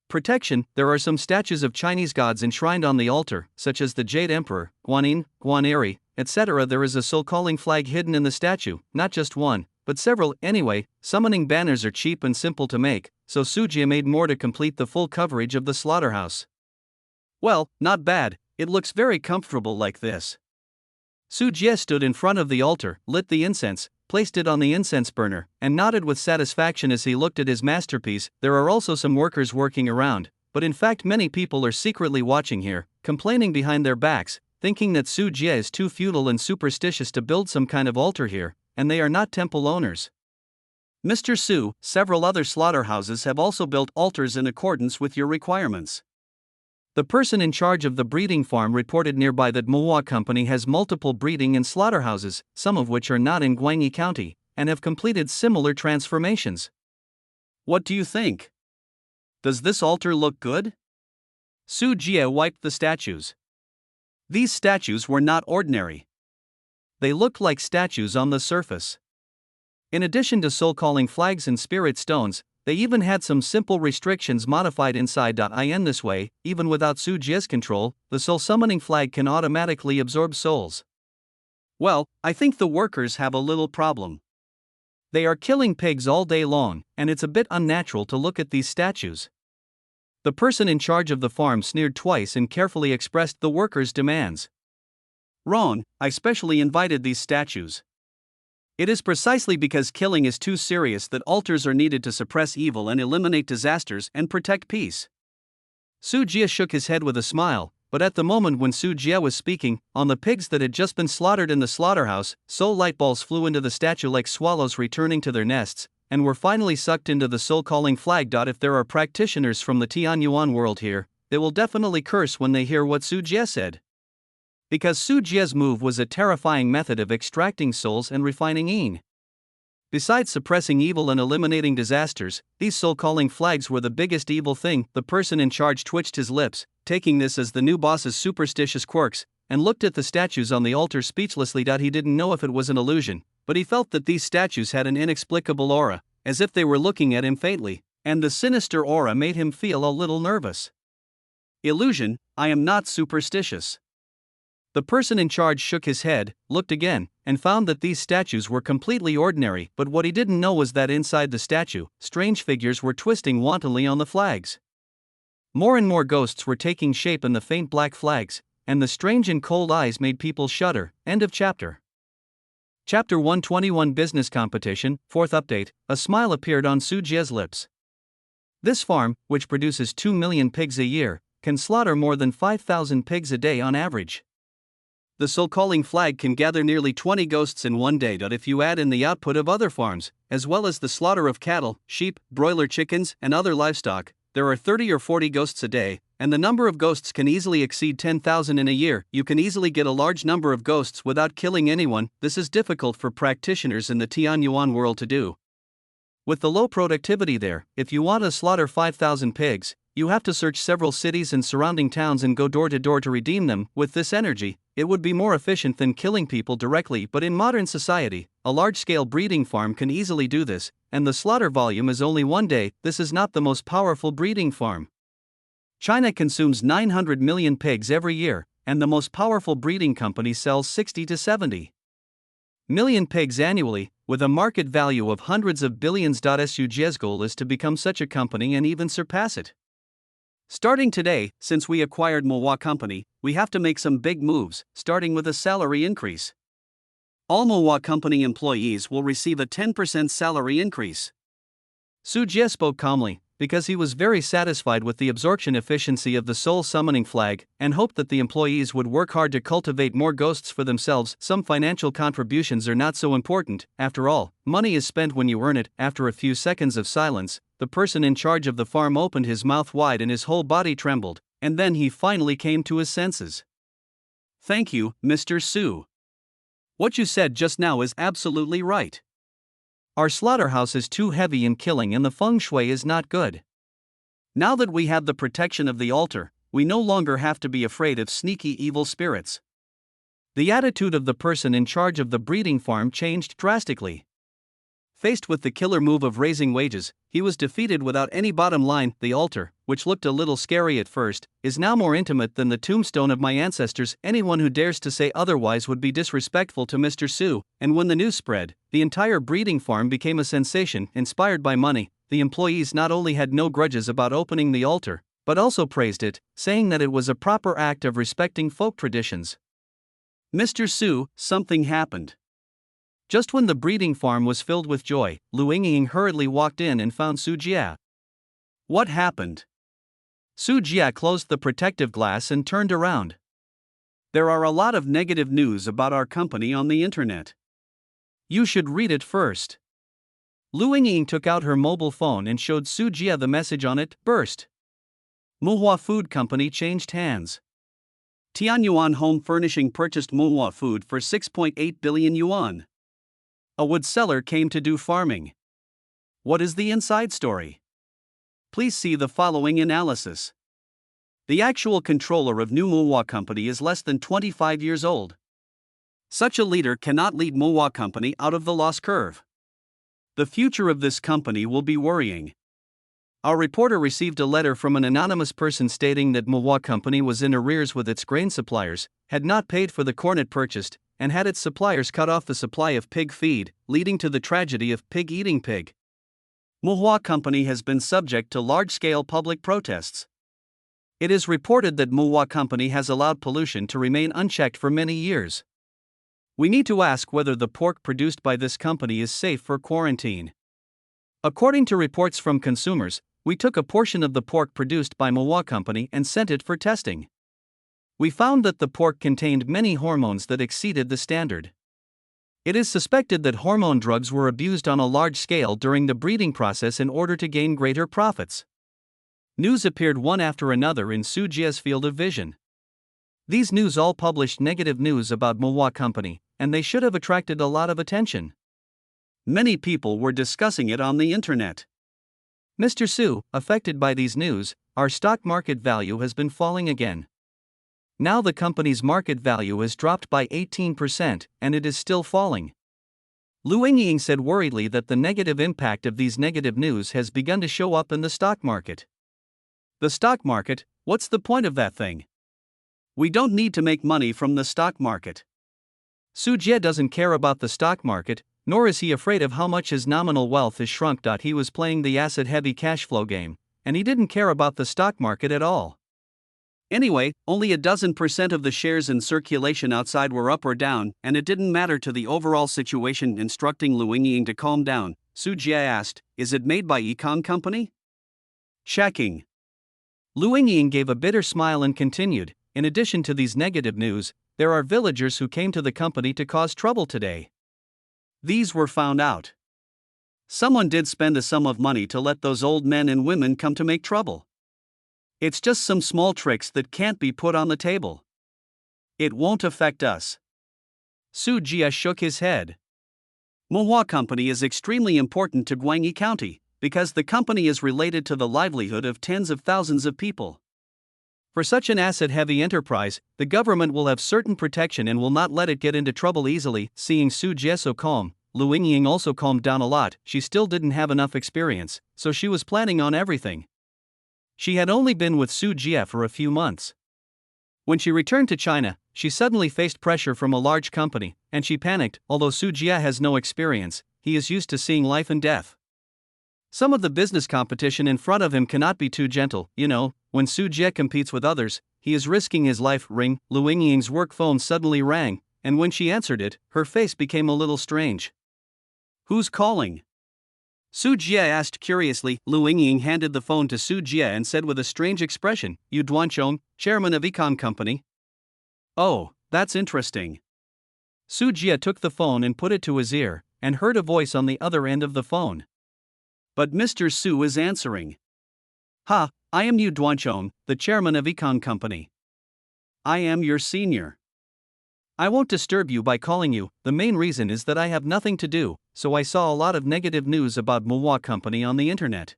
protection. There are some statues of Chinese gods enshrined on the altar, such as the Jade Emperor, Guanyin, Guaneri, etc. There is a soul-calling flag hidden in the statue, not just one, but several. Anyway, summoning banners are cheap and simple to make, so Su Jie made more to complete the full coverage of the slaughterhouse. Well, not bad, it looks very comfortable like this. Su Jie stood in front of the altar, lit the incense, placed it on the incense burner, and nodded with satisfaction as he looked at his masterpiece. There are also some workers working around, but in fact many people are secretly watching here, complaining behind their backs, thinking that Su Jie is too feudal and superstitious to build some kind of altar here, and they are not temple owners. Mr. Su, several other slaughterhouses have also built altars in accordance with your requirements. The person in charge of the breeding farm reported nearby that Muhua Company has multiple breeding and slaughterhouses, some of which are not in Guangyi County, and have completed similar transformations. What do you think? Does this altar look good? Su Jie wiped the statues. These statues were not ordinary. They looked like statues on the surface. In addition to soul-calling flags and spirit stones, they even had some simple restrictions modified inside. In this way, even without Su Jie's control, the soul-summoning flag can automatically absorb souls. Well, I think the workers have a little problem. They are killing pigs all day long, and it's a bit unnatural to look at these statues. The person in charge of the farm sneered twice and carefully expressed the workers' demands. Wrong, I specially invited these statues. It is precisely because killing is too serious that altars are needed to suppress evil and eliminate disasters and protect peace. Su Jie shook his head with a smile, but at the moment when Su Jie was speaking, on the pigs that had just been slaughtered in the slaughterhouse, soul light balls flew into the statue like swallows returning to their nests, and were finally sucked into the soul-calling flag. If there are practitioners from the Tianyuan world here, they will definitely curse when they hear what Su Jie said. Because Su Jie's move was a terrifying method of extracting souls and refining yin. Besides suppressing evil and eliminating disasters, these soul-calling flags were the biggest evil thing. The person in charge twitched his lips, taking this as the new boss's superstitious quirks, and looked at the statues on the altar speechlessly. He didn't know if it was an illusion, but he felt that these statues had an inexplicable aura, as if they were looking at him faintly, and the sinister aura made him feel a little nervous. Illusion, I am not superstitious. The person in charge shook his head, looked again, and found that these statues were completely ordinary, but what he didn't know was that inside the statue, strange figures were twisting wantonly on the flags. More and more ghosts were taking shape in the faint black flags, and the strange and cold eyes made people shudder. End of chapter. Chapter 121 Business Competition, 4th update. A smile appeared on Su Jie's lips. This farm, which produces 2 million pigs a year, can slaughter more than 5,000 pigs a day on average. The so-calling flag can gather nearly 20 ghosts in one day. If you add in the output of other farms, as well as the slaughter of cattle, sheep, broiler chickens, and other livestock, there are 30 or 40 ghosts a day, and the number of ghosts can easily exceed 10,000 in a year. You can easily get a large number of ghosts without killing anyone. This is difficult for practitioners in the Tianyuan world to do. With the low productivity there, if you want to slaughter 5,000 pigs, you have to search several cities and surrounding towns and go door to door to redeem them. With this energy, it would be more efficient than killing people directly, but in modern society, a large-scale breeding farm can easily do this, and the slaughter volume is only one day. This is not the most powerful breeding farm. China consumes 900 million pigs every year, and the most powerful breeding company sells 60 to 70 million pigs annually, with a market value of hundreds of billions. Su Jie's goal is to become such a company and even surpass it. Starting today, since we acquired Muhua Company, we have to make some big moves, starting with a salary increase. All Muhua Company employees will receive a 10% salary increase. Su Jie spoke calmly, because he was very satisfied with the absorption efficiency of the soul summoning flag, and hoped that the employees would work hard to cultivate more ghosts for themselves. Some financial contributions are not so important, after all, money is spent when you earn it. After a few seconds of silence, the person in charge of the farm opened his mouth wide and his whole body trembled, and then he finally came to his senses. Thank you, Mr. Su. What you said just now is absolutely right. Our slaughterhouse is too heavy in killing and the feng shui is not good. Now that we have the protection of the altar, we no longer have to be afraid of sneaky evil spirits. The attitude of the person in charge of the breeding farm changed drastically. Faced with the killer move of raising wages, he was defeated without any bottom line. The altar, which looked a little scary at first, is now more intimate than the tombstone of my ancestors. Anyone who dares to say otherwise would be disrespectful to Mr. Su. And when the news spread, the entire breeding farm became a sensation. Inspired by money, the employees not only had no grudges about opening the altar, but also praised it, saying that it was a proper act of respecting folk traditions. Mr. Su, something happened. Just when the breeding farm was filled with joy, Lu Yingying hurriedly walked in and found Su Jie. What happened? Su Jie closed the protective glass and turned around. There are a lot of negative news about our company on the internet. You should read it first. Lu Yingying took out her mobile phone and showed Su Jie the message on it. Burst. Muhua Food Company changed hands. Tianyuan Home Furnishing purchased Muhua Food for 6.8 billion yuan. A wood seller came to do farming. What is the inside story? Please see the following analysis. The actual controller of New Muhua Company is less than 25 years old. Such a leader cannot lead Muhua Company out of the loss curve. The future of this company will be worrying. Our reporter received a letter from an anonymous person stating that Muhua Company was in arrears with its grain suppliers, had not paid for the corn it purchased, and had its suppliers cut off the supply of pig feed, leading to the tragedy of pig eating pig. Muhua Company has been subject to large-scale public protests. It is reported that Muhua Company has allowed pollution to remain unchecked for many years. We need to ask whether the pork produced by this company is safe for quarantine. According to reports from consumers, we took a portion of the pork produced by Muhua Company and sent it for testing. We found that the pork contained many hormones that exceeded the standard. It is suspected that hormone drugs were abused on a large scale during the breeding process in order to gain greater profits. News appeared one after another in Su Jie's field of vision. These news all published negative news about Muhua Company, and they should have attracted a lot of attention. Many people were discussing it on the internet. Mr. Su, affected by these news, our stock market value has been falling again. Now the company's market value has dropped by 18%, and it is still falling. Lu Yingying said worriedly that the negative impact of these negative news has begun to show up in the stock market. The stock market, what's the point of that thing? We don't need to make money from the stock market. Su Jie doesn't care about the stock market, nor is he afraid of how much his nominal wealth is shrunk. He was playing the asset-heavy cash flow game, and he didn't care about the stock market at all. Anyway, only a dozen% of the shares in circulation outside were up or down, and it didn't matter to the overall situation. Instructing Lu Yingying to calm down, Su Jie asked, "Is it made by Econ Company?" Checking. Lu Yingying gave a bitter smile and continued, "In addition to these negative news, there are villagers who came to the company to cause trouble today. These were found out. Someone did spend a sum of money to let those old men and women come to make trouble. It's just some small tricks that can't be put on the table. It won't affect us." Su Jie shook his head. Mohua Company is extremely important to Guangyi County, because the company is related to the livelihood of tens of thousands of people. For such an asset-heavy enterprise, the government will have certain protection and will not let it get into trouble easily. Seeing Su Jie so calm, Lu Yingying also calmed down a lot. She still didn't have enough experience, so she was planning on everything. She had only been with Su Jie for a few months. When she returned to China, she suddenly faced pressure from a large company, and she panicked. Although Su Jie has no experience, he is used to seeing life and death. Some of the business competition in front of him cannot be too gentle. When Su Jie competes with others, he is risking his life. Ring. Lu Yingying's work phone suddenly rang, and when she answered it, her face became a little strange. "Who's calling?" Su Jie asked curiously. Lu Yingying handed the phone to Su Jie and said with a strange expression, "Yu Duanchong, chairman of Econ Company." "Oh, that's interesting." Su Jie took the phone and put it to his ear, and heard a voice on the other end of the phone. "But Mr. Su is answering." "Ha, I am Yu Duanchong, the chairman of Econ Company. I am your senior. I won't disturb you by calling you. The main reason is that I have nothing to do, so I saw a lot of negative news about Mohua Company on the internet.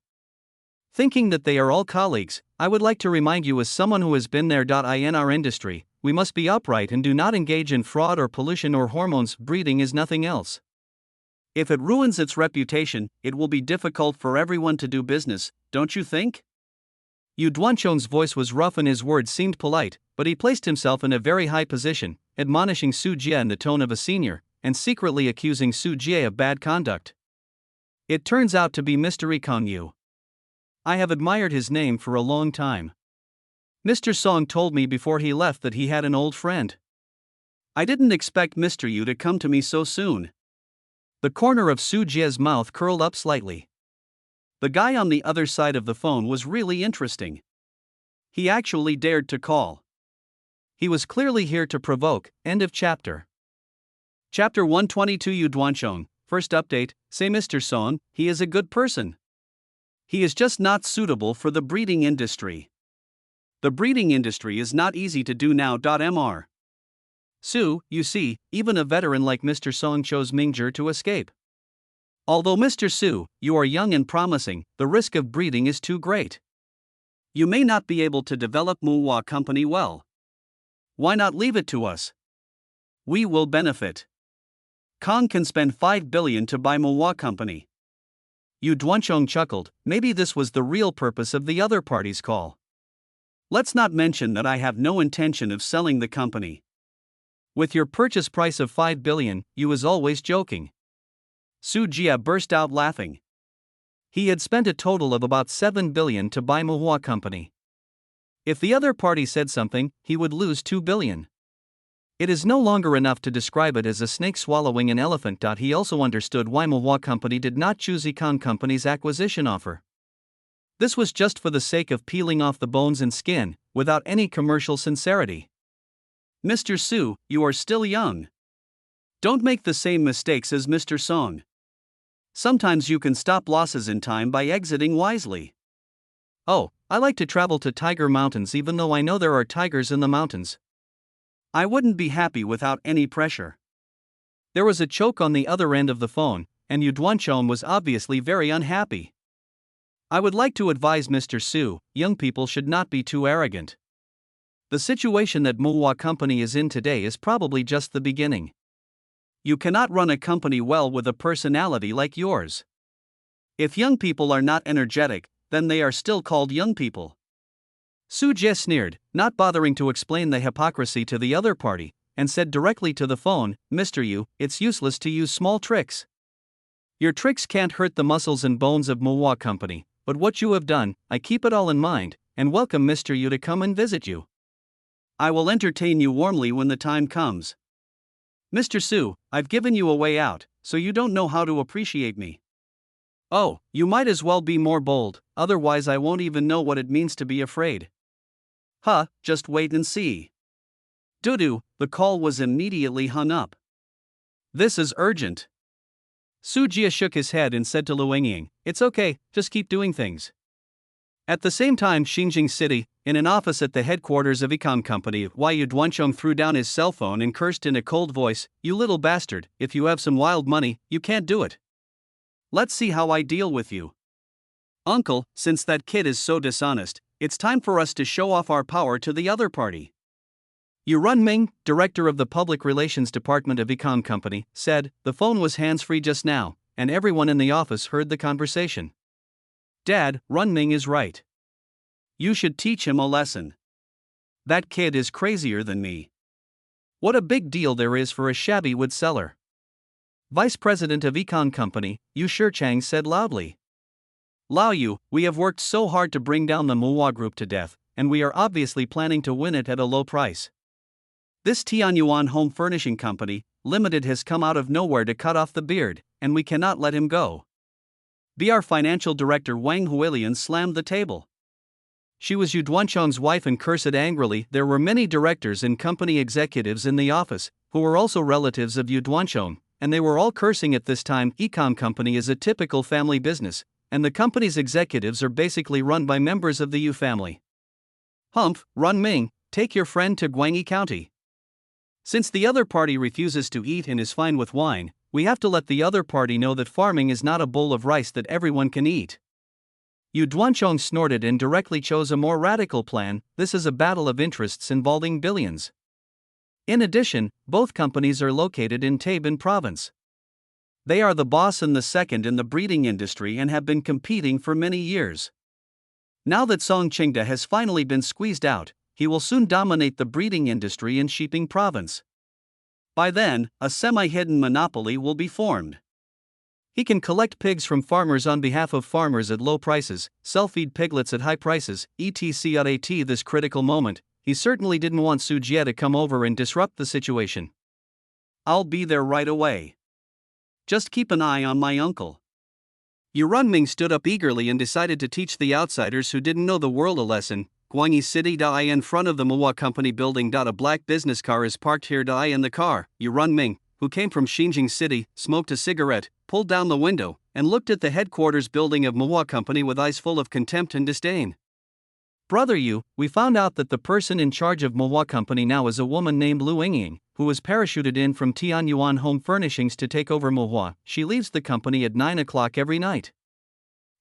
Thinking that they are all colleagues, I would like to remind you as someone who has been there. In our industry, we must be upright and do not engage in fraud or pollution or hormones. Breeding is nothing else. If it ruins its reputation, it will be difficult for everyone to do business, don't you think?" Yu Duanchong's voice was rough and his words seemed polite, but he placed himself in a very high position, admonishing Su Jie in the tone of a senior, and secretly accusing Su Jie of bad conduct. "It turns out to be Mr. Econ Yu. I have admired his name for a long time. Mr. Song told me before he left that he had an old friend. I didn't expect Mr. Yu to come to me so soon." The corner of Su Jie's mouth curled up slightly. The guy on the other side of the phone was really interesting. He actually dared to call. He was clearly here to provoke. End of chapter. Chapter 122. Yu Duanchong, first update. Say Mr. Song, he is a good person. He is just not suitable for the breeding industry. The breeding industry is not easy to do now. Mr. Su, you see, even a veteran like Mr. Song chose Mingzhi to escape. Although Mr. Su, you are young and promising, the risk of breeding is too great. You may not be able to develop Mohua Company well. Why not leave it to us? We will benefit. Kong can spend 5 billion to buy Mohua Company. Yu Duanchong chuckled. Maybe this was the real purpose of the other party's call. Let's not mention that I have no intention of selling the company. With your purchase price of 5 billion, you is always joking. Su Jie burst out laughing. He had spent a total of about 7 billion to buy Mohua Company. If the other party said something, he would lose 2 billion. It is no longer enough to describe it as a snake swallowing an elephant. He also understood why Mohua Company did not choose Econ Company's acquisition offer. This was just for the sake of peeling off the bones and skin, without any commercial sincerity. Mr. Su, you are still young. Don't make the same mistakes as Mr. Song. Sometimes you can stop losses in time by exiting wisely. Oh, I like to travel to Tiger Mountains even though I know there are tigers in the mountains. I wouldn't be happy without any pressure. There was a choke on the other end of the phone, and Yu Duanchong was obviously very unhappy. I would like to advise Mr. Su, young people should not be too arrogant. The situation that Mohua Company is in today is probably just the beginning. You cannot run a company well with a personality like yours. If young people are not energetic, then they are still called young people. Su Jie sneered. not bothering to explain the hypocrisy to the other party, and said directly to the phone, "Mr. Yu, it's useless to use small tricks. Your tricks can't hurt the muscles and bones of Muwa Company, but what you have done, I keep it all in mind, and welcome Mr. Yu to come and visit you. I will entertain you warmly when the time comes. Mr. Su, I've given you a way out, so you don't know how to appreciate me. Oh, you might as well be more bold, otherwise I won't even know what it means to be afraid. Huh, just wait and see." Doo-doo, the call was immediately hung up. "This is urgent." Su Jia shook his head and said to Lu Yingying, "It's okay, just keep doing things." At the same time, Xinjiang City, in an office at the headquarters of Ecom Company, Yu Duanchong threw down his cell phone and cursed in a cold voice, "You little bastard, if you have some wild money, you can't do it. Let's see how I deal with you. Uncle, since that kid is so dishonest, it's time for us to show off our power to the other party." Yu Runming, director of the Public Relations Department of Ecom Company, said. The phone was hands-free just now, and everyone in the office heard the conversation. "Dad, Runming is right. You should teach him a lesson. That kid is crazier than me. What a big deal there is for a shabby wood seller." Vice President of Econ Company, Yu Shichang, said loudly. "Lao Yu, we have worked so hard to bring down the Muwa Group to death, and we are obviously planning to win it at a low price. This Tianyuan Home Furnishing Company, Limited has come out of nowhere to cut off the beard, and we cannot let him go." BR Financial Director Wang Huilian slammed the table. She was Yu Duanchong's wife and cursed angrily. There were many directors and company executives in the office, who were also relatives of Yu Duanchong, and they were all cursing at this time. Ecom Company is a typical family business, and the company's executives are basically run by members of the Yu family. "Humph, Runming, take your friend to Guangyi County. Since the other party refuses to eat and is fine with wine, we have to let the other party know that farming is not a bowl of rice that everyone can eat." Yu Duanchong snorted and directly chose a more radical plan. This is a battle of interests involving billions. In addition, both companies are located in Tabin province. They are the boss and the second in the breeding industry and have been competing for many years. Now that Song Qingda has finally been squeezed out, he will soon dominate the breeding industry in Shiping province. By then, a semi-hidden monopoly will be formed. He can collect pigs from farmers on behalf of farmers at low prices, sell-feed piglets at high prices, etc. At this critical moment, he certainly didn't want Su Jia to come over and disrupt the situation. "I'll be there right away. Just keep an eye on my uncle." Yu Runming stood up eagerly and decided to teach the outsiders who didn't know the world a lesson. Guangyi City. In front of the Muwa Company building. A black business car is parked here. In the car, Yu Runming, who came from Xinjiang City, smoked a cigarette, pulled down the window, and looked at the headquarters building of Muwa Company with eyes full of contempt and disdain. "Brother Yu, we found out that the person in charge of Muwa Company now is a woman named Lu Yingying, who was parachuted in from Tianyuan Home Furnishings to take over Muwa. She leaves the company at 9 o'clock every night.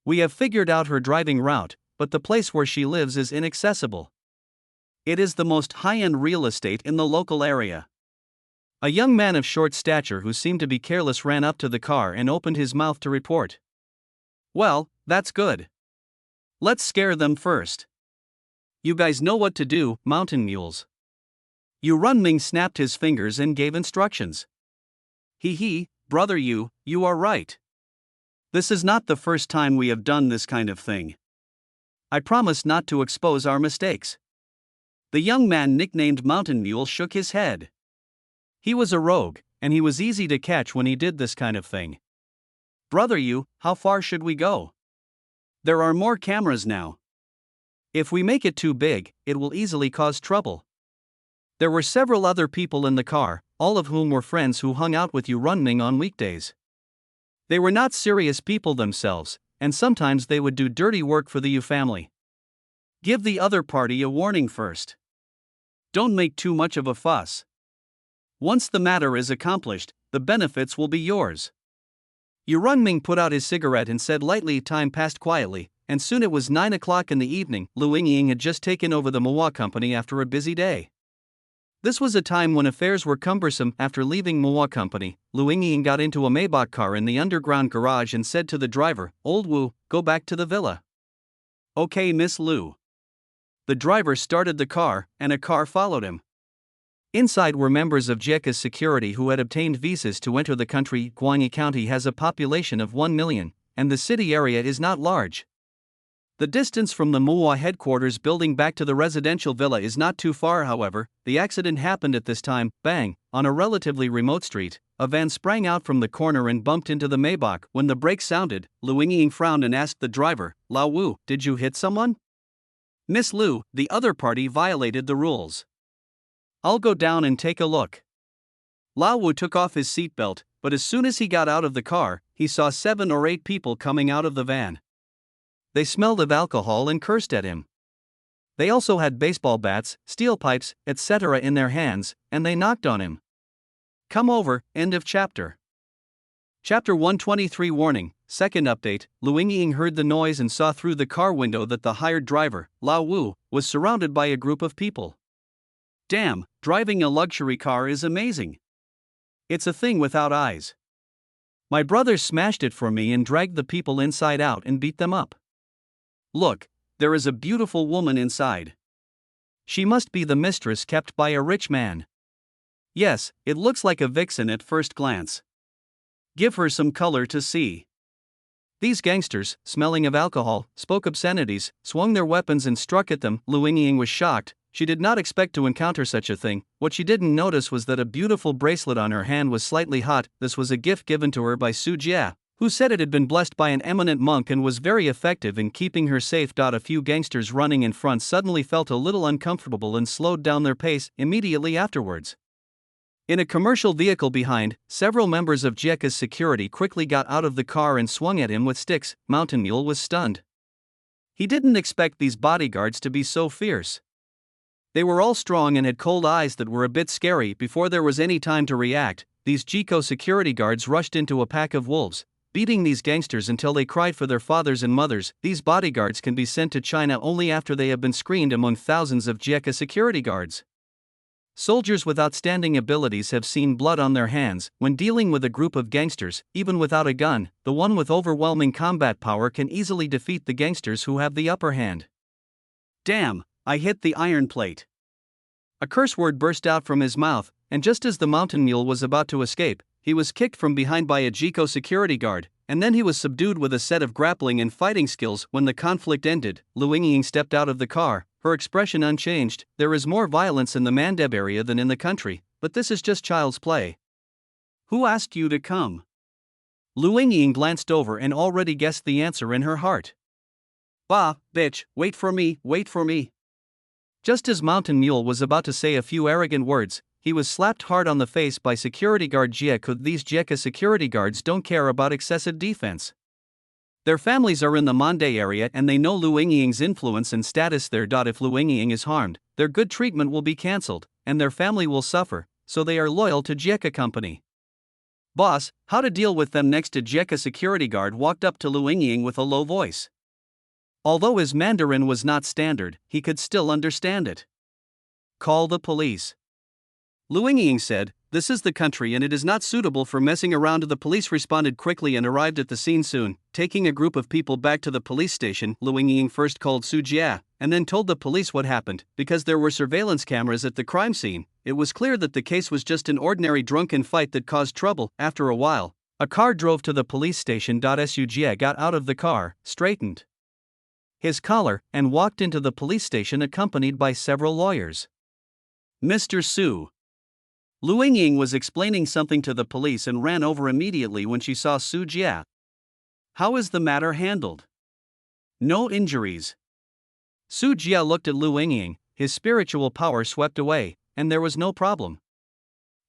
We have figured out her driving route, but the place where she lives is inaccessible. It is the most high-end real estate in the local area." A young man of short stature who seemed to be careless ran up to the car and opened his mouth to report. "Well, that's good. Let's scare them first. You guys know what to do, mountain mules." Yu Runming snapped his fingers and gave instructions. He, brother Yu, you are right. This is not the first time we have done this kind of thing. I promise not to expose our mistakes." The young man nicknamed Mountain Mule shook his head. He was a rogue, and he was easy to catch when he did this kind of thing. "Brother Yu, how far should we go? There are more cameras now. If we make it too big, it will easily cause trouble." There were several other people in the car, all of whom were friends who hung out with Yu Runming on weekdays. They were not serious people themselves, and sometimes they would do dirty work for the Yu family. Give the other party a warning first. Don't make too much of a fuss. Once the matter is accomplished, the benefits will be yours. Yu Runming put out his cigarette and said lightly. Time passed quietly, and soon it was 9 o'clock in the evening. Lu Yingying had just taken over the Muwa Company after a busy day. This was a time when affairs were cumbersome. After leaving Muwa Company, Lu Yingying got into a Maybach car in the underground garage and said to the driver, "Old Wu, go back to the villa." "Okay, Miss Lu." The driver started the car, and a car followed him. Inside were members of JICA's security who had obtained visas to enter the country. Gwangi County has a population of 1 million, and the city area is not large. The distance from the MUA headquarters building back to the residential villa is not too far. However, the accident happened at this time. Bang, on a relatively remote street, a van sprang out from the corner and bumped into the Maybach. When the brakes sounded, Lu Yingying frowned and asked the driver, "Lao Wu, did you hit someone?" "Miss Lu, the other party violated the rules. I'll go down and take a look." Lao Wu took off his seatbelt, but as soon as he got out of the car, he saw 7 or 8 people coming out of the van. They smelled of alcohol and cursed at him. They also had baseball bats, steel pipes, etc. in their hands, and they knocked on him. Come over. End of chapter. Chapter 123 Warning. Second update. Lu Yingying heard the noise and saw through the car window that the hired driver, Lao Wu, was surrounded by a group of people. Damn, driving a luxury car is amazing. It's a thing without eyes. My brother smashed it for me and dragged the people inside out and beat them up. Look, there is a beautiful woman inside. She must be the mistress kept by a rich man. Yes, it looks like a vixen at first glance. Give her some color to see. These gangsters, smelling of alcohol, spoke obscenities, swung their weapons and struck at them. Lu Yingying was shocked. She did not expect to encounter such a thing. What she didn't notice was that a beautiful bracelet on her hand was slightly hot. This was a gift given to her by Su Jia, who said it had been blessed by an eminent monk and was very effective in keeping her safe. A few gangsters running in front suddenly felt a little uncomfortable and slowed down their pace immediately afterwards. In a commercial vehicle behind, several members of JICA's security quickly got out of the car and swung at him with sticks. Mountain Mule was stunned. He didn't expect these bodyguards to be so fierce. They were all strong and had cold eyes that were a bit scary. Before there was any time to react, these JICA security guards rushed into a pack of wolves, beating these gangsters until they cried for their fathers and mothers. These bodyguards can be sent to China only after they have been screened among thousands of JICA security guards. Soldiers with outstanding abilities have seen blood on their hands. When dealing with a group of gangsters, even without a gun, the one with overwhelming combat power can easily defeat the gangsters who have the upper hand. Damn, I hit the iron plate. A curse word burst out from his mouth, and just as the Mountain Mule was about to escape, he was kicked from behind by a JICA security guard, and then he was subdued with a set of grappling and fighting skills. When the conflict ended, Lu Yingying stepped out of the car, her expression unchanged. There is more violence in the Mandeb area than in the country, but this is just child's play. Who asked you to come? Lu Yingying glanced over and already guessed the answer in her heart. Bah, bitch, wait for me, wait for me. Just as Mountain Mule was about to say a few arrogant words, he was slapped hard on the face by security guard JICA. These JICA security guards don't care about excessive defense. Their families are in the Mande area and they know Lu Yingying's influence and status there. If Lu Yingying is harmed, their good treatment will be cancelled, and their family will suffer, so they are loyal to JICA company. Boss, how to deal with them next? A JICA security guard walked up to Lu Yingying with a low voice. Although his Mandarin was not standard, he could still understand it. Call the police. Lu Yingying said, "This is the country and it is not suitable for messing around." The police responded quickly and arrived at the scene soon, taking a group of people back to the police station. Lu Yingying first called Su Jia, and then told the police what happened. Because there were surveillance cameras at the crime scene, it was clear that the case was just an ordinary drunken fight that caused trouble. After a while, a car drove to the police station. Su Jia got out of the car, straightened his collar, and walked into the police station accompanied by several lawyers. Mr. Su. Lu Yingying was explaining something to the police and ran over immediately when she saw Su Jia. How is the matter handled? No injuries. Su Jia looked at Lu Yingying, his spiritual power swept away, and there was no problem.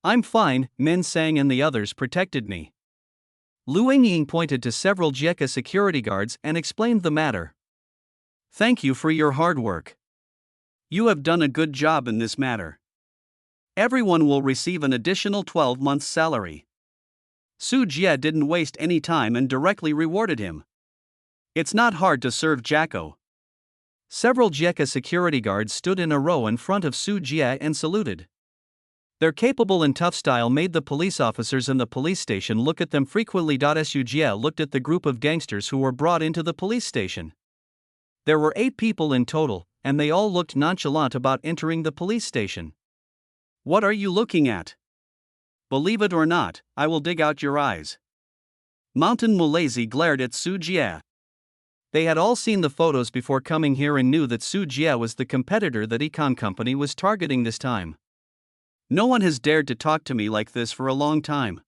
I'm fine, Min Sang and the others protected me. Lu Yingying pointed to several JICA security guards and explained the matter. Thank you for your hard work. You have done a good job in this matter. Everyone will receive an additional 12 months' salary. Su Jia didn't waste any time and directly rewarded him. It's not hard to serve Jacko. Several JICA security guards stood in a row in front of Su Jia and saluted. Their capable and tough style made the police officers in the police station look at them frequently. Su Jia looked at the group of gangsters who were brought into the police station. There were 8 people in total, and they all looked nonchalant about entering the police station. What are you looking at? Believe it or not, I will dig out your eyes. Mountain Mulazi glared at Su Jie. They had all seen the photos before coming here and knew that Su Jie was the competitor that Econ Company was targeting this time. No one has dared to talk to me like this for a long time.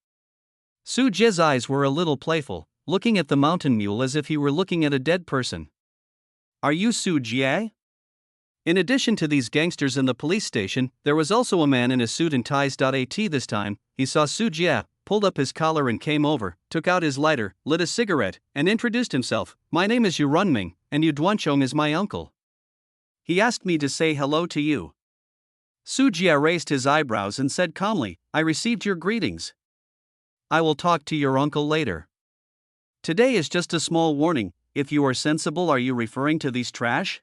Su Jie's eyes were a little playful, looking at the mountain mule as if he were looking at a dead person. Are you Su Jie? In addition to these gangsters in the police station, there was also a man in a suit and ties. At this time, he saw Su Jie, pulled up his collar and came over, took out his lighter, lit a cigarette, and introduced himself. My name is Yu Runming, and Yu Duanchong is my uncle. He asked me to say hello to you. Su Jie raised his eyebrows and said calmly, I received your greetings. I will talk to your uncle later. Today is just a small warning. If you are sensible, are you referring to these trash?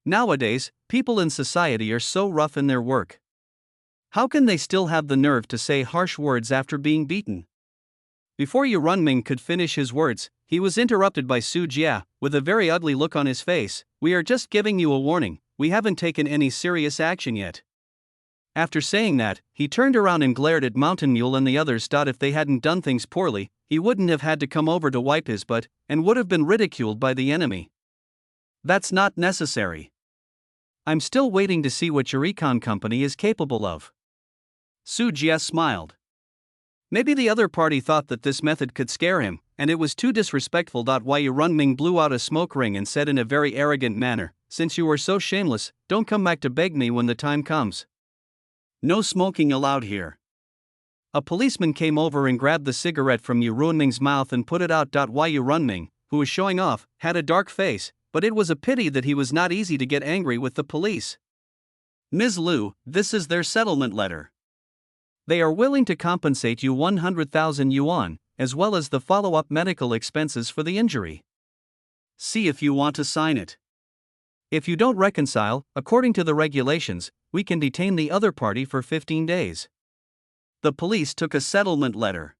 Nowadays, people in society are so rough in their work. How can they still have the nerve to say harsh words after being beaten? Before Yu Runming could finish his words, he was interrupted by Su Jie, with a very ugly look on his face. We are just giving you a warning, we haven't taken any serious action yet. After saying that, he turned around and glared at Mountain Mule and the others. If they hadn't done things poorly, he wouldn't have had to come over to wipe his butt, and would have been ridiculed by the enemy. That's not necessary. I'm still waiting to see what your Econ Company is capable of. Su Jie smiled. Maybe the other party thought that this method could scare him, and it was too disrespectful. Why Yu Runming blew out a smoke ring and said in a very arrogant manner, since you are so shameless, don't come back to beg me when the time comes. No smoking allowed here. A policeman came over and grabbed the cigarette from Yu Runming's mouth and put it out. Why Yu Runming, who was showing off, had a dark face, but it was a pity that he was not easy to get angry with the police. Ms. Liu, this is their settlement letter. They are willing to compensate you 100,000 yuan, as well as the follow-up medical expenses for the injury. See if you want to sign it. If you don't reconcile, according to the regulations, we can detain the other party for 15 days. The police took a settlement letter.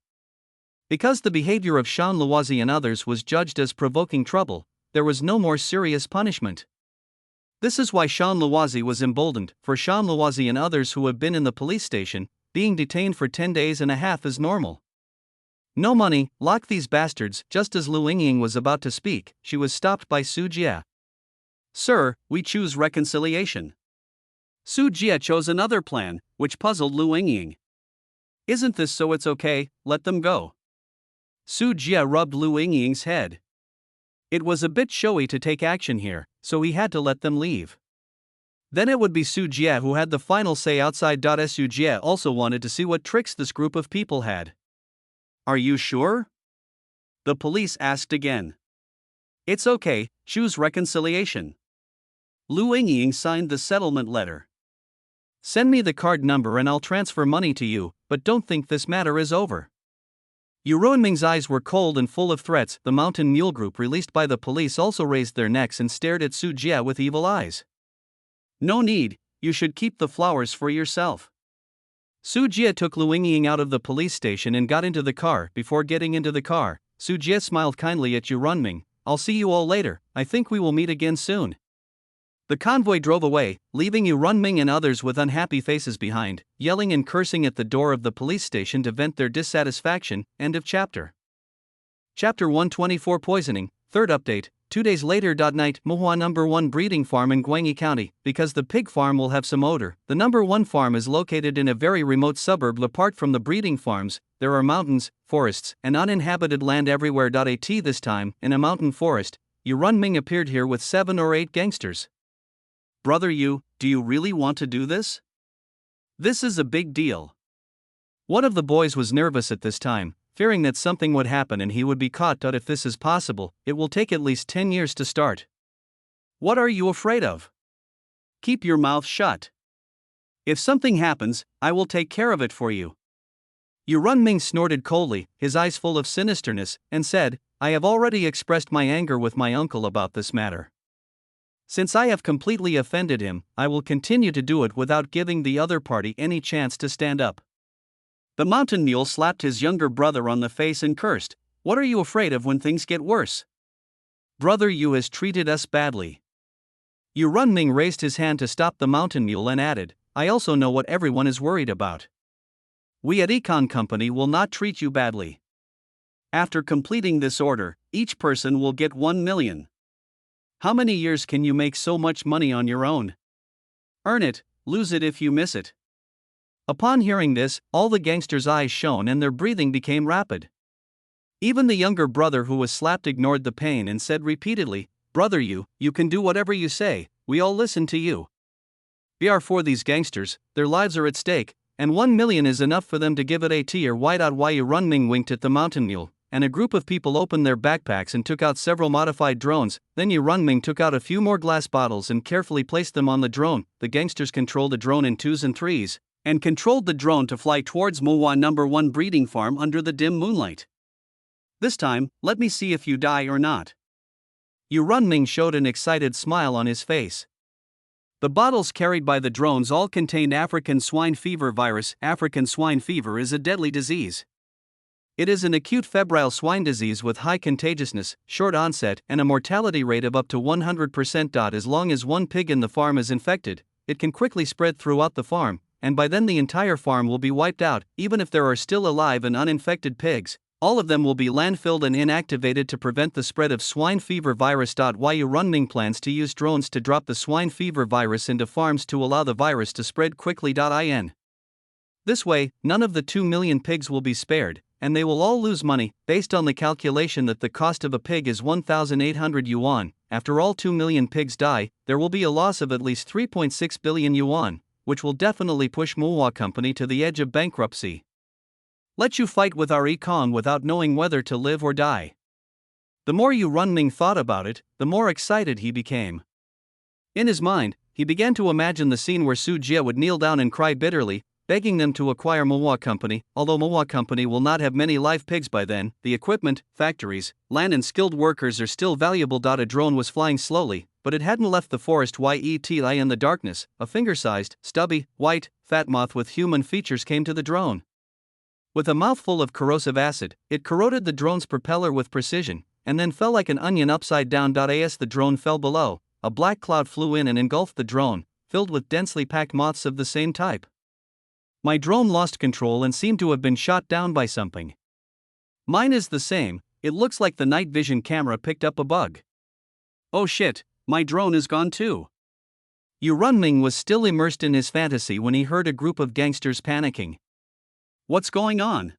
Because the behavior of Shan Luozi and others was judged as provoking trouble, there was no more serious punishment. This is why Shan Luozi was emboldened. For Shan Luozi and others who have been in the police station, being detained for 10 days and a half is normal. No money, lock these bastards. Just as Lu Yingying was about to speak, she was stopped by Su Jie. Sir, we choose reconciliation. Su Jie chose another plan, which puzzled Lu Yingying. Isn't this so? It's okay, let them go. Su Jie rubbed Lu Yingying's head. It was a bit showy to take action here, so he had to let them leave. Then it would be Su Jie who had the final say outside. Su Jie also wanted to see what tricks this group of people had. Are you sure? The police asked again. It's okay, choose reconciliation. Lu Yingying signed the settlement letter. Send me the card number and I'll transfer money to you, but don't think this matter is over. Yu Runming's eyes were cold and full of threats. The Mountain Mule group released by the police also raised their necks and stared at Su Jie with evil eyes. No need, you should keep the flowers for yourself. Su Jie took Lu Yingying out of the police station and got into the car. Before getting into the car, Su Jie smiled kindly at Yu Runming. I'll see you all later, I think we will meet again soon. The convoy drove away, leaving Yu Runming and others with unhappy faces behind, yelling and cursing at the door of the police station to vent their dissatisfaction. End of chapter. Chapter 124 Poisoning, third update. 2 days later. Night, Mohua No. 1 breeding farm in Guangyi County. Because the pig farm will have some odor, the No. 1 farm is located in a very remote suburb. Apart from the breeding farms, there are mountains, forests, and uninhabited land everywhere. This time, in a mountain forest, Yu Runming appeared here with 7 or 8 gangsters. Brother Yu, do you really want to do this? This is a big deal. One of the boys was nervous at this time, fearing that something would happen and he would be caught. If this is possible, it will take at least 10 years to start. What are you afraid of? Keep your mouth shut. If something happens, I will take care of it for you. Yu Runming snorted coldly, his eyes full of sinisterness, and said, I have already expressed my anger with my uncle about this matter. Since I have completely offended him, I will continue to do it without giving the other party any chance to stand up. The mountain mule slapped his younger brother on the face and cursed, What are you afraid of when things get worse? Brother Yu has treated us badly. Yu Runming raised his hand to stop the mountain mule and added, I also know what everyone is worried about. We at Econ Company will not treat you badly. After completing this order, each person will get 1 million. How many years can you make so much money on your own? Earn it, lose it if you miss it. Upon hearing this, all the gangsters' eyes shone and their breathing became rapid. Even the younger brother who was slapped ignored the pain and said repeatedly, Brother, you can do whatever you say, we all listen to you. We are for these gangsters, their lives are at stake, and 1 million is enough for them to give it at or white out. Yu Runming winked at the mountain mule, and a group of people opened their backpacks and took out several modified drones. Then Yu Runming took out a few more glass bottles and carefully placed them on the drone. The gangsters controlled the drone in 2s and 3s, and controlled the drone to fly towards Mowa No. 1 breeding farm under the dim moonlight. This time, let me see if you die or not. Yu Runming showed an excited smile on his face. The bottles carried by the drones all contained African swine fever virus. African swine fever is a deadly disease. It is an acute febrile swine disease with high contagiousness, short onset, and a mortality rate of up to 100%. As long as one pig in the farm is infected, it can quickly spread throughout the farm, and by then the entire farm will be wiped out. Even if there are still alive and uninfected pigs, all of them will be landfilled and inactivated to prevent the spread of swine fever virus. Yu Runming plans to use drones to drop the swine fever virus into farms to allow the virus to spread quickly. This way, none of the 2 million pigs will be spared, and they will all lose money, based on the calculation that the cost of a pig is 1,800 yuan. After all 2 million pigs die, there will be a loss of at least 3.6 billion yuan, which will definitely push Mowa Company to the edge of bankruptcy. Let you fight with our Econ without knowing whether to live or die. The more Yu Runming thought about it, the more excited he became. In his mind, he began to imagine the scene where Su Jia would kneel down and cry bitterly, begging them to acquire Mowa Company. Although Mowa Company will not have many live pigs by then, the equipment, factories, land and skilled workers are still valuable. A drone was flying slowly, but it hadn't left the forest yet in the darkness. A finger-sized, stubby, white, fat moth with human features came to the drone. With a mouthful of corrosive acid, it corroded the drone's propeller with precision, and then fell like an onion upside down. As the drone fell below, a black cloud flew in and engulfed the drone, filled with densely packed moths of the same type. My drone lost control and seemed to have been shot down by something. Mine is the same, it looks like the night vision camera picked up a bug. Oh shit, my drone is gone too. Yu Runming was still immersed in his fantasy when he heard a group of gangsters panicking. What's going on?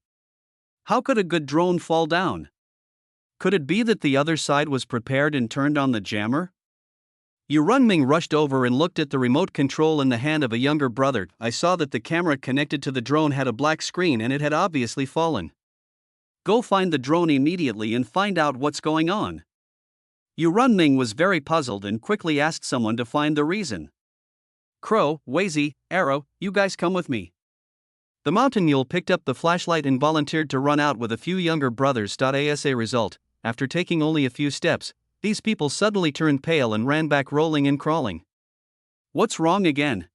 How could a good drone fall down? Could it be that the other side was prepared and turned on the jammer? Yu Runming rushed over and looked at the remote control in the hand of a younger brother. I saw that the camera connected to the drone had a black screen and it had obviously fallen. Go find the drone immediately and find out what's going on. Yu Runming was very puzzled and quickly asked someone to find the reason. Crow, Wazy, Arrow, you guys come with me. The mountain mule picked up the flashlight and volunteered to run out with a few younger brothers. As a result, after taking only a few steps, these people suddenly turned pale and ran back rolling and crawling. What's wrong again?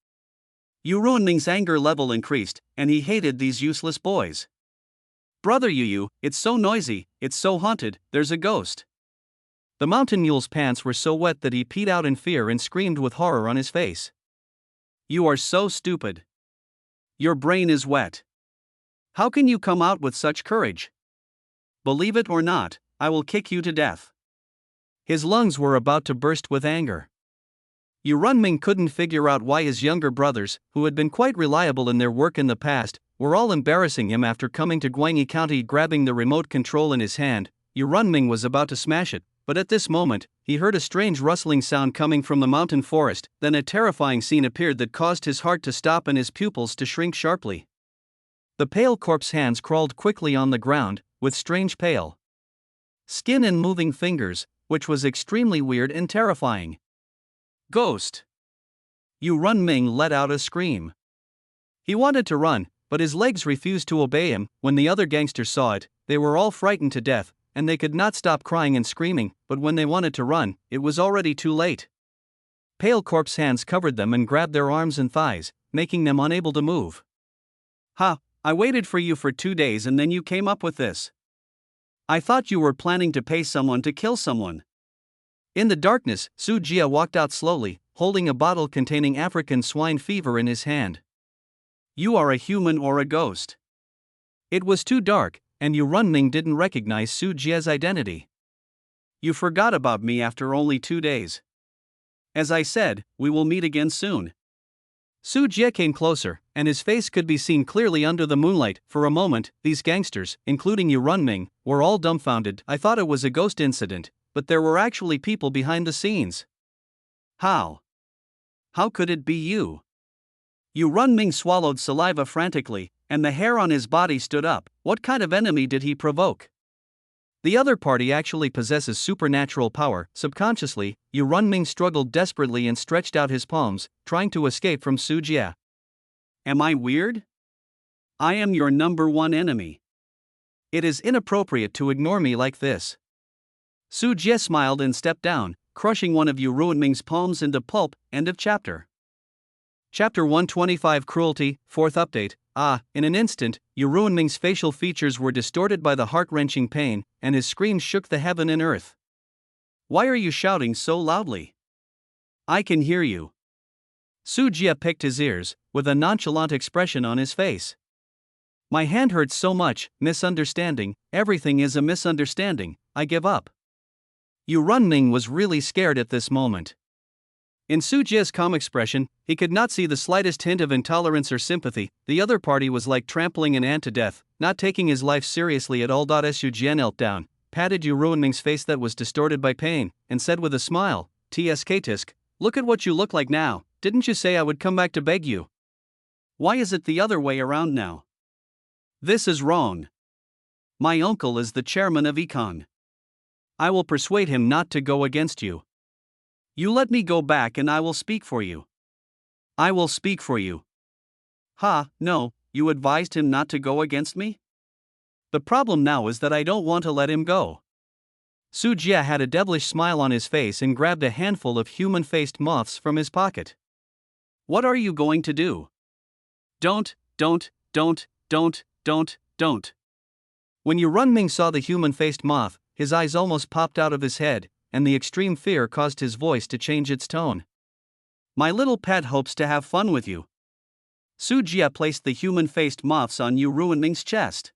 Yu Runming's anger level increased, and he hated these useless boys. Brother Yu, it's so noisy, it's so haunted, there's a ghost. The mountain mule's pants were so wet that he peed out in fear and screamed with horror on his face. You are so stupid. Your brain is wet. How can you come out with such courage? Believe it or not, I will kick you to death. His lungs were about to burst with anger. Yu Runming couldn't figure out why his younger brothers, who had been quite reliable in their work in the past, were all embarrassing him after coming to Guangyi County. Grabbing the remote control in his hand, Yu Runming was about to smash it, but at this moment, he heard a strange rustling sound coming from the mountain forest. Then a terrifying scene appeared that caused his heart to stop and his pupils to shrink sharply. The pale corpse hands crawled quickly on the ground, with strange pale skin and moving fingers, which was extremely weird and terrifying. Ghost! Yu Runming let out a scream. He wanted to run, but his legs refused to obey him. When the other gangsters saw it, they were all frightened to death, and they could not stop crying and screaming, but when they wanted to run, it was already too late. Pale corpse hands covered them and grabbed their arms and thighs, making them unable to move. Ha, I waited for you for 2 days and then you came up with this. I thought you were planning to pay someone to kill someone. In the darkness, Su Jia walked out slowly, holding a bottle containing African swine fever in his hand. You are a human or a ghost? It was too dark, and Yu Runming didn't recognize Su Jie's identity. You forgot about me after only 2 days. As I said, we will meet again soon. Su Jie came closer, and his face could be seen clearly under the moonlight. For a moment, these gangsters, including Yu Runming, were all dumbfounded. I thought it was a ghost incident, but there were actually people behind the scenes. How? How could it be you? Yu Runming swallowed saliva frantically, and the hair on his body stood up. What kind of enemy did he provoke? The other party actually possesses supernatural power. Subconsciously, Yu Runming struggled desperately and stretched out his palms, trying to escape from Su Jie. Am I weird? I am your number one enemy. It is inappropriate to ignore me like this. Su Jie smiled and stepped down, crushing one of Yu Runming's palms into pulp. End of chapter. Chapter 125 Cruelty, 4th update. In an instant, Yu Runming's facial features were distorted by the heart-wrenching pain, and his screams shook the heaven and earth. Why are you shouting so loudly? I can hear you. Su Jie picked his ears, with a nonchalant expression on his face. My hand hurts so much. Misunderstanding, everything is a misunderstanding, I give up. Yu Runming was really scared at this moment. In Su Jie's calm expression, he could not see the slightest hint of intolerance or sympathy. The other party was like trampling an ant to death, not taking his life seriously at all. Su Jie knelt down, patted Yu Runming's face that was distorted by pain, and said with a smile, Tisk, look at what you look like now. Didn't you say I would come back to beg you? Why is it the other way around now? This is wrong. My uncle is the chairman of Econ. I will persuade him not to go against you. You let me go back and I will speak for you. I will speak for you. No, you advised him not to go against me? The problem now is that I don't want to let him go. Su Jie had a devilish smile on his face and grabbed a handful of human-faced moths from his pocket. What are you going to do? Don't. When Yu Runming saw the human-faced moth, his eyes almost popped out of his head, and the extreme fear caused his voice to change its tone. My little pet hopes to have fun with you. Su Jie placed the human-faced moths on Yu Runming's chest.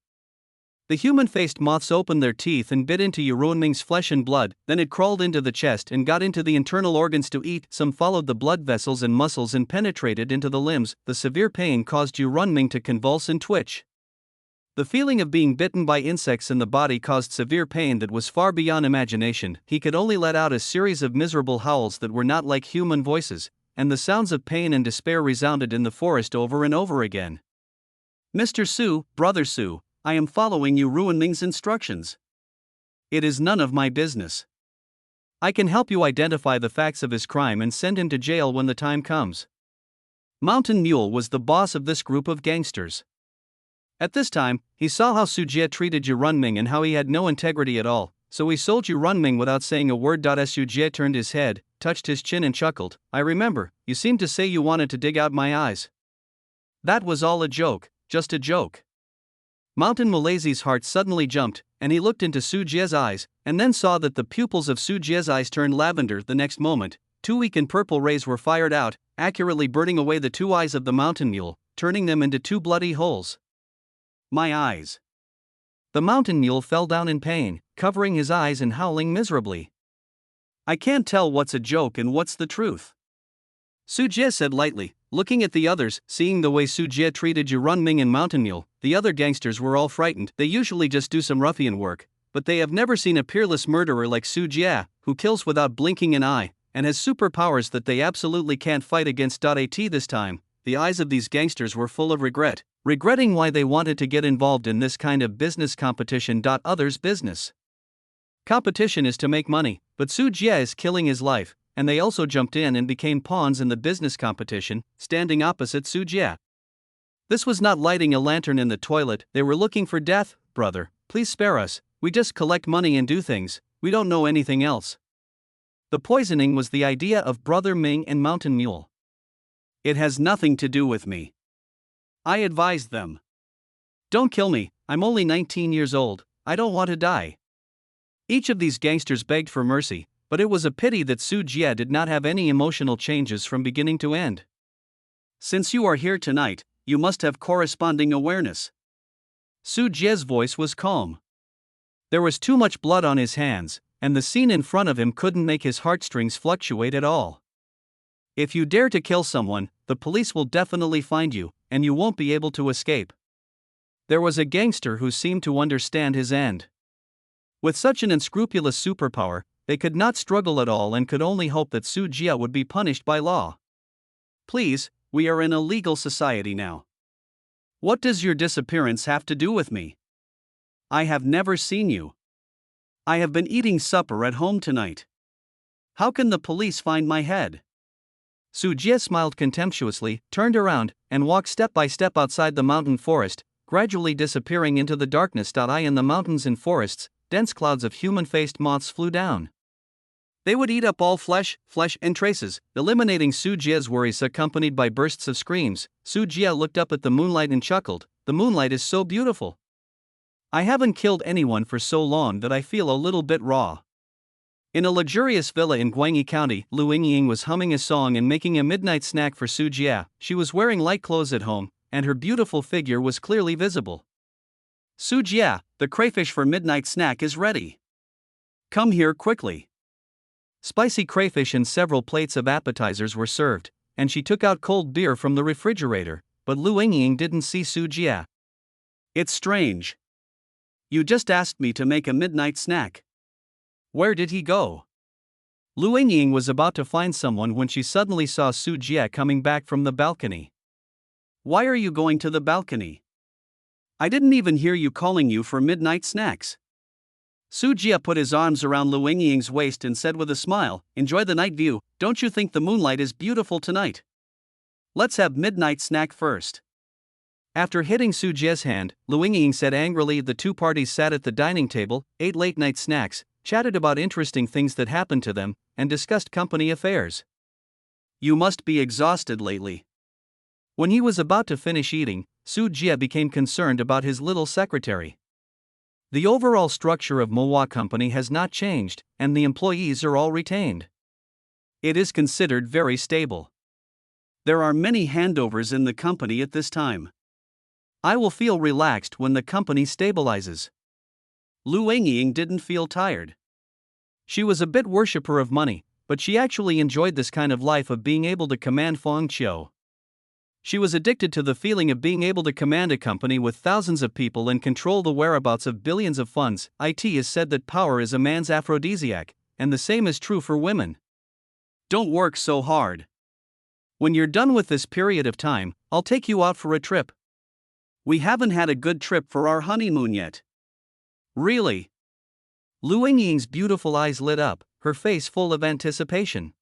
The human-faced moths opened their teeth and bit into Yu Runming's flesh and blood, then it crawled into the chest and got into the internal organs to eat. Some followed the blood vessels and muscles and penetrated into the limbs. The severe pain caused Yu Runming to convulse and twitch. The feeling of being bitten by insects in the body caused severe pain that was far beyond imagination. He could only let out a series of miserable howls that were not like human voices, and the sounds of pain and despair resounded in the forest over and over again. Mr. Su, Brother Su, I am following Yu Runming's instructions. It is none of my business. I can help you identify the facts of his crime and send him to jail when the time comes. Mountain Mule was the boss of this group of gangsters. At this time, he saw how Su Jie treated Yu Runming and how he had no integrity at all, so he sold Yu Runming without saying a word. Su Jie turned his head, touched his chin and chuckled. I remember, you seemed to say you wanted to dig out my eyes. That was all a joke, just a joke. Mountain Mulezi's heart suddenly jumped, and he looked into Su Jie's eyes, and then saw that the pupils of Su Jie's eyes turned lavender. The next moment, 2 weak and purple rays were fired out, accurately burning away the 2 eyes of the mountain mule, turning them into 2 bloody holes. My eyes. The mountain mule fell down in pain, covering his eyes and howling miserably. I can't tell what's a joke and what's the truth. Su Jie said lightly, looking at the others. Seeing the way Su Jie treated Yu Runming and Mountain Mule, the other gangsters were all frightened. They usually just do some ruffian work, but they have never seen a peerless murderer like Su Jie, who kills without blinking an eye, and has superpowers that they absolutely can't fight against. This time, the eyes of these gangsters were full of regret, regretting why they wanted to get involved in this kind of business competition. Others' business competition is to make money, but Su Jie is killing his life, and they also jumped in and became pawns in the business competition, standing opposite Su Jie. This was not lighting a lantern in the toilet. They were looking for death. Brother, please spare us, we just collect money and do things, we don't know anything else. The poisoning was the idea of Brother Ming and Mountain Mule. It has nothing to do with me. I advised them. Don't kill me, I'm only 19 years old, I don't want to die. Each of these gangsters begged for mercy, But it was a pity that Su Jie did not have any emotional changes from beginning to end. Since you are here tonight, you must have corresponding awareness. Su Jie's voice was calm. There was too much blood on his hands, and the scene in front of him couldn't make his heartstrings fluctuate at all. If you dare to kill someone, the police will definitely find you, and you won't be able to escape. There was a gangster who seemed to understand his end. With such an unscrupulous superpower, they could not struggle at all and could only hope that Su Jie would be punished by law. Please, we are in a legal society now. What does your disappearance have to do with me? I have never seen you. I have been eating supper at home tonight. How can the police find my head? Su Jie smiled contemptuously, turned around, and walked step by step outside the mountain forest, gradually disappearing into the darkness. In the mountains and forests, dense clouds of human-faced moths flew down. They would eat up all flesh, and traces, eliminating Su Jie's worries. Accompanied by bursts of screams, Su Jie looked up at the moonlight and chuckled. The moonlight is so beautiful. I haven't killed anyone for so long that I feel a little bit raw. In a luxurious villa in Guangyi County, Lu Yingying was humming a song and making a midnight snack for Su Jie. She was wearing light clothes at home, and her beautiful figure was clearly visible. Su Jie, the crayfish for midnight snack is ready. Come here quickly. Spicy crayfish and several plates of appetizers were served, and she took out cold beer from the refrigerator, but Lu Yingying didn't see Su Jie. It's strange. You just asked me to make a midnight snack. Where did he go? Lu Yingying was about to find someone when she suddenly saw Su Jie coming back from the balcony. Why are you going to the balcony? I didn't even hear you calling you for midnight snacks. Su Jie put his arms around Lu Yingying's waist and said with a smile, enjoy the night view, don't you think the moonlight is beautiful tonight? Let's have midnight snack first. After hitting Su Jie's hand, Lu Yingying said angrily. The two parties sat at the dining table, ate late-night snacks, chatted about interesting things that happened to them, and discussed company affairs. You must be exhausted lately. When he was about to finish eating, Su Jie became concerned about his little secretary. The overall structure of Mohua Company has not changed, and the employees are all retained. It is considered very stable. There are many handovers in the company at this time. I will feel relaxed when the company stabilizes. Lu Yingying didn't feel tired. She was a bit worshipper of money, but she actually enjoyed this kind of life of being able to command Feng Qiu. She was addicted to the feeling of being able to command a company with thousands of people and control the whereabouts of billions of funds. It is said that power is a man's aphrodisiac, and the same is true for women. Don't work so hard. When you're done with this period of time, I'll take you out for a trip. We haven't had a good trip for our honeymoon yet. Really? Lu Yingying's beautiful eyes lit up, her face full of anticipation.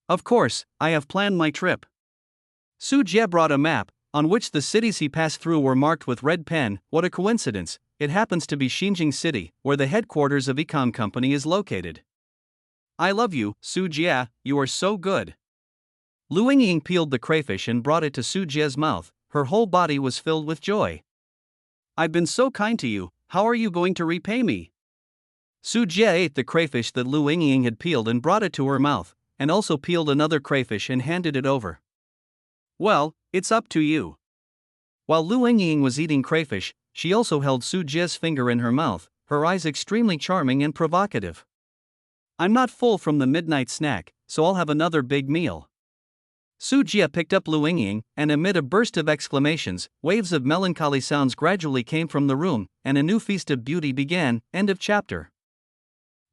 Of course, I have planned my trip. Su Jie brought a map, on which the cities he passed through were marked with red pen. What a coincidence, it happens to be Xinjing City, where the headquarters of Ecom Company is located. I love you, Su Jie, you are so good. Lu Yingying peeled the crayfish and brought it to Su Jie's mouth, her whole body was filled with joy. I've been so kind to you, how are you going to repay me? Su Jie ate the crayfish that Lu Yingying had peeled and brought it to her mouth, and also peeled another crayfish and handed it over. Well, it's up to you. While Lu Yingying was eating crayfish, she also held Su Jie's finger in her mouth, her eyes extremely charming and provocative. I'm not full from the midnight snack, so I'll have another big meal. Su Jie picked up Lu Yingying, and amid a burst of exclamations, waves of melancholy sounds gradually came from the room, and a new feast of beauty began. End of chapter.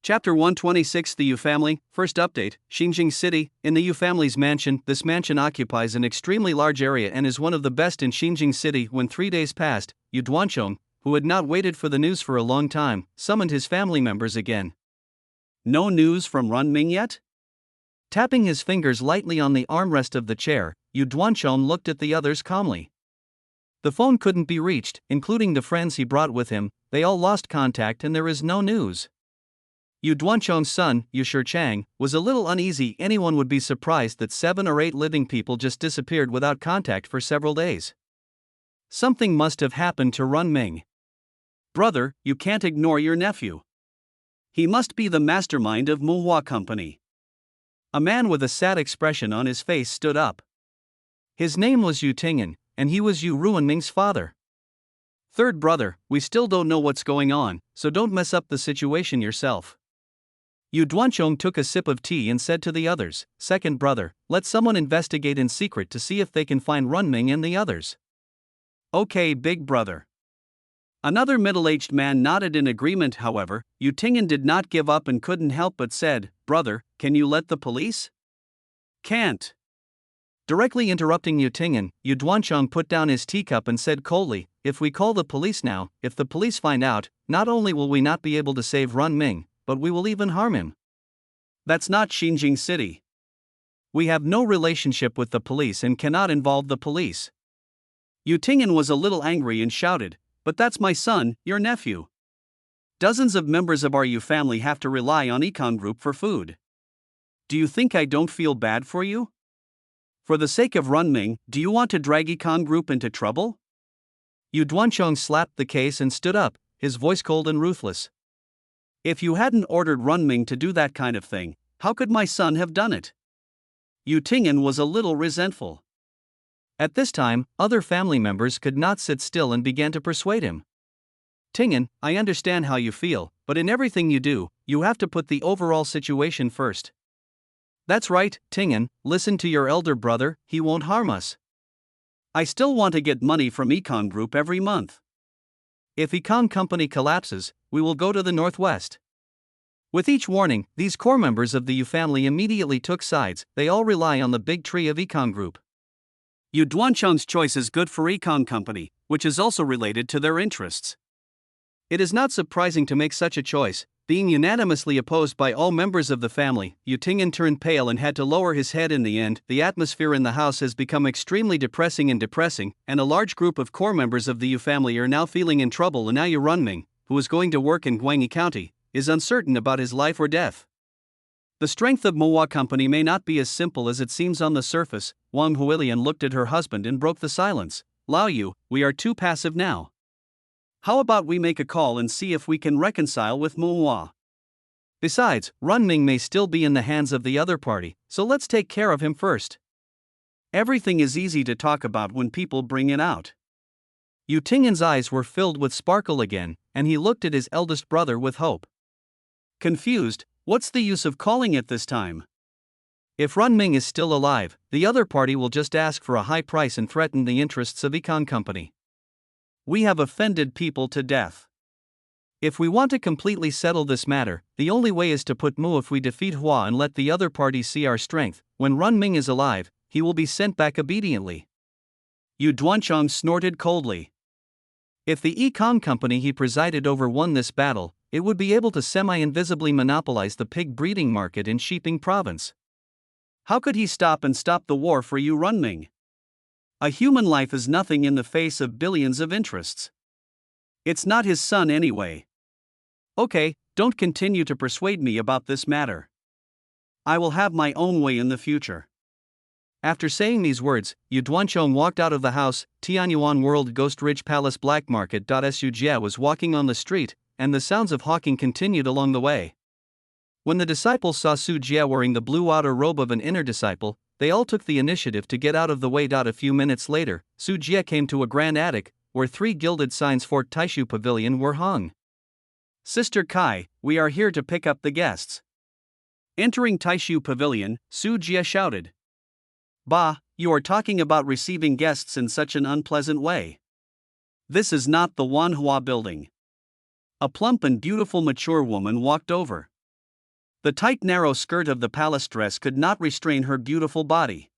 Chapter 126. The Yu Family. First update, Xinjing City. In the Yu family's mansion, this mansion occupies an extremely large area and is one of the best in Xinjing City. When 3 days passed, Yu Duanchong, who had not waited for the news for a long time, summoned his family members again. No news from Runming yet? Tapping his fingers lightly on the armrest of the chair, Yu Duanchong looked at the others calmly. The phone couldn't be reached, including the friends he brought with him, they all lost contact and there is no news. Yu Duanchong's son, Yu Shichang, was a little uneasy. Anyone would be surprised that 7 or 8 living people just disappeared without contact for several days. Something must have happened to Runming. Brother, you can't ignore your nephew. He must be the mastermind of Muhua Company. A man with a sad expression on his face stood up. His name was Yu Tingyan, and he was Yu Ruanming's father. Third brother, we still don't know what's going on, so don't mess up the situation yourself. Yu Duanchong took a sip of tea and said to the others, second brother, let someone investigate in secret to see if they can find Runming and the others. Okay, big brother. Another middle-aged man nodded in agreement. However, Yu Tingyan did not give up and couldn't help but said, brother, can you let the police? Can't. Directly interrupting Yu Tingyan, Yu Duanchong put down his teacup and said coldly, if we call the police now, if the police find out, not only will we not be able to save Runming, but we will even harm him. That's not Xinjing City. We have no relationship with the police and cannot involve the police. Yu Tingyan was a little angry and shouted, but that's my son, your nephew. Dozens of members of our Yu family have to rely on Econ Group for food. Do you think I don't feel bad for you? For the sake of Runming, do you want to drag Econ Group into trouble? Yu Duanchong slapped the case and stood up, his voice cold and ruthless. If you hadn't ordered Runming to do that kind of thing, how could my son have done it? Yu Tingyan was a little resentful. At this time, other family members could not sit still and began to persuade him. Tingyan, I understand how you feel, but in everything you do, you have to put the overall situation first. That's right, Tingyan, listen to your elder brother, he won't harm us. I still want to get money from Econ Group every month. If Econ Company collapses, we will go to the northwest. With each warning, these core members of the Yu family immediately took sides. They all rely on the big tree of Econ Group. Yu Duancheng's choice is good for Econ Company, which is also related to their interests. It is not surprising to make such a choice. Being unanimously opposed by all members of the family, Yu Tingyan turned pale and had to lower his head in the end. The atmosphere in the house has become extremely depressing, and a large group of core members of the Yu family are now feeling in trouble, and now Yu Runming, who is going to work in Guangyi County, is uncertain about his life or death. The strength of Muhua Company may not be as simple as it seems on the surface. Wang Huilian looked at her husband and broke the silence. Lao Yu, we are too passive now. How about we make a call and see if we can reconcile with Muhua? Besides, Runming may still be in the hands of the other party, so let's take care of him first. Everything is easy to talk about when people bring it out. Yu Tingyan's eyes were filled with sparkle again, and he looked at his eldest brother with hope. Confused, what's the use of calling it this time? If Runming is still alive, the other party will just ask for a high price and threaten the interests of Econ Company. We have offended people to death. If we want to completely settle this matter, the only way is to put Mu. If we defeat Hua and let the other party see our strength, when Runming is alive, he will be sent back obediently. Yu Duanchong snorted coldly. If the Econ Company he presided over won this battle, it would be able to semi-invisibly monopolize the pig breeding market in Shiping Province. How could he stop the war for Yu Runming? A human life is nothing in the face of billions of interests. It's not his son anyway. Okay, don't continue to persuade me about this matter. I will have my own way in the future. After saying these words, Yu Duanchong walked out of the house. Tianyuan World Ghost Ridge Palace Black Market. Su Jie was walking on the street, and the sounds of hawking continued along the way. When the disciples saw Su Jie wearing the blue outer robe of an inner disciple, they all took the initiative to get out of the way. A few minutes later, Su Jie came to a grand attic, where 3 gilded signs for Taishu Pavilion were hung. Sister Kai, we are here to pick up the guests. Entering Taishu Pavilion, Su Jie shouted. Bah, you are talking about receiving guests in such an unpleasant way. This is not the Wanhua building. A plump and beautiful mature woman walked over. The tight narrow skirt of the palace dress could not restrain her beautiful body.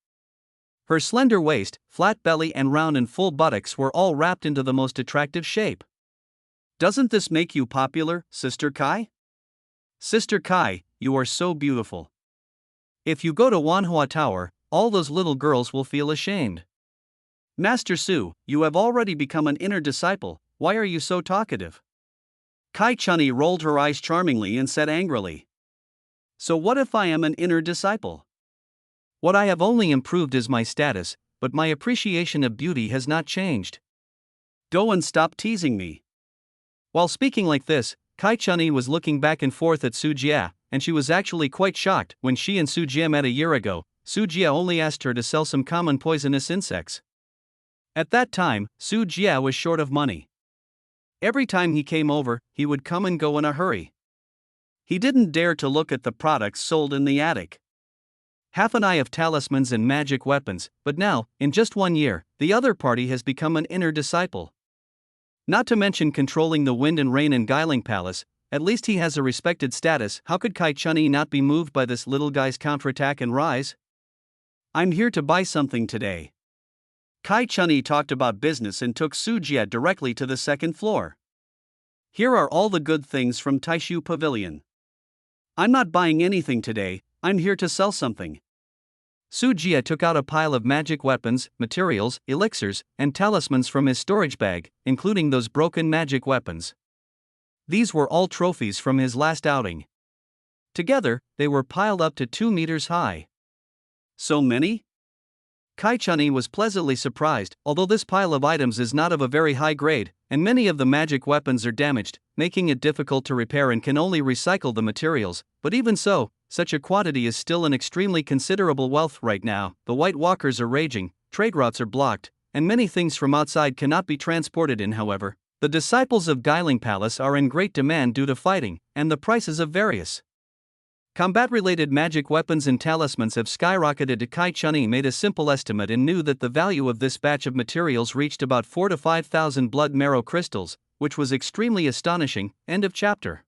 Her slender waist, flat belly and round and full buttocks were all wrapped into the most attractive shape. Doesn't this make you popular, Sister Kai? Sister Kai, you are so beautiful. If you go to Wanhua Tower, all those little girls will feel ashamed. Master Su, you have already become an inner disciple, why are you so talkative? Kai Chunni rolled her eyes charmingly and said angrily. So what if I am an inner disciple? What I have only improved is my status, but my appreciation of beauty has not changed. Go and stop teasing me. While speaking like this, Kai Chunyi was looking back and forth at Su Jie, and she was actually quite shocked when she and Su Jie met a year ago. Su Jie only asked her to sell some common poisonous insects. At that time, Su Jie was short of money. Every time he came over, he would come and go in a hurry. He didn't dare to look at the products sold in the attic. Half an eye of talismans and magic weapons, but now, in just 1 year, the other party has become an inner disciple. Not to mention controlling the wind and rain in Guiling Palace, at least he has a respected status. How could Kai Chunyi not be moved by this little guy's counterattack and rise? I'm here to buy something today. Kai Chunyi talked about business and took Su Jie directly to the second floor. Here are all the good things from Taishu Pavilion. I'm not buying anything today, I'm here to sell something. Su Jie took out a pile of magic weapons, materials, elixirs, and talismans from his storage bag, including those broken magic weapons. These were all trophies from his last outing. Together, they were piled up to 2 meters high. So many? Kai Chunyi was pleasantly surprised, although this pile of items is not of a very high grade, and many of the magic weapons are damaged, making it difficult to repair and can only recycle the materials, but even so, such a quantity is still an extremely considerable wealth right now. The White Walkers are raging, trade routes are blocked, and many things from outside cannot be transported in. However, the disciples of Guiling Palace are in great demand due to fighting, and the prices of various combat-related magic weapons and talismans have skyrocketed. Kai Chunyi made a simple estimate and knew that the value of this batch of materials reached about 4,000 to 5,000 blood marrow crystals, which was extremely astonishing. End of chapter.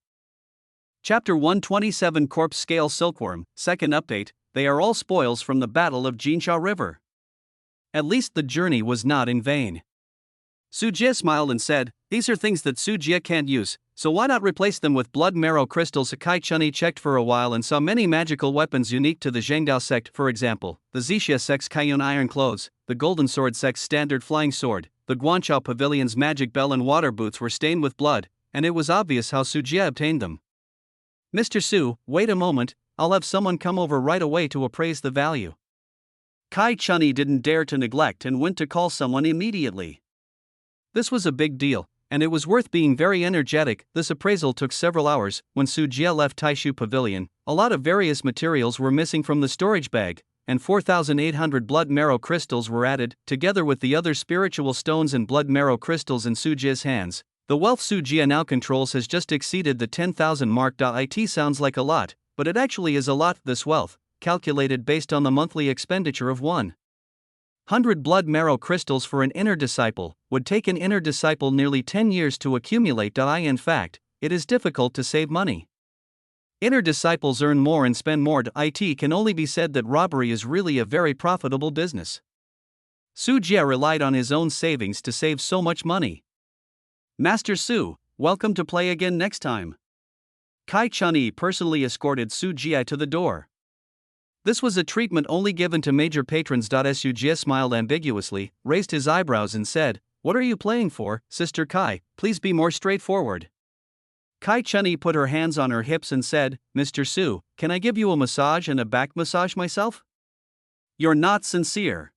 Chapter 127 Corpse Scale Silkworm, second update. They are all spoils from the Battle of Jinsha River. At least the journey was not in vain. Su Jie smiled and said, these are things that Su Jie can't use, so why not replace them with blood marrow crystals? Kai Chunyi checked for a while and saw many magical weapons unique to the Zhengdao sect, for example, the Zixia sect's Kaiyun iron clothes, the Golden Sword sect's standard flying sword, the Guanchao Pavilion's magic bell and water boots were stained with blood, and it was obvious how Su Jie obtained them. Mr. Su, wait a moment, I'll have someone come over right away to appraise the value. Kai Chunyi didn't dare to neglect and went to call someone immediately. This was a big deal, and it was worth being very energetic. This appraisal took several hours. When Su Jie left Taishu Pavilion, a lot of various materials were missing from the storage bag, and 4,800 blood marrow crystals were added, together with the other spiritual stones and blood marrow crystals in Su Jie's hands. The wealth Su Jie now controls has just exceeded the 10,000 mark. It sounds like a lot, but it actually is a lot. This wealth, calculated based on the monthly expenditure of 100 blood marrow crystals for an inner disciple, would take an inner disciple nearly 10 years to accumulate. In fact, it is difficult to save money. Inner disciples earn more and spend more. It can only be said that robbery is really a very profitable business. Su Jie relied on his own savings to save so much money. Master Su, welcome to play again next time. Kai Chunyi personally escorted Su Jie to the door. This was a treatment only given to major patrons. Su Jie smiled ambiguously, raised his eyebrows and said, what are you playing for, Sister Kai? Please be more straightforward. Kai Chunyi put her hands on her hips and said, Mr. Su, can I give you a massage and a back massage myself? You're not sincere.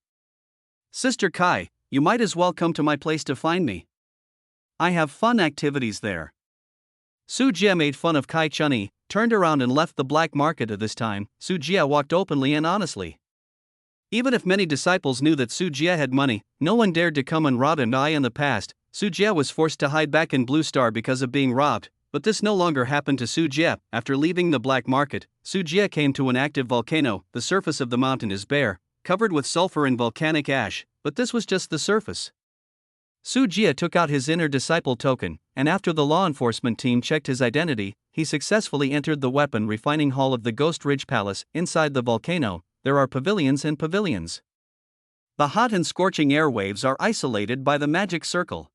Sister Kai, you might as well come to my place to find me. I have fun activities there. Su Jie made fun of Kai Chunyi, turned around and left the black market. At this time, Su Jie walked openly and honestly. Even if many disciples knew that Su Jie had money, no one dared to come and rob him. In the past, Su Jie was forced to hide back in Blue Star because of being robbed, but this no longer happened to Su Jie. After leaving the black market, Su Jie came to an active volcano. The surface of the mountain is bare, covered with sulfur and volcanic ash, but this was just the surface. Su Jie took out his inner disciple token, and after the law enforcement team checked his identity, he successfully entered the weapon refining hall of the Ghost Ridge Palace. Inside the volcano, there are pavilions and pavilions. The hot and scorching airwaves are isolated by the magic circle.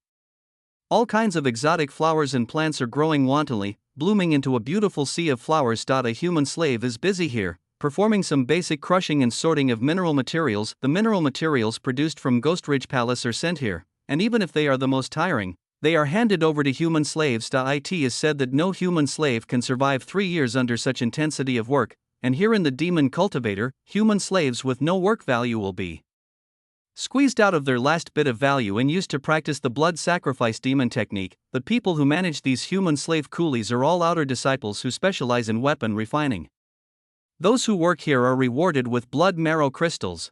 All kinds of exotic flowers and plants are growing wantonly, blooming into a beautiful sea of flowers. A human slave is busy here, performing some basic crushing and sorting of mineral materials. The mineral materials produced from Ghost Ridge Palace are sent here, and even if they are the most tiring, they are handed over to human slaves. It is said that no human slave can survive 3 years under such intensity of work, and here in the Demon Cultivator, human slaves with no work value will be Squeezed out of their last bit of value and used to practice the blood sacrifice demon technique, the people who manage these human slave coolies are all outer disciples who specialize in weapon refining. Those who work here are rewarded with blood marrow crystals.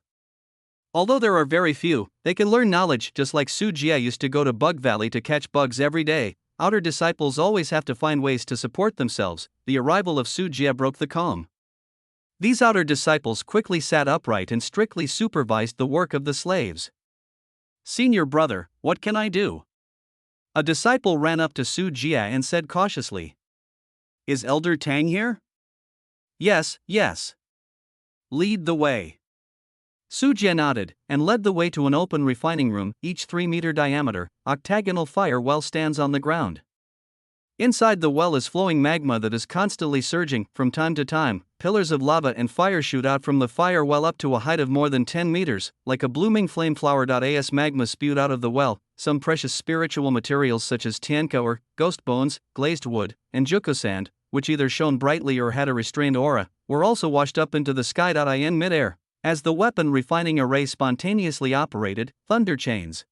Although there are very few, they can learn knowledge just like Su Jie used to go to Bug Valley to catch bugs every day. Outer disciples always have to find ways to support themselves. The arrival of Su Jie broke the calm. These outer disciples quickly sat upright and strictly supervised the work of the slaves. "Senior brother, what can I do?" A disciple ran up to Su Jie and said cautiously. "Is Elder Tang here?" "Yes, yes." "Lead the way." Su Jie nodded, and led the way to an open refining room, each 3-meter diameter, octagonal fire well stands on the ground. Inside the well is flowing magma that is constantly surging. From time to time, pillars of lava and fire shoot out from the fire well up to a height of more than 10 meters, like a blooming flame flower. As magma spewed out of the well, some precious spiritual materials such as tianka or ghost bones, glazed wood, and juko sand, which either shone brightly or had a restrained aura, were also washed up into the sky. In midair, as the weapon refining array spontaneously operated, thunder chains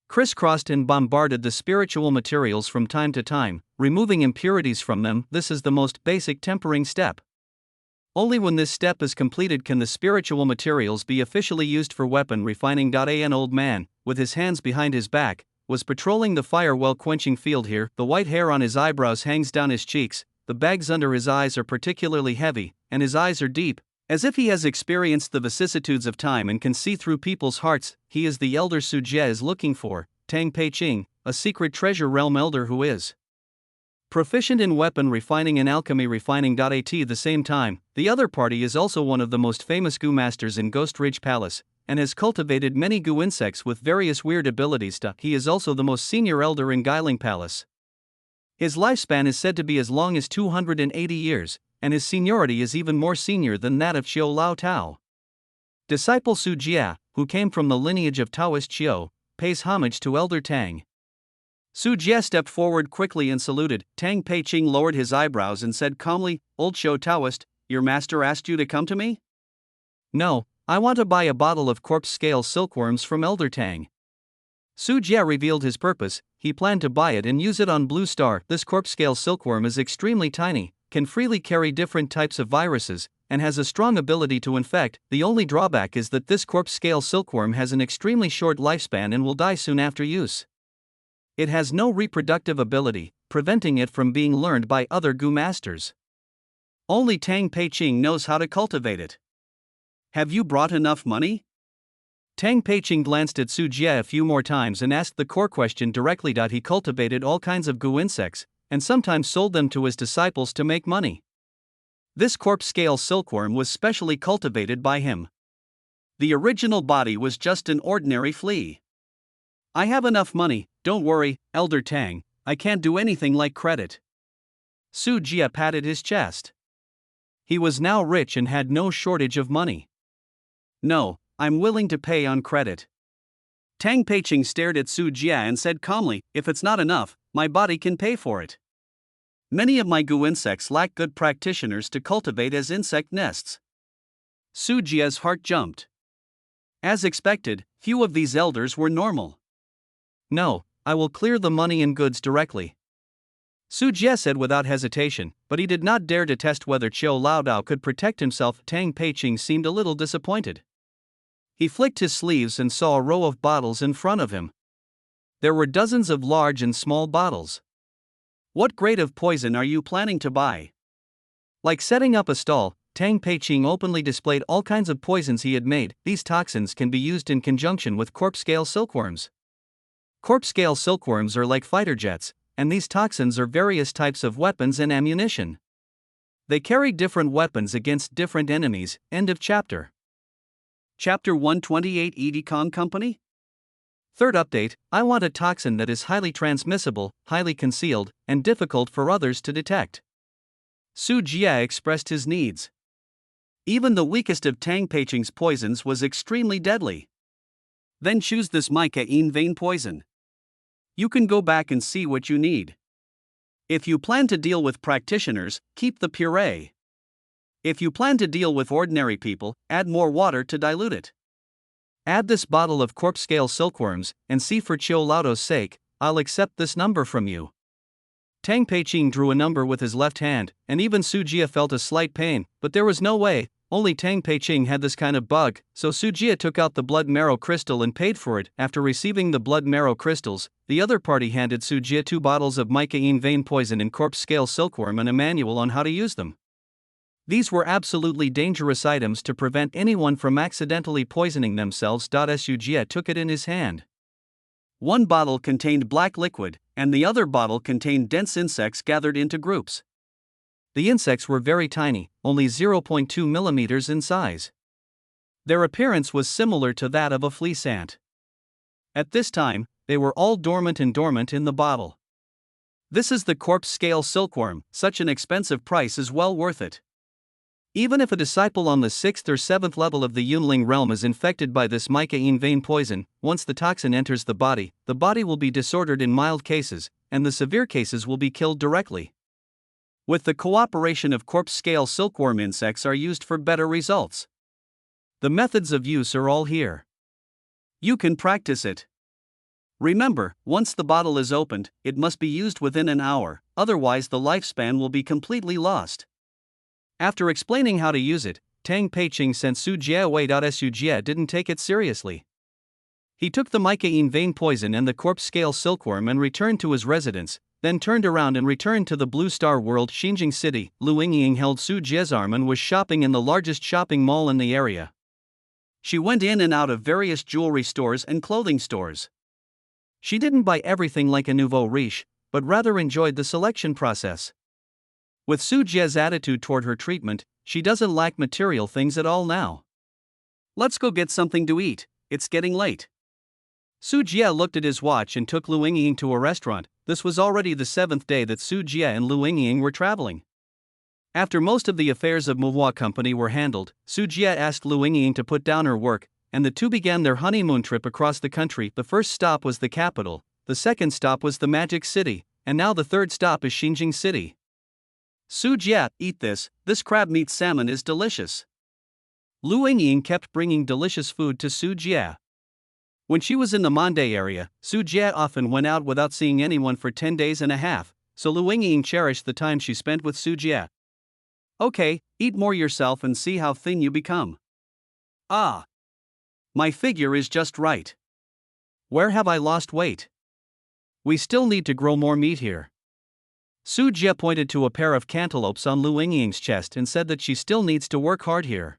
crisscrossed and bombarded the spiritual materials from time to time, removing impurities from them. This is the most basic tempering step. Only when this step is completed can the spiritual materials be officially used for weapon refining. An old man, with his hands behind his back, was patrolling the fire well quenching field here. The white hair on his eyebrows hangs down his cheeks, the bags under his eyes are particularly heavy, and his eyes are deep, as if he has experienced the vicissitudes of time and can see through people's hearts. He is the elder Su Jie is looking for, Tang Peiqing, a secret treasure realm elder who is proficient in weapon refining and alchemy refining. At the same time, the other party is also one of the most famous Gu masters in Ghost Ridge Palace, and has cultivated many Gu insects with various weird abilities. He is also the most senior elder in Guiling Palace. His lifespan is said to be as long as 280 years, and his seniority is even more senior than that of Qiu Lao Tao. Disciple Su Jie, who came from the lineage of Taoist Qiu, pays homage to Elder Tang. Su Jie stepped forward quickly and saluted. Tang Peiqing lowered his eyebrows and said calmly, "Old Qiu Taoist, your master asked you to come to me?" "No, I want to buy a bottle of corpse scale silkworms from Elder Tang." Su Jie revealed his purpose. He planned to buy it and use it on Blue Star. This corpse scale silkworm is extremely tiny, can freely carry different types of viruses, and has a strong ability to infect. The only drawback is that this corpse scale silkworm has an extremely short lifespan and will die soon after use. It has no reproductive ability, preventing it from being learned by other Gu masters. Only Tang Peiqing knows how to cultivate it. "Have you brought enough money?" Tang Peiqing glanced at Su Jie a few more times and asked the core question directly. He cultivated all kinds of Gu insects, and sometimes sold them to his disciples to make money. This corpse scale silkworm was specially cultivated by him. The original body was just an ordinary flea. "I have enough money, don't worry, Elder Tang, I can't do anything like credit." Su Jie patted his chest. He was now rich and had no shortage of money. "No, I'm willing to pay on credit." Tang Peiqing stared at Su Jie and said calmly, "If it's not enough, my body can pay for it. Many of my Gu insects lack good practitioners to cultivate as insect nests." Su Jie's heart jumped. As expected, few of these elders were normal. "No, I will clear the money and goods directly," Su Jie said without hesitation, but he did not dare to test whether Qiu Lao Dao could protect himself. Tang Peiqing seemed a little disappointed. He flicked his sleeves and saw a row of bottles in front of him. There were dozens of large and small bottles. "What grade of poison are you planning to buy?" Like setting up a stall, Tang Peiqing openly displayed all kinds of poisons he had made. These toxins can be used in conjunction with corpse scale silkworms. Corpse scale silkworms are like fighter jets, and these toxins are various types of weapons and ammunition. They carry different weapons against different enemies. End of chapter. Chapter 128 Edie Kong Company? Third update, I want a toxin that is highly transmissible, highly concealed, and difficult for others to detect. Su Jie expressed his needs. Even the weakest of Tang Peiqing's poisons was extremely deadly. Then choose this Mica-ine vein poison. You can go back and see what you need. If you plan to deal with practitioners, keep the puree. If you plan to deal with ordinary people, add more water to dilute it. Add this bottle of corpse scale silkworms, and see for Chiolado's sake, I'll accept this number from you. Tang Peiqing drew a number with his left hand, and even Su Jie felt a slight pain, but there was no way, only Tang Peiqing had this kind of bug, so Su Jie took out the blood marrow crystal and paid for it. After receiving the blood marrow crystals, the other party handed Su Jie 2 bottles of mycaine vein poison and corpse scale silkworm and a manual on how to use them. These were absolutely dangerous items to prevent anyone from accidentally poisoning themselves. Su Jie took it in his hand. One bottle contained black liquid, and the other bottle contained dense insects gathered into groups. The insects were very tiny, only 0.2 millimeters in size. Their appearance was similar to that of a fleece ant. At this time, they were all dormant in the bottle. This is the corpse scale silkworm, such an expensive price is well worth it. Even if a disciple on the 6th or 7th level of the Yunling realm is infected by this mycaine vein poison, once the toxin enters the body will be disordered in mild cases, and the severe cases will be killed directly. With the cooperation of corpse scale silkworm, insects are used for better results. The methods of use are all here. You can practice it. Remember, once the bottle is opened, it must be used within an hour, otherwise the lifespan will be completely lost. After explaining how to use it, Tang Peiqing sent Su Jie away. Su Jie didn't take it seriously. He took the mycaine vein poison and the corpse scale silkworm and returned to his residence, then turned around and returned to the Blue Star World, Xinjiang City. Lu Yingying held Su Jie's arm and was shopping in the largest shopping mall in the area. She went in and out of various jewelry stores and clothing stores. She didn't buy everything like a nouveau riche, but rather enjoyed the selection process. With Su Jie's attitude toward her treatment, she doesn't lack material things at all now. Let's go get something to eat, it's getting late. Su Jie looked at his watch and took Lu Yingying to a restaurant. This was already the 7th day that Su Jie and Lu Yingying were traveling. After most of the affairs of Muhua Company were handled, Su Jie asked Lu Yingying to put down her work, and the two began their honeymoon trip across the country. The first stop was the capital, the second stop was the Magic City, and now the third stop is Xinjiang City. Su Jie, eat this crab meat salmon is delicious. Lu Yingying kept bringing delicious food to Su Jie. When she was in the Monday area, Su Jie often went out without seeing anyone for 10 days and a half, so Lu Yingying cherished the time she spent with Su Jie. Okay, eat more yourself and see how thin you become. Ah! My figure is just right. Where have I lost weight? We still need to grow more meat here. Su Jie pointed to a pair of cantaloupes on Lu Yingying's chest and said that she still needs to work hard here.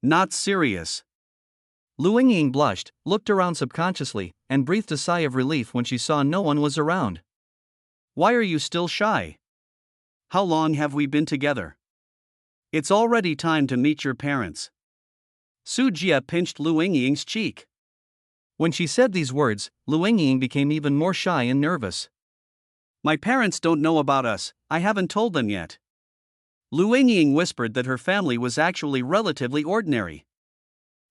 Not serious. Lu Yingying blushed, looked around subconsciously, and breathed a sigh of relief when she saw no one was around. Why are you still shy? How long have we been together? It's already time to meet your parents. Su Jie pinched Lu Yingying's cheek. When she said these words, Lu Yingying became even more shy and nervous. My parents don't know about us, I haven't told them yet. Lu Yingying whispered that her family was actually relatively ordinary.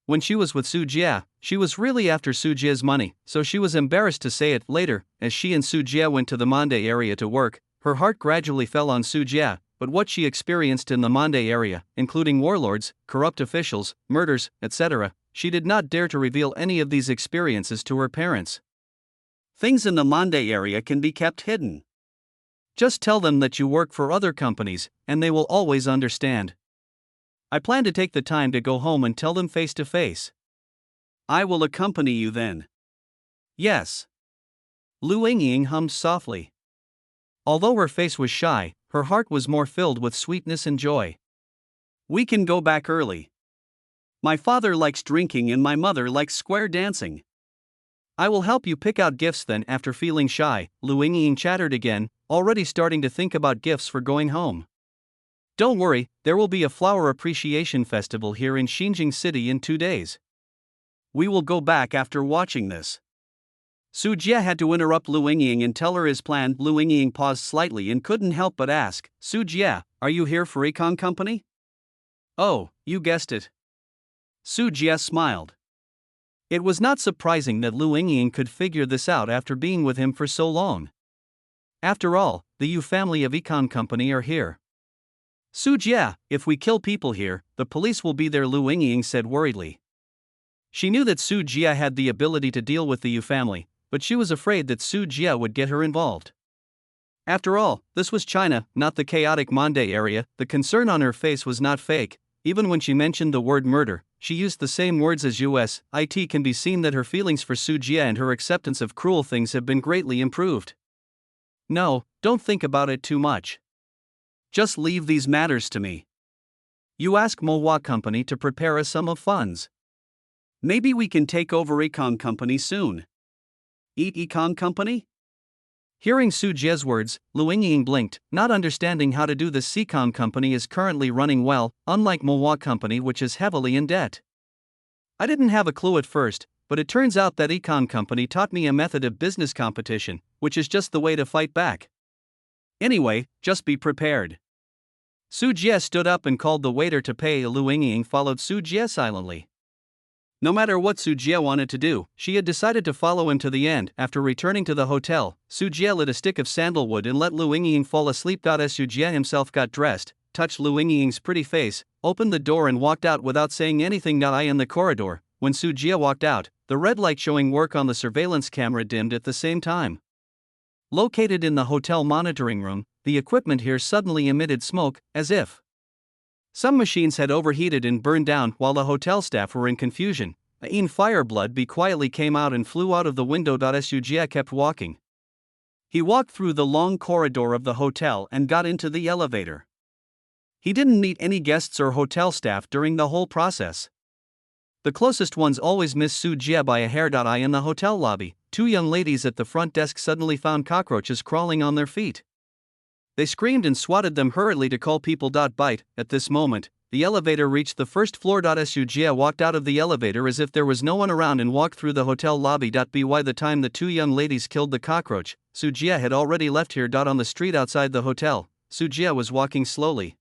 When she was with Su Jie, she was really after Su Jie's money, so she was embarrassed to say it. Later, as she and Su Jie went to the Monday area to work, her heart gradually fell on Su Jie, but what she experienced in the Monday area, including warlords, corrupt officials, murders, etc., she did not dare to reveal any of these experiences to her parents. Things in the Monday area can be kept hidden. Just tell them that you work for other companies, and they will always understand. I plan to take the time to go home and tell them face to face. I will accompany you then. Yes. Lu Yingying hummed softly. Although her face was shy, her heart was more filled with sweetness and joy. We can go back early. My father likes drinking and my mother likes square dancing. I will help you pick out gifts then. After feeling shy, Lu Yingying chattered again, already starting to think about gifts for going home. Don't worry, there will be a flower appreciation festival here in Xinjiang City in 2 days. We will go back after watching this. Su Jie had to interrupt Lu Yingying and tell her his plan. Lu Yingying paused slightly and couldn't help but ask, Su Jie, are you here for Econ Company? Oh, you guessed it. Su Jie smiled. It was not surprising that Lu Yingying could figure this out after being with him for so long. After all, the Yu family of Econ Company are here. Su Jie, if we kill people here, the police will be there, Lu Yingying said worriedly. She knew that Su Jia had the ability to deal with the Yu family, but she was afraid that Su Jia would get her involved. After all, this was China, not the chaotic Monday area. The concern on her face was not fake. Even when she mentioned the word murder, she used the same words as US. It can be seen that her feelings for Su Jia and her acceptance of cruel things have been greatly improved. No, don't think about it too much. Just leave these matters to me. You ask Mohua Company to prepare a sum of funds. Maybe we can take over Econ Company soon. Eat Econ Company? Hearing Su Jia's words, Lu Yingying blinked, not understanding how to do this. Econ Company is currently running well, unlike Mohua Company, which is heavily in debt. I didn't have a clue at first, but it turns out that Econ Company taught me a method of business competition, which is just the way to fight back. Anyway, just be prepared. Su Jia stood up and called the waiter to pay. Lu Yingying followed Su Jia silently. No matter what Su Jia wanted to do, she had decided to follow him to the end. After returning to the hotel, Su Jia lit a stick of sandalwood and let Lu Yingying fall asleep. As Su Jia himself got dressed, touched Lu Yingying's pretty face, opened the door and walked out without saying anything. In the corridor, when Su Jia walked out, the red light showing work on the surveillance camera dimmed at the same time. Located in the hotel monitoring room, the equipment here suddenly emitted smoke, as if some machines had overheated and burned down. While the hotel staff were in confusion, Ain Fireblood quietly came out and flew out of the window. Su Jia kept walking. He walked through the long corridor of the hotel and got into the elevator. He didn't meet any guests or hotel staff during the whole process. The closest ones always missed Su Jia by a hair. In the hotel lobby, two young ladies at the front desk suddenly found cockroaches crawling on their feet. They screamed and swatted them hurriedly to call people. Bite. At this moment, the elevator reached the first floor. Su Jia walked out of the elevator as if there was no one around and walked through the hotel lobby. By the time the two young ladies killed the cockroach, Su Jia had already left here. On the street outside the hotel, Su Jia was walking slowly.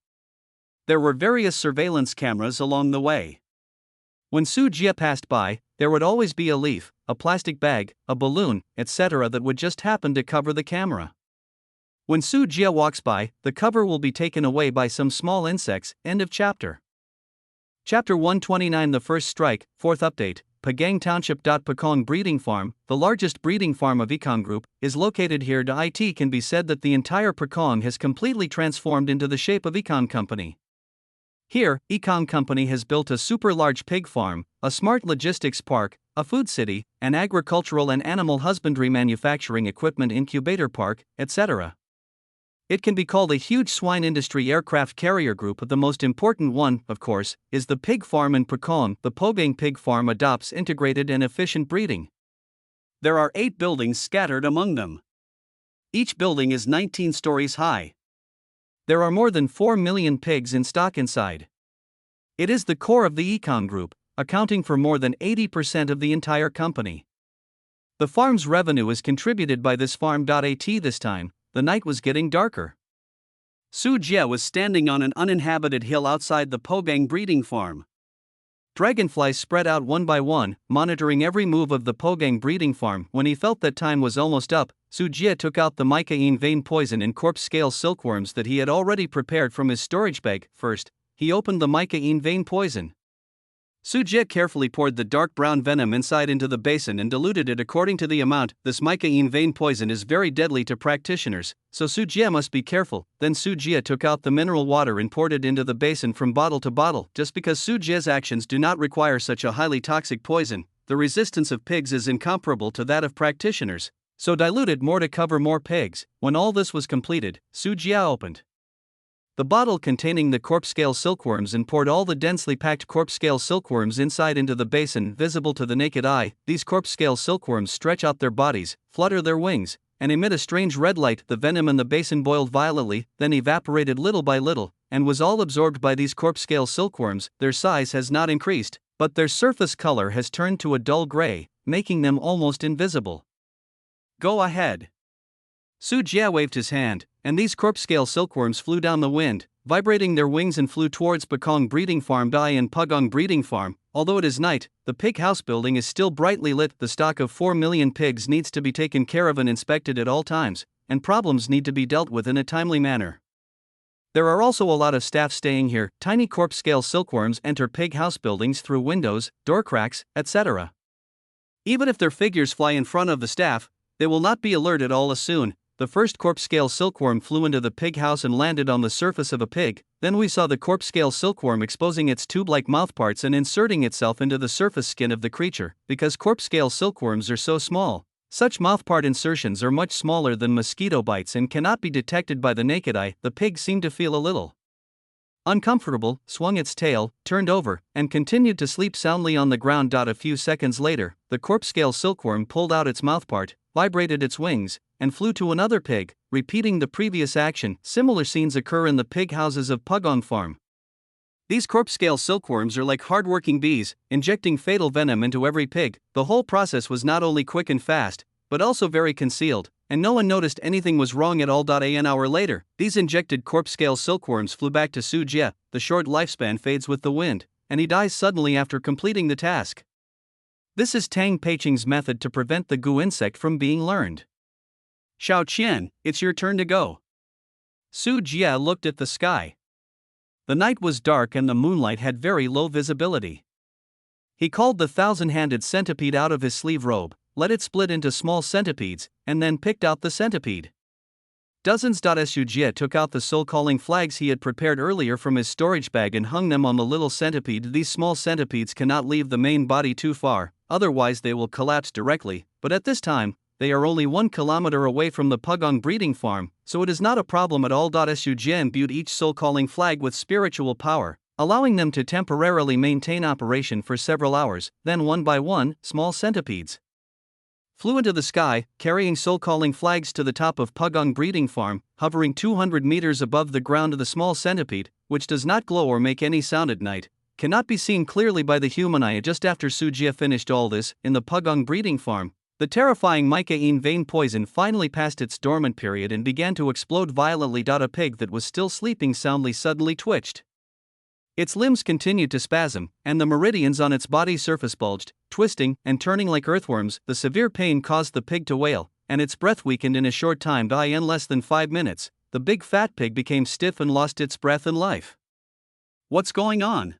There were various surveillance cameras along the way. When Su Jia passed by, there would always be a leaf, a plastic bag, a balloon, etc. that would just happen to cover the camera. When Su Jia walks by, the cover will be taken away by some small insects. End of chapter. Chapter 129. The First Strike, 4th update. Pagang Township. Pekong Breeding Farm, the largest breeding farm of Econ Group, is located here. It can be said that the entire Pekong has completely transformed into the shape of Econ Company. Here, Econ Company has built a super large pig farm, a smart logistics park, a food city, an agricultural and animal husbandry manufacturing equipment incubator park, etc. It can be called a huge swine industry aircraft carrier group. The most important one, of course, is the pig farm in Pekong. The Pogang Pig Farm adopts integrated and efficient breeding. There are 8 buildings scattered among them. Each building is 19 stories high. There are more than 4 million pigs in stock inside. It is the core of the Econ Group, accounting for more than 80% of the entire company. The farm's revenue is contributed by this farm. This time, the night was getting darker. Su Jia was standing on an uninhabited hill outside the Pogang breeding farm. Dragonflies spread out one by one, monitoring every move of the Pogang breeding farm. When he felt that time was almost up, Su Jia took out the mycaine vein poison and corpse scale silkworms that he had already prepared from his storage bag. First, he opened the mycaine vein poison. Su Jia carefully poured the dark brown venom inside into the basin and diluted it according to the amount. This mycaine vein poison is very deadly to practitioners, so Su Jia must be careful. Then Su Jia took out the mineral water and poured it into the basin from bottle to bottle. Just because Su Jia's actions do not require such a highly toxic poison, the resistance of pigs is incomparable to that of practitioners, so diluted more to cover more pigs. When all this was completed, Su Jia opened the bottle containing the corpse scale silkworms and poured all the densely packed corpse scale silkworms inside into the basin. Visible to the naked eye, these corpse scale silkworms stretch out their bodies, flutter their wings, and emit a strange red light. The venom in the basin boiled violently, then evaporated little by little, and was all absorbed by these corpse scale silkworms. Their size has not increased, but their surface color has turned to a dull gray, making them almost invisible. Go ahead. Su Jia waved his hand, and these corpse-scale silkworms flew down the wind, vibrating their wings and flew towards Pekong Breeding Farm. In Pagong Breeding Farm, although it is night, the pig house building is still brightly lit. The stock of 4 million pigs needs to be taken care of and inspected at all times, and problems need to be dealt with in a timely manner. There are also a lot of staff staying here. Tiny corpse-scale silkworms enter pig house buildings through windows, door cracks, etc. Even if their figures fly in front of the staff, they will not be alerted all as soon. The first corpse-scale silkworm flew into the pig house and landed on the surface of a pig. Then we saw the corpse-scale silkworm exposing its tube-like mouthparts and inserting itself into the surface skin of the creature. Because corpse-scale silkworms are so small, such mouthpart insertions are much smaller than mosquito bites and cannot be detected by the naked eye. The pig seemed to feel a little uncomfortable, swung its tail, turned over, and continued to sleep soundly on the ground. A few seconds later, the corpse-scale silkworm pulled out its mouthpart, vibrated its wings, and flew to another pig, repeating the previous action. Similar scenes occur in the pig houses of Pugong Farm. These corpse-scale silkworms are like hard-working bees, injecting fatal venom into every pig. The whole process was not only quick and fast, but also very concealed, and no one noticed anything was wrong at all. An hour later, these injected corpse-scale silkworms flew back to Su Jie. The short lifespan fades with the wind, and he dies suddenly after completing the task. This is Tang Peiqing's method to prevent the goo insect from being learned. Xiao Qian, it's your turn to go. Su Jie looked at the sky. The night was dark and the moonlight had very low visibility. He called the thousand-handed centipede out of his sleeve robe, let it split into small centipedes, and then picked out the centipede. Dozens. Su Jie took out the soul-calling flags he had prepared earlier from his storage bag and hung them on the little centipede. These small centipedes cannot leave the main body too far, otherwise they will collapse directly, but at this time, they are only 1 kilometer away from the Pugong breeding farm, so it is not a problem at all. Su Jie imbued each soul-calling flag with spiritual power, allowing them to temporarily maintain operation for several hours. Then one by one, small centipedes flew into the sky, carrying soul-calling flags to the top of Pugong breeding farm, hovering 200 meters above the ground. The small centipede, which does not glow or make any sound at night, cannot be seen clearly by the human eye. Just after Su Jie finished all this, in the Pugong breeding farm, the terrifying mycaene vein poison finally passed its dormant period and began to explode violently. A pig that was still sleeping soundly suddenly twitched. Its limbs continued to spasm, and the meridians on its body surface bulged, twisting and turning like earthworms. The severe pain caused the pig to wail, and its breath weakened in a short time. In less than 5 minutes, the big fat pig became stiff and lost its breath and life. What's going on?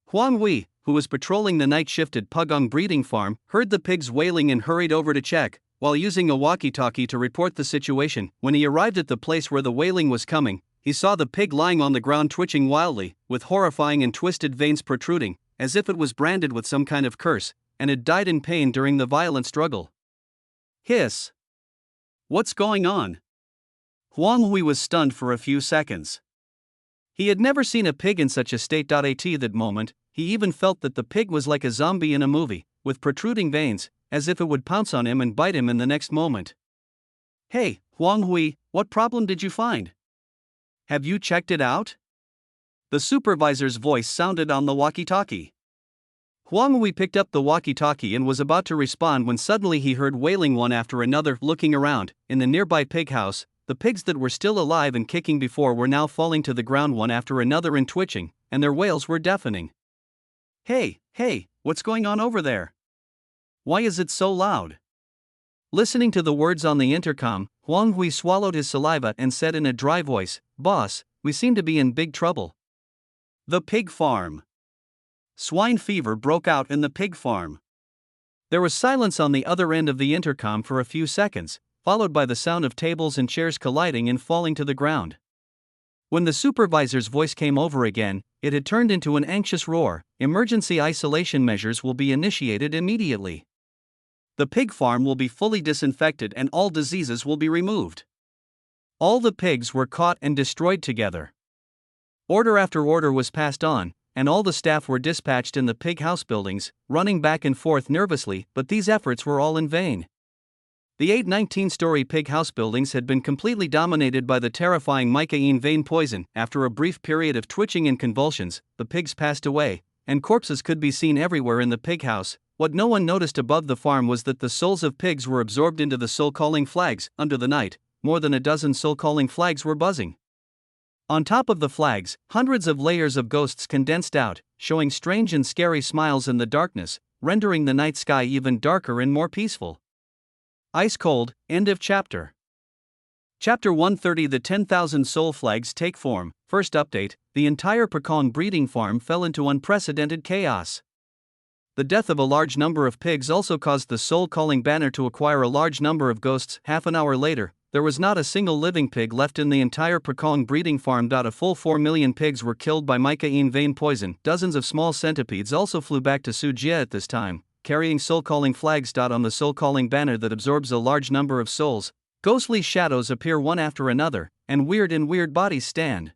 Huang Hui, who was patrolling the night shift at Pugong breeding farm, heard the pigs wailing and hurried over to check, while using a walkie-talkie to report the situation. When he arrived at the place where the wailing was coming, he saw the pig lying on the ground twitching wildly, with horrifying and twisted veins protruding, as if it was branded with some kind of curse, and had died in pain during the violent struggle. Hiss! What's going on? Huang Hui was stunned for a few seconds. He had never seen a pig in such a state. At that moment, he even felt that the pig was like a zombie in a movie, with protruding veins, as if it would pounce on him and bite him in the next moment. Hey, Huang Hui, what problem did you find? Have you checked it out? The supervisor's voice sounded on the walkie-talkie. Huang Hui picked up the walkie-talkie and was about to respond when suddenly he heard wailing one after another. Looking around, in the nearby pig house, the pigs that were still alive and kicking before were now falling to the ground one after another and twitching, and their wails were deafening. Hey, what's going on over there? Why is it so loud? Listening to the words on the intercom, Huang Hui swallowed his saliva and said in a dry voice, "Boss, we seem to be in big trouble." The pig farm. Swine fever broke out in the pig farm. There was silence on the other end of the intercom for a few seconds, followed by the sound of tables and chairs colliding and falling to the ground. When the supervisor's voice came over again, it had turned into an anxious roar. Emergency isolation measures will be initiated immediately. The pig farm will be fully disinfected and all diseases will be removed. All the pigs were caught and destroyed together. Order after order was passed on, and all the staff were dispatched in the pig house buildings, running back and forth nervously, but these efforts were all in vain. The 8 19-story pig house buildings had been completely dominated by the terrifying mycaene vein poison. After a brief period of twitching and convulsions, the pigs passed away, and corpses could be seen everywhere in the pig house. What no one noticed above the farm was that the souls of pigs were absorbed into the soul-calling flags. Under the night, more than a dozen soul-calling flags were buzzing. On top of the flags, hundreds of layers of ghosts condensed out, showing strange and scary smiles in the darkness, rendering the night sky even darker and more peaceful. Ice cold, end of chapter. Chapter 130 The 10,000 Soul Flags Take Form. First update, the entire Pekong breeding farm fell into unprecedented chaos. The death of a large number of pigs also caused the Soul Calling banner to acquire a large number of ghosts. Half an hour later, there was not a single living pig left in the entire Pekong breeding farm. A full 4 million pigs were killed by Mica-ine vein poison. Dozens of small centipedes also flew back to Sujia at this time, carrying Soul Calling flags. On the Soul Calling banner that absorbs a large number of souls, ghostly shadows appear one after another, and weird bodies stand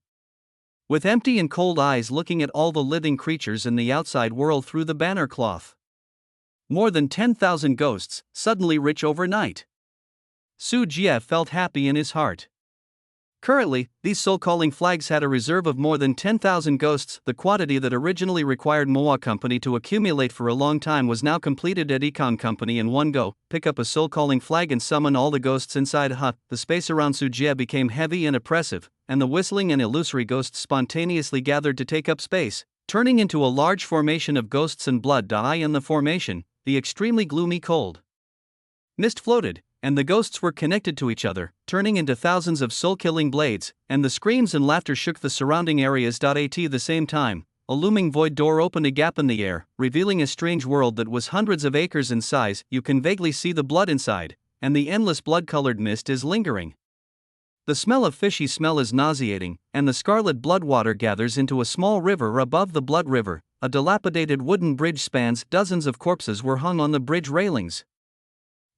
with empty and cold eyes looking at all the living creatures in the outside world through the banner cloth. More than 10,000 ghosts, suddenly rich overnight. Su Jie felt happy in his heart. Currently, these soul-calling flags had a reserve of more than 10,000 ghosts. The quantity that originally required Moa Company to accumulate for a long time was now completed at Econ Company in one go. Pick up a soul-calling flag and summon all the ghosts inside a hut. The space around Su Jie became heavy and oppressive, and the whistling and illusory ghosts spontaneously gathered to take up space, turning into a large formation of ghosts and blood. In the formation, the extremely gloomy cold mist floated, and the ghosts were connected to each other, turning into thousands of soul-killing blades, and the screams and laughter shook the surrounding areas. At the same time, a looming void door opened a gap in the air, revealing a strange world that was hundreds of acres in size. You can vaguely see the blood inside, and the endless blood-colored mist is lingering. The smell of fishy smell is nauseating, and the scarlet blood water gathers into a small river above the blood river. A dilapidated wooden bridge spans. Dozens of corpses were hung on the bridge railings.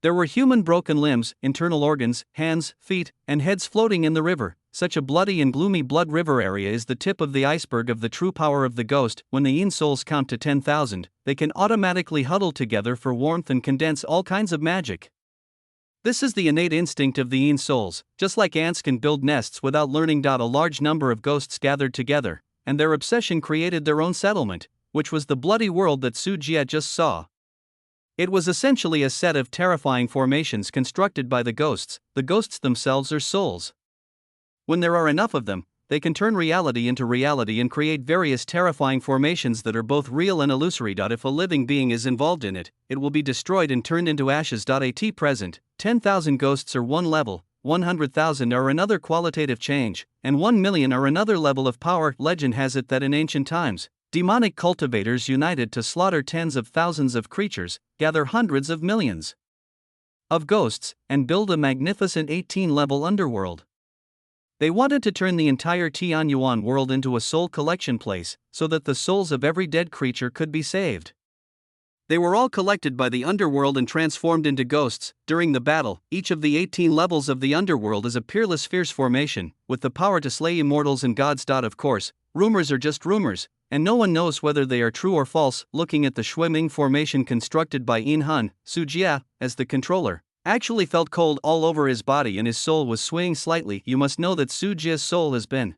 There were human broken limbs, internal organs, hands, feet, and heads floating in the river. Such a bloody and gloomy blood river area is the tip of the iceberg of the true power of the ghost. When the Yin souls count to 10,000, they can automatically huddle together for warmth and condense all kinds of magic. This is the innate instinct of the Yin souls. Just like ants can build nests without learning. A large number of ghosts gathered together, and their obsession created their own settlement, which was the bloody world that Su Jie just saw. It was essentially a set of terrifying formations constructed by the ghosts. The ghosts themselves are souls. When there are enough of them, they can turn reality into reality and create various terrifying formations that are both real and illusory. If a living being is involved in it, it will be destroyed and turned into ashes. At present, 10,000 ghosts are one level, 100,000 are another qualitative change, and 1 million are another level of power. Legend has it that in ancient times, demonic cultivators united to slaughter tens of thousands of creatures, gather hundreds of millions of ghosts, and build a magnificent 18-level underworld. They wanted to turn the entire Tianyuan world into a soul collection place, so that the souls of every dead creature could be saved. They were all collected by the underworld and transformed into ghosts. During the battle, each of the 18 levels of the underworld is a peerless fierce formation, with the power to slay immortals and gods. Of course, rumors are just rumors, and no one knows whether they are true or false. Looking at the Shuiming formation constructed by Yin Han, Su Jie, as the controller, actually felt cold all over his body and his soul was swaying slightly. You must know that Su Jie's soul has been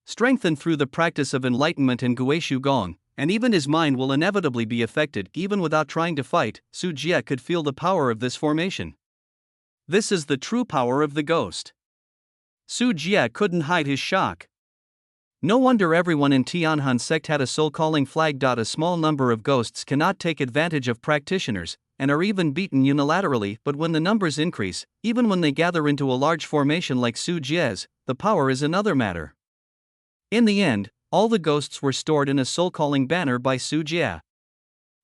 strengthened through the practice of enlightenment and Guishu Gong, and even his mind will inevitably be affected. Even without trying to fight, Su Jie could feel the power of this formation. This is the true power of the ghost. Su Jie couldn't hide his shock. No wonder everyone in Tianhan sect had a soul-calling flag. A small number of ghosts cannot take advantage of practitioners, and are even beaten unilaterally. But when the numbers increase, even when they gather into a large formation like Su Jie's, the power is another matter. In the end, all the ghosts were stored in a soul-calling banner by Su Jie.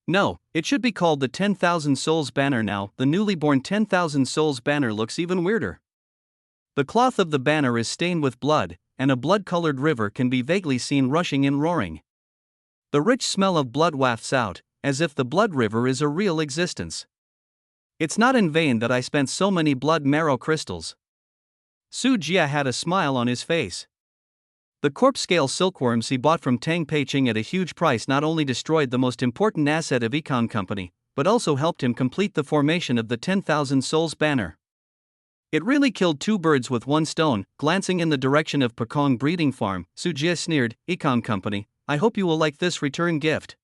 No, it should be called the 10,000 Souls banner now. The newly born 10,000 Souls banner looks even weirder. The cloth of the banner is stained with blood, and a blood-colored river can be vaguely seen rushing and roaring. The rich smell of blood wafts out, as if the blood river is a real existence. It's not in vain that I spent so many blood marrow crystals. Su Jie had a smile on his face. The corpse-scale silkworms he bought from Tang Peiqing at a huge price not only destroyed the most important asset of Econ Company, but also helped him complete the formation of the 10,000 Souls banner. It really killed two birds with one stone. Glancing in the direction of Pekong breeding farm, Su Jie sneered, "Econ Company, I hope you will like this return gift."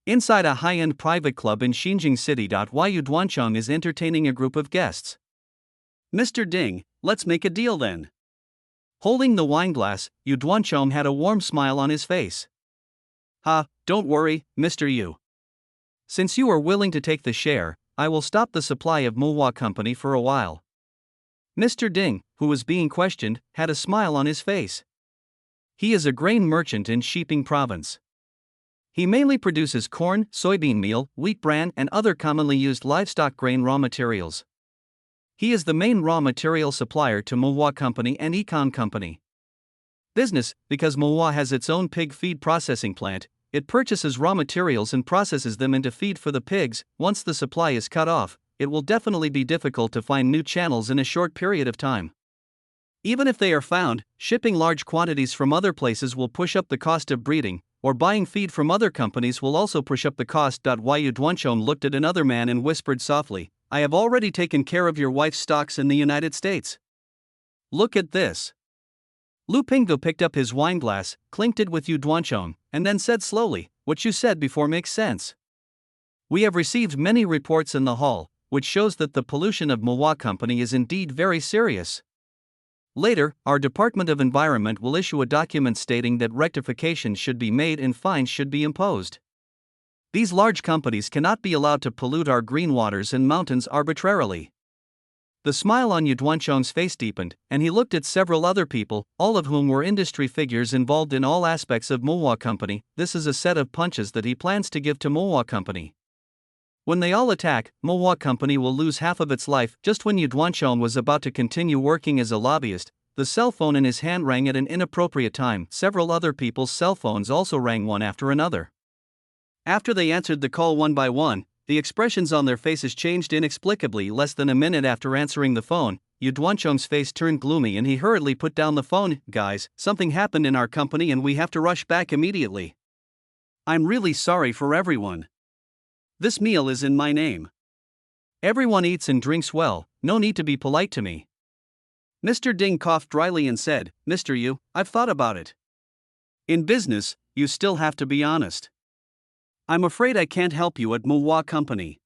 Inside a high-end private club in Xinjiang City. Yu Duanchong is entertaining a group of guests. "Mr. Ding, let's make a deal then." Holding the wineglass, Yu Duanchong had a warm smile on his face. Don't worry, Mr. Yu. Since you are willing to take the share, I will stop the supply of Moa Company for a while. Mr. Ding, who was being questioned, had a smile on his face. He is a grain merchant in Shiping Province. He mainly produces corn, soybean meal, wheat bran, and other commonly used livestock grain raw materials. He is the main raw material supplier to Mowa Company and Econ Company. Business, because Mowa has its own pig feed processing plant, it purchases raw materials and processes them into feed for the pigs. Once the supply is cut off, it will definitely be difficult to find new channels in a short period of time. Even if they are found, shipping large quantities from other places will push up the cost of breeding, or buying feed from other companies will also push up the cost. Yu Duanchong looked at another man and whispered softly, "I have already taken care of your wife's stocks in the United States. Look at this." Lu Pinggo picked up his wineglass, clinked it with Yu Duanchong, and then said slowly, "What you said before makes sense. We have received many reports in the hall, which shows that the pollution of Mowa Company is indeed very serious. Later, our Department of Environment will issue a document stating that rectifications should be made and fines should be imposed. These large companies cannot be allowed to pollute our green waters and mountains arbitrarily." The smile on Yu Duanchong's face deepened, and he looked at several other people, all of whom were industry figures involved in all aspects of Mowa Company. This is a set of punches that he plans to give to Mowa Company. When they all attack, Mowa Company will lose half of its life. Just when Yu Duanchong was about to continue working as a lobbyist, the cell phone in his hand rang at an inappropriate time. Several other people's cell phones also rang one after another. After they answered the call one by one, the expressions on their faces changed inexplicably. Less than a minute after answering the phone, Yu Duanchong's face turned gloomy and he hurriedly put down the phone. "Guys, something happened in our company and we have to rush back immediately. I'm really sorry for everyone. This meal is in my name. Everyone eats and drinks well, no need to be polite to me." Mr. Ding coughed dryly and said, "Mr. Yu, I've thought about it. In business, you still have to be honest. I'm afraid I can't help you at Mowa Company.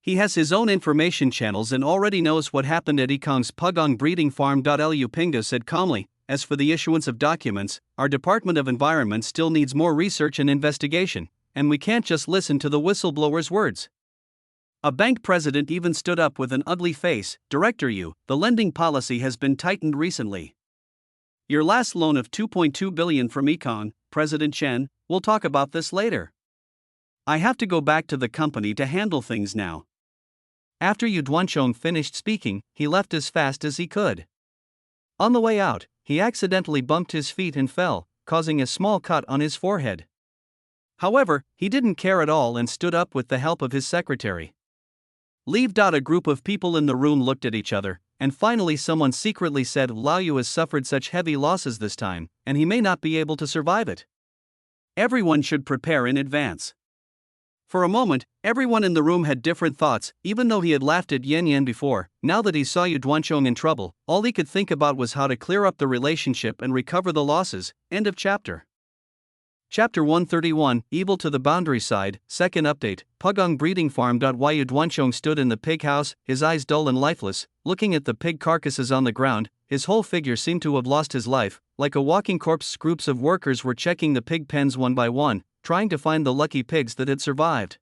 He has his own information channels and already knows what happened at Ekong's Pugong breeding farm." Lu Pinggo said calmly, "As for the issuance of documents, our Department of Environment still needs more research and investigation, and we can't just listen to the whistleblower's words." A bank president even stood up with an ugly face. "Director Yu, the lending policy has been tightened recently. Your last loan of 2.2 billion from Econ, President Chen, we'll talk about this later. I have to go back to the company to handle things now." After Yu Duanchong finished speaking, he left as fast as he could. On the way out, he accidentally bumped his feet and fell, causing a small cut on his forehead. However, he didn't care at all and stood up with the help of his secretary. Leave. A group of people in the room looked at each other, and finally someone secretly said, "Lao Yu has suffered such heavy losses this time, and he may not be able to survive it. Everyone should prepare in advance." For a moment, everyone in the room had different thoughts. Even though he had laughed at Yan Yan before, now that he saw Yu Duanchong in trouble, all he could think about was how to clear up the relationship and recover the losses. End of chapter. Chapter 131, Evil to the Boundary Side, Second Update, Pugong Breeding Farm. Yu Duanchong stood in the pig house, his eyes dull and lifeless, looking at the pig carcasses on the ground. His whole figure seemed to have lost his life. Like a walking corpse, groups of workers were checking the pig pens one by one, trying to find the lucky pigs that had survived.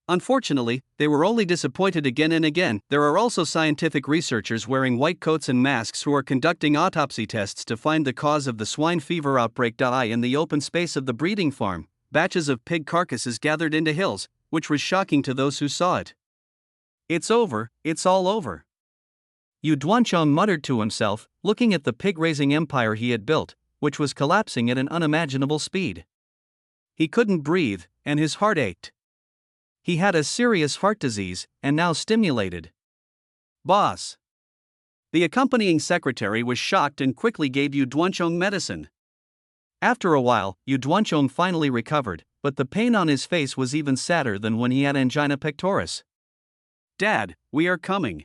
Unfortunately, they were only disappointed again and again. There are also scientific researchers wearing white coats and masks who are conducting autopsy tests to find the cause of the swine fever outbreak. In the open space of the breeding farm, batches of pig carcasses gathered into hills, which was shocking to those who saw it. "It's over, it's all over." Yu Duanchong muttered to himself, looking at the pig-raising empire he had built, which was collapsing at an unimaginable speed. He couldn't breathe, and his heart ached. He had a serious heart disease, and now stimulated. "Boss." The accompanying secretary was shocked and quickly gave Yu Duanchong medicine. After a while, Yu Duanchong finally recovered, but the pain on his face was even sadder than when he had angina pectoris. "Dad, we are coming."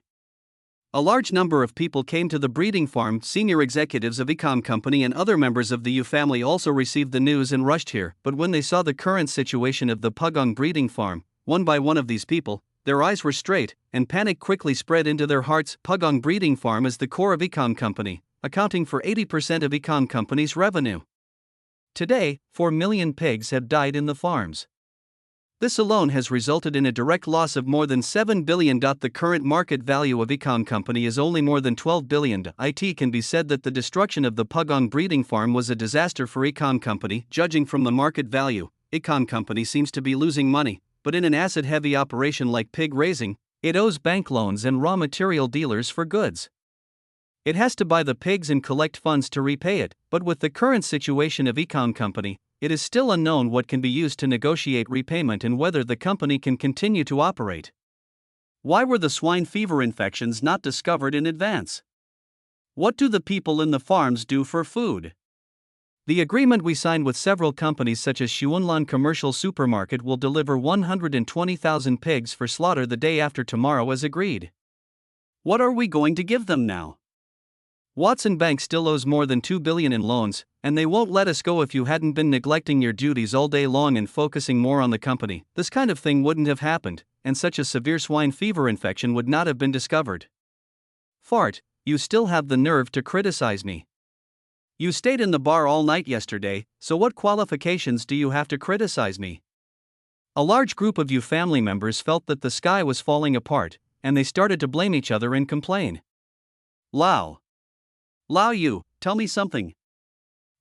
A large number of people came to the breeding farm. Senior executives of Econ Company and other members of the Yu family also received the news and rushed here, but when they saw the current situation of the Pugong breeding farm, one by one of these people, their eyes were straight, and panic quickly spread into their hearts. Pugong breeding farm is the core of Econ Company, accounting for 80% of Econ Company's revenue. Today, 4 million pigs have died in the farms. This alone has resulted in a direct loss of more than 7 billion. The current market value of Econ Company is only more than 12 billion. It can be said that the destruction of the Pugong breeding farm was a disaster for Econ Company. Judging from the market value, Econ Company seems to be losing money, but in an asset-heavy operation like pig raising, it owes bank loans and raw material dealers for goods. It has to buy the pigs and collect funds to repay it, but with the current situation of Econ Company, it is still unknown what can be used to negotiate repayment and whether the company can continue to operate. Why were the swine fever infections not discovered in advance? What do the people in the farms do for food? The agreement we signed with several companies such as Xuanlan Commercial Supermarket will deliver 120,000 pigs for slaughter the day after tomorrow as agreed. What are we going to give them now? Watson Bank still owes more than 2 billion in loans, and they won't let us go. If you hadn't been neglecting your duties all day long and focusing more on the company, this kind of thing wouldn't have happened, and such a severe swine fever infection would not have been discovered. Fart, you still have the nerve to criticize me. You stayed in the bar all night yesterday, so what qualifications do you have to criticize me? A large group of you family members felt that the sky was falling apart, and they started to blame each other and complain. Lao, you, tell me something.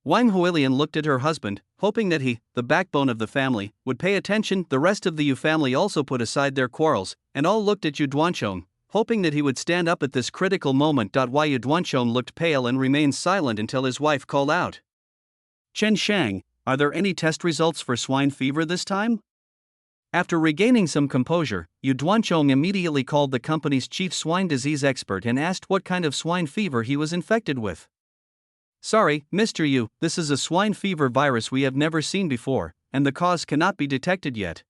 Wang Huilian looked at her husband, hoping that he, the backbone of the family, would pay attention. The rest of the Yu family also put aside their quarrels, and all looked at Yu Duanchong, hoping that he would stand up at this critical moment. Why Yu Duanchong looked pale and remained silent until his wife called out. Chen Shang, are there any test results for swine fever this time? After regaining some composure, Yu Duanchong immediately called the company's chief swine disease expert and asked what kind of swine fever he was infected with. Sorry, Mr. Yu, this is a swine fever virus we have never seen before, and the cause cannot be detected yet.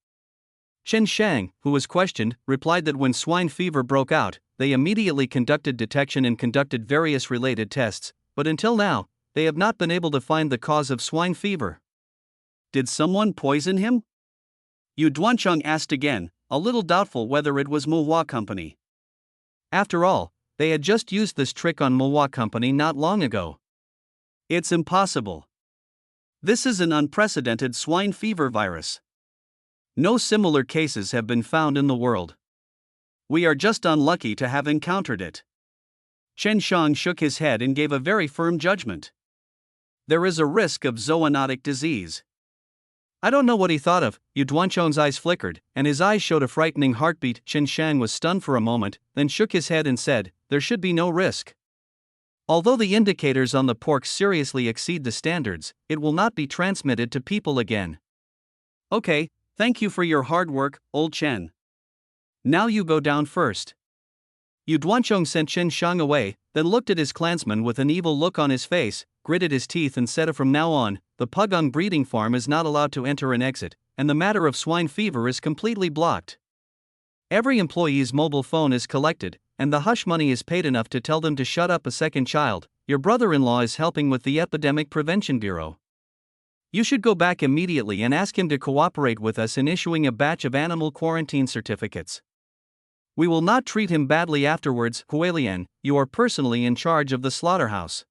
Chen Shang, who was questioned, replied that when swine fever broke out, they immediately conducted detection and conducted various related tests, but until now, they have not been able to find the cause of swine fever. Did someone poison him? Yu Duanchong asked again, a little doubtful whether it was Mohua Company. After all, they had just used this trick on Mohua Company not long ago. It's impossible. This is an unprecedented swine fever virus. No similar cases have been found in the world. We are just unlucky to have encountered it. Chen Shang shook his head and gave a very firm judgment. There is a risk of zoonotic disease. I don't know what he thought of. Yu Duanchong's eyes flickered, and his eyes showed a frightening heartbeat. Chen Shang was stunned for a moment, then shook his head and said, there should be no risk. Although the indicators on the pork seriously exceed the standards, it will not be transmitted to people again. Okay, thank you for your hard work, old Chen. Now you go down first. Yu Duanchong sent Chen Shang away, then looked at his clansman with an evil look on his face, gritted his teeth and said, from now on, the Pugong breeding farm is not allowed to enter and exit, and the matter of swine fever is completely blocked. Every employee's mobile phone is collected, and the hush money is paid enough to tell them to shut up. A second child, your brother-in-law is helping with the Epidemic Prevention Bureau. You should go back immediately and ask him to cooperate with us in issuing a batch of animal quarantine certificates. We will not treat him badly afterwards. Huilian, you are personally in charge of the slaughterhouse.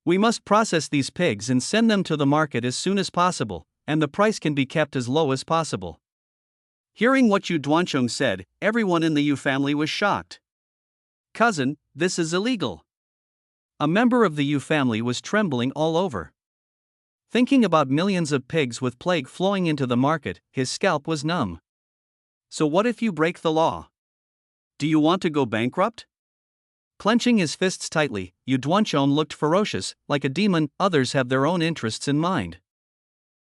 We must process these pigs and send them to the market as soon as possible, and the price can be kept as low as possible. Hearing what Yu Duanchong said, everyone in the Yu family was shocked. Cousin, this is illegal. A member of the Yu family was trembling all over. Thinking about millions of pigs with plague flowing into the market, his scalp was numb. So what if you break the law? Do you want to go bankrupt? Clenching his fists tightly, Yu Duanchong looked ferocious, like a demon. Others have their own interests in mind.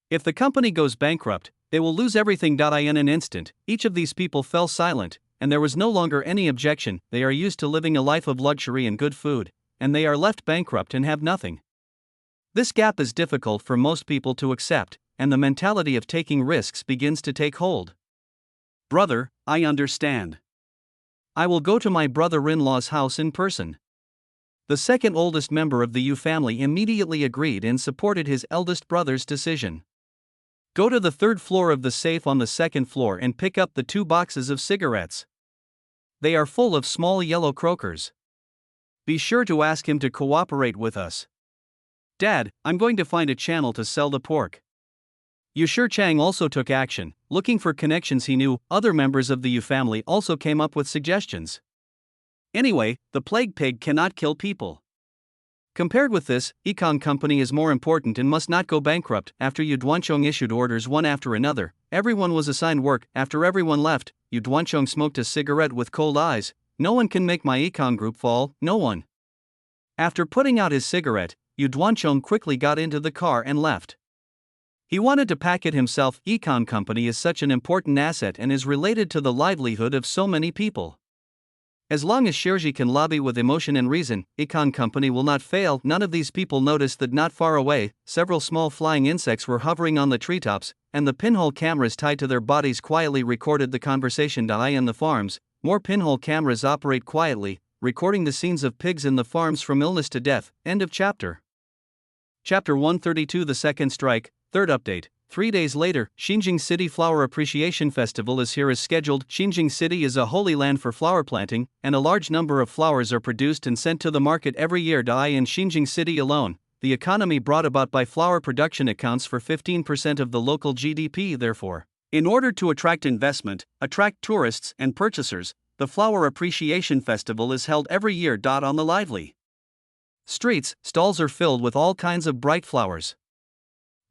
If the company goes bankrupt, they will lose everything. In an instant, each of these people fell silent, and there was no longer any objection. They are used to living a life of luxury and good food, and they are left bankrupt and have nothing. This gap is difficult for most people to accept, and the mentality of taking risks begins to take hold. Brother, I understand. I will go to my brother-in-law's house in person. The second oldest member of the Yu family immediately agreed and supported his eldest brother's decision. Go to the third floor of the safe on the second floor and pick up the 2 boxes of cigarettes. They are full of small yellow croakers. Be sure to ask him to cooperate with us. Dad, I'm going to find a channel to sell the pork. Yu Shichang also took action, looking for connections he knew. Other members of the Yu family also came up with suggestions. Anyway, the plague pig cannot kill people. Compared with this, Econ Company is more important and must not go bankrupt. After Yu Duanchong issued orders one after another, everyone was assigned work. After everyone left, Yu Duanchong smoked a cigarette with cold eyes. No one can make my Econ group fall, no one. After putting out his cigarette, Yu Duanchong quickly got into the car and left. He wanted to pack it himself. Econ Company is such an important asset and is related to the livelihood of so many people. As long as Shirji can lobby with emotion and reason, Econ Company will not fail. None of these people noticed that not far away, several small flying insects were hovering on the treetops, and the pinhole cameras tied to their bodies quietly recorded the conversation. In the farms, more pinhole cameras operate quietly, recording the scenes of pigs in the farms from illness to death. End of chapter. Chapter 132. The Second Strike, Third Update. 3 days later, Xinjiang City Flower Appreciation Festival is here as scheduled. Xinjiang City is a holy land for flower planting, and a large number of flowers are produced and sent to the market every year. In Xinjiang City alone, the economy brought about by flower production accounts for 15% of the local GDP. Therefore, in order to attract investment, attract tourists and purchasers, the Flower Appreciation Festival is held every year. On the lively streets, stalls are filled with all kinds of bright flowers.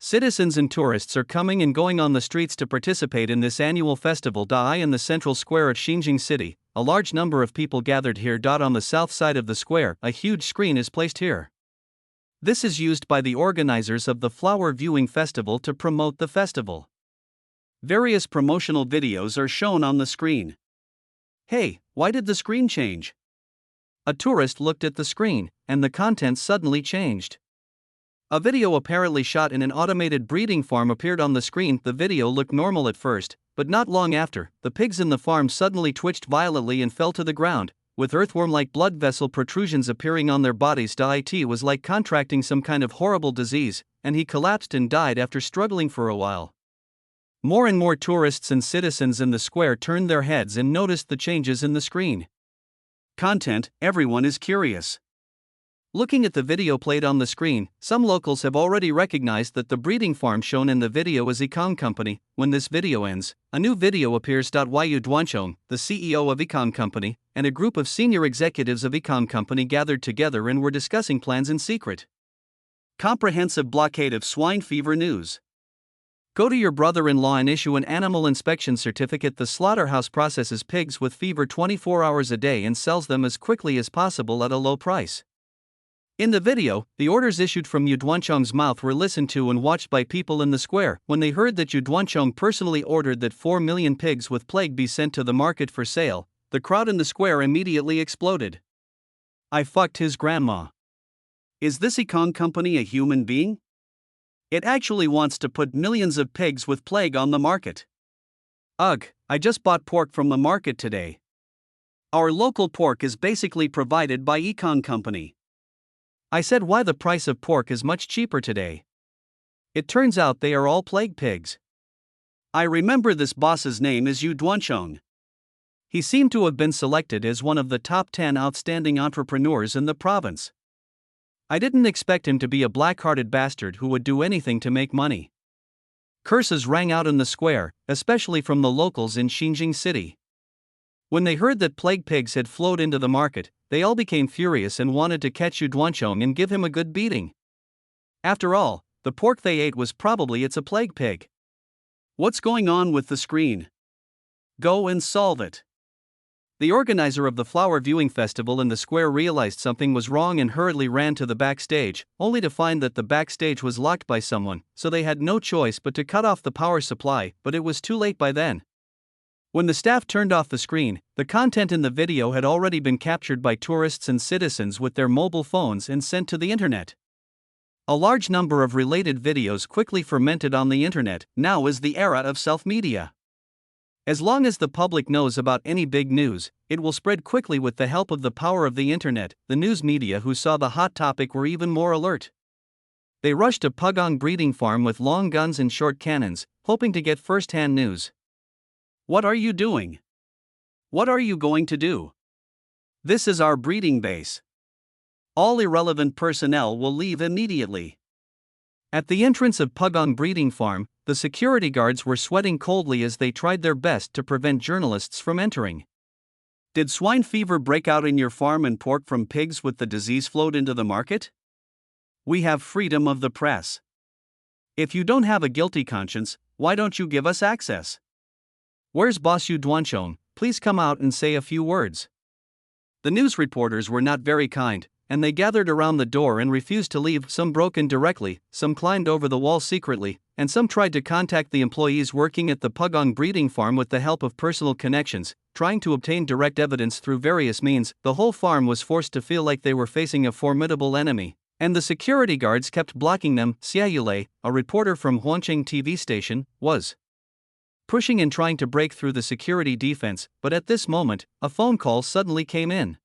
Citizens and tourists are coming and going on the streets to participate in this annual festival. In the central square at Xinjiang City, a large number of people gathered here. On the south side of the square, a huge screen is placed here. This is used by the organizers of the Flower Viewing Festival to promote the festival. Various promotional videos are shown on the screen. Hey, why did the screen change? A tourist looked at the screen, and the content suddenly changed. A video apparently shot in an automated breeding farm appeared on the screen. The video looked normal at first, but not long after, the pigs in the farm suddenly twitched violently and fell to the ground, with earthworm-like blood vessel protrusions appearing on their bodies. It was like contracting some kind of horrible disease, and he collapsed and died after struggling for a while. More and more tourists and citizens in the square turned their heads and noticed the changes in the screen. Content, everyone is curious. Looking at the video played on the screen, some locals have already recognized that the breeding farm shown in the video is Econ Company. When this video ends, a new video appears. Yu Duanchong, the CEO of Econ Company, and a group of senior executives of Econ Company gathered together and were discussing plans in secret. Comprehensive blockade of swine fever news. Go to your brother-in-law and issue an animal inspection certificate. The slaughterhouse processes pigs with fever 24 hours a day and sells them as quickly as possible at a low price. In the video, the orders issued from Yu Duanchong's mouth were listened to and watched by people in the square. When they heard that Yu Duanchong personally ordered that 4 million pigs with plague be sent to the market for sale, the crowd in the square immediately exploded. I fucked his grandma. Is this Econ Company a human being? It actually wants to put millions of pigs with plague on the market. Ugh, I just bought pork from the market today. Our local pork is basically provided by Econ Company. I said why the price of pork is much cheaper today. It turns out they are all plague pigs. I remember this boss's name is Yu Duanchong. He seemed to have been selected as one of the top 10 outstanding entrepreneurs in the province. I didn't expect him to be a black-hearted bastard who would do anything to make money. Curses rang out in the square, especially from the locals in Xinjiang City. When they heard that plague pigs had flowed into the market, they all became furious and wanted to catch Yu Duanchong and give him a good beating. After all, the pork they ate was probably a plague pig. What's going on with the screen? Go and solve it. The organizer of the flower viewing festival in the square realized something was wrong and hurriedly ran to the backstage, only to find that the backstage was locked by someone, so they had no choice but to cut off the power supply, but it was too late by then. When the staff turned off the screen, the content in the video had already been captured by tourists and citizens with their mobile phones and sent to the internet. A large number of related videos quickly fermented on the internet. Now is the era of self-media. As long as the public knows about any big news, it will spread quickly with the help of the power of the internet. The news media who saw the hot topic were even more alert. They rushed to Pugong breeding farm with long guns and short cannons, hoping to get first-hand news. What are you doing? What are you going to do? This is our breeding base. All irrelevant personnel will leave immediately. At the entrance of Pugong breeding farm, the security guards were sweating coldly as they tried their best to prevent journalists from entering. Did swine fever break out in your farm and pork from pigs with the disease flowed into the market? We have freedom of the press. If you don't have a guilty conscience, why don't you give us access? Where's Boss Yu Duanchong? Please come out and say a few words. The news reporters were not very kind, and they gathered around the door and refused to leave. Some broke in directly, some climbed over the wall secretly, and some tried to contact the employees working at the Pugong breeding farm with the help of personal connections, trying to obtain direct evidence through various means. The whole farm was forced to feel like they were facing a formidable enemy, and the security guards kept blocking them. Xia Yulei, a reporter from Huancheng TV station, was pushing and trying to break through the security defense, but at this moment, a phone call suddenly came in.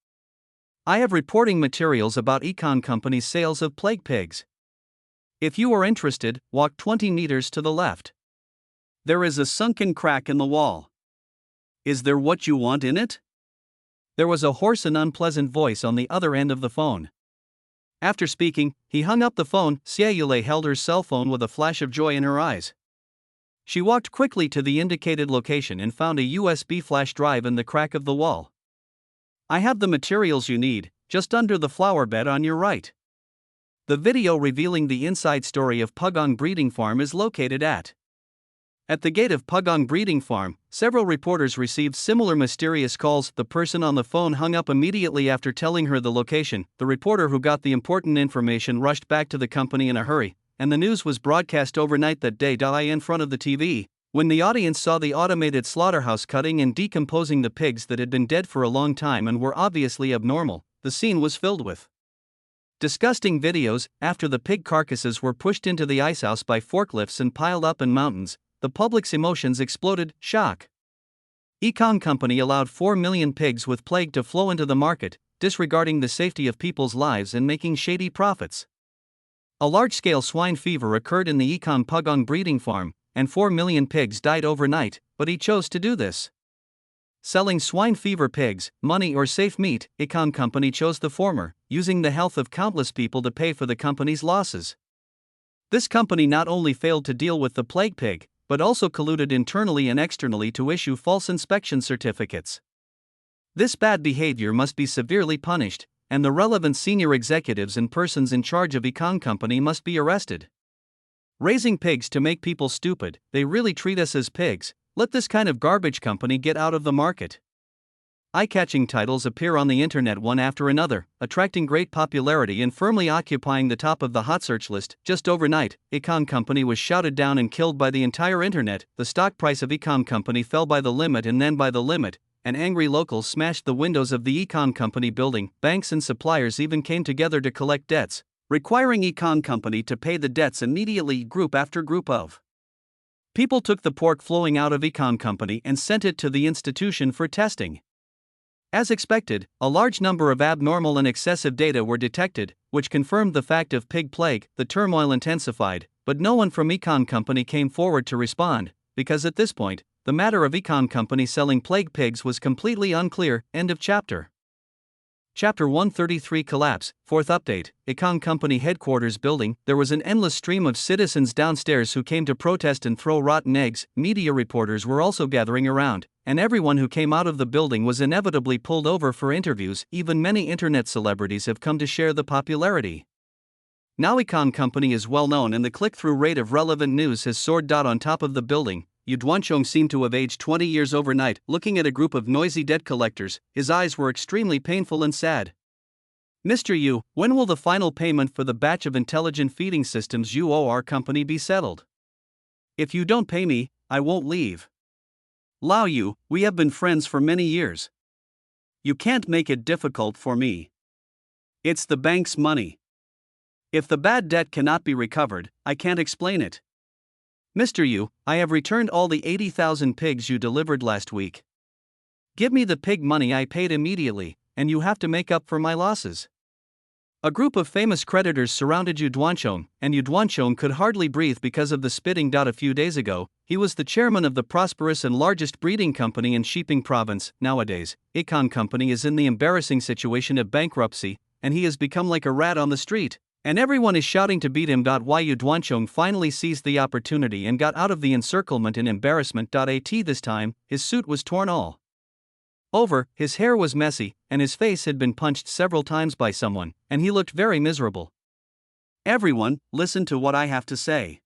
I have reporting materials about Econ Company's sales of plague pigs. If you are interested, walk 20 meters to the left. There is a sunken crack in the wall. Is there what you want in it? There was a hoarse and unpleasant voice on the other end of the phone. After speaking, he hung up the phone. Xia Yulei held her cell phone with a flash of joy in her eyes. She walked quickly to the indicated location and found a USB flash drive in the crack of the wall. I have the materials you need, just under the flower bed on your right. The video revealing the inside story of Pugong Breeding Farm is located at the gate of Pugong Breeding Farm. Several reporters received similar mysterious calls. The person on the phone hung up immediately after telling her the location. The reporter who got the important information rushed back to the company in a hurry, and the news was broadcast overnight that day. In front of the TV, when the audience saw the automated slaughterhouse cutting and decomposing the pigs that had been dead for a long time and were obviously abnormal, the scene was filled with disgusting videos. After the pig carcasses were pushed into the icehouse by forklifts and piled up in mountains, the public's emotions exploded. Shock. Econ Company allowed 4 million pigs with plague to flow into the market, disregarding the safety of people's lives and making shady profits. A large-scale swine fever occurred in the Econ Pugong breeding farm, and 4 million pigs died overnight, but he chose to do this. Selling swine fever pigs, money or safe meat, Econ Company chose the former, using the health of countless people to pay for the company's losses. This company not only failed to deal with the plague pig, but also colluded internally and externally to issue false inspection certificates. This bad behavior must be severely punished, and the relevant senior executives and persons in charge of Econ Company must be arrested. Raising pigs to make people stupid, they really treat us as pigs. Let this kind of garbage company get out of the market. Eye-catching titles appear on the internet one after another, attracting great popularity and firmly occupying the top of the hot search list. Just overnight, Econ Company was shouted down and killed by the entire internet. The stock price of Econ Company fell by the limit and then by the limit, and angry locals smashed the windows of the Econ Company building. Banks and suppliers even came together to collect debts, requiring Econ Company to pay the debts immediately. Group after group of people took the pork flowing out of Econ Company and sent it to the institution for testing. As expected, a large number of abnormal and excessive data were detected, which confirmed the fact of pig plague. The turmoil intensified, but no one from Econ Company came forward to respond, because at this point, the matter of Econ Company selling plague pigs was completely unclear. End of chapter. Chapter 133 Collapse. Fourth update. Econ Company headquarters building. There was an endless stream of citizens downstairs who came to protest and throw rotten eggs. Media reporters were also gathering around, and everyone who came out of the building was inevitably pulled over for interviews. Even many internet celebrities have come to share the popularity. Now Econ Company is well known and the click-through rate of relevant news has soared. On top of the building, Yu Duanchong seemed to have aged 20 years overnight. Looking at a group of noisy debt collectors, his eyes were extremely painful and sad. Mr. Yu, when will the final payment for the batch of intelligent feeding systems you owe our company be settled? If you don't pay me, I won't leave. Lao Yu, we have been friends for many years. You can't make it difficult for me. It's the bank's money. If the bad debt cannot be recovered, I can't explain it. Mr. Yu, I have returned all the 80,000 pigs you delivered last week. Give me the pig money I paid immediately, and you have to make up for my losses. A group of famous creditors surrounded Yu Duanchong, and Yu Duanchong could hardly breathe because of the spitting. A few days ago, he was the chairman of the prosperous and largest breeding company in Shiping Province. Nowadays, Econ Company is in the embarrassing situation of bankruptcy, and he has become like a rat on the street. And everyone is shouting to beat him. Yu Duanchong finally seized the opportunity and got out of the encirclement in embarrassment. This time, his suit was torn all over, his hair was messy, and his face had been punched several times by someone, and he looked very miserable. Everyone, listen to what I have to say.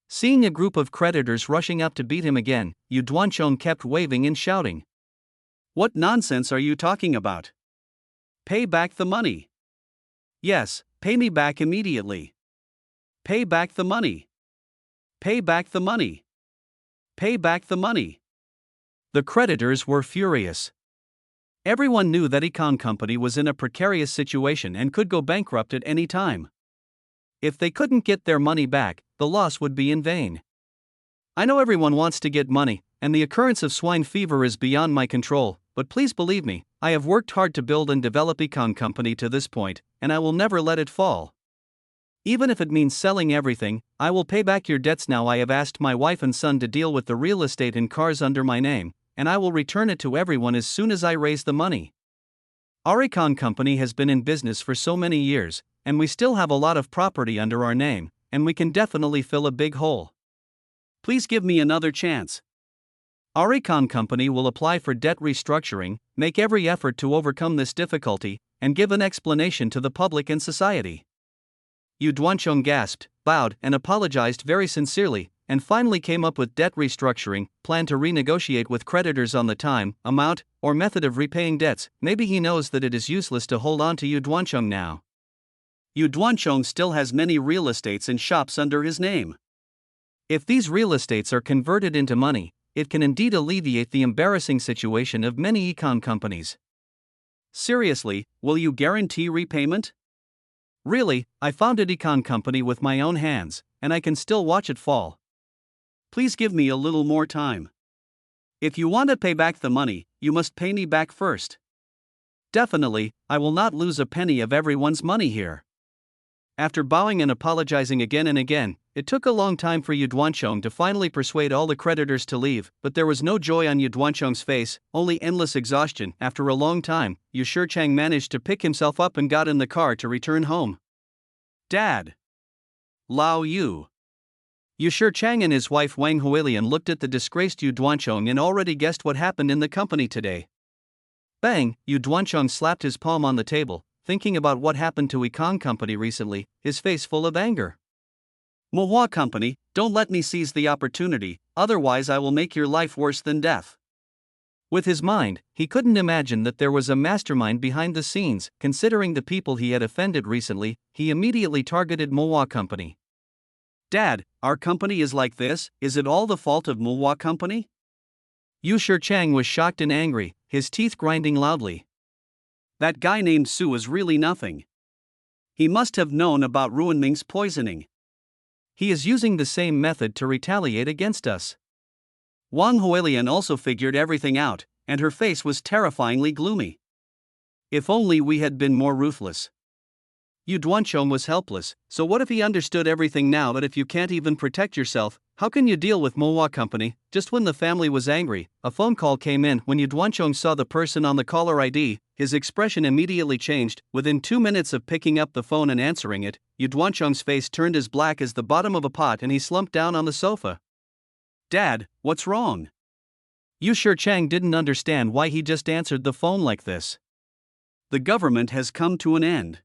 Seeing a group of creditors rushing up to beat him again, Yu Duanchong kept waving and shouting. What nonsense are you talking about? Pay back the money. Yes, pay me back immediately. Pay back the money. Pay back the money. Pay back the money. The creditors were furious. Everyone knew that Econ Company was in a precarious situation and could go bankrupt at any time. If they couldn't get their money back, the loss would be in vain. I know everyone wants to get money, and the occurrence of swine fever is beyond my control, but please believe me, I have worked hard to build and develop Econ Company to this point, and I will never let it fall. Even if it means selling everything, I will pay back your debts now. I have asked my wife and son to deal with the real estate and cars under my name, and I will return it to everyone as soon as I raise the money. Our Econ Company has been in business for so many years, and we still have a lot of property under our name, and we can definitely fill a big hole. Please give me another chance. Our Econ Company will apply for debt restructuring, make every effort to overcome this difficulty, and give an explanation to the public and society. Yu Duanchong gasped, bowed, and apologized very sincerely, and finally came up with debt restructuring, plan to renegotiate with creditors on the time, amount, or method of repaying debts. Maybe he knows that it is useless to hold on to Yu Duanchong now. Yu Duanchong still has many real estates and shops under his name. If these real estates are converted into money, it can indeed alleviate the embarrassing situation of many econ companies. Seriously, will you guarantee repayment? Really, I founded Econ Company with my own hands, and I can still watch it fall. Please give me a little more time. If you want to pay back the money, you must pay me back first. Definitely, I will not lose a penny of everyone's money here. After bowing and apologizing again and again, it took a long time for Yu Duanchong to finally persuade all the creditors to leave, but there was no joy on Yu Duanchong's face, only endless exhaustion. After a long time, Yu Shichang managed to pick himself up and got in the car to return home. Dad! Lao Yu! Yu Shichang and his wife Wang Huilian looked at the disgraced Yu Duanchong and already guessed what happened in the company today. Bang! Yu Duanchong slapped his palm on the table, thinking about what happened to Econ Company recently, his face full of anger. Mohua Company, don't let me seize the opportunity, otherwise I will make your life worse than death. With his mind, he couldn't imagine that there was a mastermind behind the scenes. Considering the people he had offended recently, he immediately targeted Mohua Company. Dad, our company is like this, is it all the fault of Mohua Company? Yu Shichang was shocked and angry, his teeth grinding loudly. That guy named Su is really nothing. He must have known about Ruanming's poisoning. He is using the same method to retaliate against us. Wang Huilian also figured everything out, and her face was terrifyingly gloomy. If only we had been more ruthless. Yu Duanchong was helpless, so what if he understood everything now? But if you can't even protect yourself, how can you deal with Mohua Company? Just when the family was angry, a phone call came in. When Yu Duanchong saw the person on the caller ID, his expression immediately changed. Within 2 minutes of picking up the phone and answering it, Yu Duanchong's face turned as black as the bottom of a pot and he slumped down on the sofa. Dad, what's wrong? Yu Shichang didn't understand why he just answered the phone like this. The government has come to an end.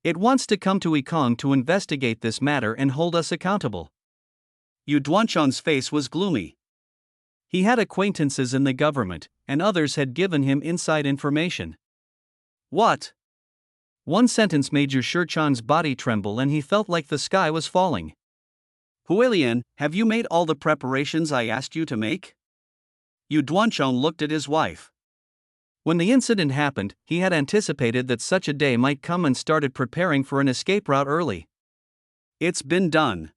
It wants to come to Econ to investigate this matter and hold us accountable. Yu Duanchong's face was gloomy. He had acquaintances in the government, and others had given him inside information. What? One sentence made Yu Shichang's body tremble and he felt like the sky was falling. Huilian, have you made all the preparations I asked you to make? Yu Duanchong looked at his wife. When the incident happened, he had anticipated that such a day might come and started preparing for an escape route early. It's been done.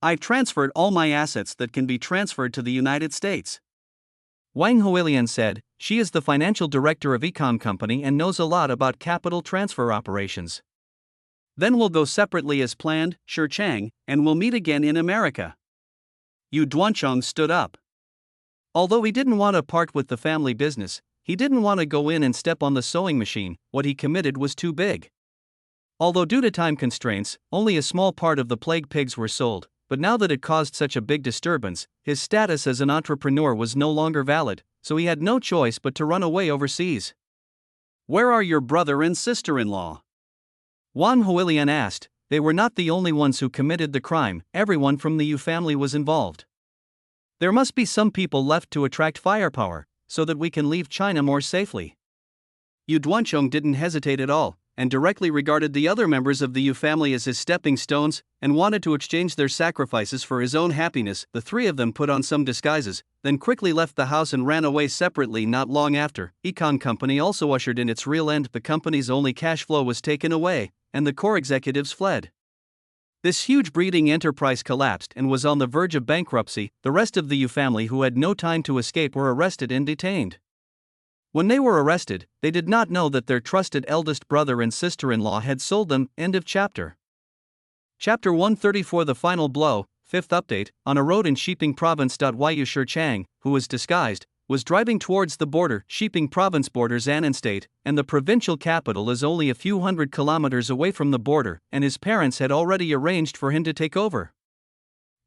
I've transferred all my assets that can be transferred to the United States. Wang Huilian said, she is the financial director of Econ Company and knows a lot about capital transfer operations. Then we'll go separately as planned, Shichang, and we'll meet again in America. Yu Duanchong stood up. Although he didn't want to part with the family business, he didn't want to go in and step on the sewing machine. What he committed was too big. Although due to time constraints, only a small part of the plague pigs were sold, but now that it caused such a big disturbance, his status as an entrepreneur was no longer valid, so he had no choice but to run away overseas. "Where are your brother and sister-in-law?" Wang Huilian asked. They were not the only ones who committed the crime, everyone from the Yu family was involved. There must be some people left to attract firepower, so that we can leave China more safely. Yu Duanchong didn't hesitate at all, and directly regarded the other members of the Yu family as his stepping stones, and wanted to exchange their sacrifices for his own happiness. The three of them put on some disguises, then quickly left the house and ran away separately. Not long after, Econ Company also ushered in its real end. The company's only cash flow was taken away, and the core executives fled. This huge breeding enterprise collapsed and was on the verge of bankruptcy. The rest of the Yu family who had no time to escape were arrested and detained. When they were arrested, they did not know that their trusted eldest brother and sister-in-law had sold them. End of chapter. Chapter 134. The Final Blow. Fifth update. On a road in Shiping Province. Yu Shichang, who was disguised, was driving towards the border. Shiping Province borders Annan State, and the provincial capital is only a few hundred kilometers away from the border, and his parents had already arranged for him to take over.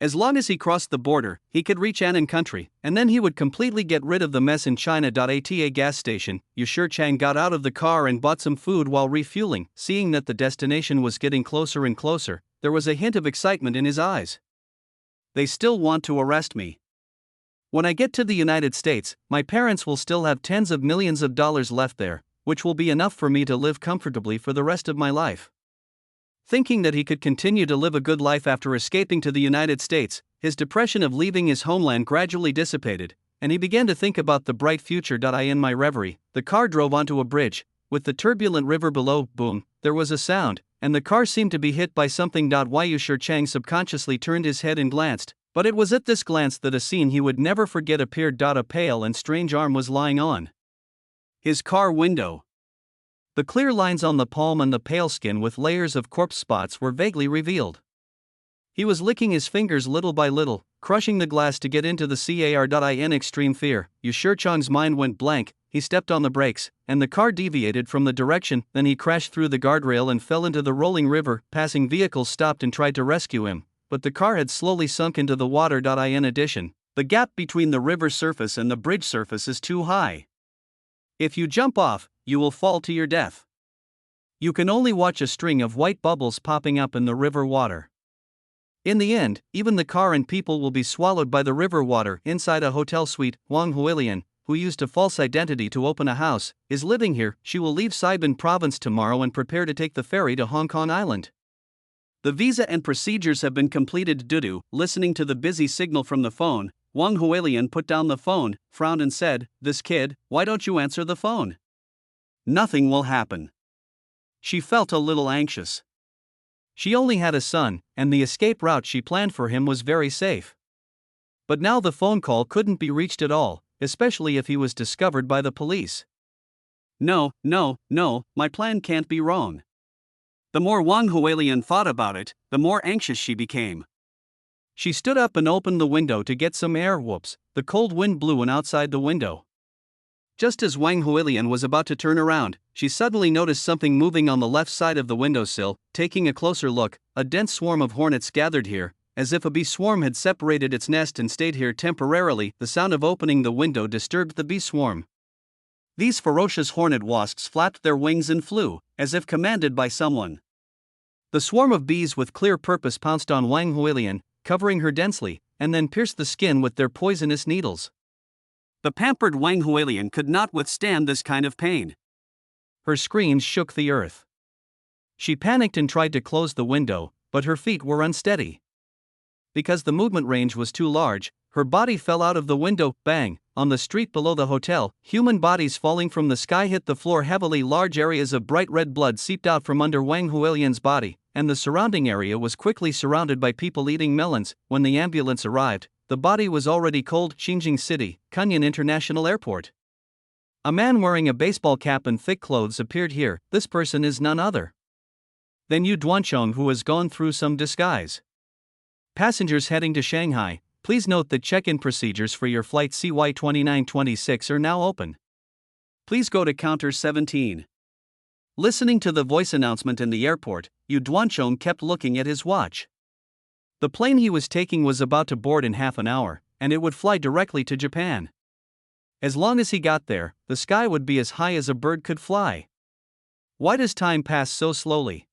As long as he crossed the border, he could reach Annan country, and then he would completely get rid of the mess in China. At a gas station, Yu Shichang got out of the car and bought some food while refueling. Seeing that the destination was getting closer and closer, there was a hint of excitement in his eyes. They still want to arrest me. When I get to the United States, my parents will still have tens of millions of dollars left there, which will be enough for me to live comfortably for the rest of my life. Thinking that he could continue to live a good life after escaping to the United States, his depression of leaving his homeland gradually dissipated, and he began to think about the bright future. In my reverie, the car drove onto a bridge. With the turbulent river below, boom, there was a sound, and the car seemed to be hit by something. Yu Shichang subconsciously turned his head and glanced, but it was at this glance that a scene he would never forget appeared. A pale and strange arm was lying on his car window. The clear lines on the palm and the pale skin with layers of corpse spots were vaguely revealed. He was licking his fingers little by little, crushing the glass to get into the car. In extreme fear, Yu Shichang's mind went blank. He stepped on the brakes, and the car deviated from the direction. Then he crashed through the guardrail and fell into the rolling river. Passing vehicles stopped and tried to rescue him, but the car had slowly sunk into the water. In addition, the gap between the river surface and the bridge surface is too high. If you jump off, you will fall to your death. You can only watch a string of white bubbles popping up in the river water. In the end, even the car and people will be swallowed by the river water. Inside a hotel suite, Wang Huilian, who used a false identity to open a house, is living here. She will leave Saiban Province tomorrow and prepare to take the ferry to Hong Kong Island. The visa and procedures have been completed. Dudu, listening to the busy signal from the phone, Wang Huilian put down the phone, frowned and said, "This kid, why don't you answer the phone? Nothing will happen." She felt a little anxious. She only had a son, and the escape route she planned for him was very safe. But now the phone call couldn't be reached at all, especially if he was discovered by the police. No, my plan can't be wrong. The more Wang Huilian thought about it, the more anxious she became. She stood up and opened the window to get some air. Whoops, the cold wind blew in outside the window. Just as Wang Huilian was about to turn around, she suddenly noticed something moving on the left side of the windowsill. Taking a closer look, a dense swarm of hornets gathered here, as if a bee swarm had separated its nest and stayed here temporarily. The sound of opening the window disturbed the bee swarm. These ferocious hornet wasps flapped their wings and flew, as if commanded by someone. The swarm of bees with clear purpose pounced on Wang Huilian, covering her densely, and then pierced the skin with their poisonous needles. The pampered Wang Huilian could not withstand this kind of pain. Her screams shook the earth. She panicked and tried to close the window, but her feet were unsteady. Because the movement range was too large, her body fell out of the window. Bang! On the street below the hotel, human bodies falling from the sky hit the floor heavily. Large areas of bright red blood seeped out from under Wang Huilian's body, and the surrounding area was quickly surrounded by people eating melons. When the ambulance arrived, the body was already cold. Xinjiang City, Kunyan International Airport. A man wearing a baseball cap and thick clothes appeared here. This person is none other than Yu Duanchong, who has gone through some disguise. Passengers heading to Shanghai, please note that check-in procedures for your flight CY2926 are now open. Please go to counter 17. Listening to the voice announcement in the airport, Yu Duanchong kept looking at his watch. The plane he was taking was about to board in half an hour, and it would fly directly to Japan. As long as he got there, the sky would be as high as a bird could fly. Why does time pass so slowly?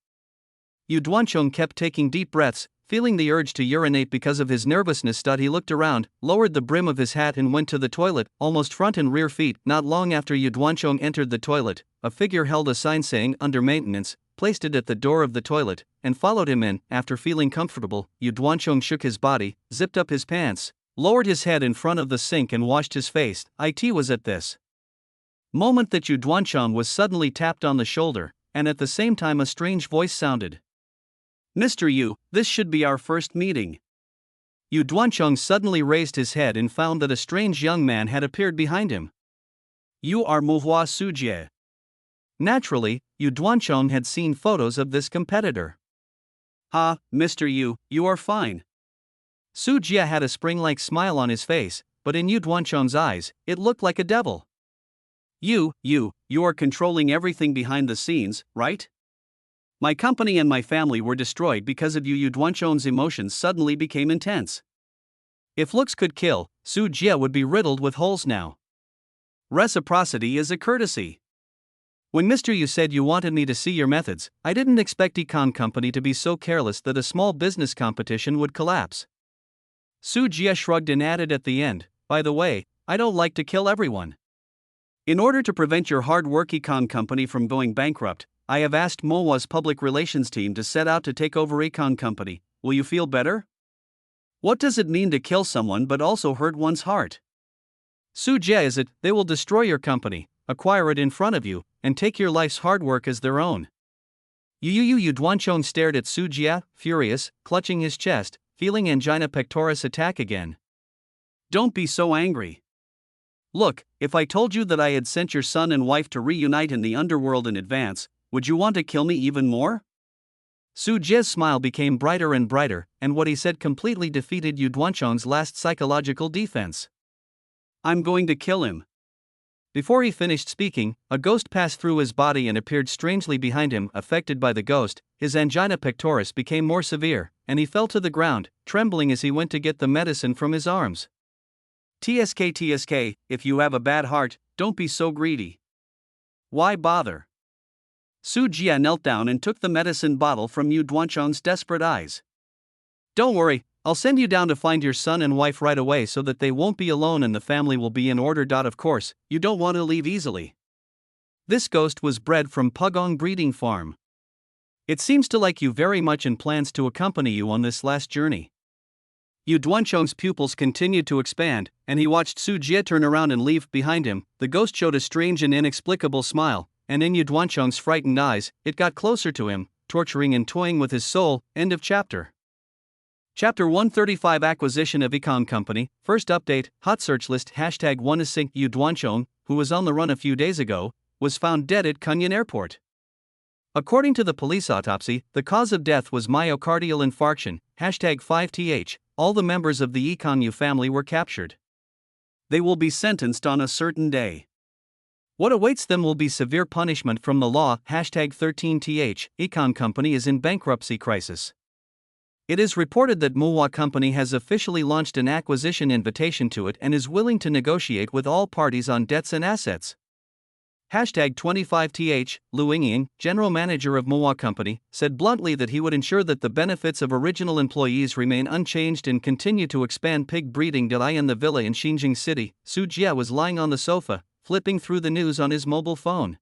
Yu Duanchong kept taking deep breaths, feeling the urge to urinate because of his nervousness. He looked around, lowered the brim of his hat and went to the toilet, almost front and rear feet. Not long after Yu Duanchong entered the toilet, a figure held a sign saying "Under Maintenance," placed it at the door of the toilet, and followed him in. After feeling comfortable, Yu Duanchong shook his body, zipped up his pants, lowered his head in front of the sink and washed his face. It was at this moment that Yu Duanchong was suddenly tapped on the shoulder, and at the same time a strange voice sounded. "Mr. Yu, this should be our first meeting." Yu Duanchong suddenly raised his head and found that a strange young man had appeared behind him. "You are Muhua Sujie." Naturally, Yu Duanchong had seen photos of this competitor. "Ah, Mr. Yu, you are fine." Su Jie had a spring-like smile on his face, but in Yu Duanchong's eyes, it looked like a devil. You are controlling everything behind the scenes, right? My company and my family were destroyed because of you." Yu Duanchong's emotions suddenly became intense. If looks could kill, Su Jie would be riddled with holes now. Reciprocity is a courtesy. When Mr. Yu said you wanted me to see your methods, I didn't expect Econ Company to be so careless that a small business competition would collapse. Su Jie shrugged and added at the end, "By the way, I don't like to kill everyone. In order to prevent your hard work Econ Company from going bankrupt, I have asked Muhua's public relations team to set out to take over Econ Company. Will you feel better? What does it mean to kill someone but also hurt one's heart? Su Jie is it, they will destroy your company, acquire it in front of you, and take your life's hard work as their own." Yu Duanchong stared at Su Jie, furious, clutching his chest, feeling angina pectoris attack again. "Don't be so angry. Look, if I told you that I had sent your son and wife to reunite in the underworld in advance, would you want to kill me even more?" Su Jie's smile became brighter and brighter, and what he said completely defeated Yu Duanchong's last psychological defense. "I'm going to kill him." Before he finished speaking, a ghost passed through his body and appeared strangely behind him. Affected by the ghost, his angina pectoris became more severe, and he fell to the ground, trembling as he went to get the medicine from his arms. TSK, if you have a bad heart, don't be so greedy. Why bother?" Su Jie knelt down and took the medicine bottle from Yu Duanchong's desperate eyes. "Don't worry, I'll send you down to find your son and wife right away so that they won't be alone and the family will be in order. Of course, you don't want to leave easily." This ghost was bred from Pugong Breeding Farm. "It seems to like you very much and plans to accompany you on this last journey." Yu Duanchong's pupils continued to expand, and he watched Su Jie turn around and leave behind him. The ghost showed a strange and inexplicable smile, and in Yu Duanchong's frightened eyes, it got closer to him, torturing and toying with his soul. End of chapter. Chapter 135 Acquisition of Econ Company. First update, hot search list #1 is synced. Yu Duanchong, who was on the run a few days ago, was found dead at Kunyan Airport. According to the police autopsy, the cause of death was myocardial infarction. #5th. All the members of the Econ Yu family were captured. They will be sentenced on a certain day. What awaits them will be severe punishment from the law. #13th. Econ Company is in bankruptcy crisis. It is reported that Muhua Company has officially launched an acquisition invitation to it and is willing to negotiate with all parties on debts and assets. #25th. Lu Yingying, general manager of Muhua Company, said bluntly that he would ensure that the benefits of original employees remain unchanged and continue to expand pig breeding. In the villa in Xinjiang City, Su Jie was lying on the sofa, flipping through the news on his mobile phone.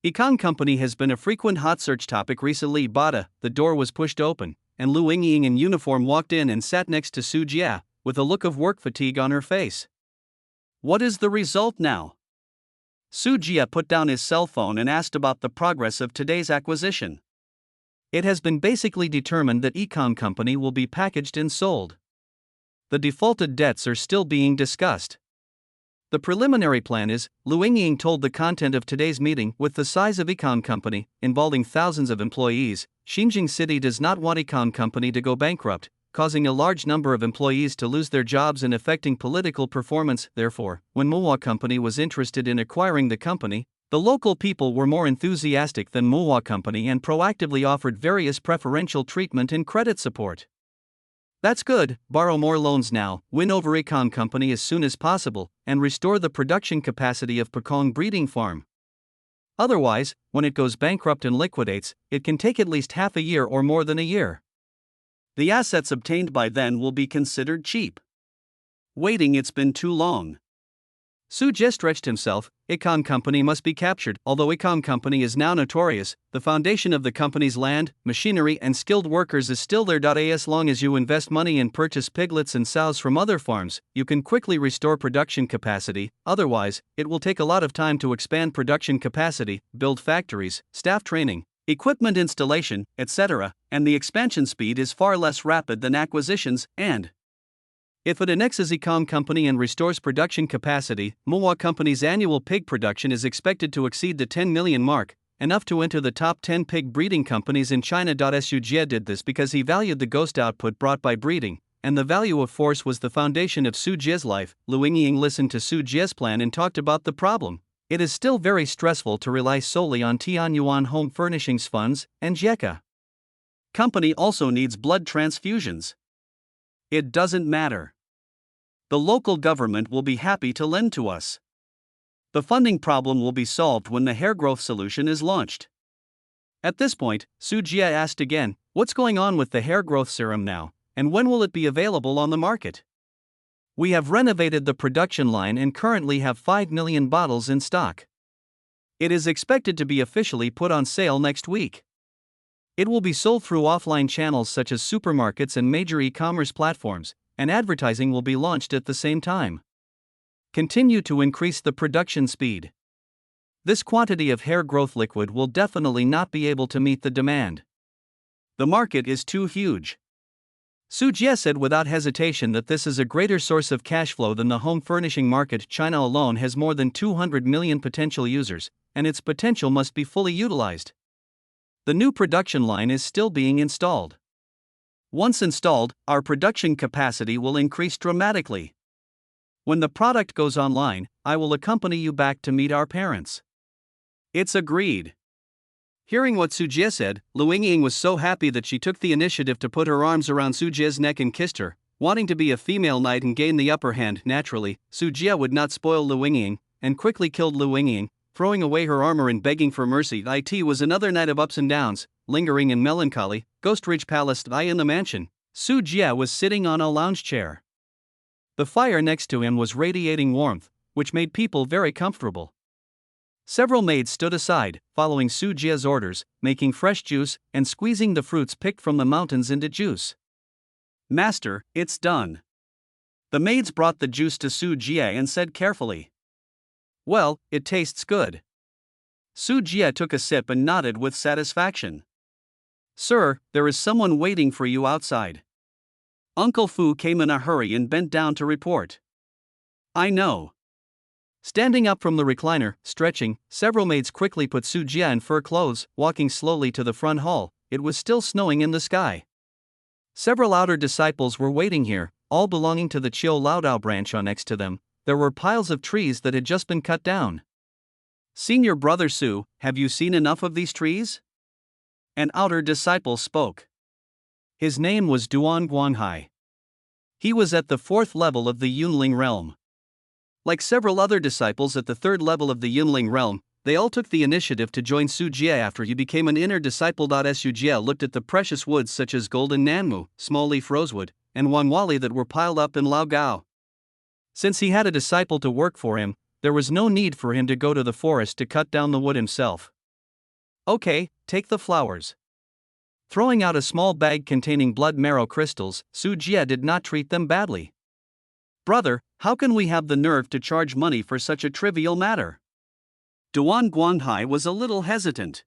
Econ Company has been a frequent hot search topic recently. The door was pushed open, and Lu Yingying in uniform walked in and sat next to Su Jie, with a look of work fatigue on her face. "What is the result now?" Su Jie put down his cell phone and asked about the progress of today's acquisition. "It has been basically determined that Econ Company will be packaged and sold. The defaulted debts are still being discussed. The preliminary plan is," Lu Yingying told the content of today's meeting, "with the size of Econ Company, involving thousands of employees, Xinjiang City does not want Econ Company to go bankrupt, causing a large number of employees to lose their jobs and affecting political performance. Therefore, when Muhua Company was interested in acquiring the company, The local people were more enthusiastic than Muhua Company and proactively offered various preferential treatment and credit support. That's good, borrow more loans now, win over Ecom Company as soon as possible, and restore the production capacity of Pekong Breeding Farm. Otherwise, when it goes bankrupt and liquidates, it can take at least half a year or more than a year. The assets obtained by then will be considered cheap. Waiting, it's been too long. Su Jie stretched himself. Ecom Company must be captured. Although Ecom Company is now notorious, the foundation of the company's land, machinery and skilled workers is still there. As long as you invest money and purchase piglets and sows from other farms, you can quickly restore production capacity. Otherwise, it will take a lot of time to expand production capacity, build factories, staff training, equipment installation, etc., and the expansion speed is far less rapid than acquisitions, and if it annexes Ecom Company and restores production capacity, Muhua Company's annual pig production is expected to exceed the 10 million mark, enough to enter the top 10 pig breeding companies in China. Su Jie did this because he valued the ghost output brought by breeding, and the value of force was the foundation of Su Jie's life. Lu Yingying listened to Su Jie's plan and talked about the problem. It is still very stressful to rely solely on Tianyuan Home Furnishings funds and Jieka Company also needs blood transfusions. It doesn't matter. The local government will be happy to lend to us. The funding problem will be solved when the hair growth solution is launched. At this point, Su Jie asked again, what's going on with the hair growth serum now, and when will it be available on the market? We have renovated the production line and currently have 5 million bottles in stock. It is expected to be officially put on sale next week. It will be sold through offline channels such as supermarkets and major e-commerce platforms, and advertising will be launched at the same time. Continue to increase the production speed. This quantity of hair growth liquid will definitely not be able to meet the demand. The market is too huge. Su Jie said without hesitation that this is a greater source of cash flow than the home furnishing market. China alone has more than 200 million potential users, and its potential must be fully utilized. The new production line is still being installed. Once installed, our production capacity will increase dramatically. When the product goes online, I will accompany you back to meet our parents. It's agreed. Hearing what Su Jie said, Lu Yingying was so happy that she took the initiative to put her arms around Su Jie's neck and kissed her, wanting to be a female knight and gain the upper hand. Naturally, Su Jie would not spoil Lu Yingying, and quickly killed Lu Yingying, throwing away her armor and begging for mercy. It was another night of ups and downs, lingering in melancholy. Ghost Ridge Palace. In the mansion, Su Jie was sitting on a lounge chair. The fire next to him was radiating warmth, which made people very comfortable. Several maids stood aside, following Su Jie's orders, making fresh juice and squeezing the fruits picked from the mountains into juice. Master, it's done. The maids brought the juice to Su Jie and said carefully, well, it tastes good. Su Jie took a sip and nodded with satisfaction. Sir, there is someone waiting for you outside. Uncle Fu came in a hurry and bent down to report. I know. Standing up from the recliner, stretching, several maids quickly put Su Jie in fur clothes, walking slowly to the front hall. It was still snowing in the sky. Several outer disciples were waiting here, all belonging to the Chiu Laodao branch. On next to them, there were piles of trees that had just been cut down. Senior brother Su, have you seen enough of these trees? An outer disciple spoke. His name was Duan Guanghai. He was at the 4th level of the Yunling realm. Like several other disciples at the 3rd level of the Yunling realm, they all took the initiative to join Su Jie after he became an inner disciple. Su Jie looked at the precious woods such as golden nanmu, small leaf rosewood, and wanwali that were piled up in Lao Gao. Since he had a disciple to work for him, there was no need for him to go to the forest to cut down the wood himself. Okay, take the flowers. Throwing out a small bag containing blood marrow crystals, Su Jie did not treat them badly. Brother, how can we have the nerve to charge money for such a trivial matter? Duan Guanghai was a little hesitant.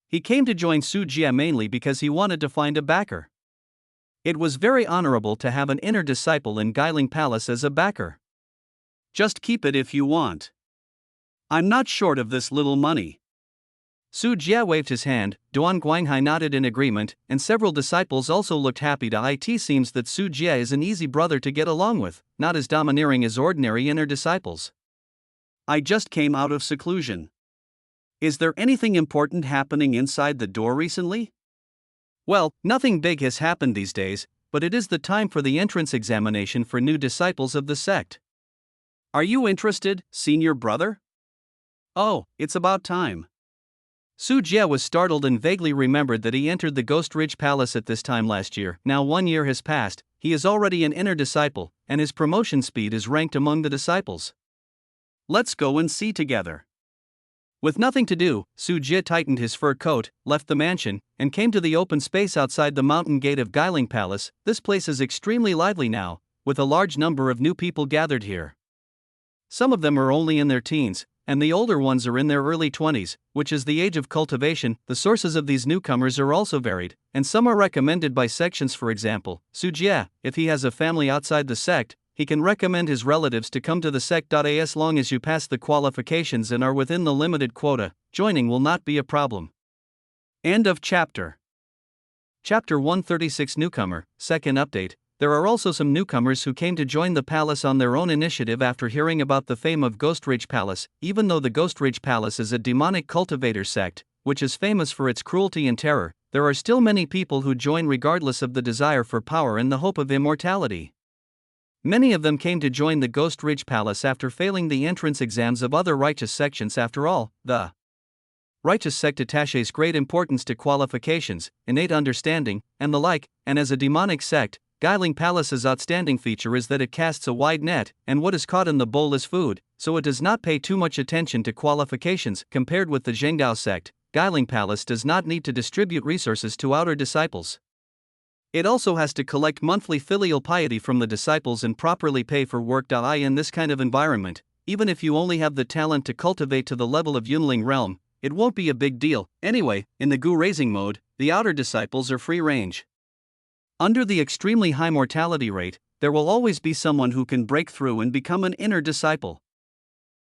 He came to join Su Jie mainly because he wanted to find a backer. It was very honorable to have an inner disciple in Guiling Palace as a backer. Just keep it if you want. I'm not short of this little money. Su Jie waved his hand, Duan Guanghai nodded in agreement, and several disciples also looked happy. It seems that Su Jie is an easy brother to get along with, not as domineering as ordinary inner disciples. I just came out of seclusion. Is there anything important happening inside the door recently? Well, nothing big has happened these days, but it is the time for the entrance examination for new disciples of the sect. Are you interested, senior brother? Oh, it's about time. Su Jie was startled and vaguely remembered that he entered the Ghost Ridge Palace at this time last year. Now 1 year has passed, he is already an inner disciple, and his promotion speed is ranked among the disciples. Let's go and see together. With nothing to do, Su Jie tightened his fur coat, left the mansion, and came to the open space outside the mountain gate of Guiling Palace. This place is extremely lively now, with a large number of new people gathered here. Some of them are only in their teens, and the older ones are in their early 20s, which is the age of cultivation. The sources of these newcomers are also varied, and some are recommended by sections. For example, Su Jie, if he has a family outside the sect, he can recommend his relatives to come to the sect. As long as you pass the qualifications and are within the limited quota, joining will not be a problem. End of chapter. Chapter 136 Newcomer, Second Update. There are also some newcomers who came to join the palace on their own initiative after hearing about the fame of Ghost Ridge Palace. Even though the Ghost Ridge Palace is a demonic cultivator sect, which is famous for its cruelty and terror, there are still many people who join regardless of the desire for power and the hope of immortality. Many of them came to join the Ghost Ridge Palace after failing the entrance exams of other righteous sections. After all, the righteous sect attaches great importance to qualifications, innate understanding, and the like, and as a demonic sect, Guiling Palace's outstanding feature is that it casts a wide net, and what is caught in the bowl is food, so it does not pay too much attention to qualifications. Compared with the Zhenggao sect, Guiling Palace does not need to distribute resources to outer disciples. It also has to collect monthly filial piety from the disciples and properly pay for work. In this kind of environment, even if you only have the talent to cultivate to the level of Yunling realm, it won't be a big deal. Anyway, in the Gu raising mode, the outer disciples are free range. Under the extremely high mortality rate, there will always be someone who can break through and become an inner disciple.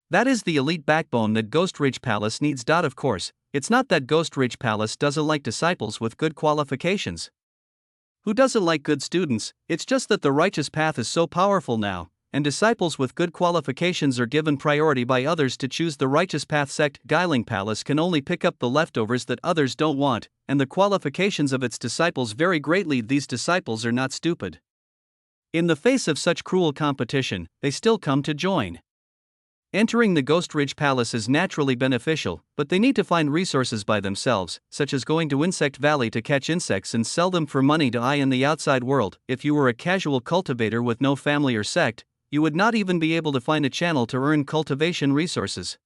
That is the elite backbone that Ghost Ridge Palace needs. Of course, it's not that Ghost Ridge Palace doesn't like disciples with good qualifications. Who doesn't like good students? It's just that the righteous path is so powerful now, and disciples with good qualifications are given priority by others to choose the righteous path. Sect Guiling Palace can only pick up the leftovers that others don't want, and the qualifications of its disciples vary greatly. These disciples are not stupid. In the face of such cruel competition, they still come to join. Entering the Ghost Ridge Palace is naturally beneficial, but they need to find resources by themselves, such as going to Insect Valley to catch insects and sell them for money. In the outside world, if you were a casual cultivator with no family or sect, you would not even be able to find a channel to earn cultivation resources.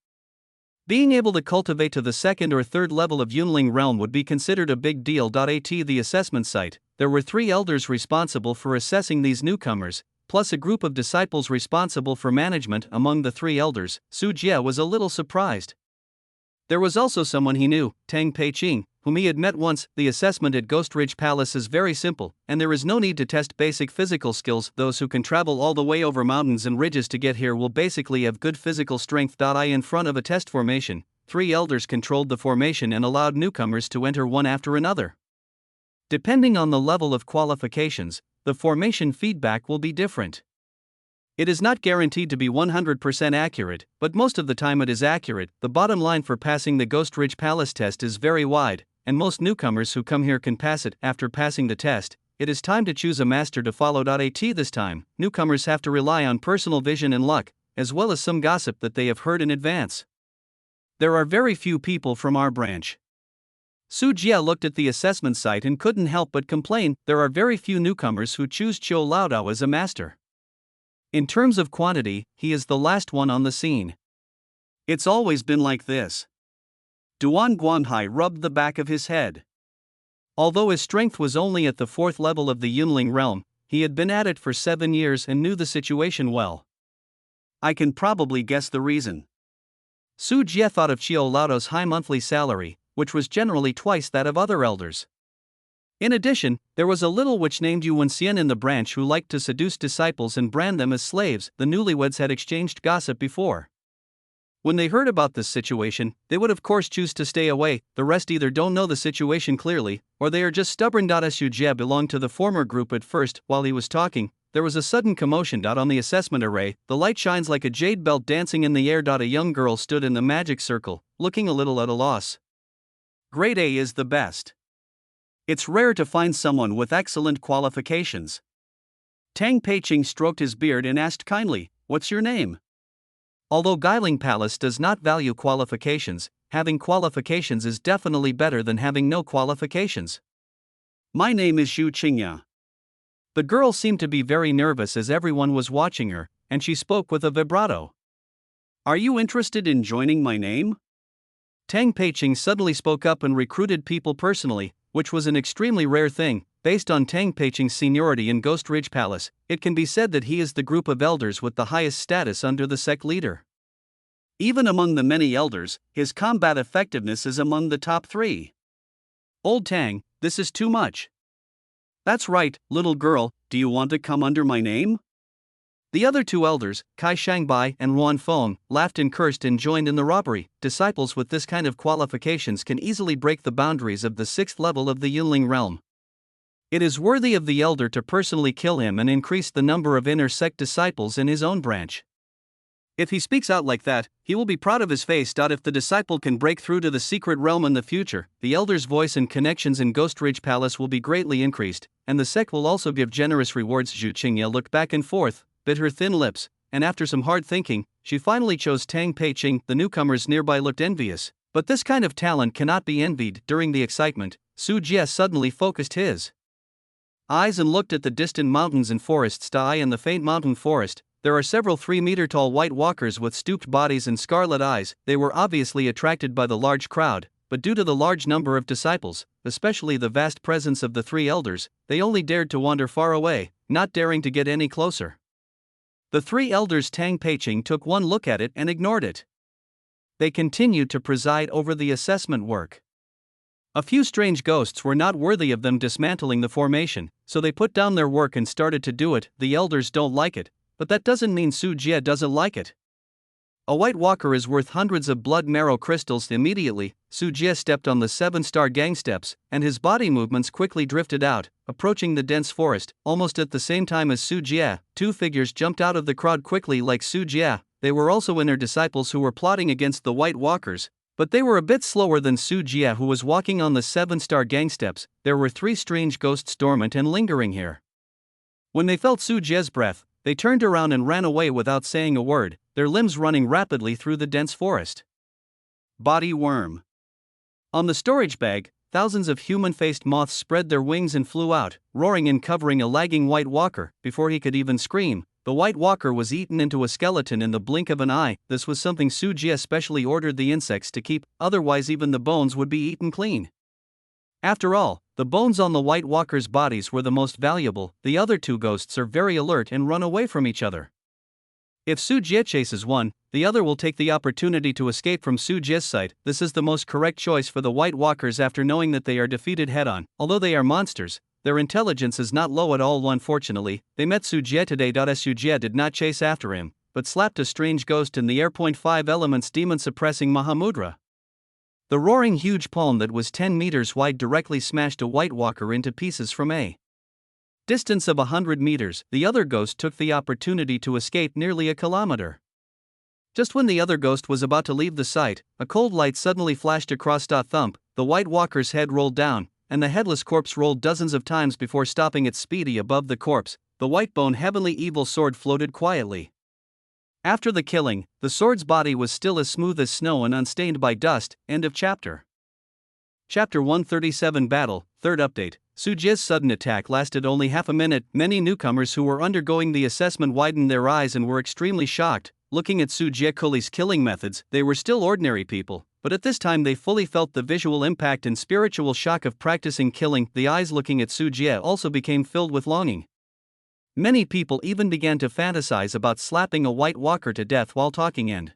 Being able to cultivate to the second or third level of Yunling realm would be considered a big deal. At the assessment site, there were 3 elders responsible for assessing ththese newcomers, plus a group of disciples responsible for management. Among the 3 elders, Su Jie was a little surprised. There was also someone he knew, Tang Peiqing, whom he had met once. The assessment at Ghost Ridge Palace is very simple, and there is no need to test basic physical skills. Those who can travel all the way over mountains and ridges to get here will basically have good physical strength. In front of a test formation, 3 elders controlled the formation and allowed newcomers to enter one after another. Depending on the level of qualifications, the formation feedback will be different. It is not guaranteed to be 100% accurate, but most of the time it is accurate. The bottom line for passing the Ghost Ridge Palace test is very wide, and most newcomers who come here can pass it. After passing the test, it is time to choose a master to follow. This time, newcomers have to rely on personal vision and luck, as well as some gossip that they have heard in advance. There are very few people from our branch. Su Jie looked at the assessment site and couldn't help but complain. There are very few newcomers who choose Qiu Laodao as a master. In terms of quantity, he is the last one on the scene. It's always been like this. Duan Guanhai rubbed the back of his head. Although his strength was only at the 4th level of the Yunling realm, he had been at it for 7 years and knew the situation well. I can probably guess the reason. Su Jie thought of Qiu Laodao's high monthly salary, which was generally twice that of other elders. In addition, there was a little witch named Yu Wenxian in the branch who liked to seduce disciples and brand them as slaves. The newlyweds had exchanged gossip before. When they heard about this situation, they would of course choose to stay away. The rest either don't know the situation clearly, or they are just stubborn. Su Jie belonged to the former group at first. While he was talking, there was a sudden commotion. On the assessment array, the light shines like a jade belt dancing in the air. A young girl stood in the magic circle, looking a little at a loss. Grade A is the best. It's rare to find someone with excellent qualifications. Tang Peiqing stroked his beard and asked kindly, "What's your name?" Although Guiling Palace does not value qualifications, having qualifications is definitely better than having no qualifications. My name is Xu Qingya. The girl seemed to be very nervous as everyone was watching her, and she spoke with a vibrato. Are you interested in joining my name? Tang Peiqing suddenly spoke up and recruited people personally, which was an extremely rare thing. Based on Tang Peiqing's seniority in Ghost Ridge Palace, it can be said that he is the group of elders with the highest status under the sect leader. Even among the many elders, his combat effectiveness is among the top 3. Old Tang, this is too much. That's right, little girl, do you want to come under my name? The other 2 elders, Kai Shangbai and Ruan Feng, laughed and cursed and joined in the robbery. Disciples with this kind of qualifications can easily break the boundaries of the 6th level of the Yunling realm. It is worthy of the elder to personally kill him and increase the number of inner sect disciples in his own branch. If he speaks out like that, he will be proud of his face. If the disciple can break through to the secret realm in the future, the elder's voice and connections in Ghost Ridge Palace will be greatly increased, and the sect will also give generous rewards. Xu Qingya looked back and forth, bit her thin lips, and after some hard thinking, she finally chose Tang Peiqing. The newcomers nearby looked envious, but this kind of talent cannot be envied. During the excitement, Su Jie suddenly focused his eyes and looked at the distant mountains and forests. In the faint mountain forest, there are several 3-meter-tall white walkers with stooped bodies and scarlet eyes. They were obviously attracted by the large crowd, but due to the large number of disciples, especially the vast presence of the 3 elders, they only dared to wander far away, not daring to get any closer. The 3 elders Tang Peiqing took one look at it and ignored it. They continued to preside over the assessment work. A few strange ghosts were not worthy of them dismantling the formation, so they put down their work and started to do it. The elders don't like it, but that doesn't mean Su Jie doesn't like it. A white walker is worth hundreds of blood marrow crystals. Immediately, Su Jie stepped on the 7-star gang steps, and his body movements quickly drifted out, approaching the dense forest. Almost at the same time as Su Jie, 2 figures jumped out of the crowd quickly like Su Jie. They were also inner disciples who were plotting against the white walkers, but they were a bit slower than Su Jie, who was walking on the 7-star gang steps. There were 3 strange ghosts dormant and lingering here. When they felt Su Jie's breath, they turned around and ran away without saying a word, their limbs running rapidly through the dense forest. Body worm. On the storage bag, thousands of human-faced moths spread their wings and flew out, roaring and covering a lagging white walker. Before he could even scream, the white walker was eaten into a skeleton in the blink of an eye. This was something Su Jie specially ordered the insects to keep, otherwise even the bones would be eaten clean. After all, the bones on the white walkers' bodies were the most valuable. The other 2 ghosts are very alert and run away from each other. If Su Jie chases one, the other will take the opportunity to escape from Su Jie's sight. This is the most correct choice for the white walkers after knowing that they are defeated head-on. Although they are monsters, their intelligence is not low at all. Unfortunately, they met Su Jie today. Su Jie did not chase after him, but slapped a strange ghost in the air. 5 elements demon suppressing Mahamudra. The roaring huge palm that was 10 meters wide directly smashed a white walker into pieces from a distance of 100 meters. The other ghost took the opportunity to escape nearly a kilometer. Just when the other ghost was about to leave the site, a cold light suddenly flashed across. Thump, the white walker's head rolled down, and the headless corpse rolled dozens of times before stopping its speedy above the corpse. The white bone heavenly evil sword floated quietly. After the killing, the sword's body was still as smooth as snow and unstained by dust. End of chapter. Chapter 137 Battle, 3rd update. Su Jie's sudden attack lasted only half a minute. Many newcomers who were undergoing the assessment widened their eyes and were extremely shocked. Looking at Su Jie Kuli's killing methods, they were still ordinary people, but at this time they fully felt the visual impact and spiritual shock of practicing killing. The eyes looking at Su Jie also became filled with longing. Many people even began to fantasize about slapping a white walker to death while talking and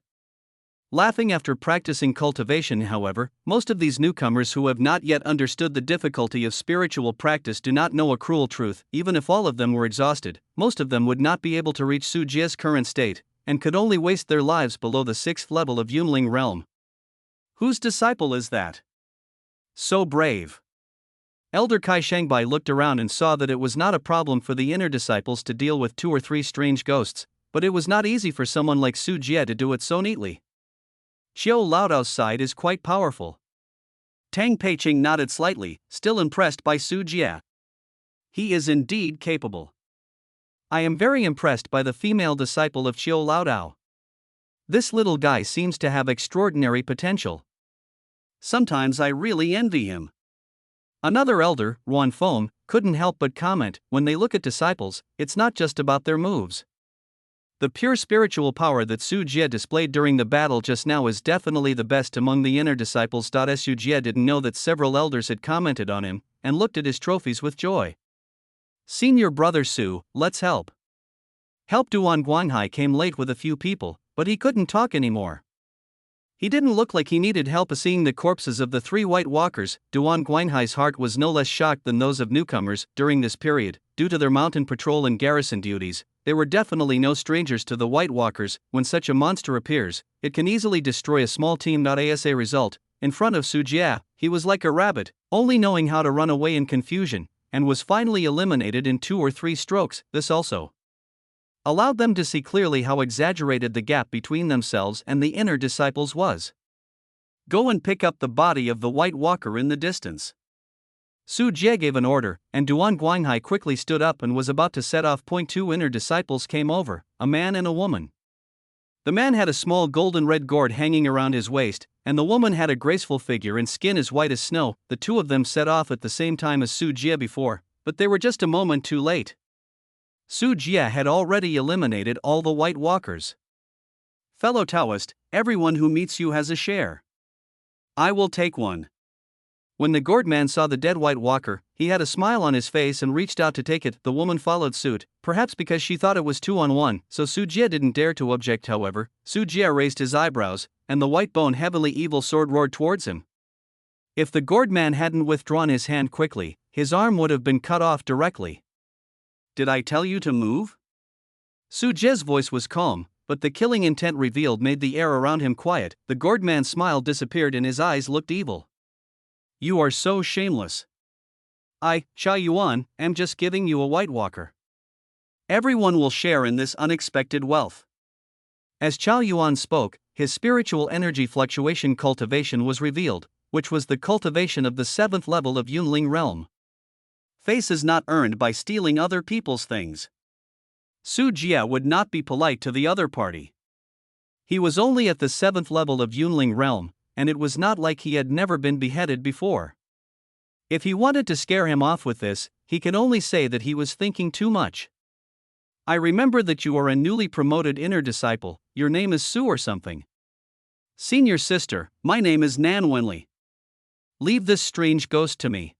laughing after practicing cultivation. However, most of these newcomers who have not yet understood the difficulty of spiritual practice do not know a cruel truth. Even if all of them were exhausted, most of them would not be able to reach Su Jie's current state, and could only waste their lives below the 6th level of Yunling realm. Whose disciple is that? So brave. Elder Kai Shangbai looked around and saw that it was not a problem for the inner disciples to deal with 2 or 3 strange ghosts, but it was not easy for someone like Su Jie to do it so neatly. Qiu Laodao's side is quite powerful. Tang Peiqing nodded slightly, still impressed by Su Jie. He is indeed capable. I am very impressed by the female disciple of Qiu Laodao. This little guy seems to have extraordinary potential. Sometimes I really envy him. Another elder, Ruan Feng, couldn't help but comment, when they look at disciples, it's not just about their moves. The pure spiritual power that Su Jie displayed during the battle just now is definitely the best among the inner disciples. Su Jie didn't know that several elders had commented on him, and looked at his trophies with joy. Senior brother Su, let's help. Help. Duan Guanghai came late with a few people, but he couldn't talk anymore. He didn't look like he needed help. Seeing the corpses of the 3 White Walkers, Duan Guanghai's heart was no less shocked than those of newcomers. During this period, due to their mountain patrol and garrison duties, they were definitely no strangers to the White Walkers. When such a monster appears, it can easily destroy a small team. As a result, in front of Su Jie, he was like a rabbit, only knowing how to run away in confusion, and was finally eliminated in 2 or 3 strokes. This also allowed them to see clearly how exaggerated the gap between themselves and the inner disciples was. Go and pick up the body of the White Walker in the distance. Su Jie gave an order, and Duan Guanghai quickly stood up and was about to set off. 2 inner disciples came over, a man and a woman. The man had a small golden red gourd hanging around his waist, and the woman had a graceful figure and skin as white as snow. The 2 of them set off at the same time as Su Jie before, but they were just a moment too late. Su Jie had already eliminated all the White Walkers. Fellow Taoist, everyone who meets you has a share. I will take one. When the gourd man saw the dead White Walker, he had a smile on his face and reached out to take it. The woman followed suit, perhaps because she thought it was 2-on-1, so Su Jie didn't dare to object. However, Su Jie raised his eyebrows, and the white bone heavily evil sword roared towards him. If the gourd man hadn't withdrawn his hand quickly, his arm would have been cut off directly. Did I tell you to move? Su Jie's voice was calm, but the killing intent revealed made the air around him quiet. The gourd man's smile disappeared and his eyes looked evil. You are so shameless. I, Cha Yuan, am just giving you a White Walker. Everyone will share in this unexpected wealth. As Cha Yuan spoke, his spiritual energy fluctuation cultivation was revealed, which was the cultivation of the 7th level of Yunling realm. Face is not earned by stealing other people's things. Su Jie would not be polite to the other party. He was only at the 7th level of Yunling realm, and it was not like he had never been beheaded before. If he wanted to scare him off with this, he could only say that he was thinking too much. I remember that you are a newly promoted inner disciple. Your name is Su or something. Senior sister, my name is Nan Wenli. Leave this strange ghost to me.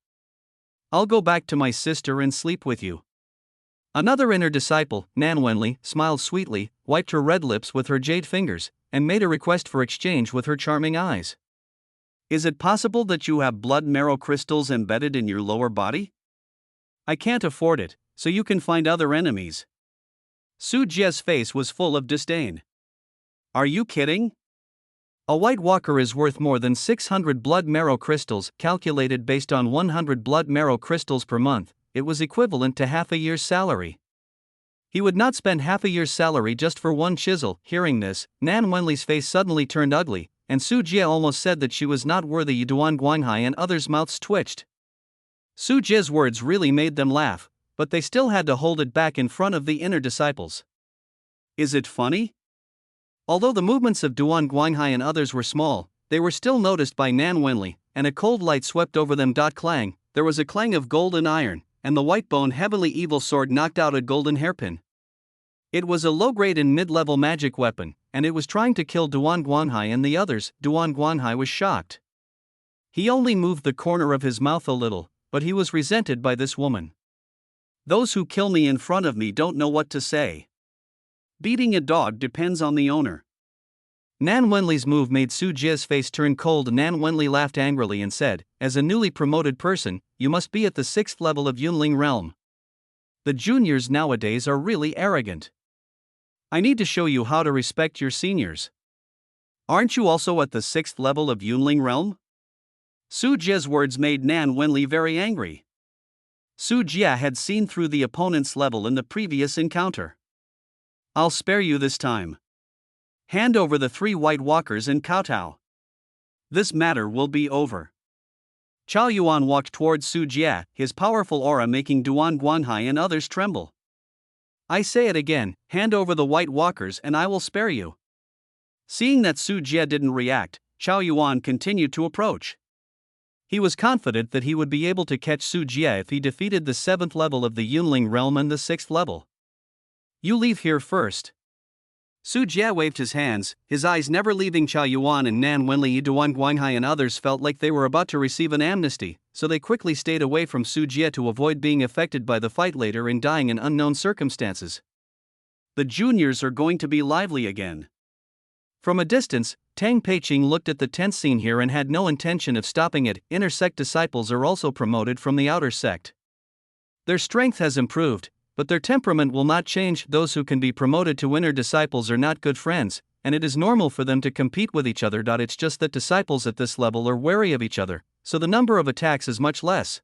I'll go back to my sister and sleep with you. Another inner disciple, Nan Wenli, smiled sweetly, wiped her red lips with her jade fingers, and made a request for exchange with her charming eyes. Is it possible that you have blood marrow crystals embedded in your lower body? I can't afford it, so you can find other enemies. Su Jie's face was full of disdain. Are you kidding? A White Walker is worth more than 600 blood marrow crystals, calculated based on 100 blood marrow crystals per month. It was equivalent to half a year's salary. He would not spend half a year's salary just for one chisel. Hearing this, Nan Wenli's face suddenly turned ugly, and Su Jie almost said that she was not worthy. Duan Guanghai and others' mouths twitched. Su Jie's words really made them laugh, but they still had to hold it back in front of the inner disciples. Is it funny? Although the movements of Duan Guanghai and others were small, they were still noticed by Nan Wenli, and a cold light swept over them. Clang, there was a clang of gold and iron, and the white bone heavily evil sword knocked out a golden hairpin. It was a low-grade and mid-level magic weapon, and it was trying to kill Duan Guanghai and the others. Duan Guanghai was shocked. He only moved the corner of his mouth a little, but he was resented by this woman. Those who kill me in front of me don't know what to say. Beating a dog depends on the owner. Nan Wenli's move made Su Jie's face turn cold. Nan Wenli laughed angrily and said, as a newly promoted person, you must be at the 6th level of Yunling realm. The juniors nowadays are really arrogant. I need to show you how to respect your seniors. Aren't you also at the 6th level of Yunling realm? Su Jie's words made Nan Wenli very angry. Su Jie had seen through the opponent's level in the previous encounter. I'll spare you this time. Hand over the 3 white walkers and kowtow. This matter will be over. Chao Yuan walked towards Su Jie, his powerful aura making Duan Guanhai and others tremble. I say it again, hand over the white walkers and I will spare you. Seeing that Su Jie didn't react, Chao Yuan continued to approach. He was confident that he would be able to catch Su Jie if he defeated the 7th level of the Yunling realm and the 6th level. You leave here first. Su Jie waved his hands, his eyes never leaving Chao Yuan and Nan Wenli. Duan Guanhai and others felt like they were about to receive an amnesty, so they quickly stayed away from Su Jie to avoid being affected by the fight later and dying in unknown circumstances. The juniors are going to be lively again. From a distance, Tang Peiqing looked at the tense scene here and had no intention of stopping it. Inner sect disciples are also promoted from the outer sect. Their strength has improved, but their temperament will not change. Those who can be promoted to inner disciples are not good friends, and it is normal for them to compete with each other. It's just that disciples at this level are wary of each other, so the number of attacks is much less.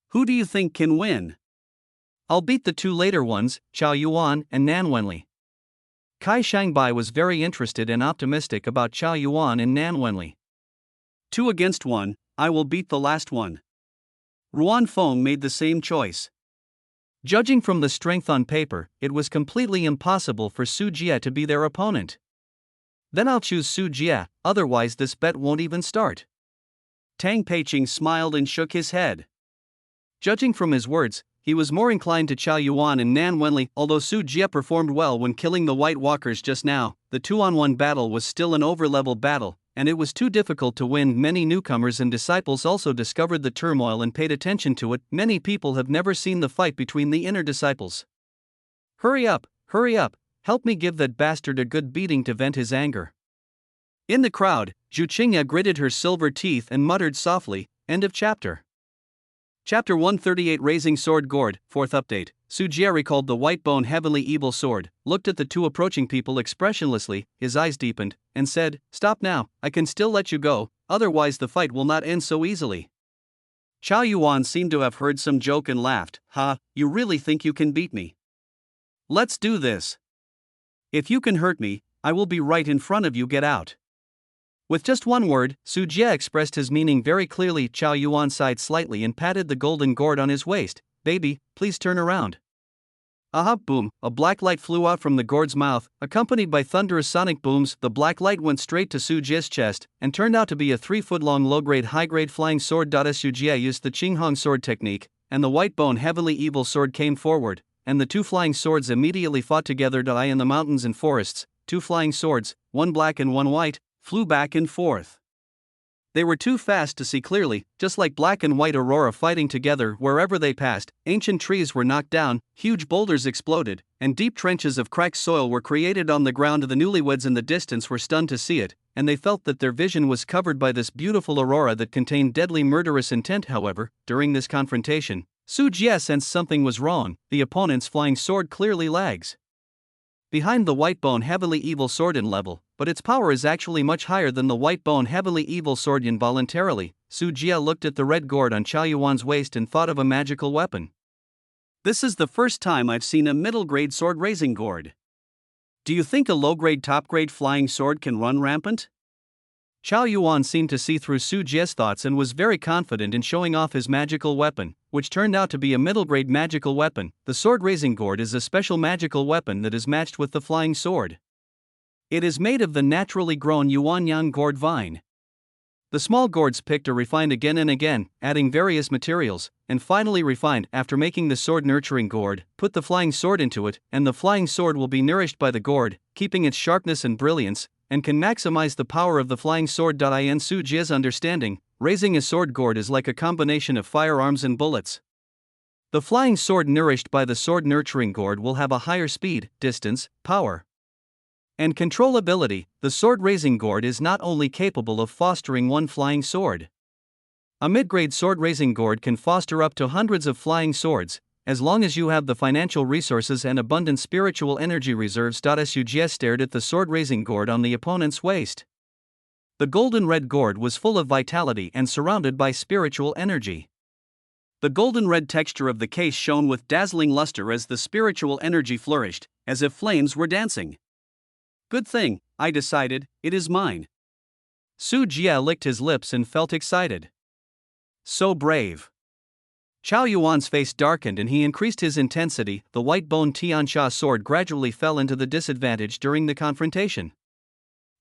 Who do you think can win? I'll beat the 2 later ones, Chao Yuan and Nan Wenli. Kai Shangbai was very interested and optimistic about Chao Yuan and Nan Wenli. 2 against 1, I will beat the last one. Ruan Feng made the same choice. Judging from the strength on paper, it was completely impossible for Su Jie to be their opponent. Then I'll choose Su Jie, otherwise this bet won't even start. Tang Peiqing smiled and shook his head. Judging from his words, he was more inclined to Chao Yuan and Nan Wenli. Although Su Jie performed well when killing the White Walkers just now, the 2-on-1 battle was still an overlevel battle, and it was too difficult to win. Many newcomers and disciples also discovered the turmoil and paid attention to it. Many people have never seen the fight between the inner disciples. Hurry up, help me give that bastard a good beating to vent his anger. In the crowd, Zhu Qingya gritted her silver teeth and muttered softly, end of chapter. Chapter 138 Raising Sword Gourd, 4th update. Su Jie recalled the white bone heavenly evil sword, looked at the 2 approaching people expressionlessly, his eyes deepened, and said, stop now, I can still let you go, otherwise the fight will not end so easily. Chao Yuan seemed to have heard some joke and laughed, ha, you really think you can beat me? Let's do this. If you can hurt me, I will be right in front of you. Get out. With just one word, Su Jie expressed his meaning very clearly. Chao Yuan sighed slightly and patted the golden gourd on his waist. Baby, please turn around. Aha, boom, a black light flew out from the gourd's mouth, accompanied by thunderous sonic booms. The black light went straight to Su Jie's chest, and turned out to be a 3-foot-long low-grade high-grade flying sword. Su Jie used the Qinghong sword technique, and the white bone heavenly evil sword came forward, and the 2 flying swords immediately fought together. In the mountains and forests, 2 flying swords, 1 black and 1 white, flew back and forth. They were too fast to see clearly, just like black and white aurora fighting together. Wherever they passed, ancient trees were knocked down, huge boulders exploded, and deep trenches of cracked soil were created on the ground. The newlyweds in the distance were stunned to see it, and they felt that their vision was covered by this beautiful aurora that contained deadly murderous intent. However, during this confrontation, Su Jie sensed something was wrong. The opponent's flying sword clearly lags behind the white bone heavenly evil sword in level, but its power is actually much higher than the white bone heavenly evil sword. Involuntarily, Su Jie looked at the red gourd on Chao Yuan's waist and thought of a magical weapon. This is the first time I've seen a middle-grade sword raising gourd. Do you think a low-grade top-grade flying sword can run rampant? Chao Yuan seemed to see through Su Jie's thoughts and was very confident in showing off his magical weapon, which turned out to be a middle-grade magical weapon. The sword-raising gourd is a special magical weapon that is matched with the flying sword. It is made of the naturally grown Yuanyang gourd vine. The small gourds picked are refined again and again, adding various materials, and finally refined. After making the sword-nurturing gourd, put the flying sword into it, and the flying sword will be nourished by the gourd, keeping its sharpness and brilliance, and can maximize the power of the flying sword. In Su Jie's understanding, raising a sword gourd is like a combination of firearms and bullets. The flying sword nourished by the sword-nurturing gourd will have a higher speed, distance, power, and controllability. The sword-raising gourd is not only capable of fostering one flying sword. A mid-grade sword-raising gourd can foster up to hundreds of flying swords, as long as you have the financial resources and abundant spiritual energy reserves. Su Jie stared at the sword-raising gourd on the opponent's waist. The golden red gourd was full of vitality and surrounded by spiritual energy. The golden red texture of the case shone with dazzling luster as the spiritual energy flourished, as if flames were dancing. Good thing, I decided, it is mine. Su Jie licked his lips and felt excited. So brave. Chao Yuan's face darkened and he increased his intensity. The white bone Tiansha sword gradually fell into the disadvantage during the confrontation.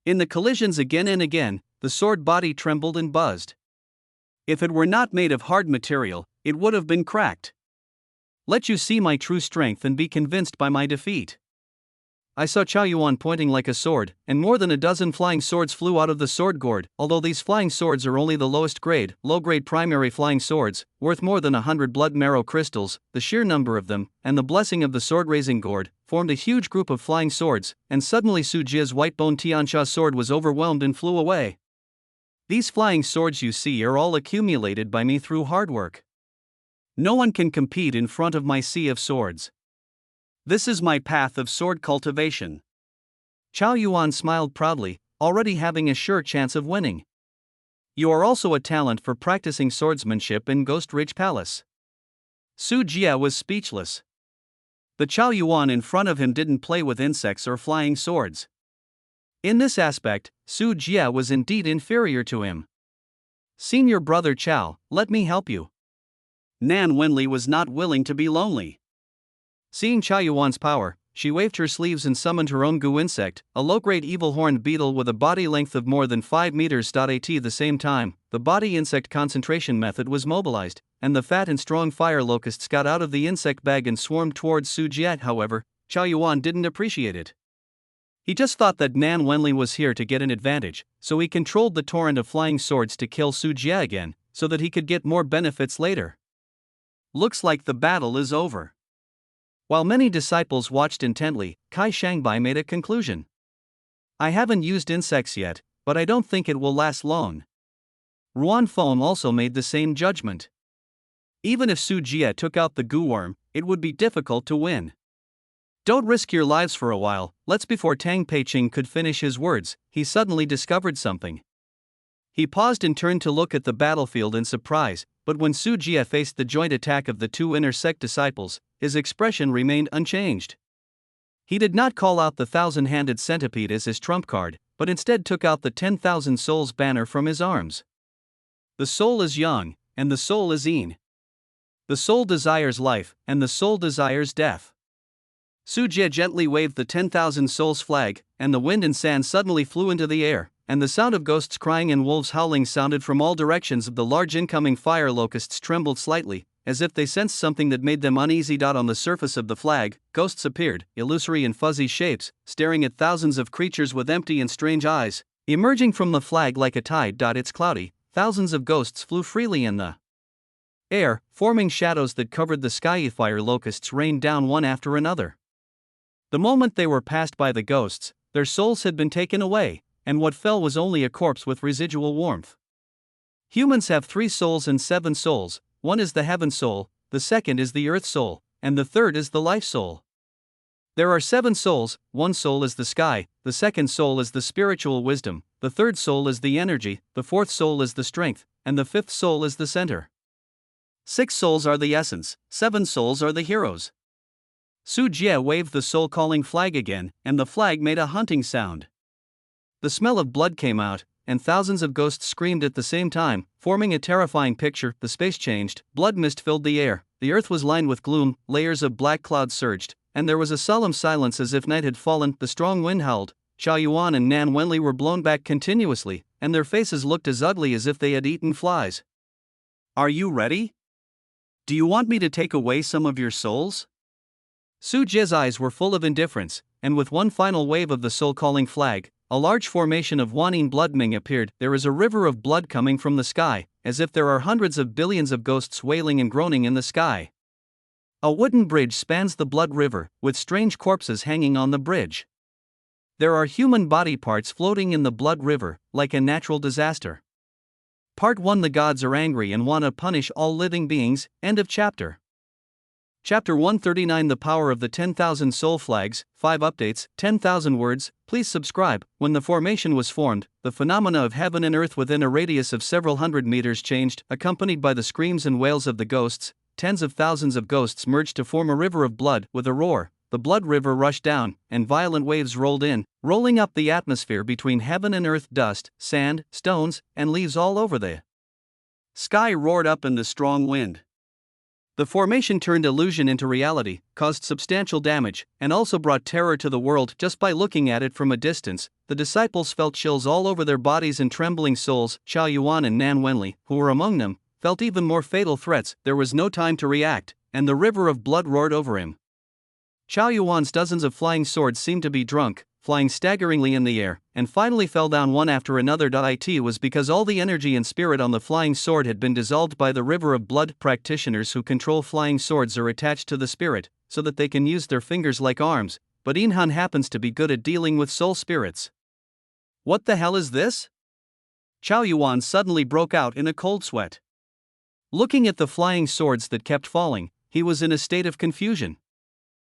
In the collisions again and again, the sword body trembled and buzzed. If it were not made of hard material, it would have been cracked. Let you see my true strength and be convinced by my defeat. I saw Chao Yuan pointing like a sword, and more than a dozen flying swords flew out of the sword gourd. Although these flying swords are only the lowest grade, low-grade primary flying swords, worth more than 100 blood marrow crystals, the sheer number of them, and the blessing of the sword-raising gourd, formed a huge group of flying swords, and suddenly Su Jie's white-bone Tiansha sword was overwhelmed and flew away. These flying swords you see are all accumulated by me through hard work. No one can compete in front of my sea of swords. This is my path of sword cultivation. Chao Yuan smiled proudly, already having a sure chance of winning. You are also a talent for practicing swordsmanship in Ghost Ridge Palace. Su Jie was speechless. The Chao Yuan in front of him didn't play with insects or flying swords. In this aspect, Su Jie was indeed inferior to him. Senior brother Chao, let me help you. Nan Wenli was not willing to be lonely. Seeing Chao Yuan's power, she waved her sleeves and summoned her own goo insect, a low-grade evil horned beetle with a body length of more than 5 meters. At the same time, the body insect concentration method was mobilized, and the fat and strong fire locusts got out of the insect bag and swarmed towards Su Jie. However, Chao Yuan didn't appreciate it. He just thought that Nan Wenli was here to get an advantage, so he controlled the torrent of flying swords to kill Su Jie again, so that he could get more benefits later. Looks like the battle is over. While many disciples watched intently, Kai Shangbai made a conclusion. I haven't used insects yet, but I don't think it will last long. Ruan Feng also made the same judgment. Even if Su Jie took out the goo worm, it would be difficult to win. Don't risk your lives for a while. Before Tang Peiqing could finish his words, he suddenly discovered something. He paused and turned to look at the battlefield in surprise, but when Su Jie faced the joint attack of the two inner sect disciples, his expression remained unchanged. He did not call out the 1,000-handed centipede as his trump card, but instead took out the 10,000 souls banner from his arms. The soul is yang, and the soul is yin. The soul desires life, and the soul desires death. Su Jie gently waved the 10,000 souls flag, and the wind and sand suddenly flew into the air, and the sound of ghosts crying and wolves howling sounded from all directions. The large incoming fire locusts trembled slightly, as if they sensed something that made them uneasy. On the surface of the flag, ghosts appeared, illusory and fuzzy shapes, staring at thousands of creatures with empty and strange eyes. Emerging from the flag like a tide. It's cloudy, thousands of ghosts flew freely in the air, forming shadows that covered the sky. Fire locusts rained down one after another. The moment they were passed by the ghosts, their souls had been taken away, and what fell was only a corpse with residual warmth. Humans have 3 souls and 7 souls. One is the heaven soul, the second is the earth soul, and the third is the life soul. There are 7 souls. One soul is the sky, the second soul is the spiritual wisdom, the third soul is the energy, the fourth soul is the strength, and the fifth soul is the center. 6 souls are the essence, 7 souls are the heroes. Su Jie waved the soul-calling flag again, and the flag made a hunting sound. The smell of blood came out, and thousands of ghosts screamed at the same time, forming a terrifying picture. The space changed, blood mist filled the air, the earth was lined with gloom, layers of black clouds surged, and there was a solemn silence as if night had fallen. The strong wind howled, Chao Yuan and Nan Wenli were blown back continuously, and their faces looked as ugly as if they had eaten flies. Are you ready? Do you want me to take away some of your souls? Su Jie's eyes were full of indifference, and with one final wave of the soul-calling flag, a large formation of Wanine blood Ming appeared. There is a river of blood coming from the sky, as if there are hundreds of billions of ghosts wailing and groaning in the sky. A wooden bridge spans the blood river, with strange corpses hanging on the bridge. There are human body parts floating in the blood river, like a natural disaster. Part 1. The gods are angry and want to punish all living beings. End of chapter. Chapter 139 The Power of the 10,000 Soul Flags, 5 Updates, 10,000 Words, please subscribe. When the formation was formed, the phenomena of heaven and earth within a radius of several hundred meters changed, accompanied by the screams and wails of the ghosts. Tens of thousands of ghosts merged to form a river of blood. With a roar, the blood river rushed down, and violent waves rolled in, rolling up the atmosphere between heaven and earth. Dust, sand, stones, and leaves all over the sky roared up in the strong wind. The formation turned illusion into reality, caused substantial damage, and also brought terror to the world. Just by looking at it from a distance, the disciples felt chills all over their bodies and trembling souls. Chao Yuan and Nan Wenli, who were among them, felt even more fatal threats. There was no time to react, and the river of blood roared over him. Chao Yuan's dozens of flying swords seemed to be drunk, flying staggeringly in the air, and finally fell down one after another. It was because all the energy and spirit on the flying sword had been dissolved by the river of blood. Practitioners who control flying swords are attached to the spirit, so that they can use their fingers like arms, but Inhan happens to be good at dealing with soul spirits. What the hell is this? Chao Yuan suddenly broke out in a cold sweat. Looking at the flying swords that kept falling, he was in a state of confusion.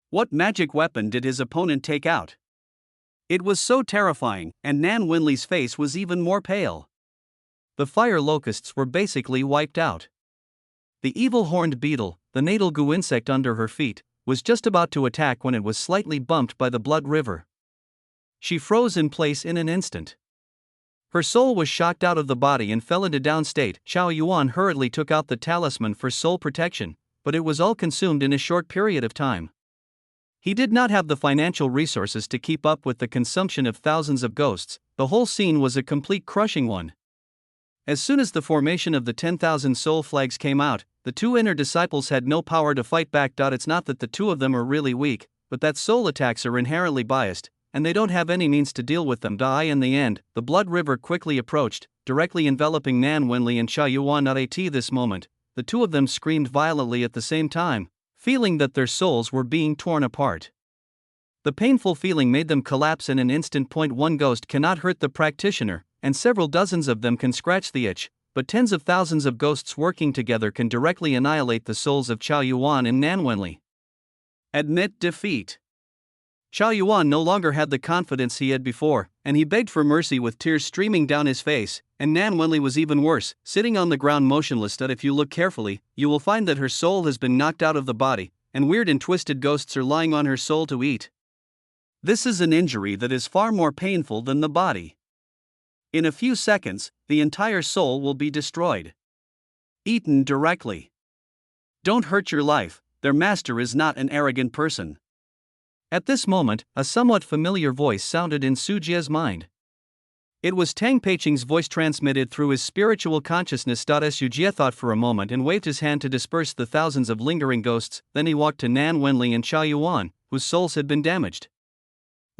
What magic weapon did his opponent take out? It was so terrifying, and Nan Wenli's face was even more pale. The fire locusts were basically wiped out. The evil horned beetle, the natal goo insect under her feet, was just about to attack when it was slightly bumped by the blood river. She froze in place in an instant. Her soul was shocked out of the body and fell into down state. Chao Yuan hurriedly took out the talisman for soul protection, but it was all consumed in a short period of time. He did not have the financial resources to keep up with the consumption of thousands of ghosts. The whole scene was a complete crushing one. As soon as the formation of the 10,000 soul flags came out, the two inner disciples had no power to fight back. It's not that the two of them are really weak, but that soul attacks are inherently biased, and they don't have any means to deal with them. In the end, the blood river quickly approached, directly enveloping Nan Wenli and Chao Yuan. At this moment, the two of them screamed violently at the same time, feeling that their souls were being torn apart. The painful feeling made them collapse in an instant. One ghost cannot hurt the practitioner, and several dozens of them can scratch the itch, but tens of thousands of ghosts working together can directly annihilate the souls of Chao Yuan and Nan Wenli. Admit defeat. Chao Yuan no longer had the confidence he had before, and he begged for mercy with tears streaming down his face, and Nan Wenli was even worse, sitting on the ground motionless. If you look carefully, you will find that her soul has been knocked out of the body, and weird and twisted ghosts are lying on her soul to eat. This is an injury that is far more painful than the body. In a few seconds, the entire soul will be destroyed. Eaten directly. Don't hurt your life, their master is not an arrogant person. At this moment, a somewhat familiar voice sounded in Su Jie's mind. It was Tang Peiqing's voice transmitted through his spiritual consciousness. Su Jie thought for a moment and waved his hand to disperse the thousands of lingering ghosts. Then he walked to Nan Wenli and Chao Yuan, whose souls had been damaged.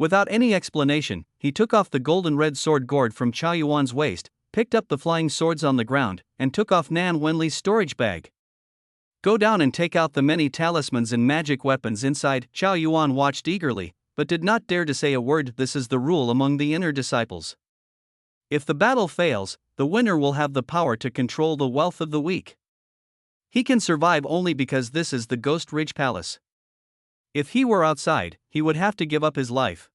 Without any explanation, he took off the golden red sword gourd from Chao Yuan's waist, picked up the flying swords on the ground, and took off Nan Wenli's storage bag. Go down and take out the many talismans and magic weapons inside. Chao Yuan watched eagerly, but did not dare to say a word. This is the rule among the inner disciples. If the battle fails, the winner will have the power to control the wealth of the weak. He can survive only because this is the Ghost Ridge Palace. If he were outside, he would have to give up his life.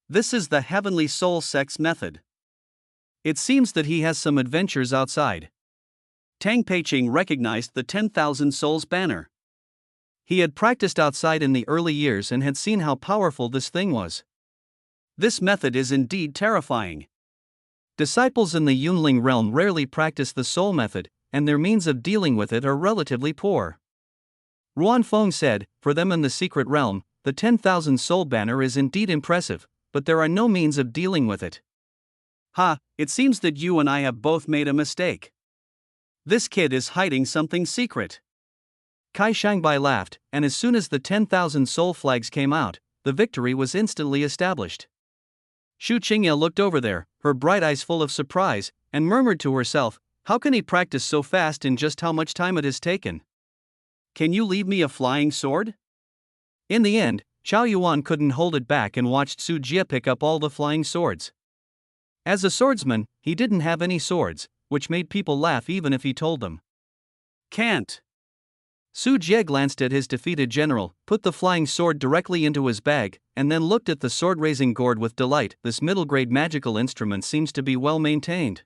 This is the Heavenly Soul Sex method. It seems that he has some adventures outside. Tang Peiqing recognized the 10,000 souls banner. He had practiced outside in the early years and had seen how powerful this thing was. This method is indeed terrifying. Disciples in the Yunling realm rarely practice the soul method, and their means of dealing with it are relatively poor. Ruan Feng said, for them in the secret realm, the 10,000 soul banner is indeed impressive, but there are no means of dealing with it. It seems that you and I have both made a mistake. This kid is hiding something secret. Kai Shangbai laughed, and as soon as the 10,000 soul flags came out, the victory was instantly established. Xu Qingye looked over there, her bright eyes full of surprise, and murmured to herself, how can he practice so fast in just how much time it has taken? Can you leave me a flying sword? In the end, Chao Yuan couldn't hold it back and watched Su Jie pick up all the flying swords. As a swordsman, he didn't have any swords, which made people laugh even if he told them. Can't. Su Jie glanced at his defeated general, put the flying sword directly into his bag, and then looked at the sword-raising gourd with delight. This middle-grade magical instrument seems to be well maintained.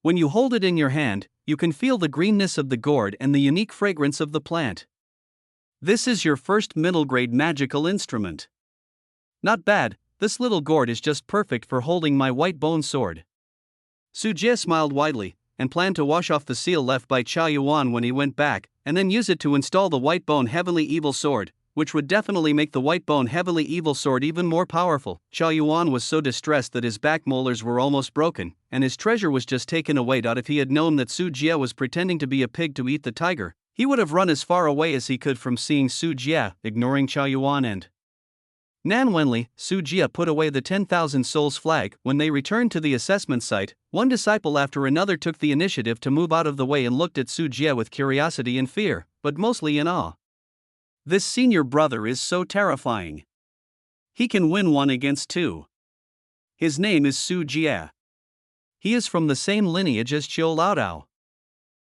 When you hold it in your hand, you can feel the greenness of the gourd and the unique fragrance of the plant. This is your first middle-grade magical instrument. Not bad, this little gourd is just perfect for holding my white bone sword. Su Jie smiled widely, and planned to wash off the seal left by Chao Yuan when he went back, and then use it to install the white bone heavenly evil sword, which would definitely make the white bone heavenly evil sword even more powerful. Chao Yuan was so distressed that his back molars were almost broken, and his treasure was just taken away. If he had known that Su Jie was pretending to be a pig to eat the tiger, he would have run as far away as he could from seeing Su Jie, ignoring Chao Yuan and Nan Wenli. Su Jie put away the 10,000 souls flag. When they returned to the assessment site, one disciple after another took the initiative to move out of the way and looked at Su Jie with curiosity and fear, but mostly in awe. This senior brother is so terrifying. He can win 1 against 2. His name is Su Jie. He is from the same lineage as Qiu Laodao.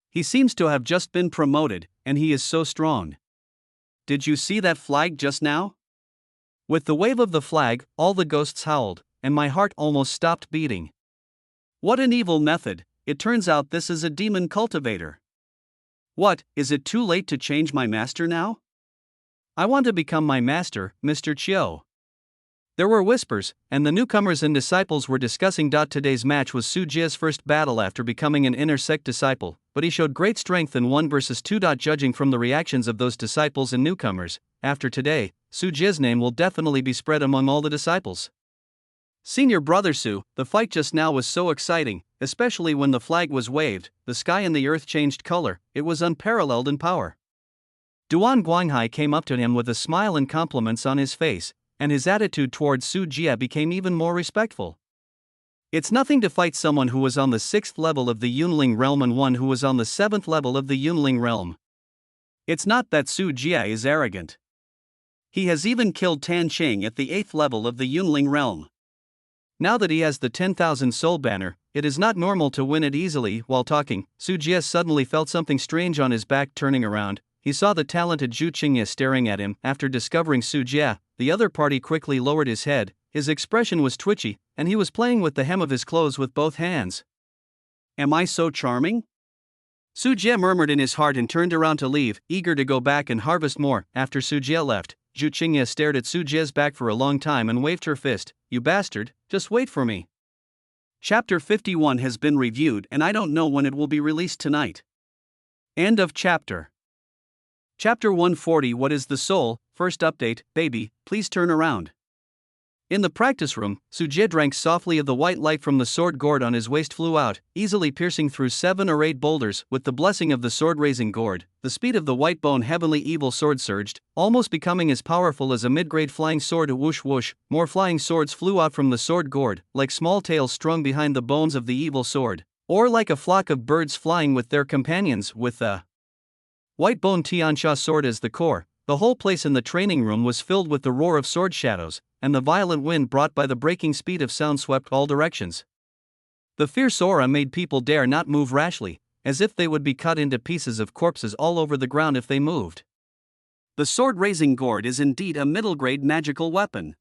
He seems to have just been promoted, and he is so strong. Did you see that flag just now? With the wave of the flag, all the ghosts howled, and my heart almost stopped beating. What an evil method! It turns out this is a demon cultivator. What, is it too late to change my master now? I want to become my master, Mr. Qiu. There were whispers, and the newcomers and disciples were discussing. Today's match was Su Jie's first battle after becoming an inner sect disciple, but he showed great strength in 1 versus 2. Judging from the reactions of those disciples and newcomers, after today, Su Jie's name will definitely be spread among all the disciples. Senior brother Su, the fight just now was so exciting, especially when the flag was waved, the sky and the earth changed color. It was unparalleled in power. Duan Guanghai came up to him with a smile and compliments on his face, and his attitude towards Su Jie became even more respectful. It's nothing to fight someone who was on the 6th level of the Yunling realm and one who was on the 7th level of the Yunling realm. It's not that Su Jie is arrogant. He has even killed Tan Qing at the 8th level of the Yunling realm. Now that he has the 10,000 soul banner, it is not normal to win it easily. While talking, Su Jie suddenly felt something strange on his back. Turning around, he saw the talented Zhu Qingye staring at him. After discovering Su Jie, the other party quickly lowered his head. His expression was twitchy, and he was playing with the hem of his clothes with both hands. Am I so charming? Su Jie murmured in his heart and turned around to leave, eager to go back and harvest more. After Su Jie left, Zhu Qingye stared at Su Jie's back for a long time and waved her fist. You bastard, just wait for me. Chapter 51 has been reviewed and I don't know when it will be released tonight. End of chapter. Chapter 140. What is the soul? First update, baby, please turn around. In the practice room, Su Jie drank softly of the white light from the sword gourd on his waist flew out, easily piercing through 7 or 8 boulders. With the blessing of the sword-raising gourd, the speed of the white bone heavenly evil sword surged, almost becoming as powerful as a mid-grade flying sword. Whoosh whoosh, more flying swords flew out from the sword gourd, like small tails strung behind the bones of the evil sword, or like a flock of birds flying with their companions. With the white bone Tiansha sword as the core, the whole place in the training room was filled with the roar of sword shadows, and the violent wind brought by the breaking speed of sound swept all directions. The fierce aura made people dare not move rashly, as if they would be cut into pieces of corpses all over the ground if they moved. The sword-raising gourd is indeed a middle-grade magical weapon.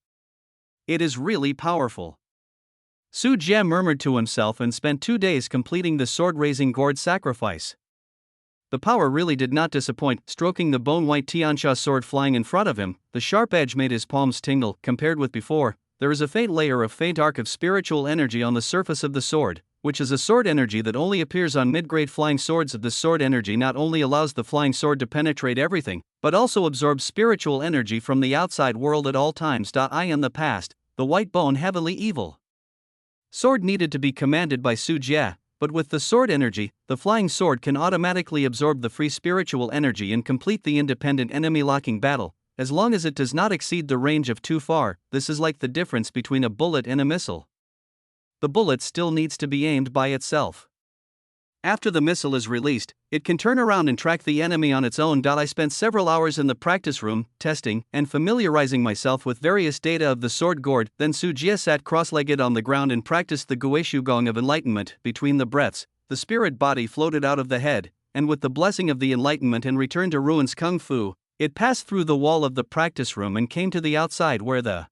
It is really powerful. Su Jie murmured to himself and spent 2 days completing the sword-raising gourd sacrifice. The power really did not disappoint. Stroking the bone-white Tiansha sword flying in front of him, the sharp edge made his palms tingle. Compared with before, there is a faint layer of faint arc of spiritual energy on the surface of the sword, which is a sword energy that only appears on mid-grade flying swords. The sword energy not only allows the flying sword to penetrate everything, but also absorbs spiritual energy from the outside world at all times. In the past, the white bone heavenly evil sword needed to be commanded by Su Jie, but with the sword energy, the flying sword can automatically absorb the free spiritual energy and complete the independent enemy locking battle, as long as it does not exceed the range of too far. This is like the difference between a bullet and a missile. The bullet still needs to be aimed by itself. After the missile is released, it can turn around and track the enemy on its own. I spent several hours in the practice room, testing and familiarizing myself with various data of the sword gourd. Then Su Jie sat cross-legged on the ground and practiced the Guishu Gong of enlightenment. Between the breaths, the spirit body floated out of the head, and with the blessing of the Enlightenment and return to Ruin's Kung Fu, it passed through the wall of the practice room and came to the outside where the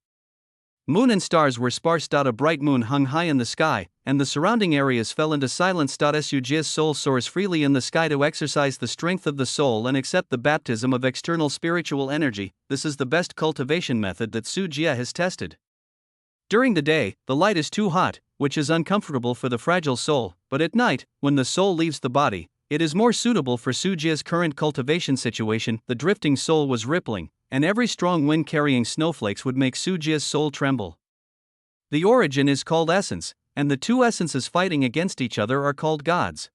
moon and stars were sparse. A bright moon hung high in the sky, and the surrounding areas fell into silence. Su Jie's soul soars freely in the sky to exercise the strength of the soul and accept the baptism of external spiritual energy. This is the best cultivation method that Su Jie has tested. During the day, the light is too hot, which is uncomfortable for the fragile soul, but at night, when the soul leaves the body, it is more suitable for Su Jie's current cultivation situation. The drifting soul was rippling, and every strong wind carrying snowflakes would make Su Jie's soul tremble. The origin is called essence, and the two essences fighting against each other are called gods.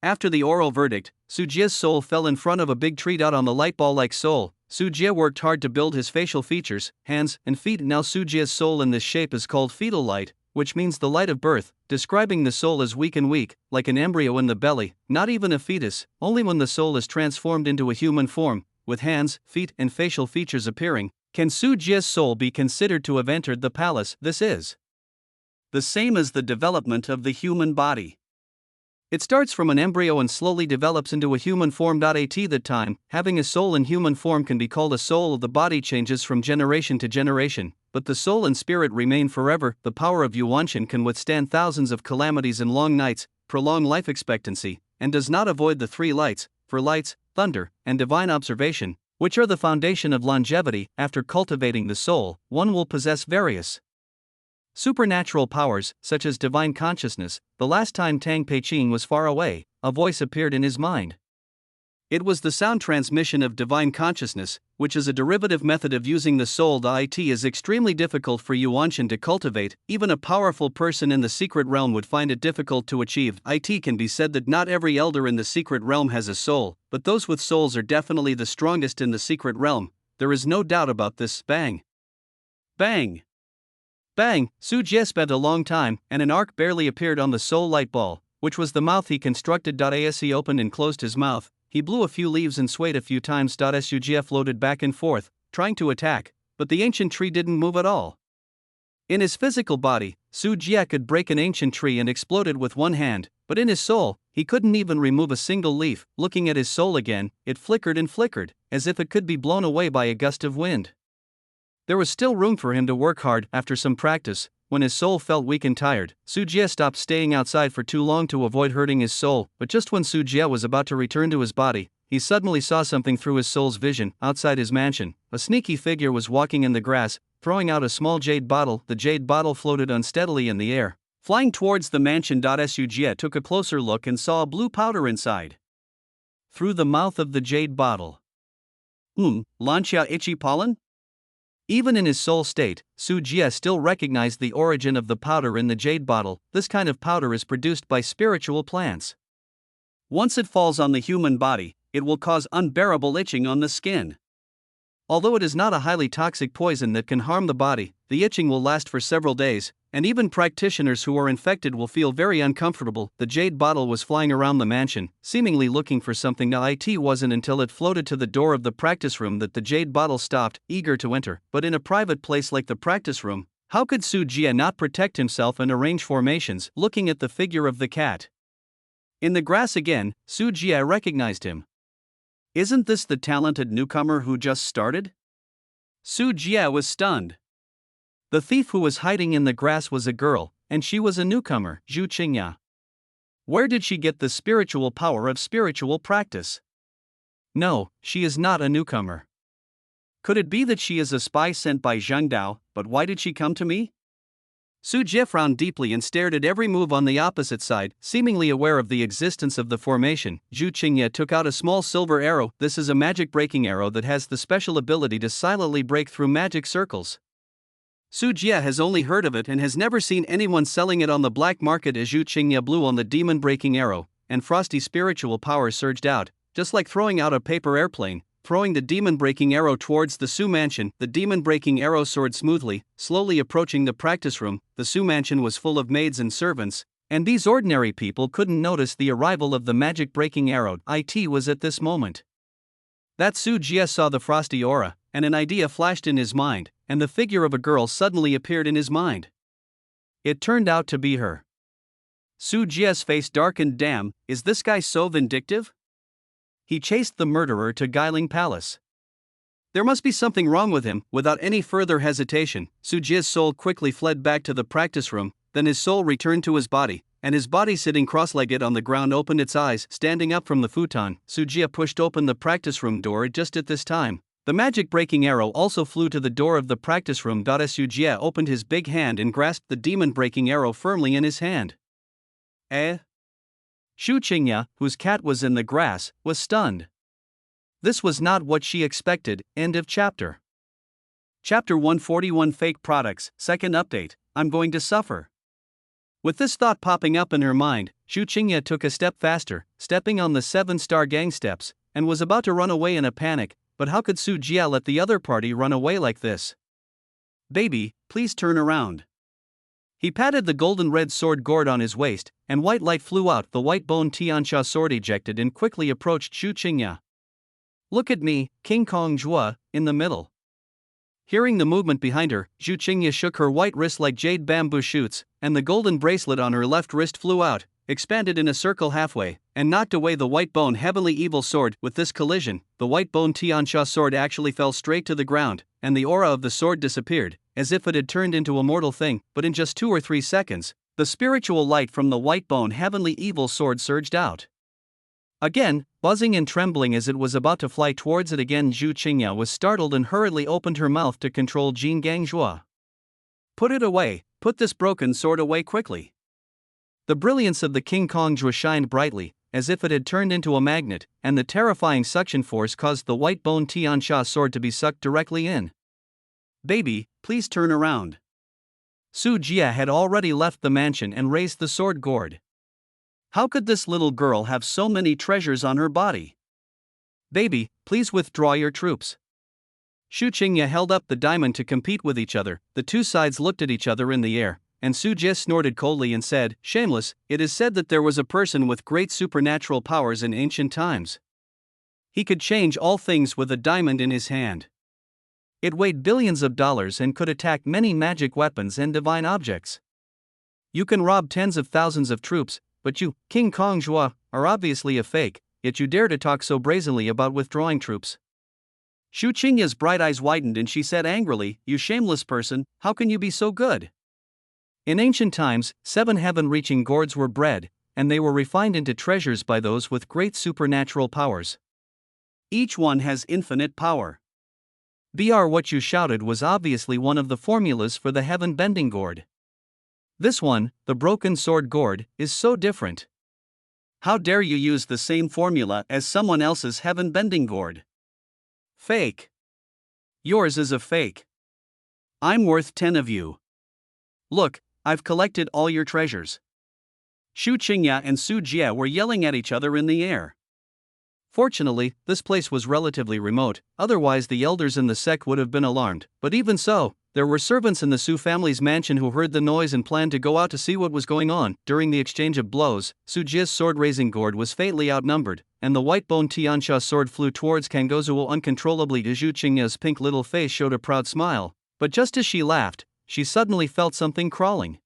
After the oral verdict, Su Jie's soul fell in front of a big tree. On the light ball like soul, Su Jie worked hard to build his facial features, hands, and feet. Now Su Jie's soul in this shape is called fetal light, which means the light of birth, describing the soul as weak, like an embryo in the belly, not even a fetus. Only when the soul is transformed into a human form, with hands, feet, and facial features appearing, can Su Jie's soul be considered to have entered the palace. This is the same as the development of the human body. It starts from an embryo and slowly develops into a human form. At that time, having a soul in human form can be called a soul. The body changes from generation to generation, but the soul and spirit remain forever. The power of Yuanshan can withstand thousands of calamities and long nights, prolong life expectancy, and does not avoid the three lights, for lights, thunder, and divine observation, which are the foundation of longevity. After cultivating the soul, one will possess various supernatural powers, such as divine consciousness. The last time Tang Peiqing was far away, a voice appeared in his mind. It was the sound transmission of divine consciousness, which is a derivative method of using the soul. It is extremely difficult for Yuanshan to cultivate. Even a powerful person in the secret realm would find it difficult to achieve. It can be said that not every elder in the secret realm has a soul, but those with souls are definitely the strongest in the secret realm. There is no doubt about this. Bang! Bang! Bang! Su Jie spent a long time, and an arc barely appeared on the soul light ball, which was the mouth he constructed. As he opened and closed his mouth, he blew a few leaves and swayed a few times. Su Jie floated back and forth, trying to attack, but the ancient tree didn't move at all. In his physical body, Su Jie could break an ancient tree and explode it with one hand, but in his soul, he couldn't even remove a single leaf. Looking at his soul again, it flickered and flickered, as if it could be blown away by a gust of wind. There was still room for him to work hard. After some practice, when his soul felt weak and tired, Su Jie stopped staying outside for too long to avoid hurting his soul. But just when Su Jie was about to return to his body, he suddenly saw something through his soul's vision. Outside his mansion, a sneaky figure was walking in the grass, throwing out a small jade bottle. The jade bottle floated unsteadily in the air, flying towards the mansion. Su Jie took a closer look and saw a blue powder inside. Through the mouth of the jade bottle. Lanxia Ichi pollen? Even in his soul state, Su Jie still recognized the origin of the powder in the jade bottle. This kind of powder is produced by spiritual plants. Once it falls on the human body, it will cause unbearable itching on the skin. Although it is not a highly toxic poison that can harm the body, the itching will last for several days, and even practitioners who are infected will feel very uncomfortable. The jade bottle was flying around the mansion, seemingly looking for something. It wasn't until it floated to the door of the practice room that the jade bottle stopped, eager to enter. But in a private place like the practice room, how could Su Jie not protect himself and arrange formations? Looking at the figure of the cat in the grass again, Su Jie recognized him. Isn't this the talented newcomer who just started? Su Jie was stunned. The thief who was hiding in the grass was a girl, and she was a newcomer, Zhu Qingya. Where did she get the spiritual power of spiritual practice? No, she is not a newcomer. Could it be that she is a spy sent by Zhang Dao? But why did she come to me? Su Jie frowned deeply and stared at every move on the opposite side, seemingly aware of the existence of the formation. Zhu Qingya took out a small silver arrow. This is a magic breaking arrow that has the special ability to silently break through magic circles. Su Jie has only heard of it and has never seen anyone selling it on the black market. As Zhu Qingya blew on the demon breaking arrow, and frosty spiritual power surged out, just like throwing out a paper airplane. Throwing the demon-breaking arrow towards the Su mansion, the demon-breaking arrow soared smoothly, slowly approaching the practice room. The Su mansion was full of maids and servants, and these ordinary people couldn't notice the arrival of the magic-breaking arrow. It was at this moment that Su Jie saw the frosty aura, and an idea flashed in his mind, and the figure of a girl suddenly appeared in his mind. It turned out to be her Su Jie's face darkened. Damn, is this guy so vindictive? He chased the murderer to Guiling Palace. There must be something wrong with him. Without any further hesitation, Su Jie's soul quickly fled back to the practice room, then his soul returned to his body, and his body sitting cross-legged on the ground opened its eyes. Standing up from the futon, Su Jie pushed open the practice room door just at this time. The magic-breaking arrow also flew to the door of the practice room. As Su Jie opened his big hand and grasped the demon-breaking arrow firmly in his hand. Xu Qingya, whose cat was in the grass, was stunned. This was not what she expected. End of chapter. Chapter 141 Fake Products, Second Update, I'm going to suffer. With this thought popping up in her mind, Xu Qingya took a step faster, stepping on the 7-star gang steps, and was about to run away in a panic, but how could Su Jie let the other party run away like this? Baby, please turn around. He patted the golden-red sword gourd on his waist, and white light flew out. The white bone Tiansha sword ejected and quickly approached Xu Qingya. Look at me, King Kong Zhua, in the middle. Hearing the movement behind her, Xu Qingya shook her white wrist like jade bamboo shoots, and the golden bracelet on her left wrist flew out, expanded in a circle halfway, and knocked away the white bone heavenly evil sword. With this collision, the white bone Tiansha sword actually fell straight to the ground, and the aura of the sword disappeared, as if it had turned into a mortal thing. But in just 2 or 3 seconds, the spiritual light from the white bone heavenly evil sword surged out. Again, buzzing and trembling as it was about to fly towards it again, Xu Qingya was startled and hurriedly opened her mouth to control Jin Gangzhua. Put it away, put this broken sword away quickly. The brilliance of the King Kong Zhua shined brightly, as if it had turned into a magnet, and the terrifying suction force caused the white bone Tiansha sword to be sucked directly in. Baby, please turn around. Su Jie had already left the mansion and raised the sword gourd. How could this little girl have so many treasures on her body? Baby, please withdraw your troops. Xu Qingya held up the diamond to compete with each other. The two sides looked at each other in the air, and Su Jie snorted coldly and said, Shameless, it is said that there was a person with great supernatural powers in ancient times. He could change all things with a diamond in his hand. It weighed billions of dollars and could attack many magic weapons and divine objects. You can rob tens of thousands of troops, but you, King Kong Zhua, are obviously a fake, yet you dare to talk so brazenly about withdrawing troops. Xu Qingya's bright eyes widened and she said angrily, You shameless person, how can you be so good? In ancient times, 7 heaven-reaching gourds were bred, and they were refined into treasures by those with great supernatural powers. Each one has infinite power. What you shouted was obviously one of the formulas for the heaven-bending gourd. This one, the broken sword gourd, is so different. How dare you use the same formula as someone else's heaven-bending gourd? Fake. Yours is a fake. I'm worth 10 of you. Look, I've collected all your treasures. Xu Qingya and Su Jie were yelling at each other in the air. Fortunately, this place was relatively remote, otherwise the elders in the sect would have been alarmed, but even so, there were servants in the Su family's mansion who heard the noise and planned to go out to see what was going on. During the exchange of blows, Su Jie's sword-raising gourd was fatally outnumbered, and the white-bone Tiansha sword flew towards Kanggozuo uncontrollably. Xu Qingya's pink little face showed a proud smile, but just as she laughed, she suddenly felt something crawling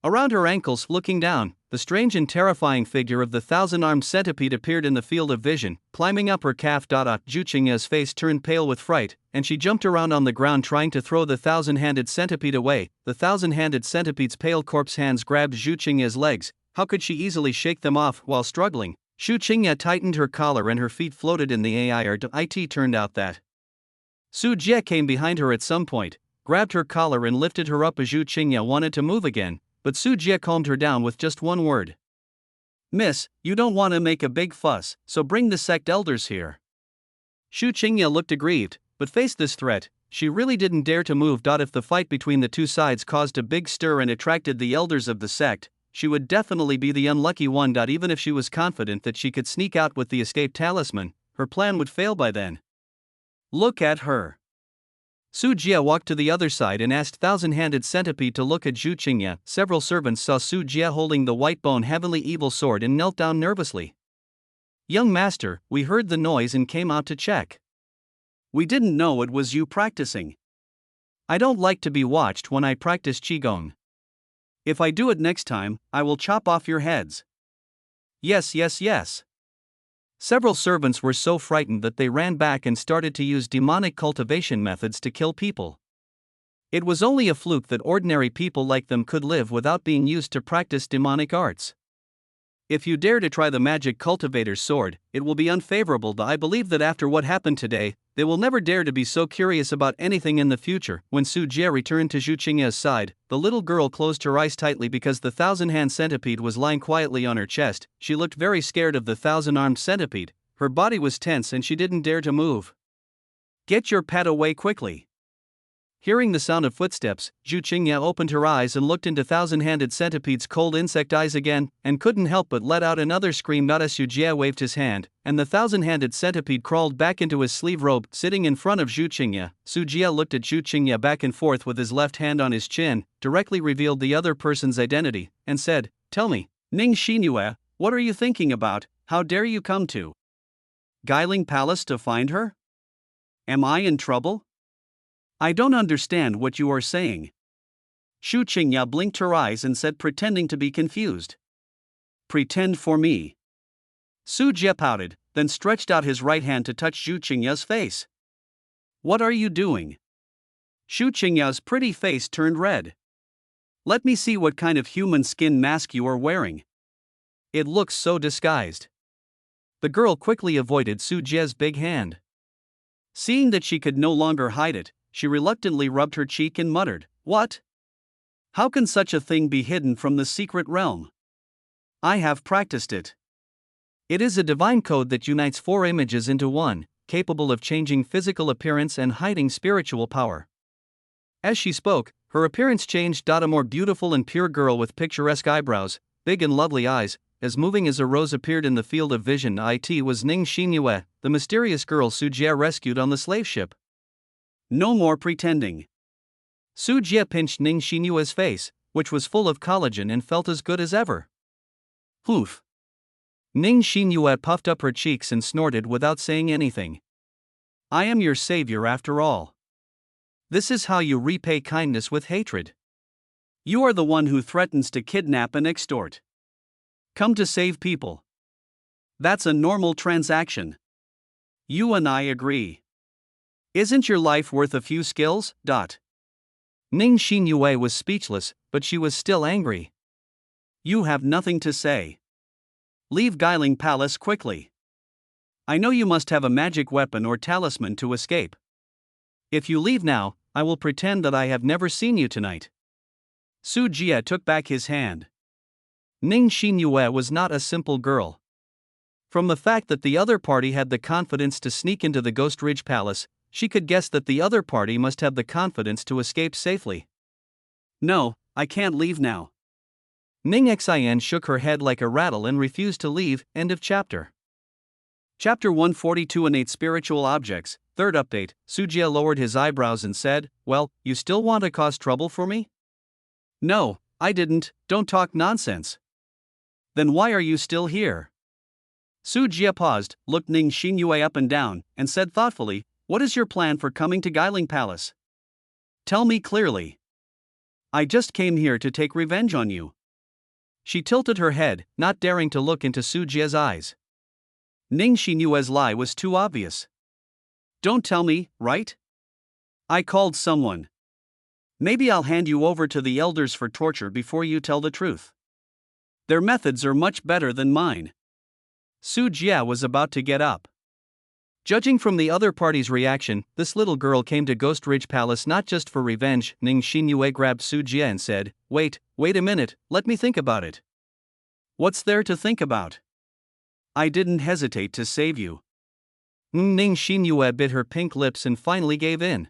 around her ankles. Looking down, the strange and terrifying figure of the 1,000-armed centipede appeared in the field of vision, climbing up her calf. Xu Qingya's face turned pale with fright, and she jumped around on the ground trying to throw the 1,000-handed centipede away. The 1,000-handed centipede's pale corpse hands grabbed Xu Qingya's legs. How could she easily shake them off while struggling? Xu Qingya tightened her collar and her feet floated in the air. It turned out that Su Jie came behind her at some point, grabbed her collar and lifted her up as Xu Qingya wanted to move again, but Su Jie calmed her down with just one word. Miss, you don't want to make a big fuss, so bring the sect elders here. Xu Qingya looked aggrieved, but faced this threat, she really didn't dare to move. If the fight between the two sides caused a big stir and attracted the elders of the sect, she would definitely be the unlucky one. Even if she was confident that she could sneak out with the escape talisman, her plan would fail by then. Look at her. Su Jie walked to the other side and asked 1,000-handed centipede to look at Xu Qingya. Several servants saw Su Jie holding the white bone heavenly evil sword and knelt down nervously. Young master, we heard the noise and came out to check. We didn't know it was you practicing. I don't like to be watched when I practice Qigong. If I do it next time, I will chop off your heads. Yes, yes, yes. Several servants were so frightened that they ran back and started to use demonic cultivation methods to kill people. It was only a fluke that ordinary people like them could live without being used to practice demonic arts. If you dare to try the magic cultivator's sword, it will be unfavorable. I believe that after what happened today, they will never dare to be so curious about anything in the future. When Su Jie returned to Zhu Qingya's side, the little girl closed her eyes tightly because the thousand-hand centipede was lying quietly on her chest. She looked very scared of the thousand-armed centipede. Her body was tense and she didn't dare to move. Get your pet away quickly. Hearing the sound of footsteps, Zhu Qingya opened her eyes and looked into thousand-handed centipede's cold insect eyes again, and couldn't help but let out another scream. As Su Jie waved his hand, and the thousand-handed centipede crawled back into his sleeve robe. Sitting in front of Zhu Qingya, Su Jie looked at Zhu Qingya back and forth with his left hand on his chin, directly revealed the other person's identity, and said, "Tell me, Ning Xinyue, what are you thinking about? How dare you come to Guiling Palace to find her? Am I in trouble? I don't understand what you are saying." Zhu Qingya blinked her eyes and said, pretending to be confused. "Pretend for me." Su Jie pouted, then stretched out his right hand to touch Zhu Qingya's face. "What are you doing?" Zhu Qingya's pretty face turned red. "Let me see what kind of human skin mask you are wearing. It looks so disguised." The girl quickly avoided Su Jie's big hand. Seeing that she could no longer hide it, she reluctantly rubbed her cheek and muttered, "What? How can such a thing be hidden from the secret realm? I have practiced it. It is a divine code that unites 4 images into one, capable of changing physical appearance and hiding spiritual power." As she spoke, her appearance changed. A more beautiful and pure girl with picturesque eyebrows, big and lovely eyes, as moving as a rose appeared in the field of vision. It was Ning Xinyue, the mysterious girl Su Jie rescued on the slave ship. "No more pretending." Su Jie pinched Ning Xinyue's face, which was full of collagen and felt as good as ever. "Hoof." Ning Xinyue puffed up her cheeks and snorted without saying anything. "I am your savior after all. This is how you repay kindness with hatred. You are the one who threatens to kidnap and extort. Come to save people. That's a normal transaction. You and I agree. Isn't your life worth a few skills? Ning Xinyue was speechless, but she was still angry. "You have nothing to say. Leave Guiling Palace quickly. I know you must have a magic weapon or talisman to escape. If you leave now, I will pretend that I have never seen you tonight." Su Jie took back his hand. Ning Xinyue was not a simple girl. From the fact that the other party had the confidence to sneak into the Ghost Ridge Palace, she could guess that the other party must have the confidence to escape safely. "No, I can't leave now." Ning Xian shook her head like a rattle and refused to leave. End of chapter. Chapter 142 Innate Spiritual Objects, third update. Su Jie lowered his eyebrows and said, "Well, you still want to cause trouble for me?" "No, I didn't, don't talk nonsense." "Then why are you still here?" Su Jie paused, looked Ning Xinyue up and down, and said thoughtfully, "What is your plan for coming to Guiling Palace? Tell me clearly." "I just came here to take revenge on you." She tilted her head, not daring to look into Su Jie's eyes. Ning Xinyue's lie was too obvious. "Don't tell me, right? I called someone. Maybe I'll hand you over to the elders for torture before you tell the truth. Their methods are much better than mine." Su Jie was about to get up. Judging from the other party's reaction, this little girl came to Ghost Ridge Palace not just for revenge. Ning Xinyue grabbed Su Jie and said, wait a minute, let me think about it." "What's there to think about? I didn't hesitate to save you." Ning Xinyue bit her pink lips and finally gave in.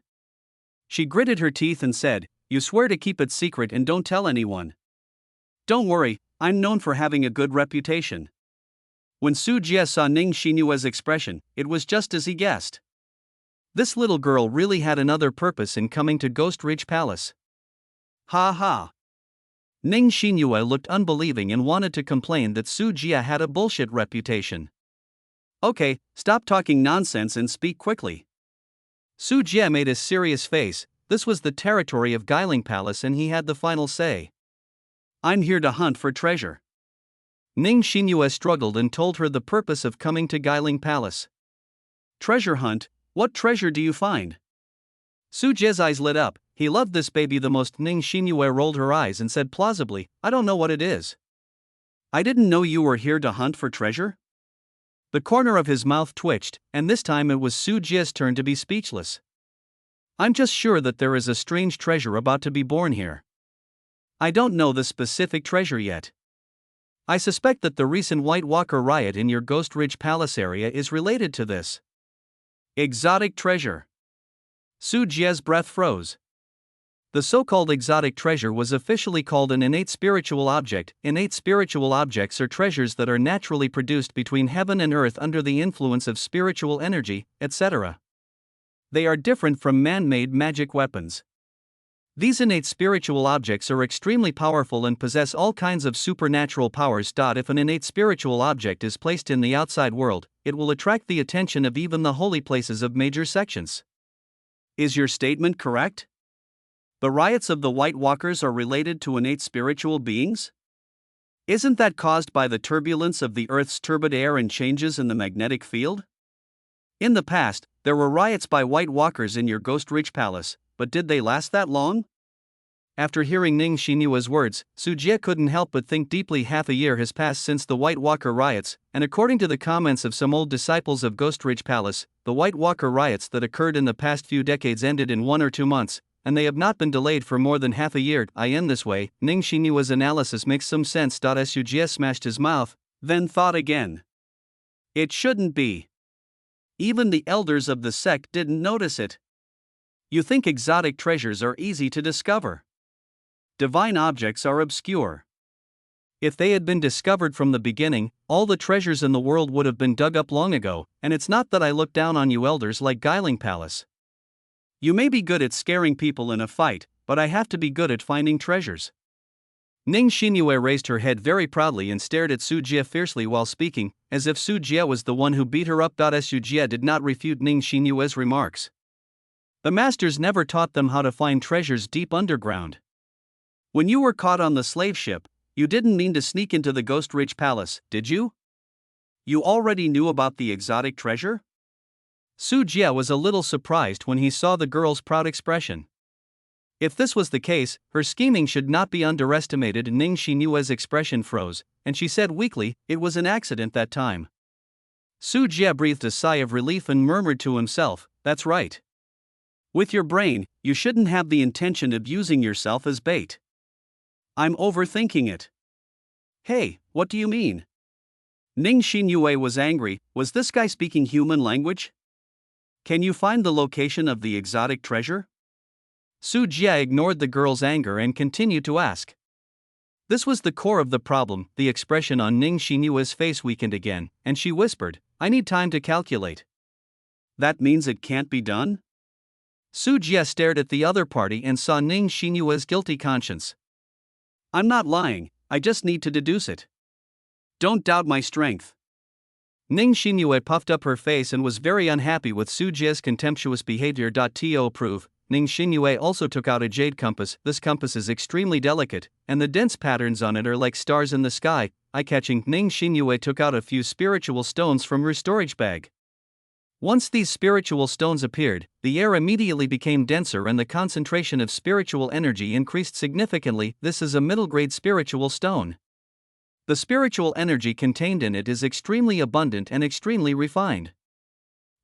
She gritted her teeth and said, "You swear to keep it secret and don't tell anyone." "Don't worry, I'm known for having a good reputation." When Su Jie saw Ning Xinyue's expression, it was just as he guessed. This little girl really had another purpose in coming to Ghost Ridge Palace. Ha ha. Ning Xinyue looked unbelieving and wanted to complain that Su Jie had a bullshit reputation. "Okay, stop talking nonsense and speak quickly." Su Jie made a serious face. This was the territory of Guiling Palace and he had the final say. I'm here to hunt for treasure. Ning Xinyue struggled and told her the purpose of coming to Guiling Palace. Treasure hunt? What treasure do you find? Su Jie's eyes lit up. He loved this baby the most. Ning Xinyue rolled her eyes and said plausibly, I don't know what it is. I didn't know you were here to hunt for treasure? The corner of his mouth twitched, and this time it was Su Jie's turn to be speechless. I'm just sure that there is a strange treasure about to be born here. I don't know the specific treasure yet. I suspect that the recent White Walker riot in your Ghost Ridge Palace area is related to this. Exotic treasure. Su Jie's breath froze. The so-called exotic treasure was officially called an innate spiritual object. Innate spiritual objects are treasures that are naturally produced between heaven and earth under the influence of spiritual energy, etc. They are different from man-made magic weapons. These innate spiritual objects are extremely powerful and possess all kinds of supernatural powers. If an innate spiritual object is placed in the outside world, it will attract the attention of even the holy places of major sections. Is your statement correct? The riots of the White Walkers are related to innate spiritual beings? Isn't that caused by the turbulence of the Earth's turbid air and changes in the magnetic field? In the past, there were riots by White Walkers in your Ghost Ridge Palace, but did they last that long? After hearing Ning Xinyue's words, Su Jie couldn't help but think deeply. Half a year has passed since the White Walker riots, and according to the comments of some old disciples of Ghost Ridge Palace, the White Walker riots that occurred in the past few decades ended in 1 or 2 months, and they have not been delayed for more than half a year. I end this way. Ning Xinyue's analysis makes some sense. Su Jie smashed his mouth, then thought again. It shouldn't be. Even the elders of the sect didn't notice it. You think exotic treasures are easy to discover? Divine objects are obscure. If they had been discovered from the beginning, all the treasures in the world would have been dug up long ago, and it's not that I look down on you elders like Guiling Palace. You may be good at scaring people in a fight, but I have to be good at finding treasures. Ning Xinyue raised her head very proudly and stared at Su Jie fiercely while speaking, as if Su Jie was the one who beat her up. Su Jie did not refute Ning Xinyue's remarks. The masters never taught them how to find treasures deep underground. When you were caught on the slave ship, you didn't mean to sneak into the Ghost Ridge Palace, did you? You already knew about the exotic treasure? Su Jie was a little surprised when he saw the girl's proud expression. If this was the case, her scheming should not be underestimated. Ning Xinyue's expression froze, and she said weakly, it was an accident that time. Su Jie breathed a sigh of relief and murmured to himself, that's right. With your brain, you shouldn't have the intention of using yourself as bait. I'm overthinking it. Hey, what do you mean? Ning Xinyue was angry. Was this guy speaking human language? Can you find the location of the exotic treasure? Su Jie ignored the girl's anger and continued to ask. This was the core of the problem. The expression on Ning Xinyue's face weakened again, and she whispered, I need time to calculate. That means it can't be done? Su Jie stared at the other party and saw Ning Xinyue's guilty conscience. I'm not lying, I just need to deduce it. Don't doubt my strength. Ning Xinyue puffed up her face and was very unhappy with Su Jie's contemptuous behavior. To prove, Ning Xinyue also took out a jade compass. This compass is extremely delicate, and the dense patterns on it are like stars in the sky, eye-catching. Ning Xinyue took out a few spiritual stones from her storage bag. Once these spiritual stones appeared, the air immediately became denser and the concentration of spiritual energy increased significantly. This is a middle-grade spiritual stone. The spiritual energy contained in it is extremely abundant and extremely refined.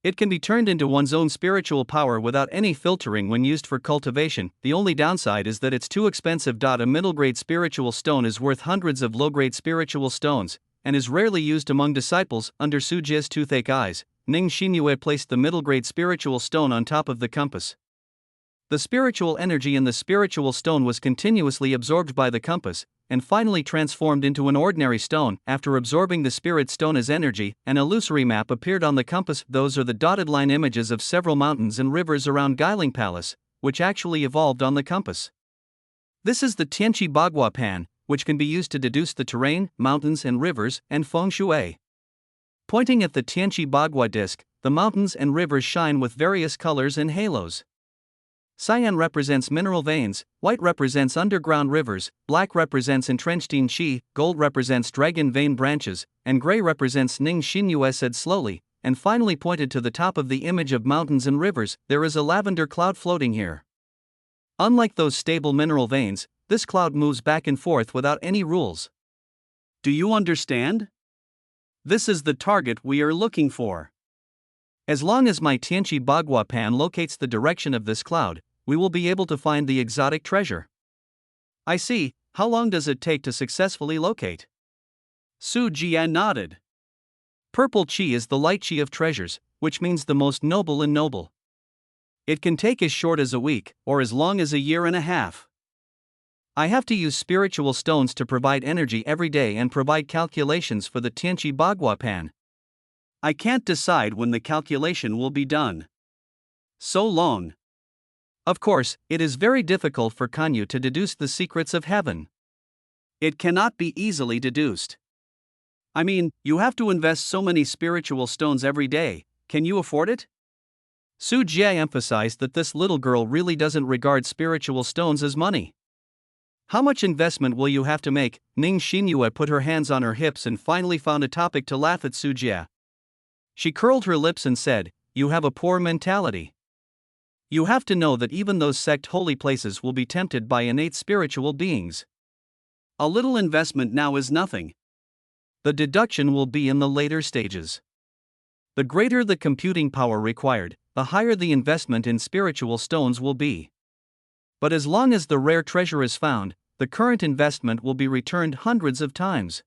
It can be turned into one's own spiritual power without any filtering when used for cultivation. The only downside is that it's too expensive. A middle-grade spiritual stone is worth hundreds of low-grade spiritual stones, and is rarely used among disciples. Under Su Jie's toothache eyes, Ning Xinyue placed the middle-grade spiritual stone on top of the compass. The spiritual energy in the spiritual stone was continuously absorbed by the compass, and finally transformed into an ordinary stone. After absorbing the spirit stone as energy, an illusory map appeared on the compass. Those are the dotted line images of several mountains and rivers around Guiling Palace, which actually evolved on the compass. This is the Tianqi Bagua Pan, which can be used to deduce the terrain, mountains and rivers, and feng shui. Pointing at the Tianqi Bagua disc, the mountains and rivers shine with various colors and halos. Cyan represents mineral veins, white represents underground rivers, black represents entrenched in qi, gold represents dragon vein branches, and gray represents Ning Xinyue said slowly, and finally pointed to the top of the image of mountains and rivers. There is a lavender cloud floating here. Unlike those stable mineral veins, this cloud moves back and forth without any rules. Do you understand? This is the target we are looking for. As long as my Tianqi Bagua Pan locates the direction of this cloud, we will be able to find the exotic treasure. I see. How long does it take to successfully locate? Su Jian nodded. Purple qi is the light qi of treasures, which means the most noble and noble. It can take as short as a week, or as long as a year and a half. I have to use spiritual stones to provide energy every day and provide calculations for the Tianqi Bagua Pan. I can't decide when the calculation will be done. So long. Of course, it is very difficult for Kanyu to deduce the secrets of heaven. It cannot be easily deduced. I mean, you have to invest so many spiritual stones every day. Can you afford it? Su Jie emphasized that this little girl really doesn't regard spiritual stones as money. How much investment will you have to make? Ning Xinyue put her hands on her hips and finally found a topic to laugh at Su Jie. She curled her lips and said, "You have a poor mentality. You have to know that even those sect holy places will be tempted by innate spiritual beings. A little investment now is nothing. The deduction will be in the later stages. The greater the computing power required, the higher the investment in spiritual stones will be. But as long as the rare treasure is found, the current investment will be returned hundreds of times."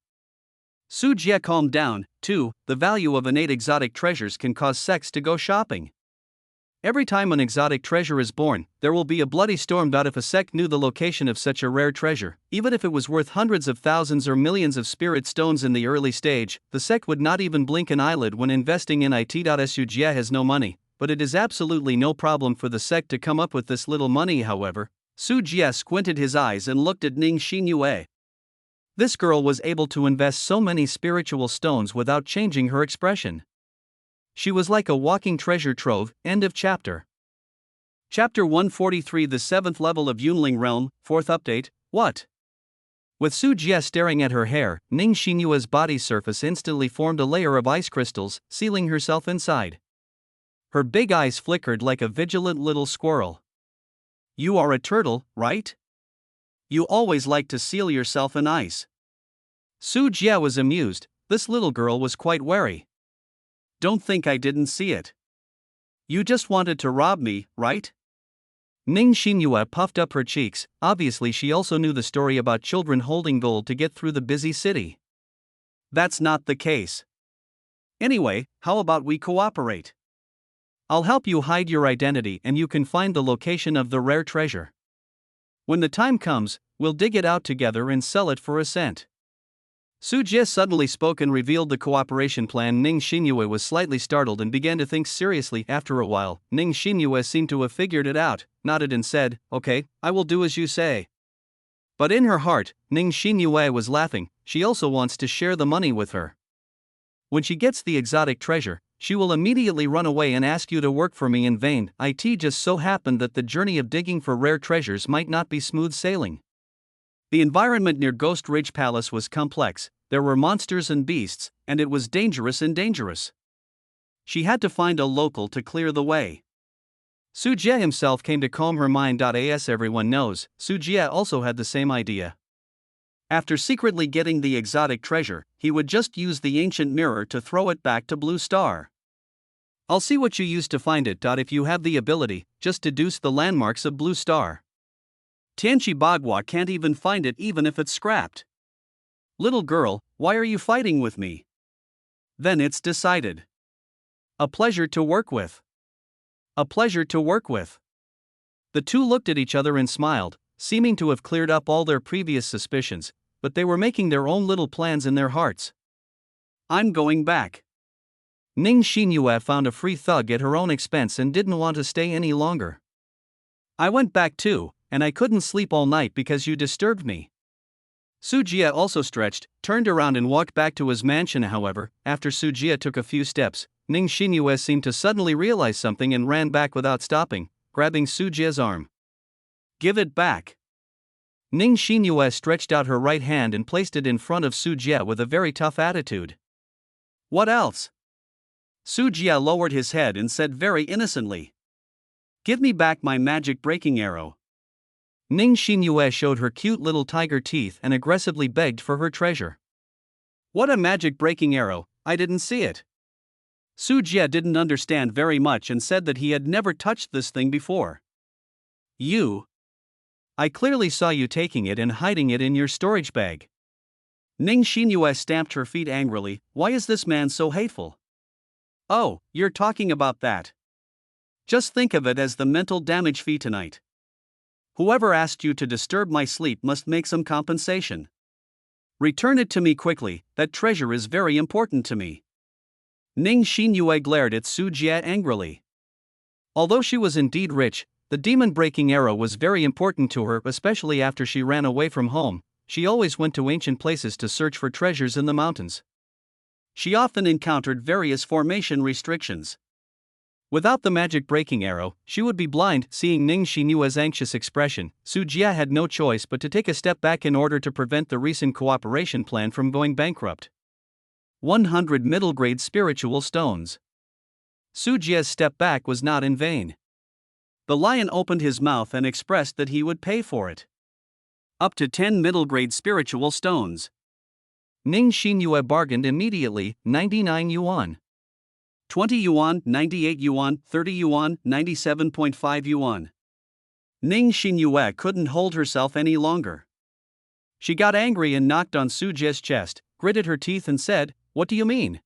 Su Jie calmed down. Too, the value of innate exotic treasures can cause sects to go shopping. Every time an exotic treasure is born, there will be a bloody storm. If a sect knew the location of such a rare treasure, even if it was worth hundreds of thousands or millions of spirit stones in the early stage, the sect would not even blink an eyelid when investing in it. Su Jie has no money, but it is absolutely no problem for the sect to come up with this little money. However, Su Jie squinted his eyes and looked at Ning Xinyue. This girl was able to invest so many spiritual stones without changing her expression. She was like a walking treasure trove. End of chapter. Chapter 143, the 7th level of Yunling Realm, 4th update. What? With Su Jie staring at her hair, Ning Xinyue's body surface instantly formed a layer of ice crystals, sealing herself inside. Her big eyes flickered like a vigilant little squirrel. You are a turtle, right? You always like to seal yourself in ice. Su Jie was amused. This little girl was quite wary. Don't think I didn't see it. You just wanted to rob me, right? Ning Xinyue puffed up her cheeks. Obviously she also knew the story about children holding gold to get through the busy city. That's not the case. Anyway, how about we cooperate? I'll help you hide your identity and you can find the location of the rare treasure. When the time comes, we'll dig it out together and sell it for a cent. Su Jie suddenly spoke and revealed the cooperation plan. Ning Xinyue was slightly startled and began to think seriously. After a while, Ning Xinyue seemed to have figured it out, nodded and said, "Okay, I will do as you say." But in her heart, Ning Xinyue was laughing. She also wants to share the money with her. When she gets the exotic treasure, she will immediately run away and ask you to work for me in vain. It just so happened that the journey of digging for rare treasures might not be smooth sailing. The environment near Ghost Ridge Palace was complex. There were monsters and beasts, and it was dangerous. She had to find a local to clear the way. Su Jie himself came to calm her mind. As everyone knows, Su Jie also had the same idea. After secretly getting the exotic treasure, he would just use the ancient mirror to throw it back to Blue Star. I'll see what you used to find it. If you have the ability, just deduce the landmarks of Blue Star. Tianqi Bagua can't even find it even if it's scrapped. Little girl, why are you fighting with me? Then it's decided. A pleasure to work with. A pleasure to work with. The two looked at each other and smiled, seeming to have cleared up all their previous suspicions, but they were making their own little plans in their hearts. I'm going back. Ning Xinyue found a free thug at her own expense and didn't want to stay any longer. I went back too, and I couldn't sleep all night because you disturbed me. Su Jie also stretched, turned around and walked back to his mansion. However, after Su Jie took a few steps, Ning Xinyue seemed to suddenly realize something and ran back without stopping. grabbing Su Jie's arm. Give it back. Ning Xinyue stretched out her right hand and placed it in front of Su Jie with a very tough attitude. What else? Su Jie lowered his head and said very innocently. Give me back my magic breaking arrow. Ning Xinyue showed her cute little tiger teeth and aggressively begged for her treasure. What a magic breaking arrow, I didn't see it. Su Jie didn't understand very much and said that he had never touched this thing before. You? I clearly saw you taking it and hiding it in your storage bag. Ning Xinyue stamped her feet angrily. Why is this man so hateful? Oh, you're talking about that. Just think of it as the mental damage fee tonight. Whoever asked you to disturb my sleep must make some compensation. Return it to me quickly, that treasure is very important to me. Ning Xinyue glared at Su Jie angrily. Although she was indeed rich, the demon-breaking arrow was very important to her, especially after she ran away from home. She always went to ancient places to search for treasures in the mountains. She often encountered various formation restrictions. Without the magic-breaking arrow, she would be blind. Seeing Ning Xinyue's anxious expression, Su Jie had no choice but to take a step back in order to prevent the recent cooperation plan from going bankrupt. 100 middle-grade spiritual stones. Su Jie's step back was not in vain. The lion opened his mouth and expressed that he would pay for it. Up to 10 middle-grade spiritual stones. Ning Xinyue bargained immediately. 99 yuan. 20 yuan, 98 yuan, 30 yuan, 97.5 yuan. Ning Xinyue couldn't hold herself any longer. She got angry and knocked on Su Jie's chest, gritted her teeth and said, "What do you mean?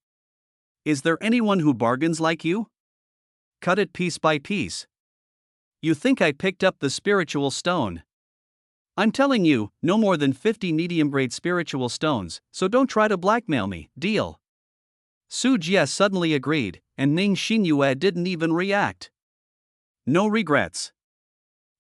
Is there anyone who bargains like you? Cut it piece by piece. You think I picked up the spiritual stone? I'm telling you, no more than 50 medium-grade spiritual stones, so don't try to blackmail me, deal?" Su Jie suddenly agreed, and Ning Xinyue didn't even react. No regrets.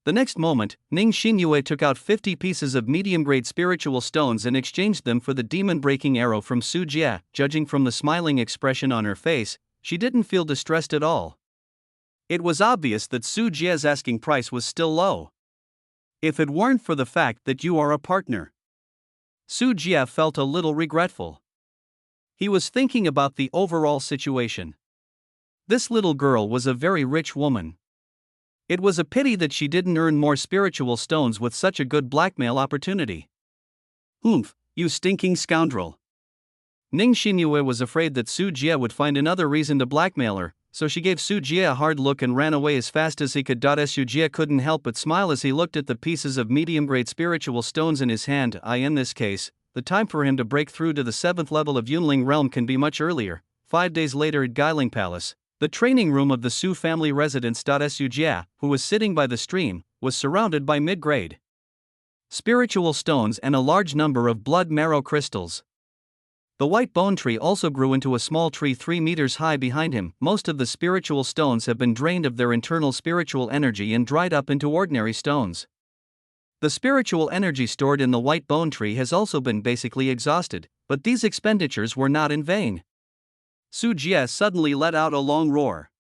The next moment, Ning Xinyue took out 50 pieces of medium-grade spiritual stones and exchanged them for the demon-breaking arrow from Su Jie. Judging from the smiling expression on her face, she didn't feel distressed at all. It was obvious that Su Jie's asking price was still low. If it weren't for the fact that you are a partner. Su Jie felt a little regretful. He was thinking about the overall situation. This little girl was a very rich woman. It was a pity that she didn't earn more spiritual stones with such a good blackmail opportunity. Oomph, you stinking scoundrel. Ning Xinyue was afraid that Su Jie would find another reason to blackmail her, so she gave Su Jie a hard look and ran away as fast as he could. Su Jie couldn't help but smile as he looked at the pieces of medium-grade spiritual stones in his hand. In this case, the time for him to break through to the 7th level of Yunling realm can be much earlier. 5 days later at Guiling Palace, the training room of the Su family residence. Su Jie, who was sitting by the stream, was surrounded by mid-grade spiritual stones and a large number of blood marrow crystals. The white bone tree also grew into a small tree 3 meters high behind him. Most of the spiritual stones have been drained of their internal spiritual energy and dried up into ordinary stones. The spiritual energy stored in the white bone tree has also been basically exhausted, but these expenditures were not in vain. Su Jie suddenly let out a long roar.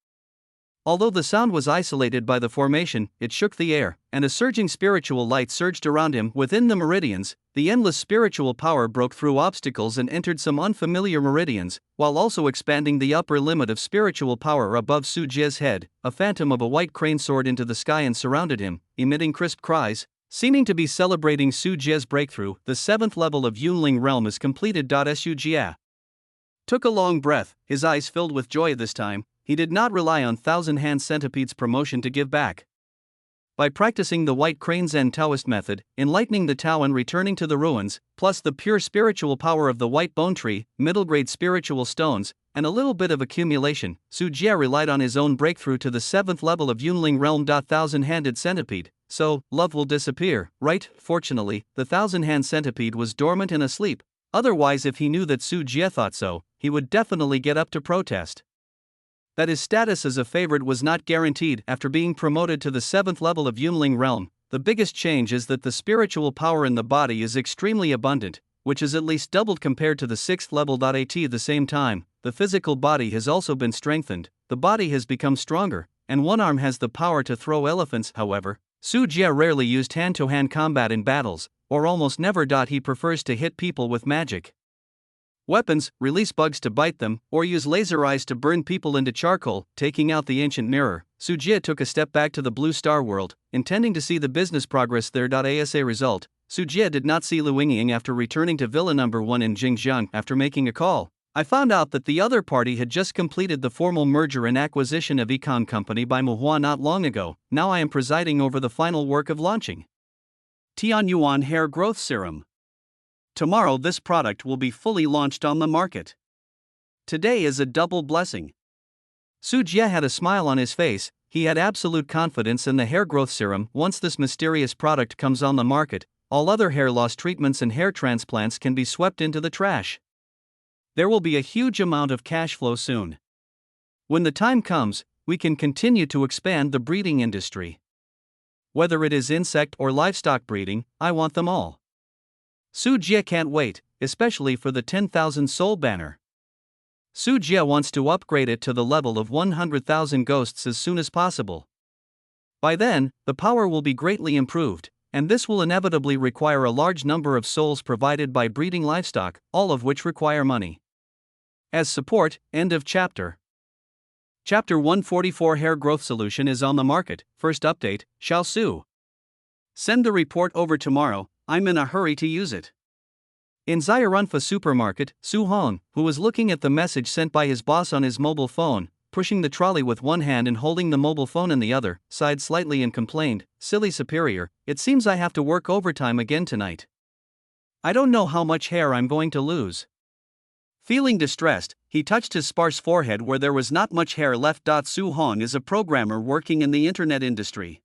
Although the sound was isolated by the formation, it shook the air, and a surging spiritual light surged around him. Within the meridians, the endless spiritual power broke through obstacles and entered some unfamiliar meridians, while also expanding the upper limit of spiritual power above Su Jie's head. A phantom of a white crane soared into the sky and surrounded him, emitting crisp cries, seeming to be celebrating Su Jie's breakthrough. The 7th level of Yunling realm is completed. Su Jie took a long breath, his eyes filled with joy this time. He did not rely on Thousand Hand Centipede's promotion to give back. By practicing the White Crane Zen Taoist method, enlightening the Tao and returning to the ruins, plus the pure spiritual power of the white bone tree, middle-grade spiritual stones, and a little bit of accumulation, Su Jie relied on his own breakthrough to the 7th level of Yunling realm. Thousand-handed centipede. So, love will disappear, right? Fortunately, the thousand-hand centipede was dormant and asleep. Otherwise, if he knew that Su Jie thought so, he would definitely get up to protest. That his status as a favorite was not guaranteed. After being promoted to the 7th level of Yunling realm, the biggest change is that the spiritual power in the body is extremely abundant, which is at least doubled compared to the 6th level. At the same time, the physical body has also been strengthened. The body has become stronger, and one arm has the power to throw elephants. However, Su Jie rarely used hand-to-hand combat in battles, or almost never. He prefers to hit people with magic weapons, release bugs to bite them, or use laser eyes to burn people into charcoal. Taking out the ancient mirror, Su Jie took a step back to the Blue Star world, intending to see the business progress there. As a result, Su Jie did not see Lu Wingying after returning to Villa No. 1 in Jingjiang. After making a call, I found out that the other party had just completed the formal merger and acquisition of Econ Company by Mahua not long ago. Now I am presiding over the final work of launching Tianyuan Hair Growth Serum. Tomorrow this product will be fully launched on the market. Today is a double blessing. Su Jie had a smile on his face. He had absolute confidence in the hair growth serum. Once this mysterious product comes on the market, all other hair loss treatments and hair transplants can be swept into the trash. There will be a huge amount of cash flow soon. When the time comes, we can continue to expand the breeding industry. Whether it is insect or livestock breeding, I want them all. Su Jie can't wait, especially for the 10,000 soul banner. Su Jie wants to upgrade it to the level of 100,000 ghosts as soon as possible. By then, the power will be greatly improved, and this will inevitably require a large number of souls provided by breeding livestock, all of which require money. As support, end of chapter. Chapter 144 Hair Growth Solution is on the market. First update, Xiao Su. Send the report over tomorrow, I'm in a hurry to use it. In Xiarunfa supermarket, Su Hong, who was looking at the message sent by his boss on his mobile phone, pushing the trolley with one hand and holding the mobile phone in the other, sighed slightly and complained, "Silly superior, it seems I have to work overtime again tonight. I don't know how much hair I'm going to lose." Feeling distressed, he touched his sparse forehead where there was not much hair left. Su Hong is a programmer working in the internet industry.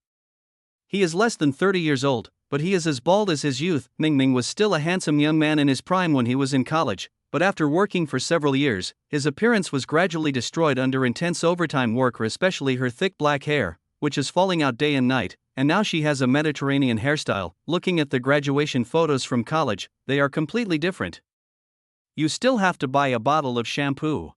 He is less than 30 years old, but he is as bald as his youth. Mingming was still a handsome young man in his prime when he was in college, but after working for several years, his appearance was gradually destroyed under intense overtime work, especially her thick black hair, which is falling out day and night, and now she has a Mediterranean hairstyle. Looking at the graduation photos from college, they are completely different. You still have to buy a bottle of shampoo.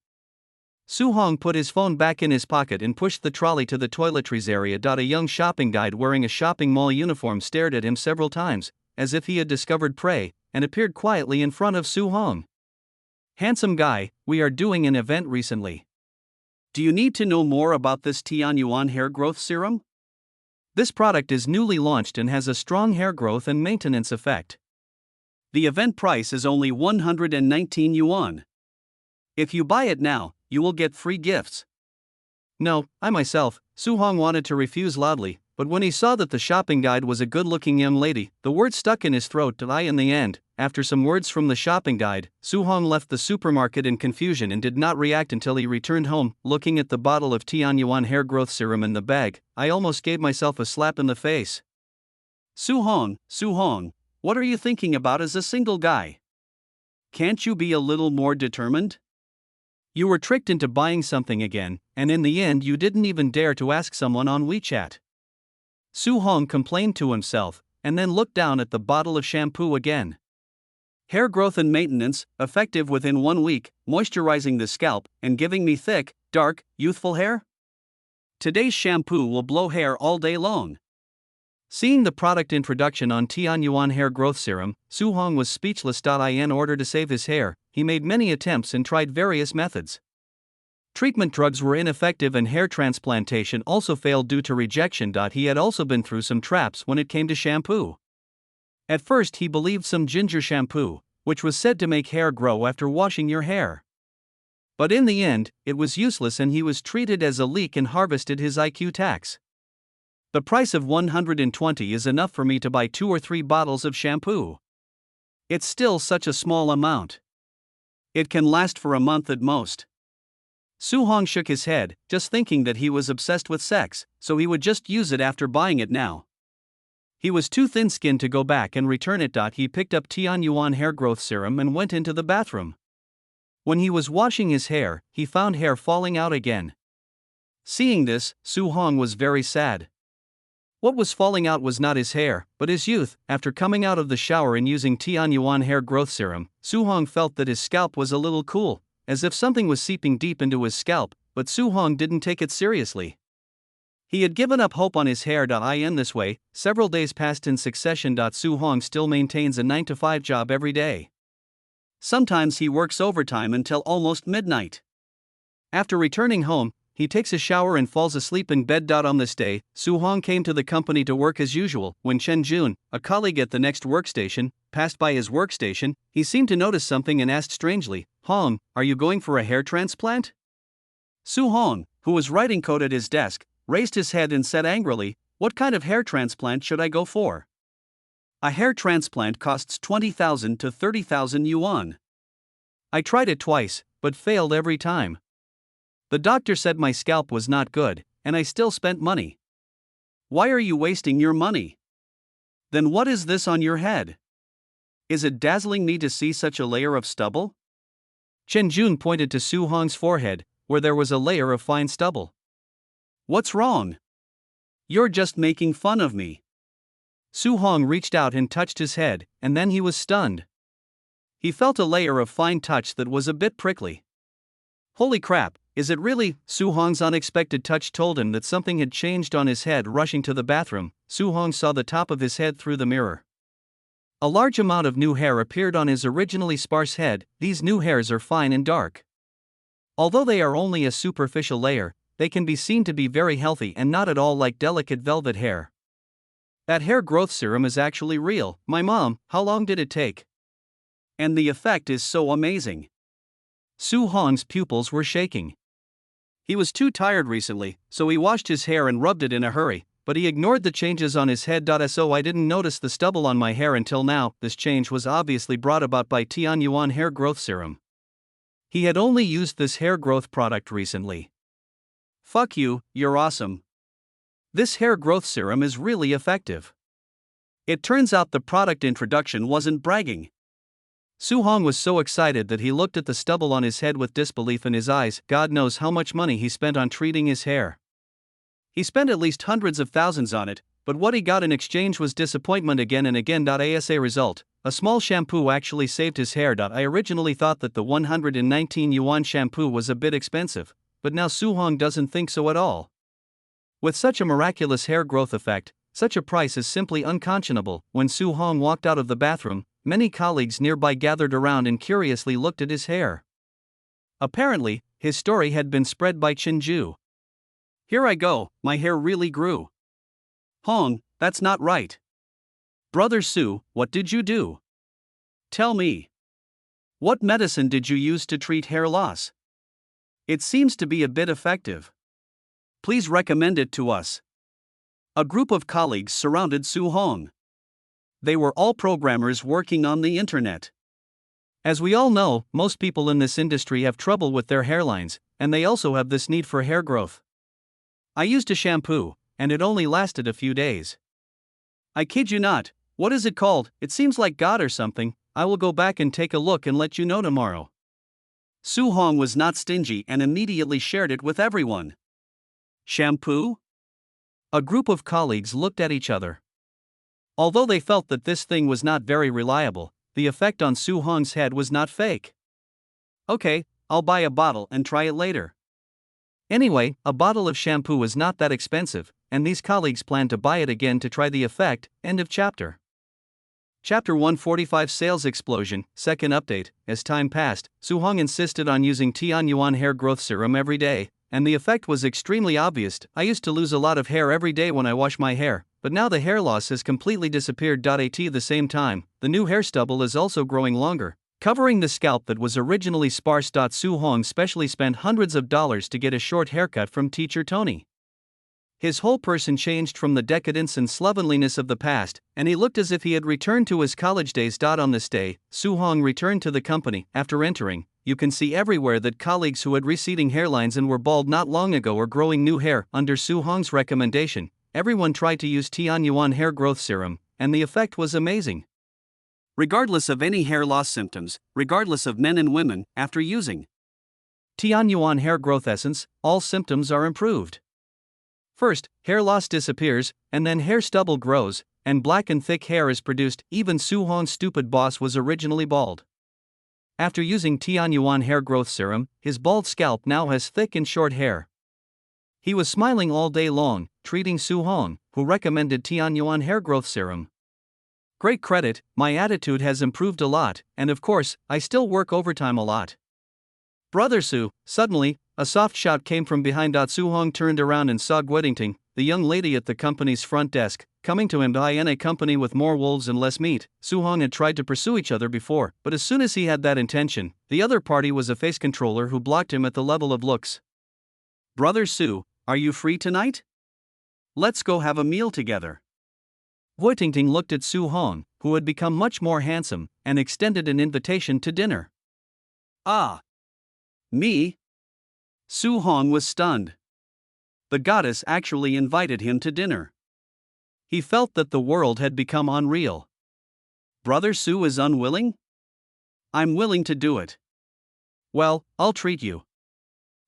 Su Hong put his phone back in his pocket and pushed the trolley to the toiletries area. A young shopping guide wearing a shopping mall uniform stared at him several times, as if he had discovered prey, and appeared quietly in front of Su Hong. "Handsome guy, we are doing an event recently. Do you need to know more about this Tianyuan hair growth serum? This product is newly launched and has a strong hair growth and maintenance effect. The event price is only 119 yuan. If you buy it now, you will get free gifts." No, I myself, Su Hong wanted to refuse loudly, but when he saw that the shopping guide was a good-looking young lady, the words stuck in his throat. In the end, after some words from the shopping guide, Su Hong left the supermarket in confusion and did not react until he returned home. Looking at the bottle of Tianyuan hair growth serum in the bag, I almost gave myself a slap in the face. Su Hong, what are you thinking about as a single guy? Can't you be a little more determined? You were tricked into buying something again, and in the end you didn't even dare to ask someone on WeChat. Su Hong complained to himself, and then looked down at the bottle of shampoo again. Hair growth and maintenance, effective within 1 week, moisturizing the scalp, and giving me thick, dark, youthful hair? Today's shampoo will blow hair all day long. Seeing the product introduction on Tianyuan hair growth serum, Su Hong was speechless. In order to save his hair, he made many attempts and tried various methods. Treatment drugs were ineffective and hair transplantation also failed due to rejection. He had also been through some traps when it came to shampoo. At first he believed some ginger shampoo, which was said to make hair grow after washing your hair. But in the end, it was useless and he was treated as a leak and harvested his IQ tax. The price of 120 is enough for me to buy 2 or 3 bottles of shampoo. It's still such a small amount. It can last for a month at most. Su Hong shook his head, just thinking that he was obsessed with sex, so he would just use it after buying it now. He was too thin-skinned to go back and return it. He picked up Tianyuan hair growth serum and went into the bathroom. When he was washing his hair, he found hair falling out again. Seeing this, Su Hong was very sad. What was falling out was not his hair, but his youth. After coming out of the shower and using Tianyuan hair growth serum, Su Hong felt that his scalp was a little cool, as if something was seeping deep into his scalp, but Su Hong didn't take it seriously. He had given up hope on his hair. In this way, several days passed in succession. Su Hong still maintains a 9 to 5 job every day. Sometimes he works overtime until almost midnight. After returning home, he takes a shower and falls asleep in bed. On this day, Su Hong came to the company to work as usual. When Chen Jun, a colleague at the next workstation, passed by his workstation, he seemed to notice something and asked strangely, "Hong, are you going for a hair transplant?" Su Hong, who was writing code at his desk, raised his head and said angrily, "What kind of hair transplant should I go for? A hair transplant costs 20,000 to 30,000 yuan. I tried it twice, but failed every time. The doctor said my scalp was not good, and I still spent money." "Why are you wasting your money? Then what is this on your head? Is it dazzling me to see such a layer of stubble?" Chen Jun pointed to Su Hong's forehead, where there was a layer of fine stubble. "What's wrong? You're just making fun of me." Su Hong reached out and touched his head, and then he was stunned. He felt a layer of fine touch that was a bit prickly. "Holy crap, is it really?" Su Hong's unexpected touch told him that something had changed on his head. Rushing to the bathroom, Su Hong saw the top of his head through the mirror. A large amount of new hair appeared on his originally sparse head. These new hairs are fine and dark. Although they are only a superficial layer, they can be seen to be very healthy and not at all like delicate velvet hair. "That hair growth serum is actually real, my mom. How long did it take? And the effect is so amazing." Su Hong's pupils were shaking. He was too tired recently, so he washed his hair and rubbed it in a hurry, but he ignored the changes on his head. "So I didn't notice the stubble on my hair until now." This change was obviously brought about by Tianyuan hair growth serum. He had only used this hair growth product recently. "Fuck you, you're awesome. This hair growth serum is really effective." It turns out the product introduction wasn't bragging. Su Hong was so excited that he looked at the stubble on his head with disbelief in his eyes. God knows how much money he spent on treating his hair. He spent at least hundreds of thousands on it, but what he got in exchange was disappointment again and again. As a result, a small shampoo actually saved his hair. I originally thought that the 119 yuan shampoo was a bit expensive, but now Su Hong doesn't think so at all. With such a miraculous hair growth effect, such a price is simply unconscionable. When Su Hong walked out of the bathroom, many colleagues nearby gathered around and curiously looked at his hair. Apparently, his story had been spread by Chen Ju. "Here I go, my hair really grew." "Hong, that's not right. Brother Su, what did you do? Tell me. What medicine did you use to treat hair loss? It seems to be a bit effective. Please recommend it to us." A group of colleagues surrounded Su Hong. They were all programmers working on the internet. As we all know, most people in this industry have trouble with their hairlines, and they also have this need for hair growth. "I used a shampoo, and it only lasted a few days. I kid you not. What is it called? It seems like God or something. I will go back and take a look and let you know tomorrow." Su Hong was not stingy and immediately shared it with everyone. "Shampoo?" A group of colleagues looked at each other. Although they felt that this thing was not very reliable, the effect on Su Hong's head was not fake. "Okay, I'll buy a bottle and try it later." Anyway, a bottle of shampoo was not that expensive, and these colleagues planned to buy it again to try the effect. End of chapter. Chapter 145 Sales Explosion. Second update. As time passed, Su Hong insisted on using Tianyuan hair growth serum every day, and the effect was extremely obvious. "I used to lose a lot of hair every day when I wash my hair, but now the hair loss has completely disappeared." At the same time, the new hair stubble is also growing longer, covering the scalp that was originally sparse. Su Hong specially spent hundreds of dollars to get a short haircut from teacher Tony. His whole person changed from the decadence and slovenliness of the past, and he looked as if he had returned to his college days. On this day, Su Hong returned to the company. After entering, you can see everywhere that colleagues who had receding hairlines and were bald not long ago are growing new hair. Under Su Hong's recommendation, everyone tried to use Tianyuan hair growth serum, and the effect was amazing. Regardless of any hair loss symptoms, regardless of men and women, after using Tianyuan hair growth essence, all symptoms are improved. First, hair loss disappears, and then hair stubble grows, and black and thick hair is produced. Even Su Hong's stupid boss was originally bald. After using Tianyuan hair growth serum, his bald scalp now has thick and short hair. He was smiling all day long, treating Su Hong, who recommended Tianyuan hair growth serum. Great credit, my attitude has improved a lot, and of course, I still work overtime a lot. Brother Su, suddenly, a soft shout came from behind. Su Hong turned around and saw Guedingting, the young lady at the company's front desk, coming to him in a company with more wolves and less meat. Su Hong had tried to pursue each other before, but as soon as he had that intention, the other party was a face controller who blocked him at the level of looks. Brother Su, are you free tonight? Let's go have a meal together. Guedingting looked at Su Hong, who had become much more handsome, and extended an invitation to dinner. Ah! Me? Su Hong was stunned. The goddess actually invited him to dinner. He felt that the world had become unreal. Brother Su is unwilling? I'm willing to do it. Well, I'll treat you.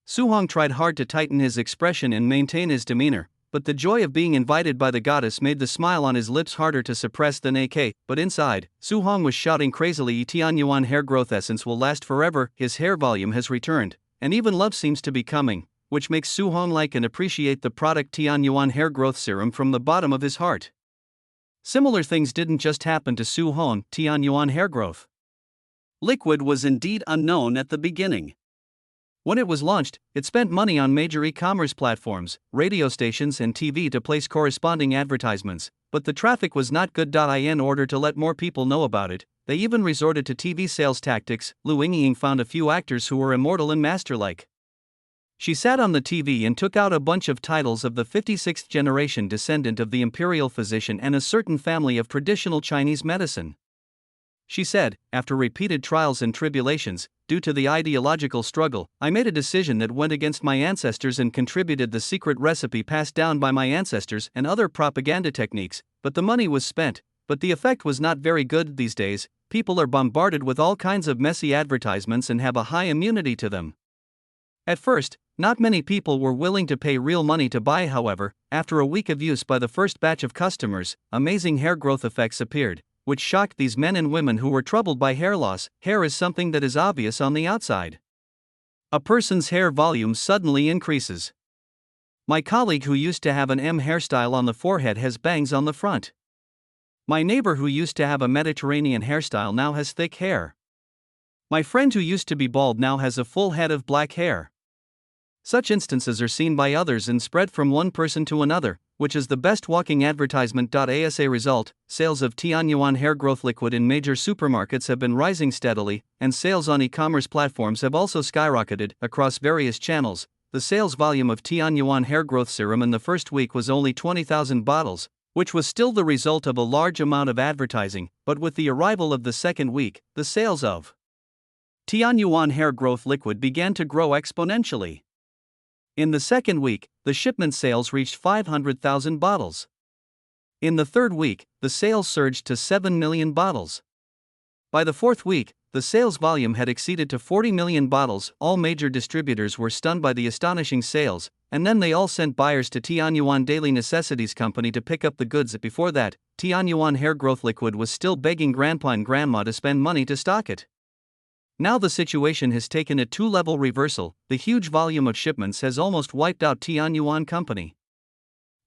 Su Hong tried hard to tighten his expression and maintain his demeanor, but the joy of being invited by the goddess made the smile on his lips harder to suppress than AK. But inside, Su Hong was shouting crazily, Tianyuan hair growth essence will last forever, his hair volume has returned, and even love seems to be coming, which makes Su Hong like and appreciate the product Tianyuan hair growth serum from the bottom of his heart. Similar things didn't just happen to Su Hong. Tianyuan hair growth liquid was indeed unknown at the beginning. When it was launched, it spent money on major e-commerce platforms, radio stations and TV to place corresponding advertisements, but the traffic was not good. In order to let more people know about it, they even resorted to TV sales tactics. Lu Yingying found a few actors who were immortal and master-like. She sat on the TV and took out a bunch of titles of the 56th generation descendant of the imperial physician and a certain family of traditional Chinese medicine. She said, after repeated trials and tribulations, due to the ideological struggle, I made a decision that went against my ancestors and contributed the secret recipe passed down by my ancestors and other propaganda techniques, but the money was spent, but the effect was not very good. These days, people are bombarded with all kinds of messy advertisements and have a high immunity to them. At first, not many people were willing to pay real money to buy. However, after a week of use by the first batch of customers, amazing hair growth effects appeared, which shocked these men and women who were troubled by hair loss. Hair is something that is obvious on the outside. A person's hair volume suddenly increases. My colleague who used to have an M hairstyle on the forehead has bangs on the front. My neighbor who used to have a Mediterranean hairstyle now has thick hair. My friend who used to be bald now has a full head of black hair. Such instances are seen by others and spread from one person to another, which is the best walking advertisement. As a result, sales of Tianyuan hair growth liquid in major supermarkets have been rising steadily, and sales on e-commerce platforms have also skyrocketed. Across various channels, the sales volume of Tianyuan hair growth serum in the first week was only 20,000 bottles, which was still the result of a large amount of advertising, but with the arrival of the second week, the sales of Tianyuan hair growth liquid began to grow exponentially. In the second week, the shipment sales reached 500,000 bottles. In the third week, the sales surged to 7 million bottles. By the fourth week, the sales volume had exceeded to 40 million bottles. All major distributors were stunned by the astonishing sales, and then they all sent buyers to Tianyuan Daily Necessities Company to pick up the goods. Before that, Tianyuan hair growth liquid was still begging grandpa and grandma to spend money to stock it. Now the situation has taken a two-level reversal. The huge volume of shipments has almost wiped out Tianyuan Company.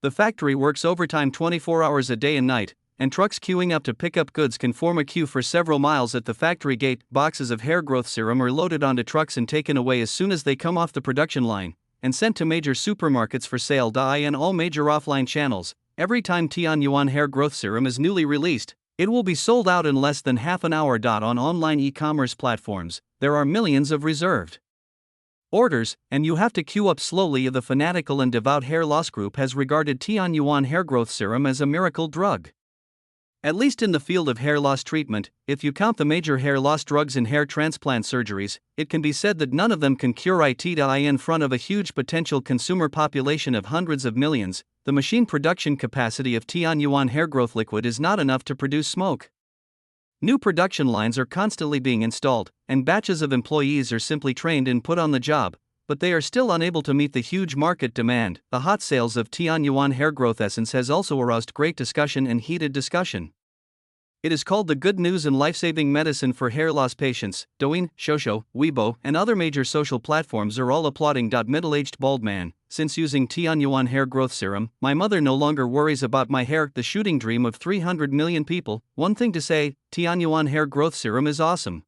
The factory works overtime 24 hours a day and night, and trucks queuing up to pick up goods can form a queue for several miles at the factory gate. Boxes of hair growth serum are loaded onto trucks and taken away as soon as they come off the production line, and sent to major supermarkets for sale. In all major offline channels, every time Tianyuan hair growth serum is newly released, it will be sold out in less than half an hour. On online e-commerce platforms, there are millions of reserved orders, and you have to queue up slowly. The fanatical and devout hair loss group has regarded Tianyuan hair growth serum as a miracle drug. At least in the field of hair loss treatment, if you count the major hair loss drugs and hair transplant surgeries, it can be said that none of them can cure it. In front of a huge potential consumer population of hundreds of millions, the machine production capacity of Tianyuan hair growth liquid is not enough to produce smoke. New production lines are constantly being installed, and batches of employees are simply trained and put on the job, but they are still unable to meet the huge market demand. The hot sales of Tianyuan hair growth essence has also aroused great discussion and heated discussion. It is called the good news and life-saving medicine for hair loss patients. Douyin, Shosho, Weibo, and other major social platforms are all applauding. Middle-aged bald man, since using Tianyuan hair growth serum, my mother no longer worries about my hair, the shooting dream of 300 million people. One thing to say, Tianyuan hair growth serum is awesome.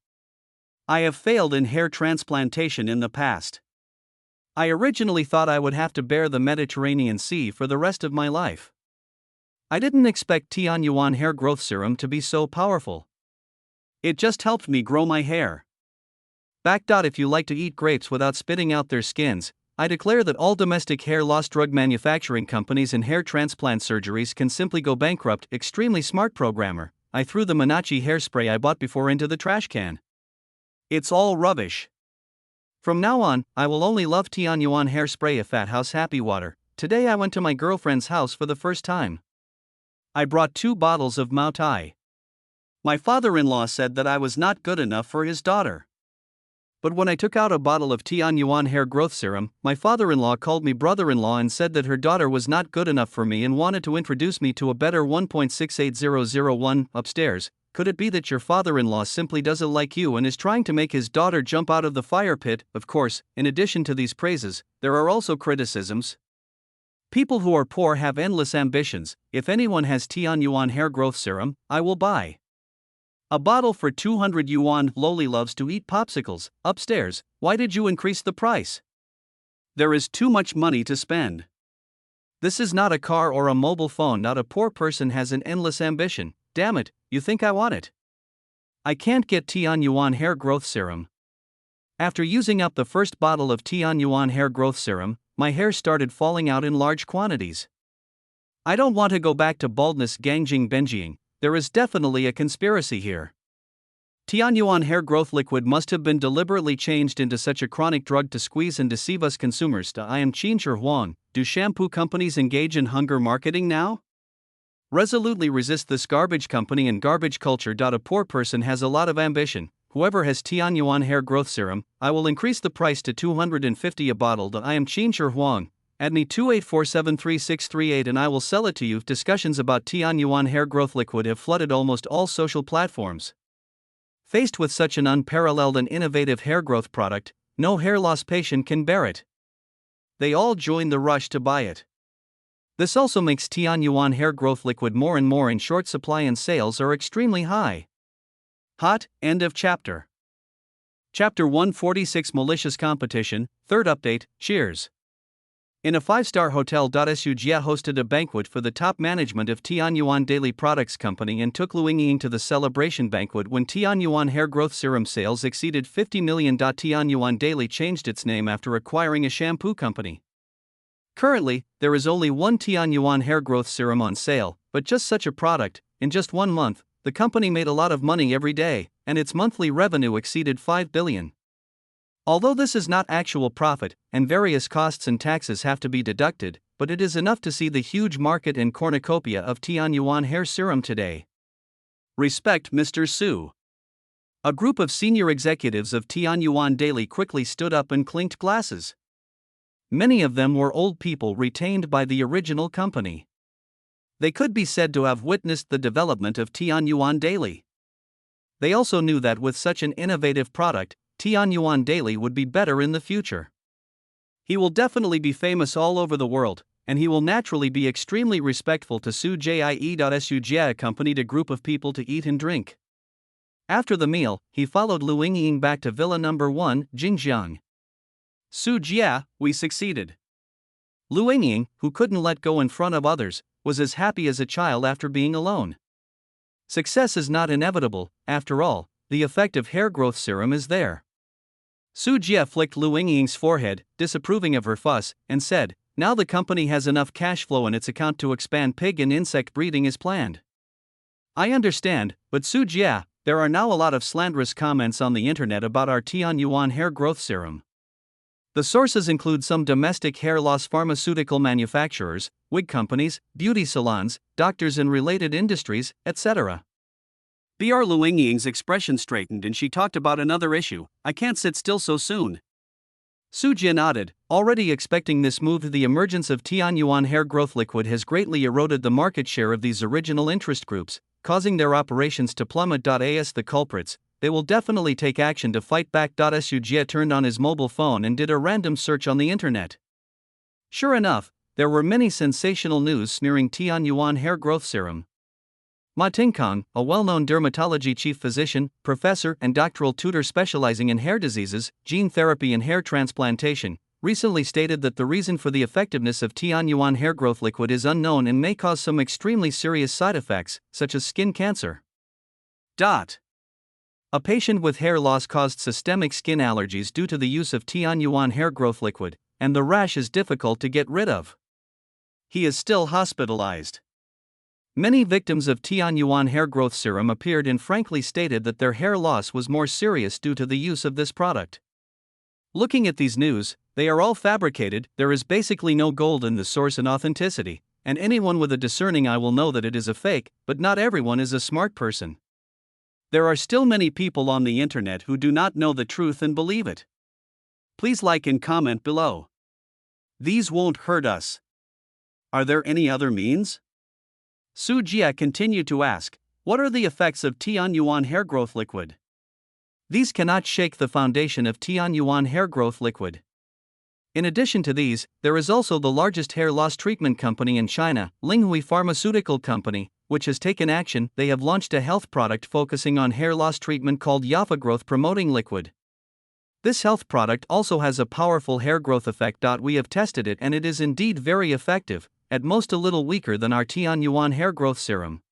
I have failed in hair transplantation in the past. I originally thought I would have to bear the Mediterranean Sea for the rest of my life. I didn't expect Tianyuan hair growth serum to be so powerful. It just helped me grow my hair. Back. If you like to eat grapes without spitting out their skins, I declare that all domestic hair loss drug manufacturing companies and hair transplant surgeries can simply go bankrupt. Extremely smart programmer. I threw the Monachi hairspray I bought before into the trash can. It's all rubbish. From now on, I will only love Tianyuan hairspray. A Fat House Happy Water. Today I went to my girlfriend's house for the first time. I brought 2 bottles of Maotai. My father-in-law said that I was not good enough for his daughter. But when I took out a bottle of Tianyuan hair growth serum, my father-in-law called me brother-in-law and said that her daughter was not good enough for me and wanted to introduce me to a better 1.68001 upstairs. Could it be that your father-in-law simply doesn't like you and is trying to make his daughter jump out of the fire pit? Of course, in addition to these praises, there are also criticisms. People who are poor have endless ambitions. If anyone has Tianyuan hair growth serum, I will buy a bottle for 200 yuan. Loli loves to eat popsicles. Upstairs, why did you increase the price? There is too much money to spend. This is not a car or a mobile phone. Not a poor person has an endless ambition. Damn it, you think I want it? I can't get Tianyuan hair growth serum. After using up the first bottle of Tianyuan hair growth serum, my hair started falling out in large quantities. I don't want to go back to baldness. Gangjing Benjiing. There is definitely a conspiracy here. Tianyuan hair growth liquid must have been deliberately changed into such a chronic drug to squeeze and deceive us consumers. I am Qin Huang. Do shampoo companies engage in hunger marketing now? Resolutely resist this garbage company and garbage culture. A poor person has a lot of ambition. Whoever has Tianyuan hair growth serum, I will increase the price to 250 a bottle. I am Qin Huang. Add me 28473638 and I will sell it to you. Discussions about Tianyuan hair growth liquid have flooded almost all social platforms. Faced with such an unparalleled and innovative hair growth product, no hair loss patient can bear it. They all join the rush to buy it. This also makes Tianyuan hair growth liquid more and more in short supply and sales are extremely high. Hot. End of chapter. Chapter 146 Malicious Competition, third update. Cheers. In a 5-star hotel. Su Jia hosted a banquet for the top management of Tianyuan Daily Products Company and took Lu Yingying to the celebration banquet when Tianyuan hair growth serum sales exceeded 50 million. Tianyuan Daily changed its name after acquiring a shampoo company. Currently, there is only one Tianyuan hair growth serum on sale, but just such a product. In just 1 month, the company made a lot of money every day, and its monthly revenue exceeded 5 billion. Although this is not actual profit, and various costs and taxes have to be deducted, but it is enough to see the huge market and cornucopia of Tianyuan hair serum today. Respect Mr. Su. A group of senior executives of Tianyuan Daily quickly stood up and clinked glasses. Many of them were old people retained by the original company. They could be said to have witnessed the development of Tianyuan Daily. They also knew that with such an innovative product, Tianyuan Daily would be better in the future. He will definitely be famous all over the world, and he will naturally be extremely respectful to Su Jie. Su Jia accompanied a group of people to eat and drink. After the meal, he followed Lu Yingying back to Villa No. 1, Jingjiang. Su Jia, we succeeded. Lu Yingying, who couldn't let go in front of others, was as happy as a child after being alone. Success is not inevitable, after all, the effect of hair growth serum is there. Su Jia flicked Lu Yingying's forehead, disapproving of her fuss, and said, now the company has enough cash flow in its account to expand pig and insect breeding as planned. I understand, but Su Jia, there are now a lot of slanderous comments on the internet about our Tianyuan hair growth serum. The sources include some domestic hair loss pharmaceutical manufacturers, wig companies, beauty salons, doctors in related industries, etc. Br. Lu Yingying's expression straightened and she talked about another issue. I can't sit still so soon. Su Jia nodded, already expecting this move. The emergence of Tianyuan hair growth liquid has greatly eroded the market share of these original interest groups, causing their operations to plummet. As the culprits, they will definitely take action to fight back. Su Jia turned on his mobile phone and did a random search on the internet. Sure enough, there were many sensational news smearing Tianyuan hair growth serum. Ma Tingkang, a well-known dermatology chief physician, professor and doctoral tutor specializing in hair diseases, gene therapy and hair transplantation, recently stated that the reason for the effectiveness of Tianyuan hair growth liquid is unknown and may cause some extremely serious side effects, such as skin cancer. A patient with hair loss caused systemic skin allergies due to the use of Tianyuan hair growth liquid, and the rash is difficult to get rid of. He is still hospitalized. Many victims of Tianyuan hair growth serum appeared and frankly stated that their hair loss was more serious due to the use of this product. Looking at these news, they are all fabricated. There is basically no gold in the source and authenticity, and anyone with a discerning eye will know that it is a fake, but not everyone is a smart person. There are still many people on the internet who do not know the truth and believe it. Please like and comment below. These won't hurt us. Are there any other means? Su Jia continued to ask, what are the effects of Tianyuan hair growth liquid? These cannot shake the foundation of Tianyuan hair growth liquid. In addition to these, there is also the largest hair loss treatment company in China, Linghui Pharmaceutical Company, which has taken action. They have launched a health product focusing on hair loss treatment called Yafa Growth Promoting Liquid. This health product also has a powerful hair growth effect. We have tested it and it is indeed very effective, at most a little weaker than our Tianyuan hair growth serum.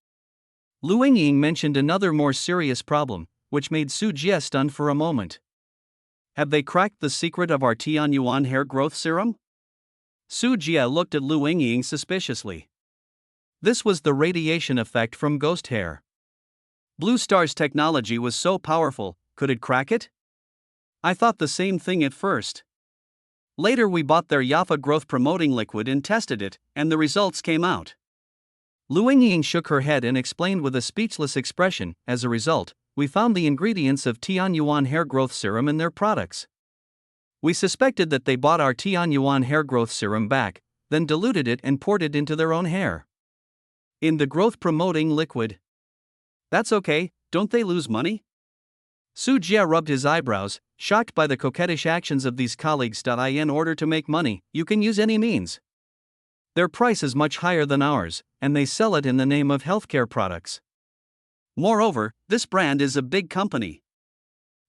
Lu Yingying mentioned another more serious problem, which made Su Jia stunned for a moment. Have they cracked the secret of our Tianyuan hair growth serum? Su Jia looked at Lu Yingying suspiciously. This was the radiation effect from ghost hair. Blue Star's technology was so powerful, could it crack it? I thought the same thing at first. Later we bought their Yafa growth promoting liquid and tested it, and the results came out. Lu Yingying shook her head and explained with a speechless expression, as a result, we found the ingredients of Tianyuan hair growth serum in their products. We suspected that they bought our Tianyuan hair growth serum back, then diluted it and poured it into their own hair. In the growth promoting liquid. That's okay, don't they lose money? Su Jia rubbed his eyebrows, shocked by the coquettish actions of these colleagues. In order to make money, you can use any means. Their price is much higher than ours, and they sell it in the name of healthcare products. Moreover, this brand is a big company.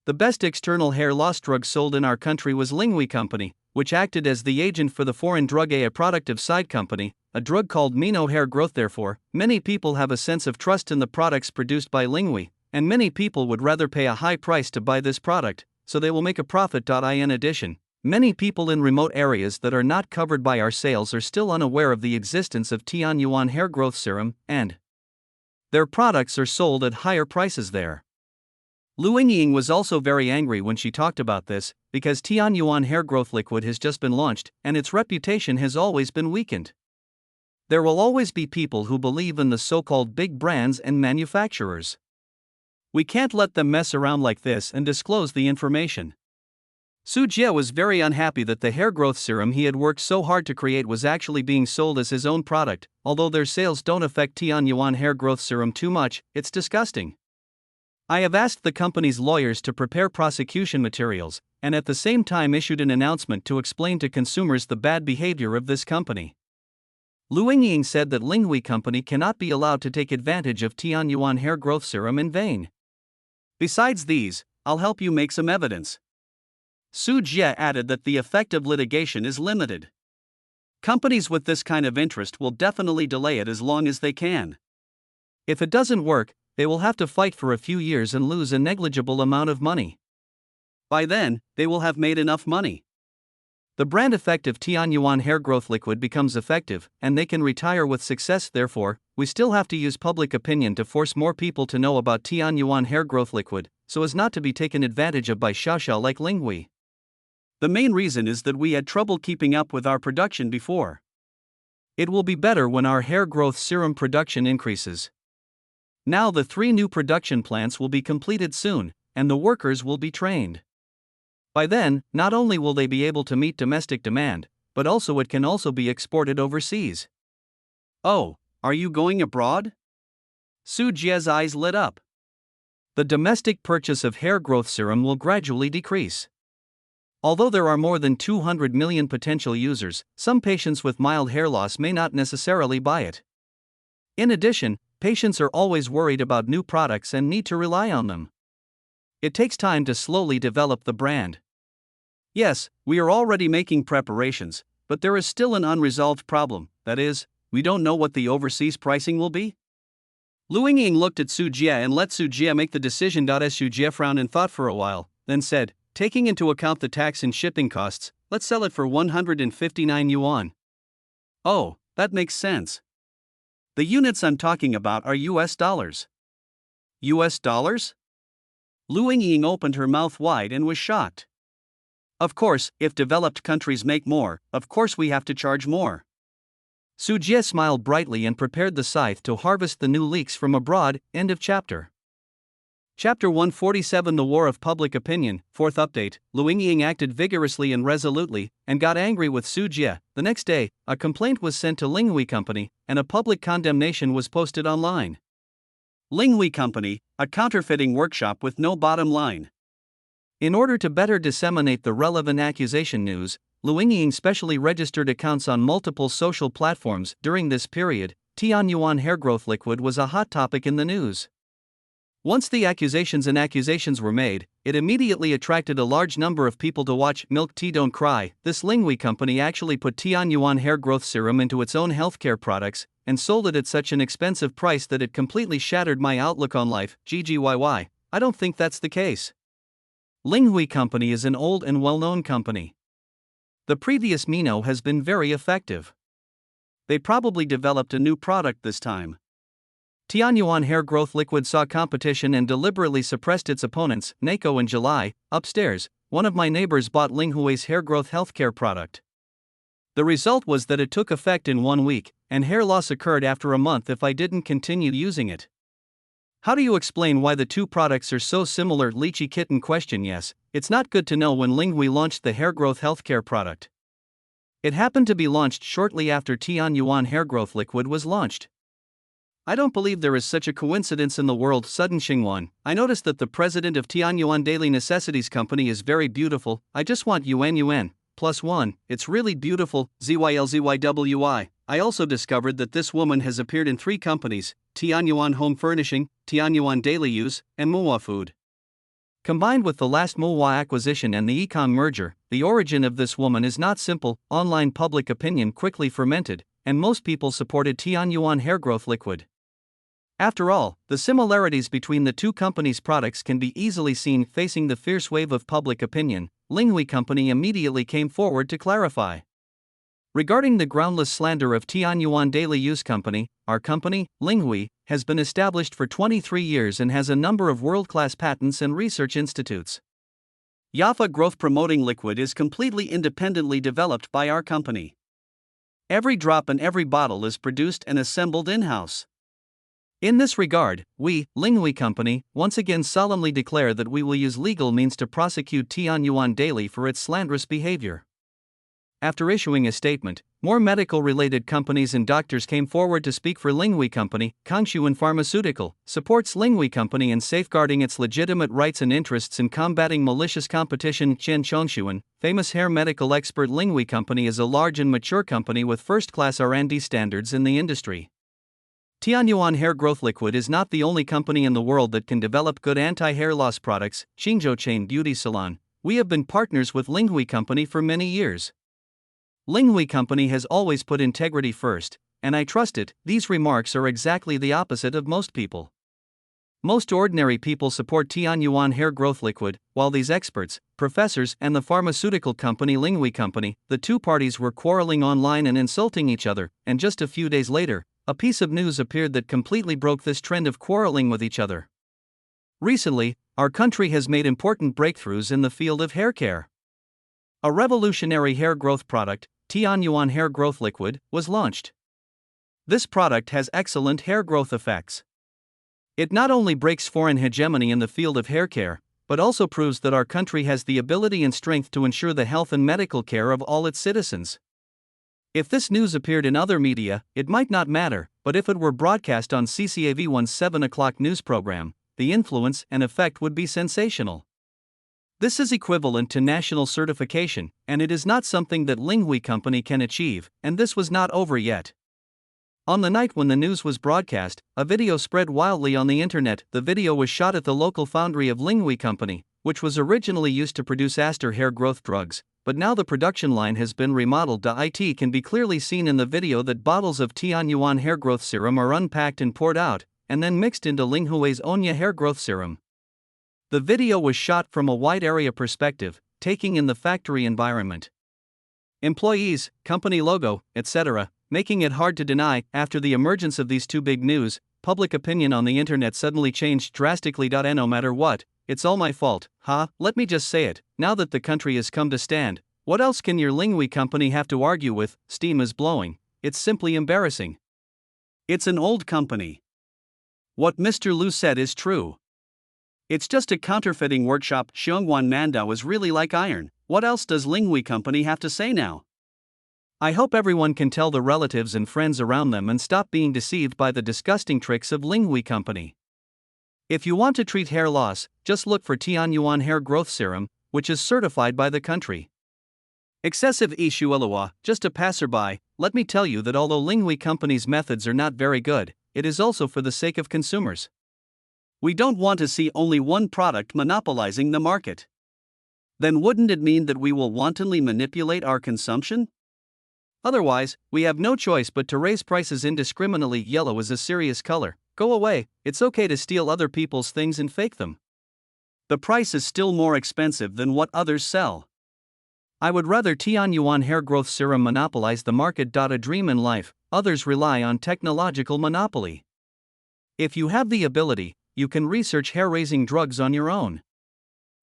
The best external hair loss drug sold in our country was Linghui Company, which acted as the agent for the foreign drug A product of Side Company, a drug called Mino Hair Growth. Therefore, many people have a sense of trust in the products produced by Linghui, and many people would rather pay a high price to buy this product, so they will make a profit. In addition, many people in remote areas that are not covered by our sales are still unaware of the existence of Tianyuan hair growth serum, and their products are sold at higher prices there. Lu Yingying was also very angry when she talked about this, because Tianyuan hair growth liquid has just been launched, and its reputation has always been weakened. There will always be people who believe in the so-called big brands and manufacturers. We can't let them mess around like this and disclose the information. Su Jia was very unhappy that the hair growth serum he had worked so hard to create was actually being sold as his own product. Although their sales don't affect Tianyuan hair growth serum too much, it's disgusting. I have asked the company's lawyers to prepare prosecution materials, and at the same time issued an announcement to explain to consumers the bad behavior of this company. Lu Yingying said that Linghui Company cannot be allowed to take advantage of Tianyuan hair growth serum in vain. Besides these, I'll help you make some evidence. Su Jia added that the effect of litigation is limited. Companies with this kind of interest will definitely delay it as long as they can. If it doesn't work, they will have to fight for a few years and lose a negligible amount of money. By then, they will have made enough money. The brand effect of Tianyuan hair growth liquid becomes effective, and they can retire with success. Therefore, we still have to use public opinion to force more people to know about Tianyuan hair growth liquid, so as not to be taken advantage of by Xiaoxiao like Linghui. The main reason is that we had trouble keeping up with our production before. It will be better when our hair growth serum production increases. Now the 3 new production plants will be completed soon, and the workers will be trained. By then, not only will they be able to meet domestic demand, but also it can also be exported overseas. Oh, are you going abroad? Su Jia's eyes lit up. The domestic purchase of hair growth serum will gradually decrease. Although there are more than 200 million potential users, some patients with mild hair loss may not necessarily buy it. In addition, patients are always worried about new products and need to rely on them. It takes time to slowly develop the brand. Yes, we are already making preparations, but there is still an unresolved problem, that is, we don't know what the overseas pricing will be. Lu Yingying looked at Su Jie and let Su Jie make the decision. Su Jie frowned and thought for a while, then said, taking into account the tax and shipping costs, let's sell it for 159 yuan. Oh, that makes sense. The units I'm talking about are US dollars. US dollars? Lu Yingying opened her mouth wide and was shocked. Of course, if developed countries make more, of course we have to charge more. Su Jie smiled brightly and prepared the scythe to harvest the new leaks from abroad. End of chapter. Chapter 147 The War of Public Opinion. Fourth update. Lu Yingying acted vigorously and resolutely, and got angry with Su Jie. The next day, a complaint was sent to Linghui Company, and a public condemnation was posted online. Linghui Company, a counterfeiting workshop with no bottom line. In order to better disseminate the relevant accusation news, Lu Yingying specially registered accounts on multiple social platforms. During this period, Tianyuan hair growth liquid was a hot topic in the news. Once the accusations were made, it immediately attracted a large number of people to watch Milk Tea Don't Cry. This Linghui company actually put Tianyuan hair growth serum into its own healthcare products, and sold it at such an expensive price that it completely shattered my outlook on life. GGYY, I don't think that's the case. Linghui Company is an old and well-known company. The previous Mino has been very effective. They probably developed a new product this time. Tianyuan hair growth liquid saw competition and deliberately suppressed its opponents. NACO in July, upstairs, one of my neighbors bought Linghui's hair growth healthcare product. The result was that it took effect in 1 week, and hair loss occurred after a month if I didn't continue using it. How do you explain why the two products are so similar? Lychee Kitten question. Yes, it's not good to know when Linghui launched the hair growth healthcare product. It happened to be launched shortly after Tianyuan hair growth liquid was launched. I don't believe there is such a coincidence in the world. Sudden Xingwan, I noticed that the president of Tianyuan Daily Necessities Company is very beautiful. I just want yuan +1, it's really beautiful. ZYLZYWI. I also discovered that this woman has appeared in 3 companies, Tianyuan Home Furnishing, Tianyuan Daily Use, and Muwa Food. Combined with the last Muwa acquisition and the Econ merger, the origin of this woman is not simple. Online public opinion quickly fermented, and most people supported Tianyuan hair growth liquid. After all, the similarities between the two companies' products can be easily seen. Facing the fierce wave of public opinion, Linghui Company immediately came forward to clarify. Regarding the groundless slander of Tianyuan Daily Use Company, our company, Linghui, has been established for 23 years and has a number of world-class patents and research institutes. Yafa growth promoting liquid is completely independently developed by our company. Every drop and every bottle is produced and assembled in-house. In this regard, we, Linghui Company, once again solemnly declare that we will use legal means to prosecute Tianyuan Daily for its slanderous behavior. After issuing a statement, more medical-related companies and doctors came forward to speak for Linghui Company. Kongshuan Pharmaceutical supports Linghui Company in safeguarding its legitimate rights and interests in combating malicious competition. Chen Chongshuan, famous hair medical expert. Linghui Company is a large and mature company with first-class R&D standards in the industry. Tianyuan hair growth liquid is not the only company in the world that can develop good anti-hair loss products. Xingzhou Chain Beauty Salon, we have been partners with Linghui Company for many years. Linghui Company has always put integrity first, and I trust it. These remarks are exactly the opposite of most people. Most ordinary people support Tianyuan hair growth liquid, while these experts, professors, and the pharmaceutical company Linghui Company, the two parties were quarreling online and insulting each other, and just a few days later, a piece of news appeared that completely broke this trend of quarreling with each other. Recently, our country has made important breakthroughs in the field of hair care. A revolutionary hair growth product, Tianyuan hair growth liquid, was launched. This product has excellent hair growth effects. It not only breaks foreign hegemony in the field of hair care, but also proves that our country has the ability and strength to ensure the health and medical care of all its citizens. If this news appeared in other media, it might not matter, but if it were broadcast on CCAV1's 7 o'clock news program, the influence and effect would be sensational. This is equivalent to national certification, and it is not something that Linghui Company can achieve, and this was not over yet. On the night when the news was broadcast, a video spread wildly on the internet. The video was shot at the local foundry of Linghui Company, which was originally used to produce Aster hair growth drugs, but now the production line has been remodeled. It can be clearly seen in the video that bottles of Tianyuan hair growth serum are unpacked and poured out, and then mixed into Linghui's Onya hair growth serum. The video was shot from a wide area perspective, taking in the factory environment, employees, company logo, etc., making it hard to deny. After the emergence of these two big news, public opinion on the internet suddenly changed drastically. No matter what, it's all my fault, let me just say it. Now that the country has come to stand, what else can your Linghui Company have to argue with? Steam is blowing. It's simply embarrassing. It's an old company. What Mr. Liu said is true. It's just a counterfeiting workshop. Xiongwan Mandao is really like iron. What else does Linghui Company have to say now? I hope everyone can tell the relatives and friends around them and stop being deceived by the disgusting tricks of Linghui Company. If you want to treat hair loss, just look for Tianyuan hair growth serum, which is certified by the country. Excessive issue Elua, just a passerby, let me tell you that although Linghui Company's methods are not very good, it is also for the sake of consumers. We don't want to see only one product monopolizing the market. Then wouldn't it mean that we will wantonly manipulate our consumption? Otherwise, we have no choice but to raise prices indiscriminately. Yellow is a serious color. Go away. It's okay to steal other people's things and fake them. The price is still more expensive than what others sell. I would rather Tianyuan hair growth serum monopolize the market. A dream in life, others rely on technological monopoly. If you have the ability, you can research hair-raising drugs on your own.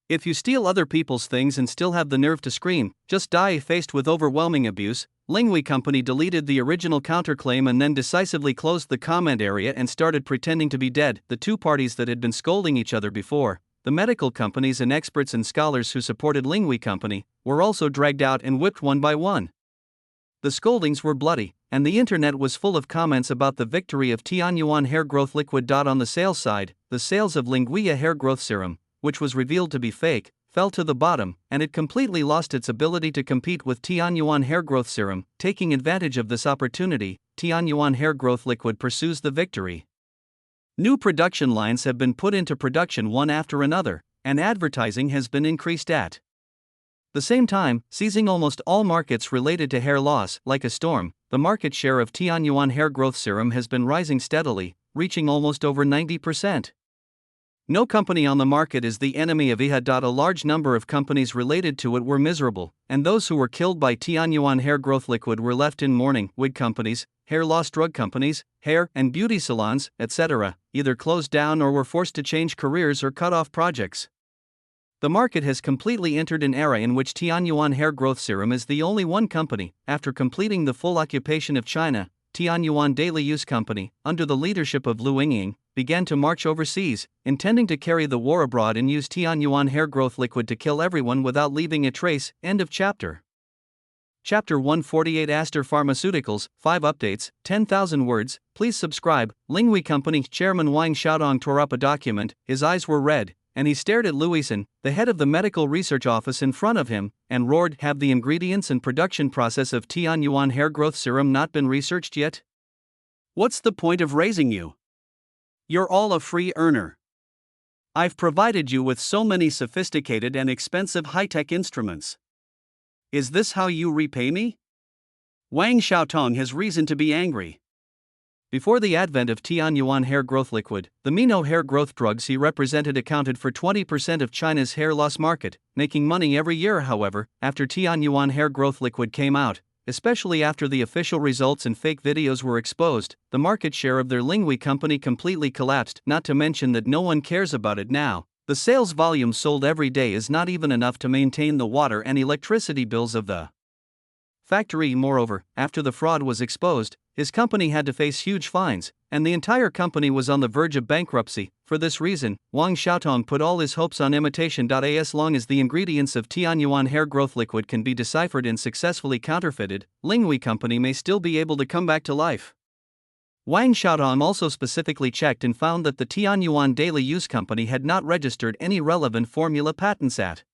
If you steal other people's things and still have the nerve to scream, just die. Faced with overwhelming abuse, Linghui Company deleted the original counterclaim and then decisively closed the comment area and started pretending to be dead. The two parties that had been scolding each other before, the medical companies and experts and scholars who supported Linghui Company, were also dragged out and whipped one by one. The scoldings were bloody, and the internet was full of comments about the victory of Tianyuan hair growth liquid. On the sales side, the sales of Linghui hair growth serum, which was revealed to be fake, fell to the bottom, and it completely lost its ability to compete with Tianyuan hair growth serum. Taking advantage of this opportunity, Tianyuan hair growth liquid pursues the victory. New production lines have been put into production one after another, and advertising has been increased at the same time, seizing almost all markets related to hair loss. Like a storm, the market share of Tianyuan hair growth serum has been rising steadily, reaching almost over 90%. No company on the market is the enemy of IHA. A large number of companies related to it were miserable, and those who were killed by Tianyuan hair growth liquid were left in mourning. Wig companies, hair loss drug companies, hair and beauty salons, etc., either closed down or were forced to change careers or cut off projects. The market has completely entered an era in which Tianyuan hair growth serum is the only one company, after completing the full occupation of China. Tianyuan Daily Use Company, under the leadership of Liu Yingying, began to march overseas, intending to carry the war abroad and use Tianyuan hair growth liquid to kill everyone without leaving a trace. End of chapter. Chapter 148 Aster Pharmaceuticals, 5 updates, 10,000 words. Please subscribe. Linghui Company Chairman Wang Xiaodong tore up a document. His eyes were red, and he stared at Liu Yixin, the head of the medical research office, in front of him, and roared, "Have the ingredients and production process of Tianyuan hair growth serum not been researched yet? What's the point of raising you? You're all a free earner. I've provided you with so many sophisticated and expensive high-tech instruments. Is this how you repay me?" Wang Xiaotong has reason to be angry. Before the advent of Tianyuan hair growth liquid, the Mino hair growth drugs he represented accounted for 20% of China's hair loss market, making money every year. However, after Tianyuan hair growth liquid came out, especially after the official results and fake videos were exposed, the market share of their Linghui Company completely collapsed. Not to mention that no one cares about it now. The sales volume sold every day is not even enough to maintain the water and electricity bills of the factory. Moreover, after the fraud was exposed, his company had to face huge fines, and the entire company was on the verge of bankruptcy. For this reason, Wang Xiaotong put all his hopes on imitation. As long as the ingredients of Tianyuan hair growth liquid can be deciphered and successfully counterfeited, Linghui Company may still be able to come back to life. Wang Xiaodong also specifically checked and found that the Tianyuan Daily Use Company had not registered any relevant formula patents at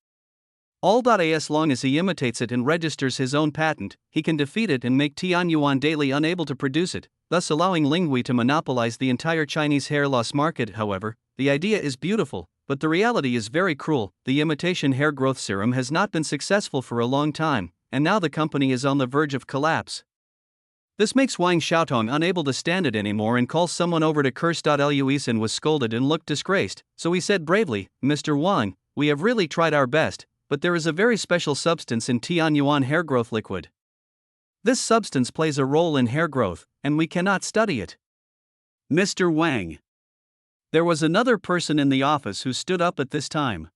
As long as he imitates it and registers his own patent, he can defeat it and make Tianyuan Daily unable to produce it, thus allowing Linghui to monopolize the entire Chinese hair loss market. However, the idea is beautiful, but the reality is very cruel. The imitation hair growth serum has not been successful for a long time, and now the company is on the verge of collapse. This makes Wang Xiaotong unable to stand it anymore and calls someone over to curse. Luisan was scolded and looked disgraced, so he said bravely, "Mr. Wang, we have really tried our best, but there is a very special substance in Tianyuan hair growth liquid. This substance plays a role in hair growth, and we cannot study it." Mr. Wang. There was another person in the office who stood up at this time.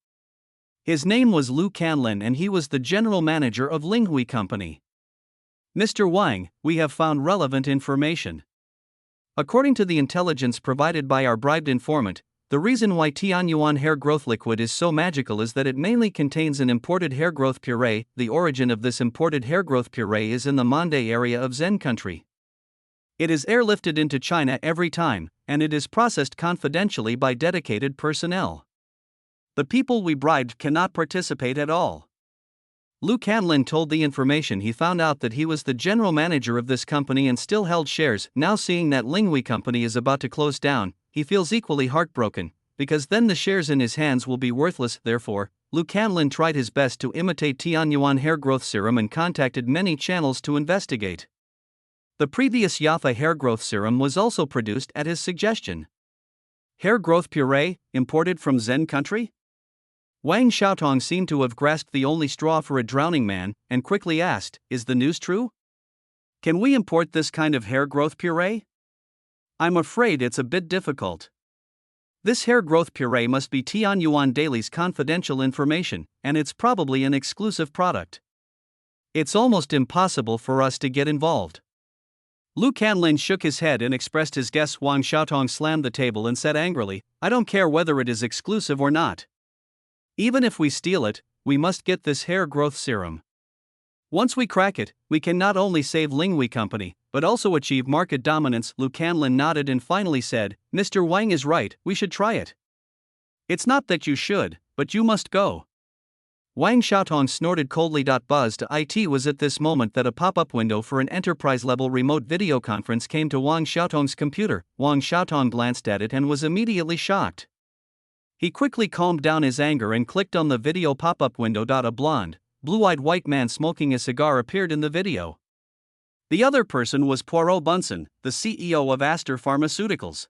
His name was Lu Canlin and he was the general manager of Linghui Company. "Mr. Wang, we have found relevant information. According to the intelligence provided by our bribed informant, the reason why Tianyuan hair growth liquid is so magical is that it mainly contains an imported hair growth puree. The origin of this imported hair growth puree is in the Mandé area of Zen country. It is airlifted into China every time, and it is processed confidentially by dedicated personnel. The people we bribed cannot participate at all." Lu Canlin told the information he found out that he was the general manager of this company and still held shares. Now seeing that Linghui Company is about to close down, he feels equally heartbroken, because then the shares in his hands will be worthless. Therefore, Lu Canlin tried his best to imitate Tianyuan hair growth serum and contacted many channels to investigate. The previous Yafa hair growth serum was also produced at his suggestion. Hair growth puree, imported from Zen country? Wang Xiaotong seemed to have grasped the only straw for a drowning man, and quickly asked, "Is the news true? Can we import this kind of hair growth puree? I'm afraid it's a bit difficult. This hair growth puree must be Tianyuan Daily's confidential information, and it's probably an exclusive product. It's almost impossible for us to get involved." Lu Canlin shook his head and expressed his guess. Wang Xiaotong slammed the table and said angrily, "I don't care whether it is exclusive or not. Even if we steal it, we must get this hair growth serum. Once we crack it, we can not only save Linghui Company, but also achieve market dominance." Lu Canlin nodded and finally said, "Mr. Wang is right, we should try it." "It's not that you should, but you must go." Wang Xiaotong snorted coldly. Buzz to it was at this moment that a pop-up window for an enterprise-level remote video conference came to Wang Xiaotong's computer. Wang Xiaotong glanced at it and was immediately shocked. He quickly calmed down his anger and clicked on the video pop-up window. A blonde, blue-eyed white man smoking a cigar appeared in the video. The other person was Poirot Bunsen, the CEO of Aster Pharmaceuticals.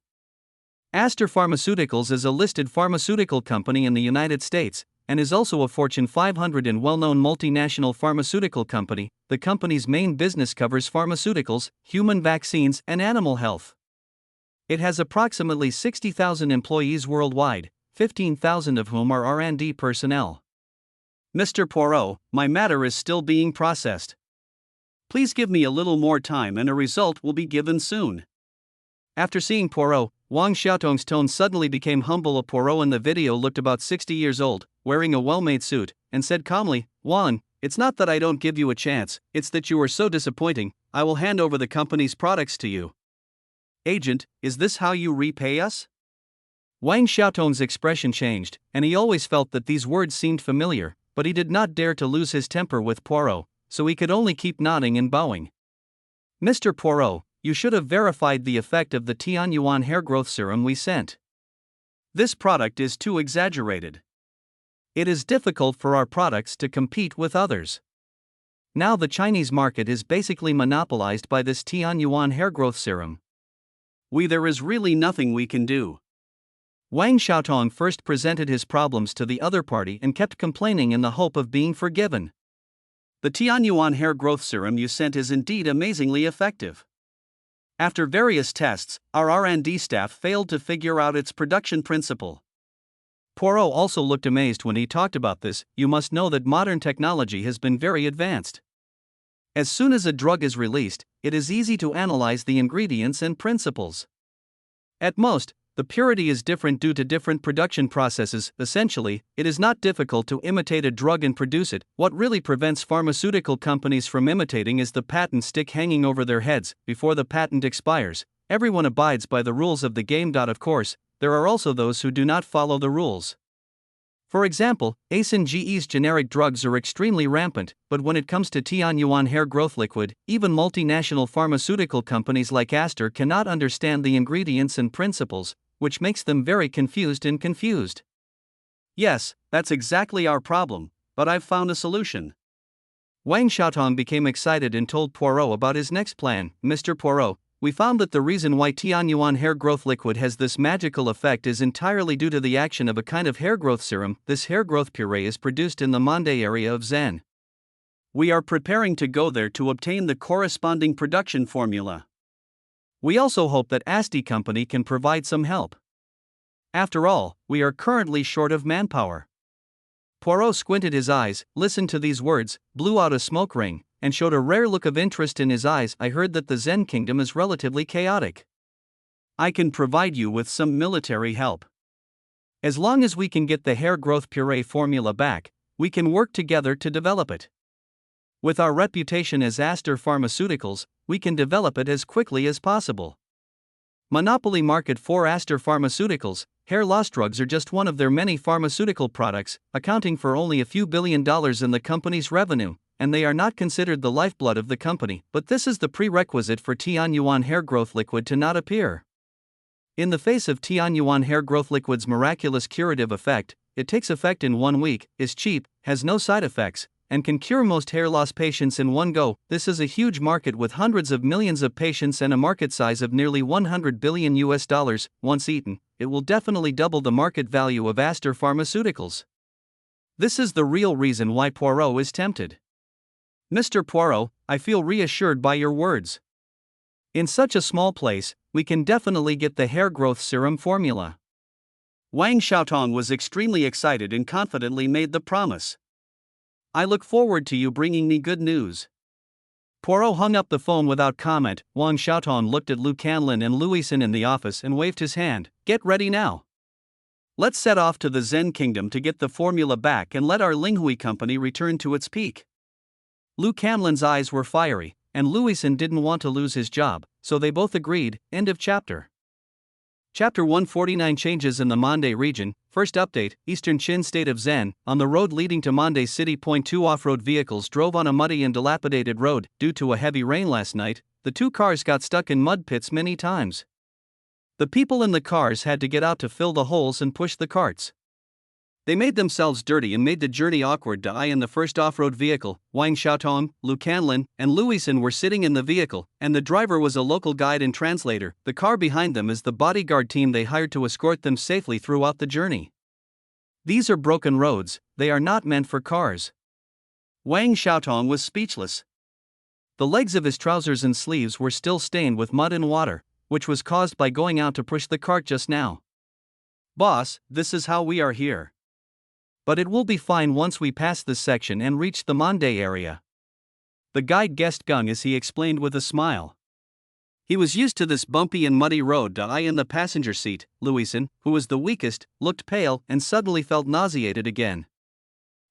Aster Pharmaceuticals is a listed pharmaceutical company in the United States, and is also a Fortune 500 and well-known multinational pharmaceutical company. The company's main business covers pharmaceuticals, human vaccines, and animal health. It has approximately 60,000 employees worldwide, 15,000 of whom are R&D personnel. "Mr. Poirot, my matter is still being processed. Please give me a little more time and a result will be given soon." After seeing Poirot, Wang Xiaotong's tone suddenly became humble. Poirot in the video looked about 60 years old, wearing a well-made suit, and said calmly, "Wang, it's not that I don't give you a chance, it's that you are so disappointing. I will hand over the company's products to you." "Agent, is this how you repay us?" Wang Xiaotong's expression changed, and he always felt that these words seemed familiar, but he did not dare to lose his temper with Poirot, so he could only keep nodding and bowing. "Mr. Poirot, you should have verified the effect of the Tianyuan hair growth serum we sent. This product is too exaggerated. It is difficult for our products to compete with others. Now the Chinese market is basically monopolized by this Tianyuan hair growth serum. There is really nothing we can do." Wang Xiaotong first presented his problems to the other party and kept complaining in the hope of being forgiven. "The Tianyuan hair growth serum you sent is indeed amazingly effective. After various tests, our R&D staff failed to figure out its production principle." Poirot also looked amazed when he talked about this. "You must know that modern technology has been very advanced. As soon as a drug is released, it is easy to analyze the ingredients and principles. At most, the purity is different due to different production processes. Essentially, it is not difficult to imitate a drug and produce it. What really prevents pharmaceutical companies from imitating is the patent stick hanging over their heads. Before the patent expires, everyone abides by the rules of the game. Of course, there are also those who do not follow the rules. For example, Asin GE's generic drugs are extremely rampant, but when it comes to Tianyuan hair growth liquid, even multinational pharmaceutical companies like Aster cannot understand the ingredients and principles, which makes them very confused. Yes, that's exactly our problem, but I've found a solution. Wang Xiaotong became excited and told Poirot about his next plan. Mr. Poirot, we found that the reason why Tianyuan hair growth liquid has this magical effect is entirely due to the action of a kind of hair growth serum. This hair growth puree is produced in the Mande area of Zen. We are preparing to go there to obtain the corresponding production formula. We also hope that Asti Company can provide some help. After all, we are currently short of manpower. Poirot squinted his eyes, listened to these words, blew out a smoke ring, and showed a rare look of interest in his eyes. I heard that the Zen kingdom is relatively chaotic. I can provide you with some military help. As long as we can get the hair growth puree formula back, we can work together to develop it. With our reputation as Aster Pharmaceuticals, we can develop it as quickly as possible. Monopoly market for Aster Pharmaceuticals, hair loss drugs are just one of their many pharmaceutical products, accounting for only a few $1 billion in the company's revenue, and they are not considered the lifeblood of the company, but this is the prerequisite for Tianyuan hair growth liquid to not appear. In the face of Tianyuan hair growth liquid's miraculous curative effect, it takes effect in 1 week, is cheap, has no side effects, and can cure most hair loss patients in one go. This is a huge market with hundreds of millions of patients and a market size of nearly $100 billion. Once eaten, it will definitely double the market value of Aster Pharmaceuticals. This is the real reason why Poirot is tempted. Mr. Poirot, I feel reassured by your words. In such a small place, we can definitely get the hair growth serum formula. Wang Xiaotong was extremely excited and confidently made the promise. I look forward to you bringing me good news. Poirot hung up the phone without comment. Wang Xiaotong looked at Lu Canlin and Louison in the office and waved his hand. Get ready now. Let's set off to the Zen Kingdom to get the formula back and let our Linghui company return to its peak. Lu Canlin's eyes were fiery, and Louison didn't want to lose his job, so they both agreed. End of chapter. Chapter 149 Changes in the Mande region. First update, Eastern Qin state of Zen. On the road leading to Mande City. 2 off-road vehicles drove on a muddy and dilapidated road. Due to a heavy rain last night, the 2 cars got stuck in mud pits many times. The people in the cars had to get out to fill the holes and push the carts. They made themselves dirty and made the journey awkward. I in the first off-road vehicle, Wang Xiaotong, Lu Canlin, and Louison were sitting in the vehicle, and the driver was a local guide and translator. The car behind them is the bodyguard team they hired to escort them safely throughout the journey. These are broken roads, they are not meant for cars. Wang Xiaotong was speechless. The legs of his trousers and sleeves were still stained with mud and water, which was caused by going out to push the cart just now. Boss, this is how we are here. But it will be fine once we pass this section and reach the Mande area. The guide guessed Gung as he explained with a smile. He was used to this bumpy and muddy road. I in the passenger seat, Louison, who was the weakest, looked pale and suddenly felt nauseated again.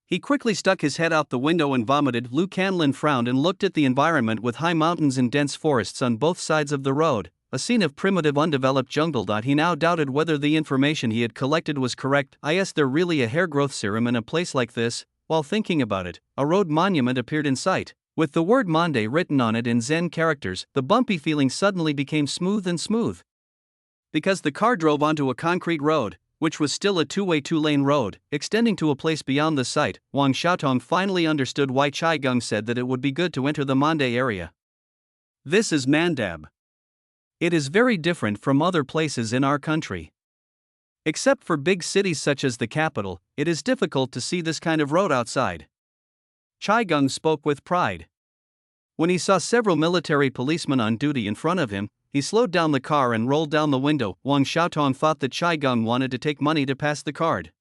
He quickly stuck his head out the window and vomited. Lu Canlin frowned and looked at the environment with high mountains and dense forests on both sides of the road, a scene of primitive undeveloped jungle. He now doubted whether the information he had collected was correct. Is there really a hair growth serum in a place like this? While thinking about it, a road monument appeared in sight. With the word Mande written on it in Zen characters, the bumpy feeling suddenly became smooth. Because the car drove onto a concrete road, which was still a two-lane road, extending to a place beyond the site, Wang Xiaotong finally understood why Chai Gung said that it would be good to enter the Mande area. This is Mandab. It is very different from other places in our country. Except for big cities such as the capital, it is difficult to see this kind of road outside. Chai Gung spoke with pride. When he saw several military policemen on duty in front of him, he slowed down the car and rolled down the window. Wang Xiaotong thought that Chai Gung wanted to take money to pass the card.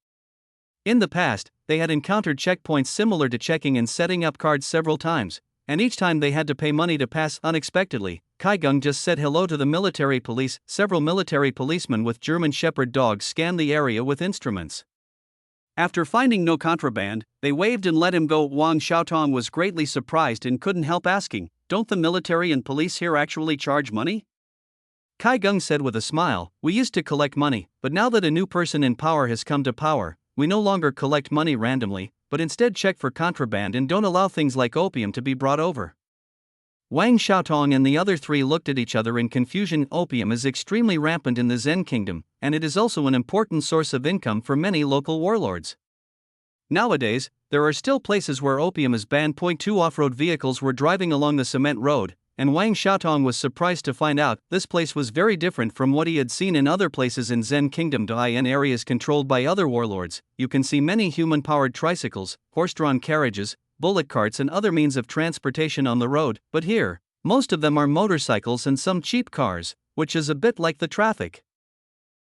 In the past, they had encountered checkpoints similar to checking and setting up cards several times, and each time they had to pay money to pass. Unexpectedly, Chai Gung just said hello to the military police. Several military policemen with German Shepherd dogs scanned the area with instruments. After finding no contraband, they waved and let him go. Wang Xiaotong was greatly surprised and couldn't help asking, "Don't the military and police here actually charge money?" Chai Gung said with a smile, "We used to collect money, but now that a new person in power has come to power, we no longer collect money randomly, but instead check for contraband and don't allow things like opium to be brought over. Wang Xiaotong and the other three looked at each other in confusion. Opium is extremely rampant in the Zen Kingdom, and it is also an important source of income for many local warlords. Nowadays, there are still places where opium is banned. Point 2 Off-road vehicles were driving along the cement road, and Wang Xiaotong was surprised to find out this place was very different from what he had seen in other places in Zen Kingdom. In areas controlled by other warlords, you can see many human-powered tricycles, horse-drawn carriages, bullock carts and other means of transportation on the road, but here, most of them are motorcycles and some cheap cars, which is a bit like the traffic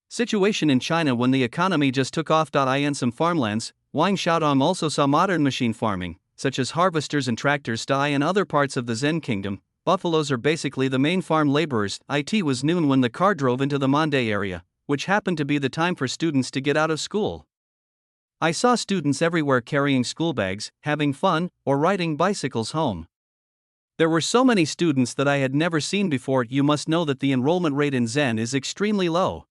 situation in China when the economy just took off. In some farmlands, Wang Xiaotong also saw modern machine farming, such as harvesters and tractors. In other parts of the Zen Kingdom, buffaloes are basically the main farm laborers. It was noon when the car drove into the Mande area, which happened to be the time for students to get out of school. I saw students everywhere carrying school bags, having fun, or riding bicycles home. There were so many students that I had never seen before. You must know that the enrollment rate in Zen is extremely low.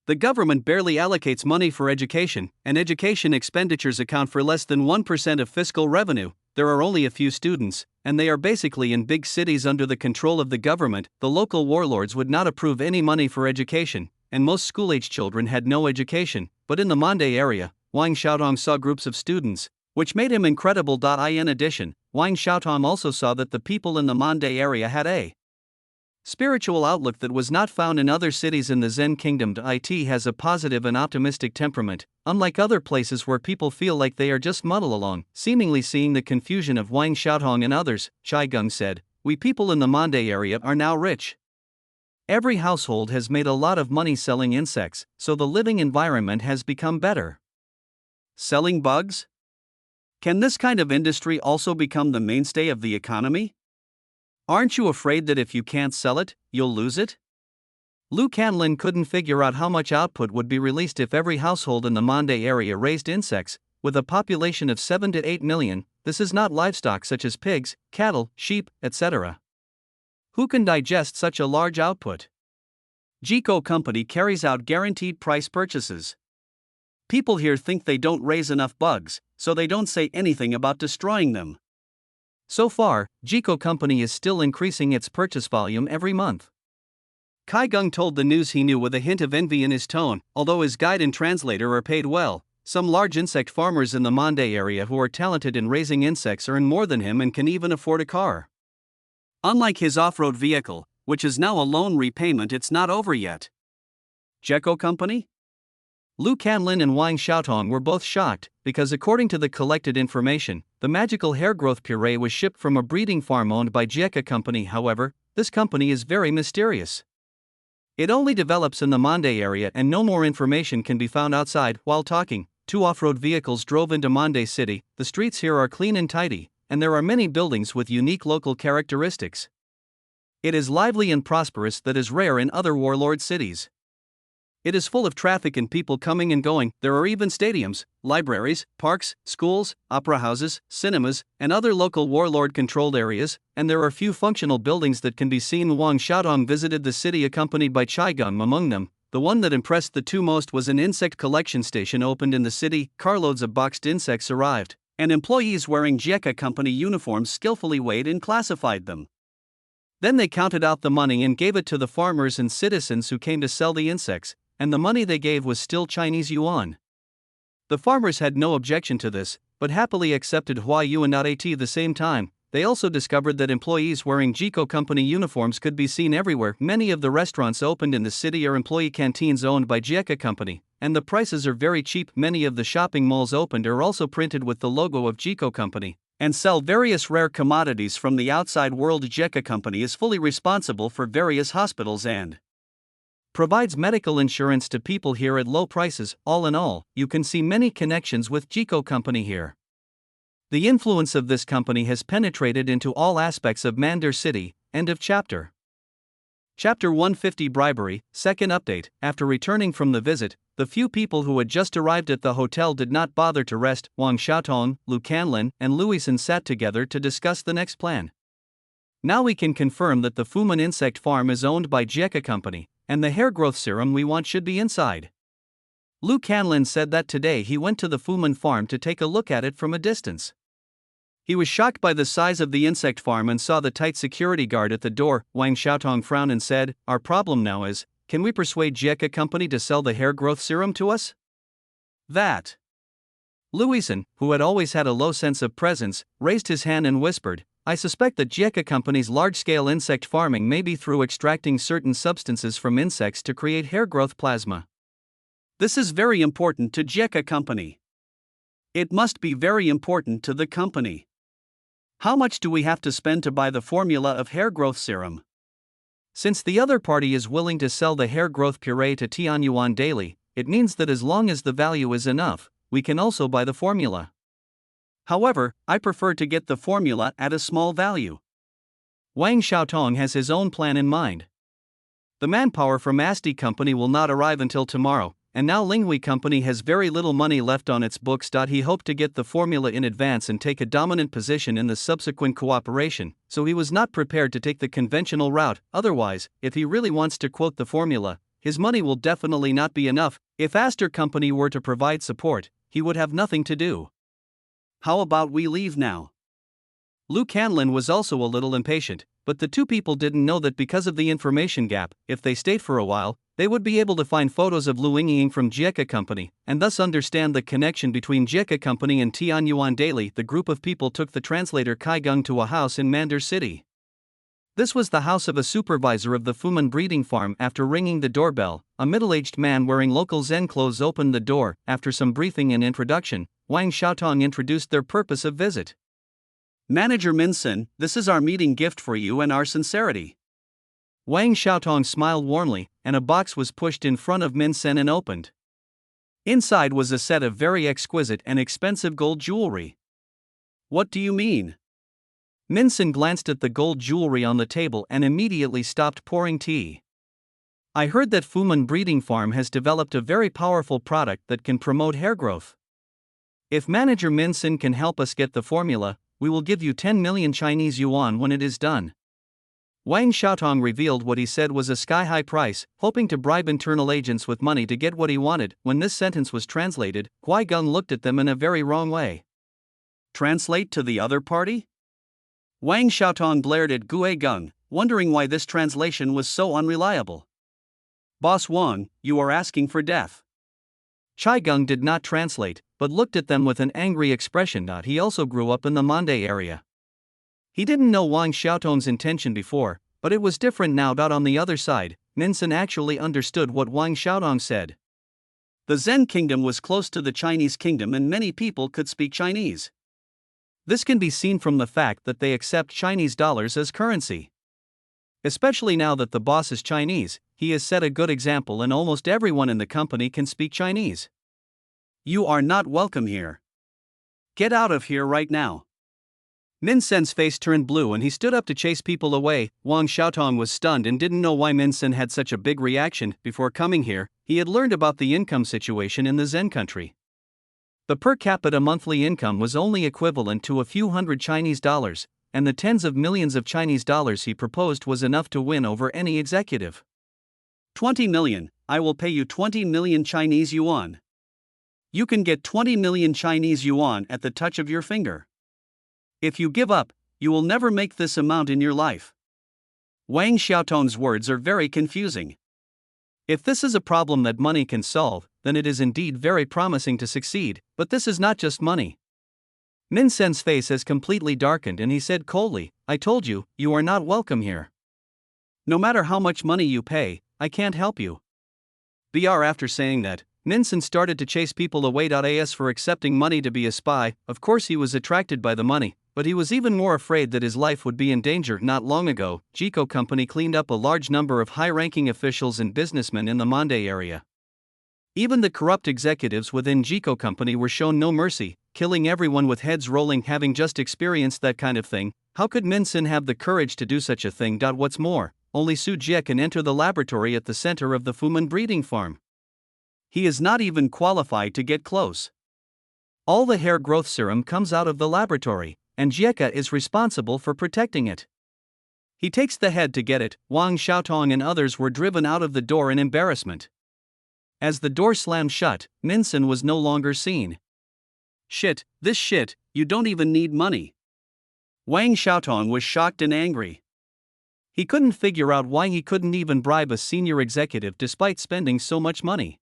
The government barely allocates money for education, and education expenditures account for less than 1% of fiscal revenue. There are only a few students, and they are basically in big cities under the control of the government. The local warlords would not approve any money for education, and most school-age children had no education. But in the Mande area, Wang Xiaotong saw groups of students, which made him incredible. In addition, Wang Xiaotong also saw that the people in the Mande area had a spiritual outlook that was not found in other cities in the Zen Kingdom. It has a positive and optimistic temperament, unlike other places where people feel like they are just muddle along. Seemingly seeing the confusion of Wang Xiaotong and others, Chai Gung said, "We people in the Mande area are now rich. Every household has made a lot of money selling insects, so the living environment has become better." Selling bugs? Can this kind of industry also become the mainstay of the economy? Aren't you afraid that if you can't sell it, you'll lose it? Lu Canlin couldn't figure out how much output would be released if every household in the Mande area raised insects. With a population of 7 to 8 million, this is not livestock such as pigs, cattle, sheep, etc. Who can digest such a large output? Jico Company carries out guaranteed price purchases. People here think they don't raise enough bugs, so they don't say anything about destroying them. So far, Jico Company is still increasing its purchase volume every month. Kai Gung told the news he knew with a hint of envy in his tone. Although his guide and translator are paid well, some large insect farmers in the Mande area who are talented in raising insects earn more than him and can even afford a car. Unlike his off-road vehicle, which is now a loan repayment, it's not over yet. Jico Company? Lu Canlin and Wang Xiaotong were both shocked, because according to the collected information, the magical hair growth puree was shipped from a breeding farm owned by Jico Company. However, this company is very mysterious. It only develops in the Mande area and no more information can be found outside. While talking, 2 off-road vehicles drove into Mande City. The streets here are clean and tidy, and there are many buildings with unique local characteristics. It is lively and prosperous that is rare in other warlord cities. It is full of traffic and people coming and going. There are even stadiums, libraries, parks, schools, opera houses, cinemas, and other local warlord-controlled areas, and there are few functional buildings that can be seen. Wang Xiaotong visited the city accompanied by Chai Gung. Among them, the one that impressed the two most was an insect collection station opened in the city. Carloads of boxed insects arrived, and employees wearing Jico Company uniforms skillfully weighed and classified them. Then they counted out the money and gave it to the farmers and citizens who came to sell the insects, and the money they gave was still Chinese yuan. The farmers had no objection to this, but happily accepted Hua Yuan. At the same time, they also discovered that employees wearing Jico Company uniforms could be seen everywhere. Many of the restaurants opened in the city are employee canteens owned by Jico Company, and the prices are very cheap. Many of the shopping malls opened are also printed with the logo of Jico Company, and sell various rare commodities from the outside world. Jico Company is fully responsible for various hospitals and provides medical insurance to people here at low prices. All in all, you can see many connections with Jico Company here. The influence of this company has penetrated into all aspects of Mande City. End of chapter. Chapter 150 Bribery, second update. After returning from the visit, the few people who had just arrived at the hotel did not bother to rest. Wang Xiaotong, Lu Canlin, and Louison sat together to discuss the next plan. Now we can confirm that the Fuman insect farm is owned by Jico Company, and the hair growth serum we want should be inside. Lu Canlin said that today he went to the Fuman farm to take a look at it from a distance. He was shocked by the size of the insect farm and saw the tight security guard at the door. Wang Xiaotong frowned and said, "Our problem now is, can we persuade Jieka Company to sell the hair growth serum to us?" That. Louison, who had always had a low sense of presence, raised his hand and whispered, "I suspect that Jieka Company's large-scale insect farming may be through extracting certain substances from insects to create hair growth plasma. This is very important to Jieka Company. It must be very important to the company. How much do we have to spend to buy the formula of hair growth serum? Since the other party is willing to sell the hair growth puree to Tianyuan daily, it means that as long as the value is enough, we can also buy the formula. However, I prefer to get the formula at a small value." Wang Xiaotong has his own plan in mind. The manpower from Asti Company will not arrive until tomorrow, and now Linghui Company has very little money left on its books. He hoped to get the formula in advance and take a dominant position in the subsequent cooperation, so he was not prepared to take the conventional route. Otherwise, if he really wants to quote the formula, his money will definitely not be enough. If Astor Company were to provide support, he would have nothing to do. "How about we leave now?" Lu Canlin was also a little impatient, but the two people didn't know that because of the information gap, if they stayed for a while, they would be able to find photos of Lu Yingying from Jieka Company, and thus understand the connection between Jieka Company and Tianyuan Daily. The group of people took the translator Kai Gung to a house in Mandar City. This was the house of a supervisor of the Fuman breeding farm. After ringing the doorbell, a middle-aged man wearing local Zen clothes opened the door. After some briefing and introduction, Wang Xiaotong introduced their purpose of visit. "Manager Minson, this is our meeting gift for you and our sincerity." Wang Xiaotong smiled warmly, and a box was pushed in front of Minson and opened. Inside was a set of very exquisite and expensive gold jewelry. "What do you mean?" Minson glanced at the gold jewelry on the table and immediately stopped pouring tea. "I heard that Fuman Breeding Farm has developed a very powerful product that can promote hair growth. If Manager Minson can help us get the formula, we will give you 10 million Chinese yuan when it is done." Wang Xiaotong revealed what he said was a sky-high price, hoping to bribe internal agents with money to get what he wanted. When this sentence was translated, Kai Gung looked at them in a very wrong way. "Translate to the other party?" Wang Xiaotong glared at Gue Gung, wondering why this translation was so unreliable. "Boss Wang, you are asking for death." Chai Gung did not translate, but looked at them with an angry expression. He also grew up in the Mande area. He didn't know Wang Xiaotong's intention before, but it was different now. On the other side, Minson actually understood what Wang Xiaotong said. The Zen kingdom was close to the Chinese kingdom and many people could speak Chinese. This can be seen from the fact that they accept Chinese dollars as currency. Especially now that the boss is Chinese, he has set a good example and almost everyone in the company can speak Chinese. "You are not welcome here. Get out of here right now." Minson's face turned blue and he stood up to chase people away. Wang Xiaotong was stunned and didn't know why Minson had such a big reaction. Before coming here, he had learned about the income situation in the Zen country. The per capita monthly income was only equivalent to a few hundred Chinese dollars, and the tens of millions of Chinese dollars he proposed was enough to win over any executive. 20 million, I will pay you 20 million Chinese yuan. You can get 20 million Chinese yuan at the touch of your finger. If you give up, you will never make this amount in your life. Wang Xiaotong's words are very confusing. If this is a problem that money can solve, then it is indeed very promising to succeed, but this is not just money. Minson's face has completely darkened and he said coldly, "I told you, you are not welcome here. No matter how much money you pay, I can't help you." After saying that, Minson started to chase people away. As for accepting money to be a spy, of course he was attracted by the money, but he was even more afraid that his life would be in danger. Not long ago, Jieko Company cleaned up a large number of high-ranking officials and businessmen in the Mande area. Even the corrupt executives within Jieko Company were shown no mercy, killing everyone with heads rolling. Having just experienced that kind of thing, how could Minson have the courage to do such a thing? What's more, only Su Jie can enter the laboratory at the center of the Fuman breeding farm. He is not even qualified to get close. All the hair growth serum comes out of the laboratory, and Jieka is responsible for protecting it. He takes the head to get it. Wang Xiaotong and others were driven out of the door in embarrassment. As the door slammed shut, Minson was no longer seen. Shit, you don't even need money. Wang Xiaotong was shocked and angry. He couldn't figure out why he couldn't even bribe a senior executive despite spending so much money.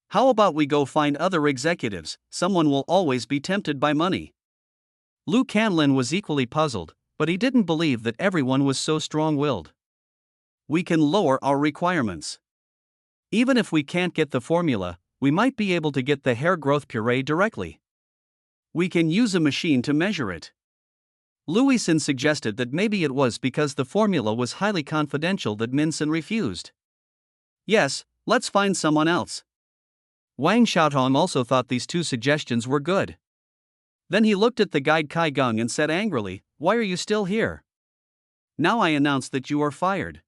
How about we go find other executives? Someone will always be tempted by money. Lu Canlin was equally puzzled, but he didn't believe that everyone was so strong-willed. We can lower our requirements. Even if we can't get the formula, we might be able to get the hair growth puree directly. We can use a machine to measure it. Louison suggested that maybe it was because the formula was highly confidential that Minson refused. Yes, let's find someone else. Wang Xiaotong also thought these two suggestions were good. Then he looked at the guide Kai Geng and said angrily, "Why are you still here? Now I announce that you are fired."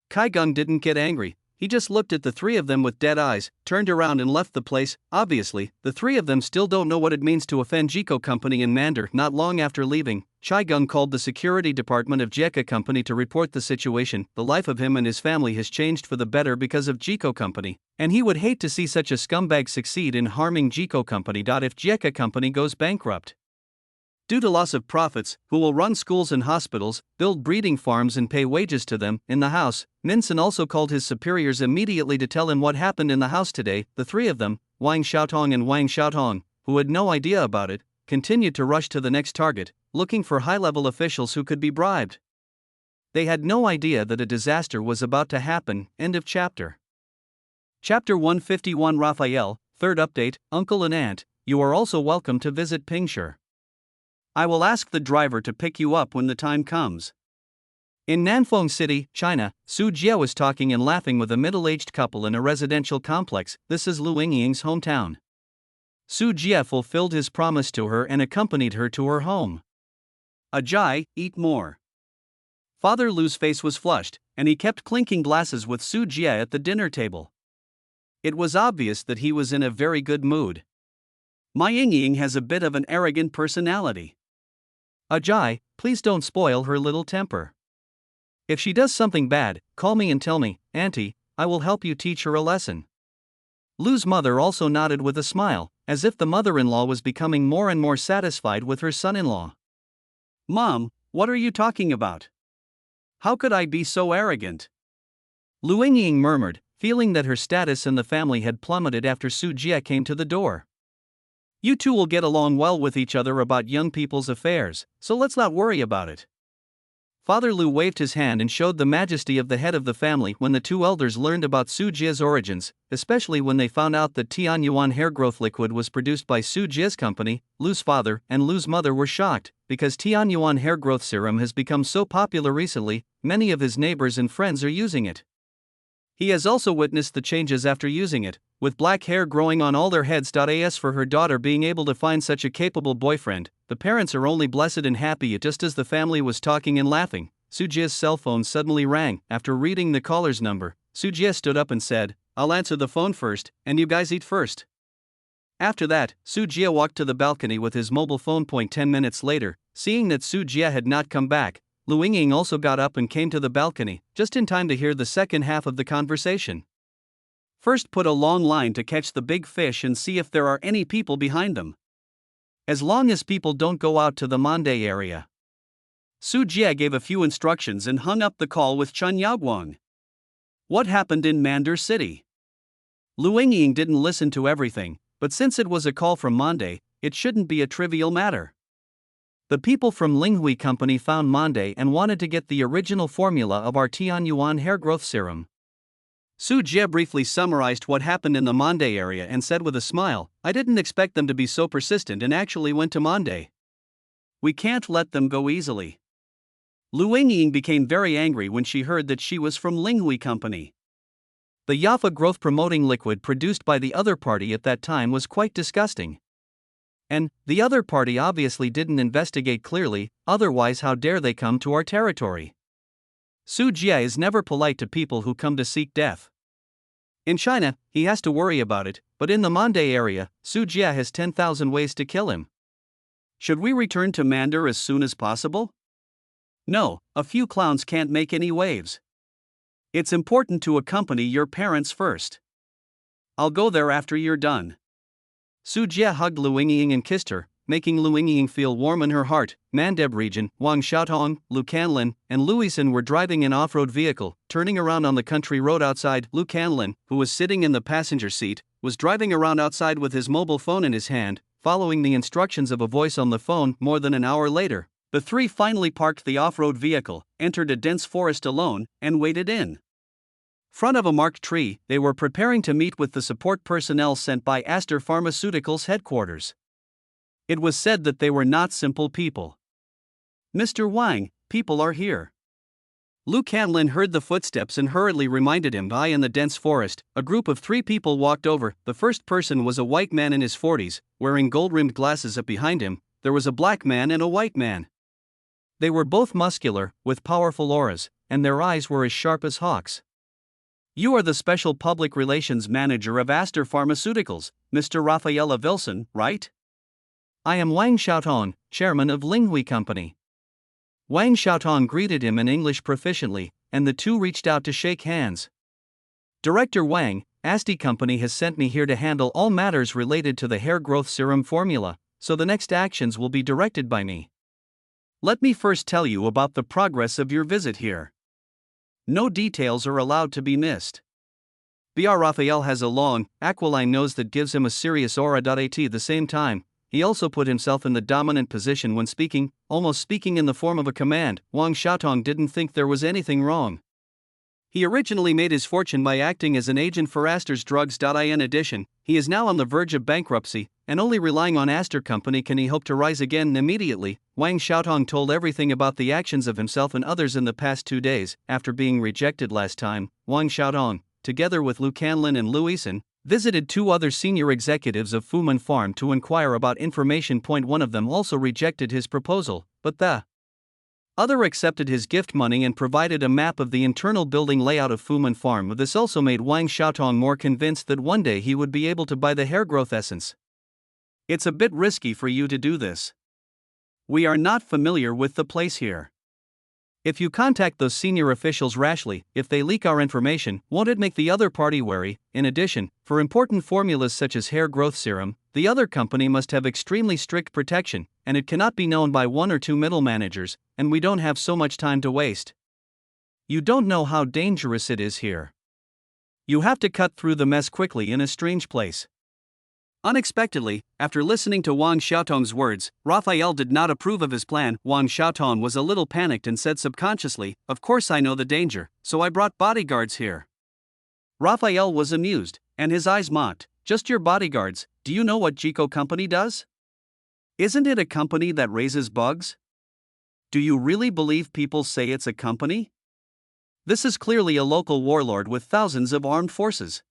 Kai Geng didn't get angry. He just looked at the three of them with dead eyes, turned around and left the place. Obviously, the three of them still don't know what it means to offend Jiko Company in Mandarin. Not long after leaving, Chai Geng called the security department of Jika Company to report the situation. The life of him and his family has changed for the better because of Jiko Company, and he would hate to see such a scumbag succeed in harming Jiko Company. If Jika Company goes bankrupt due to loss of profits, who will run schools and hospitals, build breeding farms and pay wages to them? In the house, Minson also called his superiors immediately to tell him what happened in the house today. The three of them, Wang Xiaotong and Wang Xiaotong, who had no idea about it, continued to rush to the next target, looking for high-level officials who could be bribed. They had no idea that a disaster was about to happen. End of chapter. Chapter 151. Raphael, third update. Uncle and Aunt, you are also welcome to visit Pingshur. I will ask the driver to pick you up when the time comes. In Nanfeng City, China, Su Jie was talking and laughing with a middle-aged couple in a residential complex. This is Lu Yingying's hometown. Su Jie fulfilled his promise to her and accompanied her to her home. Ajay, eat more. Father Lu's face was flushed, and he kept clinking glasses with Su Jie at the dinner table. It was obvious that he was in a very good mood. My Yingying has a bit of an arrogant personality. Ajay, please don't spoil her little temper. If she does something bad, call me and tell me, Auntie, I will help you teach her a lesson. Lu's mother also nodded with a smile, as if the mother-in-law was becoming more and more satisfied with her son-in-law. Mom, what are you talking about? How could I be so arrogant? Lu Yingying murmured, feeling that her status in the family had plummeted after Su Jie came to the door. You two will get along well with each other about young people's affairs, so let's not worry about it. Father Lu waved his hand and showed the majesty of the head of the family when the two elders learned about Su Jie's origins, especially when they found out that Tianyuan hair growth liquid was produced by Su Jie's company. Lu's father and Lu's mother were shocked, because Tianyuan hair growth serum has become so popular recently, many of his neighbors and friends are using it. He has also witnessed the changes after using it, with black hair growing on all their heads. As for her daughter being able to find such a capable boyfriend, the parents are only blessed and happy. Just as the family was talking and laughing, Su Jie's cell phone suddenly rang. After reading the caller's number, Su Jie stood up and said, I'll answer the phone first, and you guys eat first. After that, Su Jie walked to the balcony with his mobile phone. 10 minutes later, seeing that Su Jie had not come back, Lu Yingying also got up and came to the balcony, just in time to hear the second half of the conversation. First, put a long line to catch the big fish and see if there are any people behind them. As long as people don't go out to the Monday area. Su Jie gave a few instructions and hung up the call with Chen Yaoguang. What happened in Mandarin City? Lu Yingying didn't listen to everything, but since it was a call from Monday, it shouldn't be a trivial matter. The people from Linghui Company found Monday and wanted to get the original formula of our Tianyuan hair growth serum. Su Jie briefly summarized what happened in the Monday area and said with a smile, I didn't expect them to be so persistent and actually went to Monday. We can't let them go easily. Lu Yingying became very angry when she heard that she was from Linghui Company. The Yafa growth promoting liquid produced by the other party at that time was quite disgusting. And the other party obviously didn't investigate clearly, otherwise how dare they come to our territory? Su Jie is never polite to people who come to seek death. In China, he has to worry about it, but in the Monday area, Su Jie has 10,000 ways to kill him. Should we return to Mandarin as soon as possible? No, a few clowns can't make any waves. It's important to accompany your parents first. I'll go there after you're done. Su Jie hugged Lu Yingying and kissed her, making Lu Yingying feel warm in her heart. Mandeb region, Wang Xiaotong, Lu Canlin, and Lu Yixin were driving an off-road vehicle, turning around on the country road outside. Lu Canlin, who was sitting in the passenger seat, was driving around outside with his mobile phone in his hand, following the instructions of a voice on the phone. More than an hour later, the three finally parked the off-road vehicle, entered a dense forest alone, and waited in front of a marked tree. They were preparing to meet with the support personnel sent by Aster Pharmaceuticals headquarters. It was said that they were not simple people. Mr. Wang, people are here. Lu Canlin heard the footsteps and hurriedly reminded him. In the dense forest, a group of three people walked over. The first person was a white man in his 40s, wearing gold-rimmed glasses. Up behind him, there was a black man and a white man. They were both muscular, with powerful auras, and their eyes were as sharp as hawks. You are the Special Public Relations Manager of Aster Pharmaceuticals, Mr. Raphael Wilson, right? I am Wang Xiaotong, Chairman of Linghui Company. Wang Xiaotong greeted him in English proficiently, and the two reached out to shake hands. Director Wang, Asti Company has sent me here to handle all matters related to the hair growth serum formula, so the next actions will be directed by me. Let me first tell you about the progress of your visit here. No details are allowed to be missed. Br Raphael has a long, aquiline nose that gives him a serious aura. At the same time, he also put himself in the dominant position when speaking, almost speaking in the form of a command. Wang Xiaotong didn't think there was anything wrong. He originally made his fortune by acting as an agent for Aster's drugs. In addition, he is now on the verge of bankruptcy, and only relying on Aster Company can he hope to rise again. Immediately, Wang Xiaotong told everything about the actions of himself and others in the past 2 days. After being rejected last time, Wang Xiaotong, together with Lu Canlin and Lu Yixin, visited 2 other senior executives of Fuman Farm to inquire about information. One of them also rejected his proposal, but the other accepted his gift money and provided a map of the internal building layout of Fuman Farm. This also made Wang Xiaotong more convinced that one day he would be able to buy the hair growth essence. It's a bit risky for you to do this. We are not familiar with the place here. If you contact those senior officials rashly, if they leak our information, won't it make the other party wary? In addition, for important formulas such as hair growth serum, the other company must have extremely strict protection, and it cannot be known by 1 or 2 middle managers, and we don't have so much time to waste. You don't know how dangerous it is here. You have to cut through the mess quickly in a strange place. Unexpectedly, after listening to Wang Xiaotong's words, Raphael did not approve of his plan. Wang Xiaotong was a little panicked and said subconsciously, "Of course I know the danger, so I brought bodyguards here." Raphael was amused, and his eyes mocked. "Just your bodyguards? Do you know what Jico Company does? Isn't it a company that raises bugs? Do you really believe people say it's a company? This is clearly a local warlord with thousands of armed forces.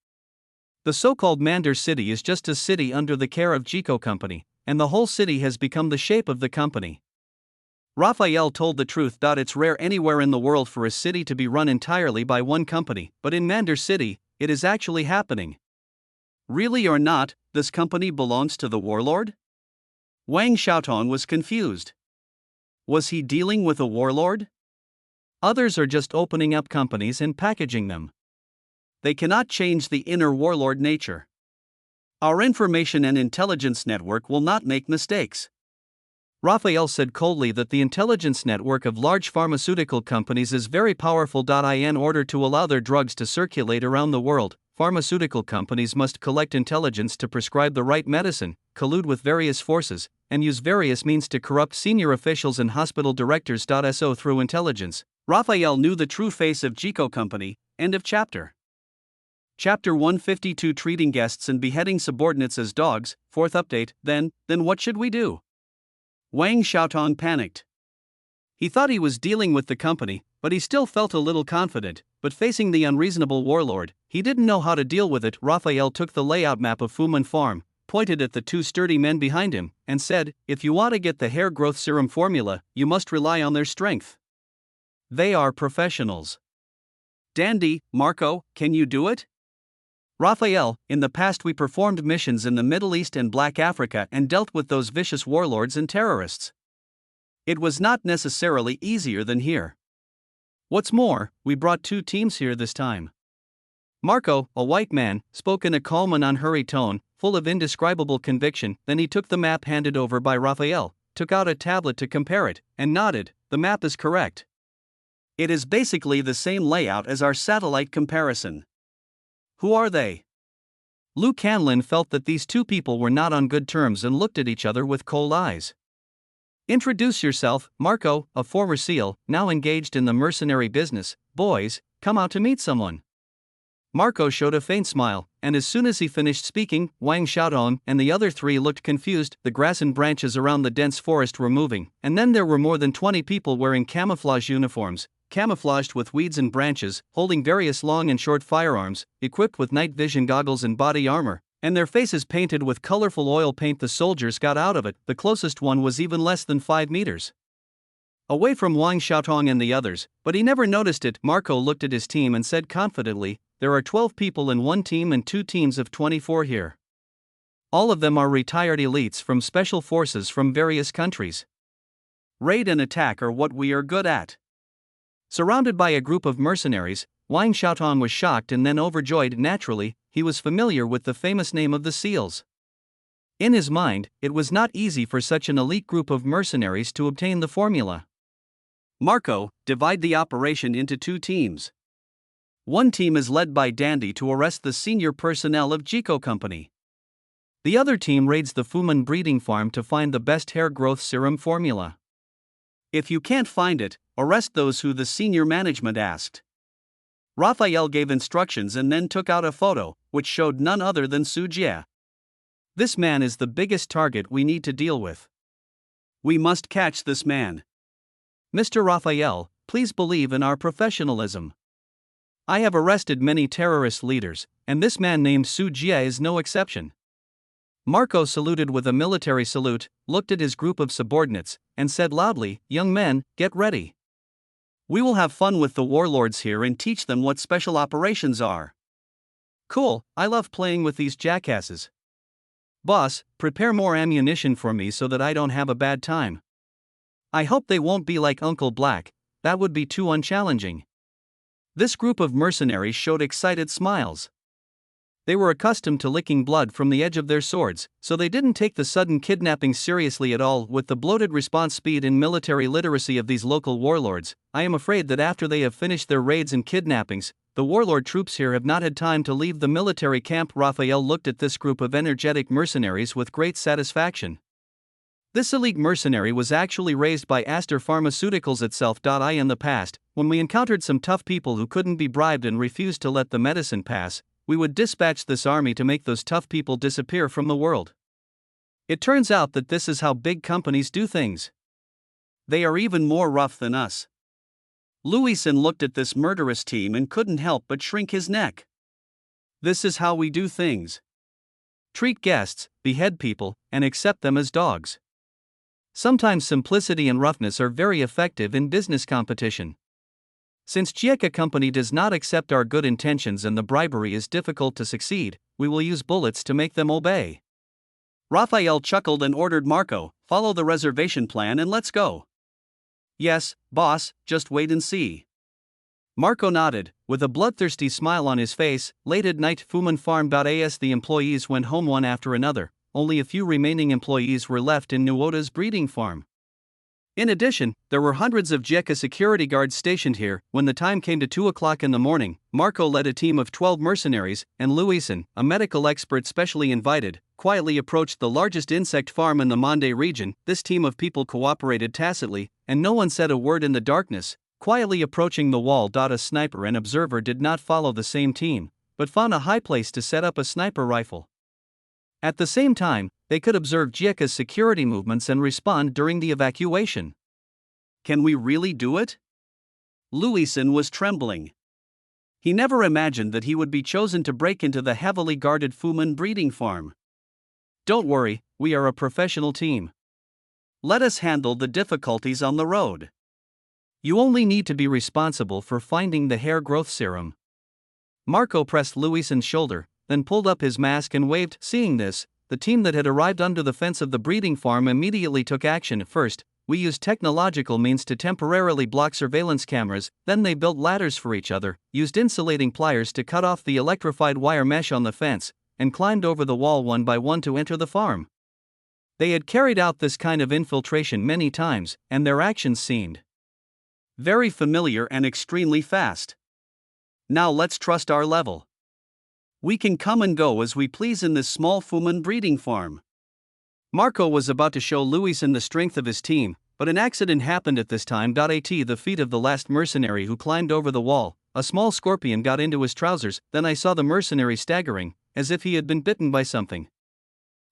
The so-called Mandar city is just a city under the care of Jico Company, and the whole city has become the shape of the company." Raphael told the truth. It's rare anywhere in the world for a city to be run entirely by one company, but in Mandar City, it is actually happening. Really or not, this company belongs to the warlord? Wang Xiaotong was confused. Was he dealing with a warlord? Others are just opening up companies and packaging them. They cannot change the inner warlord nature. Our information and intelligence network will not make mistakes. Raphael said coldly that the intelligence network of large pharmaceutical companies is very powerful. In order to allow their drugs to circulate around the world, pharmaceutical companies must collect intelligence to prescribe the right medicine, collude with various forces, and use various means to corrupt senior officials and hospital directors. So through intelligence, Raphael knew the true face of Jico Company. End of chapter. Chapter 152 Treating guests and beheading subordinates as dogs. Fourth update. Then what should we do? Wang Xiaotong panicked. He thought he was dealing with the company, but he still felt a little confident. But facing the unreasonable warlord, he didn't know how to deal with it. Raphael took the layout map of Fuman Farm, pointed at the 2 sturdy men behind him, and said, "If you want to get the hair growth serum formula, you must rely on their strength. They are professionals. Dandy, Marco, can you do it?" Raphael, in the past we performed missions in the Middle East and Black Africa and dealt with those vicious warlords and terrorists. It was not necessarily easier than here. What's more, we brought 2 teams here this time. Marco, a white man, spoke in a calm and unhurried tone, full of indescribable conviction. Then he took the map handed over by Raphael, took out a tablet to compare it, and nodded. The map is correct. It is basically the same layout as our satellite comparison. Who are they? Lou Canlin felt that these two people were not on good terms and looked at each other with cold eyes. Introduce yourself, Marco, a former SEAL, now engaged in the mercenary business. Boys, come out to meet someone. Marco showed a faint smile, and as soon as he finished speaking, Wang Xiaotong and the other three looked confused. The grass and branches around the dense forest were moving, and then there were more than 20 people wearing camouflage uniforms, camouflaged with weeds and branches, holding various long and short firearms, equipped with night vision goggles and body armor, and their faces painted with colorful oil paint the soldiers got out of it. The closest one was even less than 5 meters away from Wang Xiaotong and the others, but he never noticed it. Marco looked at his team and said confidently, "There are 12 people in one team and 2 teams of 24 here. All of them are retired elites from special forces from various countries. Raid and attack are what we are good at." Surrounded by a group of mercenaries, Wang Xiaotong was shocked and then overjoyed. Naturally, he was familiar with the famous name of the SEALs. In his mind, it was not easy for such an elite group of mercenaries to obtain the formula. Marco, divide the operation into 2 teams. One team is led by Dandy to arrest the senior personnel of Jico Company. The other team raids the Fuman breeding farm to find the best hair growth serum formula. If you can't find it, arrest those who the senior management asked. Raphael gave instructions and then took out a photo, which showed none other than Su Jie. This man is the biggest target we need to deal with. We must catch this man. Mr. Raphael, please believe in our professionalism. I have arrested many terrorist leaders, and this man named Su Jie is no exception. Marco saluted with a military salute, looked at his group of subordinates, and said loudly, "Young men, get ready. We will have fun with the warlords here and teach them what special operations are." Cool, I love playing with these jackasses. Boss, prepare more ammunition for me so that I don't have a bad time. I hope they won't be like Uncle Black, that would be too unchallenging. This group of mercenaries showed excited smiles. They were accustomed to licking blood from the edge of their swords, so they didn't take the sudden kidnapping seriously at all. With the bloated response speed and military literacy of these local warlords, I am afraid that after they have finished their raids and kidnappings, the warlord troops here have not had time to leave the military camp. Raphael looked at this group of energetic mercenaries with great satisfaction. This elite mercenary was actually raised by Aster Pharmaceuticals itself. In the past, when we encountered some tough people who couldn't be bribed and refused to let the medicine pass, we would dispatch this army to make those tough people disappear from the world. It turns out that this is how big companies do things. They are even more rough than us. Louison looked at this murderous team and couldn't help but shrink his neck. This is how we do things. Treat guests, behead people, and accept them as dogs. Sometimes simplicity and roughness are very effective in business competition. Since Jieka Company does not accept our good intentions and the bribery is difficult to succeed, we will use bullets to make them obey. Raphael chuckled and ordered Marco, "Follow the reservation plan and let's go." "Yes, boss, just wait and see." Marco nodded, with a bloodthirsty smile on his face. Late at night, Fuman Farm. As the employees went home one after another, only a few remaining employees were left in Nuota's breeding farm. In addition, there were hundreds of Jieka security guards stationed here. When the time came to 2 o'clock in the morning, Marco led a team of 12 mercenaries, and Louison, a medical expert specially invited, quietly approached the largest insect farm in the Mande region. This team of people cooperated tacitly, and no one said a word in the darkness, quietly approaching the wall. A sniper and observer did not follow the same team, but found a high place to set up a sniper rifle. At the same time, they could observe Jieka's security movements and respond during the evacuation. Can we really do it? Louison was trembling. He never imagined that he would be chosen to break into the heavily guarded Fuman breeding farm. Don't worry, we are a professional team. Let us handle the difficulties on the road. You only need to be responsible for finding the hair growth serum. Marco pressed Louison's shoulder, then pulled up his mask and waved. Seeing this, the team that had arrived under the fence of the breeding farm immediately took action. First, we used technological means to temporarily block surveillance cameras, then they built ladders for each other, used insulating pliers to cut off the electrified wire mesh on the fence, and climbed over the wall one by one to enter the farm. They had carried out this kind of infiltration many times, and their actions seemed very familiar and extremely fast. Now let's trust our level. We can come and go as we please in this small Fuman breeding farm. Marco was about to show Luisen the strength of his team, but an accident happened at this time. At the feet of the last mercenary who climbed over the wall, a small scorpion got into his trousers. Then I saw the mercenary staggering, as if he had been bitten by something.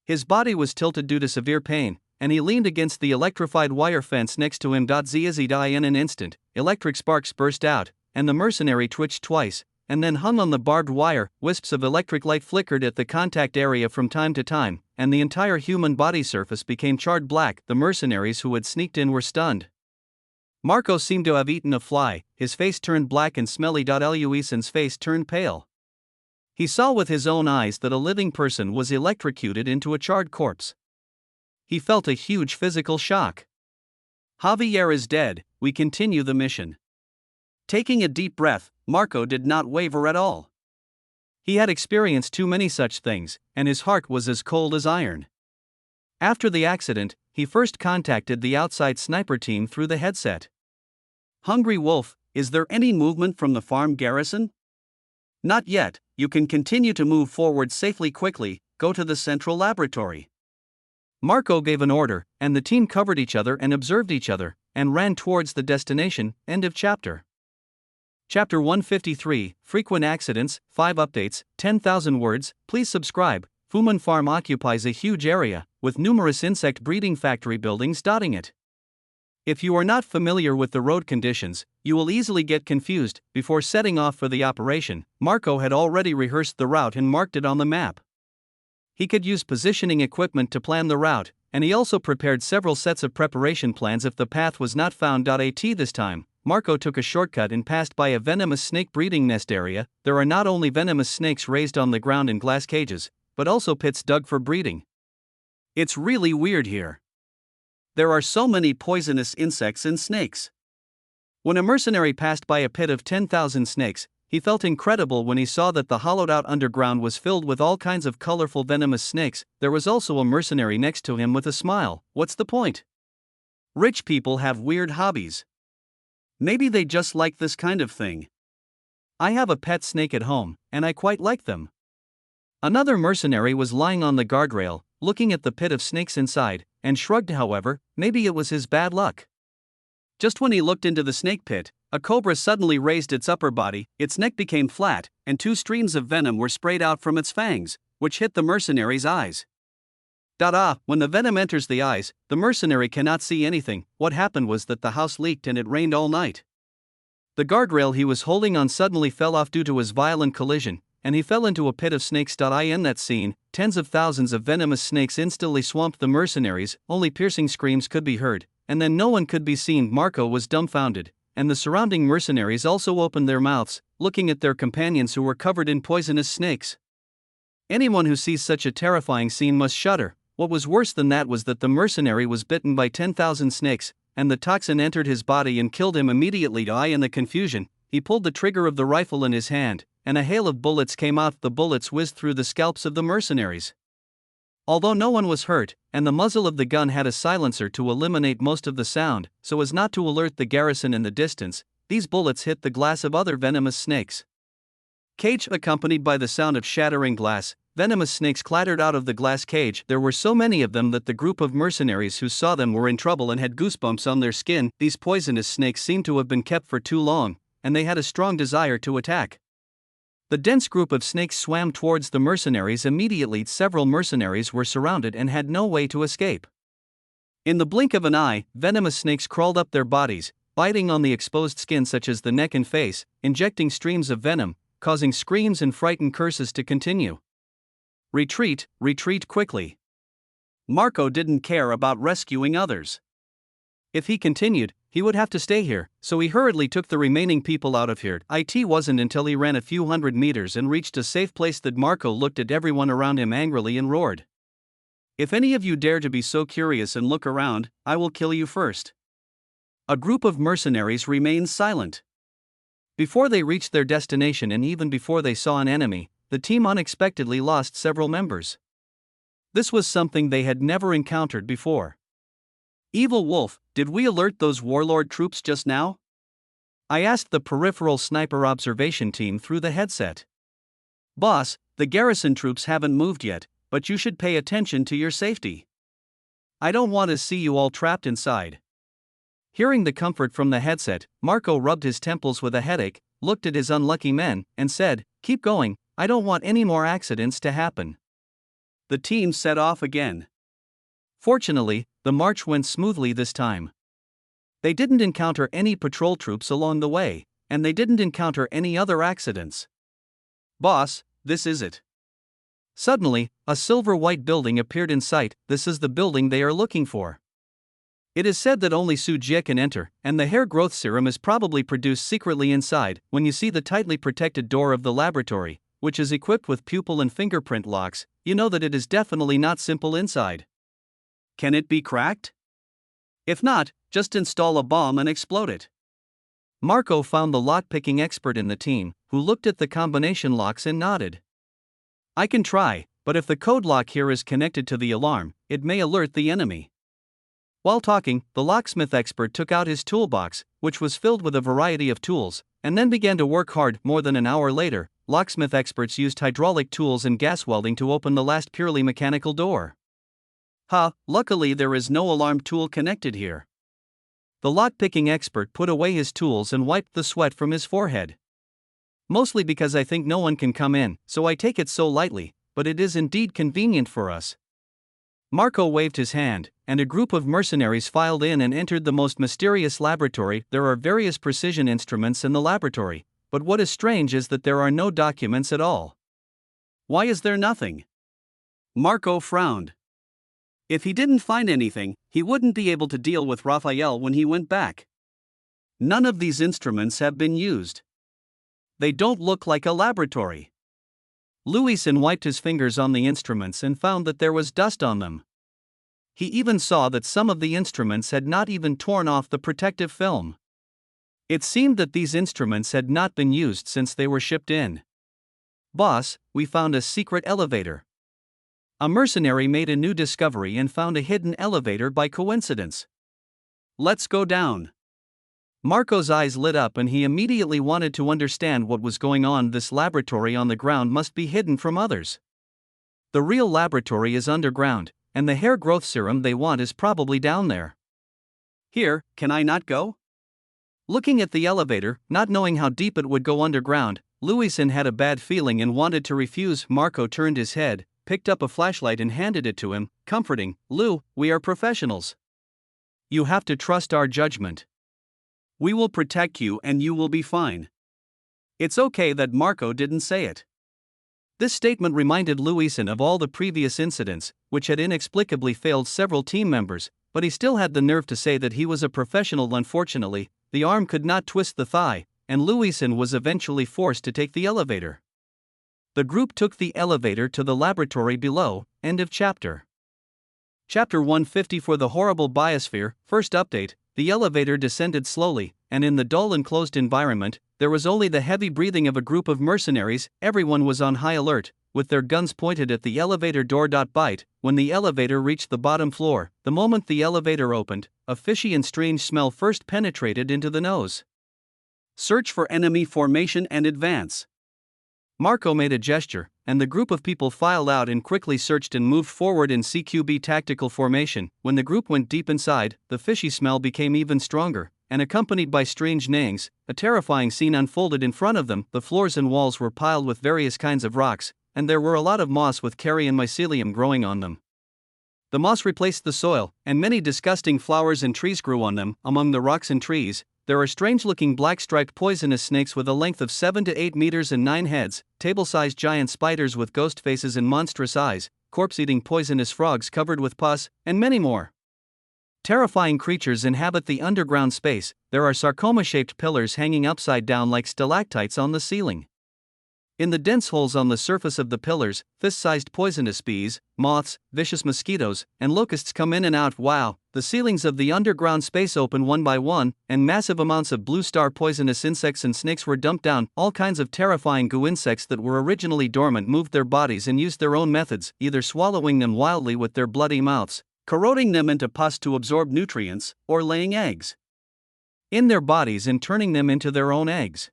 His body was tilted due to severe pain, and he leaned against the electrified wire fence next to him. In an instant, electric sparks burst out, and the mercenary twitched twice, and then hung on the barbed wire. Wisps of electric light flickered at the contact area from time to time, and the entire human body surface became charred black. The mercenaries who had sneaked in were stunned. Marco seemed to have eaten a fly, his face turned black and smelly. Luisen's face turned pale. He saw with his own eyes that a living person was electrocuted into a charred corpse. He felt a huge physical shock. Javier is dead, we continue the mission. Taking a deep breath, Marco did not waver at all. He had experienced too many such things, and his heart was as cold as iron. After the accident, he first contacted the outside sniper team through the headset. Hungry Wolf, is there any movement from the farm garrison? Not yet, you can continue to move forward safely. Quickly, go to the central laboratory. Marco gave an order, and the team covered each other and observed each other, and ran towards the destination. End of chapter. Chapter 153, Frequent Accidents, 5 Updates, 10,000 words. Please subscribe. Fuman Farm occupies a huge area, with numerous insect breeding factory buildings dotting it. If you are not familiar with the road conditions, you will easily get confused. Before setting off for the operation, Marco had already rehearsed the route and marked it on the map. He could use positioning equipment to plan the route, and he also prepared several sets of preparation plans if the path was not found. This time, Marco took a shortcut and passed by a venomous snake breeding nest area. There are not only venomous snakes raised on the ground in glass cages, but also pits dug for breeding. It's really weird here. There are so many poisonous insects and snakes. When a mercenary passed by a pit of 10,000 snakes, he felt incredible when he saw that the hollowed-out underground was filled with all kinds of colorful venomous snakes. There was also a mercenary next to him with a smile. What's the point? Rich people have weird hobbies. Maybe they just like this kind of thing. I have a pet snake at home, and I quite like them. Another mercenary was lying on the guardrail, looking at the pit of snakes inside, and shrugged. However, maybe it was his bad luck. Just when he looked into the snake pit, a cobra suddenly raised its upper body, its neck became flat, and 2 streams of venom were sprayed out from its fangs, which hit the mercenary's eyes. When the venom enters the eyes, the mercenary cannot see anything. What happened was that the house leaked and it rained all night. The guardrail he was holding on suddenly fell off due to his violent collision, and he fell into a pit of snakes. In that scene, tens of thousands of venomous snakes instantly swamped the mercenaries. Only piercing screams could be heard, and then no one could be seen. Marco was dumbfounded, and the surrounding mercenaries also opened their mouths, looking at their companions who were covered in poisonous snakes. Anyone who sees such a terrifying scene must shudder. What was worse than that was that the mercenary was bitten by 10,000 snakes, and the toxin entered his body and killed him immediately. In the confusion, he pulled the trigger of the rifle in his hand, and a hail of bullets came out. The bullets whizzed through the scalps of the mercenaries. Although no one was hurt, and the muzzle of the gun had a silencer to eliminate most of the sound, so as not to alert the garrison in the distance, these bullets hit the glass of other venomous snakes. Cage accompanied by the sound of shattering glass, venomous snakes clattered out of the glass cage. There were so many of them that the group of mercenaries who saw them were in trouble and had goosebumps on their skin. These poisonous snakes seemed to have been kept for too long, and they had a strong desire to attack. The dense group of snakes swam towards the mercenaries immediately. Several mercenaries were surrounded and had no way to escape. In the blink of an eye, venomous snakes crawled up their bodies, biting on the exposed skin such as the neck and face, injecting streams of venom, causing screams and frightened curses to continue. Retreat, retreat quickly. Marco didn't care about rescuing others. If he continued, he would have to stay here, so he hurriedly took the remaining people out of here. It wasn't until he ran a few hundred meters and reached a safe place that Marco looked at everyone around him angrily and roared. If any of you dare to be so curious and look around, I will kill you first. A group of mercenaries remained silent. Before they reached their destination and even before they saw an enemy, the team unexpectedly lost several members. This was something they had never encountered before. Evil Wolf, did we alert those warlord troops just now? I asked the peripheral sniper observation team through the headset. Boss, the garrison troops haven't moved yet, but you should pay attention to your safety. I don't want to see you all trapped inside. Hearing the comfort from the headset, Marco rubbed his temples with a headache, looked at his unlucky men, and said, "Keep going, I don't want any more accidents to happen." The team set off again. Fortunately, the march went smoothly this time. They didn't encounter any patrol troops along the way, and they didn't encounter any other accidents. Boss, this is it. Suddenly, a silver-white building appeared in sight. This is the building they are looking for. It is said that only Su Jie can enter, and the hair growth serum is probably produced secretly inside. When you see the tightly protected door of the laboratory, which is equipped with pupil and fingerprint locks, you know that it is definitely not simple inside. Can it be cracked? If not, just install a bomb and explode it. Marco found the lock-picking expert in the team, who looked at the combination locks and nodded. I can try, but if the code lock here is connected to the alarm, it may alert the enemy. While talking, the locksmith expert took out his toolbox, which was filled with a variety of tools, and then began to work hard. More than an hour later, locksmith experts used hydraulic tools and gas welding to open the last purely mechanical door. Luckily there is no alarm tool connected here. The lock-picking expert put away his tools and wiped the sweat from his forehead. Mostly because I think no one can come in, so I take it so lightly, but it is indeed convenient for us. Marco waved his hand, and a group of mercenaries filed in and entered the most mysterious laboratory. There are various precision instruments in the laboratory, but what is strange is that there are no documents at all. Why is there nothing? Marco frowned. If he didn't find anything, he wouldn't be able to deal with Raphael when he went back. None of these instruments have been used. They don't look like a laboratory. Louison wiped his fingers on the instruments and found that there was dust on them. He even saw that some of the instruments had not even torn off the protective film. It seemed that these instruments had not been used since they were shipped in. Boss, we found a secret elevator. A mercenary made a new discovery and found a hidden elevator by coincidence. Let's go down. Marco's eyes lit up and he immediately wanted to understand what was going on. This laboratory on the ground must be hidden from others. The real laboratory is underground, and the hair growth serum they want is probably down there. Here, can I not go? Looking at the elevator, not knowing how deep it would go underground, Louison had a bad feeling and wanted to refuse. Marco turned his head, picked up a flashlight and handed it to him, comforting, "Lou, we are professionals. You have to trust our judgment. We will protect you and you will be fine." It's okay that Marco didn't say it. This statement reminded Louison of all the previous incidents, which had inexplicably failed several team members, but he still had the nerve to say that he was a professional. Unfortunately, the arm could not twist the thigh, and Louison was eventually forced to take the elevator. The group took the elevator to the laboratory below. End of chapter. Chapter 150 For the horrible biosphere. First update. The elevator descended slowly, and in the dull enclosed environment, there was only the heavy breathing of a group of mercenaries. Everyone was on high alert, with their guns pointed at the elevator door. Bite. When the elevator reached the bottom floor, the moment the elevator opened, a fishy and strange smell first penetrated into the nose. Search for enemy formation and advance. Marco made a gesture, and the group of people filed out and quickly searched and moved forward in CQB tactical formation. When the group went deep inside, the fishy smell became even stronger, and accompanied by strange neighings, a terrifying scene unfolded in front of them. The floors and walls were piled with various kinds of rocks, and there were a lot of moss with carrion mycelium growing on them. The moss replaced the soil, and many disgusting flowers and trees grew on them. Among the rocks and trees, there are strange-looking black-striped poisonous snakes with a length of 7 to 8 meters and 9 heads, table-sized giant spiders with ghost faces and monstrous eyes, corpse-eating poisonous frogs covered with pus, and many more. Terrifying creatures inhabit the underground space. There are sarcoma-shaped pillars hanging upside down like stalactites on the ceiling. In the dense holes on the surface of the pillars, fist-sized poisonous bees, moths, vicious mosquitoes, and locusts come in and out. Wow, the ceilings of the underground space open one by one, and massive amounts of blue star poisonous insects and snakes were dumped down. All kinds of terrifying goo insects that were originally dormant moved their bodies and used their own methods, either swallowing them wildly with their bloody mouths, corroding them into pus to absorb nutrients, or laying eggs in their bodies and turning them into their own eggs.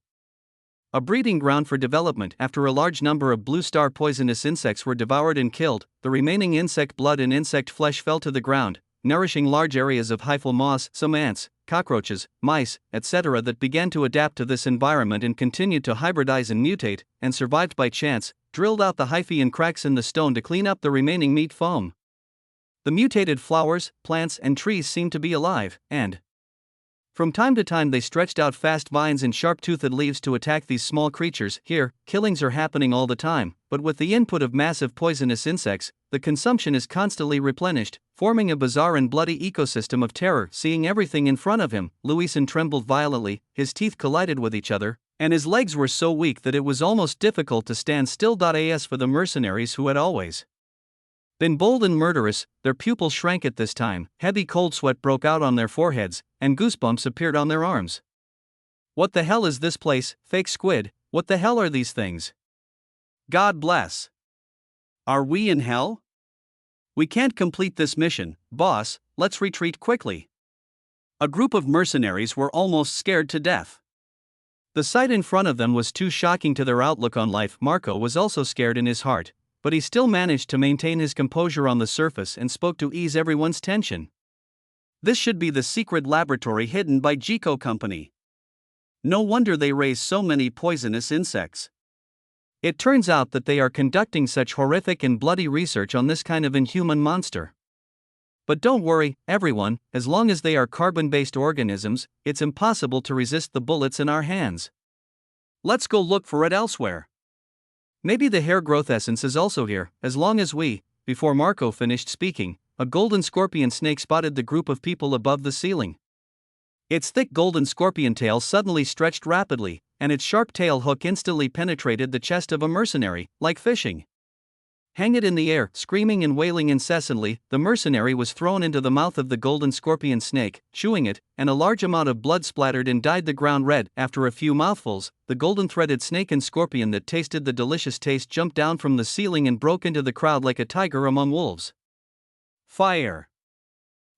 A breeding ground for development. After a large number of blue star poisonous insects were devoured and killed, the remaining insect blood and insect flesh fell to the ground, nourishing large areas of hyphal moths, some ants, cockroaches, mice, etc. that began to adapt to this environment and continued to hybridize and mutate, and survived by chance, drilled out the hyphae and cracks in the stone to clean up the remaining meat foam. The mutated flowers, plants, and trees seemed to be alive, and from time to time they stretched out fast vines and sharp-toothed leaves to attack these small creatures. Here, killings are happening all the time, but with the input of massive poisonous insects, the consumption is constantly replenished, forming a bizarre and bloody ecosystem of terror. Seeing everything in front of him, Luisen trembled violently, his teeth collided with each other, and his legs were so weak that it was almost difficult to stand still. As for the mercenaries who had always been bold and murderous, their pupils shrank at this time, heavy cold sweat broke out on their foreheads, and goosebumps appeared on their arms. What the hell is this place, fake squid? What the hell are these things? God bless. Are we in hell? We can't complete this mission, boss, let's retreat quickly. A group of mercenaries were almost scared to death. The sight in front of them was too shocking to their outlook on life. Marco was also scared in his heart, but he still managed to maintain his composure on the surface and spoke to ease everyone's tension. This should be the secret laboratory hidden by Jico Company. No wonder they raise so many poisonous insects. It turns out that they are conducting such horrific and bloody research on this kind of inhuman monster. But don't worry, everyone, as long as they are carbon-based organisms, it's impossible to resist the bullets in our hands. Let's go look for it elsewhere. Maybe the hair growth essence is also here, as long as we. Before Marco finished speaking, a golden scorpion snake spotted the group of people above the ceiling. Its thick golden scorpion tail suddenly stretched rapidly, and its sharp tail hook instantly penetrated the chest of a mercenary, like fishing. Hang it in the air, screaming and wailing incessantly, the mercenary was thrown into the mouth of the golden scorpion snake, chewing it, and a large amount of blood splattered and dyed the ground red. After a few mouthfuls, the golden-threaded snake and scorpion that tasted the delicious taste jumped down from the ceiling and broke into the crowd like a tiger among wolves. Fire!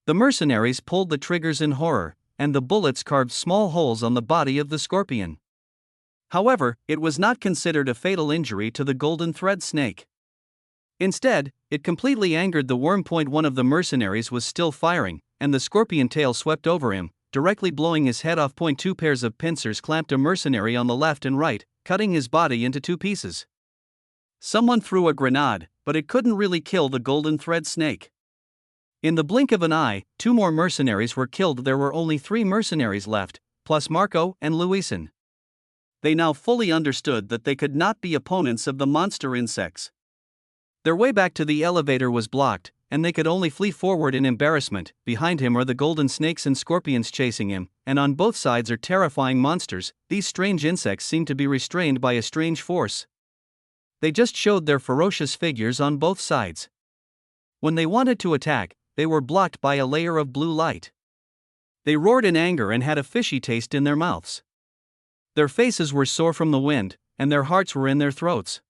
The mercenaries pulled the triggers in horror, and the bullets carved small holes on the body of the scorpion. However, it was not considered a fatal injury to the golden thread snake. Instead, it completely angered the worm. One of the mercenaries was still firing, and the scorpion tail swept over him, directly blowing his head off. 2 pairs of pincers clamped a mercenary on the left and right, cutting his body into 2 pieces. Someone threw a grenade, but it couldn't really kill the golden thread snake. In the blink of an eye, 2 more mercenaries were killed. There were only 3 mercenaries left, plus Marco and Luisen. They now fully understood that they could not be opponents of the monster insects. Their way back to the elevator was blocked, and they could only flee forward in embarrassment. Behind him are the golden snakes and scorpions chasing him, and on both sides are terrifying monsters. These strange insects seem to be restrained by a strange force. They just showed their ferocious figures on both sides. When they wanted to attack, they were blocked by a layer of blue light. They roared in anger and had a fishy taste in their mouths. Their faces were sore from the wind, and their hearts were in their throats.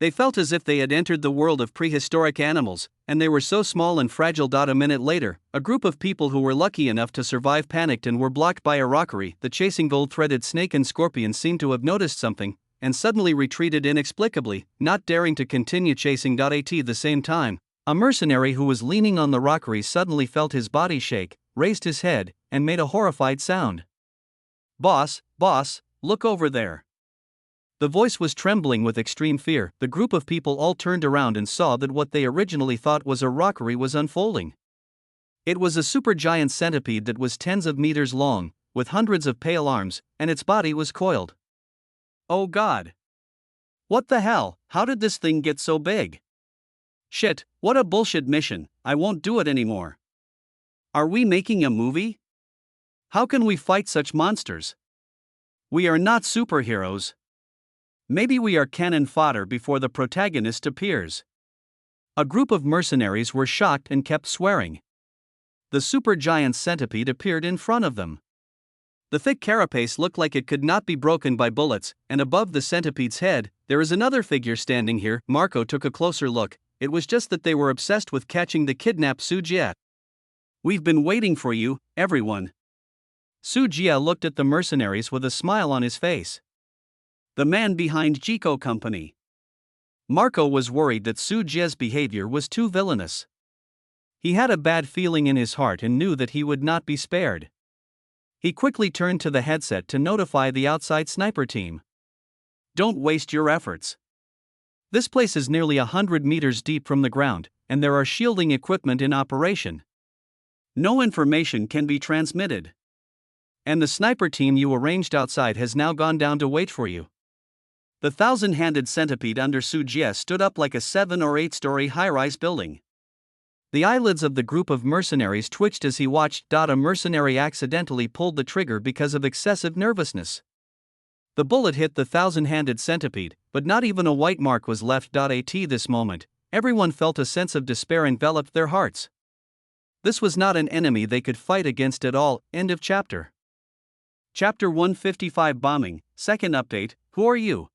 They felt as if they had entered the world of prehistoric animals, and they were so small and fragile. A minute later, a group of people who were lucky enough to survive panicked and were blocked by a rockery. The chasing gold-threaded snake and scorpion seemed to have noticed something, and suddenly retreated inexplicably, not daring to continue chasing. At the same time, a mercenary who was leaning on the rockery suddenly felt his body shake, raised his head, and made a horrified sound. Boss, look over there. The voice was trembling with extreme fear. The group of people all turned around and saw that what they originally thought was a rockery was unfolding. It was a supergiant centipede that was tens of meters long, with hundreds of pale arms, and its body was coiled. Oh God! What the hell, how did this thing get so big? Shit, what a bullshit mission, I won't do it anymore. Are we making a movie? How can we fight such monsters? We are not superheroes. Maybe we are cannon fodder before the protagonist appears. A group of mercenaries were shocked and kept swearing. The supergiant centipede appeared in front of them. The thick carapace looked like it could not be broken by bullets, and above the centipede's head, there is another figure standing here. Marco took a closer look. It was just that they were obsessed with catching the kidnapped Su Jie. We've been waiting for you, everyone. Su Jie looked at the mercenaries with a smile on his face. The man behind Jiko Company. Marco was worried that Su Jie's behavior was too villainous. He had a bad feeling in his heart and knew that he would not be spared. He quickly turned to the headset to notify the outside sniper team. Don't waste your efforts. This place is nearly 100 meters deep from the ground, and there are shielding equipment in operation. No information can be transmitted. And the sniper team you arranged outside has now gone down to wait for you. The thousand-handed centipede under Su Jie stood up like a 7 or 8-story high-rise building. The eyelids of the group of mercenaries twitched as he watched. A mercenary accidentally pulled the trigger because of excessive nervousness. The bullet hit the thousand-handed centipede, but not even a white mark was left. At this moment, everyone felt a sense of despair enveloped their hearts. This was not an enemy they could fight against at all. End of chapter. Chapter 155 Bombing, second update. Who are you?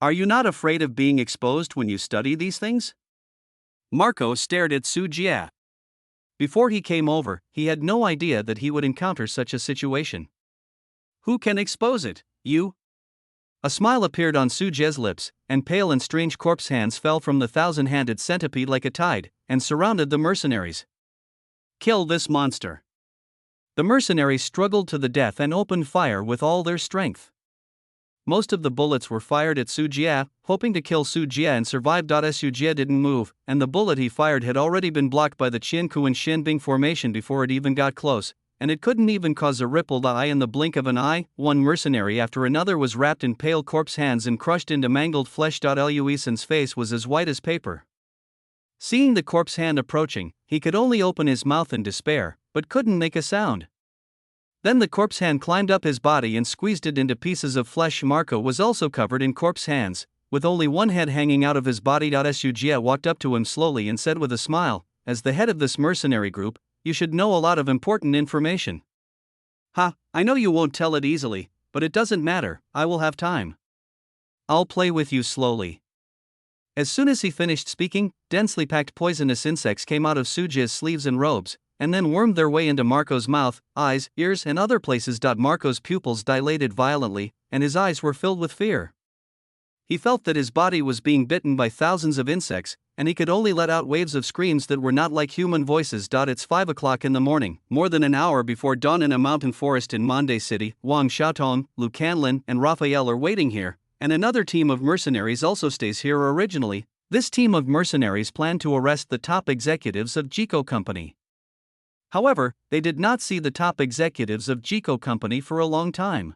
Are you not afraid of being exposed when you study these things? Marco stared at Su Jie. Before he came over, he had no idea that he would encounter such a situation. Who can expose it, you? A smile appeared on Su Jie's lips, and pale and strange corpse hands fell from the thousand-handed centipede like a tide, and surrounded the mercenaries. Kill this monster. The mercenaries struggled to the death and opened fire with all their strength. Most of the bullets were fired at Su Jie, hoping to kill Su Jie and survive. Su Jie didn't move, and the bullet he fired had already been blocked by the Qianku and Shenbing formation before it even got close, and it couldn't even cause a rippled eye in the blink of an eye. One mercenary after another was wrapped in pale corpse hands and crushed into mangled flesh. Luisen's face was as white as paper. Seeing the corpse hand approaching, he could only open his mouth in despair, but couldn't make a sound. Then the corpse hand climbed up his body and squeezed it into pieces of flesh. Marco was also covered in corpse hands, with only one head hanging out of his body. Su Jie walked up to him slowly and said with a smile, as the head of this mercenary group, you should know a lot of important information. Ha, I know you won't tell it easily, but it doesn't matter, I will have time. I'll play with you slowly. As soon as he finished speaking, densely packed poisonous insects came out of Su Jie's sleeves and robes, and then wormed their way into Marco's mouth, eyes, ears, and other places. Marco's pupils dilated violently, and his eyes were filled with fear. He felt that his body was being bitten by thousands of insects, and he could only let out waves of screams that were not like human voices. It's 5 o'clock in the morning, more than an hour before dawn in a mountain forest in Monde City. Wang Xiaotong, Lu Canlin, and Raphael are waiting here, and another team of mercenaries also stays here. Originally, this team of mercenaries planned to arrest the top executives of Jiko Company. However, they did not see the top executives of Jiko Company for a long time.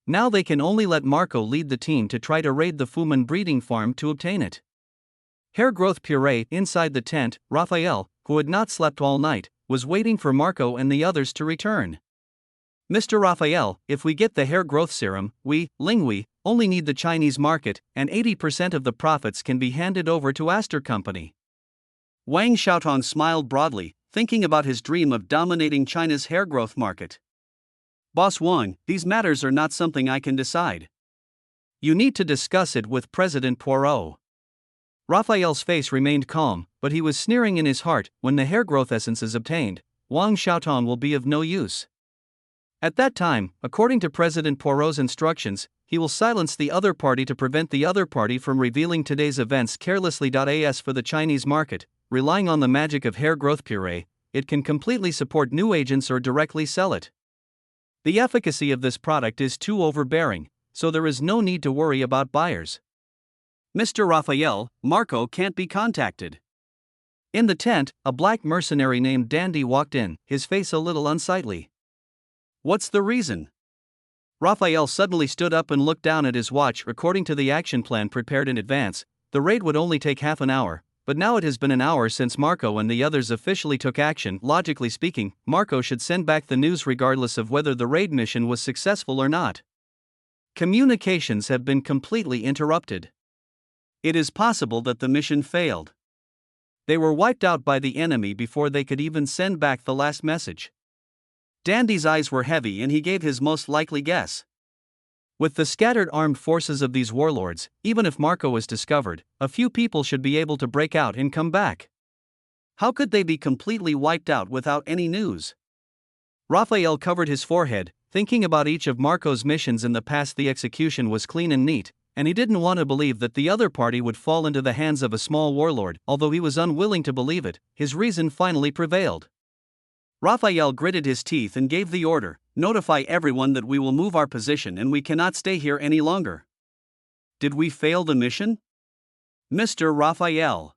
Now they can only let Marco lead the team to try to raid the Fuman breeding farm to obtain it. Hair growth puree. Inside the tent, Raphael, who had not slept all night, was waiting for Marco and the others to return. Mr. Raphael, if we get the hair growth serum, we, Linghui, only need the Chinese market, and 80% of the profits can be handed over to Aster Company. Wang Xiaotong smiled broadly, thinking about his dream of dominating China's hair growth market. Boss Wang, these matters are not something I can decide. You need to discuss it with President Poirot. Raphael's face remained calm, but he was sneering in his heart. When the hair growth essence is obtained, Wang Xiaotong will be of no use. At that time, according to President Poirot's instructions, he will silence the other party to prevent the other party from revealing today's events carelessly. As for the Chinese market, relying on the magic of hair growth puree, it can completely support new agents or directly sell it. The efficacy of this product is too overbearing, so there is no need to worry about buyers. Mr. Raphael, Marco can't be contacted. In the tent, a black mercenary named Dandy walked in, his face a little unsightly. What's the reason? Raphael suddenly stood up and looked down at his watch. According to the action plan prepared in advance, the raid would only take half an hour, but now it has been an hour since Marco and the others officially took action. Logically speaking, Marco should send back the news regardless of whether the raid mission was successful or not. Communications have been completely interrupted. It is possible that the mission failed. They were wiped out by the enemy before they could even send back the last message. Dandy's eyes were heavy and he gave his most likely guess. With the scattered armed forces of these warlords, even if Marco was discovered, a few people should be able to break out and come back. How could they be completely wiped out without any news? Raphael covered his forehead, thinking about each of Marco's missions in the past. The execution was clean and neat, and he didn't want to believe that the other party would fall into the hands of a small warlord. Although he was unwilling to believe it, his reason finally prevailed. Raphael gritted his teeth and gave the order, "Notify everyone that we will move our position and we cannot stay here any longer." Did we fail the mission? Mr. Raphael.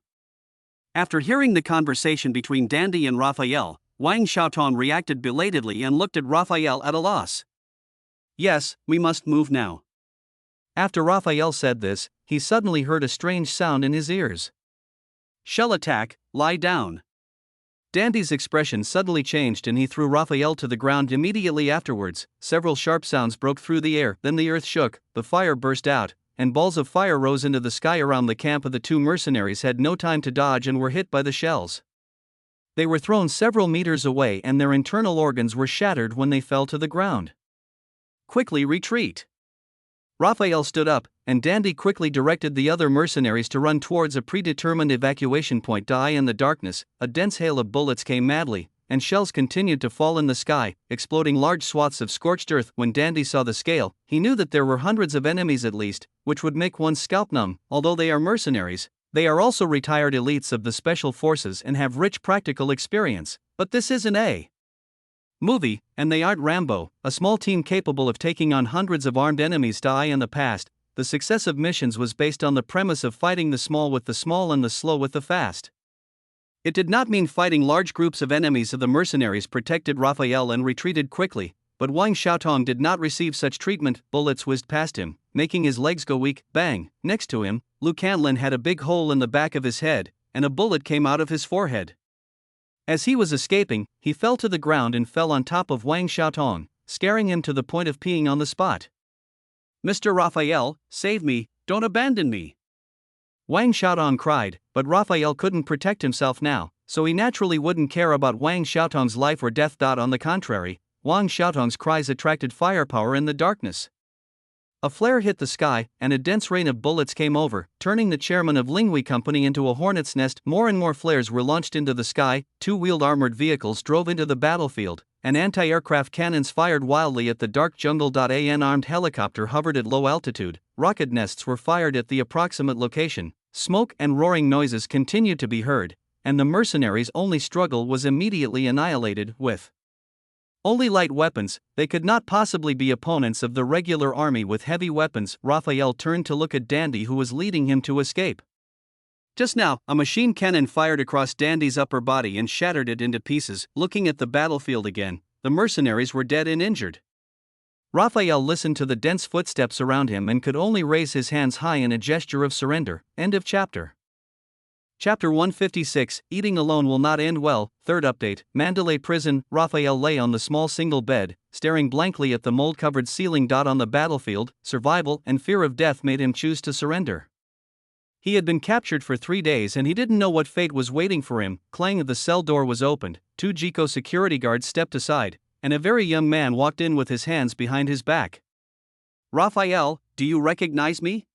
After hearing the conversation between Dandy and Raphael, Wang Xiaotong reacted belatedly and looked at Raphael at a loss. "Yes, we must move now." After Raphael said this, he suddenly heard a strange sound in his ears. "Shell attack, lie down." Dandy's expression suddenly changed and he threw Raphael to the ground immediately afterwards. Several sharp sounds broke through the air, then the earth shook, the fire burst out, and balls of fire rose into the sky around the camp. Of the two mercenaries had no time to dodge and were hit by the shells. They were thrown several meters away and their internal organs were shattered when they fell to the ground. "Quickly retreat." Raphael stood up, and Dandy quickly directed the other mercenaries to run towards a predetermined evacuation point. Die in the darkness, a dense hail of bullets came madly, and shells continued to fall in the sky, exploding large swaths of scorched earth. When Dandy saw the scale, he knew that there were hundreds of enemies at least, which would make one's scalp numb. Although they are mercenaries, they are also retired elites of the special forces and have rich practical experience. But this isn't a movie, and they aren't Rambo, a small team capable of taking on hundreds of armed enemies. In the past, the success of missions was based on the premise of fighting the small with the small and the slow with the fast. It did not mean fighting large groups of enemies. The mercenaries protected Raphael and retreated quickly, but Wang Xiaotong did not receive such treatment. Bullets whizzed past him, making his legs go weak. Bang! Next to him, Lu Canlin had a big hole in the back of his head, and a bullet came out of his forehead. As he was escaping, he fell to the ground and fell on top of Wang Xiaotong, scaring him to the point of peeing on the spot. "Mr. Raphael, save me, don't abandon me!" Wang Xiaotong cried, but Raphael couldn't protect himself now, so he naturally wouldn't care about Wang Xiaotong's life or death. On the contrary, Wang Xiaotong's cries attracted firepower in the darkness. A flare hit the sky, and a dense rain of bullets came over, turning the chairman of Linghui Company into a hornet's nest. More and more flares were launched into the sky, two-wheeled armored vehicles drove into the battlefield, and anti-aircraft cannons fired wildly at the dark jungle. An armed helicopter hovered at low altitude, rocket nests were fired at the approximate location, smoke and roaring noises continued to be heard, and the mercenaries' only struggle was immediately annihilated. With only light weapons, they could not possibly be opponents of the regular army with heavy weapons. Raphael turned to look at Dandy, who was leading him to escape. Just now, a machine cannon fired across Dandy's upper body and shattered it into pieces. Looking at the battlefield again, the mercenaries were dead and injured. Raphael listened to the dense footsteps around him and could only raise his hands high in a gesture of surrender. End of chapter. Chapter 156, Eating Alone Will Not End Well. Third update, Mandalay Prison. Raphael lay on the small single bed, staring blankly at the mold-covered ceiling. On the battlefield, survival and fear of death made him choose to surrender. He had been captured for 3 days and he didn't know what fate was waiting for him. Clang! The cell door was opened, 2 Jico security guards stepped aside, and a very young man walked in with his hands behind his back. "Raphael, do you recognize me?"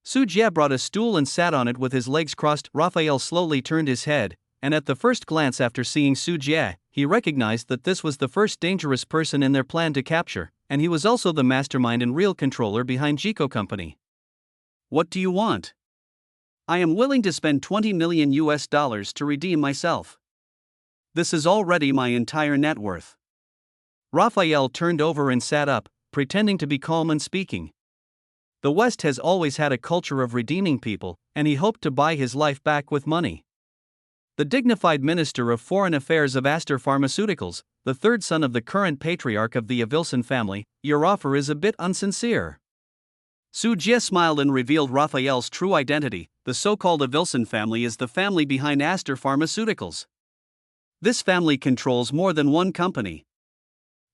Su Jie brought a stool and sat on it with his legs crossed. Raphael slowly turned his head, and at the first glance after seeing Su Jie, he recognized that this was the first dangerous person in their plan to capture, and he was also the mastermind and real controller behind Jico Company. "What do you want?" "I am willing to spend $20 million to redeem myself. This is already my entire net worth." Raphael turned over and sat up, pretending to be calm and speaking. The West has always had a culture of redeeming people, and he hoped to buy his life back with money. The dignified Minister of Foreign Affairs of Aster Pharmaceuticals, the third son of the current patriarch of the Avilson family, "Your offer is a bit insincere." Su Jie smiled and revealed Raphael's true identity. The so-called Avilson family is the family behind Aster Pharmaceuticals. This family controls more than one company.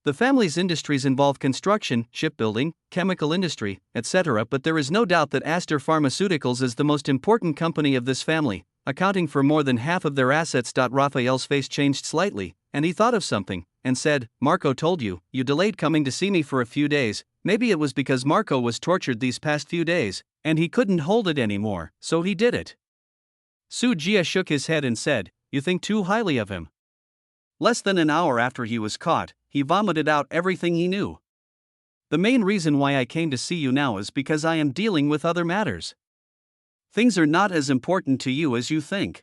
The family's industries involve construction, shipbuilding, chemical industry, etc., but there is no doubt that Aster Pharmaceuticals is the most important company of this family, accounting for more than half of their assets. Raphael's face changed slightly, and he thought of something, and said, Marco told you delayed coming to see me for a few days. Maybe it was because Marco was tortured these past few days, and he couldn't hold it anymore, so he did it. Su Jie shook his head and said, You think too highly of him. Less than an hour after he was caught, he vomited out everything he knew. The main reason why I came to see you now is because I am dealing with other matters. Things are not as important to you as you think.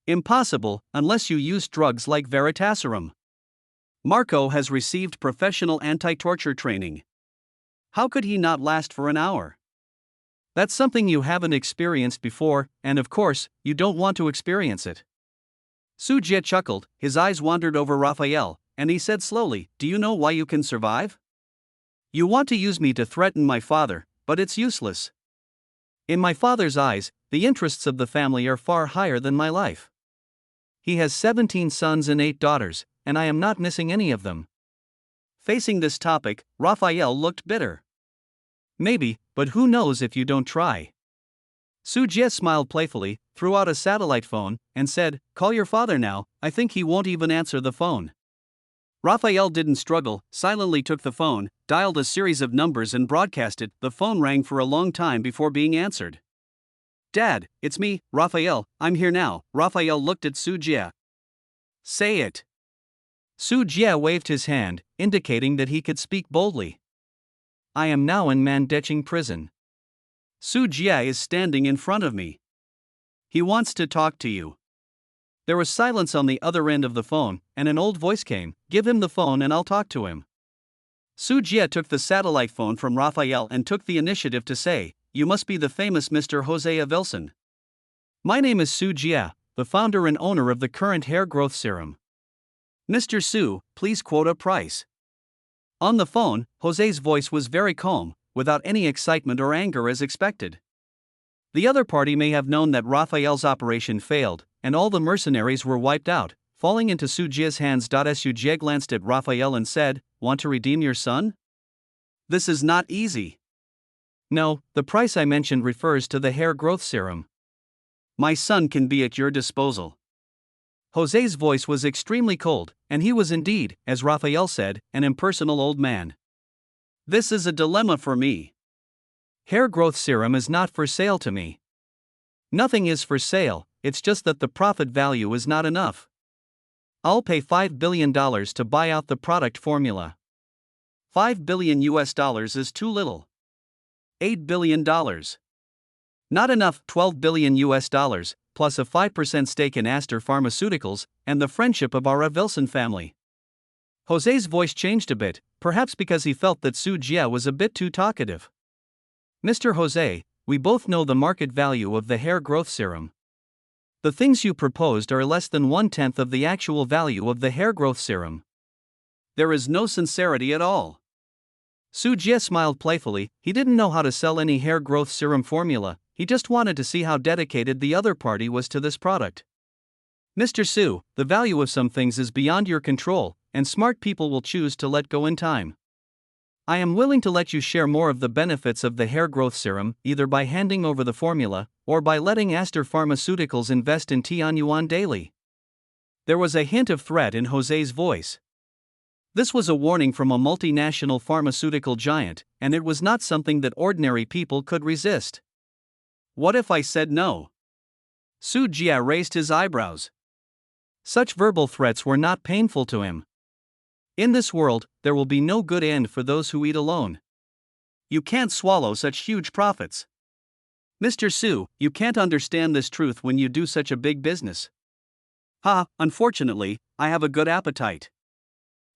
Impossible, unless you use drugs like Veritaserum. Marco has received professional anti-torture training. How could he not last for an hour? That's something you haven't experienced before, and of course, you don't want to experience it. Su Jie chuckled, his eyes wandered over Raphael, and he said slowly, Do you know why you can survive? You want to use me to threaten my father, but it's useless. In my father's eyes, the interests of the family are far higher than my life. He has 17 sons and 8 daughters, and I am not missing any of them. Facing this topic, Raphael looked bitter. Maybe, but who knows if you don't try. Su Jie smiled playfully, threw out a satellite phone, and said, Call your father now. I think he won't even answer the phone. Raphael didn't struggle, silently took the phone, dialed a series of numbers and broadcast it. The phone rang for a long time before being answered. Dad, it's me, Raphael, I'm here now. Raphael looked at Su Jie. Say it. Su Jie waved his hand, indicating that he could speak boldly. I am now in Mandeching prison. Su Jie is standing in front of me. He wants to talk to you. There was silence on the other end of the phone, and an old voice came, Give him the phone and I'll talk to him. Su Jie took the satellite phone from Raphael and took the initiative to say, You must be the famous Mr. Jose Avilson. My name is Su Jie, the founder and owner of the current hair growth serum. Mr. Su, please quote a price. On the phone, Jose's voice was very calm, without any excitement or anger as expected. The other party may have known that Raphael's operation failed, and all the mercenaries were wiped out, falling into Su Jie's hands. Su Jie glanced at Raphael and said, Want to redeem your son? This is not easy. No, the price I mentioned refers to the hair growth serum. My son can be at your disposal. Jose's voice was extremely cold, and he was indeed, as Raphael said, an impersonal old man. This is a dilemma for me. Hair growth serum is not for sale to me. Nothing is for sale, it's just that the profit value is not enough. I'll pay $5 billion to buy out the product formula. $5 billion is too little. $8 billion. Not enough. $12 billion plus a 5% stake in Aster Pharmaceuticals, and the friendship of our Avilson family. Jose's voice changed a bit, perhaps because he felt that Su Jie was a bit too talkative. Mr. Jose, we both know the market value of the hair growth serum. The things you proposed are less than 1/10 of the actual value of the hair growth serum. There is no sincerity at all. Su Jie smiled playfully. He didn't know how to sell any hair growth serum formula, he just wanted to see how dedicated the other party was to this product. Mr. Su, the value of some things is beyond your control, and smart people will choose to let go in time. I am willing to let you share more of the benefits of the hair growth serum, either by handing over the formula, or by letting Aster Pharmaceuticals invest in Tianyuan Daily. There was a hint of threat in Jose's voice. This was a warning from a multinational pharmaceutical giant, and it was not something that ordinary people could resist. What if I said no? Su Jie raised his eyebrows. Such verbal threats were not painful to him. In this world, there will be no good end for those who eat alone. You can't swallow such huge profits. Mr. Su, you can't understand this truth when you do such a big business. Unfortunately, I have a good appetite.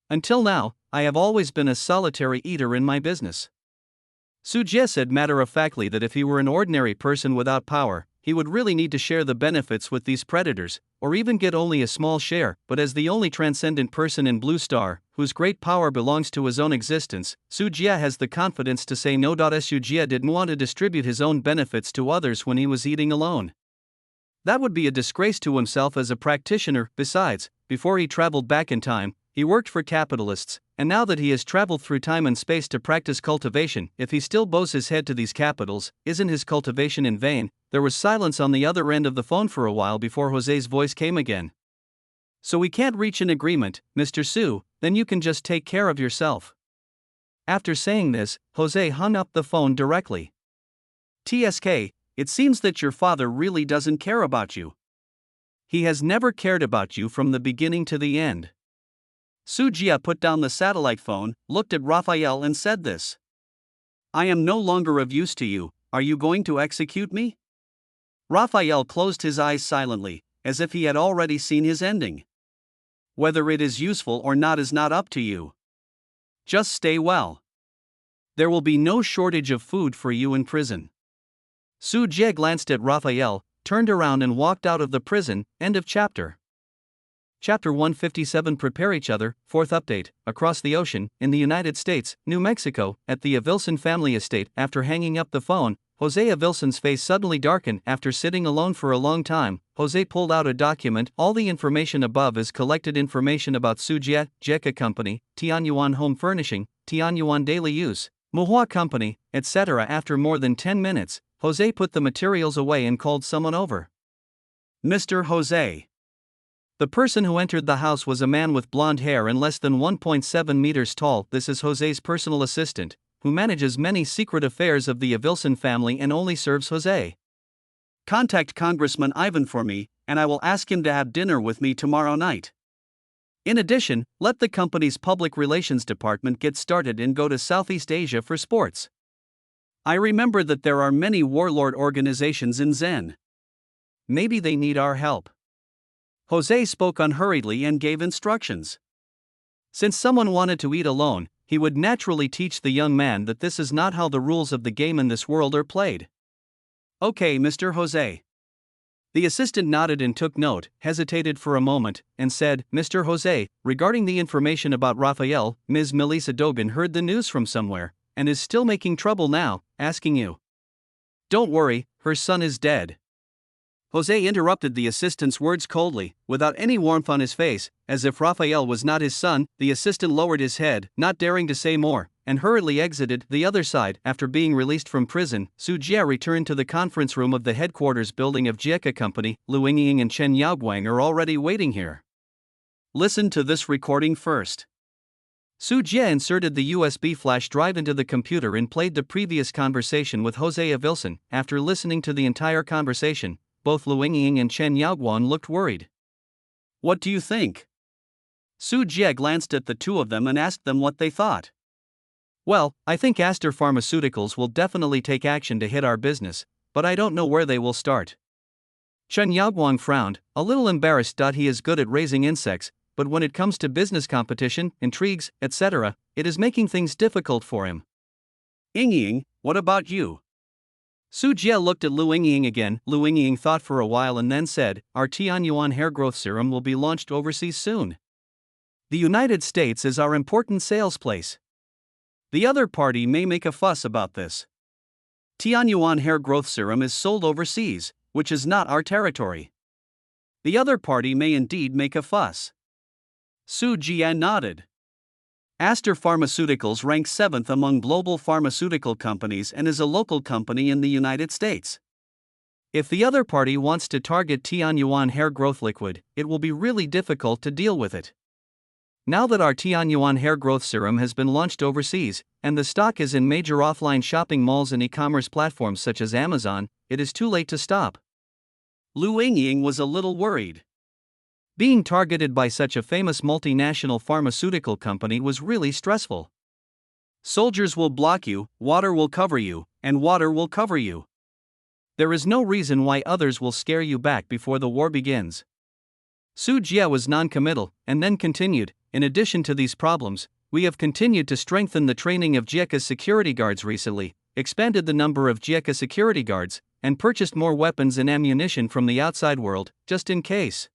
Until now, I have always been a solitary eater in my business. Su Jie said matter-of-factly that if he were an ordinary person without power, he would really need to share the benefits with these predators, or even get only a small share, but as the only transcendent person in Blue Star, whose great power belongs to his own existence, Su Jie has the confidence to say no. Su Jie didn't want to distribute his own benefits to others when he was eating alone. That would be a disgrace to himself as a practitioner. Besides, before he traveled back in time, he worked for capitalists, and now that he has traveled through time and space to practice cultivation, if he still bows his head to these capitals, isn't his cultivation in vain? There was silence on the other end of the phone for a while before Jose's voice came again. So we can't reach an agreement, Mr. Su, then you can just take care of yourself. After saying this, Jose hung up the phone directly. TSK, it seems that your father really doesn't care about you. He has never cared about you from the beginning to the end. Su Jie put down the satellite phone, looked at Raphael and said this. I am no longer of use to you, are you going to execute me? Raphael closed his eyes silently, as if he had already seen his ending. Whether it is useful or not is not up to you. Just stay well. There will be no shortage of food for you in prison. Su Jie glanced at Raphael, turned around and walked out of the prison. End of chapter. Chapter 157. Prepare each other. Fourth update. Across the ocean, in the United States, New Mexico, at the Avilson family estate. After hanging up the phone, Jose Avilson's face suddenly darkened. After sitting alone for a long time, Jose pulled out a document. All the information above is collected information about Su Jie, Jieka Company, Tianyuan Home Furnishing, Tianyuan Daily Use, Muhua Company, etc. After more than 10 minutes, Jose put the materials away and called someone over. Mr. Jose. The person who entered the house was a man with blonde hair and less than 1.7 meters tall. This is Jose's personal assistant, who manages many secret affairs of the Avilson family and only serves Jose. Contact Congressman Ivan for me, and I will ask him to have dinner with me tomorrow night. In addition, let the company's public relations department get started and go to Southeast Asia for sports. I remember that there are many warlord organizations in Zen. Maybe they need our help. Jose spoke unhurriedly and gave instructions. Since someone wanted to eat alone, he would naturally teach the young man that this is not how the rules of the game in this world are played. Okay, Mr. Jose. The assistant nodded and took note, hesitated for a moment, and said, Mr. Jose, regarding the information about Raphael, Ms. Melissa Dogan heard the news from somewhere, and is still making trouble now, asking you. Don't worry, her son is dead. Jose interrupted the assistant's words coldly, without any warmth on his face, as if Raphael was not his son. The assistant lowered his head, not daring to say more, and hurriedly exited the other side. After being released from prison, Su Jie returned to the conference room of the headquarters building of Jieka Company. Lu Yingying and Chen Yaoguang are already waiting here. Listen to this recording first. Su Jie inserted the USB flash drive into the computer and played the previous conversation with Jose Avilson. After listening to the entire conversation, both Lu Yingying and Chen Yaoguang looked worried. What do you think? Su Jie glanced at the two of them and asked them what they thought. Well, I think Aster Pharmaceuticals will definitely take action to hit our business, but I don't know where they will start. Chen Yaoguang frowned, a little embarrassed. He is good at raising insects, but when it comes to business competition, intrigues, etc., it is making things difficult for him. Yingying, what about you? Su Jie looked at Lu Yingying again. Lu Yingying thought for a while and then said, our Tianyuan hair growth serum will be launched overseas soon. The United States is our important sales place. The other party may make a fuss about this. Tianyuan hair growth serum is sold overseas, which is not our territory. The other party may indeed make a fuss. Su Jie nodded. Aster Pharmaceuticals ranks 7th among global pharmaceutical companies and is a local company in the United States. If the other party wants to target Tianyuan hair growth liquid, it will be really difficult to deal with it. Now that our Tianyuan hair growth serum has been launched overseas, and the stock is in major offline shopping malls and e-commerce platforms such as Amazon, it is too late to stop. Lu Yingying was a little worried. Being targeted by such a famous multinational pharmaceutical company was really stressful. Soldiers will block you, water will cover you, and water will cover you. There is no reason why others will scare you back before the war begins. Su Jie was non-committal, and then continued, in addition to these problems, we have continued to strengthen the training of Jieka's security guards recently, expanded the number of Jieka security guards, and purchased more weapons and ammunition from the outside world, just in case.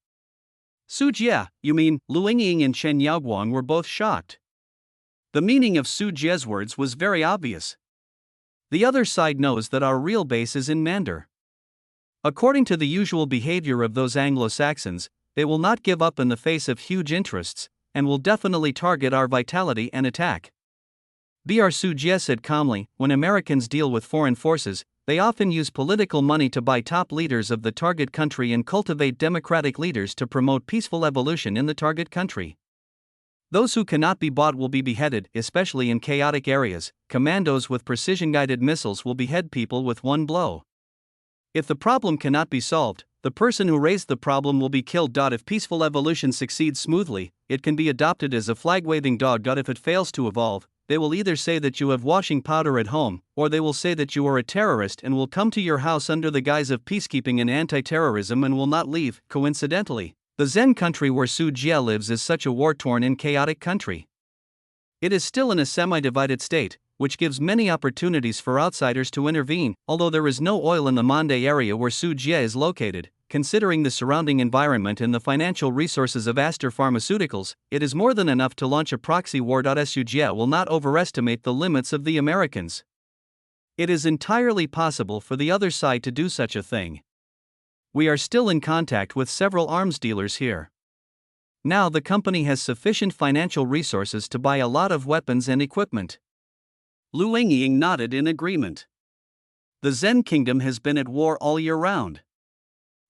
Su Jie, you mean? Lu Yingying and Chen Yaoguang were both shocked. The meaning of Su Jie's words was very obvious. The other side knows that our real base is in Mandar. According to the usual behavior of those Anglo-Saxons, they will not give up in the face of huge interests, and will definitely target our vitality and attack. Br Su Jie said calmly, when Americans deal with foreign forces, they often use political money to buy top leaders of the target country and cultivate democratic leaders to promote peaceful evolution in the target country. Those who cannot be bought will be beheaded, especially in chaotic areas. Commandos with precision-guided missiles will behead people with one blow. If the problem cannot be solved, the person who raised the problem will be killed. If peaceful evolution succeeds smoothly, it can be adopted as a flag-waving dog. If it fails to evolve, they will either say that you have washing powder at home, or they will say that you are a terrorist and will come to your house under the guise of peacekeeping and anti-terrorism and will not leave. Coincidentally, the Zen country where Su Jie lives is such a war-torn and chaotic country. It is still in a semi-divided state, which gives many opportunities for outsiders to intervene. Although there is no oil in the Mande area where Su Jie is located, considering the surrounding environment and the financial resources of Aster Pharmaceuticals, it is more than enough to launch a proxy war. Su Jie will not overestimate the limits of the Americans. It is entirely possible for the other side to do such a thing. We are still in contact with several arms dealers here. Now the company has sufficient financial resources to buy a lot of weapons and equipment. Lu Engying nodded in agreement. The Zen Kingdom has been at war all year round.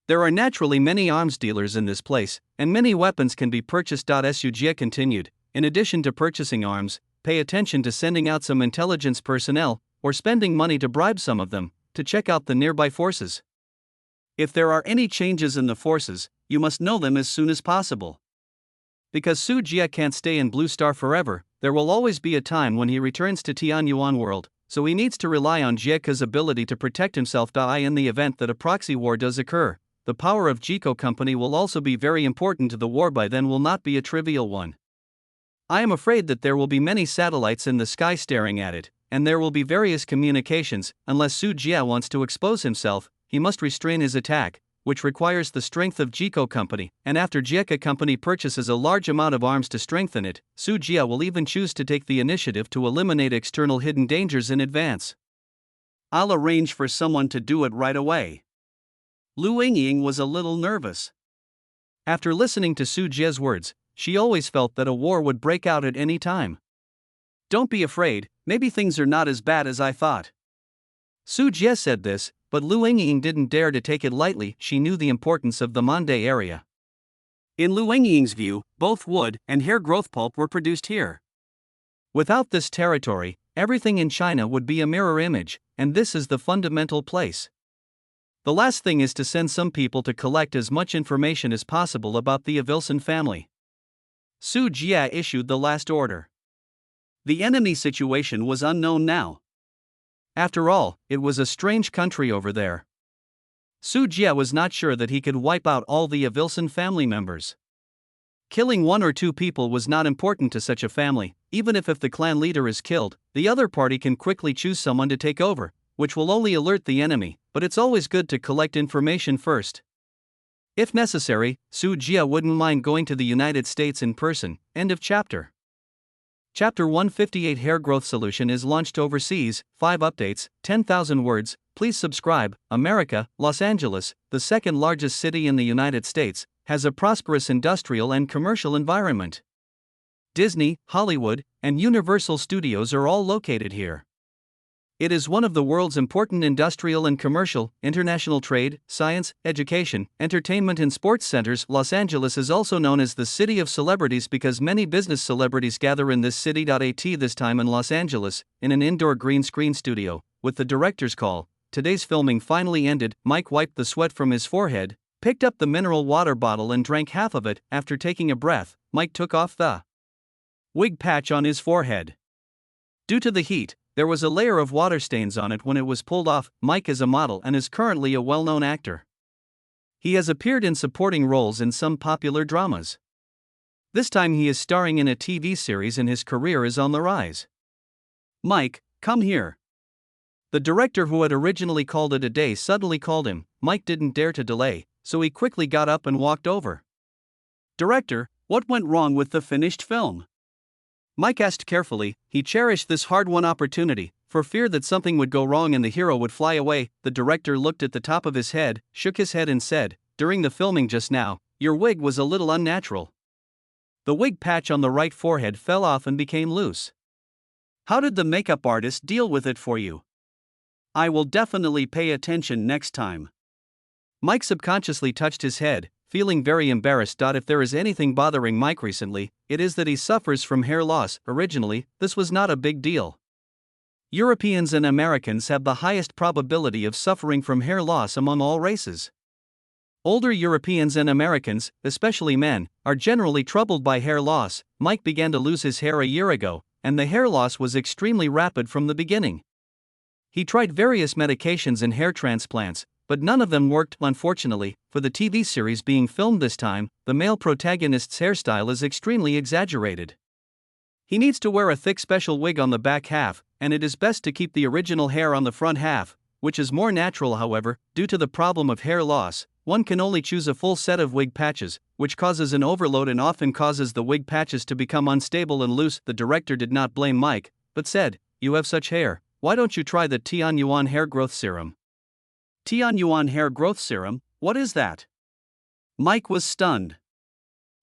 There are naturally many arms dealers in this place, and many weapons can be purchased. Su Jie continued, in addition to purchasing arms, pay attention to sending out some intelligence personnel, or spending money to bribe some of them, to check out the nearby forces. If there are any changes in the forces, you must know them as soon as possible. Because Su Jie can't stay in Blue Star forever, there will always be a time when he returns to Tianyuan World, so he needs to rely on Jieka's ability to protect himself. In the event that a proxy war does occur, the power of Jiko Company will also be very important to the war. By then will not be a trivial one. I am afraid that there will be many satellites in the sky staring at it, and there will be various communications. Unless Su Jie wants to expose himself, he must restrain his attack, which requires the strength of Jiko Company, and after Jieka Company purchases a large amount of arms to strengthen it, Su Jie will even choose to take the initiative to eliminate external hidden dangers in advance. I'll arrange for someone to do it right away. Lu Engying was a little nervous. After listening to Su Jie's words, she always felt that a war would break out at any time. Don't be afraid, maybe things are not as bad as I thought. Su Jie said this, but Lu Engying didn't dare to take it lightly. She knew the importance of the Mande area. In Lu Engying's view, both wood and hair growth pulp were produced here. Without this territory, everything in China would be a mirror image, and this is the fundamental place. The last thing is to send some people to collect as much information as possible about the Avilson family. Su Jie issued the last order. The enemy situation was unknown now. After all, it was a strange country over there. Su Jie was not sure that he could wipe out all the Avilson family members. Killing one or two people was not important to such a family. Even if the clan leader is killed, the other party can quickly choose someone to take over, which will only alert the enemy, but it's always good to collect information first. If necessary, Su Jie wouldn't mind going to the United States in person. End of chapter. Chapter 158 Hair Growth Solution is launched overseas, 5 updates, 10,000 words. Please subscribe. America, Los Angeles, the second largest city in the United States, has a prosperous industrial and commercial environment. Disney, Hollywood, and Universal Studios are all located here. It is one of the world's important industrial and commercial, international trade, science, education, entertainment and sports centers. Los Angeles is also known as the City of Celebrities because many business celebrities gather in this city. This time in Los Angeles, in an indoor green screen studio, with the director's call. Today's filming finally ended. Mike wiped the sweat from his forehead, picked up the mineral water bottle and drank half of it. After taking a breath, Mike took off the wig patch on his forehead. Due to the heat, there was a layer of water stains on it when it was pulled off. Mike is a model and is currently a well-known actor. He has appeared in supporting roles in some popular dramas. This time he is starring in a TV series and his career is on the rise. Mike, come here. The director who had originally called it a day suddenly called him. Mike didn't dare to delay, so he quickly got up and walked over. Director, what went wrong with the finished film? Mike asked carefully. He cherished this hard-won opportunity, for fear that something would go wrong and the hero would fly away. The director looked at the top of his head, shook his head and said, during the filming just now, your wig was a little unnatural. The wig patch on the right forehead fell off and became loose. How did the makeup artist deal with it for you? I will definitely pay attention next time. Mike subconsciously touched his head, feeling very embarrassed. If there is anything bothering Mike recently, it is that he suffers from hair loss. Originally, this was not a big deal. Europeans and Americans have the highest probability of suffering from hair loss among all races. Older Europeans and Americans, especially men, are generally troubled by hair loss. Mike began to lose his hair a year ago, and the hair loss was extremely rapid from the beginning. He tried various medications and hair transplants, but none of them worked. Unfortunately, for the TV series being filmed this time, the male protagonist's hairstyle is extremely exaggerated. He needs to wear a thick special wig on the back half, and it is best to keep the original hair on the front half, which is more natural. However, due to the problem of hair loss, one can only choose a full set of wig patches, which causes an overload and often causes the wig patches to become unstable and loose. The director did not blame Mike, but said, "You have such hair, why don't you try the Tian Yuan hair growth serum?" Tian Yuan hair growth serum, what is that? Mike was stunned.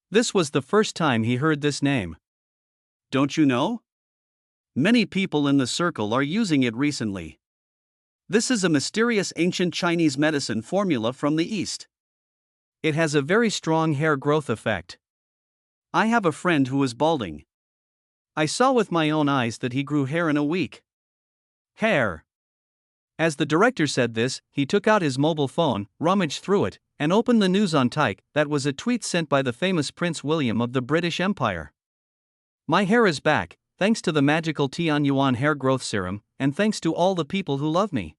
This was the first time he heard this name. Don't you know? Many people in the circle are using it recently. This is a mysterious ancient Chinese medicine formula from the East. It has a very strong hair growth effect. I have a friend who is balding. I saw with my own eyes that he grew hair in a week. Hair. As the director said this, he took out his mobile phone, rummaged through it, and opened the news on Tyke. That was a tweet sent by the famous Prince William of the British Empire. My hair is back, thanks to the magical Tian Yuan hair growth serum, and thanks to all the people who love me.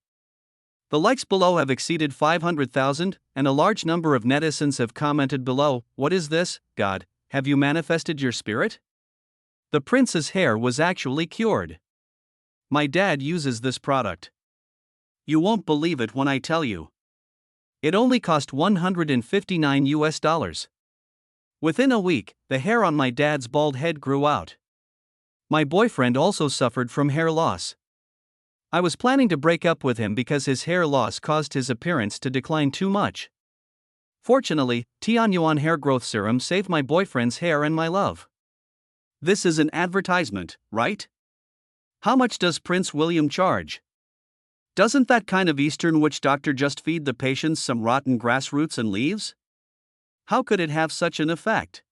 The likes below have exceeded 500,000, and a large number of netizens have commented below, "What is this, God? Have you manifested your spirit?" The prince's hair was actually cured. My dad uses this product. You won't believe it when I tell you. It only cost $159. Within a week, the hair on my dad's bald head grew out. My boyfriend also suffered from hair loss. I was planning to break up with him because his hair loss caused his appearance to decline too much. Fortunately, Tian Yuan hair growth serum saved my boyfriend's hair and my love. This is an advertisement, right? How much does Prince William charge? Doesn't that kind of Eastern witch doctor just feed the patients some rotten grass roots and leaves? How could it have such an effect?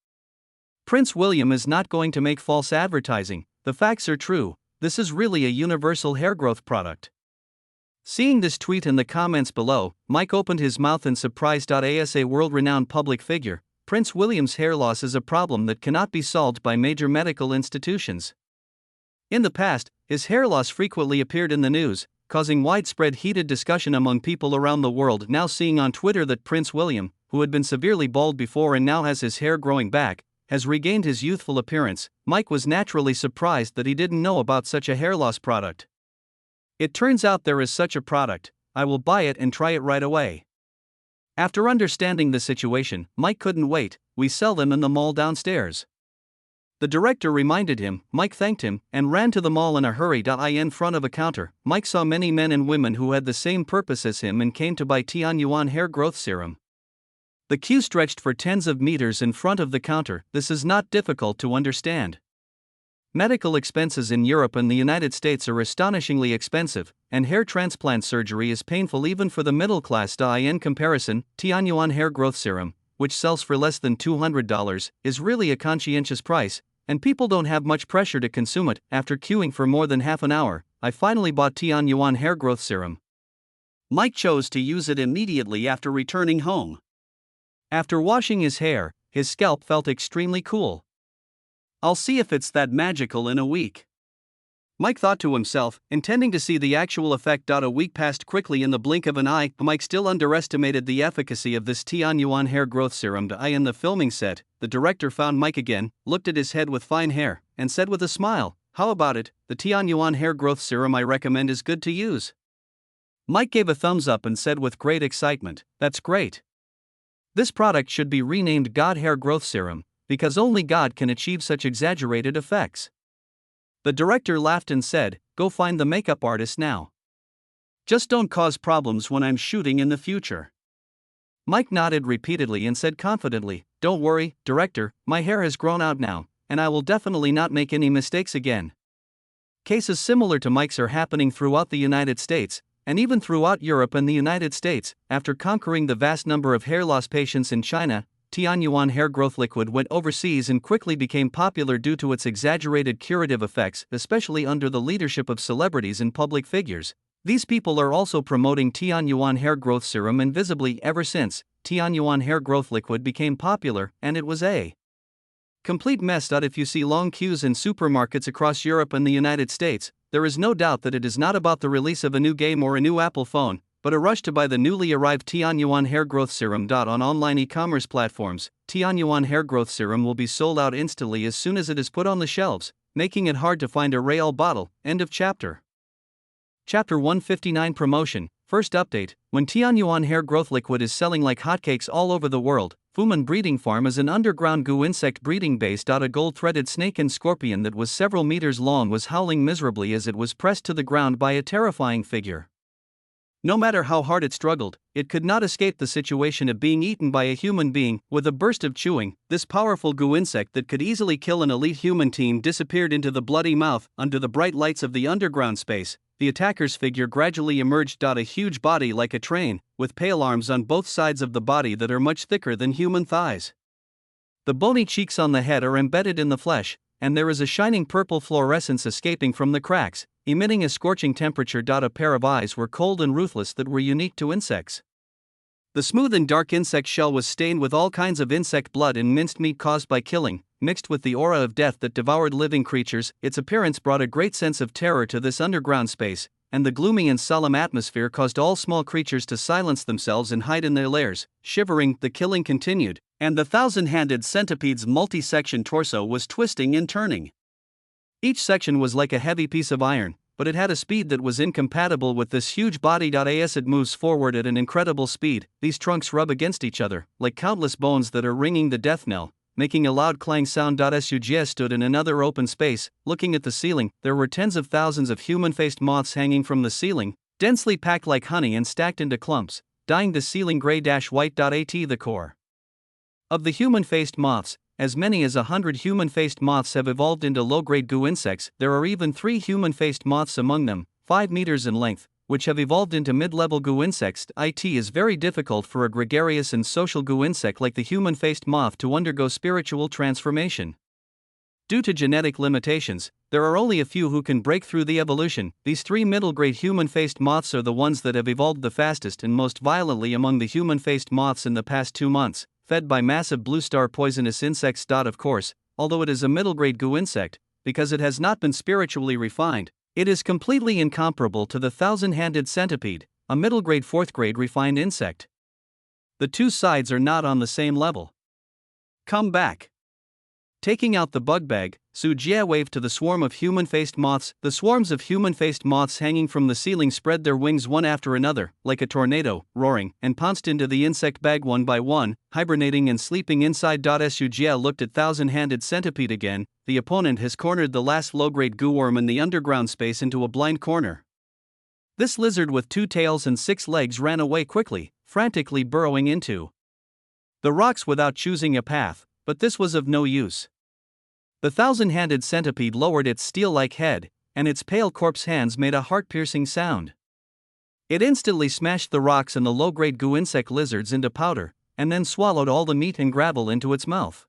Prince William is not going to make false advertising. The facts are true. This is really a universal hair growth product. Seeing this tweet in the comments below, Mike opened his mouth in surprise. As a world-renowned public figure, Prince William's hair loss is a problem that cannot be solved by major medical institutions. In the past, his hair loss frequently appeared in the news, causing widespread heated discussion among people around the world. Now seeing on Twitter that Prince William, who had been severely bald before and now has his hair growing back, has regained his youthful appearance, Mike was naturally surprised that he didn't know about such a hair loss product. It turns out there is such a product. I will buy it and try it right away. After understanding the situation, Mike couldn't wait. We sell them in the mall downstairs. The director reminded him. Mike thanked him and ran to the mall in a hurry. In front of a counter, Mike saw many men and women who had the same purpose as him and came to buy Tian Yuan hair growth serum. The queue stretched for tens of meters in front of the counter. This is not difficult to understand. Medical expenses in Europe and the United States are astonishingly expensive, and hair transplant surgery is painful even for the middle class. In comparison, Tian Yuan hair growth serum, which sells for less than $200, is really a conscientious price, and people don't have much pressure to consume it. After queuing for more than half an hour, I finally bought Tian Yuan hair growth serum. Mike chose to use it immediately after returning home. After washing his hair, his scalp felt extremely cool. I'll see if it's that magical in a week. Mike thought to himself, intending to see the actual effect. A week passed quickly in the blink of an eye. Mike still underestimated the efficacy of this Tian Yuan hair growth serum. In the filming set, the director found Mike again, looked at his head with fine hair, and said with a smile, "How about it? The Tian Yuan hair growth serum I recommend is good to use." Mike gave a thumbs up and said with great excitement, "That's great. This product should be renamed God Hair Growth Serum, because only God can achieve such exaggerated effects." The director laughed and said, "Go find the makeup artist now. Just don't cause problems when I'm shooting in the future." Mike nodded repeatedly and said confidently, "Don't worry, Director, my hair has grown out now, and I will definitely not make any mistakes again." Cases similar to Mike's are happening throughout the United States, and even throughout Europe and the United States. After conquering the vast number of hair loss patients in China, Tianyuan hair growth liquid went overseas and quickly became popular due to its exaggerated curative effects, especially under the leadership of celebrities and public figures. These people are also promoting Tianyuan hair growth serum invisibly ever since Tianyuan hair growth liquid became popular, and it was a complete mess. If you see long queues in supermarkets across Europe and the United States, there is no doubt that it is not about the release of a new game or a new Apple phone, but a rush to buy the newly arrived Tianyuan hair growth serum. On online e-commerce platforms, Tianyuan hair growth serum will be sold out instantly as soon as it is put on the shelves, making it hard to find a real bottle. End of chapter. Chapter 159 Promotion. First update: when Tianyuan hair growth liquid is selling like hotcakes all over the world, Fumen Breeding Farm is an underground goo insect breeding base. A gold-threaded snake and scorpion that was several meters long was howling miserably as it was pressed to the ground by a terrifying figure. No matter how hard it struggled, it could not escape the situation of being eaten by a human being. With a burst of chewing, this powerful goo insect that could easily kill an elite human team disappeared into the bloody mouth. Under the bright lights of the underground space, the attacker's figure gradually emerged. A huge body like a train, with pale arms on both sides of the body that are much thicker than human thighs. The bony cheeks on the head are embedded in the flesh, and there is a shining purple fluorescence escaping from the cracks, emitting a scorching temperature. A pair of eyes were cold and ruthless that were unique to insects. The smooth and dark insect shell was stained with all kinds of insect blood and minced meat caused by killing, mixed with the aura of death that devoured living creatures. Its appearance brought a great sense of terror to this underground space, and the gloomy and solemn atmosphere caused all small creatures to silence themselves and hide in their lairs. Shivering, the killing continued, and the thousand-handed centipede's multi-section torso was twisting and turning. Each section was like a heavy piece of iron, but it had a speed that was incompatible with this huge body. As it moves forward at an incredible speed, these trunks rub against each other, like countless bones that are ringing the death knell, making a loud clang sound. Sujie stood in another open space, looking at the ceiling. There were tens of thousands of human-faced moths hanging from the ceiling, densely packed like honey and stacked into clumps, dyeing the ceiling gray-white. At the core of the human-faced moths, as many as 100 human-faced moths have evolved into low-grade goo insects. There are even 3 human-faced moths among them, 5 meters in length, which have evolved into mid-level goo insects. It is very difficult for a gregarious and social goo insect like the human-faced moth to undergo spiritual transformation. Due to genetic limitations, there are only a few who can break through the evolution. These 3 middle-grade human-faced moths are the ones that have evolved the fastest and most violently among the human-faced moths in the past 2 months, fed by massive blue star poisonous insects. Of course, although it is a middle-grade goo insect, because it has not been spiritually refined, it is completely incomparable to the thousand-handed centipede, a middle-grade 4th-grade refined insect. The two sides are not on the same level. Come back. Taking out the bug bag, Su Jie waved to the swarm of human-faced moths. The swarms of human-faced moths hanging from the ceiling spread their wings one after another, like a tornado, roaring, and pounced into the insect bag one by one, hibernating and sleeping inside. Su Jie looked at thousand-handed centipede again. The opponent has cornered the last low-grade goo worm in the underground space into a blind corner. This lizard with 2 tails and 6 legs ran away quickly, frantically burrowing into the rocks without choosing a path, but this was of no use. The thousand-handed centipede lowered its steel-like head, and its pale corpse hands made a heart-piercing sound. It instantly smashed the rocks and the low-grade goo insect lizards into powder, and then swallowed all the meat and gravel into its mouth.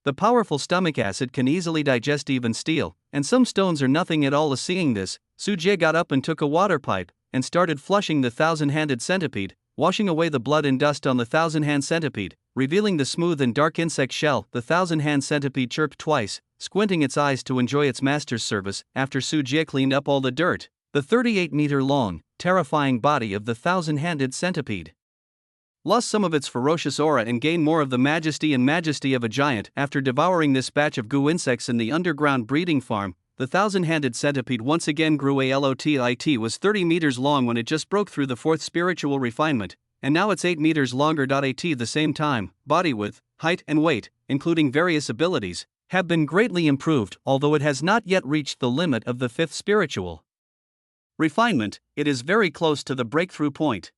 The powerful stomach acid can easily digest even steel, and some stones are nothing at all. Seeing this, Su Jie got up and took a water pipe, and started flushing the thousand-handed centipede, washing away the blood and dust on the thousand-hand centipede, revealing the smooth and dark insect shell. The thousand-hand centipede chirped twice, squinting its eyes to enjoy its master's service. After Su Jie cleaned up all the dirt, the 38-meter-long, terrifying body of the thousand-handed centipede lost some of its ferocious aura and gained more of the majesty of a giant. After devouring this batch of goo insects in the underground breeding farm, the thousand-handed centipede once again grew. A lot. It was 30 meters long when it just broke through the 4th spiritual refinement, and now it's 8 meters longer. At the same time, body width, height and weight, including various abilities, have been greatly improved. Although it has not yet reached the limit of the 5th spiritual refinement, it is very close to the breakthrough point.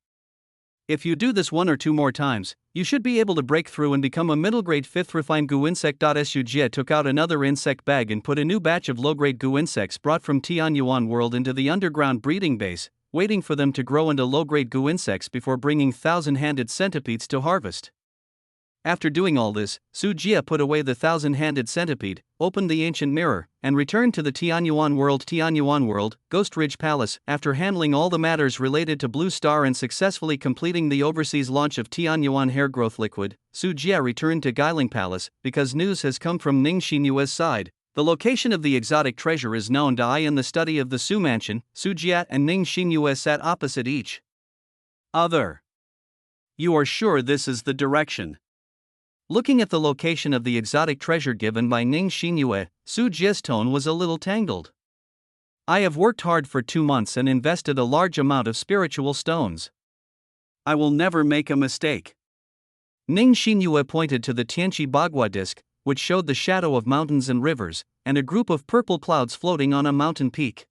If you do this 1 or 2 more times, you should be able to break through and become a middle-grade 5th refined goo insect. Su Jie took out another insect bag and put a new batch of low-grade goo insects brought from Tianyuan world into the underground breeding base, waiting for them to grow into low-grade goo insects before bringing thousand-handed centipedes to harvest. After doing all this, Su Jie put away the thousand-handed centipede, opened the ancient mirror, and returned to the Tianyuan world, Ghost Ridge Palace. After handling all the matters related to Blue Star and successfully completing the overseas launch of Tianyuan hair growth liquid, Su Jie returned to Guiling Palace because news has come from Ning Xinyue's side. The location of the exotic treasure is known to I. In the study of the Su Mansion, Su Jie and Ning Xinyue sat opposite each other. You are sure this is the direction? Looking at the location of the exotic treasure given by Ning Xinyue, Su Jie's tone was a little tangled. I have worked hard for 2 months and invested a large amount of spiritual stones. I will never make a mistake. Ning Xinyue pointed to the Tianqi Bagua disk, which showed the shadow of mountains and rivers, and a group of purple clouds floating on a mountain peak.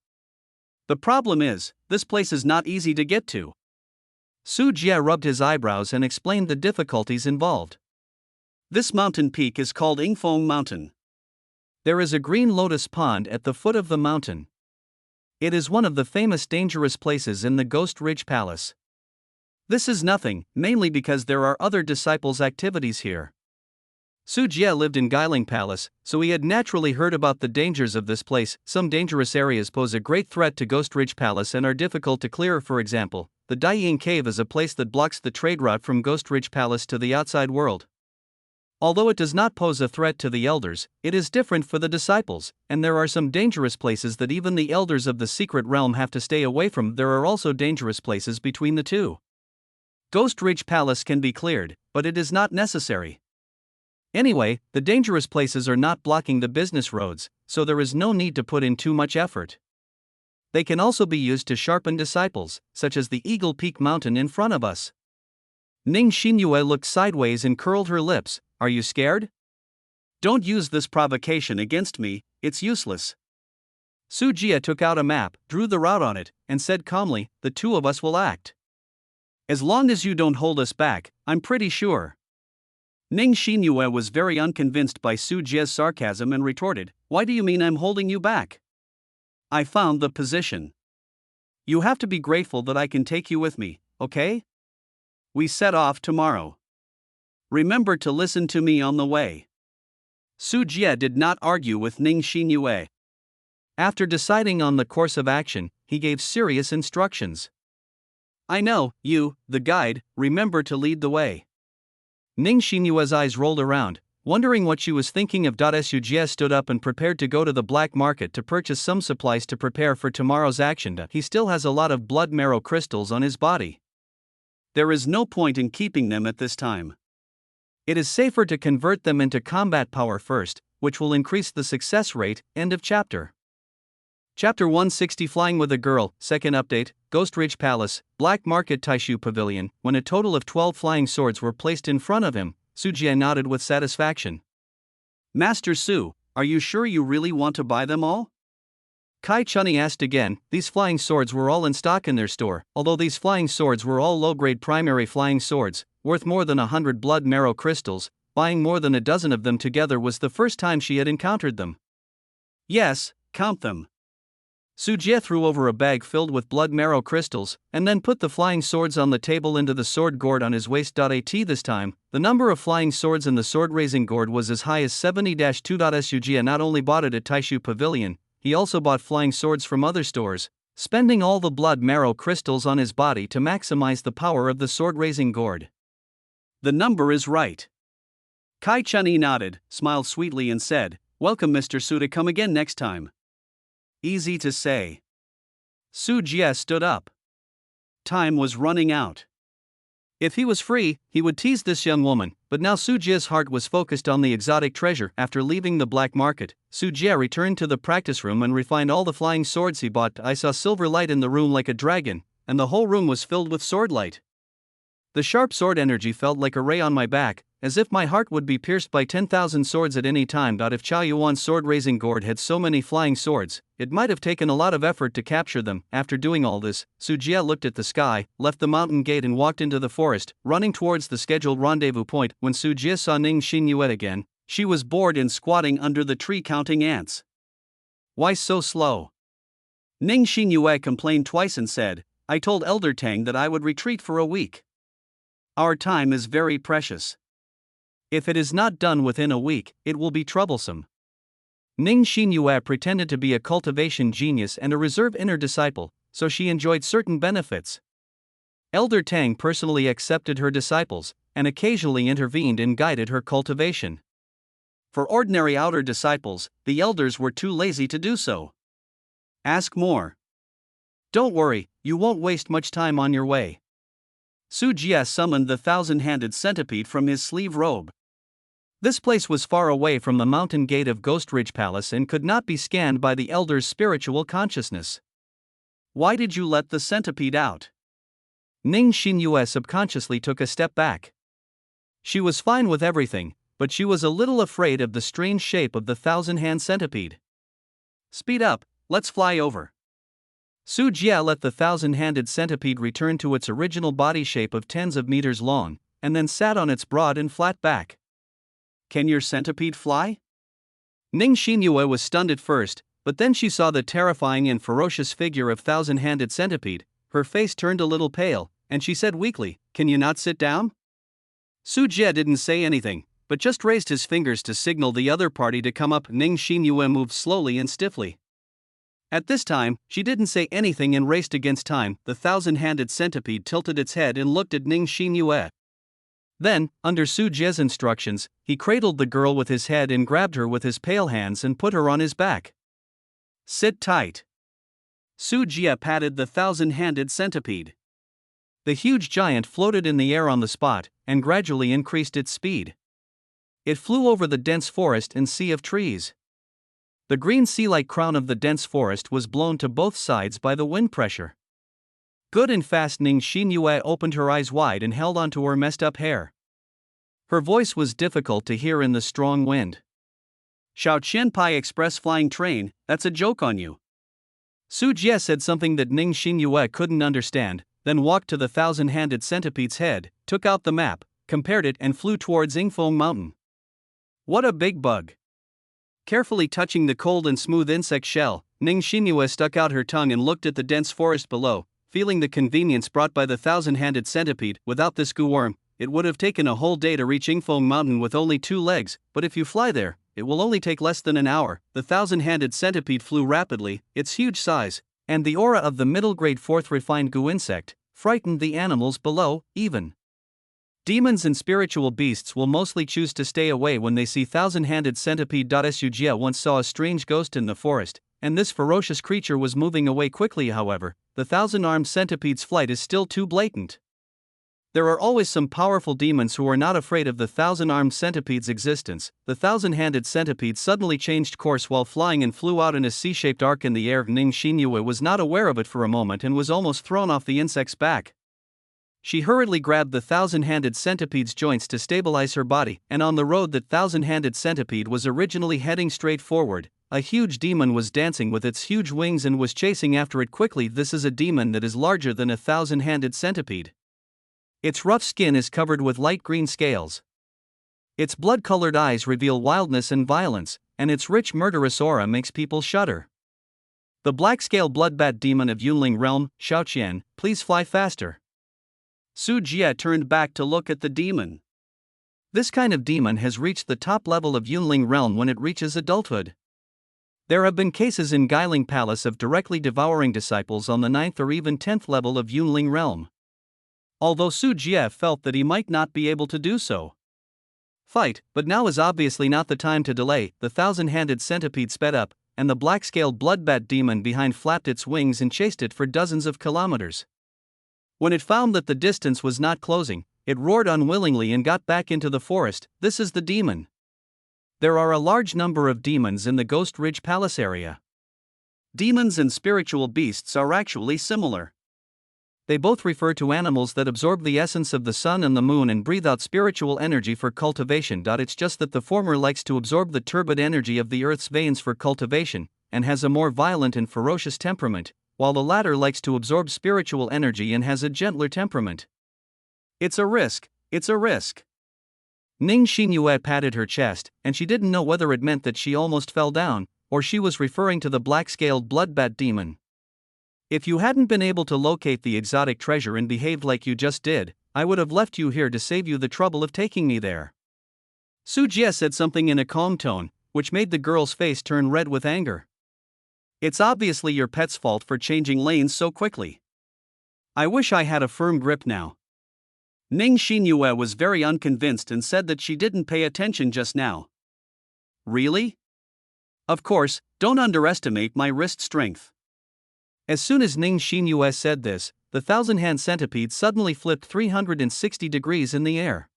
The problem is, this place is not easy to get to. Su Jie rubbed his eyebrows and explained the difficulties involved. This mountain peak is called Yingfeng Mountain. There is a green lotus pond at the foot of the mountain. It is one of the famous dangerous places in the Ghost Ridge Palace. This is nothing, mainly because there are other disciples' activities here. Su Jie lived in Guiling Palace, so he had naturally heard about the dangers of this place. Some dangerous areas pose a great threat to Ghost Ridge Palace and are difficult to clear. For example, the Daiying Cave is a place that blocks the trade route from Ghost Ridge Palace to the outside world. Although it does not pose a threat to the elders, it is different for the disciples, and there are some dangerous places that even the elders of the secret realm have to stay away from. There are also dangerous places between the two. Ghost Ridge Palace can be cleared, but it is not necessary. Anyway, the dangerous places are not blocking the business roads, so there is no need to put in too much effort. They can also be used to sharpen disciples, such as the Eagle Peak Mountain in front of us. Ning Xinyue looked sideways and curled her lips. Are you scared? Don't use this provocation against me, it's useless. Su Jie took out a map, drew the route on it, and said calmly, the two of us will act. As long as you don't hold us back, I'm pretty sure. Ning Xinyue was very unconvinced by Su Jie's sarcasm and retorted, why do you mean I'm holding you back? I found the position. You have to be grateful that I can take you with me, okay? We set off tomorrow. Remember to listen to me on the way. Su Jie did not argue with Ning Xinyue. After deciding on the course of action, he gave serious instructions. I know, you, the guide, remember to lead the way. Ning Xinyue's eyes rolled around, wondering what she was thinking of. Su Jie stood up and prepared to go to the black market to purchase some supplies to prepare for tomorrow's action. He still has a lot of blood marrow crystals on his body. There is no point in keeping them at this time. It is safer to convert them into combat power first, which will increase the success rate. End of chapter. Chapter 160 Flying with a Girl, second update, Ghost Ridge Palace, Black Market Taishu Pavilion. When a total of 12 flying swords were placed in front of him, Su Jie nodded with satisfaction. Master Su, are you sure you really want to buy them all? Kai Chunni asked again. These flying swords were all in stock in their store, although these flying swords were all low-grade primary flying swords, worth more than 100 blood marrow crystals. Buying more than a dozen of them together was the first time she had encountered them. Yes, count them. Su Jie threw over a bag filled with blood marrow crystals, and then put the flying swords on the table into the sword gourd on his waist. At this time, the number of flying swords in the sword-raising gourd was as high as 70-2. Su Jie not only bought it at Taishu Pavilion, he also bought flying swords from other stores, spending all the blood marrow crystals on his body to maximize the power of the sword-raising gourd. The number is right. Kai Chunni nodded, smiled sweetly and said, welcome Mr. Su, to come again next time. Easy to say. Su Jie stood up. Time was running out. If he was free, he would tease this young woman, but now Su Jie's heart was focused on the exotic treasure. After leaving the black market, Su Jie returned to the practice room and refined all the flying swords he bought. I saw silver light in the room like a dragon, and the whole room was filled with sword light. The sharp sword energy felt like a ray on my back, as if my heart would be pierced by 10,000 swords at any time. If Chao Yuan's sword-raising gourd had so many flying swords, it might have taken a lot of effort to capture them. After doing all this, Su Jie looked at the sky, left the mountain gate and walked into the forest, running towards the scheduled rendezvous point. When Su Jie saw Ning Xinyue again, she was bored and squatting under the tree counting ants. "Why so slow?" Ning Xinyue complained twice and said, "I told Elder Tang that I would retreat for a week. Our time is very precious. If it is not done within a week, it will be troublesome." Ning Xinyue pretended to be a cultivation genius and a reserved inner disciple, so she enjoyed certain benefits. Elder Tang personally accepted her disciples, and occasionally intervened and guided her cultivation. For ordinary outer disciples, the elders were too lazy to do so. "Ask more." "Don't worry, you won't waste much time on your way." Su Jie summoned the thousand-handed centipede from his sleeve robe. This place was far away from the mountain gate of Ghost Ridge Palace and could not be scanned by the elder's spiritual consciousness. "Why did you let the centipede out?" Ning Xinyue subconsciously took a step back. She was fine with everything, but she was a little afraid of the strange shape of the thousand-hand centipede. "Speed up, let's fly over." Su Jie let the thousand-handed centipede return to its original body shape of tens of meters long, and then sat on its broad and flat back. "Can your centipede fly?" Ning Xinyue was stunned at first, but then she saw the terrifying and ferocious figure of thousand-handed centipede. Her face turned a little pale, and she said weakly, "Can you not sit down?" Su Jie didn't say anything, but just raised his fingers to signal the other party to come up. Ning Xinyue moved slowly and stiffly. At this time, she didn't say anything and raced against time. The thousand-handed centipede tilted its head and looked at Ning Xinyue. Then, under Su Jie's instructions, he cradled the girl with his head and grabbed her with his pale hands and put her on his back. "Sit tight." Su Jie patted the thousand-handed centipede. The huge giant floated in the air on the spot, and gradually increased its speed. It flew over the dense forest and sea of trees. The green sea-like crown of the dense forest was blown to both sides by the wind pressure. Good and fast. Ning Xinyue opened her eyes wide and held onto her messed-up hair. Her voice was difficult to hear in the strong wind. "Shao Qianpai Express Flying Train, that's a joke on you." Su Jie said something that Ning Xinyue couldn't understand, then walked to the thousand-handed centipede's head, took out the map, compared it and flew towards Yingfeng Mountain. "What a big bug." Carefully touching the cold and smooth insect shell, Ning Xinyue stuck out her tongue and looked at the dense forest below, feeling the convenience brought by the thousand-handed centipede. Without this goo-worm, it would have taken a whole day to reach Yingfeng Mountain with only 2 legs, but if you fly there, it will only take less than an hour. The thousand-handed centipede flew rapidly. Its huge size, and the aura of the middle-grade 4th refined goo insect, frightened the animals below. Even demons and spiritual beasts will mostly choose to stay away when they see thousand-handed centipede. Su Jie once saw a strange ghost in the forest, and this ferocious creature was moving away quickly. However, the thousand-armed centipede's flight is still too blatant. There are always some powerful demons who are not afraid of the thousand-armed centipede's existence. The thousand-handed centipede suddenly changed course while flying and flew out in a C-shaped arc in the air. Ning Xinyue was not aware of it for a moment and was almost thrown off the insect's back. She hurriedly grabbed the thousand-handed centipede's joints to stabilize her body, and on the road that thousand-handed centipede was originally heading straight forward, a huge demon was dancing with its huge wings and was chasing after it quickly. This is a demon that is larger than a thousand-handed centipede. Its rough skin is covered with light green scales. Its blood-colored eyes reveal wildness and violence, and its rich murderous aura makes people shudder. The black-scale bloodbat demon of Yunling realm. "Xiaoqian, please fly faster." Su Jie turned back to look at the demon. This kind of demon has reached the top level of Yunling realm when it reaches adulthood. There have been cases in Guiling Palace of directly devouring disciples on the 9th or even 10th level of Yunling realm. Although Su Jie felt that he might not be able to do so. Fight, but now is obviously not the time to delay. The thousand-handed centipede sped up, and the black-scaled bloodbat demon behind flapped its wings and chased it for dozens of kilometers. When it found that the distance was not closing, it roared unwillingly and got back into the forest. This is the demon. There are a large number of demons in the Ghost Ridge Palace area. Demons and spiritual beasts are actually similar. they both refer to animals that absorb the essence of the sun and the moon and breathe out spiritual energy for cultivation. It's just that the former likes to absorb the turbid energy of the earth's veins for cultivation, and has a more violent and ferocious temperament, while the latter likes to absorb spiritual energy and has a gentler temperament. It's a risk, it's a risk. Ning Xinyue patted her chest, and she didn't know whether it meant that she almost fell down, or she was referring to the black-scaled bloodbat demon. If you hadn't been able to locate the exotic treasure and behaved like you just did, I would have left you here to save you the trouble of taking me there. Su Jie said something in a calm tone, which made the girl's face turn red with anger. It's obviously your pet's fault for changing lanes so quickly. I wish I had a firm grip now. Ning Xinyue was very unconvinced and said that she didn't pay attention just now. Really? Of course, don't underestimate my wrist strength. As soon as Ning Xinyue said this, the thousand-hand centipede suddenly flipped 360 degrees in the air.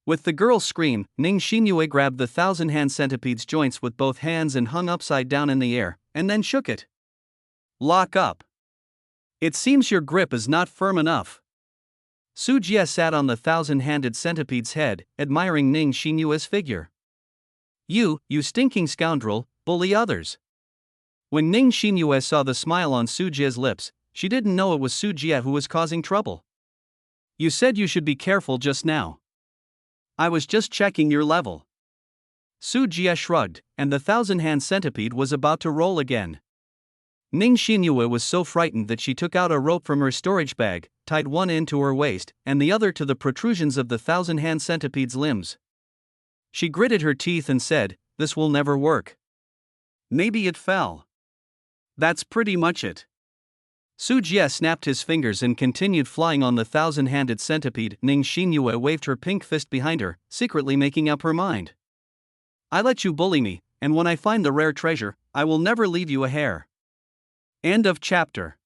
With the girl's scream, Ning Xinyue grabbed the thousand-hand centipede's joints with both hands and hung upside down in the air, and then shook it. Lock up. It seems your grip is not firm enough. Su Jie sat on the thousand-handed centipede's head, admiring Ning Xinyue's figure. You stinking scoundrel, bully others. When Ning Xinyue saw the smile on Su Jie's lips, she didn't know it was Su Jie who was causing trouble. You said you should be careful just now. I was just checking your level. Su Jie shrugged, and the thousand-hand centipede was about to roll again. Ning Xinyue was so frightened that she took out a rope from her storage bag, tied one end to her waist, and the other to the protrusions of the thousand-hand centipede's limbs. She gritted her teeth and said, "This will never work." Maybe it fell. That's pretty much it. Su Jie snapped his fingers and continued flying on the thousand-handed centipede. Ning Xinyue waved her pink fist behind her, secretly making up her mind. I let you bully me, and when I find the rare treasure, I will never leave you a hair. End of chapter.